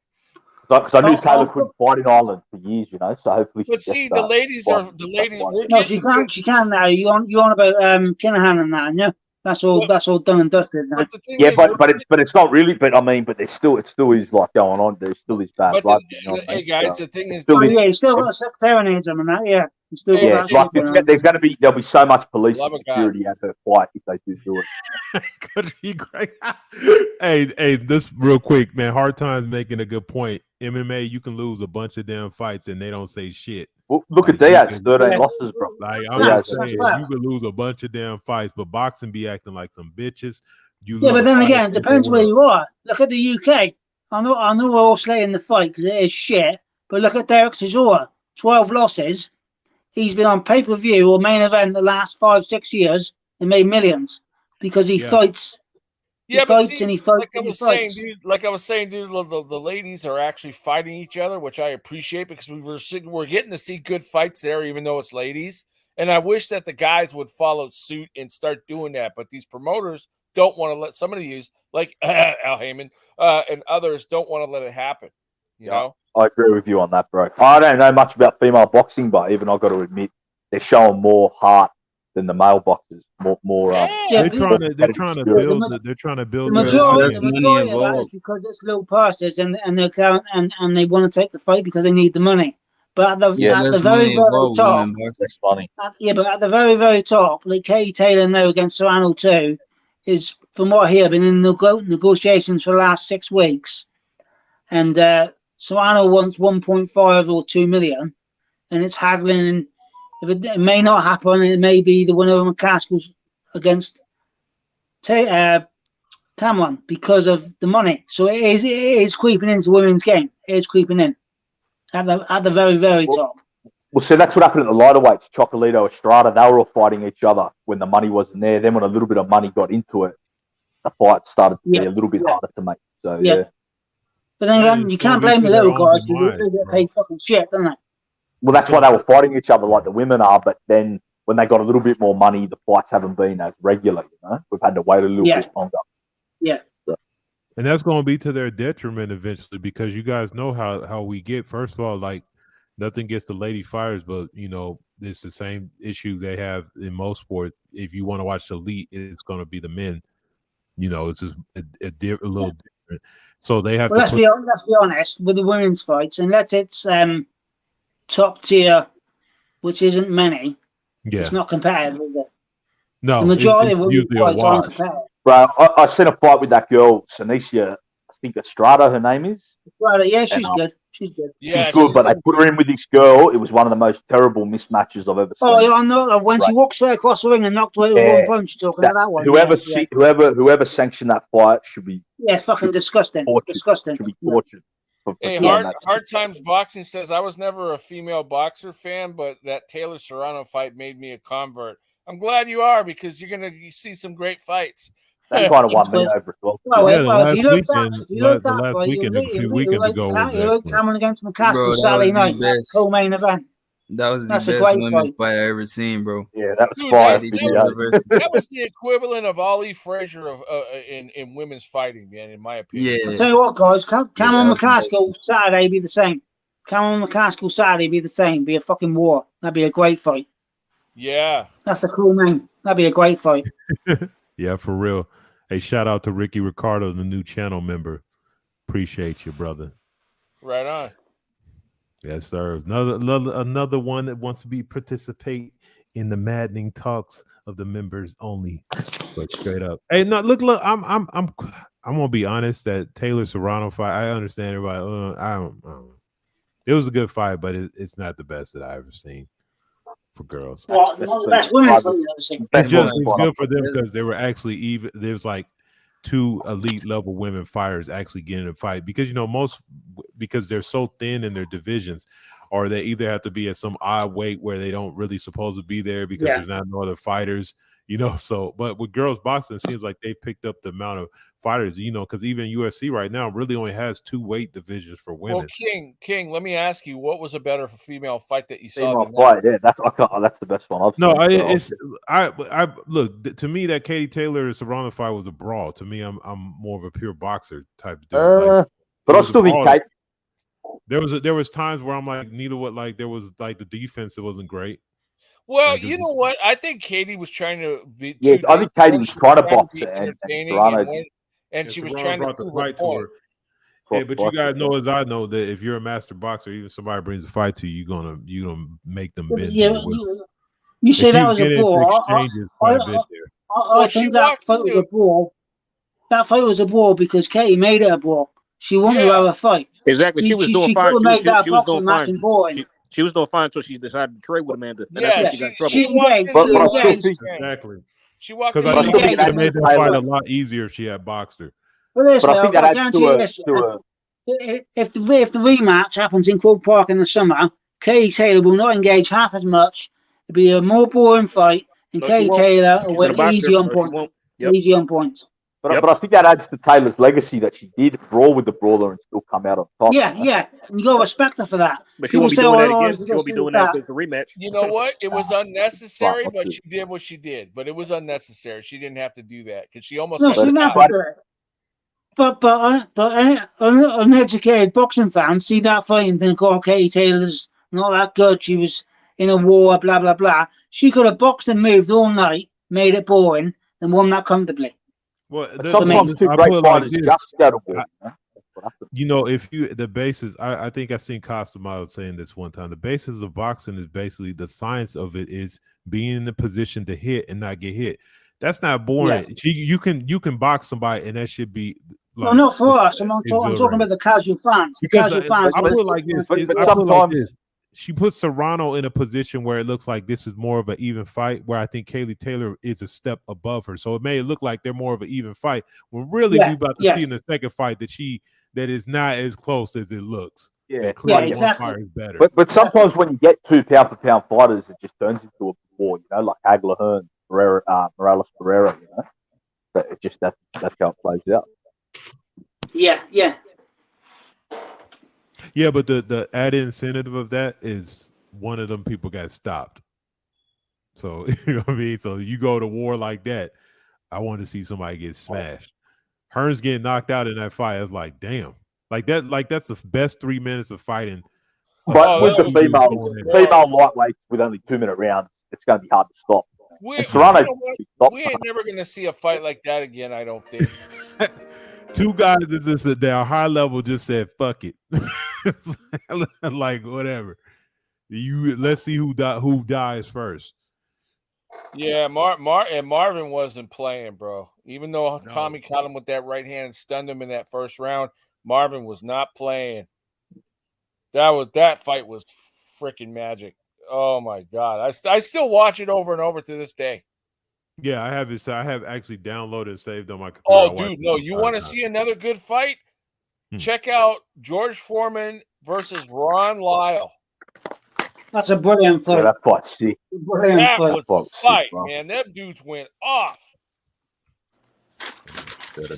because I knew Taylor couldn't fight in Ireland for years, so hopefully. But see, the ladies. No, she can. She can now. You on about Kinahan and that, yeah. That's all done and dusted now. But it's not really. But I mean, but it still is like going on. There still is bad blood. Hey guys, the thing is, he's still got sectarianism and that. Yeah, he's still got that. There's going to be so much police security at her fight if they do it. Could be great. hey, this real quick, man. Hard Times making a good point. MMA, you can lose a bunch of damn fights and they don't say shit. Well, look at Diaz, 13 losses, bro. Like I'm saying, you can lose a bunch of damn fights, but boxing be acting like some bitches. But then again, it depends where you are. Look at the UK. I know we're all slaying the fight because it is shit. But look at Derek Chisora, 12 losses. He's been on pay-per-view or main event the last 5-6 years and made millions because he fights. Like I was saying, dude, the ladies are actually fighting each other, which I appreciate because we're getting to see good fights there, even though it's ladies. And I wish that the guys would follow suit and start doing that. But these promoters don't want to let some of these, like Al Heyman and others, don't want to let it happen. You know? I agree with you on that, bro. I don't know much about female boxing, but even I've got to admit they're showing more heart than the male boxers. More. They're trying to build. They're trying to build. The majority of that is because it's low prices and they want to take the fight because they need the money. But at the very top, but at the very top, like Katie Taylor now against Serrano 2 is, from what I hear, been in negotiations for the last 6 weeks, and Serrano wants 1.5 or 2 million, and it's haggling. It may not happen. It may be the winner of McCaskill's against Cameron because of the money. So it is creeping into women's game. It is creeping in at the very top. Well, so that's what happened at the lighter weights. Chocolito, Estrada, they were all fighting each other when the money wasn't there. Then when a little bit of money got into it, the fight started to be a little bit harder to make. So But then again, you can't blame the little guys because they get paid fucking shit, don't they? Well, that's why they were fighting each other like the women are. But then when they got a little bit more money, the fights haven't been as regular. You know, we've had to wait a little bit longer. Yeah. And that's going to be to their detriment eventually, because you guys know how we get. First of all, like, nothing gets the lady fighters, but you know it's the same issue they have in most sports. If you want to watch the elite, it's going to be the men. You know, it's just a little different. So they have. Well, let's be honest with the women's fights, unless it's top tier, which isn't many. Yeah, it's not competitive, is it? No, the majority of women's usually fights aren't competitive. Bro, I seen a fight with that girl, Sanicia, I think Estrada, her name is. Estrada, yeah, she's good. She's good. Yeah, she's good, but they put her in with this girl. It was one of the most terrible mismatches I've ever seen. Oh, yeah, I know. When she walked straight across the ring and knocked her out with one punch, you're talking about that one. Whoever sanctioned that fight should be. Yeah, it's fucking disgusting. Disgusting. Should be tortured. Hey, Hard Times Boxing says, I was never a female boxer fan, but that Taylor Serrano fight made me a convert. I'm glad you are, because you're going to see some great fights. That kind of won me over as well. Last weekend, a few weekends ago. Cameron against McCaskill Saturday night. That's the co-main event. That was the best women's fight I ever seen, bro. Yeah, that was fire. That was the equivalent of Ali Frazier in women's fighting, man, in my opinion. Yeah. I'll tell you what, guys, Cameron McCaskill Saturday be the same. Cameron McCaskill Saturday be the same. Be a fucking war. That'd be a great fight. Yeah. That's a cool name. That'd be a great fight. Yeah, for real. Hey, shout out to Ricky Ricardo, the new channel member. Appreciate you, brother. Right on. Yes, sir. Another one that wants to participate in the maddening talks of the members only. But straight up. Hey, no, look. I'm gonna be honest that Taylor Serrano fight. I understand everybody. I don't. It was a good fight, but it's not the best that I've ever seen for girls. Well, not the best women's fight you've ever seen. It's good for them because they were actually even. There's like 2 elite level women fighters actually getting a fight, because you know because they're so thin in their divisions, or they either have to be at some odd weight where they don't really supposed to be there because there's not no other fighters, you know. So, but with girls boxing, it seems like they picked up the amount of fighters, you know, because even UFC right now really only has 2 weight divisions for women. Well, King, let me ask you, what was a better female fight that you saw? Female fight, yeah, that's the best one I've seen. I look, to me that Katie Taylor Serrano fight was a brawl. To me, I'm more of a pure boxer type of dude. But I still think Kate. There was times where I'm like, there was like the defense that wasn't great. Well, like, you know what? I think Katie was trying to be. Yeah, I think Katie was trying to box it, and she was trying to the fight to her. Yeah, but you guys know, as I know, that if you're a master boxer, even somebody brings a fight to you, you're gonna make them bend. Yeah, you say that was a brawl. I think that fight was a brawl. That fight was a brawl because Katie made it a brawl. She wanted to have a fight. Exactly. She was doing fine. She was doing fine. She was doing fine until she decided to trade with Amanda. And that's when she got in trouble. Exactly. She walked. Because I think it would have made the fight a lot easier if she had boxed her. Well, listen, I guarantee you this. If the rematch happens in Croke Park in the summer, Katie Taylor will not engage half as much. It'll be a more boring fight, and Katie Taylor will win easy on point. Easy on points. But I think that adds to Taylor's legacy that she did brawl with the brawler and still come out on top. Yeah. And you got to respect her for that. But she won't be doing that again. She won't be doing that as a rematch. You know what? It was unnecessary, but she did what she did. But it was unnecessary. She didn't have to do that because she almost. No, she didn't have to do it. But uneducated boxing fans see that fight and think, "Oh, Katie Taylor's not that good. She was in a war, blah blah blah." She could have boxed and moved all night, made it boring, and won that comfortably. Well, sometimes two great fighters just go to war. You know, if you the basis, I think I seen Costamado saying this one time. The basis of boxing is basically the science of it is being in the position to hit and not get hit. That's not boring. Yeah. You can box somebody and that should be. Like, well, not for us. I'm talking about the casual fans. The casual fans. I put it like this. I put it like this. She puts Serrano in a position where it looks like this is more of an even fight, where I think Kaylee Taylor is a step above her. So it may look like they're more of an even fight, when really we about to see in the second fight that is not as close as it looks. Yeah, exactly. Is better. But sometimes when you get two pound for pound fighters, it just turns into a war, you know, like Hagler Hearn, Morales Ferreira, you know. But it just that's how it plays out. Yeah. Yeah, but the added incentive of that is one of them people got stopped. So you know what I mean? So you go to war like that, I want to see somebody get smashed. Hearns getting knocked out in that fight, I was like, damn. That's the best 3 minutes of fighting. But with the female lightweight with only 2 minute rounds, it's gonna be hard to stop. We ain't never gonna see a fight like that again, I don't think. Two guys that are high level just said fuck it. Like whatever. Let's see who dies first. Yeah, Marvin wasn't playing, bro. Even though Tommy caught him with that right hand and stunned him in that first round, Marvin was not playing. That fight was freaking magic. Oh my god. I still watch it over and over to this day. Yeah, I have it. I have actually downloaded and saved on my computer. Oh, dude, no! You want to see another good fight? Check out George Foreman versus Ron Lyle. That's a brilliant fight. Yeah, that fight's sick. That was a fight, man. Them dudes went off. Yeah,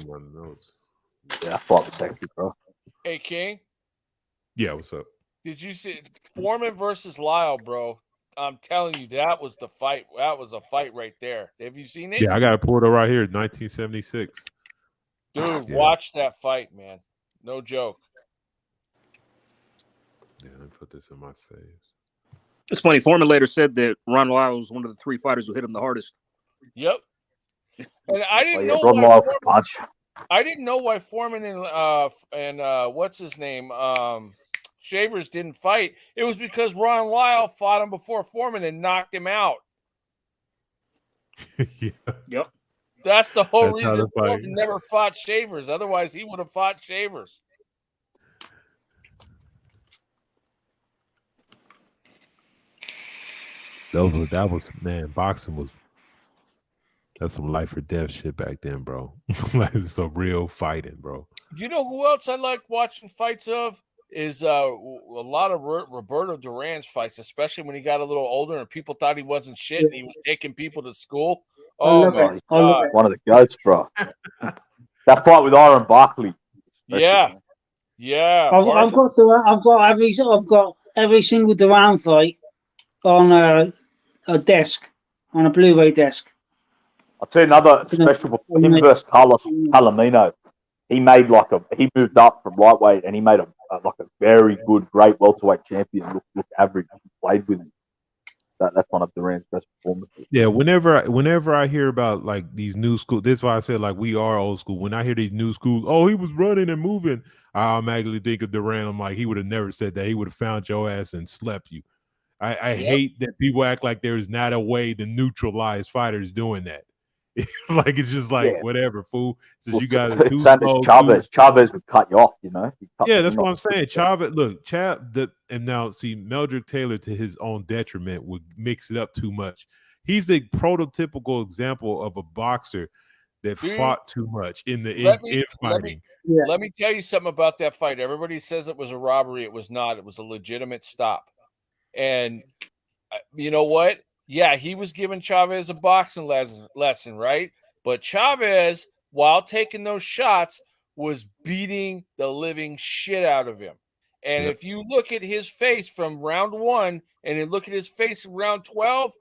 that fight was sexy, bro. Hey, King. Yeah, what's up? Did you see Foreman versus Lyle, bro? I'm telling you, that was the fight. That was a fight right there. Have you seen it? Yeah, I got it pulled up right here, 1976. Dude, watch that fight, man. No joke. Yeah, let me put this in my saves. It's funny. Foreman later said that Ron Lyle was one of the three fighters who hit him the hardest. Yep. And I didn't know. I didn't know why Foreman and what's his name Shavers didn't fight. It was because Ron Lyle fought him before Foreman and knocked him out. Yeah. Yep. That's the whole reason Foreman never fought Shavers. Otherwise, he would have fought Shavers. That was man, boxing was that's some life or death shit back then, bro. Like some real fighting, bro. You know who else I like watching fights of? Is a lot of Roberto Duran's fights, especially when he got a little older and people thought he wasn't shit and he was taking people to school. Oh my god, one of the goats, bro. That fight with Aaron Barkley. Yeah. I've got every single Duran fight on a desk, on a Blu-ray desk. I'll tell you another special for him versus Carlos Palomino. He moved up from lightweight and he made a very good, great welterweight champion look average. He played with him. That's one of Duran's best performances. Yeah, whenever I hear about like these new schools, this is why I said like we are old school. When I hear these new schools, oh, he was running and moving, I automatically think of Duran. I'm like, he would have never said that. He would have found your ass and slept you. I hate that people act like there's not a way to neutralize fighters doing that. Like it's just like whatever, fool. Just you got to do Chavez would cut you off, you know. Yeah, that's what I'm saying. Chavez, look, and now see Meldrick Taylor to his own detriment would mix it up too much. He's the prototypical example of a boxer that fought too much in fighting. Let me tell you something about that fight. Everybody says it was a robbery. It was not. It was a legitimate stop. And you know what? Yeah, he was giving Chavez a boxing lesson, right? But Chavez, while taking those shots, was beating the living shit out of him. And if you look at his face from round 1 and then look at his face in round 12,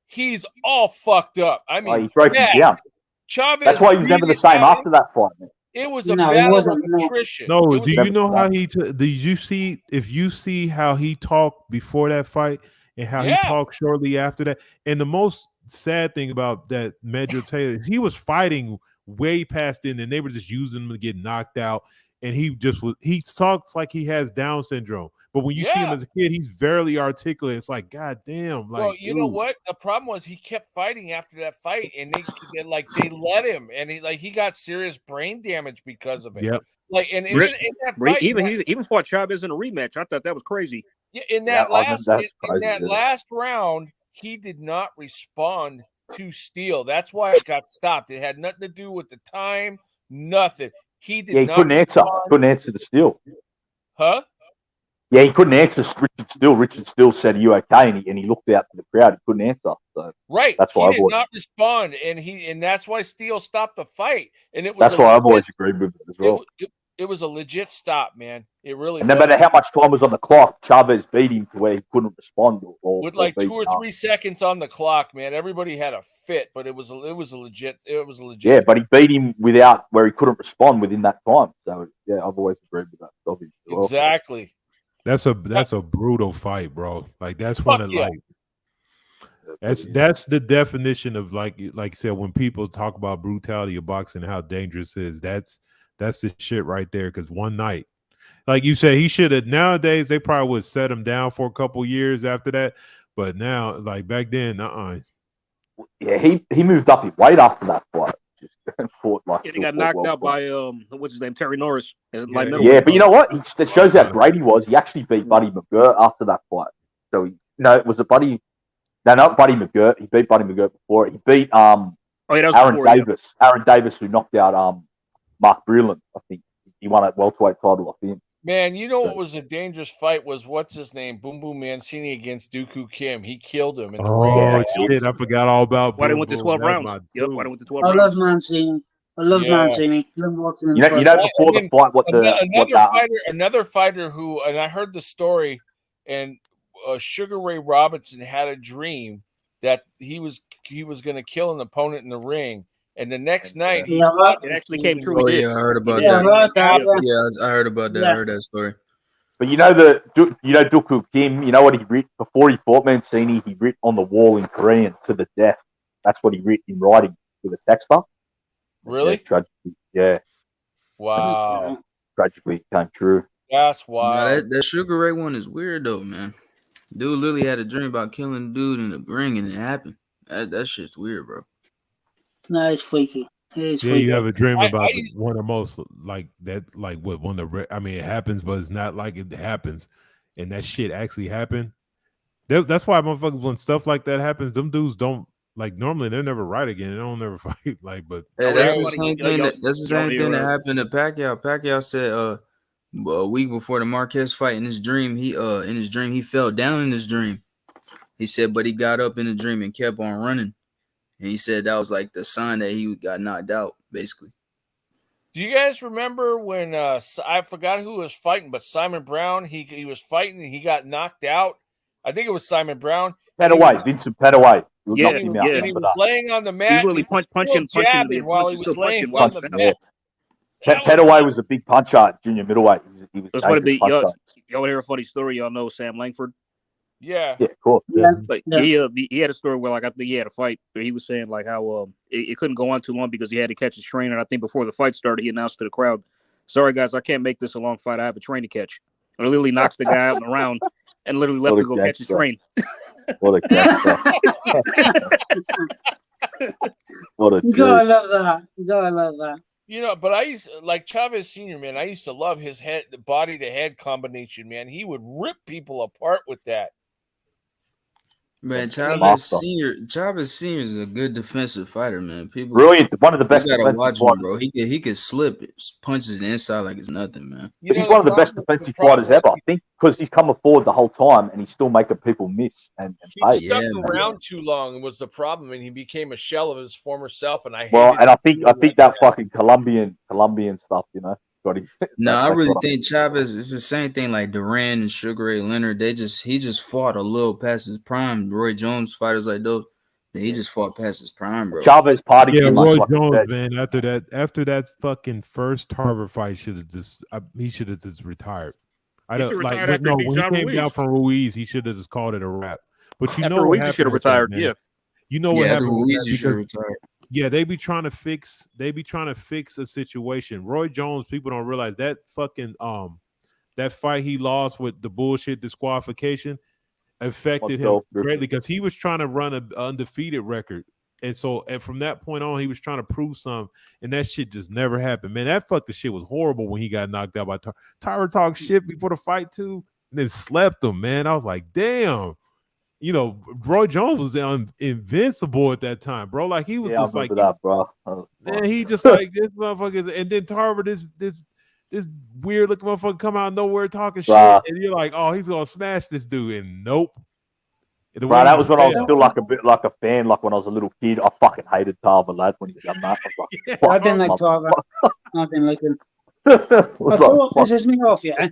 he's all fucked up. I mean, he's broken down. Chavez. That's why he was never the same after that fight, man. It was a battle of attrition. No, do you know how did you see? If you see how he talked before that fight, and how he talked shortly after that. And the most sad thing about that Medjo Taylor, he was fighting way past it, and they were just using him to get knocked out. And he talks like he has Down syndrome. But when you see him as a kid, he's very articulate. It's like, God damn. Like, well, you know what? The problem was he kept fighting after that fight, and they let him, and he got serious brain damage because of it. Yep. Like, and in that fight, even fought Chavez in a rematch. I thought that was crazy. Yeah, in that last round, he did not respond to Steele. That's why it got stopped. It had nothing to do with the time, nothing. He did not couldn't answer. Couldn't answer the Steele. Huh? Yeah, he couldn't answer Richard Steele. Richard Steele said, "Are you okay?" And he looked out to the crowd. He couldn't answer. So right. That's why he did not respond, and that's why Steele stopped the fight. And it was that's why I've always agreed with it as well. It was a legit stop, man. It really. And no matter how much time was on the clock, Chavez beat him to where he couldn't respond. With like 2 or 3 seconds on the clock, man, everybody had a fit, but it was a legit. Yeah, but he beat him without where he couldn't respond within that time. So yeah, I've always agreed with that. Obviously. Exactly. That's a brutal fight, bro. Like that's one of like that's the definition of like you said, when people talk about brutality of boxing and how dangerous it is, that's the shit right there. Because one night, like you said, he should have. Nowadays, they probably would set him down for a couple years after that. But now, like back then, Yeah, he moved up in weight after that fight. Just fought like. Yeah, he got knocked out by what's his name, Terry Norris. Yeah, but you know what? That shows how great he was. He actually beat Buddy McGirt after that fight. So it was a Buddy. No, not Buddy McGirt. He beat Buddy McGirt before it. He beat Aaron Davis. Yeah. Aaron Davis, who knocked out Mark Breland. I think he won a welterweight title off him. Man, you know what was a dangerous fight was what's his name, Boom Boom Mancini against Dooku Kim. He killed him in the ring. Oh shit! I forgot all about. Why they went to 12 rounds? Yep. Why they went to 12 rounds? I love Mancini. Mancini. Love watching him. You know before the fight, another fighter who, and I heard the story, and Sugar Ray Robinson had a dream that he was going to kill an opponent in the ring. And the next night, it actually came true. Oh, yeah, I heard about that. Yeah, I heard about that. I heard that story. But you know Dooku Kim, you know what he writ before he fought Mancini? He writ on the wall in Korean to the death. That's what he writ in writing with a texter. Really? Yeah, tragically, yeah. Wow. Tragically came true. That's wild. That Sugar Ray one is weird though, man. Dude literally had a dream about killing dude in the ring and it happened. That shit's weird, bro. No, it's freaky. You have a dream about one of the most like that, like what one of the. I mean, it happens, but it's not like it happens, and that shit actually happened. That's why motherfuckers, when stuff like that happens, them dudes don't like. Normally, they're never right again. They don't never fight. Like, but that's the same thing. That's the same thing that happened to Pacquiao. Pacquiao said, a week before the Marquez fight, in his dream, he fell down in his dream. He said, but he got up in the dream and kept on running. And he said that was like the sign that he got knocked out, basically. Do you guys remember when I forgot who was fighting, but Simon Brown, he was fighting and he got knocked out? I think it was Simon Brown. Vincent Petaway. Yeah, he was laying on the mat. He was really punching while he was laying on the mat. Petaway was a big puncher, junior middleweight. He was y'all hear a funny story? Y'all know Sam Langford? Yeah, of course. Yeah. Like he had a story where like I think he had a fight where he was saying like how it couldn't go on too long because he had to catch his train, and I think before the fight started he announced to the crowd, "Sorry guys, I can't make this a long fight. I have a train to catch." And literally knocks the guy out in the round and literally left to go catch his train. What a gangster. What a you gotta love that. You gotta love that. You know, but I used like Chavez Sr., man. I used to love his body to head combination, man. He would rip people apart with that. Man, Chavez Senior is a good defensive fighter, man. People brilliant, one of the best. You gotta watch him, bro. He could slip punches the inside like it's nothing, man. He's one of the best defensive fighters ever. I think because he's come forward the whole time and he's still making people miss and he stuck around too long was the problem, and he became a shell of his former self. And I think that fucking Colombian stuff, you know. No, I really think Chavez is the same thing like Duran and Sugar Ray Leonard. He just fought a little past his prime. Roy Jones fighters like those, he just fought past his prime, bro. Chavez party. Yeah, Roy Jones, man. After that fucking first Tarver fight, he should have just retired. I don't like when he came down from Ruiz, he should have just called it a wrap. But you After know what Ruiz happened should have with that, retired. man. Yeah. You know what happened with Ruiz that should have because retired. yeah, they be trying to fix a situation. Roy Jones, people don't realize that fucking that fight he lost with the bullshit disqualification affected him greatly because he was trying to run an undefeated record. And so and from that point on, he was trying to prove something, and that shit just never happened. Man, that fucking shit was horrible when he got knocked out by Tyra talked shit before the fight too, and then slept him, man. I was like, damn. You know, Roy Jones was invincible at that time, bro. Like he was just like that, bro. Man, he just like this motherfucker, and then Tarver, this weird looking motherfucker come out of nowhere talking shit, and you're like, oh, he's gonna smash this dude, and nope. Bro, that was when I was still like a bit like a fan, like when I was a little kid. I fucking hated Tarver, lad, when he got that. I was like, I didn't like Tarver. I didn't like him. I thought this is me off, yeah.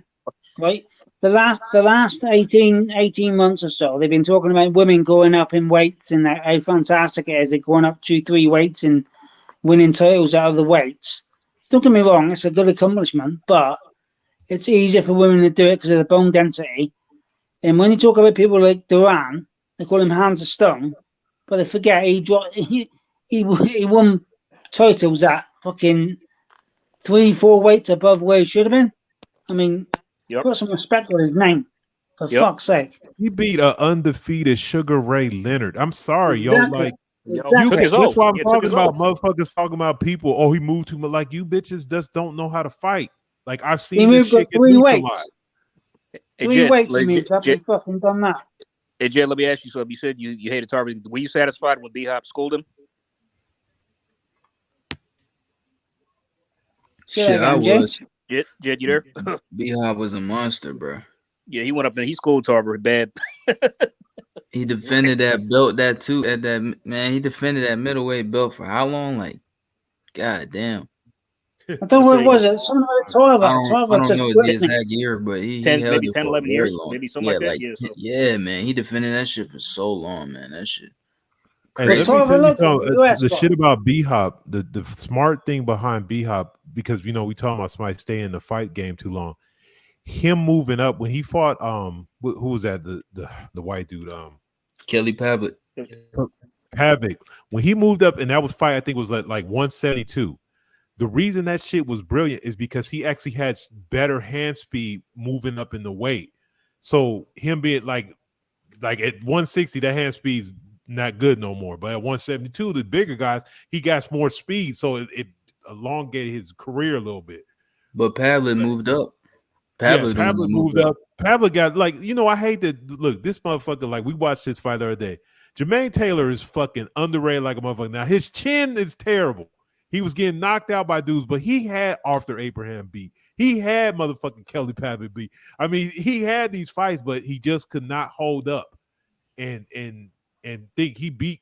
Right? The last 18 months or so, they've been talking about women going up in weights and how fantastic it is. They're going up 2-3 weights and winning titles out of the weights. Don't get me wrong, it's a good accomplishment, but it's easier for women to do it because of the bone density. And when you talk about people like Duran, they call him hands of stone, but they forget he won titles at fucking 3-4 weights above where he should have been. I mean, put some respect on his name, for fuck's sake. He beat an undefeated Sugar Ray Leonard. I'm sorry, Exactly. yo. Like, Exactly. that's why I'm talking about motherfuckers talking about people. Oh, he moved too much. Like, you bitches just don't know how to fight. Like, I've seen this shit get 3 neutralized. weights. 3 weights, you mean? I've fucking done that. Hey, Jed, let me ask you something. You said you hated Tarver. Were you satisfied when B-Hop schooled him? Shit, I was. Jed, you there? B-Hop was a monster, bro. Yeah, he went up there. He schooled Tarver bad. He defended that belt, he defended that middleweight belt for how long? Like, god damn. I don't know what was it. Something like Tarver. I don't know the exact year, but he held maybe it 10, for 11 very years, long. maybe something like that. Yeah, man, he defended that shit for so long, man. That shit. Hey, let me tell you something, the shit about B-Hop, the smart thing behind B-Hop, because you know we talking about somebody staying in the fight game too long. Him moving up when he fought who was that, the white dude, Kelly Pavlik. When he moved up, and that was fight, I think was like 172. The reason that shit was brilliant is because he actually had better hand speed moving up in the weight. So him being like at 160, that hand speed's not good no more. But at 172, the bigger guys, he got more speed, so it elongated his career a little bit. But Pavlik moved up. Pavlik moved up. Pavlik got, like, you know, I hate that. Look, this motherfucker, like, we watched this fight the other day. Jermaine Taylor is fucking underrated like a motherfucker. Now, his chin is terrible. He was getting knocked out by dudes, but he had Arthur Abraham beat. He had motherfucking Kelly Pavlik beat. I mean, he had these fights, but he just could not hold up. And think he beat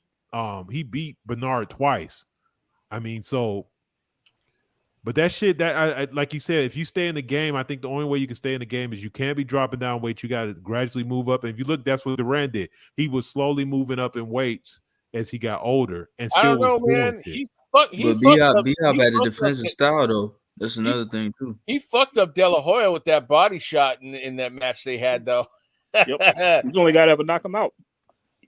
Bernard twice. I mean, so. But that shit, that I like you said, if you stay in the game, I think the only way you can stay in the game is you can't be dropping down weight. You got to gradually move up. And if you look, that's what Duran did. He was slowly moving up in weights as he got older, and still I don't know, man. But B-Hop had a defensive style, though. That's another thing too. He fucked up De La Hoya with that body shot in that match they had, though. Yep. He's the only guy to ever knock him out.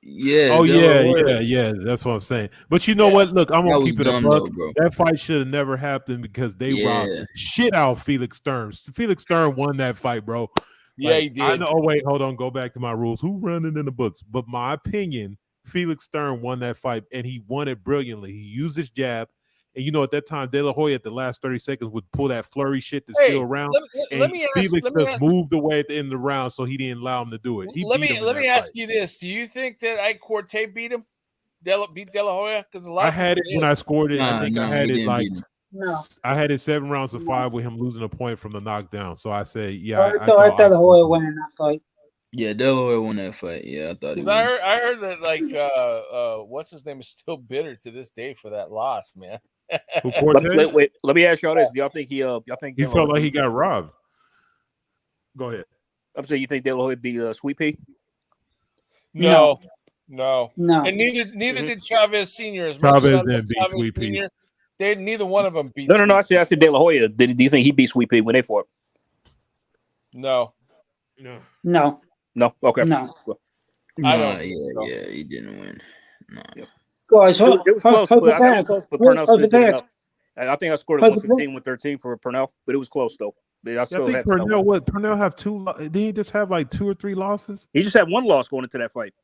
Yeah. Oh yeah. That's what I'm saying. But you know what? Look, I'm gonna keep it a buck. That fight should have never happened because they robbed the shit out of Felix Stern. Felix Stern won that fight, bro. Yeah, he did. I know. Oh wait, hold on. Go back to my rules. Who running in the books? But my opinion, Felix Stern won that fight, and he won it brilliantly. He used his jab. And you know, at that time, De La Hoya at the last 30 seconds would pull that flurry shit to steal around. Felix just moved away at the end of the round, so he didn't allow him to do it. Let me ask you this: do you think that Ike Corte beat him? Beat De La Hoya? Because I had it when I scored it. I think I had it like I had it 7 rounds to 5 with him losing a point from the knockdown. So I say, yeah. I thought De La Hoya winning that fight. Yeah, De La Hoya won that fight. Yeah, I thought he won. I heard that, like, what's his name is still bitter to this day for that loss, man. Wait, let me ask y'all this: do y'all think he felt like he got robbed? Go ahead. I'm saying, you think De La Hoya beat Sweet Pea? No. And neither did Chavez Senior. Chavez didn't beat Sweet Pea. Neither one of them beat. No. I said De La Hoya. Do you think he beat Sweet Pea when they fought? No. Okay. No. Yeah, he didn't win. No. Guys, It was close, but I was close, but Purnell still did enough. I think I scored a 115, 113 for Purnell, but it was close though. I still think had Purnell. What Purnell have two? Did he just have like 2 or 3 losses? He just had 1 loss going into that fight.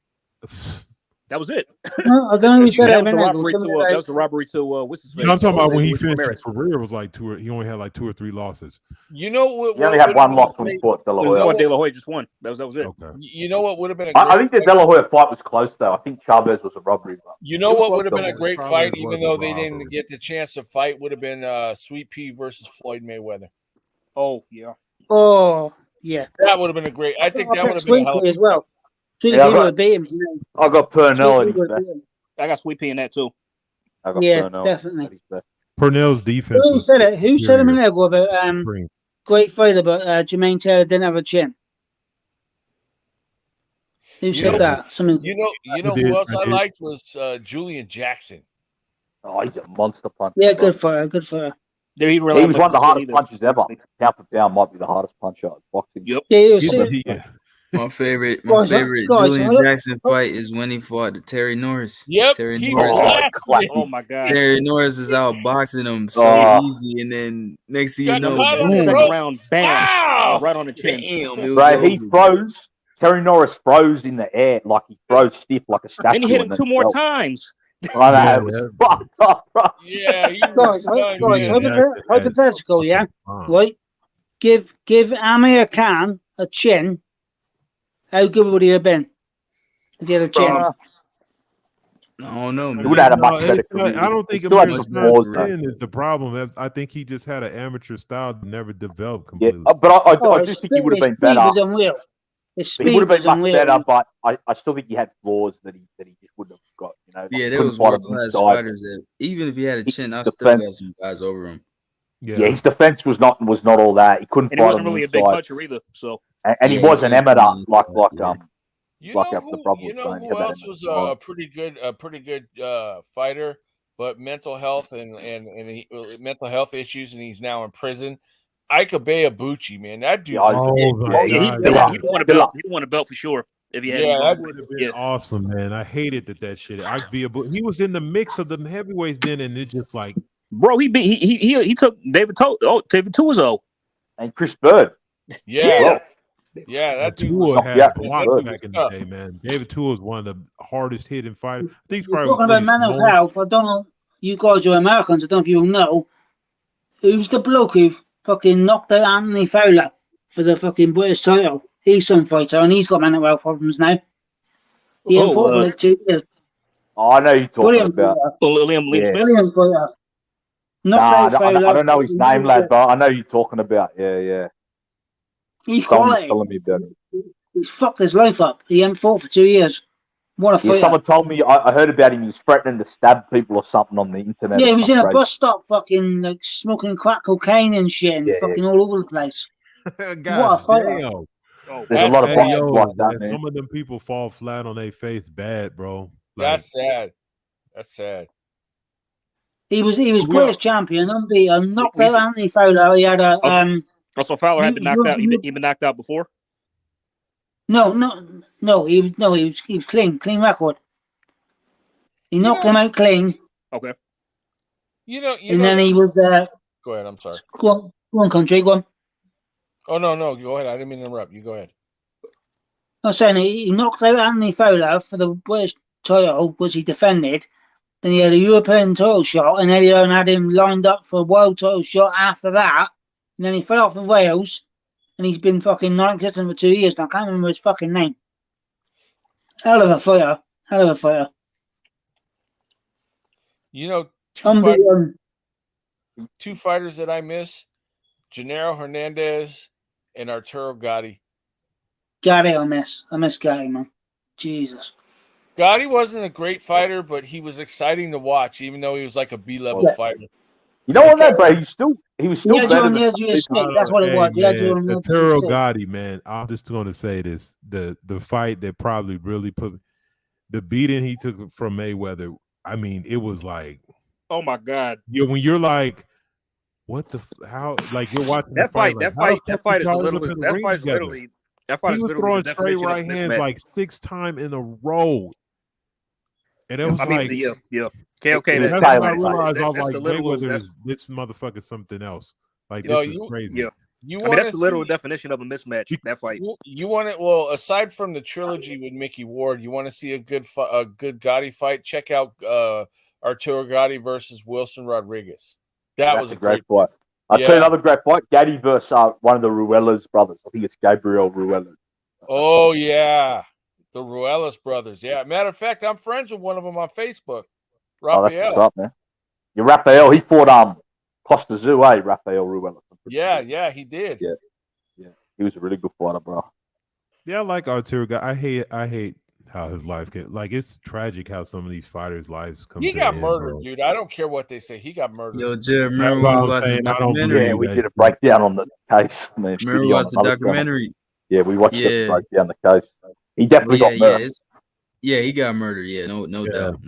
That was it. No, I don't know who said that was the robbery to what's his face? I'm talking about when he finished his career. It was like 2. He only had like 2 or 3 losses. You know what? He only had 1 loss when he fought De La Hoya. De La Hoya just won. That was it. Okay. You know what would have been a great I think the De La Hoya fight was close though. I think Chavez was a robbery. But you know what would have been a great fight, even though they didn't get the chance to fight, would have been Sweet Pea versus Floyd Mayweather. Oh yeah. Oh yeah. That would have been a great. I think that would have been Sweet Pea as well. Sweet Pea would have beat him. I got Purnell in his best. I got Sweet Pea in that too. I got Purnell. Definitely. Purnell's defense. Who said it? Who said a minute ago about great fighter, but Jermaine Taylor didn't have a chin? Who said that? You know who else I liked was Julian Jackson. Oh, he's a monster puncher. Yeah, good fighter. Good fighter. He was one of the hardest punches ever. Pound for pound might be the hardest puncher in boxing. Yep. Yeah, My favorite Julian Jackson fight is when he fought Terry Norris. Yep. Terry Norris. Oh my god. Terry Norris is out boxing him so easy, and then next thing you know, boom, around, bam, right on the chin. Right, he froze. Terry Norris froze in the air, like he froze stiff like a statue. Then he hit him 2 more times. I know, it was fucked up, bro. Yeah, guys, hypothetical, yeah. Right? Give Amir Khan a chin. How good would he have been if he had a chin? I don't know, man. He would have had a much better career. I don't think Amir Khan's chin is the problem. I think he just had an amateur style that never developed completely. Yeah, but I just think he would have been better. He would have been much better, but I still think he had flaws that he just wouldn't have got. You know, yeah, there was world-class fighters that even if he had a chin, I still got some guys over him. Yeah, his defense was not all that. He couldn't. And he wasn't really a big puncher either. So and he wasn't amateur like You know who else was a pretty good fighter, but mental health and mental health issues, and he's now in prison. Ike Abuchi, man, that dude. He won a belt for sure. If he had, that would have been awesome, man. I hated that shit. He was in the mix of the heavyweights then, and it just like, bro, he took David Tuizo and Chris Bird. Yeah. Yeah, that dude was had blocked back in the day, man. David Tua is one of the hardest hitting fighters. I think he's probably talking about mental health. I don't know. You guys are Americans. I don't know if you know. Who's the bloke who fucking knocked out Anthony Fowler for the fucking British title? He's some fighter, and he's got mental health problems now. He ain't fought for like 2 years. Oh, I know you're talking about Liam Smith. Brilliant fighter. I don't know his name, lad, but I know you're talking about. Yeah. He's quality. He's fucked his life up. He ain't fought for 2 years. What a fighter. Someone told me, I heard about him, he was threatening to stab people or something on the internet. Yeah, he was in a bus stop fucking like smoking crack cocaine and shit and fucking all over the place. God, what a fighter. There's a lot of boxers like that, man. Some of them people fall flat on their face bad, bro. That's sad. That's sad. He was British champion, unbeaten, knocked out Anthony Fowler. He had a Also, Fowler had been knocked out. He'd been knocked out before. No. He was clean record. He knocked him out clean. Okay. Then he was. Go ahead. I'm sorry. Go on, country. Go on. Oh no, go ahead. I didn't mean to interrupt. You go ahead. I was saying he knocked out Anthony Fowler for the British title, which he defended. Then he had a European title shot, and Eddie Hearn had him lined up for a world title shot after that. And then he fell off the rails, and he's been fucking non-existent for 2 years now. I can't remember his fucking name. Hell of a fighter. You know, two fighters that I miss, Gennaro Hernandez and Arturo Gatti. Gatti I miss Gatti, man. Jesus. Gotti wasn't a great fighter, but he was exciting to watch, even though he was like a B-level fighter. You know what, that, bro? He was still better than that's what it was. Arturo Gatti, man. I'm just going to say this: the fight that probably really put the beating he took from Mayweather. I mean, it was like, oh my god! When you're like, what the how? Like you're watching that fight. That fight is literally. That fight he is was literally throwing the straight definition of right hands mismatch. like 6 times in a row. And it was yeah. Okay, that's that's when I realized I was that's like, the literal. Mayweather That's, is this motherfucker something else. Like No, this is crazy. yeah. You I mean, want that's to the literal see definition of a mismatch. That fight. you want it. Well, aside from the trilogy with Mickey Ward, you want to see a good Gotti fight. Check out Arturo Gotti versus Wilson Rodriguez. That was a great fight. I'll tell you another great fight. Gotti versus one of the Ruelas brothers. I think it's Gabriel Ruelas. Oh yeah, the Ruelas brothers. Yeah, matter of fact, I'm friends with one of them on Facebook. Oh, that's Raphael. what's up, man. Yeah, Raphael. He fought Costa Zoo, Raphael Ruelas. Yeah, he did. Yeah. He was a really good fighter, bro. Yeah, I like Arturo Gotti. I hate how his life it's tragic how some of these fighters' lives come. He got murdered, dude. I don't care what they say. He got murdered. Yo, Jared, remember when we watched the documentary? Yeah, we did a breakdown on the case. Man, remember we watched the documentary? Yeah, we watched it, broke down the case. He definitely got murdered. Yeah, he got murdered. Yeah, no doubt.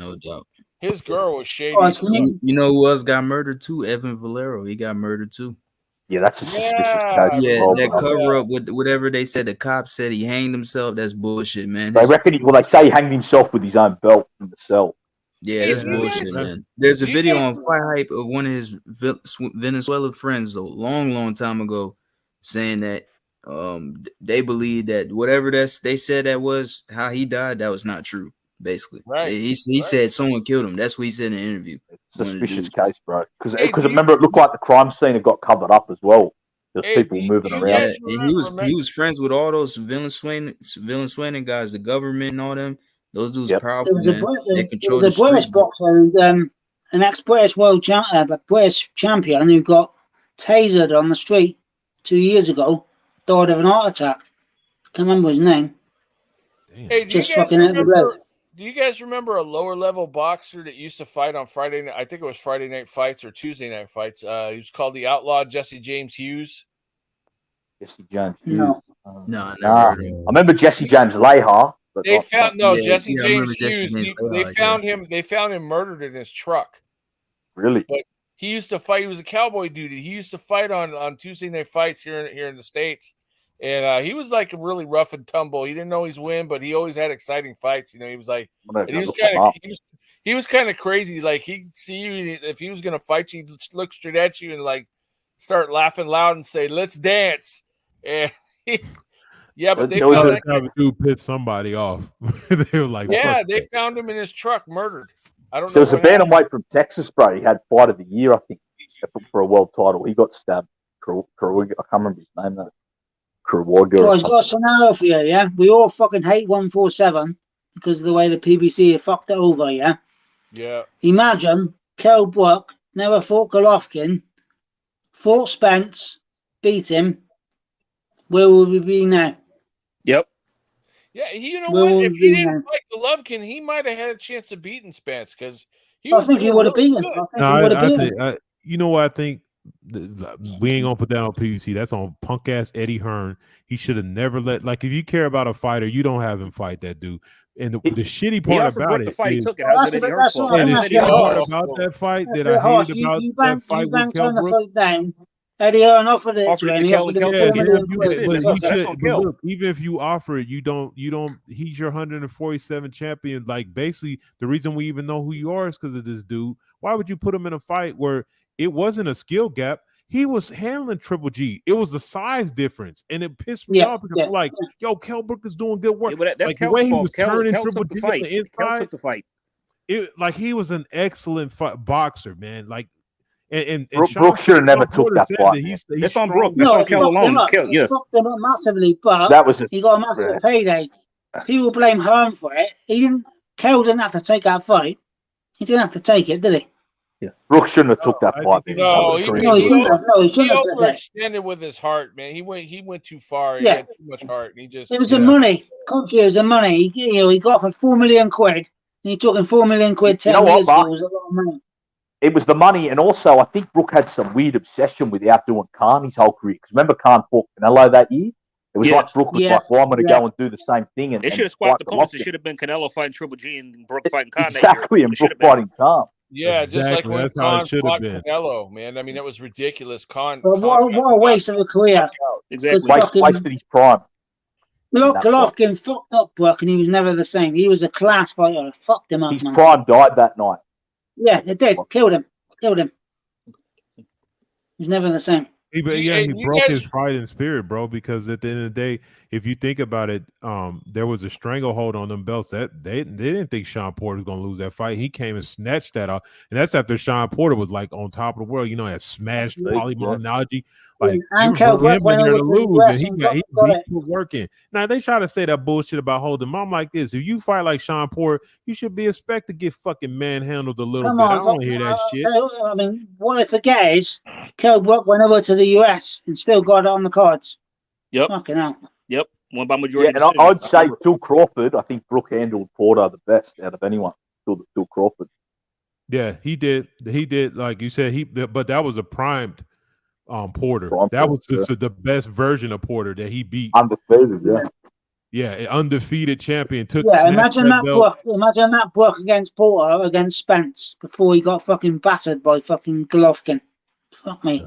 His girl was shady. You know who else got murdered too? Evan Valero. He got murdered too. Yeah, that's a suspicious case. Yeah, that cover up with whatever they said. The cops said he hanged himself. That's bullshit, man. They reckon they say he hanged himself with his own belt in the cell. Yeah, that's bullshit, man. There's a video on Fight Hype of one of his Venezuela friends a long time ago saying that they believe that whatever they said that was how he died, that was not true. Basically, right? He said someone killed him. That's what he said in the interview. Suspicious case, bro. Because remember, it looked like the crime scene had got covered up as well. There's people moving around. Yeah, and he was friends with all those Venezuelan guys, the government and all them. Those dudes powerful, man. They control the British boxer, an ex-British British champion who got tasered on the street 2 years ago, died of an heart attack. Can't remember his name. Hey, do you guys remember a lower level boxer that used to fight on Friday night? I think it was Friday night fights or Tuesday night fights. He was called the Outlaw Jesse James Hughes. Jesse James Hughes. No, I remember Jesse James Leha. They found Jesse James Hughes. They found him. They found him murdered in his truck. Really? But he used to fight. He was a cowboy dude. He used to fight on Tuesday night fights here in the States. And he was like really rough and tumble. He didn't always win, but he always had exciting fights. You know, he was like, he was kind of crazy. Like he'd see you if he was gonna fight you, he'd look straight at you and like start laughing loud and say, "Let's dance." And but they found that dude pissed somebody off. They were like, they found him in his truck, murdered. I don't know. There was a bantamweight from Texas, bro. He had fight of the year, I think, for a world title. He got stabbed. I can't remember his name though. Guys, got a scenario for you, yeah? We all fucking hate 147 because of the way the PBC have fucked it over, yeah? Yeah. Imagine Kell Brook never fought Golovkin, fought Spence, beat him. Where would we be now? Yep. Yeah, you know what? If he didn't fight Golovkin, he might have had a chance of beating Spence because I think he would have beaten him. You know what I think? We ain't gonna put that on PBC. That's on punk ass Eddie Hearn. He should have never let. Like, if you care about a fighter, you don't have him fight that dude. And the shitty part about it is, the shitty part about that fight that I hated about that fight with Kell Brook. Eddie Hearn offered it to him. Look, even if you offer it, you don't. He's your 147 champion. Like, basically, the reason we even know who you are is because of this dude. Why would you put him in a fight where it wasn't a skill gap? He was handling Triple G. It was the size difference, and it pissed me off because I'm like, yo, Kell Brook is doing good work. Yeah, but that's like the way he was turning Kell Triple took the G fight. on the inside, Kell took the fight. Like, he was an excellent boxer, man. Like, and Brook should have never took that fight. That's on Brook. That's on Kell alone. He fucked him up massively, but he got a massive payday. People blame Hearn for it. Kell didn't have to take that fight. He didn't have to take it, did he? Yeah. Brooks shouldn't have took that fight. He overextended with his heart, man. He went too far. He had too much heart. And it was the money. Country, it was the money. He got for £4 million, and he took him £4 million 10 years ago. It was a lot of money. It was the money, and also I think Brook had some weird obsession with outdoing Khan his whole career. Because remember Khan fought Canelo that year? It was like Brook was like, well, I'm going to go and do the same thing. And they should have swapped the opponents. It should have been Canelo fighting Triple G and Brook fighting Khan. Exactly, and Brook fighting Khan. Yeah, just like when Khan fought Canelo, man. I mean, that was ridiculous. What a waste of a career. Exactly. Wasted his prime. Golovkin fucked up Brook, and he was never the same. He was a class fighter. Fucked him up, His man. prime died that night. Yeah, it did. Killed him. He was never the same. He broke his fighting spirit, bro, because at the end of the day, if you think about it, there was a stranglehold on them belts that they didn't think Sean Porter was going to lose that fight. He came and snatched that off. And that's after Sean Porter was like on top of the world, had smashed Polymonology. Like, and Kell Brook went over to the US and he was working. Now, they try to say that bullshit about holding him. I'm like this. If you fight like Sean Porter, you should be expected to get fucking manhandled a little bit. I don't want to hear that shit. I mean, what I forget is Kell Brook went over to the US and still got it on the cards. Yep. Fucking hell. Yep. One by majority. Yeah, and I'd say till Crawford, I think Brook handled Porter the best out of anyone. Till Crawford. Yeah, he did. He did, like you said, but that was a primed Porter. That was just the best version of Porter that he beat. Undefeated, yeah. Yeah, undefeated champion. Imagine that Brook against Porter against Spence before he got fucking battered by fucking Golovkin. Fuck me.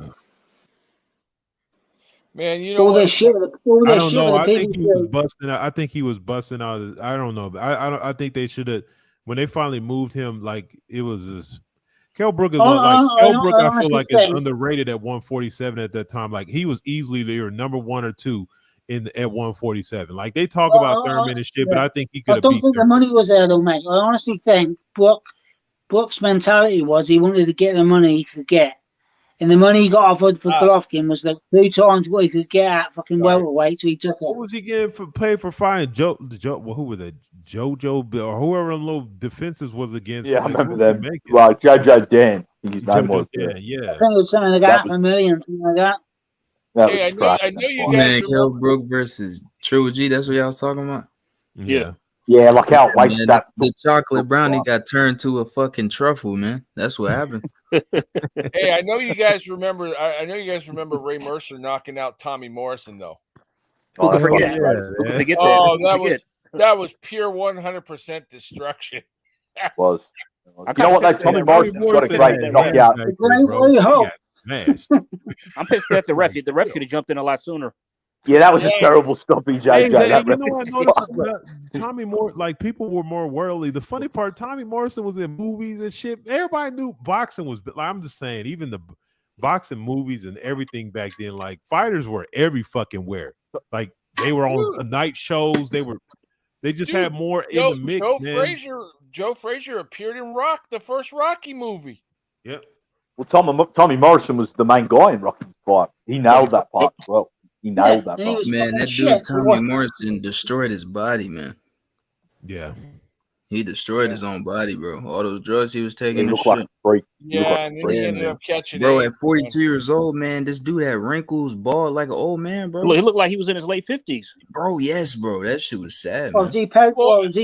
Man, you know all this shit. All I this don't shit know. that I people think he do. was busting out. I think he was busting out. I don't know. I think they should have, when they finally moved him, like it was just. Kell Brook is Kell Brook. I feel like is underrated at 147 at that time. Like he was easily their number 1 or 2 at 147. Like they talk about Thurman and shit, but I think he could have beat. I don't think the money was there though, mate. I honestly think Brook's mentality was he wanted to get the money he could get, and the money he got offered for Golovkin was like 2 times what he could get at fucking welterweight, so he took it. What was he getting for pay for fighting Joe? Well, who was it? JoJo or whoever them little defenses was against. Yeah, I remember them. Right, JoJo Dan. JoJo Dan, yeah. I think it was something like that for $1 million, something like that. Hey, I know you guys. Man, Kell Brook versus Triple G. That's what y'all was talking about. Yeah. Yeah, like how the chocolate brownie got turned to a fucking truffle, man. That's what happened. Hey, I know you guys remember. I know you guys remember Ray Mercer knocking out Tommy Morrison, though. Who could forget? Who could forget that? Oh, that was pure 100% destruction. Was. You know what? Though, Tommy Morrison got a great knockout. I'm pissed at the ref. The ref could have jumped in a lot sooner. Yeah, that was a terrible stoppage, AJ. You know what I noticed? Tommy Moore, like people were more worldly. The funny part, Tommy Morrison was in movies and shit. Everybody knew boxing was. Like, I'm just saying, even the boxing movies and everything back then, like fighters were every fucking where. Like they were on night shows. They just had more in the mix. Joe Frazier appeared in the first Rocky movie. Yep. Well, Tommy Morrison was the main guy in Rocky 5. He nailed that part as well. He nailed that part. Man, that dude Tommy Morrison destroyed his body, man. Yeah. He destroyed his own body, bro. All those drugs he was taking. He looked like a freak. Yeah, and then he ended up catching bro, AIDS, at 42 years old, man, this dude had wrinkles, bald like an old man, bro. He looked like he was in his late 50s. Bro, yes, bro. That shit was sad, Oh, man. was he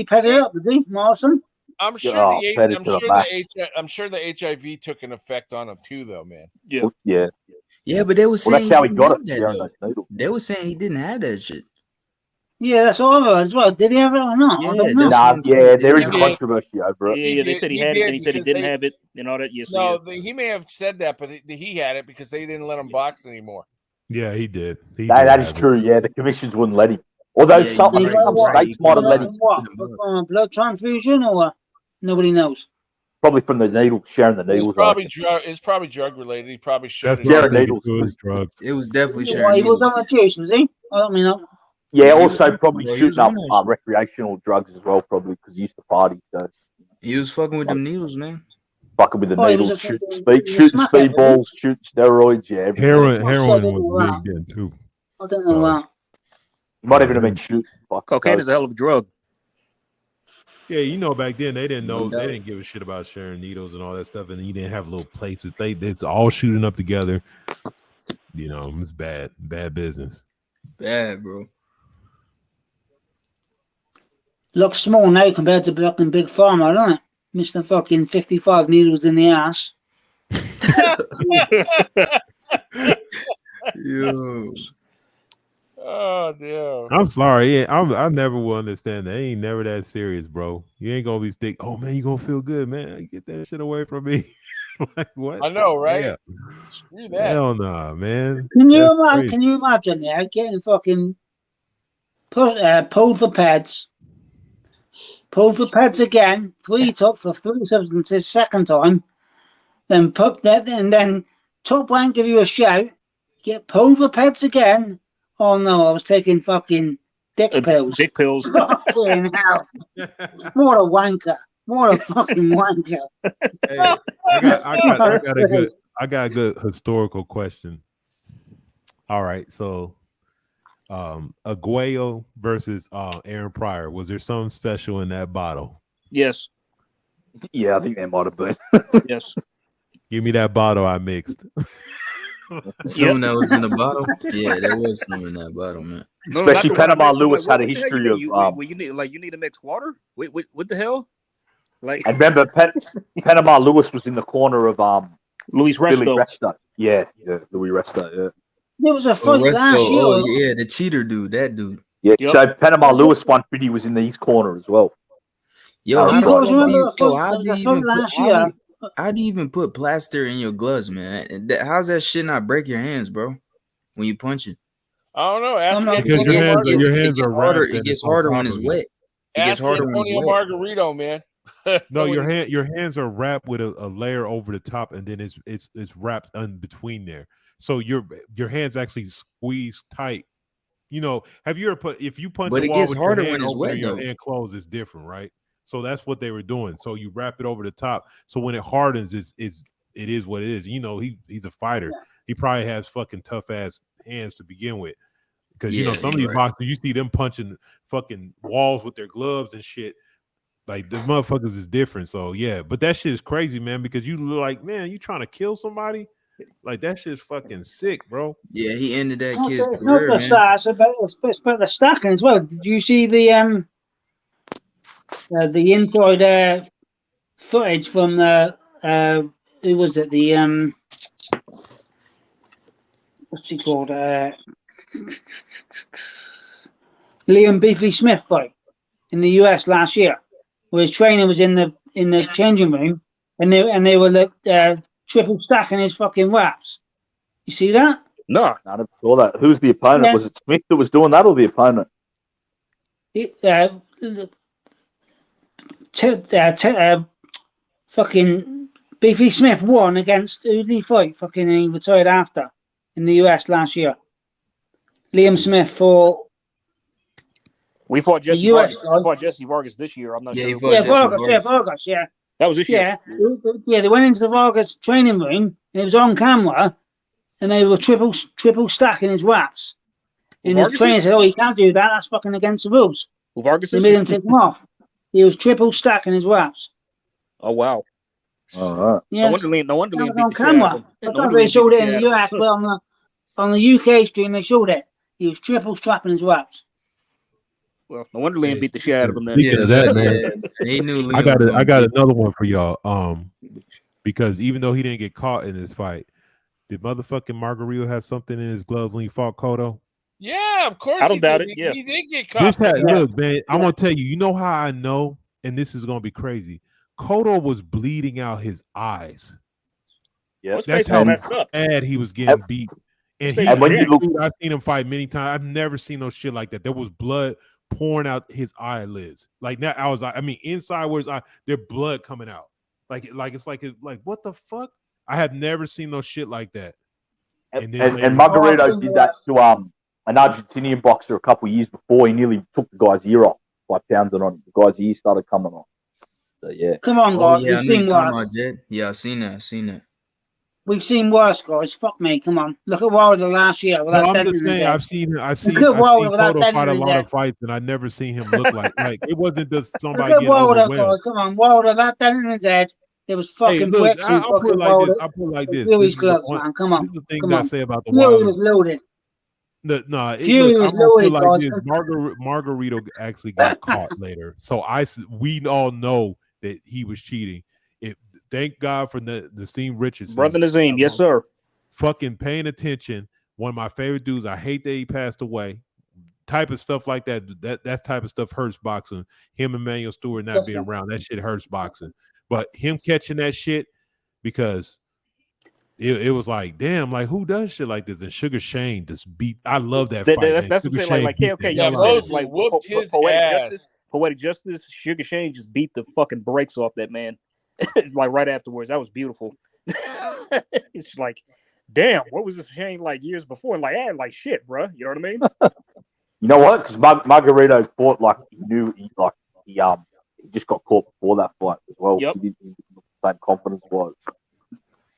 padded up, was he, Morrison? I'm sure I'm sure the HIV took an effect on him too, though, man. Yeah. Yeah. Yeah, but they were saying that's how he got it. They were saying he didn't have that shit. Yeah, that's all I heard as well. Did he have it or not? I don't know. There is controversy over it. Yeah, they said he had it, then he said he didn't have it, and all that. Yes, he may have said that, but he had it because they didn't let him box anymore. Yeah, he did. That is true. Yeah, the commissions wouldn't let him. Although some states might have let him. What? Blood transfusion or what? Nobody knows. Probably from the needle, sharing the needles. It's probably drug related. He probably should. Sharing needles. Drugs. It was definitely sharing. He was on the juice, was he? I don't mean. Yeah, also probably shooting up recreational drugs as well, probably because he used to party. So he was fucking with them needles, man. Fucking with the needles, shooting speedballs, shooting steroids. Yeah, heroin was big then too. I don't know that. He might even have been shooting. Cocaine is a hell of a drug. Yeah, you know, back then they didn't know, they didn't give a shit about sharing needles and all that stuff, and you didn't have little places. It's all shooting up together. You know, it's bad business. Bad, bro. Looks small now compared to fucking Big Pharma, doesn't it? Mr. fucking 55 needles in the ass. Yo. Oh, dear. I'm sorry. I never will understand that. They ain't never that serious, bro. You ain't gonna be stick. Oh man, you gonna feel good, man. Get that shit away from me. Like what? I know, right? Yeah. Screw that. Hell nah, man. Can you imagine? Yeah, getting fucking pulled for PEDs. Pulled for PEDs again. 3 took for 3 substances second time. Then put that, and then top rank give you a shout. Get pulled for PEDs again. Oh no, I was taking fucking dick pills. Dick pills. Fucking hell. What a wanker. What a fucking wanker. Hey, I got a good historical question. All right, so Aguayo versus Aaron Pryor. Was there something special in that bottle? Yes. Yeah, I think there might have been. Yes. Give me that bottle I mixed. Something that was in the bottle. Yeah, there was something in that bottle, man. Especially Panama Lewis had a history of. You need to mix water. Wait, what the hell? Like, I remember Panama Lewis was in the corner of Luis Billy Resto. Resta. Yeah, Louis Resta. Yeah. There was a fight last year. Oh yeah, the cheater dude, that dude. Yeah, so Panama Lewis one pretty was in his corner as well. Yo, do you guys remember how do you even put plaster in your gloves, man? How's that shit not break your hands, bro? When you punch it. I don't know. Ask because your hands are harder. It gets harder when it's wet. It gets harder when it's wet. Margarito, man. No, your hands are wrapped with a layer over the top, and then it's wrapped in between there. So your hands actually squeeze tight. You know, have you ever if you punch a wall with your hand over your hand closed, it's different, right? So that's what they were doing. So you wrap it over the top. So when it hardens, it is what it is. You know, he's a fighter. He probably has fucking tough ass hands to begin with. Because you know, some of these boxers, you see them punching fucking walls with their gloves and shit. Like the motherfuckers is different. So yeah, but that shit is crazy, man, because you look like, man, you trying to kill somebody? Like that shit's fucking sick, bro. Yeah, he ended that kid's It's career, man. it's about the stacking as well. Did you see the inside footage from who was it? The what's he called? Liam Beefy Smith fight in the US last year, where his trainer was in the changing room, and they were like triple stacking his fucking wraps. You see that? No, I never saw that. Who's the opponent? Was it Smith that was doing that, or the opponent? Fucking Beefy Smith won against who did he fight? Fucking he retired after in the US last year. Liam Smith for. We fought Jesse Vargas. We fought Jesse Vargas this year. I'm not sure. Vargas. Yeah. That was this year. Yeah, they went into the Vargas training room and it was on camera, and they were triple stacking his wraps. And his trainer said, "Oh, you can't do that. That's fucking against the rules." Vargas. They made him take them off. He was triple stacking his wraps. Oh wow. All right. Yeah. No wonder Liam beat on the camera. shit out of him. I thought they showed it in the US, but on the UK stream they showed it. He was triple strapping his wraps. Well, no wonder Liam beat the shit out of him then. Speaking of that, man, he knew I got another one for y'all. Because even though he didn't get caught in this fight, did motherfucking Margarito have something in his glove when he fought Cotto? Yeah, of course. I don't doubt it. Yeah, he did get caught. Look, man, I'm gonna tell you. You know how I know, and this is gonna be crazy. Cotto was bleeding out his eyes. Yeah, that's how bad he was getting beat. And I've seen him fight many times. I've never seen no shit like that. There was blood pouring out his eyelids. Like that, inside where his eye, there's blood coming out. Like what the fuck? I have never seen no shit like that. And Margarito did that to an Argentinian boxer a couple of years before. He nearly took the guy's ear off by pounding on the guy's ear started coming off. So yeah. Come on, guys. Yeah, We've seen worse. Yeah, I've seen that. We've seen worse, guys. Fuck me. Come on. Look at Wilder last year. I'm just saying, I've seen Cotto fight a lot of fights, and I never seen him look like it wasn't just somebody look at getting Wilder, overwhelmed. guys. Come on, Wilder. That dent in his head. It was fucking bricks. I'll put it like this. Fury's gloves, man. Come on. This is the thing I say about the Fury Wilder. was loaded. Fury was loaded, like this. Margarito actually got caught later, so we all know that he was cheating. Thank God for Naseem Richardson. Brother Naseem, yes, sir. Fucking paying attention. One of my favorite dudes. I hate that he passed away. Type of stuff like that. That type of stuff hurts boxing. Him and Emmanuel Stewart not being around. That shit hurts boxing. But him catching that shit, because it was like, damn, like who does shit like this? And Sugar Shane just beat. I love that That- fight. that's man. that's what Sugar I'm saying. Like, Shane okay, beat yeah, the I'm hell out saying of like him. whooped his poetic justice. Sugar Shane just beat the fucking brakes off that man, like right afterwards. That was beautiful. It's like, damn, what was this Shane like years before? Like, like shit, bro. You know what I mean? You know what? Because Margarito fought like he knew he just got caught before that fight as well. Yep. He didn't have the same confidence was.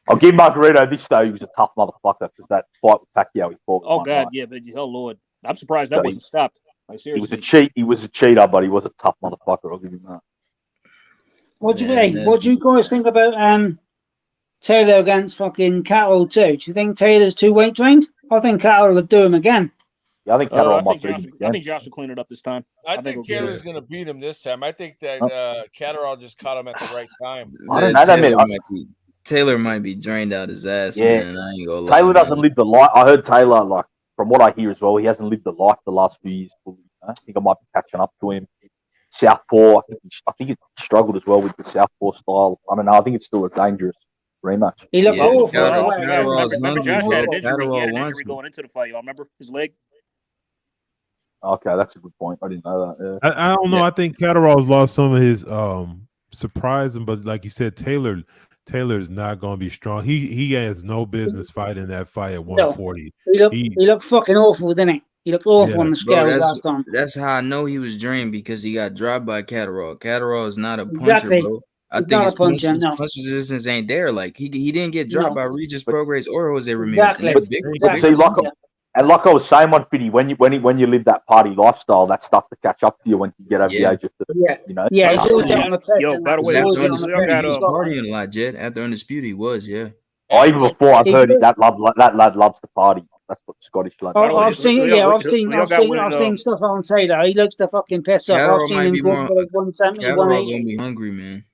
I'll give Margarito this though. He was a tough motherfucker because that fight with Pacquiao he fought. Oh god, yeah, but oh lord, I'm surprised that So wasn't stopped. Like He was seriously, a cheat. He was a cheater, but he was a tough motherfucker. I'll give him that. What do you guys think about Taylor against fucking Cattle too? Do you think Taylor's too weight trained? I think Cattle will do him again. Yeah, I think I think Josh will clean it up this time. I think Taylor's going to beat him this time. I think that Catterall just caught him at the right time. Taylor might be drained out his ass, Yeah. man. I ain't gonna lie. Taylor doesn't live the life. I heard Taylor, like from what I hear as well, he hasn't lived the life the last few years. I think I might be catching up to him. Southpaw, I think he struggled as well with the Southpaw style. I don't know. I think it's still a dangerous rematch. He looked awful. Remember Josh had an injury. He had an injury going into the fight. Y'all remember his leg? Okay, that's a good point. I didn't know that. Yeah. I don't know. I think Catterall's lost some of his surprising, but like you said, Taylor's not going to be strong. He has no business fighting that fight at 140. He looked fucking awful, didn't he? He looked awful on the scale last time. That's how I know he was drained, because he got dropped by Catterall. Catterall is not a puncher, bro. I think his punch resistance ain't there. Like he didn't get dropped by Regis Prograis or Jose Ramirez. And like I was saying, Fitty, when you live that party lifestyle, that starts to catch up to you when you get over the age of 30. You know. Yeah. Yo, by the way, he was partying a lot, Jed. After Undisputed, he was, yeah. Oh, even before I've heard it, that lad loves to party. That's what Scottish lad. Oh, I've seen stuff on Taylor. He looks to fucking piss off. I've seen him go for 170, 180. Gonna be hungry, man.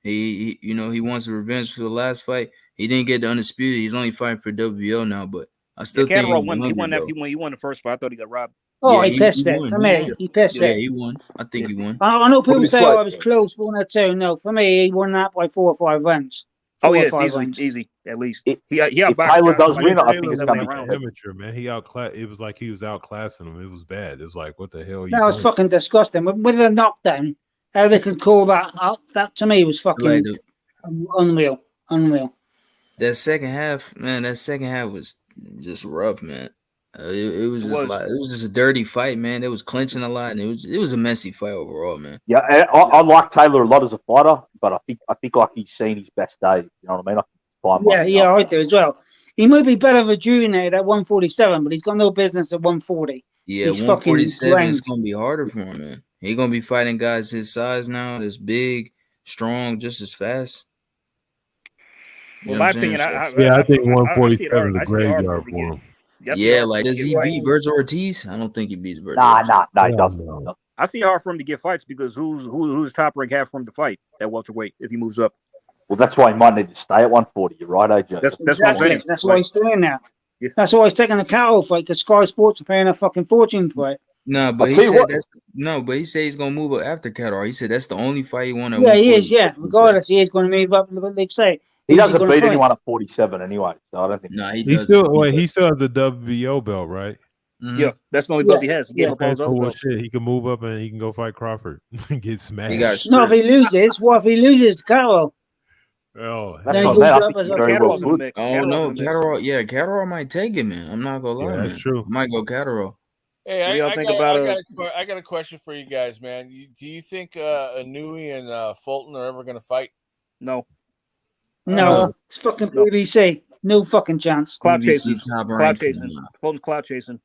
He he wants a revenge for the last fight. He didn't get the Undisputed. He's only fighting for WBO now, but I still think Catterall won. He won the first fight. I thought he got robbed. Oh, he pissed it. For me, he pissed it. Yeah, he won. I think he won. I know people say I was close, 1 or 2. No, for me, he won that by 4 or 5 rounds. Oh yeah, easy at least. He Taylor does win, I think it's coming amateur, man. He outclassed. It was like he was outclassing him. It was bad. It was like, what the hell? That was fucking disgusting. With the knockdown, how they could call that out, that to me was fucking unreal. That second half was just rough, man. It was just a dirty fight, man. It was clinching a lot, and it was a messy fight overall, man. Yeah, I like Taylor a lot as a fighter, but I think like he's seen his best days. You know what I mean? Yeah, I do as well. He might be better rejuvenated at 147, but he's got no business at 140. Yeah, 147 is gonna be harder for him, man. He's gonna be fighting guys his size now, that's big, strong, just as fast. Well, my opinion, I think 147 is a graveyard for him. Yeah, like does he beat Virgil Ortiz? I don't think he beats Virgil. Nah, he doesn't. I see it hard for him to get fights because who's top rank have for him to fight at welterweight if he moves up. Well, that's why he might need to stay at 140. You're right, AJ. That's exactly. That's why he's staying there. Yeah. That's why he's taking the Catterall fight, because Sky Sports are paying a fucking fortune for it. No, but he said he's gonna move up after Catterall. He said that's the only fight he won. Yeah, he is. Yeah, regardless, he is going to move up. But like say, he doesn't beat anyone at 47 anyway, so I don't think. No, he still has the WBO belt, right? Mm-hmm. Yeah, that's the only belt he has. He gave up all his other belts. Shit, he can move up and he can go fight Crawford and get smashed. No, if he loses, what if he loses to Catterall? Oh, then he goes up as a Catterall might take it, man. I'm not gonna lie, man. That's true. I might go Catterall. Hey, I got a question for you guys, man. Do you think Inouye and Fulton are ever going to fight? No. No, it's fucking BBC. No fucking chance. Cloud chasing. Fulton's cloud chasing.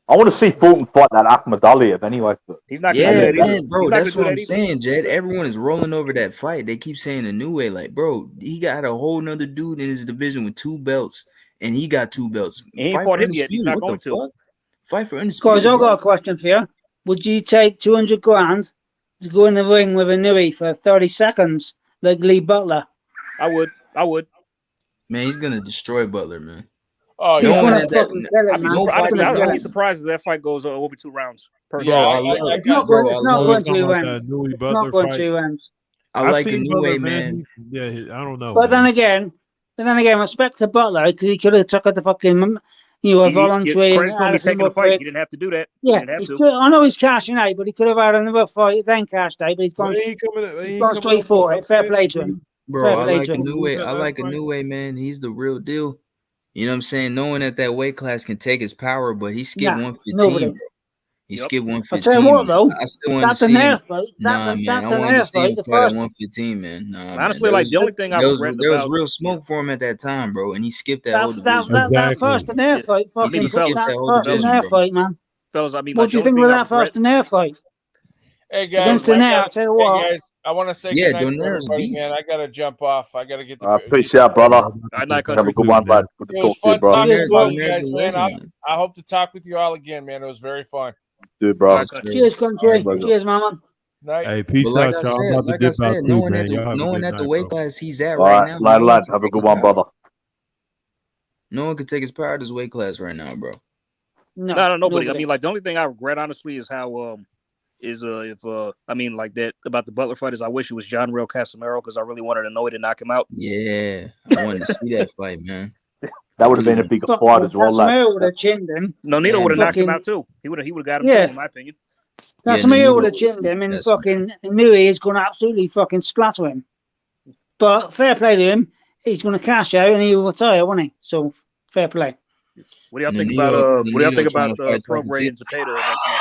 I want to see Fulton fight that Akhmadaliev anyway. He's not good man, bro. That's what I'm saying, Jed. Everyone is rolling over that fight. They keep saying Inouye, like, bro, he got a whole nother dude in his division with 2 belts, and he got 2 belts. He ain't fought him yet. He's not going to. Fight for Undisputed. Guys, I've got a question for you. Would you take 200 grand to go in the ring with Inouye for 30 seconds like Lee Butler? I would. Man, he's gonna destroy Butler, man. Oh, he's gonna fucking kill him, man. I'd be surprised if that fight goes over 2 rounds. It's not going 2 rounds. Not going 2 rounds. I like Inoue, man. Yeah, I don't know. But then again, respect to Butler because he could have took the fucking, a voluntary. Credit to him, he's taking the fight. He didn't have to do that. Yeah, he didn't have to. Still, I know he's cashing out, but he could have had another fight, then cashed out. But he's gone, gone straight for it. Fair play to him. Bro, I like Inoue, man. He's the real deal. You know what I'm saying? Knowing that weight class can take his power, but he skipped 115. Bro. He skipped 115. I'll tell you what, though. I still want to see him. Nah, man. I want to see him fight at 115, man. Nah, honestly, like the only thing I regret there was real smoke for him at that time, bro, and he skipped that whole division. That first and air fight, he skipped that whole division, fight, man. Fellas, I mean, what do you think of that first and air fight? Hey guys, against the I'll tell you what. Hey guys, I want to say good night to everybody, man. I gotta jump off. I gotta get the. Appreciate it, brother. Good night, have a good one, bud. Good to talk to you, bro. Guys, man. I hope to talk with you all again, man. It was very fun. Dude, bro. Cheers, country. Cheers, mama. Night. Hey, peace out, y'all. Like I said, knowing at the weight class he's at right now. Lads, have a good one, brother. No one could take his power out of this weight class right now, bro. No, nobody. I mean, like the only thing I regret, honestly, is how I mean, like that about the Butler fight is I wish it was John Real Casimiro because I really wanted to know it and knock him out. Yeah, I wanted to see that fight, man. That would have been a bigger fight as well. Casimiro would have chinned him. No, Nino would have knocked him out too. He would have got him too, in my opinion. Casimiro would have chinned him, and fucking knew he is going to absolutely fucking splatter him. But fair play to him. He's going to cash out and he will retire, won't he? So fair play. What do y'all think about? What do y'all think about Prograis and Zepeda next month?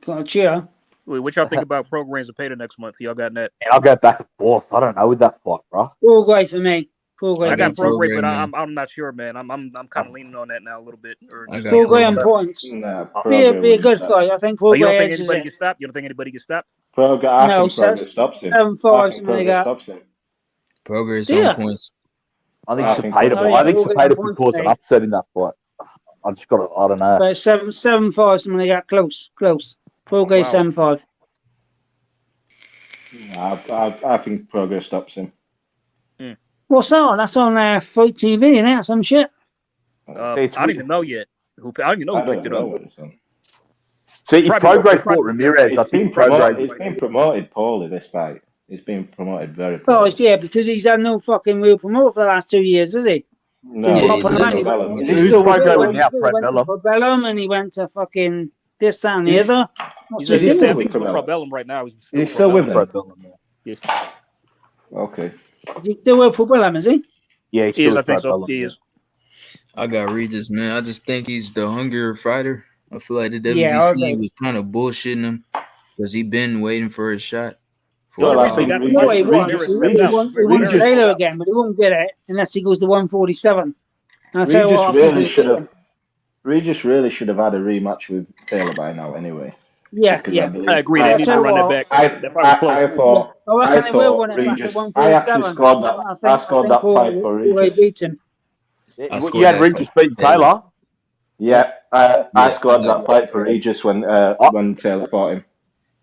Got a cheer. Wait, what y'all think about Prograis and Zepeda next month? Y'all got that? And I'll go back and forth. I don't know with that fight, bro. All great for me. I got Prograis, but I'm not sure, man. I'm kind of leaning on that now a little bit. Prograis on points. Be a good fight. I think Prograis. You don't think anybody gets stopped? You don't think anybody gets stopped? Prograis stops him. 7-5. Something like that. Prograis on points. I think Zepeda could cause an upset in that fight. I just got to, I don't know. But 7-5. Something like that. Close. Prograis 7-5. I think Prograis stops him. What's that on? That's on Fight TV, isn't it? Some shit. I don't even know yet. I don't even know who picked it up. See, if Prograis fought Ramirez, I think Prograis. It's been promoted poorly, this fight. It's been promoted very poorly. Oh, it's, yeah, because he's had no fucking real promoter for the last 2 years, has he? No, he's still Prograis now, Fred Bellum, and he went to fucking this, that, and the other. He's still with Bellum right now. He's still with him. Yes. Okay. Is he still with Bellum, is he? Yeah, he is. I think so. He is. I got Regis, man. I just think he's the hungrier fighter. I feel like the WBC was kind of bullshitting him because he been waiting for his shot. He won Taylor again, but he won't get it unless he goes to 147. Regis really should have had a rematch with Taylor by now, anyway. Yeah. I agree. They need to run it back. I thought Regis. I actually scored that. I scored that fight for Regis. Beat him. You had Regis beat Taylor. Yeah, I scored that fight for Regis when Taylor fought him.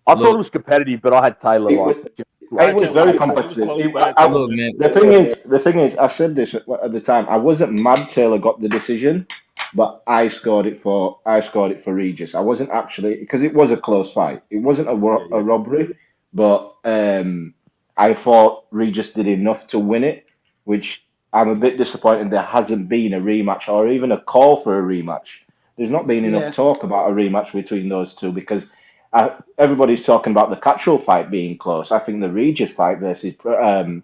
I thought it was competitive, but I had Taylor. It was very competitive. The thing is, I said this at the time. I wasn't mad Taylor got the decision, but I scored it for Regis. I wasn't actually, because it was a close fight. It wasn't a robbery, but I thought Regis did enough to win it, which I'm a bit disappointed there hasn't been a rematch or even a call for a rematch. There's not been enough talk about a rematch between those two because everybody's talking about the Catchall fight being close. I think the Regis fight versus Taylor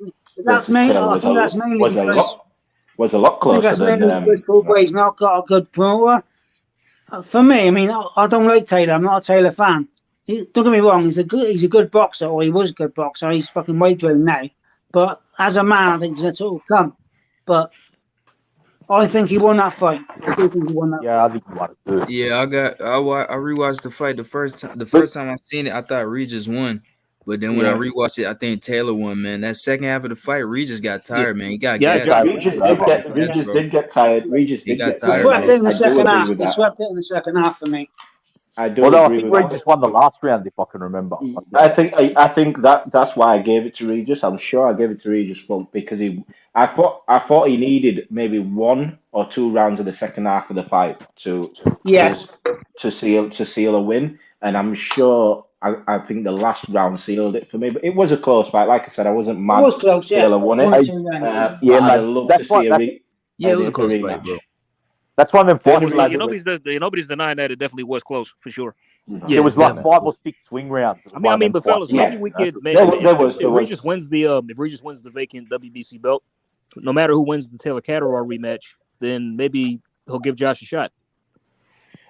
was a lot closer than. He's not got a good promoter. For me, I mean, I don't like Taylor. I'm not a Taylor fan. Don't get me wrong. He's a good boxer, or he was a good boxer. He's fucking weight drilling now. But as a man, I think he's a total cunt. But I think he won that fight. I think he won it too. Yeah, I rewatched the fight the first time I seen it. I thought Regis won, but then when I rewatched it, I think Taylor won. Man, that second half of the fight, Regis got tired. Man, he got Regis did get tired. Regis did get tired. He swept it in the second half. He swept it in the second half for me. do Although I agree think with Regis won the last round, if I can remember. I think that's why I gave it to Regis. I'm sure I gave it to Regis because I thought he needed maybe 1 or 2 rounds of the second half of the fight to seal a win, and I'm sure I think the last round sealed it for me. But it was a close fight. Like I said, I wasn't mad. It was close, yeah. Taylor won it. I'd love to see it was a close rematch. fight, bro. That's one of them fights. Nobody's denying that it definitely was close for sure. It was like 5 or 6 swing rounds. I mean, but fellas, maybe we could. If Regis wins the vacant WBC belt, no matter who wins the Taylor Catterall rematch, then maybe he'll give Josh a shot.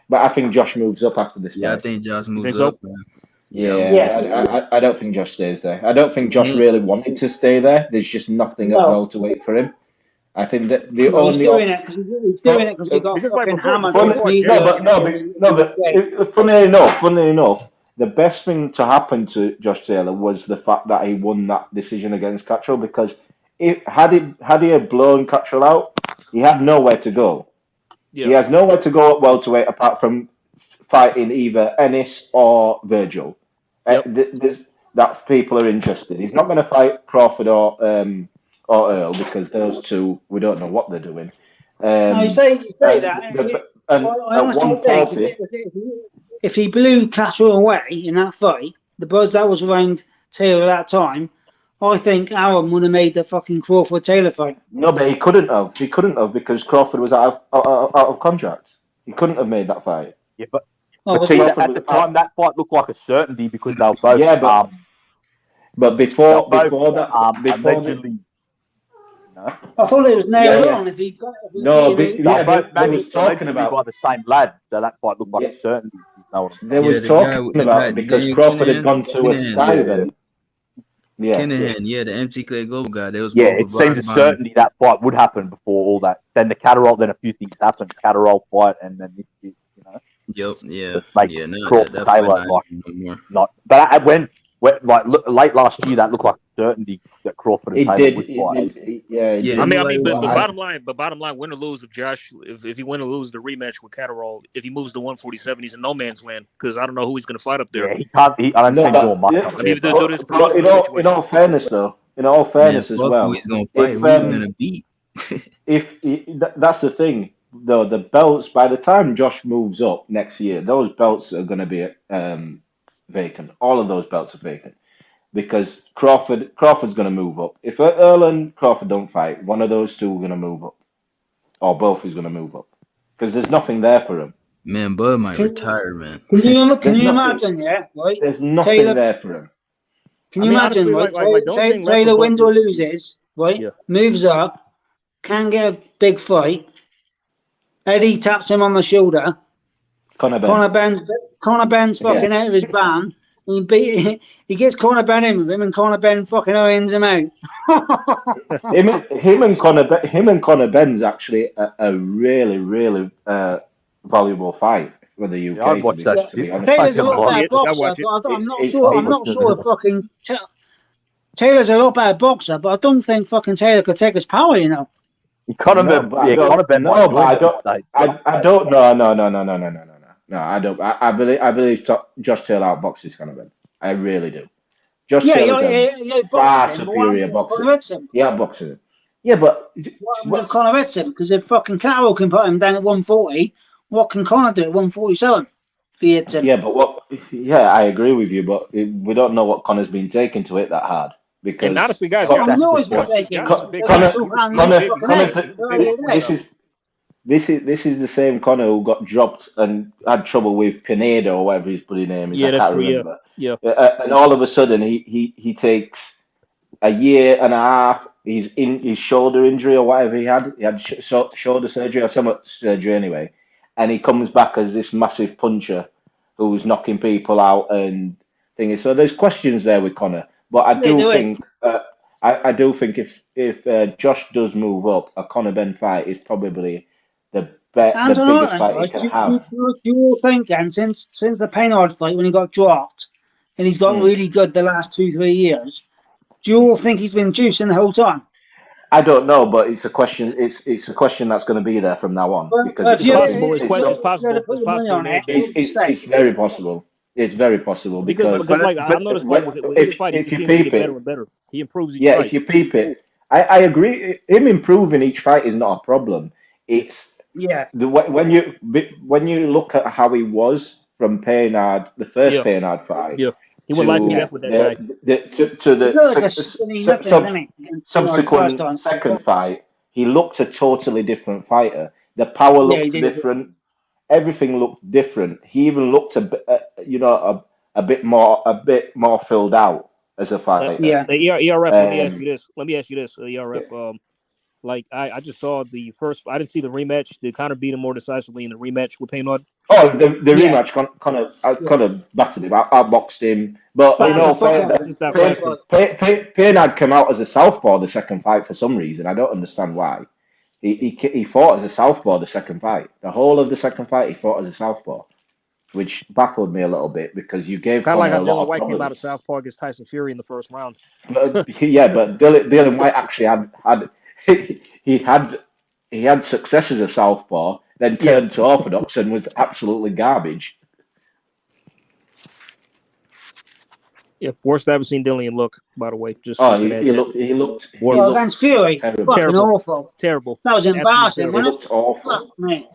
But I think Josh moves up after this. Yeah, fight. I think Josh moves up. Man. I don't think Josh stays there. I don't think Josh really wanted to stay there. There's just nothing at welterweight for him. I think that the only he's doing it because he got fucking hammered. Funny enough, the best thing to happen to Josh Taylor was the fact that he won that decision against Catterall, because had he blown Catterall out, he had nowhere to go. Yeah. He has nowhere to go at welterweight apart from fighting either Ennis or Virgil. That people are interested. He's not going to fight Crawford or Earl, because those two, we don't know what they're doing. You say that. I honestly think if he blew Catterall away in that fight, the buzz that was around Taylor at that time, I think Aaron would have made the fucking Crawford Taylor fight. No, but he couldn't have. He couldn't have, because Crawford was out of contract. He couldn't have made that fight. Yeah, but see, at the time, that fight looked like a certainty because they were both. Yeah, but before that, allegedly. I thought it was nailed on. If he got, they was talking about by the same lad, so that fight looked like a certainty. They was talking about because Crawford had gone to a side event. Yeah, Kinahan, the MC Clay Global guy. There was it seemed a certainty that fight would happen before all that. Then the Catterall, then a few things happened. Catterall fight, and then this, Crawford Taylor, not. But when late last year, that looked like certainty that Crawford and Taylor would fight. But bottom line, win or lose, if Josh, if he win or lose the rematch with Catterall, if he moves to 147, he's in no man's land, because I don't know who he's going to fight up there. Yeah, he can't. I don't think he'll in all fairness, though, as well, who he's going to fight, who he's going to beat. That's the thing, though, the belts, by the time Josh moves up next year, those belts are going to be vacant. All of those belts are vacant. Because Crawford's going to move up. If Earl and Crawford don't fight, one of those two are going to move up. Or both is going to move up. Because there's nothing there for him. Man, Bud might retire, man. Can you imagine, right? There's nothing there for him. Can you imagine, right? Taylor wins or loses, right? Yeah. Moves up, can get a big fight. Eddie taps him on the shoulder. Conor Benn's fucking out of his ban. He gets Conor Benn in with him, and Conor Benn fucking irons him out. him and Conor Benn's actually a really, really valuable fight for the UK. I'd watch that. To be honest. Taylor's a lot better boxer, but I'm not sure fucking Taylor's a lot better boxer, but I don't think fucking Taylor could take his power, you know. Conor Benn. No, but I don't. No. No, I don't. I believe Josh Taylor outboxes Conor Benn. I really do. Josh Taylor's far superior boxer. Yeah, boxing him. Yeah, but Conor hits him, because if fucking Catterall can put him down at 140, what can Conor do at 147 if he hits him? Yeah, but I agree with you, but we don't know what Conor's been taking to hit that hard. Because honestly, guys, This is the same Conor who got dropped and had trouble with Pineda or whatever his bloody name is. I can't remember. Yeah. And all of a sudden he takes a year and a half. He's in his shoulder injury or whatever he had. He had shoulder surgery or some surgery anyway. And he comes back as this massive puncher who's knocking people out and things. So there's questions there with Conor. But I do think if Josh does move up, a Conor Benn fight is probably the biggest fight he can have. Do you all think, and since the Paynard fight when he got dropped, and he's got really good the last 2-3 years, do you all think he's been juicing the whole time? I don't know, but it's a question. It's a question that's going to be there from now on because Well, it's possible. if It's possible. It's possible. it's very possible. It's very possible Because because like I noticed, like with each fight, he if you seems to peep get better it, and better. He improves each yeah, fight. if you peep it, I agree. Him improving each fight is not a problem. It's when you look at how he was from Paynard, the first Paynard fight, he went life and death with that guy. To the subsequent second fight, he looked a totally different fighter. The power looked different. Everything looked different. He even looked a bit more filled out as a fighter. ERF. Let me ask you this. ERF. Like I just saw the first. I didn't see the rematch. Did Conor beat him more decisively in the rematch with Payne? Oh, the rematch kind of battered him. Outboxed him. But in all fairness, Payne had come out as a southpaw the second fight for some reason. I don't understand why. He fought as a southpaw the second fight. The whole of the second fight, he fought as a southpaw, which baffled me a little bit because you gave kind of like how Dillian White came out of southpaw against Tyson Fury in the first round. But Dillian White actually had success as a southpaw, then turned to orthodox and was absolutely garbage. Yeah, worst I've ever seen Dillian look. By the way, he looked. Well, against Fury, fucking awful. Terrible. That was embarrassing. It looked awful.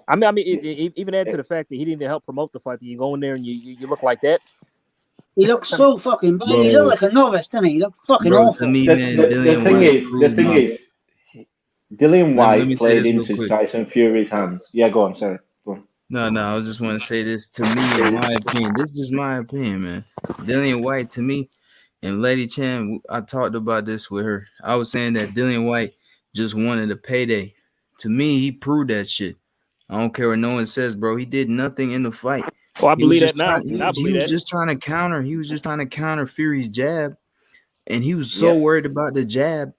I mean, it even add to the fact that he didn't even help promote the fight. That you go in there and you look like that. He looks so fucking bad. He looked like a novice, didn't he? He looked fucking awful. To me, man, the thing is, Dillian White played into Tyson Fury's hands. Yeah, go on, sorry. Go on. No, I just want to say this. To me, in my opinion, this is just my opinion, man. Dillian White, to me, and LadyChann, I talked about this with her. I was saying that Dillian White just wanted a payday. To me, he proved that shit. I don't care what no one says, bro. He did nothing in the fight. Oh, I believe that now. He was just trying to counter. He was just trying to counter Fury's jab, and he was so worried about the jab.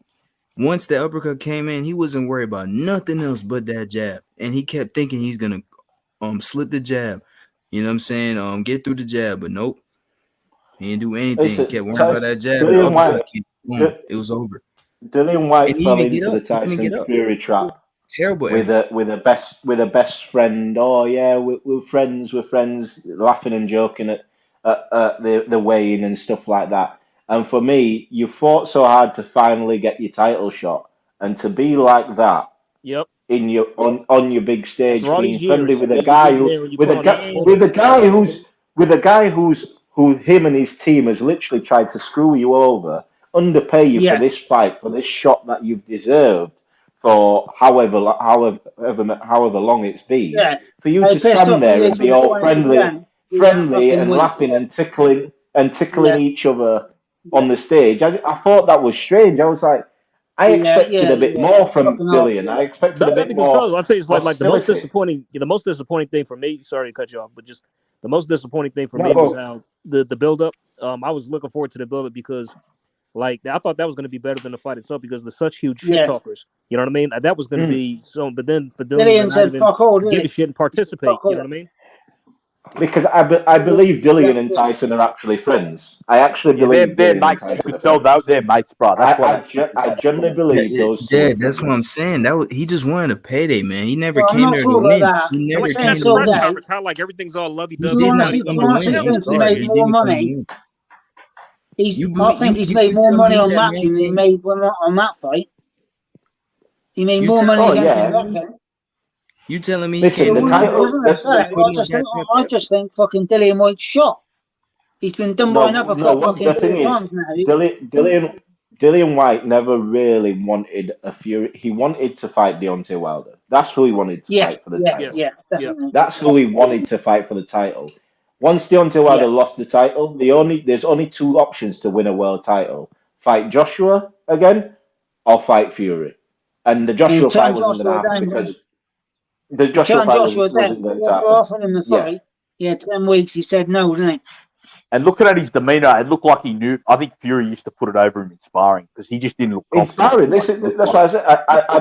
Once the uppercut came in, he wasn't worried about nothing else but that jab, and he kept thinking he's gonna slip the jab. You know what I'm saying? Get through the jab, but nope. He didn't do anything. He kept worrying about that jab. The uppercut came, boom, it was over. Dillian White fell into the Tyson Fury trap. Terrible. With a best friend. Oh yeah, we're friends. We're friends, laughing and joking at the weigh-in and stuff like that. And for me, you fought so hard to finally get your title shot, and to be like that. Yep. In your on your big stage, being friendly years, with a guy who him and his team has literally tried to screw you over, underpay you for this fight, for this shot that you've deserved for however long it's been. Yeah. For you to stand there and be all friendly and laughing and tickling each other on the stage, I thought that was strange. I was like, I expected a bit more from Dillian. I expected a bit more. I'll tell you, it's like the most disappointing thing for me. Sorry to cut you off, but just the most disappointing thing for me was how the build up. I was looking forward to the build up because, like, I thought that was going to be better than the fight itself because they're such huge shit talkers. You know what I mean? That was going to be so. But then for Dillian to not even give a shit and participate. You know what I mean? Because I believe Dillian and Tyson are actually friends. I actually believe they're mates. They're mates, bro. I generally believe those. Yeah, that's what I'm saying. He just wanted a payday, man. He never came there to win. He never came to win. How like everything's all lovey dovey. He made more money. I think he's made more money on matching than he made on that fight. He made more money than You telling me? Listen, I just think fucking Dillian White's shot. He's been done by an uppercut fucking 4 times now. Dillian White never really wanted a Fury. He wanted to fight Deontay Wilder. That's who he wanted to fight for the title. Yeah, definitely. That's who he wanted to fight for the title. Once Deontay Wilder lost the title, there's only 2 options to win a world title: fight Joshua again, or fight Fury. And the Joshua fight wasn't going to happen because. The Joshua fight wasn't going to happen. Offering him the fight. Yeah, 10 weeks. He said no, didn't he? And looking at his demeanor, it looked like he knew. I think Fury used to put it over him in sparring because he just didn't look confident. In sparring, that's why I said I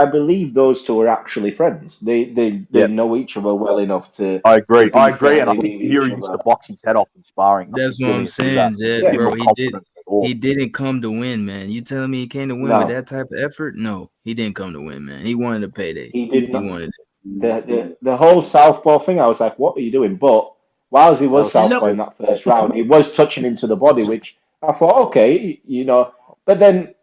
believe those two are actually friends. They know each other well enough to. I agree, and I think Fury used to box his head off in sparring. That's what I'm saying, Jed, bro. He didn't come to win, man. You telling me he came to win with that type of effort? No, he didn't come to win, man. He wanted a payday. He did not. He wanted it. The whole southpaw thing, I was like, what are you doing? But whilst he was southpaw in that first round, he was touching him to the body, which I thought, okay, but then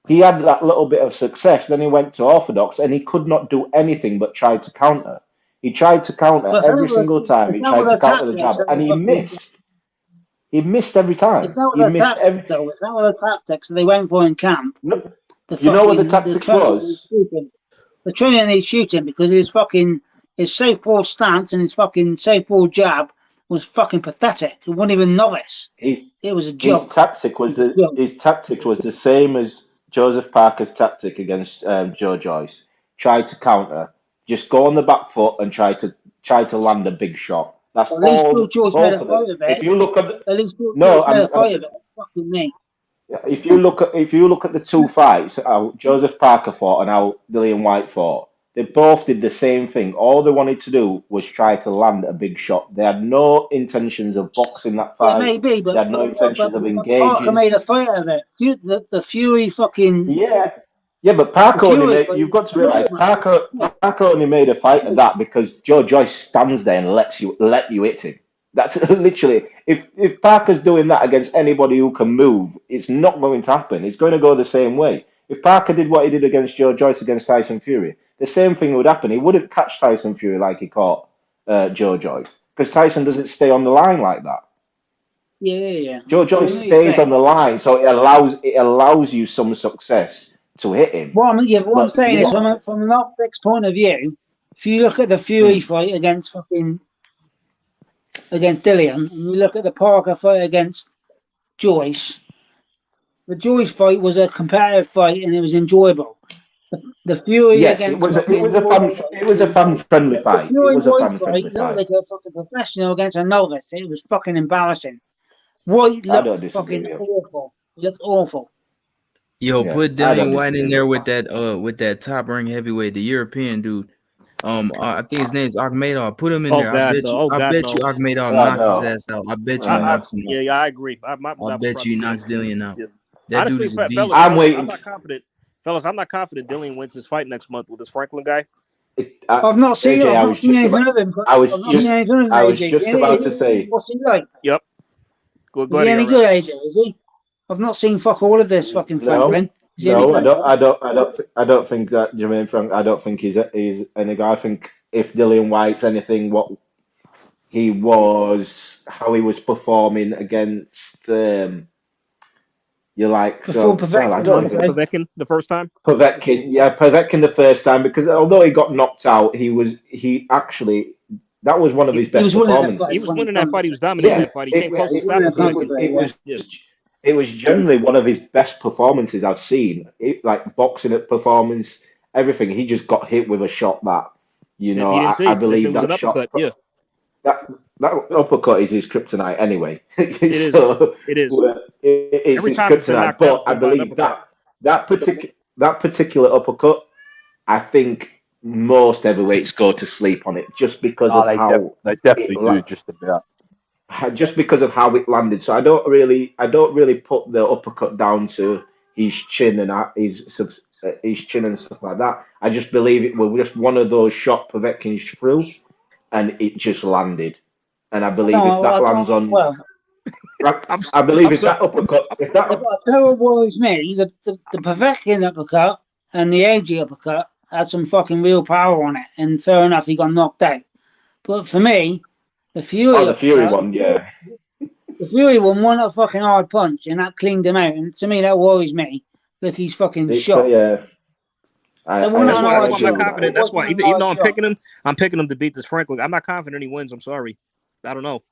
he had that little bit of success. Then he went to orthodox, and he could not do anything but try to counter. He tried to counter every single time. He tried to counter the jab, and he missed. He missed every time. He missed every. If that were the tactics they went for in camp, you know what the tactics was? The training he's shooting because his safe ball stance and his fucking safe ball jab was fucking pathetic. It wasn't even novice. It was a joke. His tactic was the same as Joseph Parker's tactic against Joe Joyce. Try to counter, just go on the back foot and try to land a big shot. That's at least Joe Joyce made a fight of it. If you look at at least Joe Joyce made a fight of it. Fucking me. If you look at the two fights, how Joseph Parker fought and how Dillian White fought, they both did the same thing. All they wanted to do was try to land a big shot. They had no intentions of boxing that fight. Yeah, maybe, but they had no intentions of engaging. Parker made a fight of it. The Fury fucking but Parker you've got to realize Parker only made a fight of that because Joe Joyce stands there and let you hit him. That's literally, if Parker's doing that against anybody who can move, it's not going to happen. It's going to go the same way. If Parker did what he did against Joe Joyce against Tyson Fury, the same thing would happen. He wouldn't catch Tyson Fury like he caught Joe Joyce because Tyson doesn't stay on the line like that. Yeah. Joe Joyce stays on the line, so it allows you some success to hit him. What I'm saying is, from an optics point of view, if you look at the Fury fight against Dillian, and you look at the Parker fight against Joyce, the Joyce fight was a competitive fight and it was enjoyable. The Fury against it was a fan friendly fight. It was a fan friendly fight. Like a fucking professional against a novice. It was fucking embarrassing. White looked fucking awful. He looked awful. Yo, put Dillian White in there with that top rank heavyweight, the European dude. I think his name's Akhmedov. Put him in there. I bet you Akhmedov knocks his ass out. I bet you he knocks him out. Yeah, I agree. I bet you he knocks Dillian out. Yeah. That Honestly, dude is a beast. I'm waiting. I'm not confident. Fellas, I'm not confident Dillian wins his fight next month with this Franklin guy. I've not seen him. I was just about to say. What's he like? Yep. Go is he any good, AJ? Is he? I've not seen fuck all of this fucking Franklin. No, I don't think that Jermaine Frank. I don't think he's any guy. I think if Dillian White's anything, what he was, how he was performing against, Povetkin the first time. Povetkin the first time because although he got knocked out, that was one of his best performances. He was winning that fight. He was dominating that fight. He came close to stopping. It was generally one of his best performances I've seen. Like boxing at performance, everything. He just got hit with a shot that, I believe that shot. That uppercut is his kryptonite anyway. It is. It's his kryptonite. But I believe that particular uppercut, I think most heavyweights go to sleep on it just because of how they definitely do just about. Just because of how it landed, so I don't really put the uppercut down to his chin and his chin and stuff like that. I just believe it was just one of those shot Povetkin threw, and it just landed. And I believe if that lands on, I believe if that uppercut, I tell what worries me, the Povetkin uppercut and the AJ uppercut had some fucking real power on it, and fair enough, he got knocked out. But for me, the Fury one, yeah. The Fury one won a fucking hard punch, and that cleaned him out. And to me, that worries me. Look, he's fucking shot. Yeah. That's why I'm not confident. That's why, even though I'm picking him to beat this Franklin. I'm not confident he wins. I'm sorry. I don't know.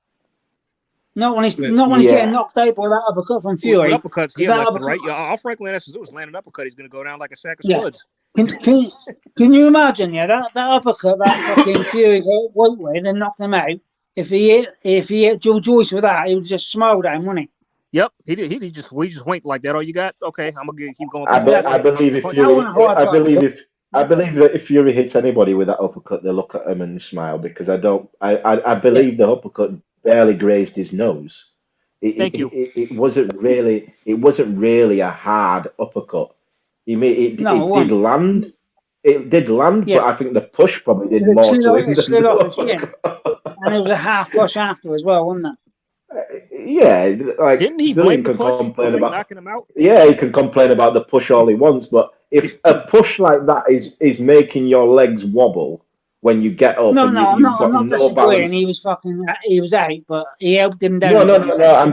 Not when he's getting knocked out by that uppercut from Fury. Uppercuts, left and right. All Franklin has to do is land an uppercut. He's going to go down like a sack of spuds. Can you imagine? Yeah, that uppercut that fucking Fury hit White with and knocked him out. If he hit Joe Joyce with that, he would just smile down, wouldn't he? Yep, he just winked like that. Oh, you got okay? I'm gonna keep going. I believe that if Fury hits anybody with that uppercut, they look at him and smile because I believe the uppercut barely grazed his nose. Thank you. It wasn't really a hard uppercut. It did land. It did land, but I think the push probably did more to him. It slid off his chin. And it was a half push after as well, wasn't it? Yeah, like didn't he Dillian blame the can push complain for about knocking him out? Yeah, he can complain about the push all he wants, but if a push like that is making your legs wobble when you get up No, and no, I'm you've not. got I'm not no disagreeing. balance. He was out, but he helped him down. I'm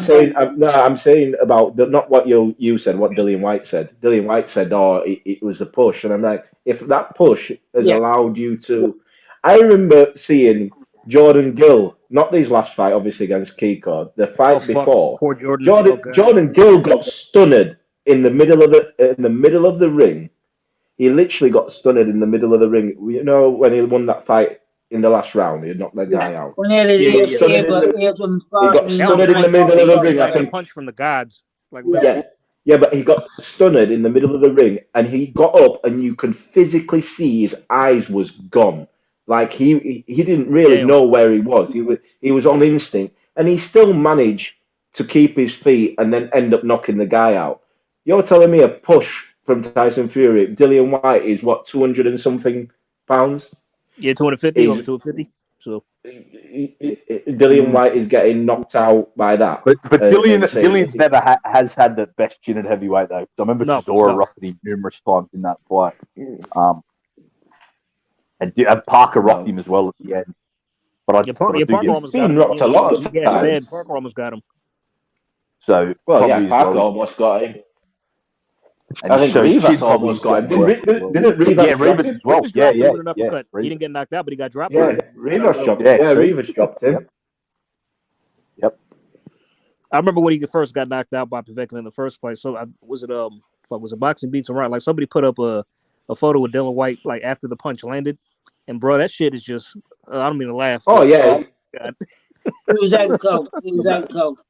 saying about not what you said, what Dillian White said. Dillian White said, "Oh, it was a push," and I'm like, if that push has allowed you to, I remember seeing Jordan Gill, not these last fight, obviously against Kiko, the fight before. Poor Jordan. Jordan Gill got stunned in the middle of the ring. He literally got stunned in the middle of the ring. You know when he won that fight in the last round, he knocked that guy out. When he got stunned in the middle of the ring. I Like think a punch from the gods. Like yeah, but he got stunned in the middle of the ring, and he got up, and you could physically see his eyes was gone. Like he didn't really know where he was. He was on instinct, and he still managed to keep his feet and then end up knocking the guy out. You're telling me a push from Tyson Fury, Dillian White is what, 200 and something pounds? Yeah, 250 over 250. So Dillian White is getting knocked out by that. But Dillian's never has had the best chin at heavyweight though. I remember Chisora rocked him numerous times in that fight. And Parker rocked him as well at the end. But Parker almost got him. Rocked a lot of times. Parker almost got him. So Parker almost got him. I think Rivas almost got him. Didn't Rivas drop him? Well. Yeah. He didn't get knocked out, but he got dropped. Yeah, Rivas dropped him. Yeah, Rivas dropped him. Yep. I remember when he first got knocked out by Povetkin in the first place. So was it Boxing Beats Around? Like somebody put up a photo with Dillian White like after the punch landed, and bro, that shit is just I don't mean to laugh. Oh yeah. He was out cold. He was out cold.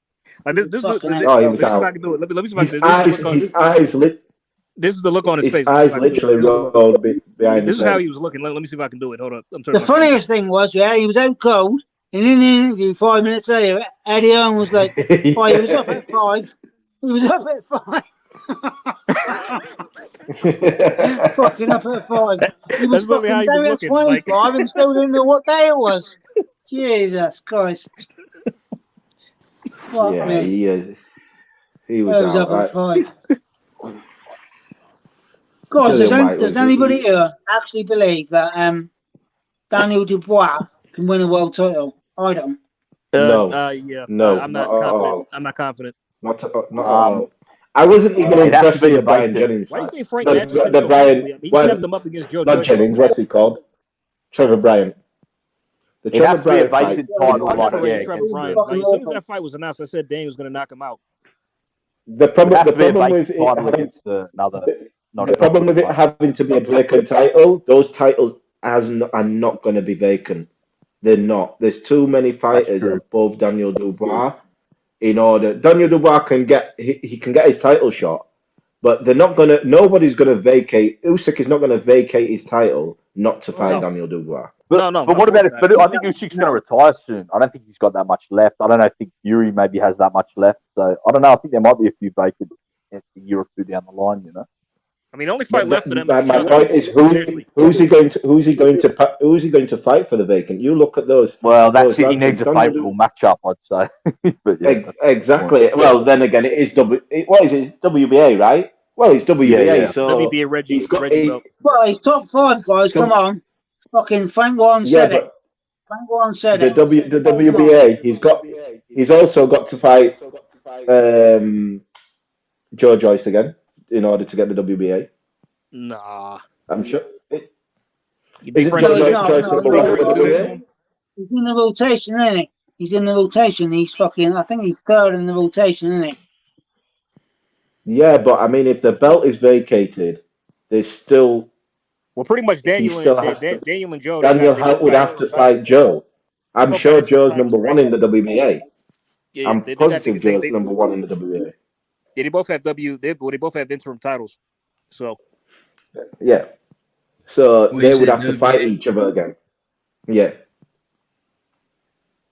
Like this is he was out. I can do it. Let me see if I can do it. His eyes lit. This is the look on his face. His eyes literally rolled behind. This is how he was looking. Let me see if I can do it. Hold up. The funniest thing was, he was out cold, and in the interview 5 minutes later, Eddie Hearn was like, "Oh, he was up at 5. He was up at 5." Fucking up at 5. He was fucking down at 25 and still didn't know what day it was. Jesus Christ. Fuck me. He was up at 5. God, does anybody here actually believe that Daniel Dubois can win a world title? I don't. Yeah. No, I'm not confident. I'm not confident. Not at all. I wasn't even impressed with the Brian Jennings. Why do you think Frank the Brian? He kept them up against Joe. Not Jennings. What's he called? Trevor Bryant. The Trevor Bryant fight. Trevor Bryant. Like, as soon as that fight was announced, I said Daniel was going to knock him out. The problem with it having to be a vacant title, those titles are not going to be vacant. They're not. There's too many fighters above Daniel Dubois. Daniel Dubois can get his title shot, but they're not gonna. Nobody's gonna vacate. Usyk is not gonna vacate his title not to fight Daniel Dubois. But what about it? But I think Usyk's going to retire soon. I don't think he's got that much left. I think Fury maybe has that much left. So I don't know. I think there might be a few vacant a year or two down the line. I mean, the only fight left for them. My point is, who's he going to fight for the vacant? You look at those. Well, that's it. He needs a favourable matchup, I'd say. But exactly. Well, then again, it is what is it? It's WBA, right? Well, it's WBA, so WBA Reggie. Well, he's top 5 guys. Come on. Fucking Frank Warren said it. Frank Warren said it. The WBA. He's also got to fight Joe Joyce again in order to get the WBA. Nah, I'm sure. He's in the rotation, isn't he? He's in the rotation. I think he's 3rd in the rotation, isn't he? Yeah, but I mean, if the belt is vacated, there's still. Well, pretty much Daniel and Joe. Daniel would have to fight Joe. I'm sure Joe's number 1 in the WBA. I'm positive Joe's number 1 in the WBA. Yeah, they both have they both have interim titles. So. Yeah. So they would have to fight each other again. Yeah.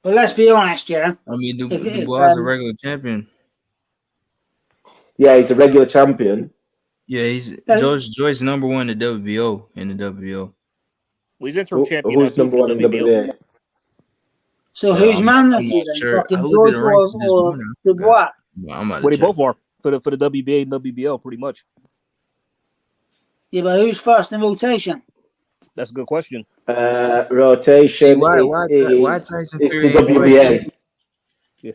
But let's be honest, yeah. I mean, Dubois is a regular champion. Yeah, he's a regular champion. Yeah, he's Joyce #1 in the WBO. Well, he's interim champion. Who's number one in WBA? So who's man I'm up not to then? sure. Fucking I looked at the George ranks this or morning. Dubois? I'm about to Well, they check. both are for the WBA and WBO, pretty much. Yeah, but who's first in rotation? That's a good question. Rotation. See, why Tyson Fury the WBA.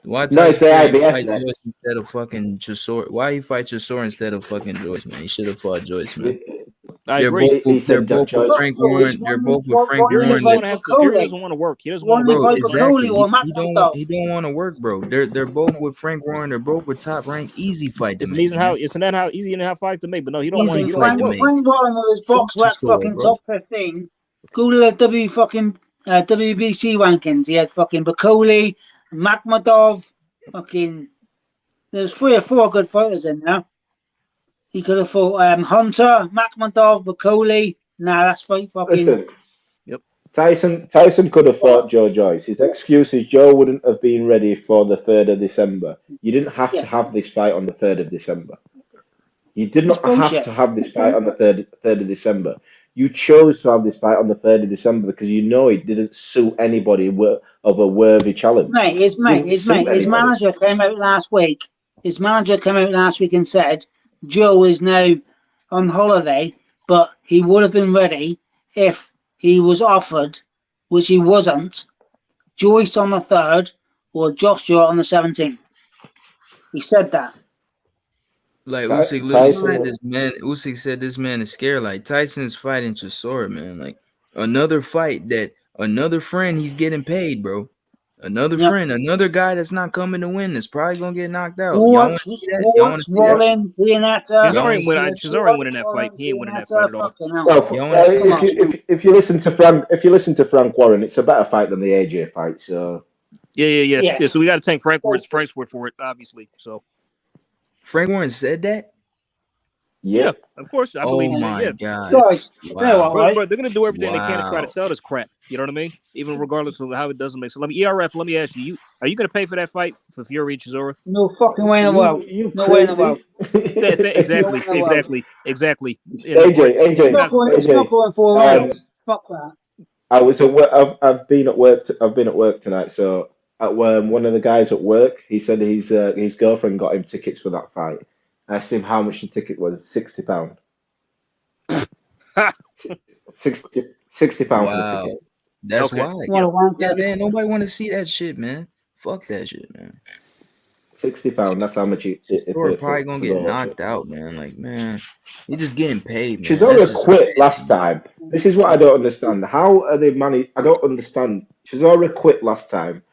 Why No, it's the Tyson Fury IBF fight Joyce instead of fucking Chisora? Why he fight Chisora instead of fucking Joyce, man? He should have fought Joyce, man. I agree. They're both with Frank Warren. They're both with Frank Fury Warren. doesn't want to work. He doesn't want to Bro, work. exactly. He don't want to work, bro. They're both with Frank Warren. They're both with Top Rank. Easy fight to make. Isn't that how easy and how fight to make? But no, he don't want to. Frank Warren with his box rack fucking top 15. Go to the WBC rankings. He had fucking Bakoli, Makhmadov, fucking. There's 3 or 4 good fighters in there. He could have fought Hunter, Makhmadov, Bakoli. Nah, that's fucking. Listen, yep. Tyson could have fought Joe Joyce. His excuse is Joe wouldn't have been ready for the 3rd of December. You didn't have to have this fight on the 3rd of December. You did not have to have this fight on the 3rd of December. You chose to have this fight on the 3rd of December because you know it didn't suit anybody of a worthy challenge. His manager came out last week. His manager came out last week and said Joe is now on holiday, but he would have been ready if he was offered, which he wasn't, Joyce on the 3rd or Joshua on the 17th. He said that. Like Usyk literally said, Usyk said this man is scared. Like Tyson's fighting Chisora, man. Like another fight that another friend he's getting paid, bro. Another friend, another guy that's not coming to win is probably gonna get knocked out. Y'all want to see that? Y'all want to see that? Chisora ain't winning that fight. He ain't winning that fight at all. Well, if you listen to Frank Warren, it's a better fight than the AJ fight. So yeah. So we got to take Frank's word for it, obviously. So Frank Warren said that. Yeah, of course. I believe. Oh my god! Guys, bro, they're gonna do everything they can to try to sell this crap. You know what I mean? Even regardless of how it doesn't make sense. Let me ask you: are you gonna pay for that fight for Fury and Chisora? No fucking way in the world. No way in the world. Exactly. AJ, it's not going 4 rounds. Fuck that. I was at work. I've been at work. I've been at work tonight. So one of the guys at work, he said his girlfriend got him tickets for that fight. I asked him how much the ticket was. £60. £60 for the ticket. That's why. Man, nobody want to see that shit, man. Fuck that shit, man. £60. That's how much it probably gonna get knocked out, man. Like, man, you're just getting paid, man. Chisora quit last time. This is what I don't understand. How are they managed? I don't understand. Chisora quit last time.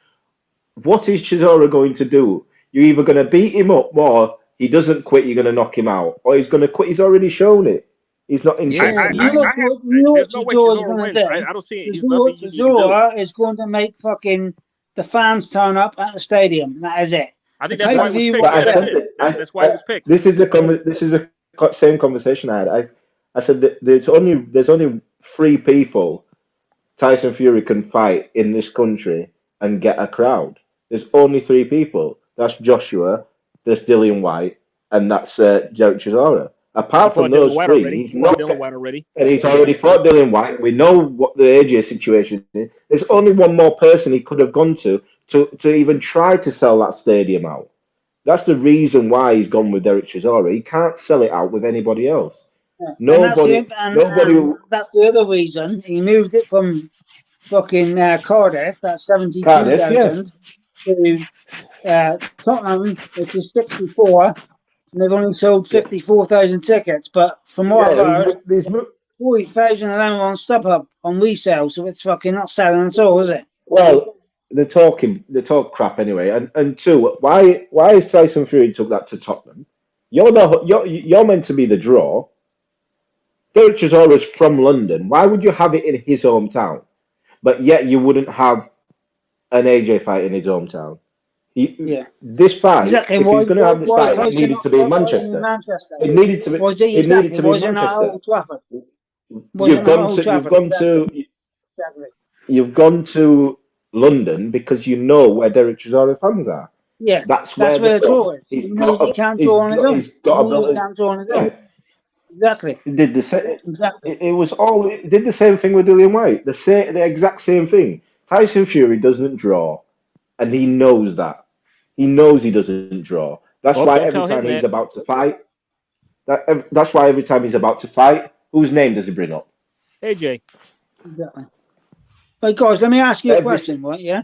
What is Chisora going to do? You're either going to beat him up more. He doesn't quit, you're going to knock him out. Or he's going to quit. He's already shown it. He's not interested. There's no way Chisora wins. I don't see it. He's nothing Chisora is going to make fucking the fans turn up at the stadium. That is it. I think that's why he was picked. That's why he was picked. This is the same conversation I had. I said that there's only 3 people Tyson Fury can fight in this country and get a crowd. There's only 3 people. That's Joshua. There's Dillian White, and that's Derek Chisora. Apart from those 3, he's not. And he's already fought Dillian White. We know what the AJ situation is. There's only one more person he could have gone to even try to sell that stadium out. That's the reason why he's gone with Derek Chisora. He can't sell it out with anybody else. Yeah. Nobody. That's the other reason he moved it from fucking Cardiff. That's 72,000 to Tottenham, which is 64, and they've only sold 54,000 tickets. But from what I've heard, 40,000 of them are on StubHub on resale, so it's fucking not selling at all, is it? Well, they talk crap anyway. And 2, why is Tyson Fury took that to Tottenham? You're meant to be the draw. Derek Chisora's from London. Why would you have it in his hometown? But yet you wouldn't have an AJ fight in his hometown. This fight, exactly. If he's going to have this fight, it needed to be in Manchester. It needed to be. It needed to be in Manchester. You've gone to London because you know where Derek Chisore's fans are. Yeah, that's where the draw is. He's He knows he can't draw on his own. He can't draw on his own. Exactly. He did the same. Exactly. It was all. It did the same thing with Dillian White. The exact same thing. Tyson Fury doesn't draw, and he knows that. He knows he doesn't draw. That's why every time he's about to fight. That's why every time he's about to fight, whose name does he bring up? AJ. Exactly. Hey guys, let me ask you a question, right? Yeah.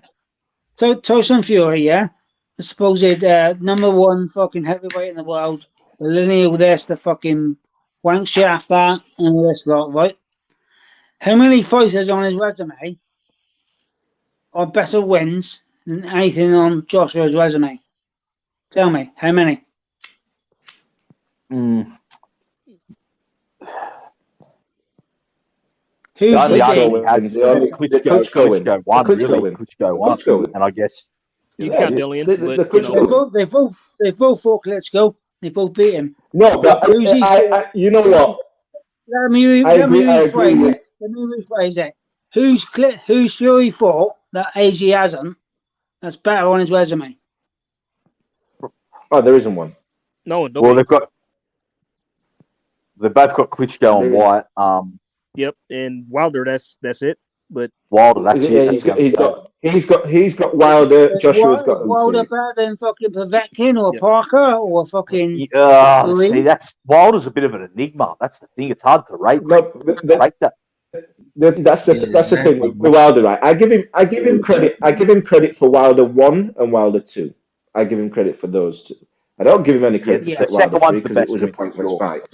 So Tyson Fury, yeah, the supposed #1 fucking heavyweight in the world, the lineal this, the fucking wank shaft that, and all this lot, right? How many fighters on his resume are better wins than anything on Joshua's resume? Tell me, how many? Who's Klitschko won, and I guess you count Dillian, they've both fought Klitschko. They both beat him. No, but you know what? Let me rephrase it. Who's Fury fought that AJ hasn't? That's better on his resume. Oh, there isn't one. No, well, they've both got Klitschko and White. Yep, and Wilder. That's it. But Wilder, that's it. He's got Wilder. Joshua's got Wilder better than fucking Povetkin or Parker or fucking. See, Wilder's a bit of an enigma. That's the thing. It's hard to rate. That. That's the thing with Wilder, right? I give him credit. I give him credit for Wilder 1 and Wilder 2. I give him credit for those two. I don't give him any credit for Wilder 3 because it was a pointless fight.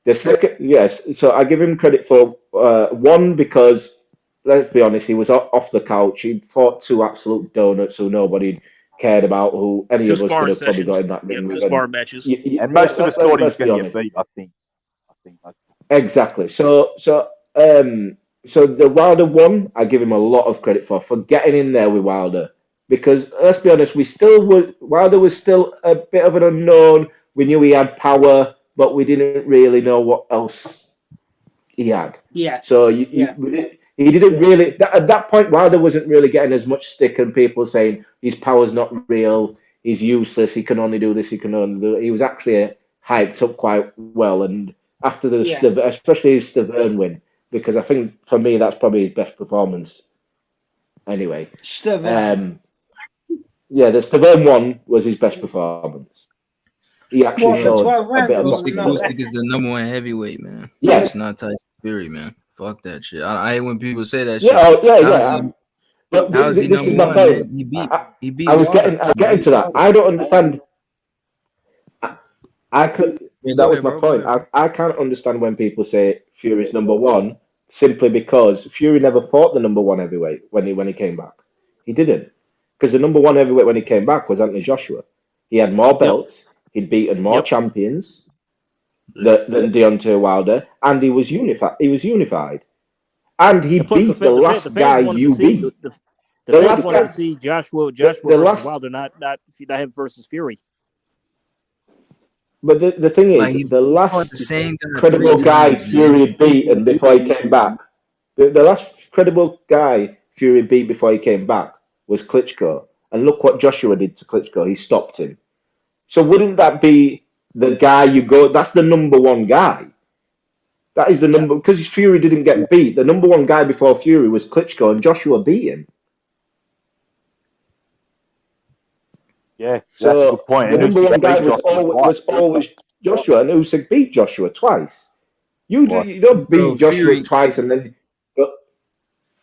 The second, yes, so I give him credit for 1 because, let's be honest, he was off the couch. He fought 2 absolute donuts who nobody cared about, who any of us could have probably got in that ring. Just bar matches. And most of us thought he was going to get beat, I think. Exactly. So the Wilder 1, I give him a lot of credit for getting in there with Wilder. Because, let's be honest, Wilder was still a bit of an unknown. We knew he had power, but we didn't really know what else he had. Yeah. So he didn't really. At that point, Wilder wasn't really getting as much stick, and people saying his power's not real, he's useless, he can only do this, he can only do. He was actually hyped up quite well, and after especially his Stavern win, because I think for me that's probably his best performance. Anyway, the Stavern 1 was his best performance. He actually Usyk is the #1 heavyweight, man. Yeah, it's not Tyson Fury, man. Fuck that shit. I hate when people say that shit. But how is he #1? Man? He beat. I was getting to that. I don't understand. That was my point. I can't understand when people say Fury's #1 simply because Fury never fought the #1 heavyweight when he came back. He didn't, because the #1 heavyweight when he came back was Anthony Joshua. He had more belts. He'd beaten more champions than Deontay Wilder, and he was unified. And he beat the last guy you beat. The last wanted to see Joshua versus Wilder, not him versus Fury. But the thing is, the last credible guy Fury had beaten before he came back, the last credible guy Fury beat before he came back was Klitschko. And look what Joshua did to Klitschko. He stopped him. So wouldn't that be the guy you go? That's the #1 guy. That is the number, because Fury didn't get beat. The #1 guy before Fury was Klitschko, and Joshua beat him. Yeah, so that's a good point. The #1 guy was always Joshua, and Usyk beat Joshua twice. You don't beat Joshua twice and then.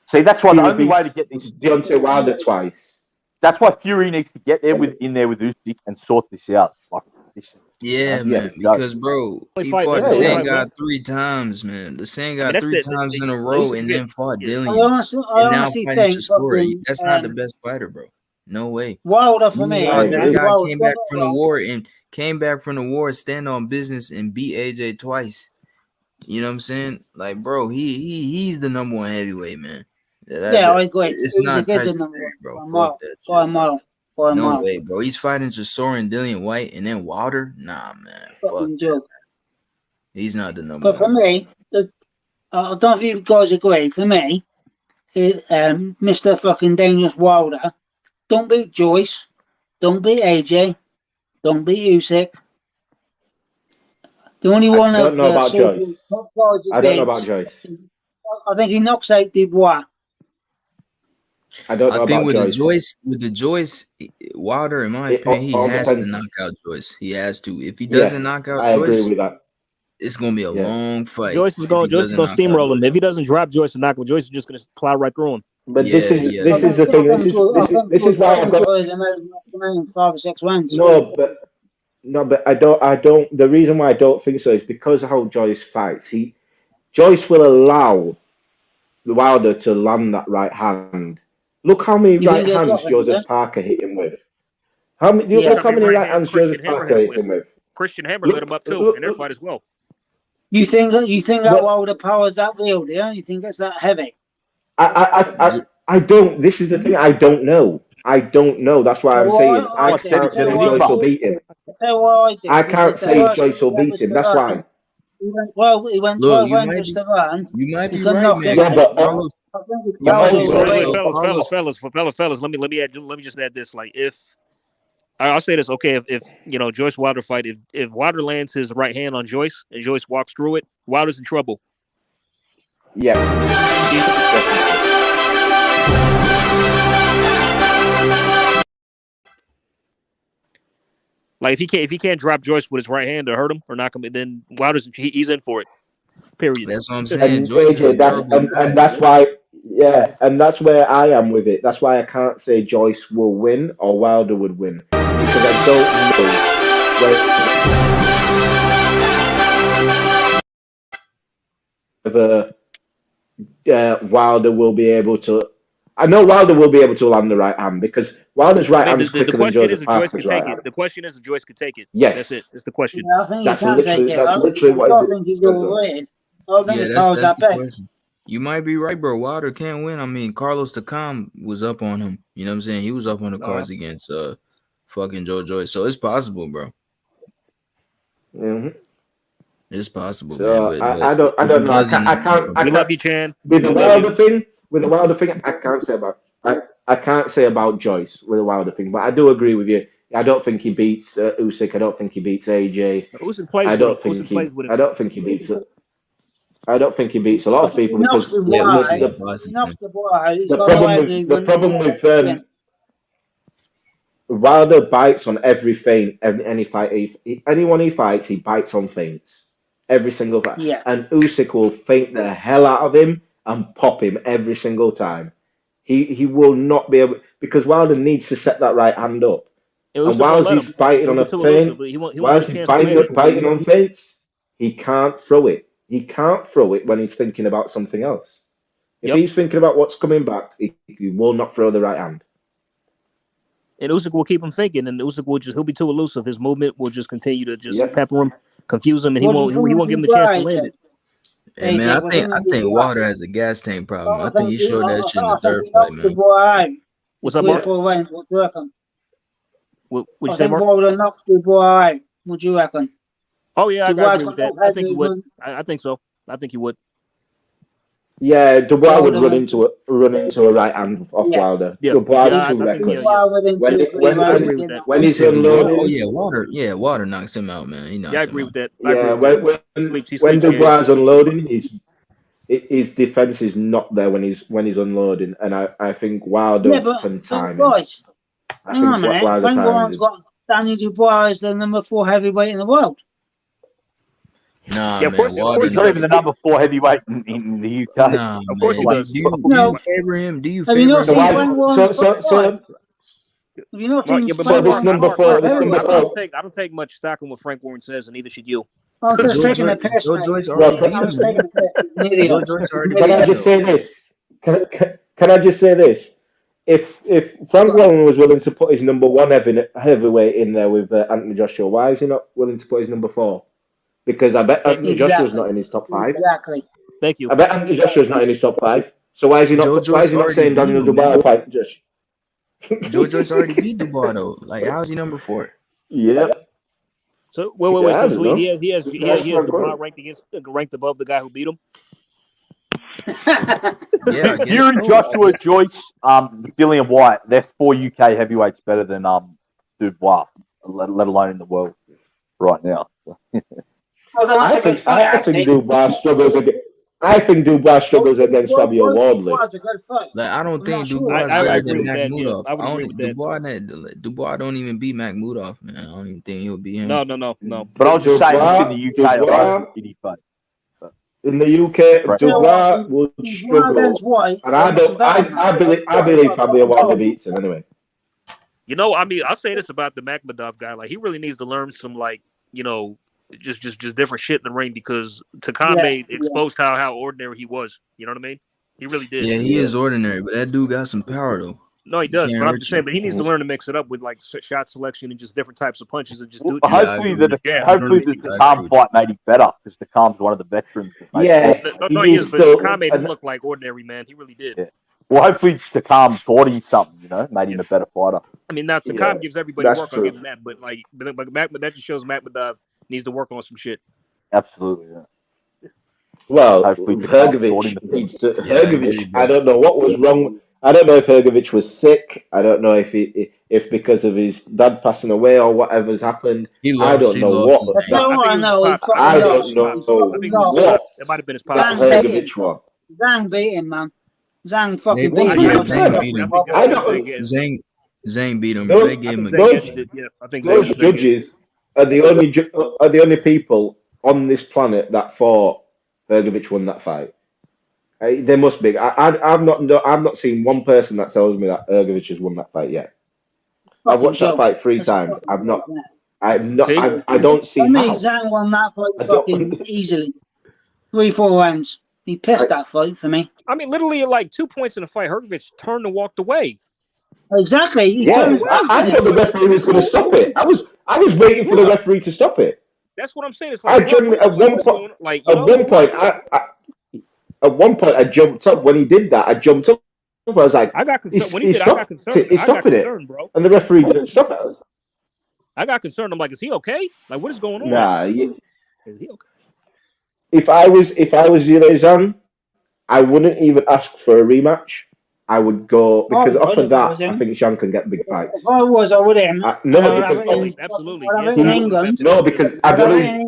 See, that's why the only way to get this Deontay Wilder twice. That's why Fury needs to get there with Usyk and sort this out. Man. Because bro, he fought the same guy 3 times, man. The same guy 3 times in a row, and then fought Dillian. I honestly think that's not the best fighter, bro. No way. Wilder for me. This guy came back from the war, stand on business, and beat AJ twice. You know what I'm saying? Like, bro, he's the #1 heavyweight, man. I agree. It's not Tyson Fury, bro. Fuck that shit. No way, bro. He's fighting Chisora and Dillian White, and then Wilder. Nah, man. Fuck that. He's not the #1. But for me, I don't know if you guys agree. For me, Mr. fucking Dangerous Wilder. Don't beat Joyce. Don't beat AJ. Don't beat Usyk. The only one I don't know about Joyce. I don't know about Joyce. I think he knocks out Dubois. I don't know about Joyce. With the Joyce, Wilder, in my opinion, he has to knock out Joyce. He has to. If he doesn't knock out Joyce, I agree with that. It's gonna be a long fight. Joyce is going to steamroll him. If he doesn't drop Joyce and knock him, Joyce is just going to plow right through him. But this is the thing. This is why I've got 5 or 6 rounds. No, but I don't. The reason why I don't think so is because of how Joyce fights. Joyce will allow Wilder to land that right hand. Look how many right hands Joseph Parker hit him with. Look how many right hands Joseph Parker hit him with. Christian Hammer lit him up too in their fight as well. You think that Wilder powers that real? Yeah, you think it's that heavy? I don't. This is the thing. I don't know. That's why I'm saying I can't say Joyce will beat him. I can't say Joyce will beat him. That's why. He went 12 rounds just to run. You might be right, man. Fellas, let me just add this. Like, if I'll say this, okay, if Joyce Wilder fight, if Wilder lands his right hand on Joyce and Joyce walks through it, Wilder's in trouble. Yeah. Like, if he can't drop Joyce with his right hand or hurt him or knock him, then Wilder's he's in for it. Period. That's what I'm saying. And that's why, and that's where I am with it. That's why I can't say Joyce will win or Wilder would win, because I don't know whether Wilder will be able to. I know Wilder will be able to land the right hand because Wilder's right hand is quicker than Joseph Parker's right hand. The question is if Joyce could take it. Yes. That's it. That's the question. Yeah, I think that's literally what I think he's overrated. That's the question. You might be right, bro. Wilder can't win. I mean, Carlos Takam was up on him. You know what I'm saying? He was up on the cards against fucking Joe Joyce. So it's possible, bro. Mm-hmm. It's possible, so man. I don't know. I can't. We love you, Chan. With the Wilder thing, I can't say about Joyce with the Wilder thing, but I do agree with you. I don't think he beats Usyk. I don't think he beats AJ. Usyk plays I don't think he beats it. I don't think he beats a lot of people because the problem with Wilder bites on every feint. Any fight, anyone he fights, he bites on feints every single fight. Yeah. And Usyk will feint the hell out of him and pop him every single time. He will not be able, because Wilder needs to set that right hand up. And whilst he's biting on a feint, whilst he's biting on feints, he can't throw it. He can't throw it when he's thinking about something else. If he's thinking about what's coming back, he will not throw the right hand. And Usyk will keep him thinking, and Usyk he'll be too elusive. His movement will just continue to just pepper him, confuse him, and he won't give him the chance to land it. Hey man, I think Wilder has a gas tank problem. I think he showed that shit in the third fight, man. What's up, Mark? What you reckon? What you I say, think Mark? Wilder knocks Dubois out. What do you reckon? Oh yeah, I agree with that. I think he would. I think so. I think he would. Yeah, Dubois would run into a right hand off Wilder. Yeah. Dubois is too reckless. When he's unloading, Wilder knocks him out, man. He knocks him I agree out. with that. When Dubois is unloading, his defense is not there when he's unloading, and I think Wilder can time him. Hang on a minute. Frank Warren's got Daniel Dubois as the number 4 heavyweight in the world. Nah, yeah, of course, he's not even the number 4 heavyweight in the UK. Nah, of course, he does. Do you favor him? Do you favor him? Have you not seen this number 4? I don't take much stock in what Frank Warren says, and neither should you. I'm just taking a piss. Can I just say this? Can I just say this? If Frank Warren was willing to put his number 1 heavyweight in there with Anthony Joshua, why is he not willing to put his number 4? Because I bet Anthony Joshua's not in his top 5. Exactly. Thank you. I bet Anthony Joshua's not in his top 5. So why is he not? Why is he not saying Daniel Dubois fight Josh? Joe Joyce already beat Dubois though. Like, how is he number 4? Yeah. So wait. So he has Dubois ranked above the guy who beat him. Yeah, you and Joshua Joyce, Dillian White, they're 4 UK heavyweights better than Dubois, let alone in the world right now. I think Dubois struggles against. I think Dubois struggles against Fabio Wardley. Like, I don't think Dubois is better than Makhmudov. Dubois don't even beat Makhmudov, man. I don't even think he'll beat him. No. But I was just saying, in the UK alone, in the UK, Dubois would struggle, and I believe Fabio Wardley beats him anyway. You know, I mean, I'll say this about the Makhmudov guy: like, he really needs to learn some, like, you know, just different shit in the ring, because Takame exposed how ordinary he was. You know what I mean? He really did. Yeah, he is ordinary, but that dude got some power though. No, he does. But I'm just saying, but he needs to learn to mix it up with like shot selection and just different types of punches and just do it. Hopefully the Takam fight made him better, because Takam's one of the veterans. No, he is, but Takame made him look like ordinary, man. He really did. Yeah. Well, hopefully Takam taught him something, you know, made him a better fighter. I mean, now Takam gives everybody work. I'll give him that, but like, that just shows Makhmudov needs to work on some shit. Absolutely, yeah. Well, Hrgovic needs to. Hrgovic, I don't know what was wrong. I don't know if Hrgovic was sick. I don't know if because of his dad passing away or whatever's happened. I don't know what. I don't know what. It might have been his pop. Hrgovic was. Zhang beat him, man. Zhang fucking beat him. Zhang beat him. They gave him those judges are the only people on this planet that thought Hrgovic won that fight. There must be. I've not seen one person that tells me that Hrgovic has won that fight yet. I've watched that fight 3 times. I don't see how. Zhang won that fight fucking easily. 3-4 rounds. He pissed that fight for me. I mean, literally at like 2 points in the fight, Hrgovic turned and walked away. Exactly. He turned away. I thought the referee was going to stop it. I was waiting for the referee to stop it. That's what I'm saying. It's like, at one point, I jumped up when he did that. I jumped up. I was like, I got concerned when he did. I got concerned. He's stopping it, bro. And the referee didn't stop it. I got concerned. I'm like, is he okay? Like, what is going on? Nah. Is he okay? If I was Zhang, I wouldn't even ask for a rematch. I would go because after that, I think Zhang can get big fights. If I was, I would him. Absolutely. No, because I believe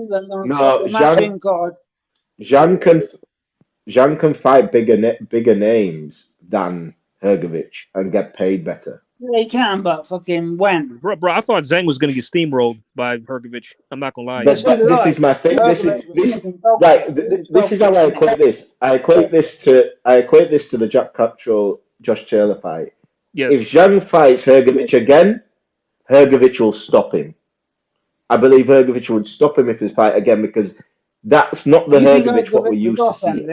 Zhang can fight bigger names than Hrgovic and get paid better. Yeah, he can, but fucking when? Bro, I thought Zhang was going to get steamrolled by Hrgovic. I'm not going to lie. This is my thing. This is how I equate this. I equate this to the Jack Cattrall Josh Taylor fight. Yes. If Zhang fights Hrgovic again, Hrgovic will stop him. I believe Hrgovic would stop him if this fight again, because that's not the Hrgovic what we used to see.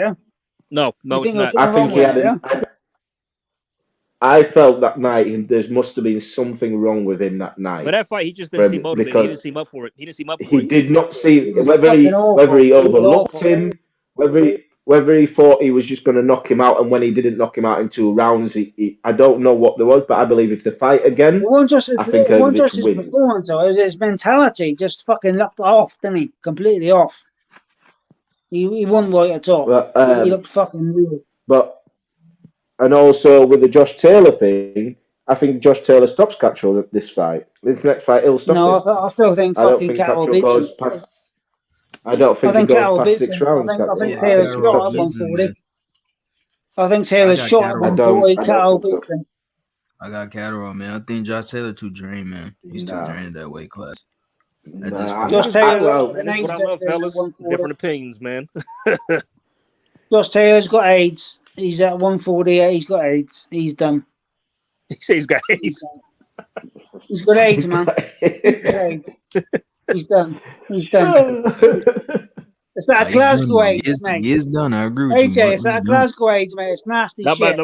No, it's not. I think he had. I felt that night there must have been something wrong with him that night. But that fight, he just didn't seem motivated. He didn't seem up for it. He did not see whether he overlooked him, whether he thought he was just going to knock him out, and when he didn't knock him out in 2 rounds, I don't know what there was, but I believe if they fight again, I think Hrgovic wins. Performance, though, his mentality just fucking looked off, didn't he? Completely off. He wasn't right at all. But, he looked fucking weird. And also with the Josh Taylor thing, I think Josh Taylor stops Cattrall at this fight. This next fight, he'll stop him. I still think fucking Cattrall beats him. I don't think he goes past 6 rounds. I think Taylor's shot at 140. I think Taylor's shot at 140. Cattrall beats him. I got Cattrall, man. I think Josh Taylor too drained, man. He's too drained that weight class. Josh Taylor, that's what I love, fellas. Different opinions, man. Josh Taylor's got AIDS. He's at 140. He's got AIDS. He's done. He says he's got AIDS. He's got AIDS, man. He's done. He's done. It's that Glasgow AIDS, mate. He is done. I agree with you. AJ, it's that Glasgow AIDS, mate. It's nasty shit. I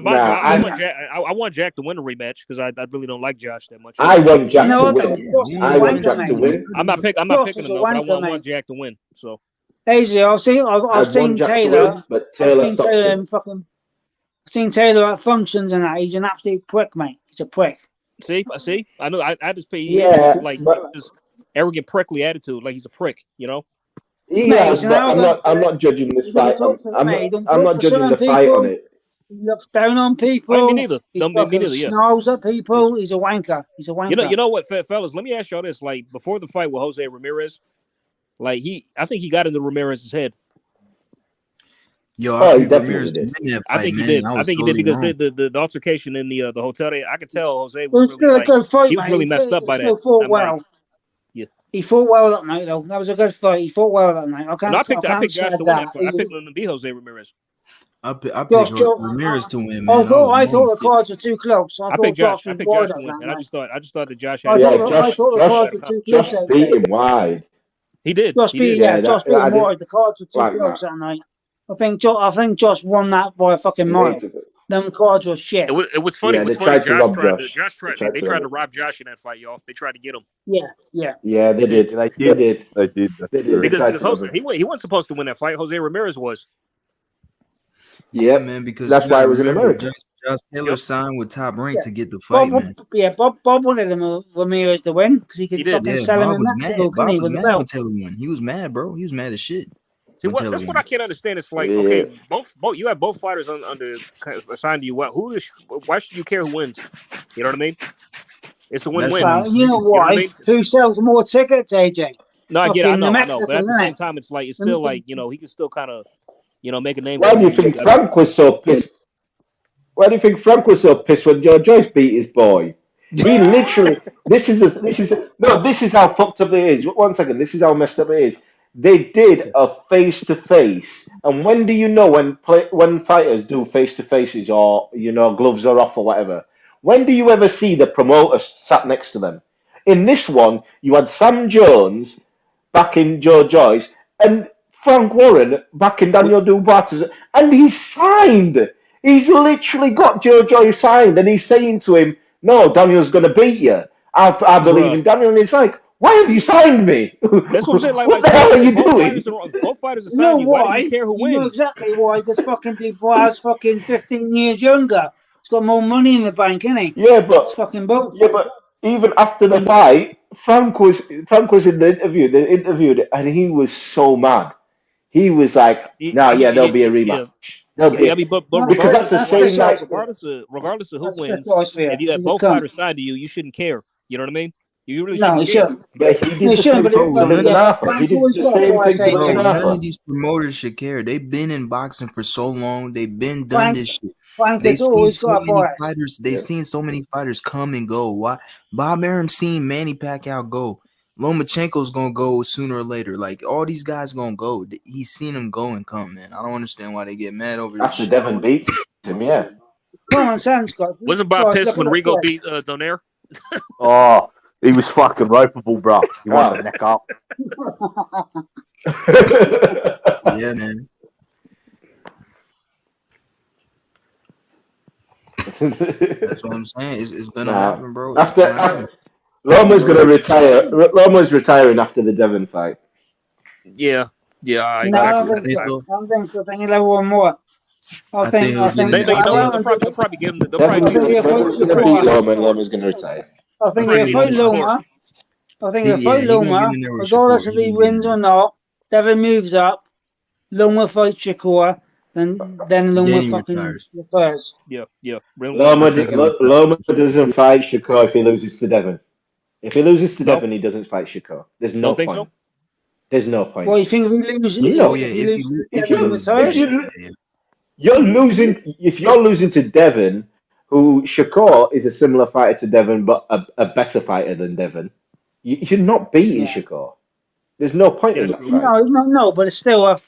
want Jack to win a rematch because I really don't like Josh that much. I want Jack to win. I want Jack to win. I'm not picking him though, but I want Jack to win. So. AJ, I've seen Taylor, but Taylor I've seen Taylor at functions and that. He's an absolute prick, mate. He's a prick. See, I know. I just pay. Yeah, just arrogant, prickly attitude, like he's a prick. You know. Yes, but I'm not judging this fight. I'm not judging the fight on it. He looks down on people. I mean, me neither. He No, me neither. Yeah. snarls at people. He's a wanker. He's a wanker. You know what, fellas? Let me ask y'all this: like before the fight with Jose Ramirez, like I think he got into Ramirez's head. Yo, I think Ramirez did. I think he did. I think he did because the altercation in the hotel. I could tell Jose was really, good fight, he was really messed up by that. Fought well. Yeah, he fought well that night, though. That was a good fight. He fought well that night. I picked Josh to win that fight. I picked him to beat Jose Ramirez. I picked Ramirez to win, man. I thought the cards were too close. I thought Josh was wide to win, and I just thought that Josh had. I thought the cards were too close. Josh beat him wide. He did. Josh beat him wide. The cards were too close that night. I think Josh won that by a fucking mile. Them cards were shit. It was funny. Yeah, they tried to rob Josh. They tried to rob Josh in that fight, y'all. They tried to get him. Yeah, they did. They did. Because Jose, he wasn't supposed to win that fight. Jose Ramirez was. Yeah, man, because that's why it was in America. Josh Taylor signed with Top Rank to get the fight, man. Bob wanted Ramirez to win because he could fucking sell him in Mexico, couldn't he? With the belt. He was mad, bro. He was mad as shit. See, that's what I can't understand. It's like, okay, both you have both fighters under assigned to you. Why should you care who wins? You know what I mean? It's a win-win. You know why? You know who sells more tickets, AJ? No, I get it. I know. But at the same time, it's still like, he can still kind of, make a name. Why do you think Frank was so pissed? Why do you think Frank was so pissed when Joe Joyce beat his boy? He literally. This is how fucked up it is. 1 second. This is how messed up it is. They did a face-to-face, and when do you know when fighters do face-to-faces or gloves are off or whatever? When do you ever see the promoter sat next to them? In this one, you had Sam Jones backing Joe Joyce and Frank Warren backing Daniel Dubois, and he's signed. He's literally got Joe Joyce signed, and he's saying to him, "No, Daniel's going to beat you. I believe in Daniel." And he's like, "Why have you signed me? That's what I'm saying. What the hell are you doing?" Both fighters are signed. Why do you care who wins? You know exactly why. Because fucking Dubois is fucking 15 years younger. He's got more money in the bank, isn't he? Yeah, but it's fucking both. Yeah, but even after the fight, Frank was in the interview. They interviewed it, and he was so mad. He was like, there'll be a rematch." But because that's the same night. Regardless of who wins, if you have both fighters signed to you, you shouldn't care. You know what I mean? You really shouldn't. But he did the same thing to Lyndon Arthur. He did the same thing to Lyndon Arthur. None of these promoters should care. They've been in boxing for so long. They've been done this shit. They've seen so many fighters come and go. Why? Bob Arum seen Manny Pacquiao go. Lomachenko's gonna go sooner or later. Like all these guys gonna go. He's seen them go and come, man. I don't understand why they get mad over this. After Devin beats him, yeah. Common sense, guys. Wasn't Bob pissed when Rigo beat Donaire? Oh, he was fucking ropeable, bro. He wanted to neck up. Yeah, man. That's what I'm saying. It's gonna happen, bro. After Loma's gonna retire. Loma's retiring after the Devin fight. Yeah. I think he'll have one more. I think they'll probably give him. Loma's gonna retire. I think he'll fight Loma. Regardless if he wins or not. Devin moves up. Loma fights Shakur. Then Loma fucking retires. Yeah. Loma doesn't fight Shakur if he loses to Devin. If he loses to Devin, he doesn't fight Shakur. There's no point. So? There's no point. Well, you think if he loses? No. You're losing. If you're losing to Devin, who Shakur is a similar fighter to Devin, but a better fighter than Devin, you're not beating Shakur. There's no point in that fight. No, but it's still a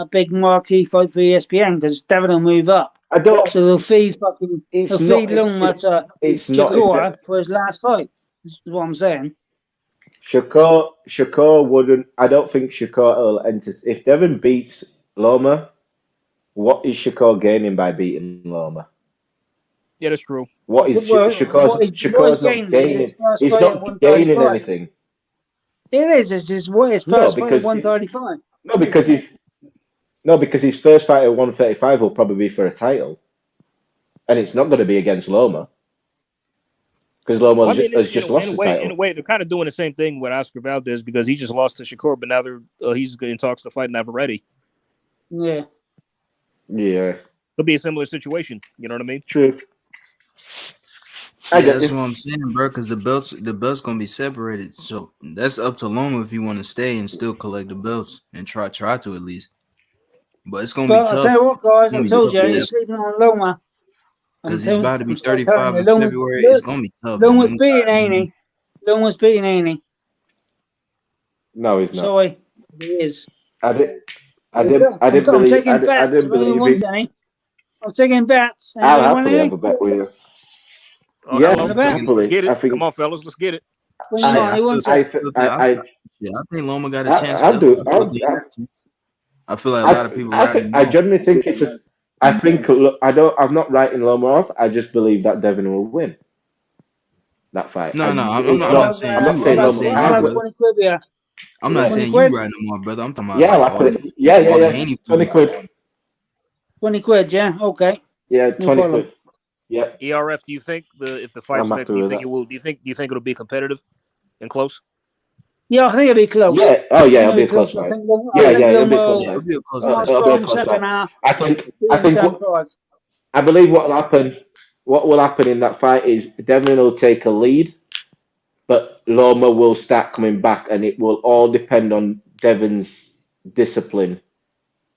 big marquee fight for ESPN because Devin will move up. So they'll feed Loma to Shakur for his last fight. Is what I'm saying. Shakur wouldn't. I don't think Shakur will enter. If Devin beats Loma, what is Shakur gaining by beating Loma? Yeah, that's true. What is Shakur's not gaining? He's not gaining anything. It is. It's just his first fight at 135. Because his first fight at 135 will probably be for a title, and it's not going to be against Loma. because Loma has just lost the title. In a way, they're kind of doing the same thing with Oscar Valdez because he just lost to Shakur, but now he's in talks to fight Navarrete. Yeah. Yeah. Could be a similar situation. You know what I mean? True. Yeah, that's what I'm saying, bro. Because the belts gonna be separated, so that's up to Loma if you want to stay and still collect the belts and try to at least. But it's gonna be tough. I'll tell you what, guys. I told you you're sleeping on Loma because he's about to be 35 in February. It's gonna be tough. Loma's beating Haney. Loma's beating Haney. No, he's not. Sorry, he is. I didn't believe it. I'm taking bets. I'll happily have a bet with you. Yeah, let's get it. Come on, fellas, let's get it. I think Loma got a chance. I feel like a lot of people. I generally think it's a. I think I'm not writing Loma off. I just believe that Devin will win that fight. I'm not saying you. I'm not saying you writing them off, brother. I'm talking about. Yeah. 20 quid. 20 quid, yeah. Okay. Yeah, 20 quid. Yeah. ERF, do you think if the fight's next, do you think it'll be competitive and close? Yeah, I think it'll be close. Yeah. Oh yeah, it'll be a close fight. It'll be a close fight. I believe what will happen in that fight is Devin will take a lead, but Loma will start coming back, and it will all depend on Devin's discipline.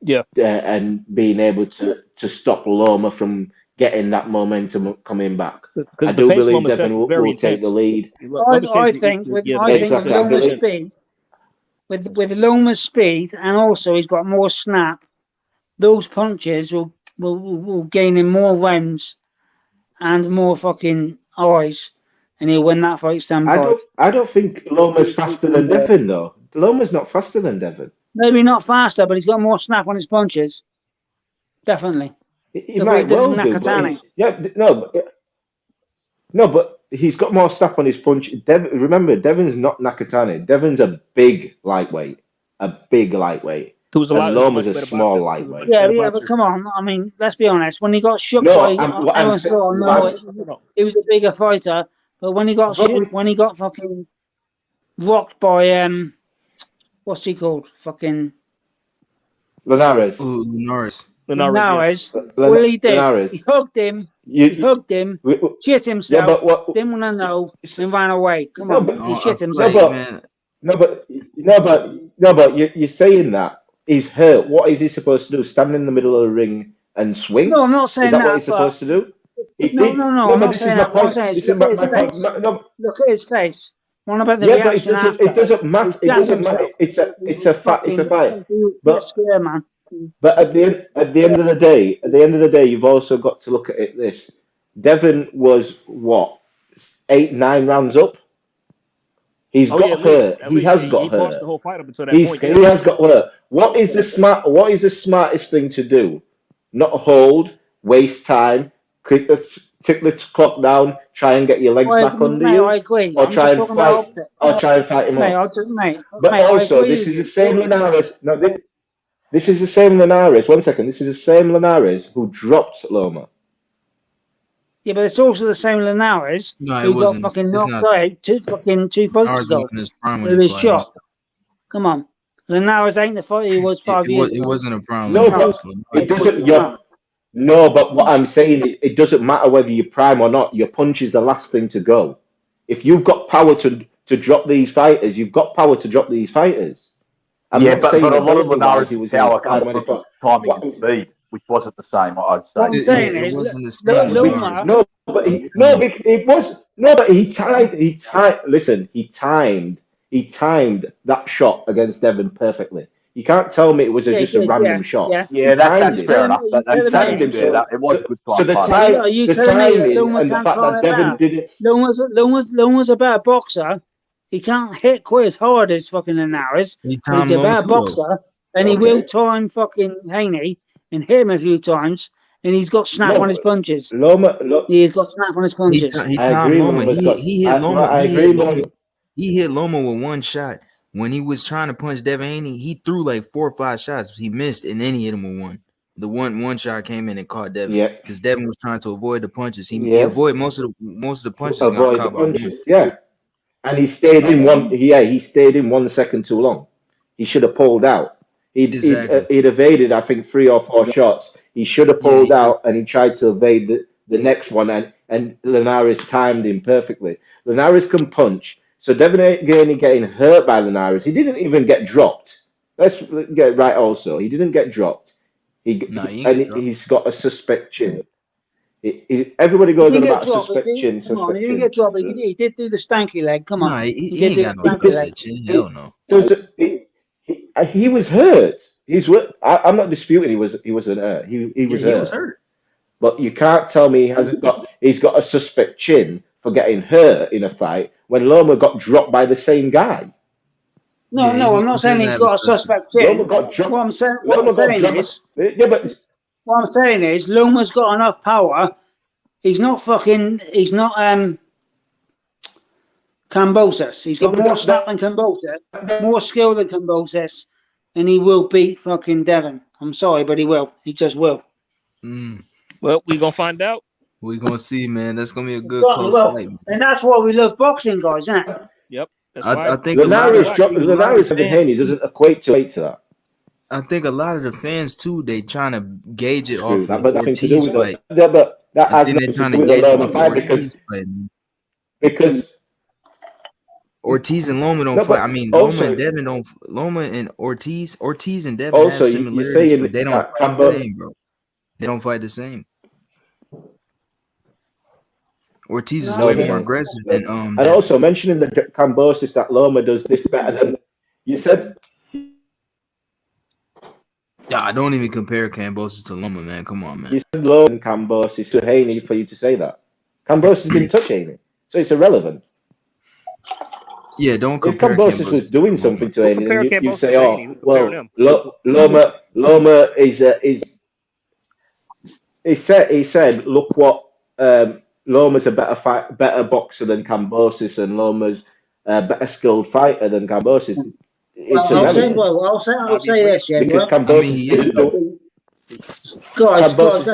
Yeah. And being able to stop Loma from getting that momentum coming back. I do believe Devin will take the lead. I think with Loma's speed, with Loma's speed, and also he's got more snap, those punches will gain him more rounds and more fucking eyes, and he'll win that fight standby. I don't think Loma's faster than Devin though. Loma's not faster than Devin. Maybe not faster, but he's got more snap on his punches. Definitely. He might well do, but he's got more snap on his punch. Remember, Devin's not Nakatani. Devin's a big lightweight. And Loma's a small lightweight. Yeah, but come on. I mean, let's be honest. When he got shook by he was a bigger fighter. But when he got fucking rocked by what's he called? Fucking Linares. Linares. What he did? Linares. He hugged him. Shit himself. Didn't want to know. And ran away. Come on. He shit himself. No, but you're saying that he's hurt. What is he supposed to do? Stand in the middle of the ring and swing? No, I'm not saying that. Is that what he's supposed to do? No. I'm not saying that. Look at his face. What about the reaction after? It doesn't matter. It doesn't matter. It's a fight. But at the end of the day, you've also got to look at it this. Devin was what 8-9 rounds up. He's got hurt. He has got hurt. Lost the whole fight up until that point. He has got hurt. What is the smartest thing to do? Not hold, waste time, tick the clock down, try and get your legs back under you, I agree. or try and fight him up. But also, this is the same Linares. No, this is the same Linares. 1 second. This is the same Linares who dropped Loma. Yeah, but it's also the same Linares who got fucking knocked out two fights ago with his shot. Come on. Linares ain't the fight he was 5 years ago. It wasn't a prime. No, but it doesn't. No, but what I'm saying is it doesn't matter whether you're prime or not. Your punch is the last thing to go. If you've got power to drop these fighters, you've got power to drop these fighters. But a lot of Linares' power comes from timing and speed, which wasn't the same. I'd say. What I'm saying is, he timed that shot against Devin perfectly. You can't tell me it was just a random shot. Yeah, that's fair enough. He timed him. It was a good time. So the timing and the fact that Devin didn't. Loma's a better boxer. He can't hit quite as hard as fucking Linares. He's a better boxer, and he will time fucking Haney and hit him a few times. And he's got snap on his punches. He's got snap on his punches. He timed Loma. He hit Loma. He hit Loma with one shot. When he was trying to punch Devin Haney, he threw like 4 or 5 shots. He missed, and then he hit him with one. The one shot came in and caught Devin. Yeah. Because Devin was trying to avoid the punches. He Yes. avoided most of the punches. Avoid got the caught by one. punches. Yeah. And he stayed in one. Yeah, he stayed in 1 second too long. He should have pulled out. He'd evaded, I think, 3 or 4 shots. He should have pulled out, and he tried to evade the next one, and Linares timed him perfectly. Linares can punch. So Devin Haney getting hurt by Linares. He didn't even get dropped. Let's get it right also. He didn't get dropped. He's got a suspect chin. Everybody goes on about suspect chin. Come on, he didn't get dropped. He did do the stanky leg. Come on. Nah, he ain't got no suspect chin. Hell no. He was hurt. I'm not disputing he wasn't hurt. He was hurt. He was hurt. But you can't tell me he's got a suspect chin for getting hurt in a fight when Loma got dropped by the same guy. No, I'm not saying he's got a suspect chin. Loma got dropped. What I'm saying is Loma's got enough power. He's not Kambosos. He's got more snap than Kambosos, more skill than Kambosos, and he will beat fucking Devin. I'm sorry, but he will. He just will. Well, we're gonna find out. We're gonna see, man. That's gonna be a good close fight. And that's why we love boxing, guys, isn't it? Yep. I think Linares and Haney doesn't equate to that. I think a lot of the fans too, they trying to gauge it off of Ortiz fight. But that has nothing to do with the Loma fight because Ortiz and Loma don't fight. I mean, Loma and Devin don't. Loma and Ortiz and Devin also, have similarities, but they don't fight the same, bro. They don't fight the same. Ortiz is way more aggressive than And also mentioning the Kambosos that Loma does this better than you said. Yeah, I don't even compare Kambosos to Loma, man. Come on, man. You said Loma and Kambosos to Haney for you to say that. Kambosos didn't touch Haney, so it's irrelevant. Yeah, don't compare. If Kambosos was doing something to Haney, then you say, "Oh, well, Loma is." He said, "Look what Loma's a better boxer than Kambosos, and Loma's a better skilled fighter than Kambosos." I'll say this, yeah. Because Kambosos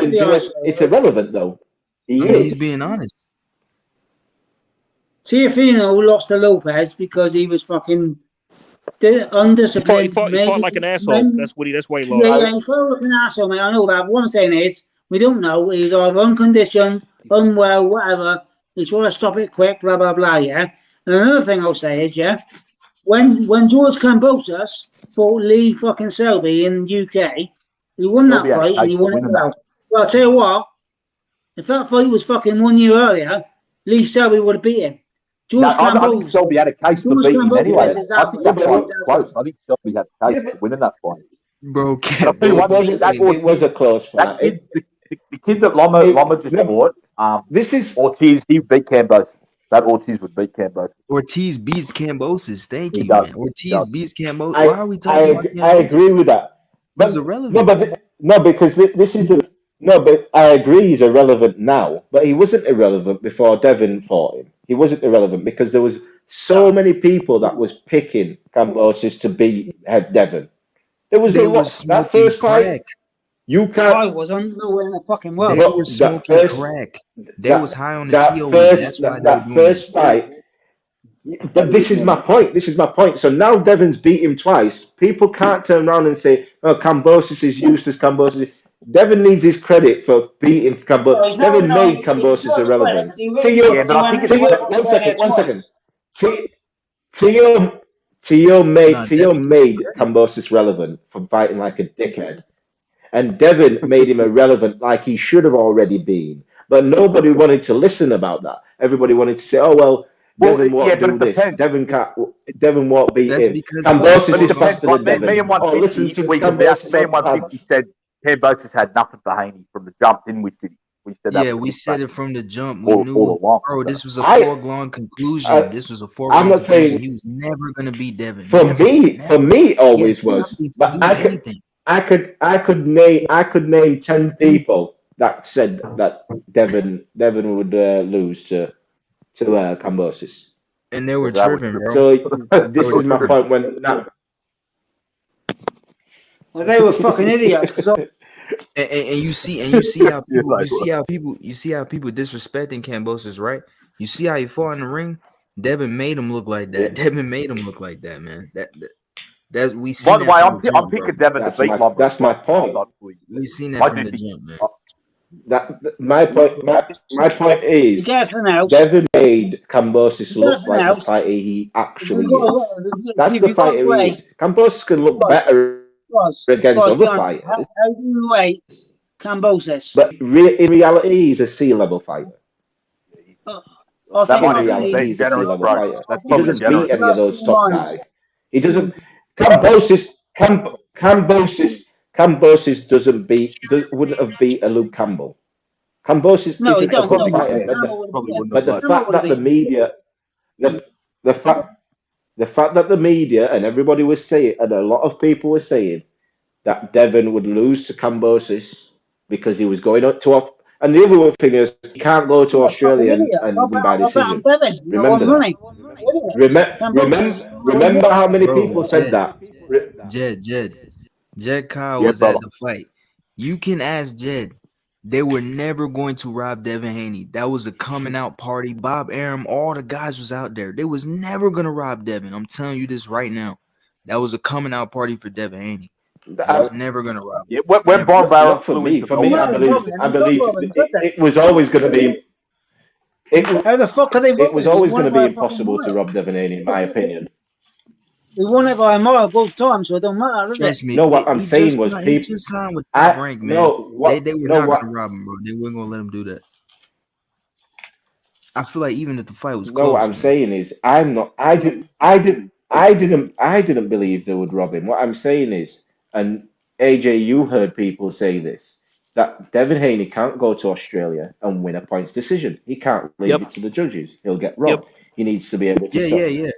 didn't do it. It's irrelevant, though. He's being honest. Teofimo lost to Lopez because he was fucking undisciplined. He fought like an asshole. That's why he lost. Yeah, he fought like an asshole, mate. I know that. But what I'm saying is, we don't know. He's either unconditioned, unwell, whatever. He's trying to stop it quick, blah, blah, blah, yeah? And another thing I'll say is, yeah, when George Kambosos fought Lee fucking Selby in the UK, he won that fight and he won it well. Well, I'll tell you what, if that fight was fucking 1 year earlier, Lee Selby would have beat him. I think Selby had a case for beating him anyway. I think that fight was close. I think Selby had a case for winning that fight. Bro, it was a close fight. The kid that Loma just fought, Ortiz, he beat Kambosos. That Ortiz would beat Kambosos. Ortiz beats Kambosos. Thank you, man. Ortiz beats Kambosos. Why are we talking about Kambosos? I agree with that. But, it's irrelevant. But I agree he's irrelevant now. But he wasn't irrelevant before Devin fought him. He wasn't irrelevant because there was so many people that was picking Kambosos to beat Devin. There was that first fight. You can't. I was nowhere in the fucking world. They were smoking crack. They was high on the TOE. That's why that first fight. But this is my point. So now Devin's beat him twice. People can't turn around and say, "Oh, Kambosos is useless." Kambosos. Devin needs his credit for beating Kambosos. Devin made Kambosos irrelevant. One second. Tio made Kambosos relevant for fighting like a dickhead. And Devin made him irrelevant like he should have already been. But nobody wanted to listen about that. Everybody wanted to say, "Oh, well, Devin won't do this. Devin won't beat him. Kambosos is faster than Devin." Me and 150, said Kambosos had nothing for Haney from the jump, didn't we, City? We said it from the jump. We knew, bro, this was a foregone conclusion. This was a foregone conclusion. He was never going to beat Devin. For me, it always was. But I could name 10 people that said that Devin would lose to Kambosos. And they were tripping, bro. So this is my point when well, they were fucking idiots because And you see how people you see how people disrespecting Kambosos, right? You see how he fought in the ring. Devin made him look like that. Yeah. Devin made him look like that, man. That's we seen. By the that way, from I'm picking Devin to beat Lomachenko. That's my point. We seen that from the jump, man. My point is Devin made Kambosos look like the fighter he actually is. That's the fighter he is. Kambosos can look better against other fighters. How do you rate Kambosos? But in reality, he's a C-level fighter. I think In reality, he's a C-level fighter. He doesn't beat any of those top guys. He doesn't. Kambosos wouldn't have beat a Luke Campbell. Kambosos isn't a good fighter. But the fact that the media, the fact that the media and everybody was saying, and a lot of people were saying that Devin would lose to Kambosos because he was going up to off. And the other thing is, he can't go to Australia and win by decision. Remember that. Remember how many people said that. Jed Kyle was at the fight. You can ask Jed. They were never going to rob Devin Haney. That was a coming out party. Bob Arum, all the guys was out there. They was never gonna rob Devin. I'm telling you this right now. That was a coming out party for Devin Haney. I was never gonna rob. Yeah, when Bob Arum for me, I believe it was always going to be. How the fuck are they? It was always going to be impossible to rob Devin Haney, in my opinion. He won it by a mile both times, so it don't matter, does Trust it? me. No, what I'm saying was he people. just signed with Top Rank, man. They were not gonna rob him, bro. They weren't gonna let him do that. I feel like even if the fight was close. No, what I'm saying is I didn't believe they would rob him. What I'm saying is, and AJ, you heard people say this, that Devin Haney can't go to Australia and win a points decision. He can't leave it to the judges. He'll get robbed. He needs to be able to stop. Yeah.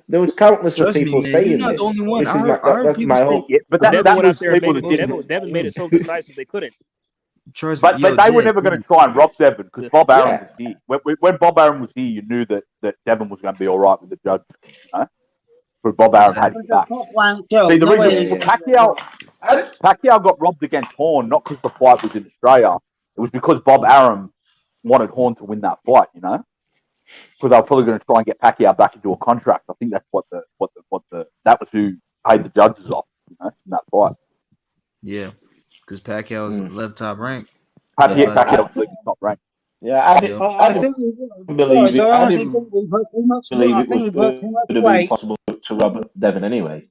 There was countless of people me, man, saying you're not this. the only one. This I is heard, that's my whole. But Devin that went was out there and people. Devin made it so decisive they couldn't. Trust But me, they were never going to try and rob Devin because Bob Arum was here. When Bob Arum was here, you knew that Devin was going to be all right with the judge. You know? But Bob Arum had his back. See, the reason Pacquiao got robbed against Horn, not because the fight was in Australia. It was because Bob Arum wanted Horn to win that fight, you know? Because they were probably going to try and get Pacquiao back into a contract. I think that's what that was who paid the judges off, you know, in that fight. Yeah, because Pacquiao's left Top Rank. Pacquiao was top rank. Yeah, I think believe it. I didn't we've heard too much. believe it would have been possible to rob Devin anyway.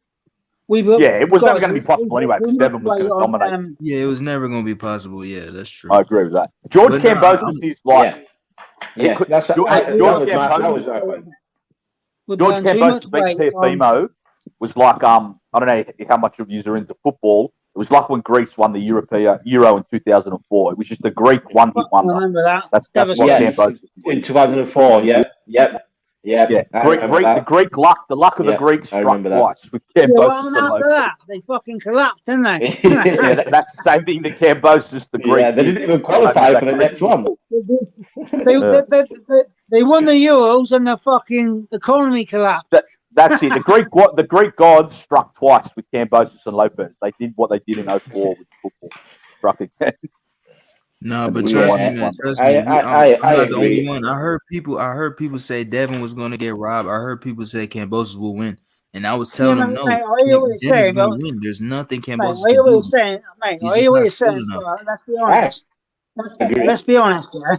It was never going to be possible anyway because Devin was going to dominate. Yeah, it was never going to be possible. Yeah, that's true. I agree with that. George Kambosos is like... Yeah, that's George Kambosos beat Teofimo was like I don't know how much of you are into football. It was like when Greece won the Euro in 2004. It was just a Greek one-hit wonder. I remember that. That's what Kambosos in 2004. Yeah. The Greek luck, the luck of the Greeks struck twice with Kambosos. After that, they fucking collapsed, didn't they? That's the same thing that Kambosos, the Greek. Yeah, they didn't even qualify for the next one. They won the Euros and the fucking economy collapsed. That's it. The Greek gods struck twice with Kambosos and Lopez. They did what they did in 2004 with football. Struck again. No, but trust me, man. Trust me. I'm not the only one. I heard people say Devin was going to get robbed. I heard people say Kambosos will win, and I was telling them no. Devin's going to win. There's nothing Kambosos can do. Let's be honest. Let's be honest. Yeah,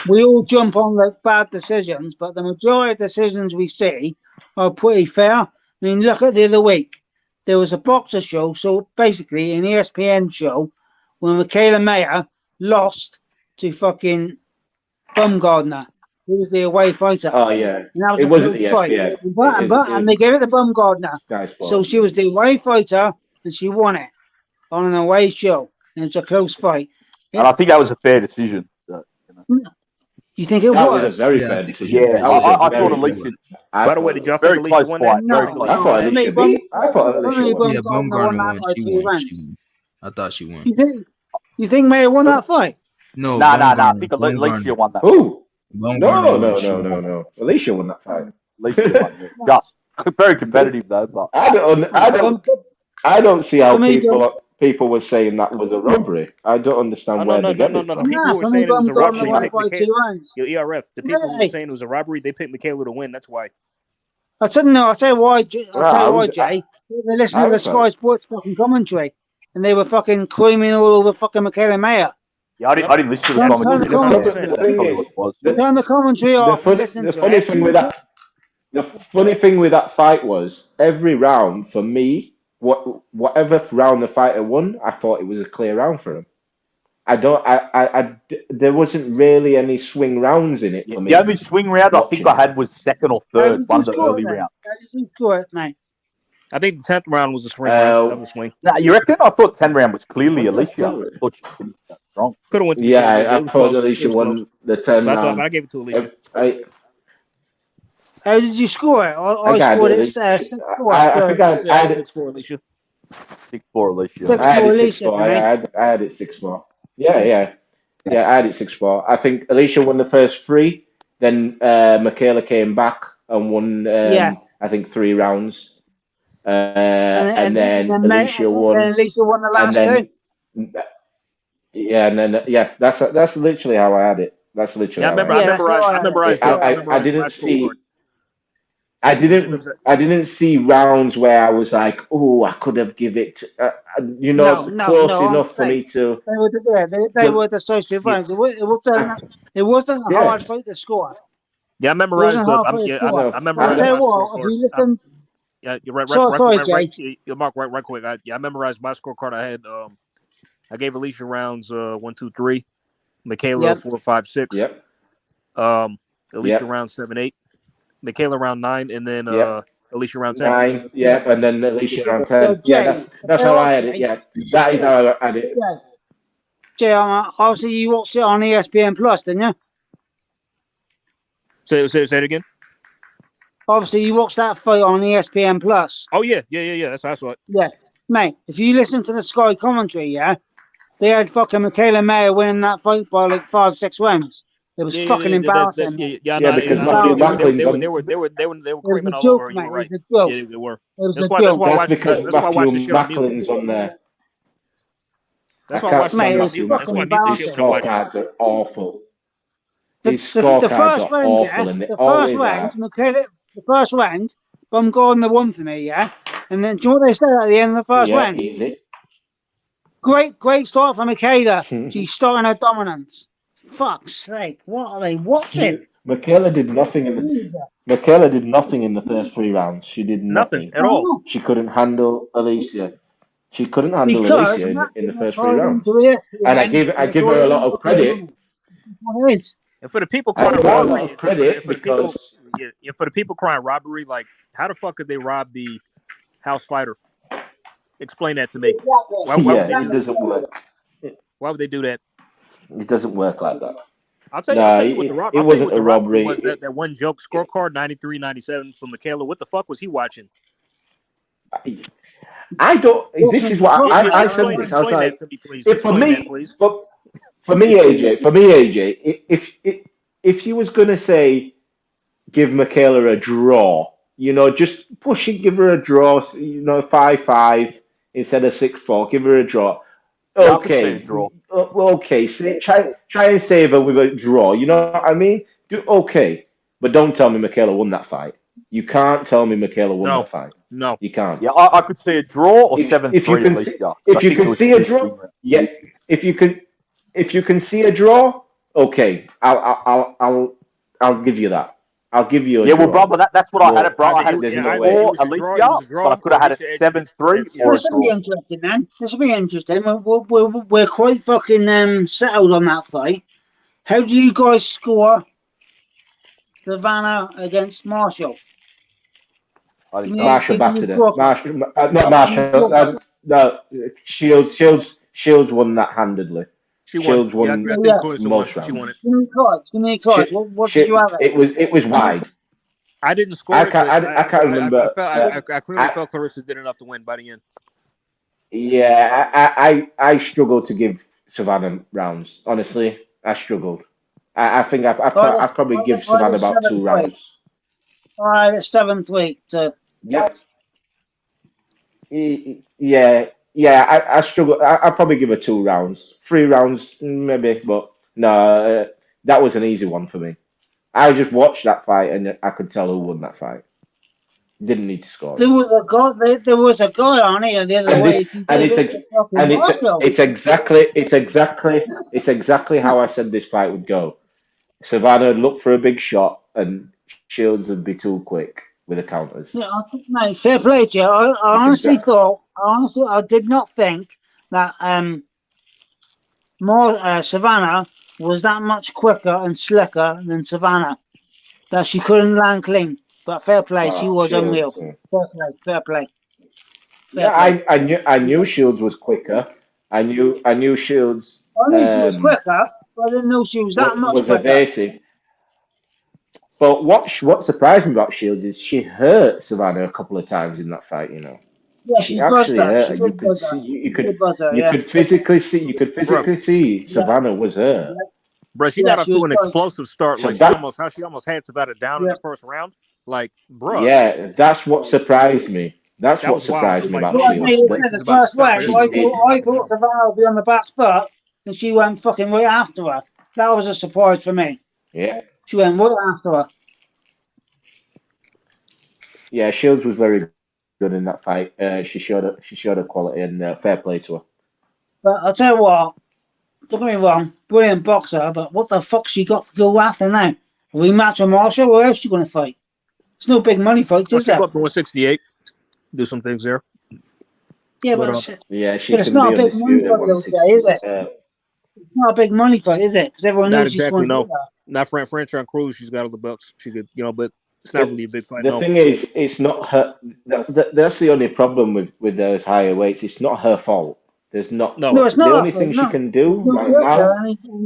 we all jump on the bad decisions, but the majority of decisions we see are pretty fair. I mean, look at the other week. There was a boxer show, so basically an ESPN show, when Michaela Mayer lost to fucking Bumgardner, who was the away fighter. Oh, yeah. It wasn't the ESPN. And they gave it to Bumgardner. So she was the away fighter, and she won it on an away show. And it was a close fight. And I think that was a fair decision. You think it was? That was a very fair decision. Yeah, I thought Alicia... By the way, did y'all think Alicia won that? I thought Alicia won. Yeah, Bumgardner won. She won. I thought she won. You think Mayer won that fight? No. I think Alicia won that. Who? No. Alicia won that fight. Alicia won. Just very competitive though. But I I don't see how people were saying that was a robbery. I don't understand where they get it from. The people who were saying it was a robbery. They picked Michaela. ERF. The people who were saying it was a robbery, they picked Michaela to win. That's why. I tell you why, Jay. They listened to the Sky Sports fucking commentary, and they were fucking creaming all over fucking Michaela Mayer. Yeah, I didn't listen to the commentary. The thing is, turn the commentary off. The funny thing with that. The funny thing with that fight was every round for me, whatever round the fighter won, I thought it was a clear round for him. There wasn't really any swing rounds in it for me. The only swing round I think I had was second or third, one of the early rounds. Mate. I think the 10th round was a swing round. That was a swing. Nah, you reckon? I thought 10th round was clearly Alicia. I thought she finished that strong. Could have went. Yeah, I thought Alicia won the 10 round. But I gave it to Alicia. How did you score it? I scored it 6-4. I think I had it 6-4 Alicia. 6-4 Alicia. I had it 6-4. I had it 6-4. Yeah, I had it 6-4. I think Alicia won the first 3. Then Michaela came back and won, I think, 3 rounds. And then Alicia won. And Alicia won the last 2. Yeah, and then that's literally how I had it. That's literally. I memorized. I didn't see. I didn't see rounds where I was like, oh, I could have give it, close enough for me to. They were the social rounds. It wasn't a hard fight to score. Yeah, I memorized. I memorized. I'll tell you what, if you listened. Yeah, you're right. Right quick. I memorized my scorecard. I had. I gave Alicia rounds 1, 2, 3. Michaela 4, 5, 6. Yep. Alicia round 7, 8. Michaela round 9, and then Alicia round 10. 9, and then Alicia round 10. That's how I had it. Yeah, that is how I had it. Yeah. Jay, obviously you watched it on ESPN Plus, didn't you? Say it again. Obviously, you watched that fight on ESPN Plus. Oh yeah. That's how I saw it. Yeah, mate. If you listen to the Sky commentary, they had fucking Michaela Mayer winning that fight by like 5-6 rounds. It was fucking embarrassing. Because Matthew Macklin's they were creaming all over. You were right. Yeah, they were. That's because Matthew Macklin's on there. That's why I watched Matthew Macklin's scorecards are awful. His scorecards are awful, and they always are. The first round, Bum Gardner won for me, and then do you know what they said at the end of the first round? Easy. Great start for Michaela. She's starting her dominance. Fuck's sake, what are they watching? Michaela did nothing in the first 3 rounds. She did nothing at all. She couldn't handle Alicia. She couldn't handle Alicia in the first 3 rounds. And I give her a lot of credit. And for the people crying robbery, for the people crying robbery, like how the fuck could they rob the house fighter? Explain that to me. It doesn't work. Why would they do that? It doesn't work like that. I'll tell you what the robbery. It wasn't a robbery. Was that one joke scorecard 93-97 from Michaela? What the fuck was he watching? I don't. This is what I said. This I was like, for me, AJ, if you was gonna say give Michaela a draw, just push it, give her a draw, 5-5 instead of 6-4, give her a draw. Okay, okay. So try and save her with a draw. You know what I mean? But don't tell me Michaela won that fight. You can't tell me Michaela won that fight. No, you can't. Yeah, I could see a draw or 7-3. If you can see a draw, If you can see a draw, okay. I'll give you that. I'll give you a draw. Well, brother, that's what I had it, bro. I had it draw, Alicia, but I could have had it 7-3. This will be interesting, man. This will be interesting. We're quite fucking settled on that fight. How do you guys score Savannah against Marshall? Marshall battered her. Not Marshall. No, Shields won that handedly. Shields won most rounds. She won it. Give me cards. What did you have? It was wide. I didn't score. I can't remember. I clearly felt Clarissa did enough to win by the end. Yeah, I struggled to give Savannah rounds. Honestly, I struggled. I think I probably give Savannah about 2 rounds. All right, it's 7th week. Yep. Yeah, I struggle. I'll probably give her 2 rounds, 3 rounds, maybe, but no, that was an easy one for me. I just watched that fight and I could tell who won that fight. Didn't need to score. There was a guy on here the other way. It's exactly how I said this fight would go. Savannah would look for a big shot and Shields would be too quick with the counters. Yeah, mate, fair play to you. I honestly I did not think that Savannah was that much quicker and slicker than Savannah. That she couldn't land clean. But fair play, she was unreal. Fair play. I knew Shields was quicker. I knew Shields. I knew she was quicker, but I didn't know she was that much quicker. Evasive. But what surprised me about Shields is she hurt Savannah a couple of times in that fight. You know. Yeah, she actually hurt her. You could physically see Savannah was hurt. Bro, she got up to an explosive start. So like she almost had Savannah down in the first round. Like, bro. Yeah, that's what surprised me. That's what surprised me about Shields. The first round, I thought Savannah would be on the back foot, and she went fucking right after her. That was a surprise for me. Yeah. She went right after her. Yeah, Shields was very good in that fight. She showed her quality, and fair play to her. But I'll tell you what, don't get me wrong, brilliant boxer, but what the fuck she got to go after now? A rematch with Marshall? Where else she going to fight? It's no big money fight, is it? Go up to 168, do some things there. Yeah, but it's not a big money fight, is it? It's not a big money fight, is it? Because everyone knows she's going to do that. Not French on Cruz. She's got all the belts. She could, but it's not really a big fight. The thing is, it's not her. That's the only problem with those higher weights. It's not her fault. There's not. No, it's not. The only thing she can do right now.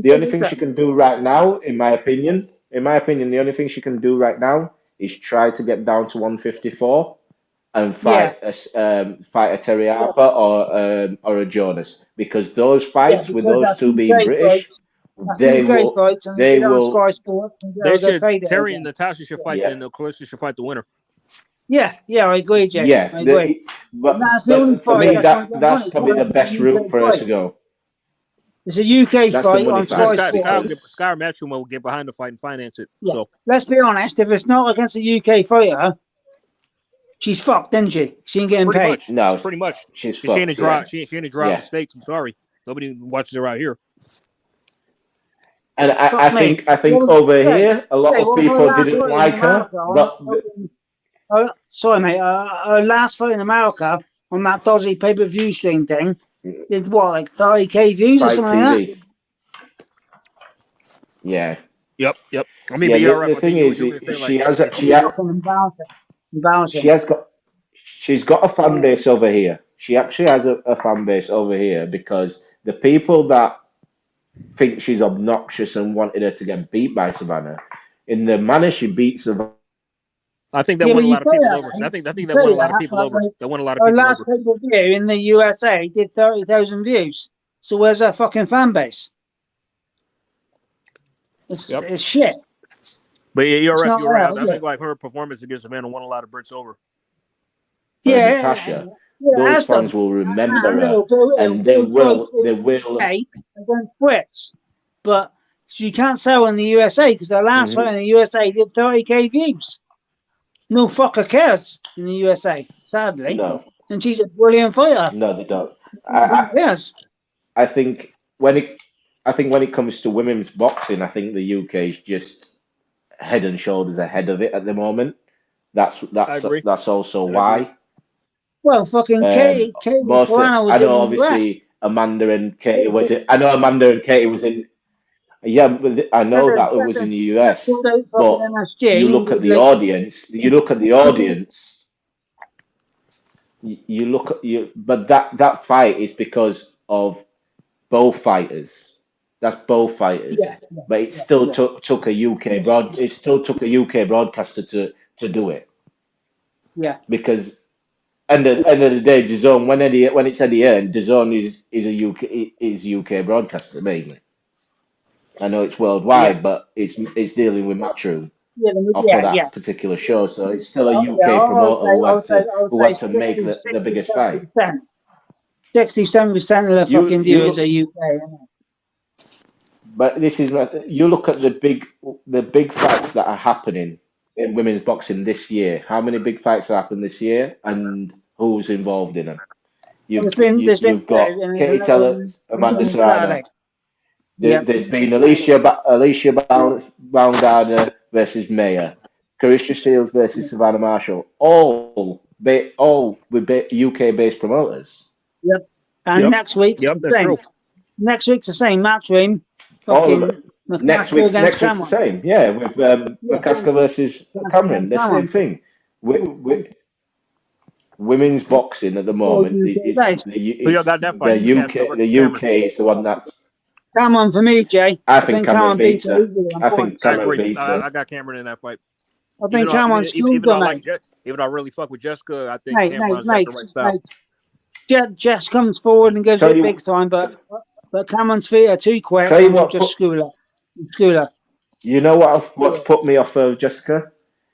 The only thing she can do right now, in my opinion, the only thing she can do right now is try to get down to 154 and fight a Terry Harper or a Jonas, because those fights with those two being British. They will. Terry and Natasha should fight, and Clarissa should fight the winner. Yeah, I agree, Jay. Yeah, I agree. But for me, that's probably the best route for her to go. It's a UK fight on Sky Sports. Sky Matchroom will get behind the fight and finance it. Yeah. So let's be honest, if it's not against a UK fighter, she's fucked, isn't she? She ain't getting paid. No, pretty much. She's she ain't fucked. She ain't drive the States. I'm sorry, nobody watches her out here. And I think over here, a lot of people didn't like her. But sorry, mate. Her last fight in America on that dodgy pay-per-view stream thing did what, like 30k views or something like that? Yeah. Yep. I mean, the thing is, she's got a fan base over here. She actually has a fan base over here because the people that think she's obnoxious and wanted her to get beat by Savannah, in the manner she beat Savannah. I think that won a lot of people over. I think that won a lot of people over. That won a lot of people over. Her last pay-per-view in the USA did 30,000 views. So where's her fucking fan base? It's shit. But yeah, you're right. I think like her performance against Savannah won a lot of Brits over. Yeah, Natasha. Those fans will remember her, and they will. Against Brits, but she can't sell in the USA because her last fight in the USA did 30k views. No fucker cares in the USA, sadly. No. And she's a brilliant fighter. No, they don't. Yes. I think when it comes to women's boxing, I think the UK is just head and shoulders ahead of it at the moment. That's also why. Well, fucking Katie was I know obviously Amanda and Katie was in. I know Amanda and Katie was in. Yeah, but I know that it was in the US. But you look at the audience. But that fight is because of both fighters. That's both fighters. Yeah. But it still took a UK broadcaster to do it. Yeah. Because end of the day, DAZN when it's at the end, DAZN is a UK broadcaster mainly. I know it's worldwide, but it's dealing with Matchroom. off of that particular show. So it's still a UK promoter who had to make the biggest fight. 67% of the fucking viewers are UK. But this is you look at the big fights that are happening in women's boxing this year. How many big fights have happened this year, and who's involved in them? You've got Katie Taylor, Amanda Serrano. There's been Alicia Baumgartner versus Maya, Carissa Shields versus Savannah Marshall. All with UK-based promoters. Yep. And next week, next week's the same Matchroom. Next week's the same. Yeah, with McCaskill versus Cameron. The same thing. Women's boxing at the moment. The UK is the one that's. Cameron for me, Jay. I think Cameron beats her. I think Cameron beats her. I got Cameron in that fight. I think Cameron's even though I really fuck with Jessica, I think Cameron's got the right style. Jess comes forward and gives it big time, but Cameron's feet are too quick. Just school her. You know what's put me off of Jessica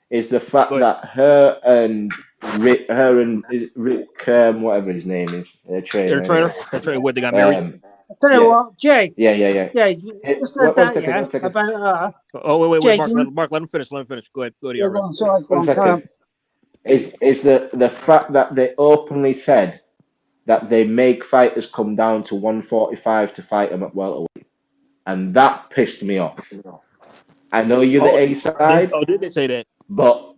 is the fact that her and Rick, whatever his name is, trainer. What they got married. I tell you what, Jay. Yeah. You said that, about her. Oh, wait, Jay, Mark, let him finish. Go ahead. One second. Is the fact that they openly said that they make fighters come down to 145 to fight them at welterweight, and that pissed me off. I know you're the A side. Did they say that? But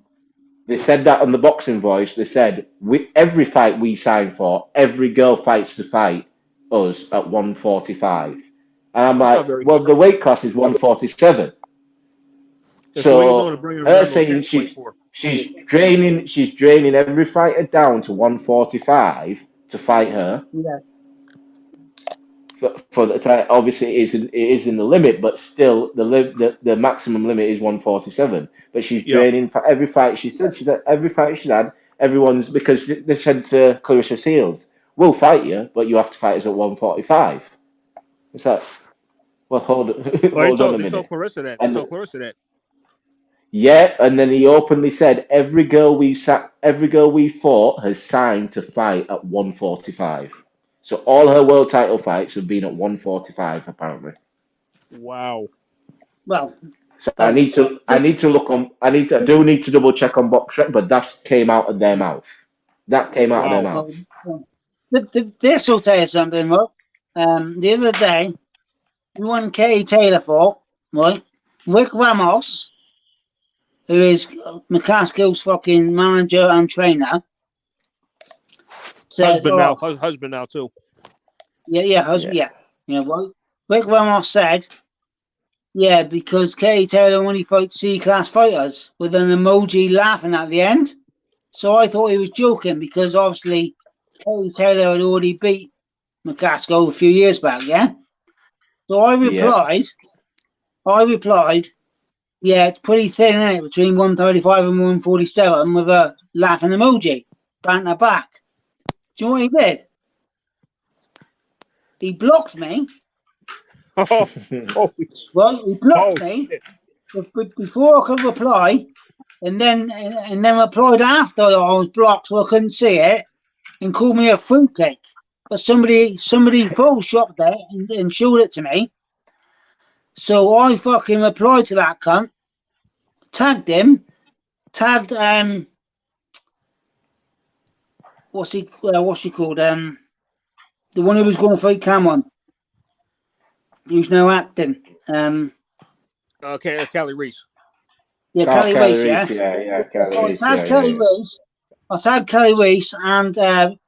they said that on the Boxing Voice. They said every fight we sign for, every girl fights to fight us at 145, and I'm like, well, the weight class is 147. So her saying she's draining every fighter down to 145 to fight her. Yeah. For the time, obviously it is in the limit, but still the maximum limit is 147. But she's draining for every fight. She said every fight she had, everyone's, because they said to Clarissa Shields, we'll fight you, but you have to fight us at 145. It's like, well, hold on a minute. He told Clarissa that. Yeah, and then he openly said every girl we fought has signed to fight at 145. So all her world title fights have been at 145, apparently. Wow. Well, so I need to look on. I need to double check on BoxRec, but that came out of their mouth. That came out of their mouth. This will tell you something, Rob. The other day, one Katie Taylor fought, right? Rick Ramos, who is McCaskill's fucking manager and trainer. Husband now too. Yeah, husband. Yeah. You know what? Rick Ramos said, yeah, because Katie Taylor only fights C-class fighters, with an emoji laughing at the end. So I thought he was joking, because obviously Katie Taylor had already beat McCaskill a few years back, yeah? So I replied, yeah, it's pretty thin, isn't it, between 135 and 147, with a laughing emoji, banter back. Do you know what he did? He blocked me. Well, he blocked me before I could reply, and then replied after I was blocked, so I couldn't see it, and called me a fruitcake. But somebody photoshopped that and showed it to me. So I fucking replied to that cunt, tagged him, what's she called? The one who was going to fight Cameron, who's now acting. Kelly Reese. Yeah, Kelly Reese. Kelly Reese. I tagged Kelly Reese and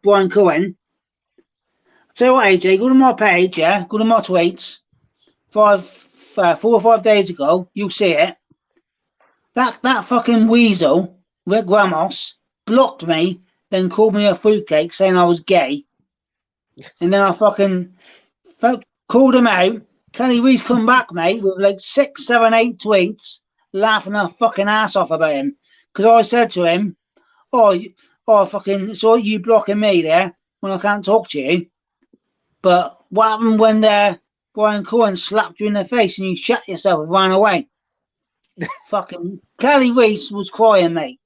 Brian Cohen. So what, AJ, go to my page, yeah, go to my tweets. 4 or 5 days ago, you'll see it. That fucking weasel, Rick Ramos, blocked me, then called me a fruitcake, saying I was gay. And then I fucking called him out. Kelly Reese come back, mate, with like 6, 7, 8 tweets, laughing her fucking ass off about him. Because I said to him, fucking, so you blocking me there when I can't talk to you. But what happened when Brian Cohen slapped you in the face and you shut yourself and ran away? Fucking Kelly Reese was crying, mate.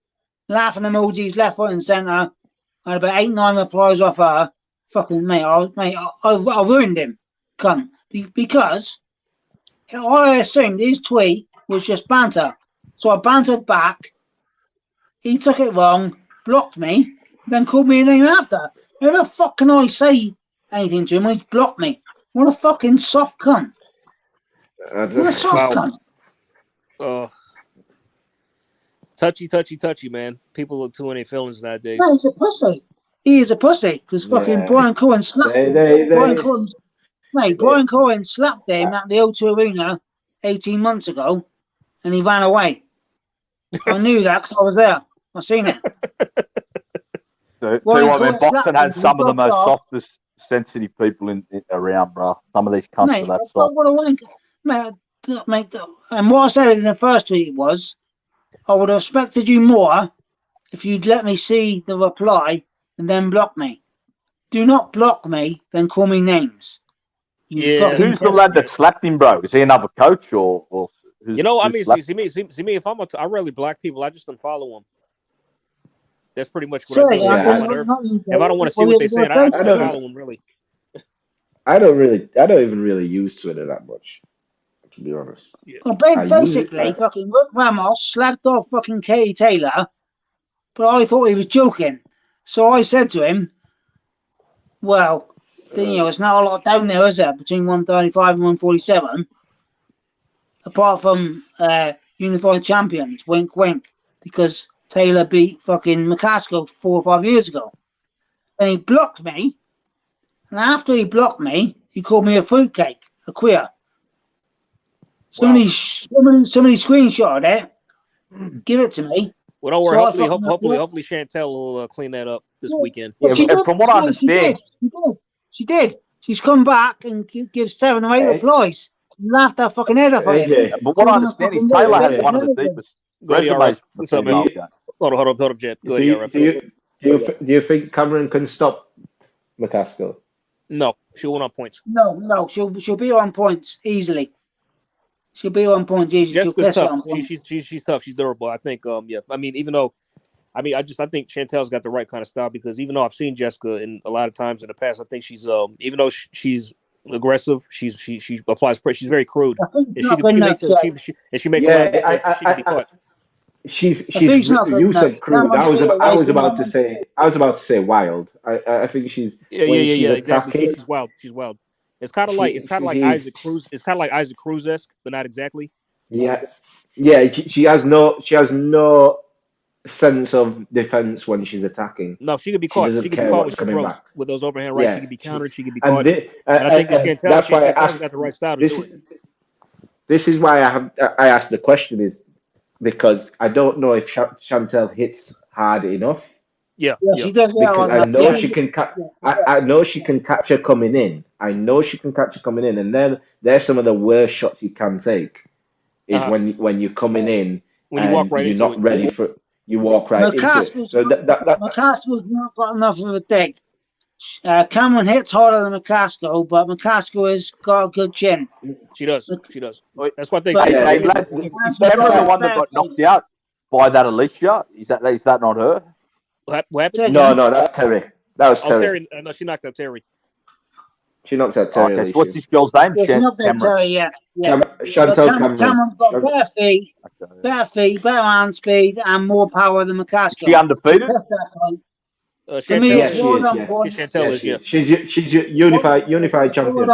Laughing emojis left, right, and centre. I had about 8-9 replies off her. Fucking mate, I ruined him. Cunt. Because I assumed his tweet was just banter. So I bantered back. He took it wrong, blocked me, then called me a name after. How the fuck can I say anything to him when he's blocked me? What a fucking soft cunt. What a soft cunt. Touchy, man. People look too in their feelings nowadays. No, he's a pussy. He is a pussy because fucking Brian Cohen slapped him. Brian Cohen slapped him at the O2 Arena 18 months ago and he ran away. I knew that because I was there. I seen it. So, tell you what, man, Boston has some of the most softest, sensitive people in around, bro. Some of these cunts are that soft. What a wank. Mate, and what I said in the first tweet was, I would have respected you more if you'd let me see the reply and then block me. Do not block me, then call me names. Who's the lad that slapped him, bro? Is he another coach or who's, I mean, see me. If I rarely block people, I just unfollow them. That's pretty much what I do. If I don't want to see what they say, I just unfollow them. Really. I don't even really use Twitter that much, to be honest. Yeah. Well, basically, fucking Rick Ramos slagged off fucking Katie Taylor, but I thought he was joking. So I said to him, well, it's not a lot down there, is there, between 135 and 147, apart from unified champions, wink, wink, because Taylor beat fucking McCaskill 4 or 5 years ago. Then he blocked me, and after he blocked me, he called me a fruitcake, a queer. Somebody screenshotted it. Give it to me. Well, don't worry. Hopefully, Chantel will clean that up this weekend. Yeah, from what I understand, she did. She's come back and gives 7 or 8 replies. Laughed her fucking head off at him. But what I understand is Taylor has one of the deepest resumes. What's up, man? Hold up, Jet. Go ahead, do you think Cameron can stop McCaskill? No, she'll win on points. No, she'll be on points easily. She'll be on points easily. Jessica's tough. She's tough. She's durable. I think. Yeah. I mean, I think Chantel's got the right kind of style because even though I've seen Jessica in a lot of times in the past, I think she's even though she's aggressive, she applies pressure. She's very crude. She makes a lot of be caught. You said crude. I was about to say wild. I think she's exactly. She's wild. It's kind of like Isaac Cruz. It's kind of like Isaac Cruz-esque, but not exactly. Yeah. She has no sense of defense when she's attacking. No, she could be caught. She could be caught with throws back. With those overhand rights. She could be countered. She could be caught. And I think that's why I asked. Got the right style to do it. This is why I asked the question is because I don't know if Chantel hits hard enough. Yeah, she does. Because I know she can catch. I know she can catch her coming in. And then there's some of the worst shots you can take. Is when you're coming in when you walk right you're not ready for. You walk right into it. So McCaskill's not got enough of a dig. Cameron hits harder than McCaskill, but McCaskill has got a good chin. She does. That's what they say. Is Cameron the one that got knocked out by that Alicia? Is that not her? What happened? No, that's Terry. That was Terry. No, she knocked out Terry. She knocked out Terry. Okay, so what's this girl's name? She knocked out Terry, yeah. Chantel Cameron. Cameron's got better feet, better hand speed, and more power than McCaskill. She undefeated? She's unified champion.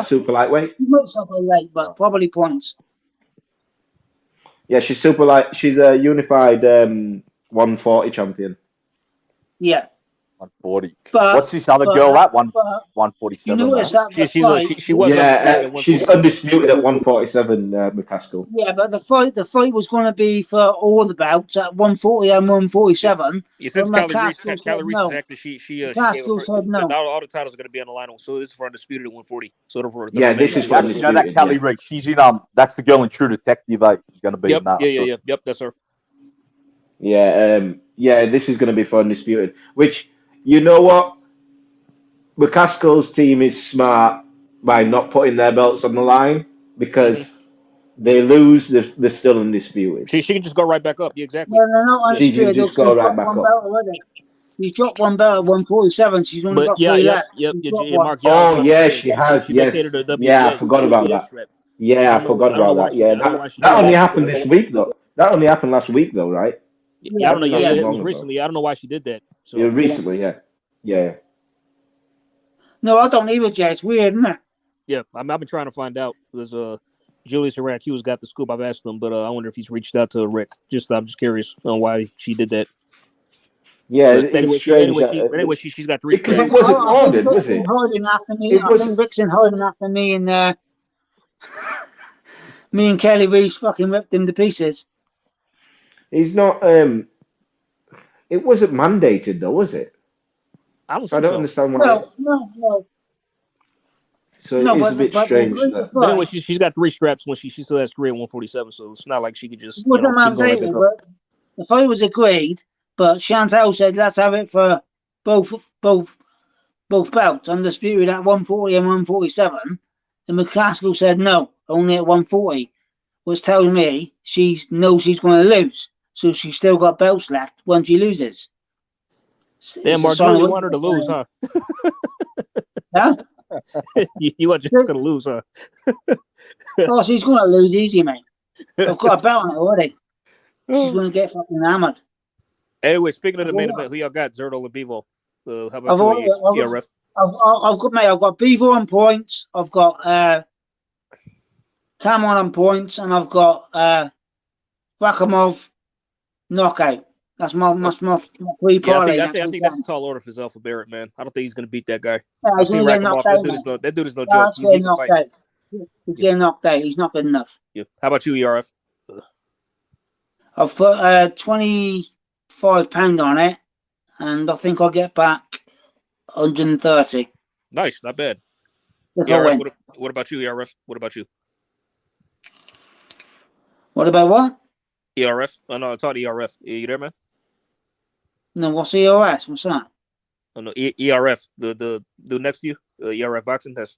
Super lightweight. She might suffer late, but probably points. Yeah, she's super light. She's a unified 140 champion. Yeah. 140. What's this other girl at? 147. You notice that she was. Yeah, she's undisputed at 147. McCaskill. Yeah, but the fight was going to be for all the bouts at 140 and 147. Since Callie Reese is active, she said no. Now all the titles are going to be on the line. So this is for undisputed at 140. This is for undisputed. That Callie Reese. She's in that's the girl in True Detective 8. She's going to be in that. Yep, that's her. Yeah, this is going to be for undisputed. Which. You know what? McCaskill's team is smart by not putting their belts on the line because They lose, they're still undisputed. She can just go right back up. Yeah, exactly. No, they're not She can just go right back up. He's dropped one belt at 147. She's only got 3 left. Mark. Oh, yeah, she has. She Yes. vacated her Yeah, I forgot about that. strap. Yeah, I forgot about that. Yeah, that only happened this week, though. That only happened last week, though, right? Yeah, I don't know. Yeah, it was recently. I don't know why she did that. So. Yeah, recently, yeah. No, I don't either, Jay. It's weird, isn't it? Yeah, I've been trying to find out because Julius Syracuse got the scoop. I've asked him, but I wonder if he's reached out to Rick. I'm just curious on why she did that. Yeah, it's strange. Anyway, she's got 3 because it wasn't ordered, was it? Hiding after me. I think Rick's in hiding after me, and me and Kelly Reese fucking ripped him to pieces. He's not. It wasn't mandated, though, was it? I don't understand why. No. So it's a bit strange. But anyway, she's got 3 straps when she still has 3 at 147, so it's not like she could just. It wasn't mandated, but the fight was agreed. But Chantel said, "Let's have it for both belts, undisputed at 140 and 147." And McCaskill said, "No, only at 140," which tells me she knows she's going to lose, so she's still got belts left when she loses. Damn, Mark, you really want her to lose, huh? Huh? You are just going to lose, huh? Oh, she's going to lose easy, mate. I've got a belt on it already. She's going to get fucking hammered. Anyway, speaking of the main event, who y'all got? Zerto and Bevo. How about TRF? I've got Bevo on points. I've got Cameron on points, and I've got Rakimov knockout. That's my 3 parlay. I think that's a tall order for Zelfa Barrett, man. I don't think he's going to beat that guy. Yeah, he's going to get knocked out. That dude is no joke. He's getting knocked out. He's not good enough. Yeah. How about you, ERF? I've put 25 pound on it, and I think I'll get back 130. Nice, not bad. ERF, what about you, ERF? What about you? What about what? ERF? Oh no, I thought ERF. You there, man? No, what's ERS? What's that? Oh no, ERF. The next to you, ERF boxing. That's.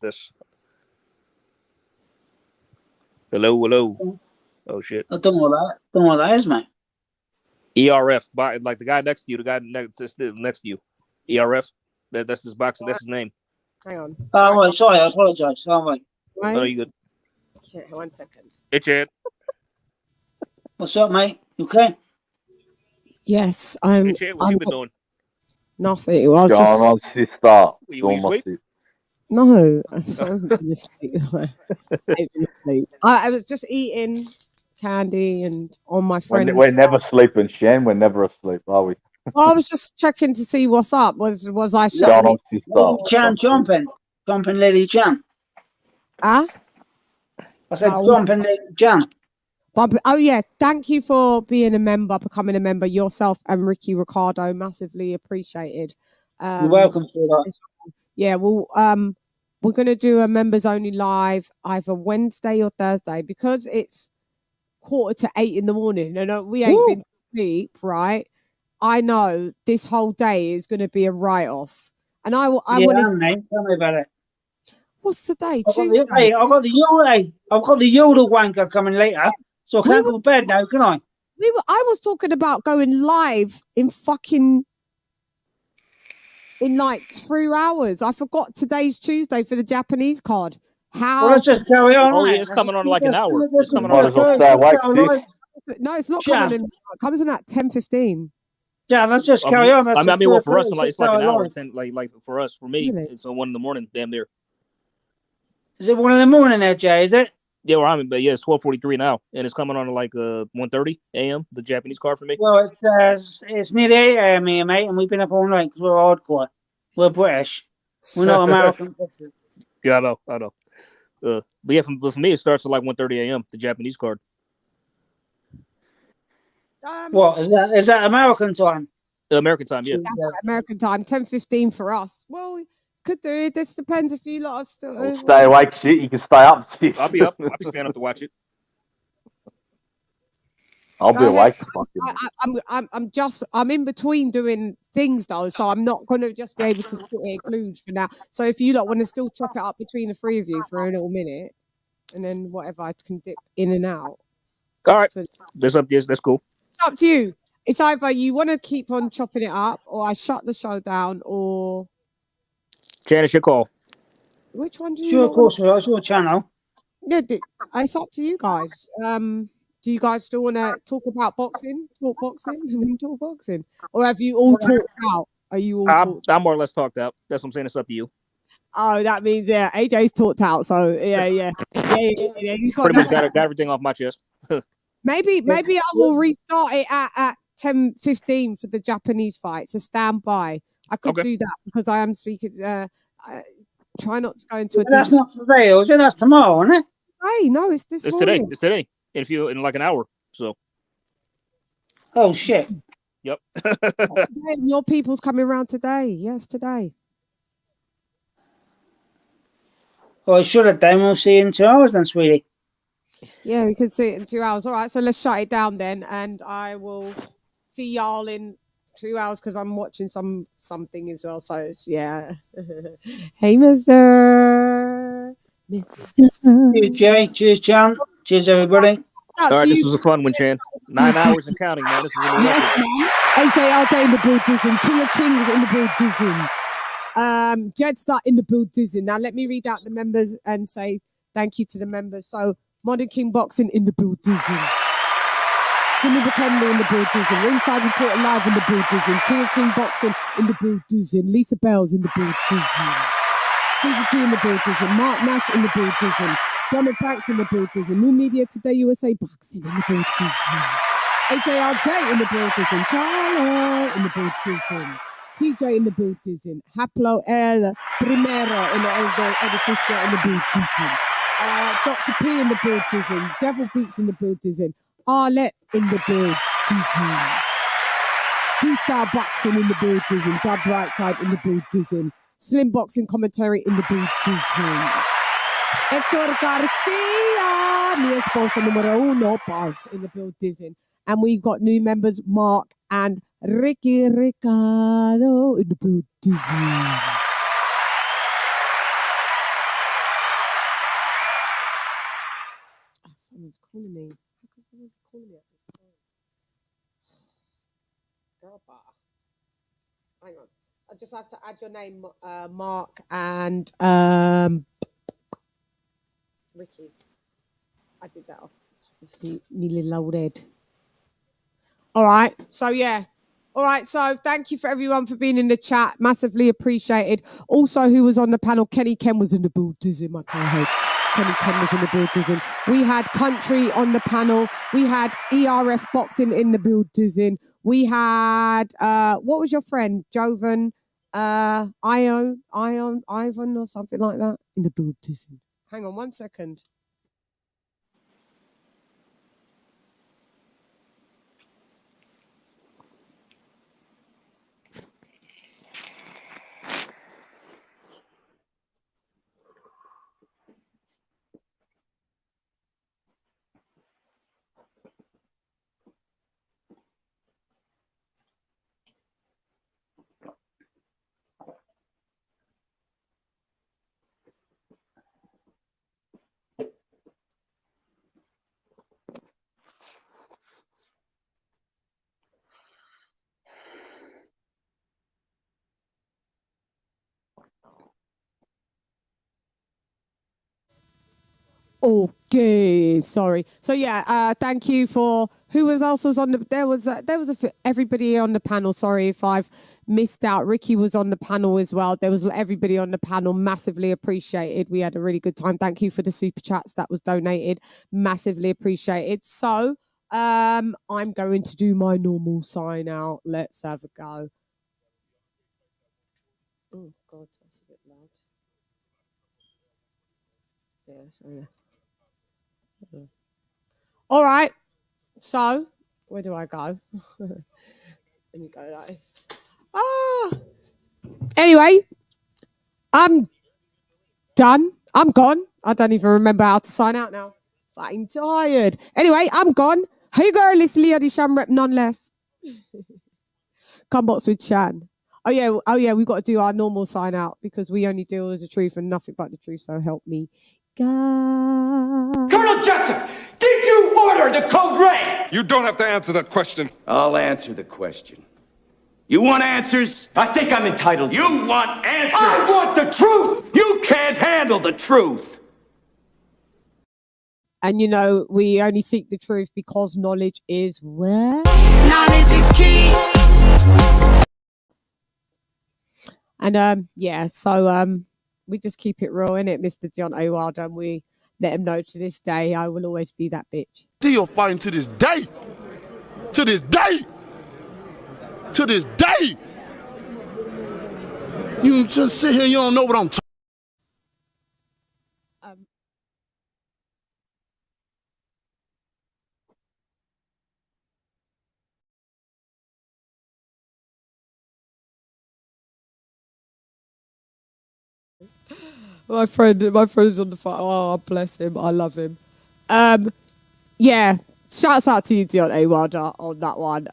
Hello. Oh shit. I don't know what that is, mate. ERF, like the guy next to you, the guy next to you. ERF. That's his boxing. That's his name. Hang on. Oh, right. Sorry, I apologize. Oh, right. No, you good. Okay, 1 second. Hey, Chad. What's up, mate? You okay? Yes, I'm. Hey, Chad, what you been doing? Nothing. Well, Were you asleep? No, I'm gonna sleep. I was just eating candy and on my friend. We're never sleeping, Shan. We're never asleep, are we? Well, I was just checking to see what's up. Was I shut? LadyChann jumping LadyChann. Huh? I said jumping LadyChann. Oh yeah, thank you for being a member, becoming a member yourself and Ricky Ricardo. Massively appreciated. You're welcome for that. Yeah, well, we're gonna do a members only live either Wednesday or Thursday because it's 7:45 in the morning and we ain't been to sleep, right? I know this whole day is going to be a write-off, and I wanted. Mate, tell me about it. What's today? Tuesday. I've got the Yodel wanker coming later, so I can't go to bed now, can I? I was talking about going live in like 3 hours. I forgot today's Tuesday for the Japanese card. How? Well, let's just carry on. Oh, yeah, it's coming on like an hour. It's coming on. No, it's not coming in. It comes in at 10:15. Yeah, let's just carry on. I mean, well, for us, it's like an hour. 10, like for us, for me, it's 1 in the morning. Damn near. Is it 1 in the morning there, Jay? Is it? Yeah, well, I mean, but yeah, it's 12:43 now, and it's coming on at like 1:30 a.m. The Japanese card for me. Well, it's nearly 8 a.m. here, mate, and we've been up all night because we're hardcore. We're British. We're not American. Yeah, I know. But yeah, for me, it starts at like 1:30 a.m. The Japanese card. What is that American time? American time, yeah. That's American time. 10:15 for us. Well, we could do it. This depends if you lot are still. Stay awake, shit. You can stay up. Shit. I'll be up. I'll be staying up to watch it. I'll be awake. I'm in between doing things though, so I'm not going to just be able to sit here glued for now. So if you lot want to still chop it up between the 3 of you for a little minute. and then whatever I can dip in and out. All right, that's up. Yes, that's cool. It's up to you. It's either you want to keep on chopping it up, or I shut the show down, or Chan, it's your call. Which one do you? Sure, of course, it's your channel. Yeah, it's up to you guys. Do you guys still want to talk about boxing, talk boxing, and then talk boxing, or have you all talked out? Are you all talked? I'm more or less talked out. That's what I'm saying. It's up to you. Oh, that means AJ's talked out. So yeah. He's pretty much got everything off my chest. Maybe I will restart it at 10:15 for the Japanese fight. So stand by. I could do that because I am speaking. Try not to go into a. That's not today, is it? That's tomorrow, isn't it? Hey, no, it's this morning. Today. It's today. In like an hour. So. Oh shit. Yep. Your people's coming around today. Yes, today. Well, I should have done. We'll see you in 2 hours then, sweetie. Yeah, we can see it in 2 hours. All right, so let's shut it down then, and I will see y'all in 2 hours because I'm watching something as well. So it's, yeah. Hey, Mister. Cheers, Jay. Cheers, Chan. Cheers, everybody. All right, this was a fun one, Chan. 9 hours and counting, man. This is a new record. AJ Alday in the building. King of Kings in the building. Jedstar in the building. Now let me read out the members and say thank you to the members. So Modern King Boxing in the building. Jimmy McKinley in the building. Ringside Reporter Live in the building. King of King Boxing in the building. Lisa Bells in the building. Stevie T in the building. Mark Nash in the building. Donald Banks in the building. New Media Today USA Boxing in the building. AJRJ in the building. Charlo in the building. TJ in the building. Haplo El Primero in the edificio in the building. Dr. P in the building. Devil Beats in the building. Arlette in the building. D-Star Boxing in the building. Dub Brightside in the building. Slim Boxing Commentary in the building. Hector Garcia, mi esposo numero uno, boss in the building. And we've got new members, Mark and Ricky Ricardo in the building. Someone's calling me. How come someone's calling me at this time? Girl bar. Hang on. I just have to add your name, Mark and Ricky. I did that off the top of me little head. All right. So, yeah. All right. So, thank you for everyone for being in the chat. Massively appreciated. Also, who was on the panel? Kenny Ken was in the building, my co-host. Kenny Ken was in the building. We had Country on the panel. We had ERF Boxing in the building. We had, what was your friend? Jovan, Ivan or something like that in the building. Hang on 1 second. Okay, sorry. So yeah, thank you for who was else was on the. There was everybody on the panel. Sorry if I've missed out. Ricky was on the panel as well. There was everybody on the panel. Massively appreciated. We had a really good time. Thank you for the super chats that was donated. Massively appreciated. So I'm going to do my normal sign out. Let's have a go. Oh God, that's a bit loud. Yeah, sorry. All right, so where do I go? Let me go like this. Anyway, I'm done. I'm gone. I don't even remember how to sign out now. Fucking tired. Anyway, I'm gone. Hey girl, it's LadyChann rep none less. Come box with Chan. Oh yeah, we've got to do our normal sign out because we only deal with the truth and nothing but the truth, so help me God. Colonel Jessup, did you order the code red? You don't have to answer that question. I'll answer the question. You want answers? I think I'm entitled. You want answers? I want the truth! You can't handle the truth! And you know, we only seek the truth because knowledge is where? Knowledge is key. And yeah, so we just keep it real, innit, Mr. Deontay Wilder, and we let him know to this day I will always be that bitch. Still fighting to this day. To this day. To this day. You just sit here, you don't know what I'm talking. My friend's on the phone. Oh, bless him. I love him. Yeah, shouts out to you, Deontay Wilder, on that one.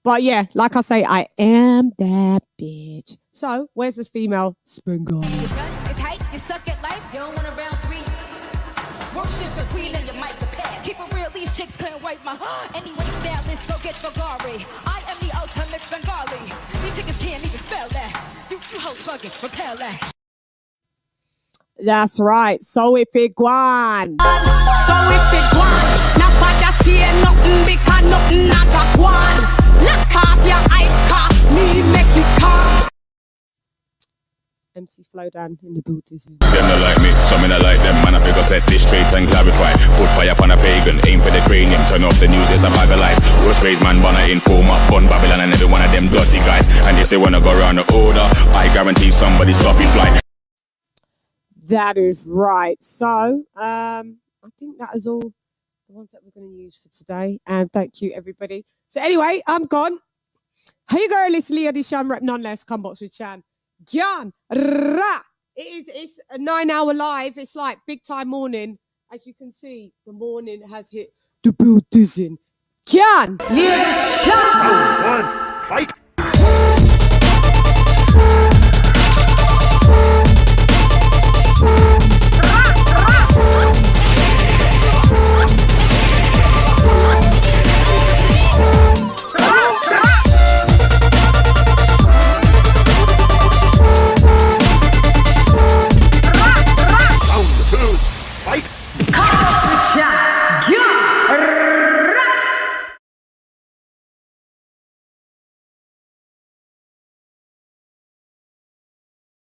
But yeah, like I say, I am that bitch. So, where's this female? Spengali. It's hate, you're stuck at life, you don't want a round three. Worship the queen and your mic to pass. Keep it real, these chicks couldn't wipe my anyway, now let's go get Bulgari. I am the ultimate Bengali. These chicks can't even spell that. You hoes fucking repel that. That's right. So if it gwan. So if it gwan, now but I see nothing because nothing I got one. Lock off your eyes, cock me, make you come. MC Flowdown in the booties. Them not like me, some not like them. Man, I figure set this straight and clarify. Put fire upon a pagan, aim for the cranium. Turn off the news, there's a bag of lies. Roast raised man, wanna inform up, fun Babylon and every one of them dirty guys. And if they wanna go around the order, I guarantee somebody's dropping fly. That is right. So, I think that is all the ones that we're going to use for today. And thank you, everybody. So anyway, I'm gone. Hey, girl, it's LadyChann, rep nonetheless. Come box with Chan. Gian, ra. It's a 9-hour live. It's like big time morning. As you can see, the morning has hit the building. Gian. LadyChann. Fight.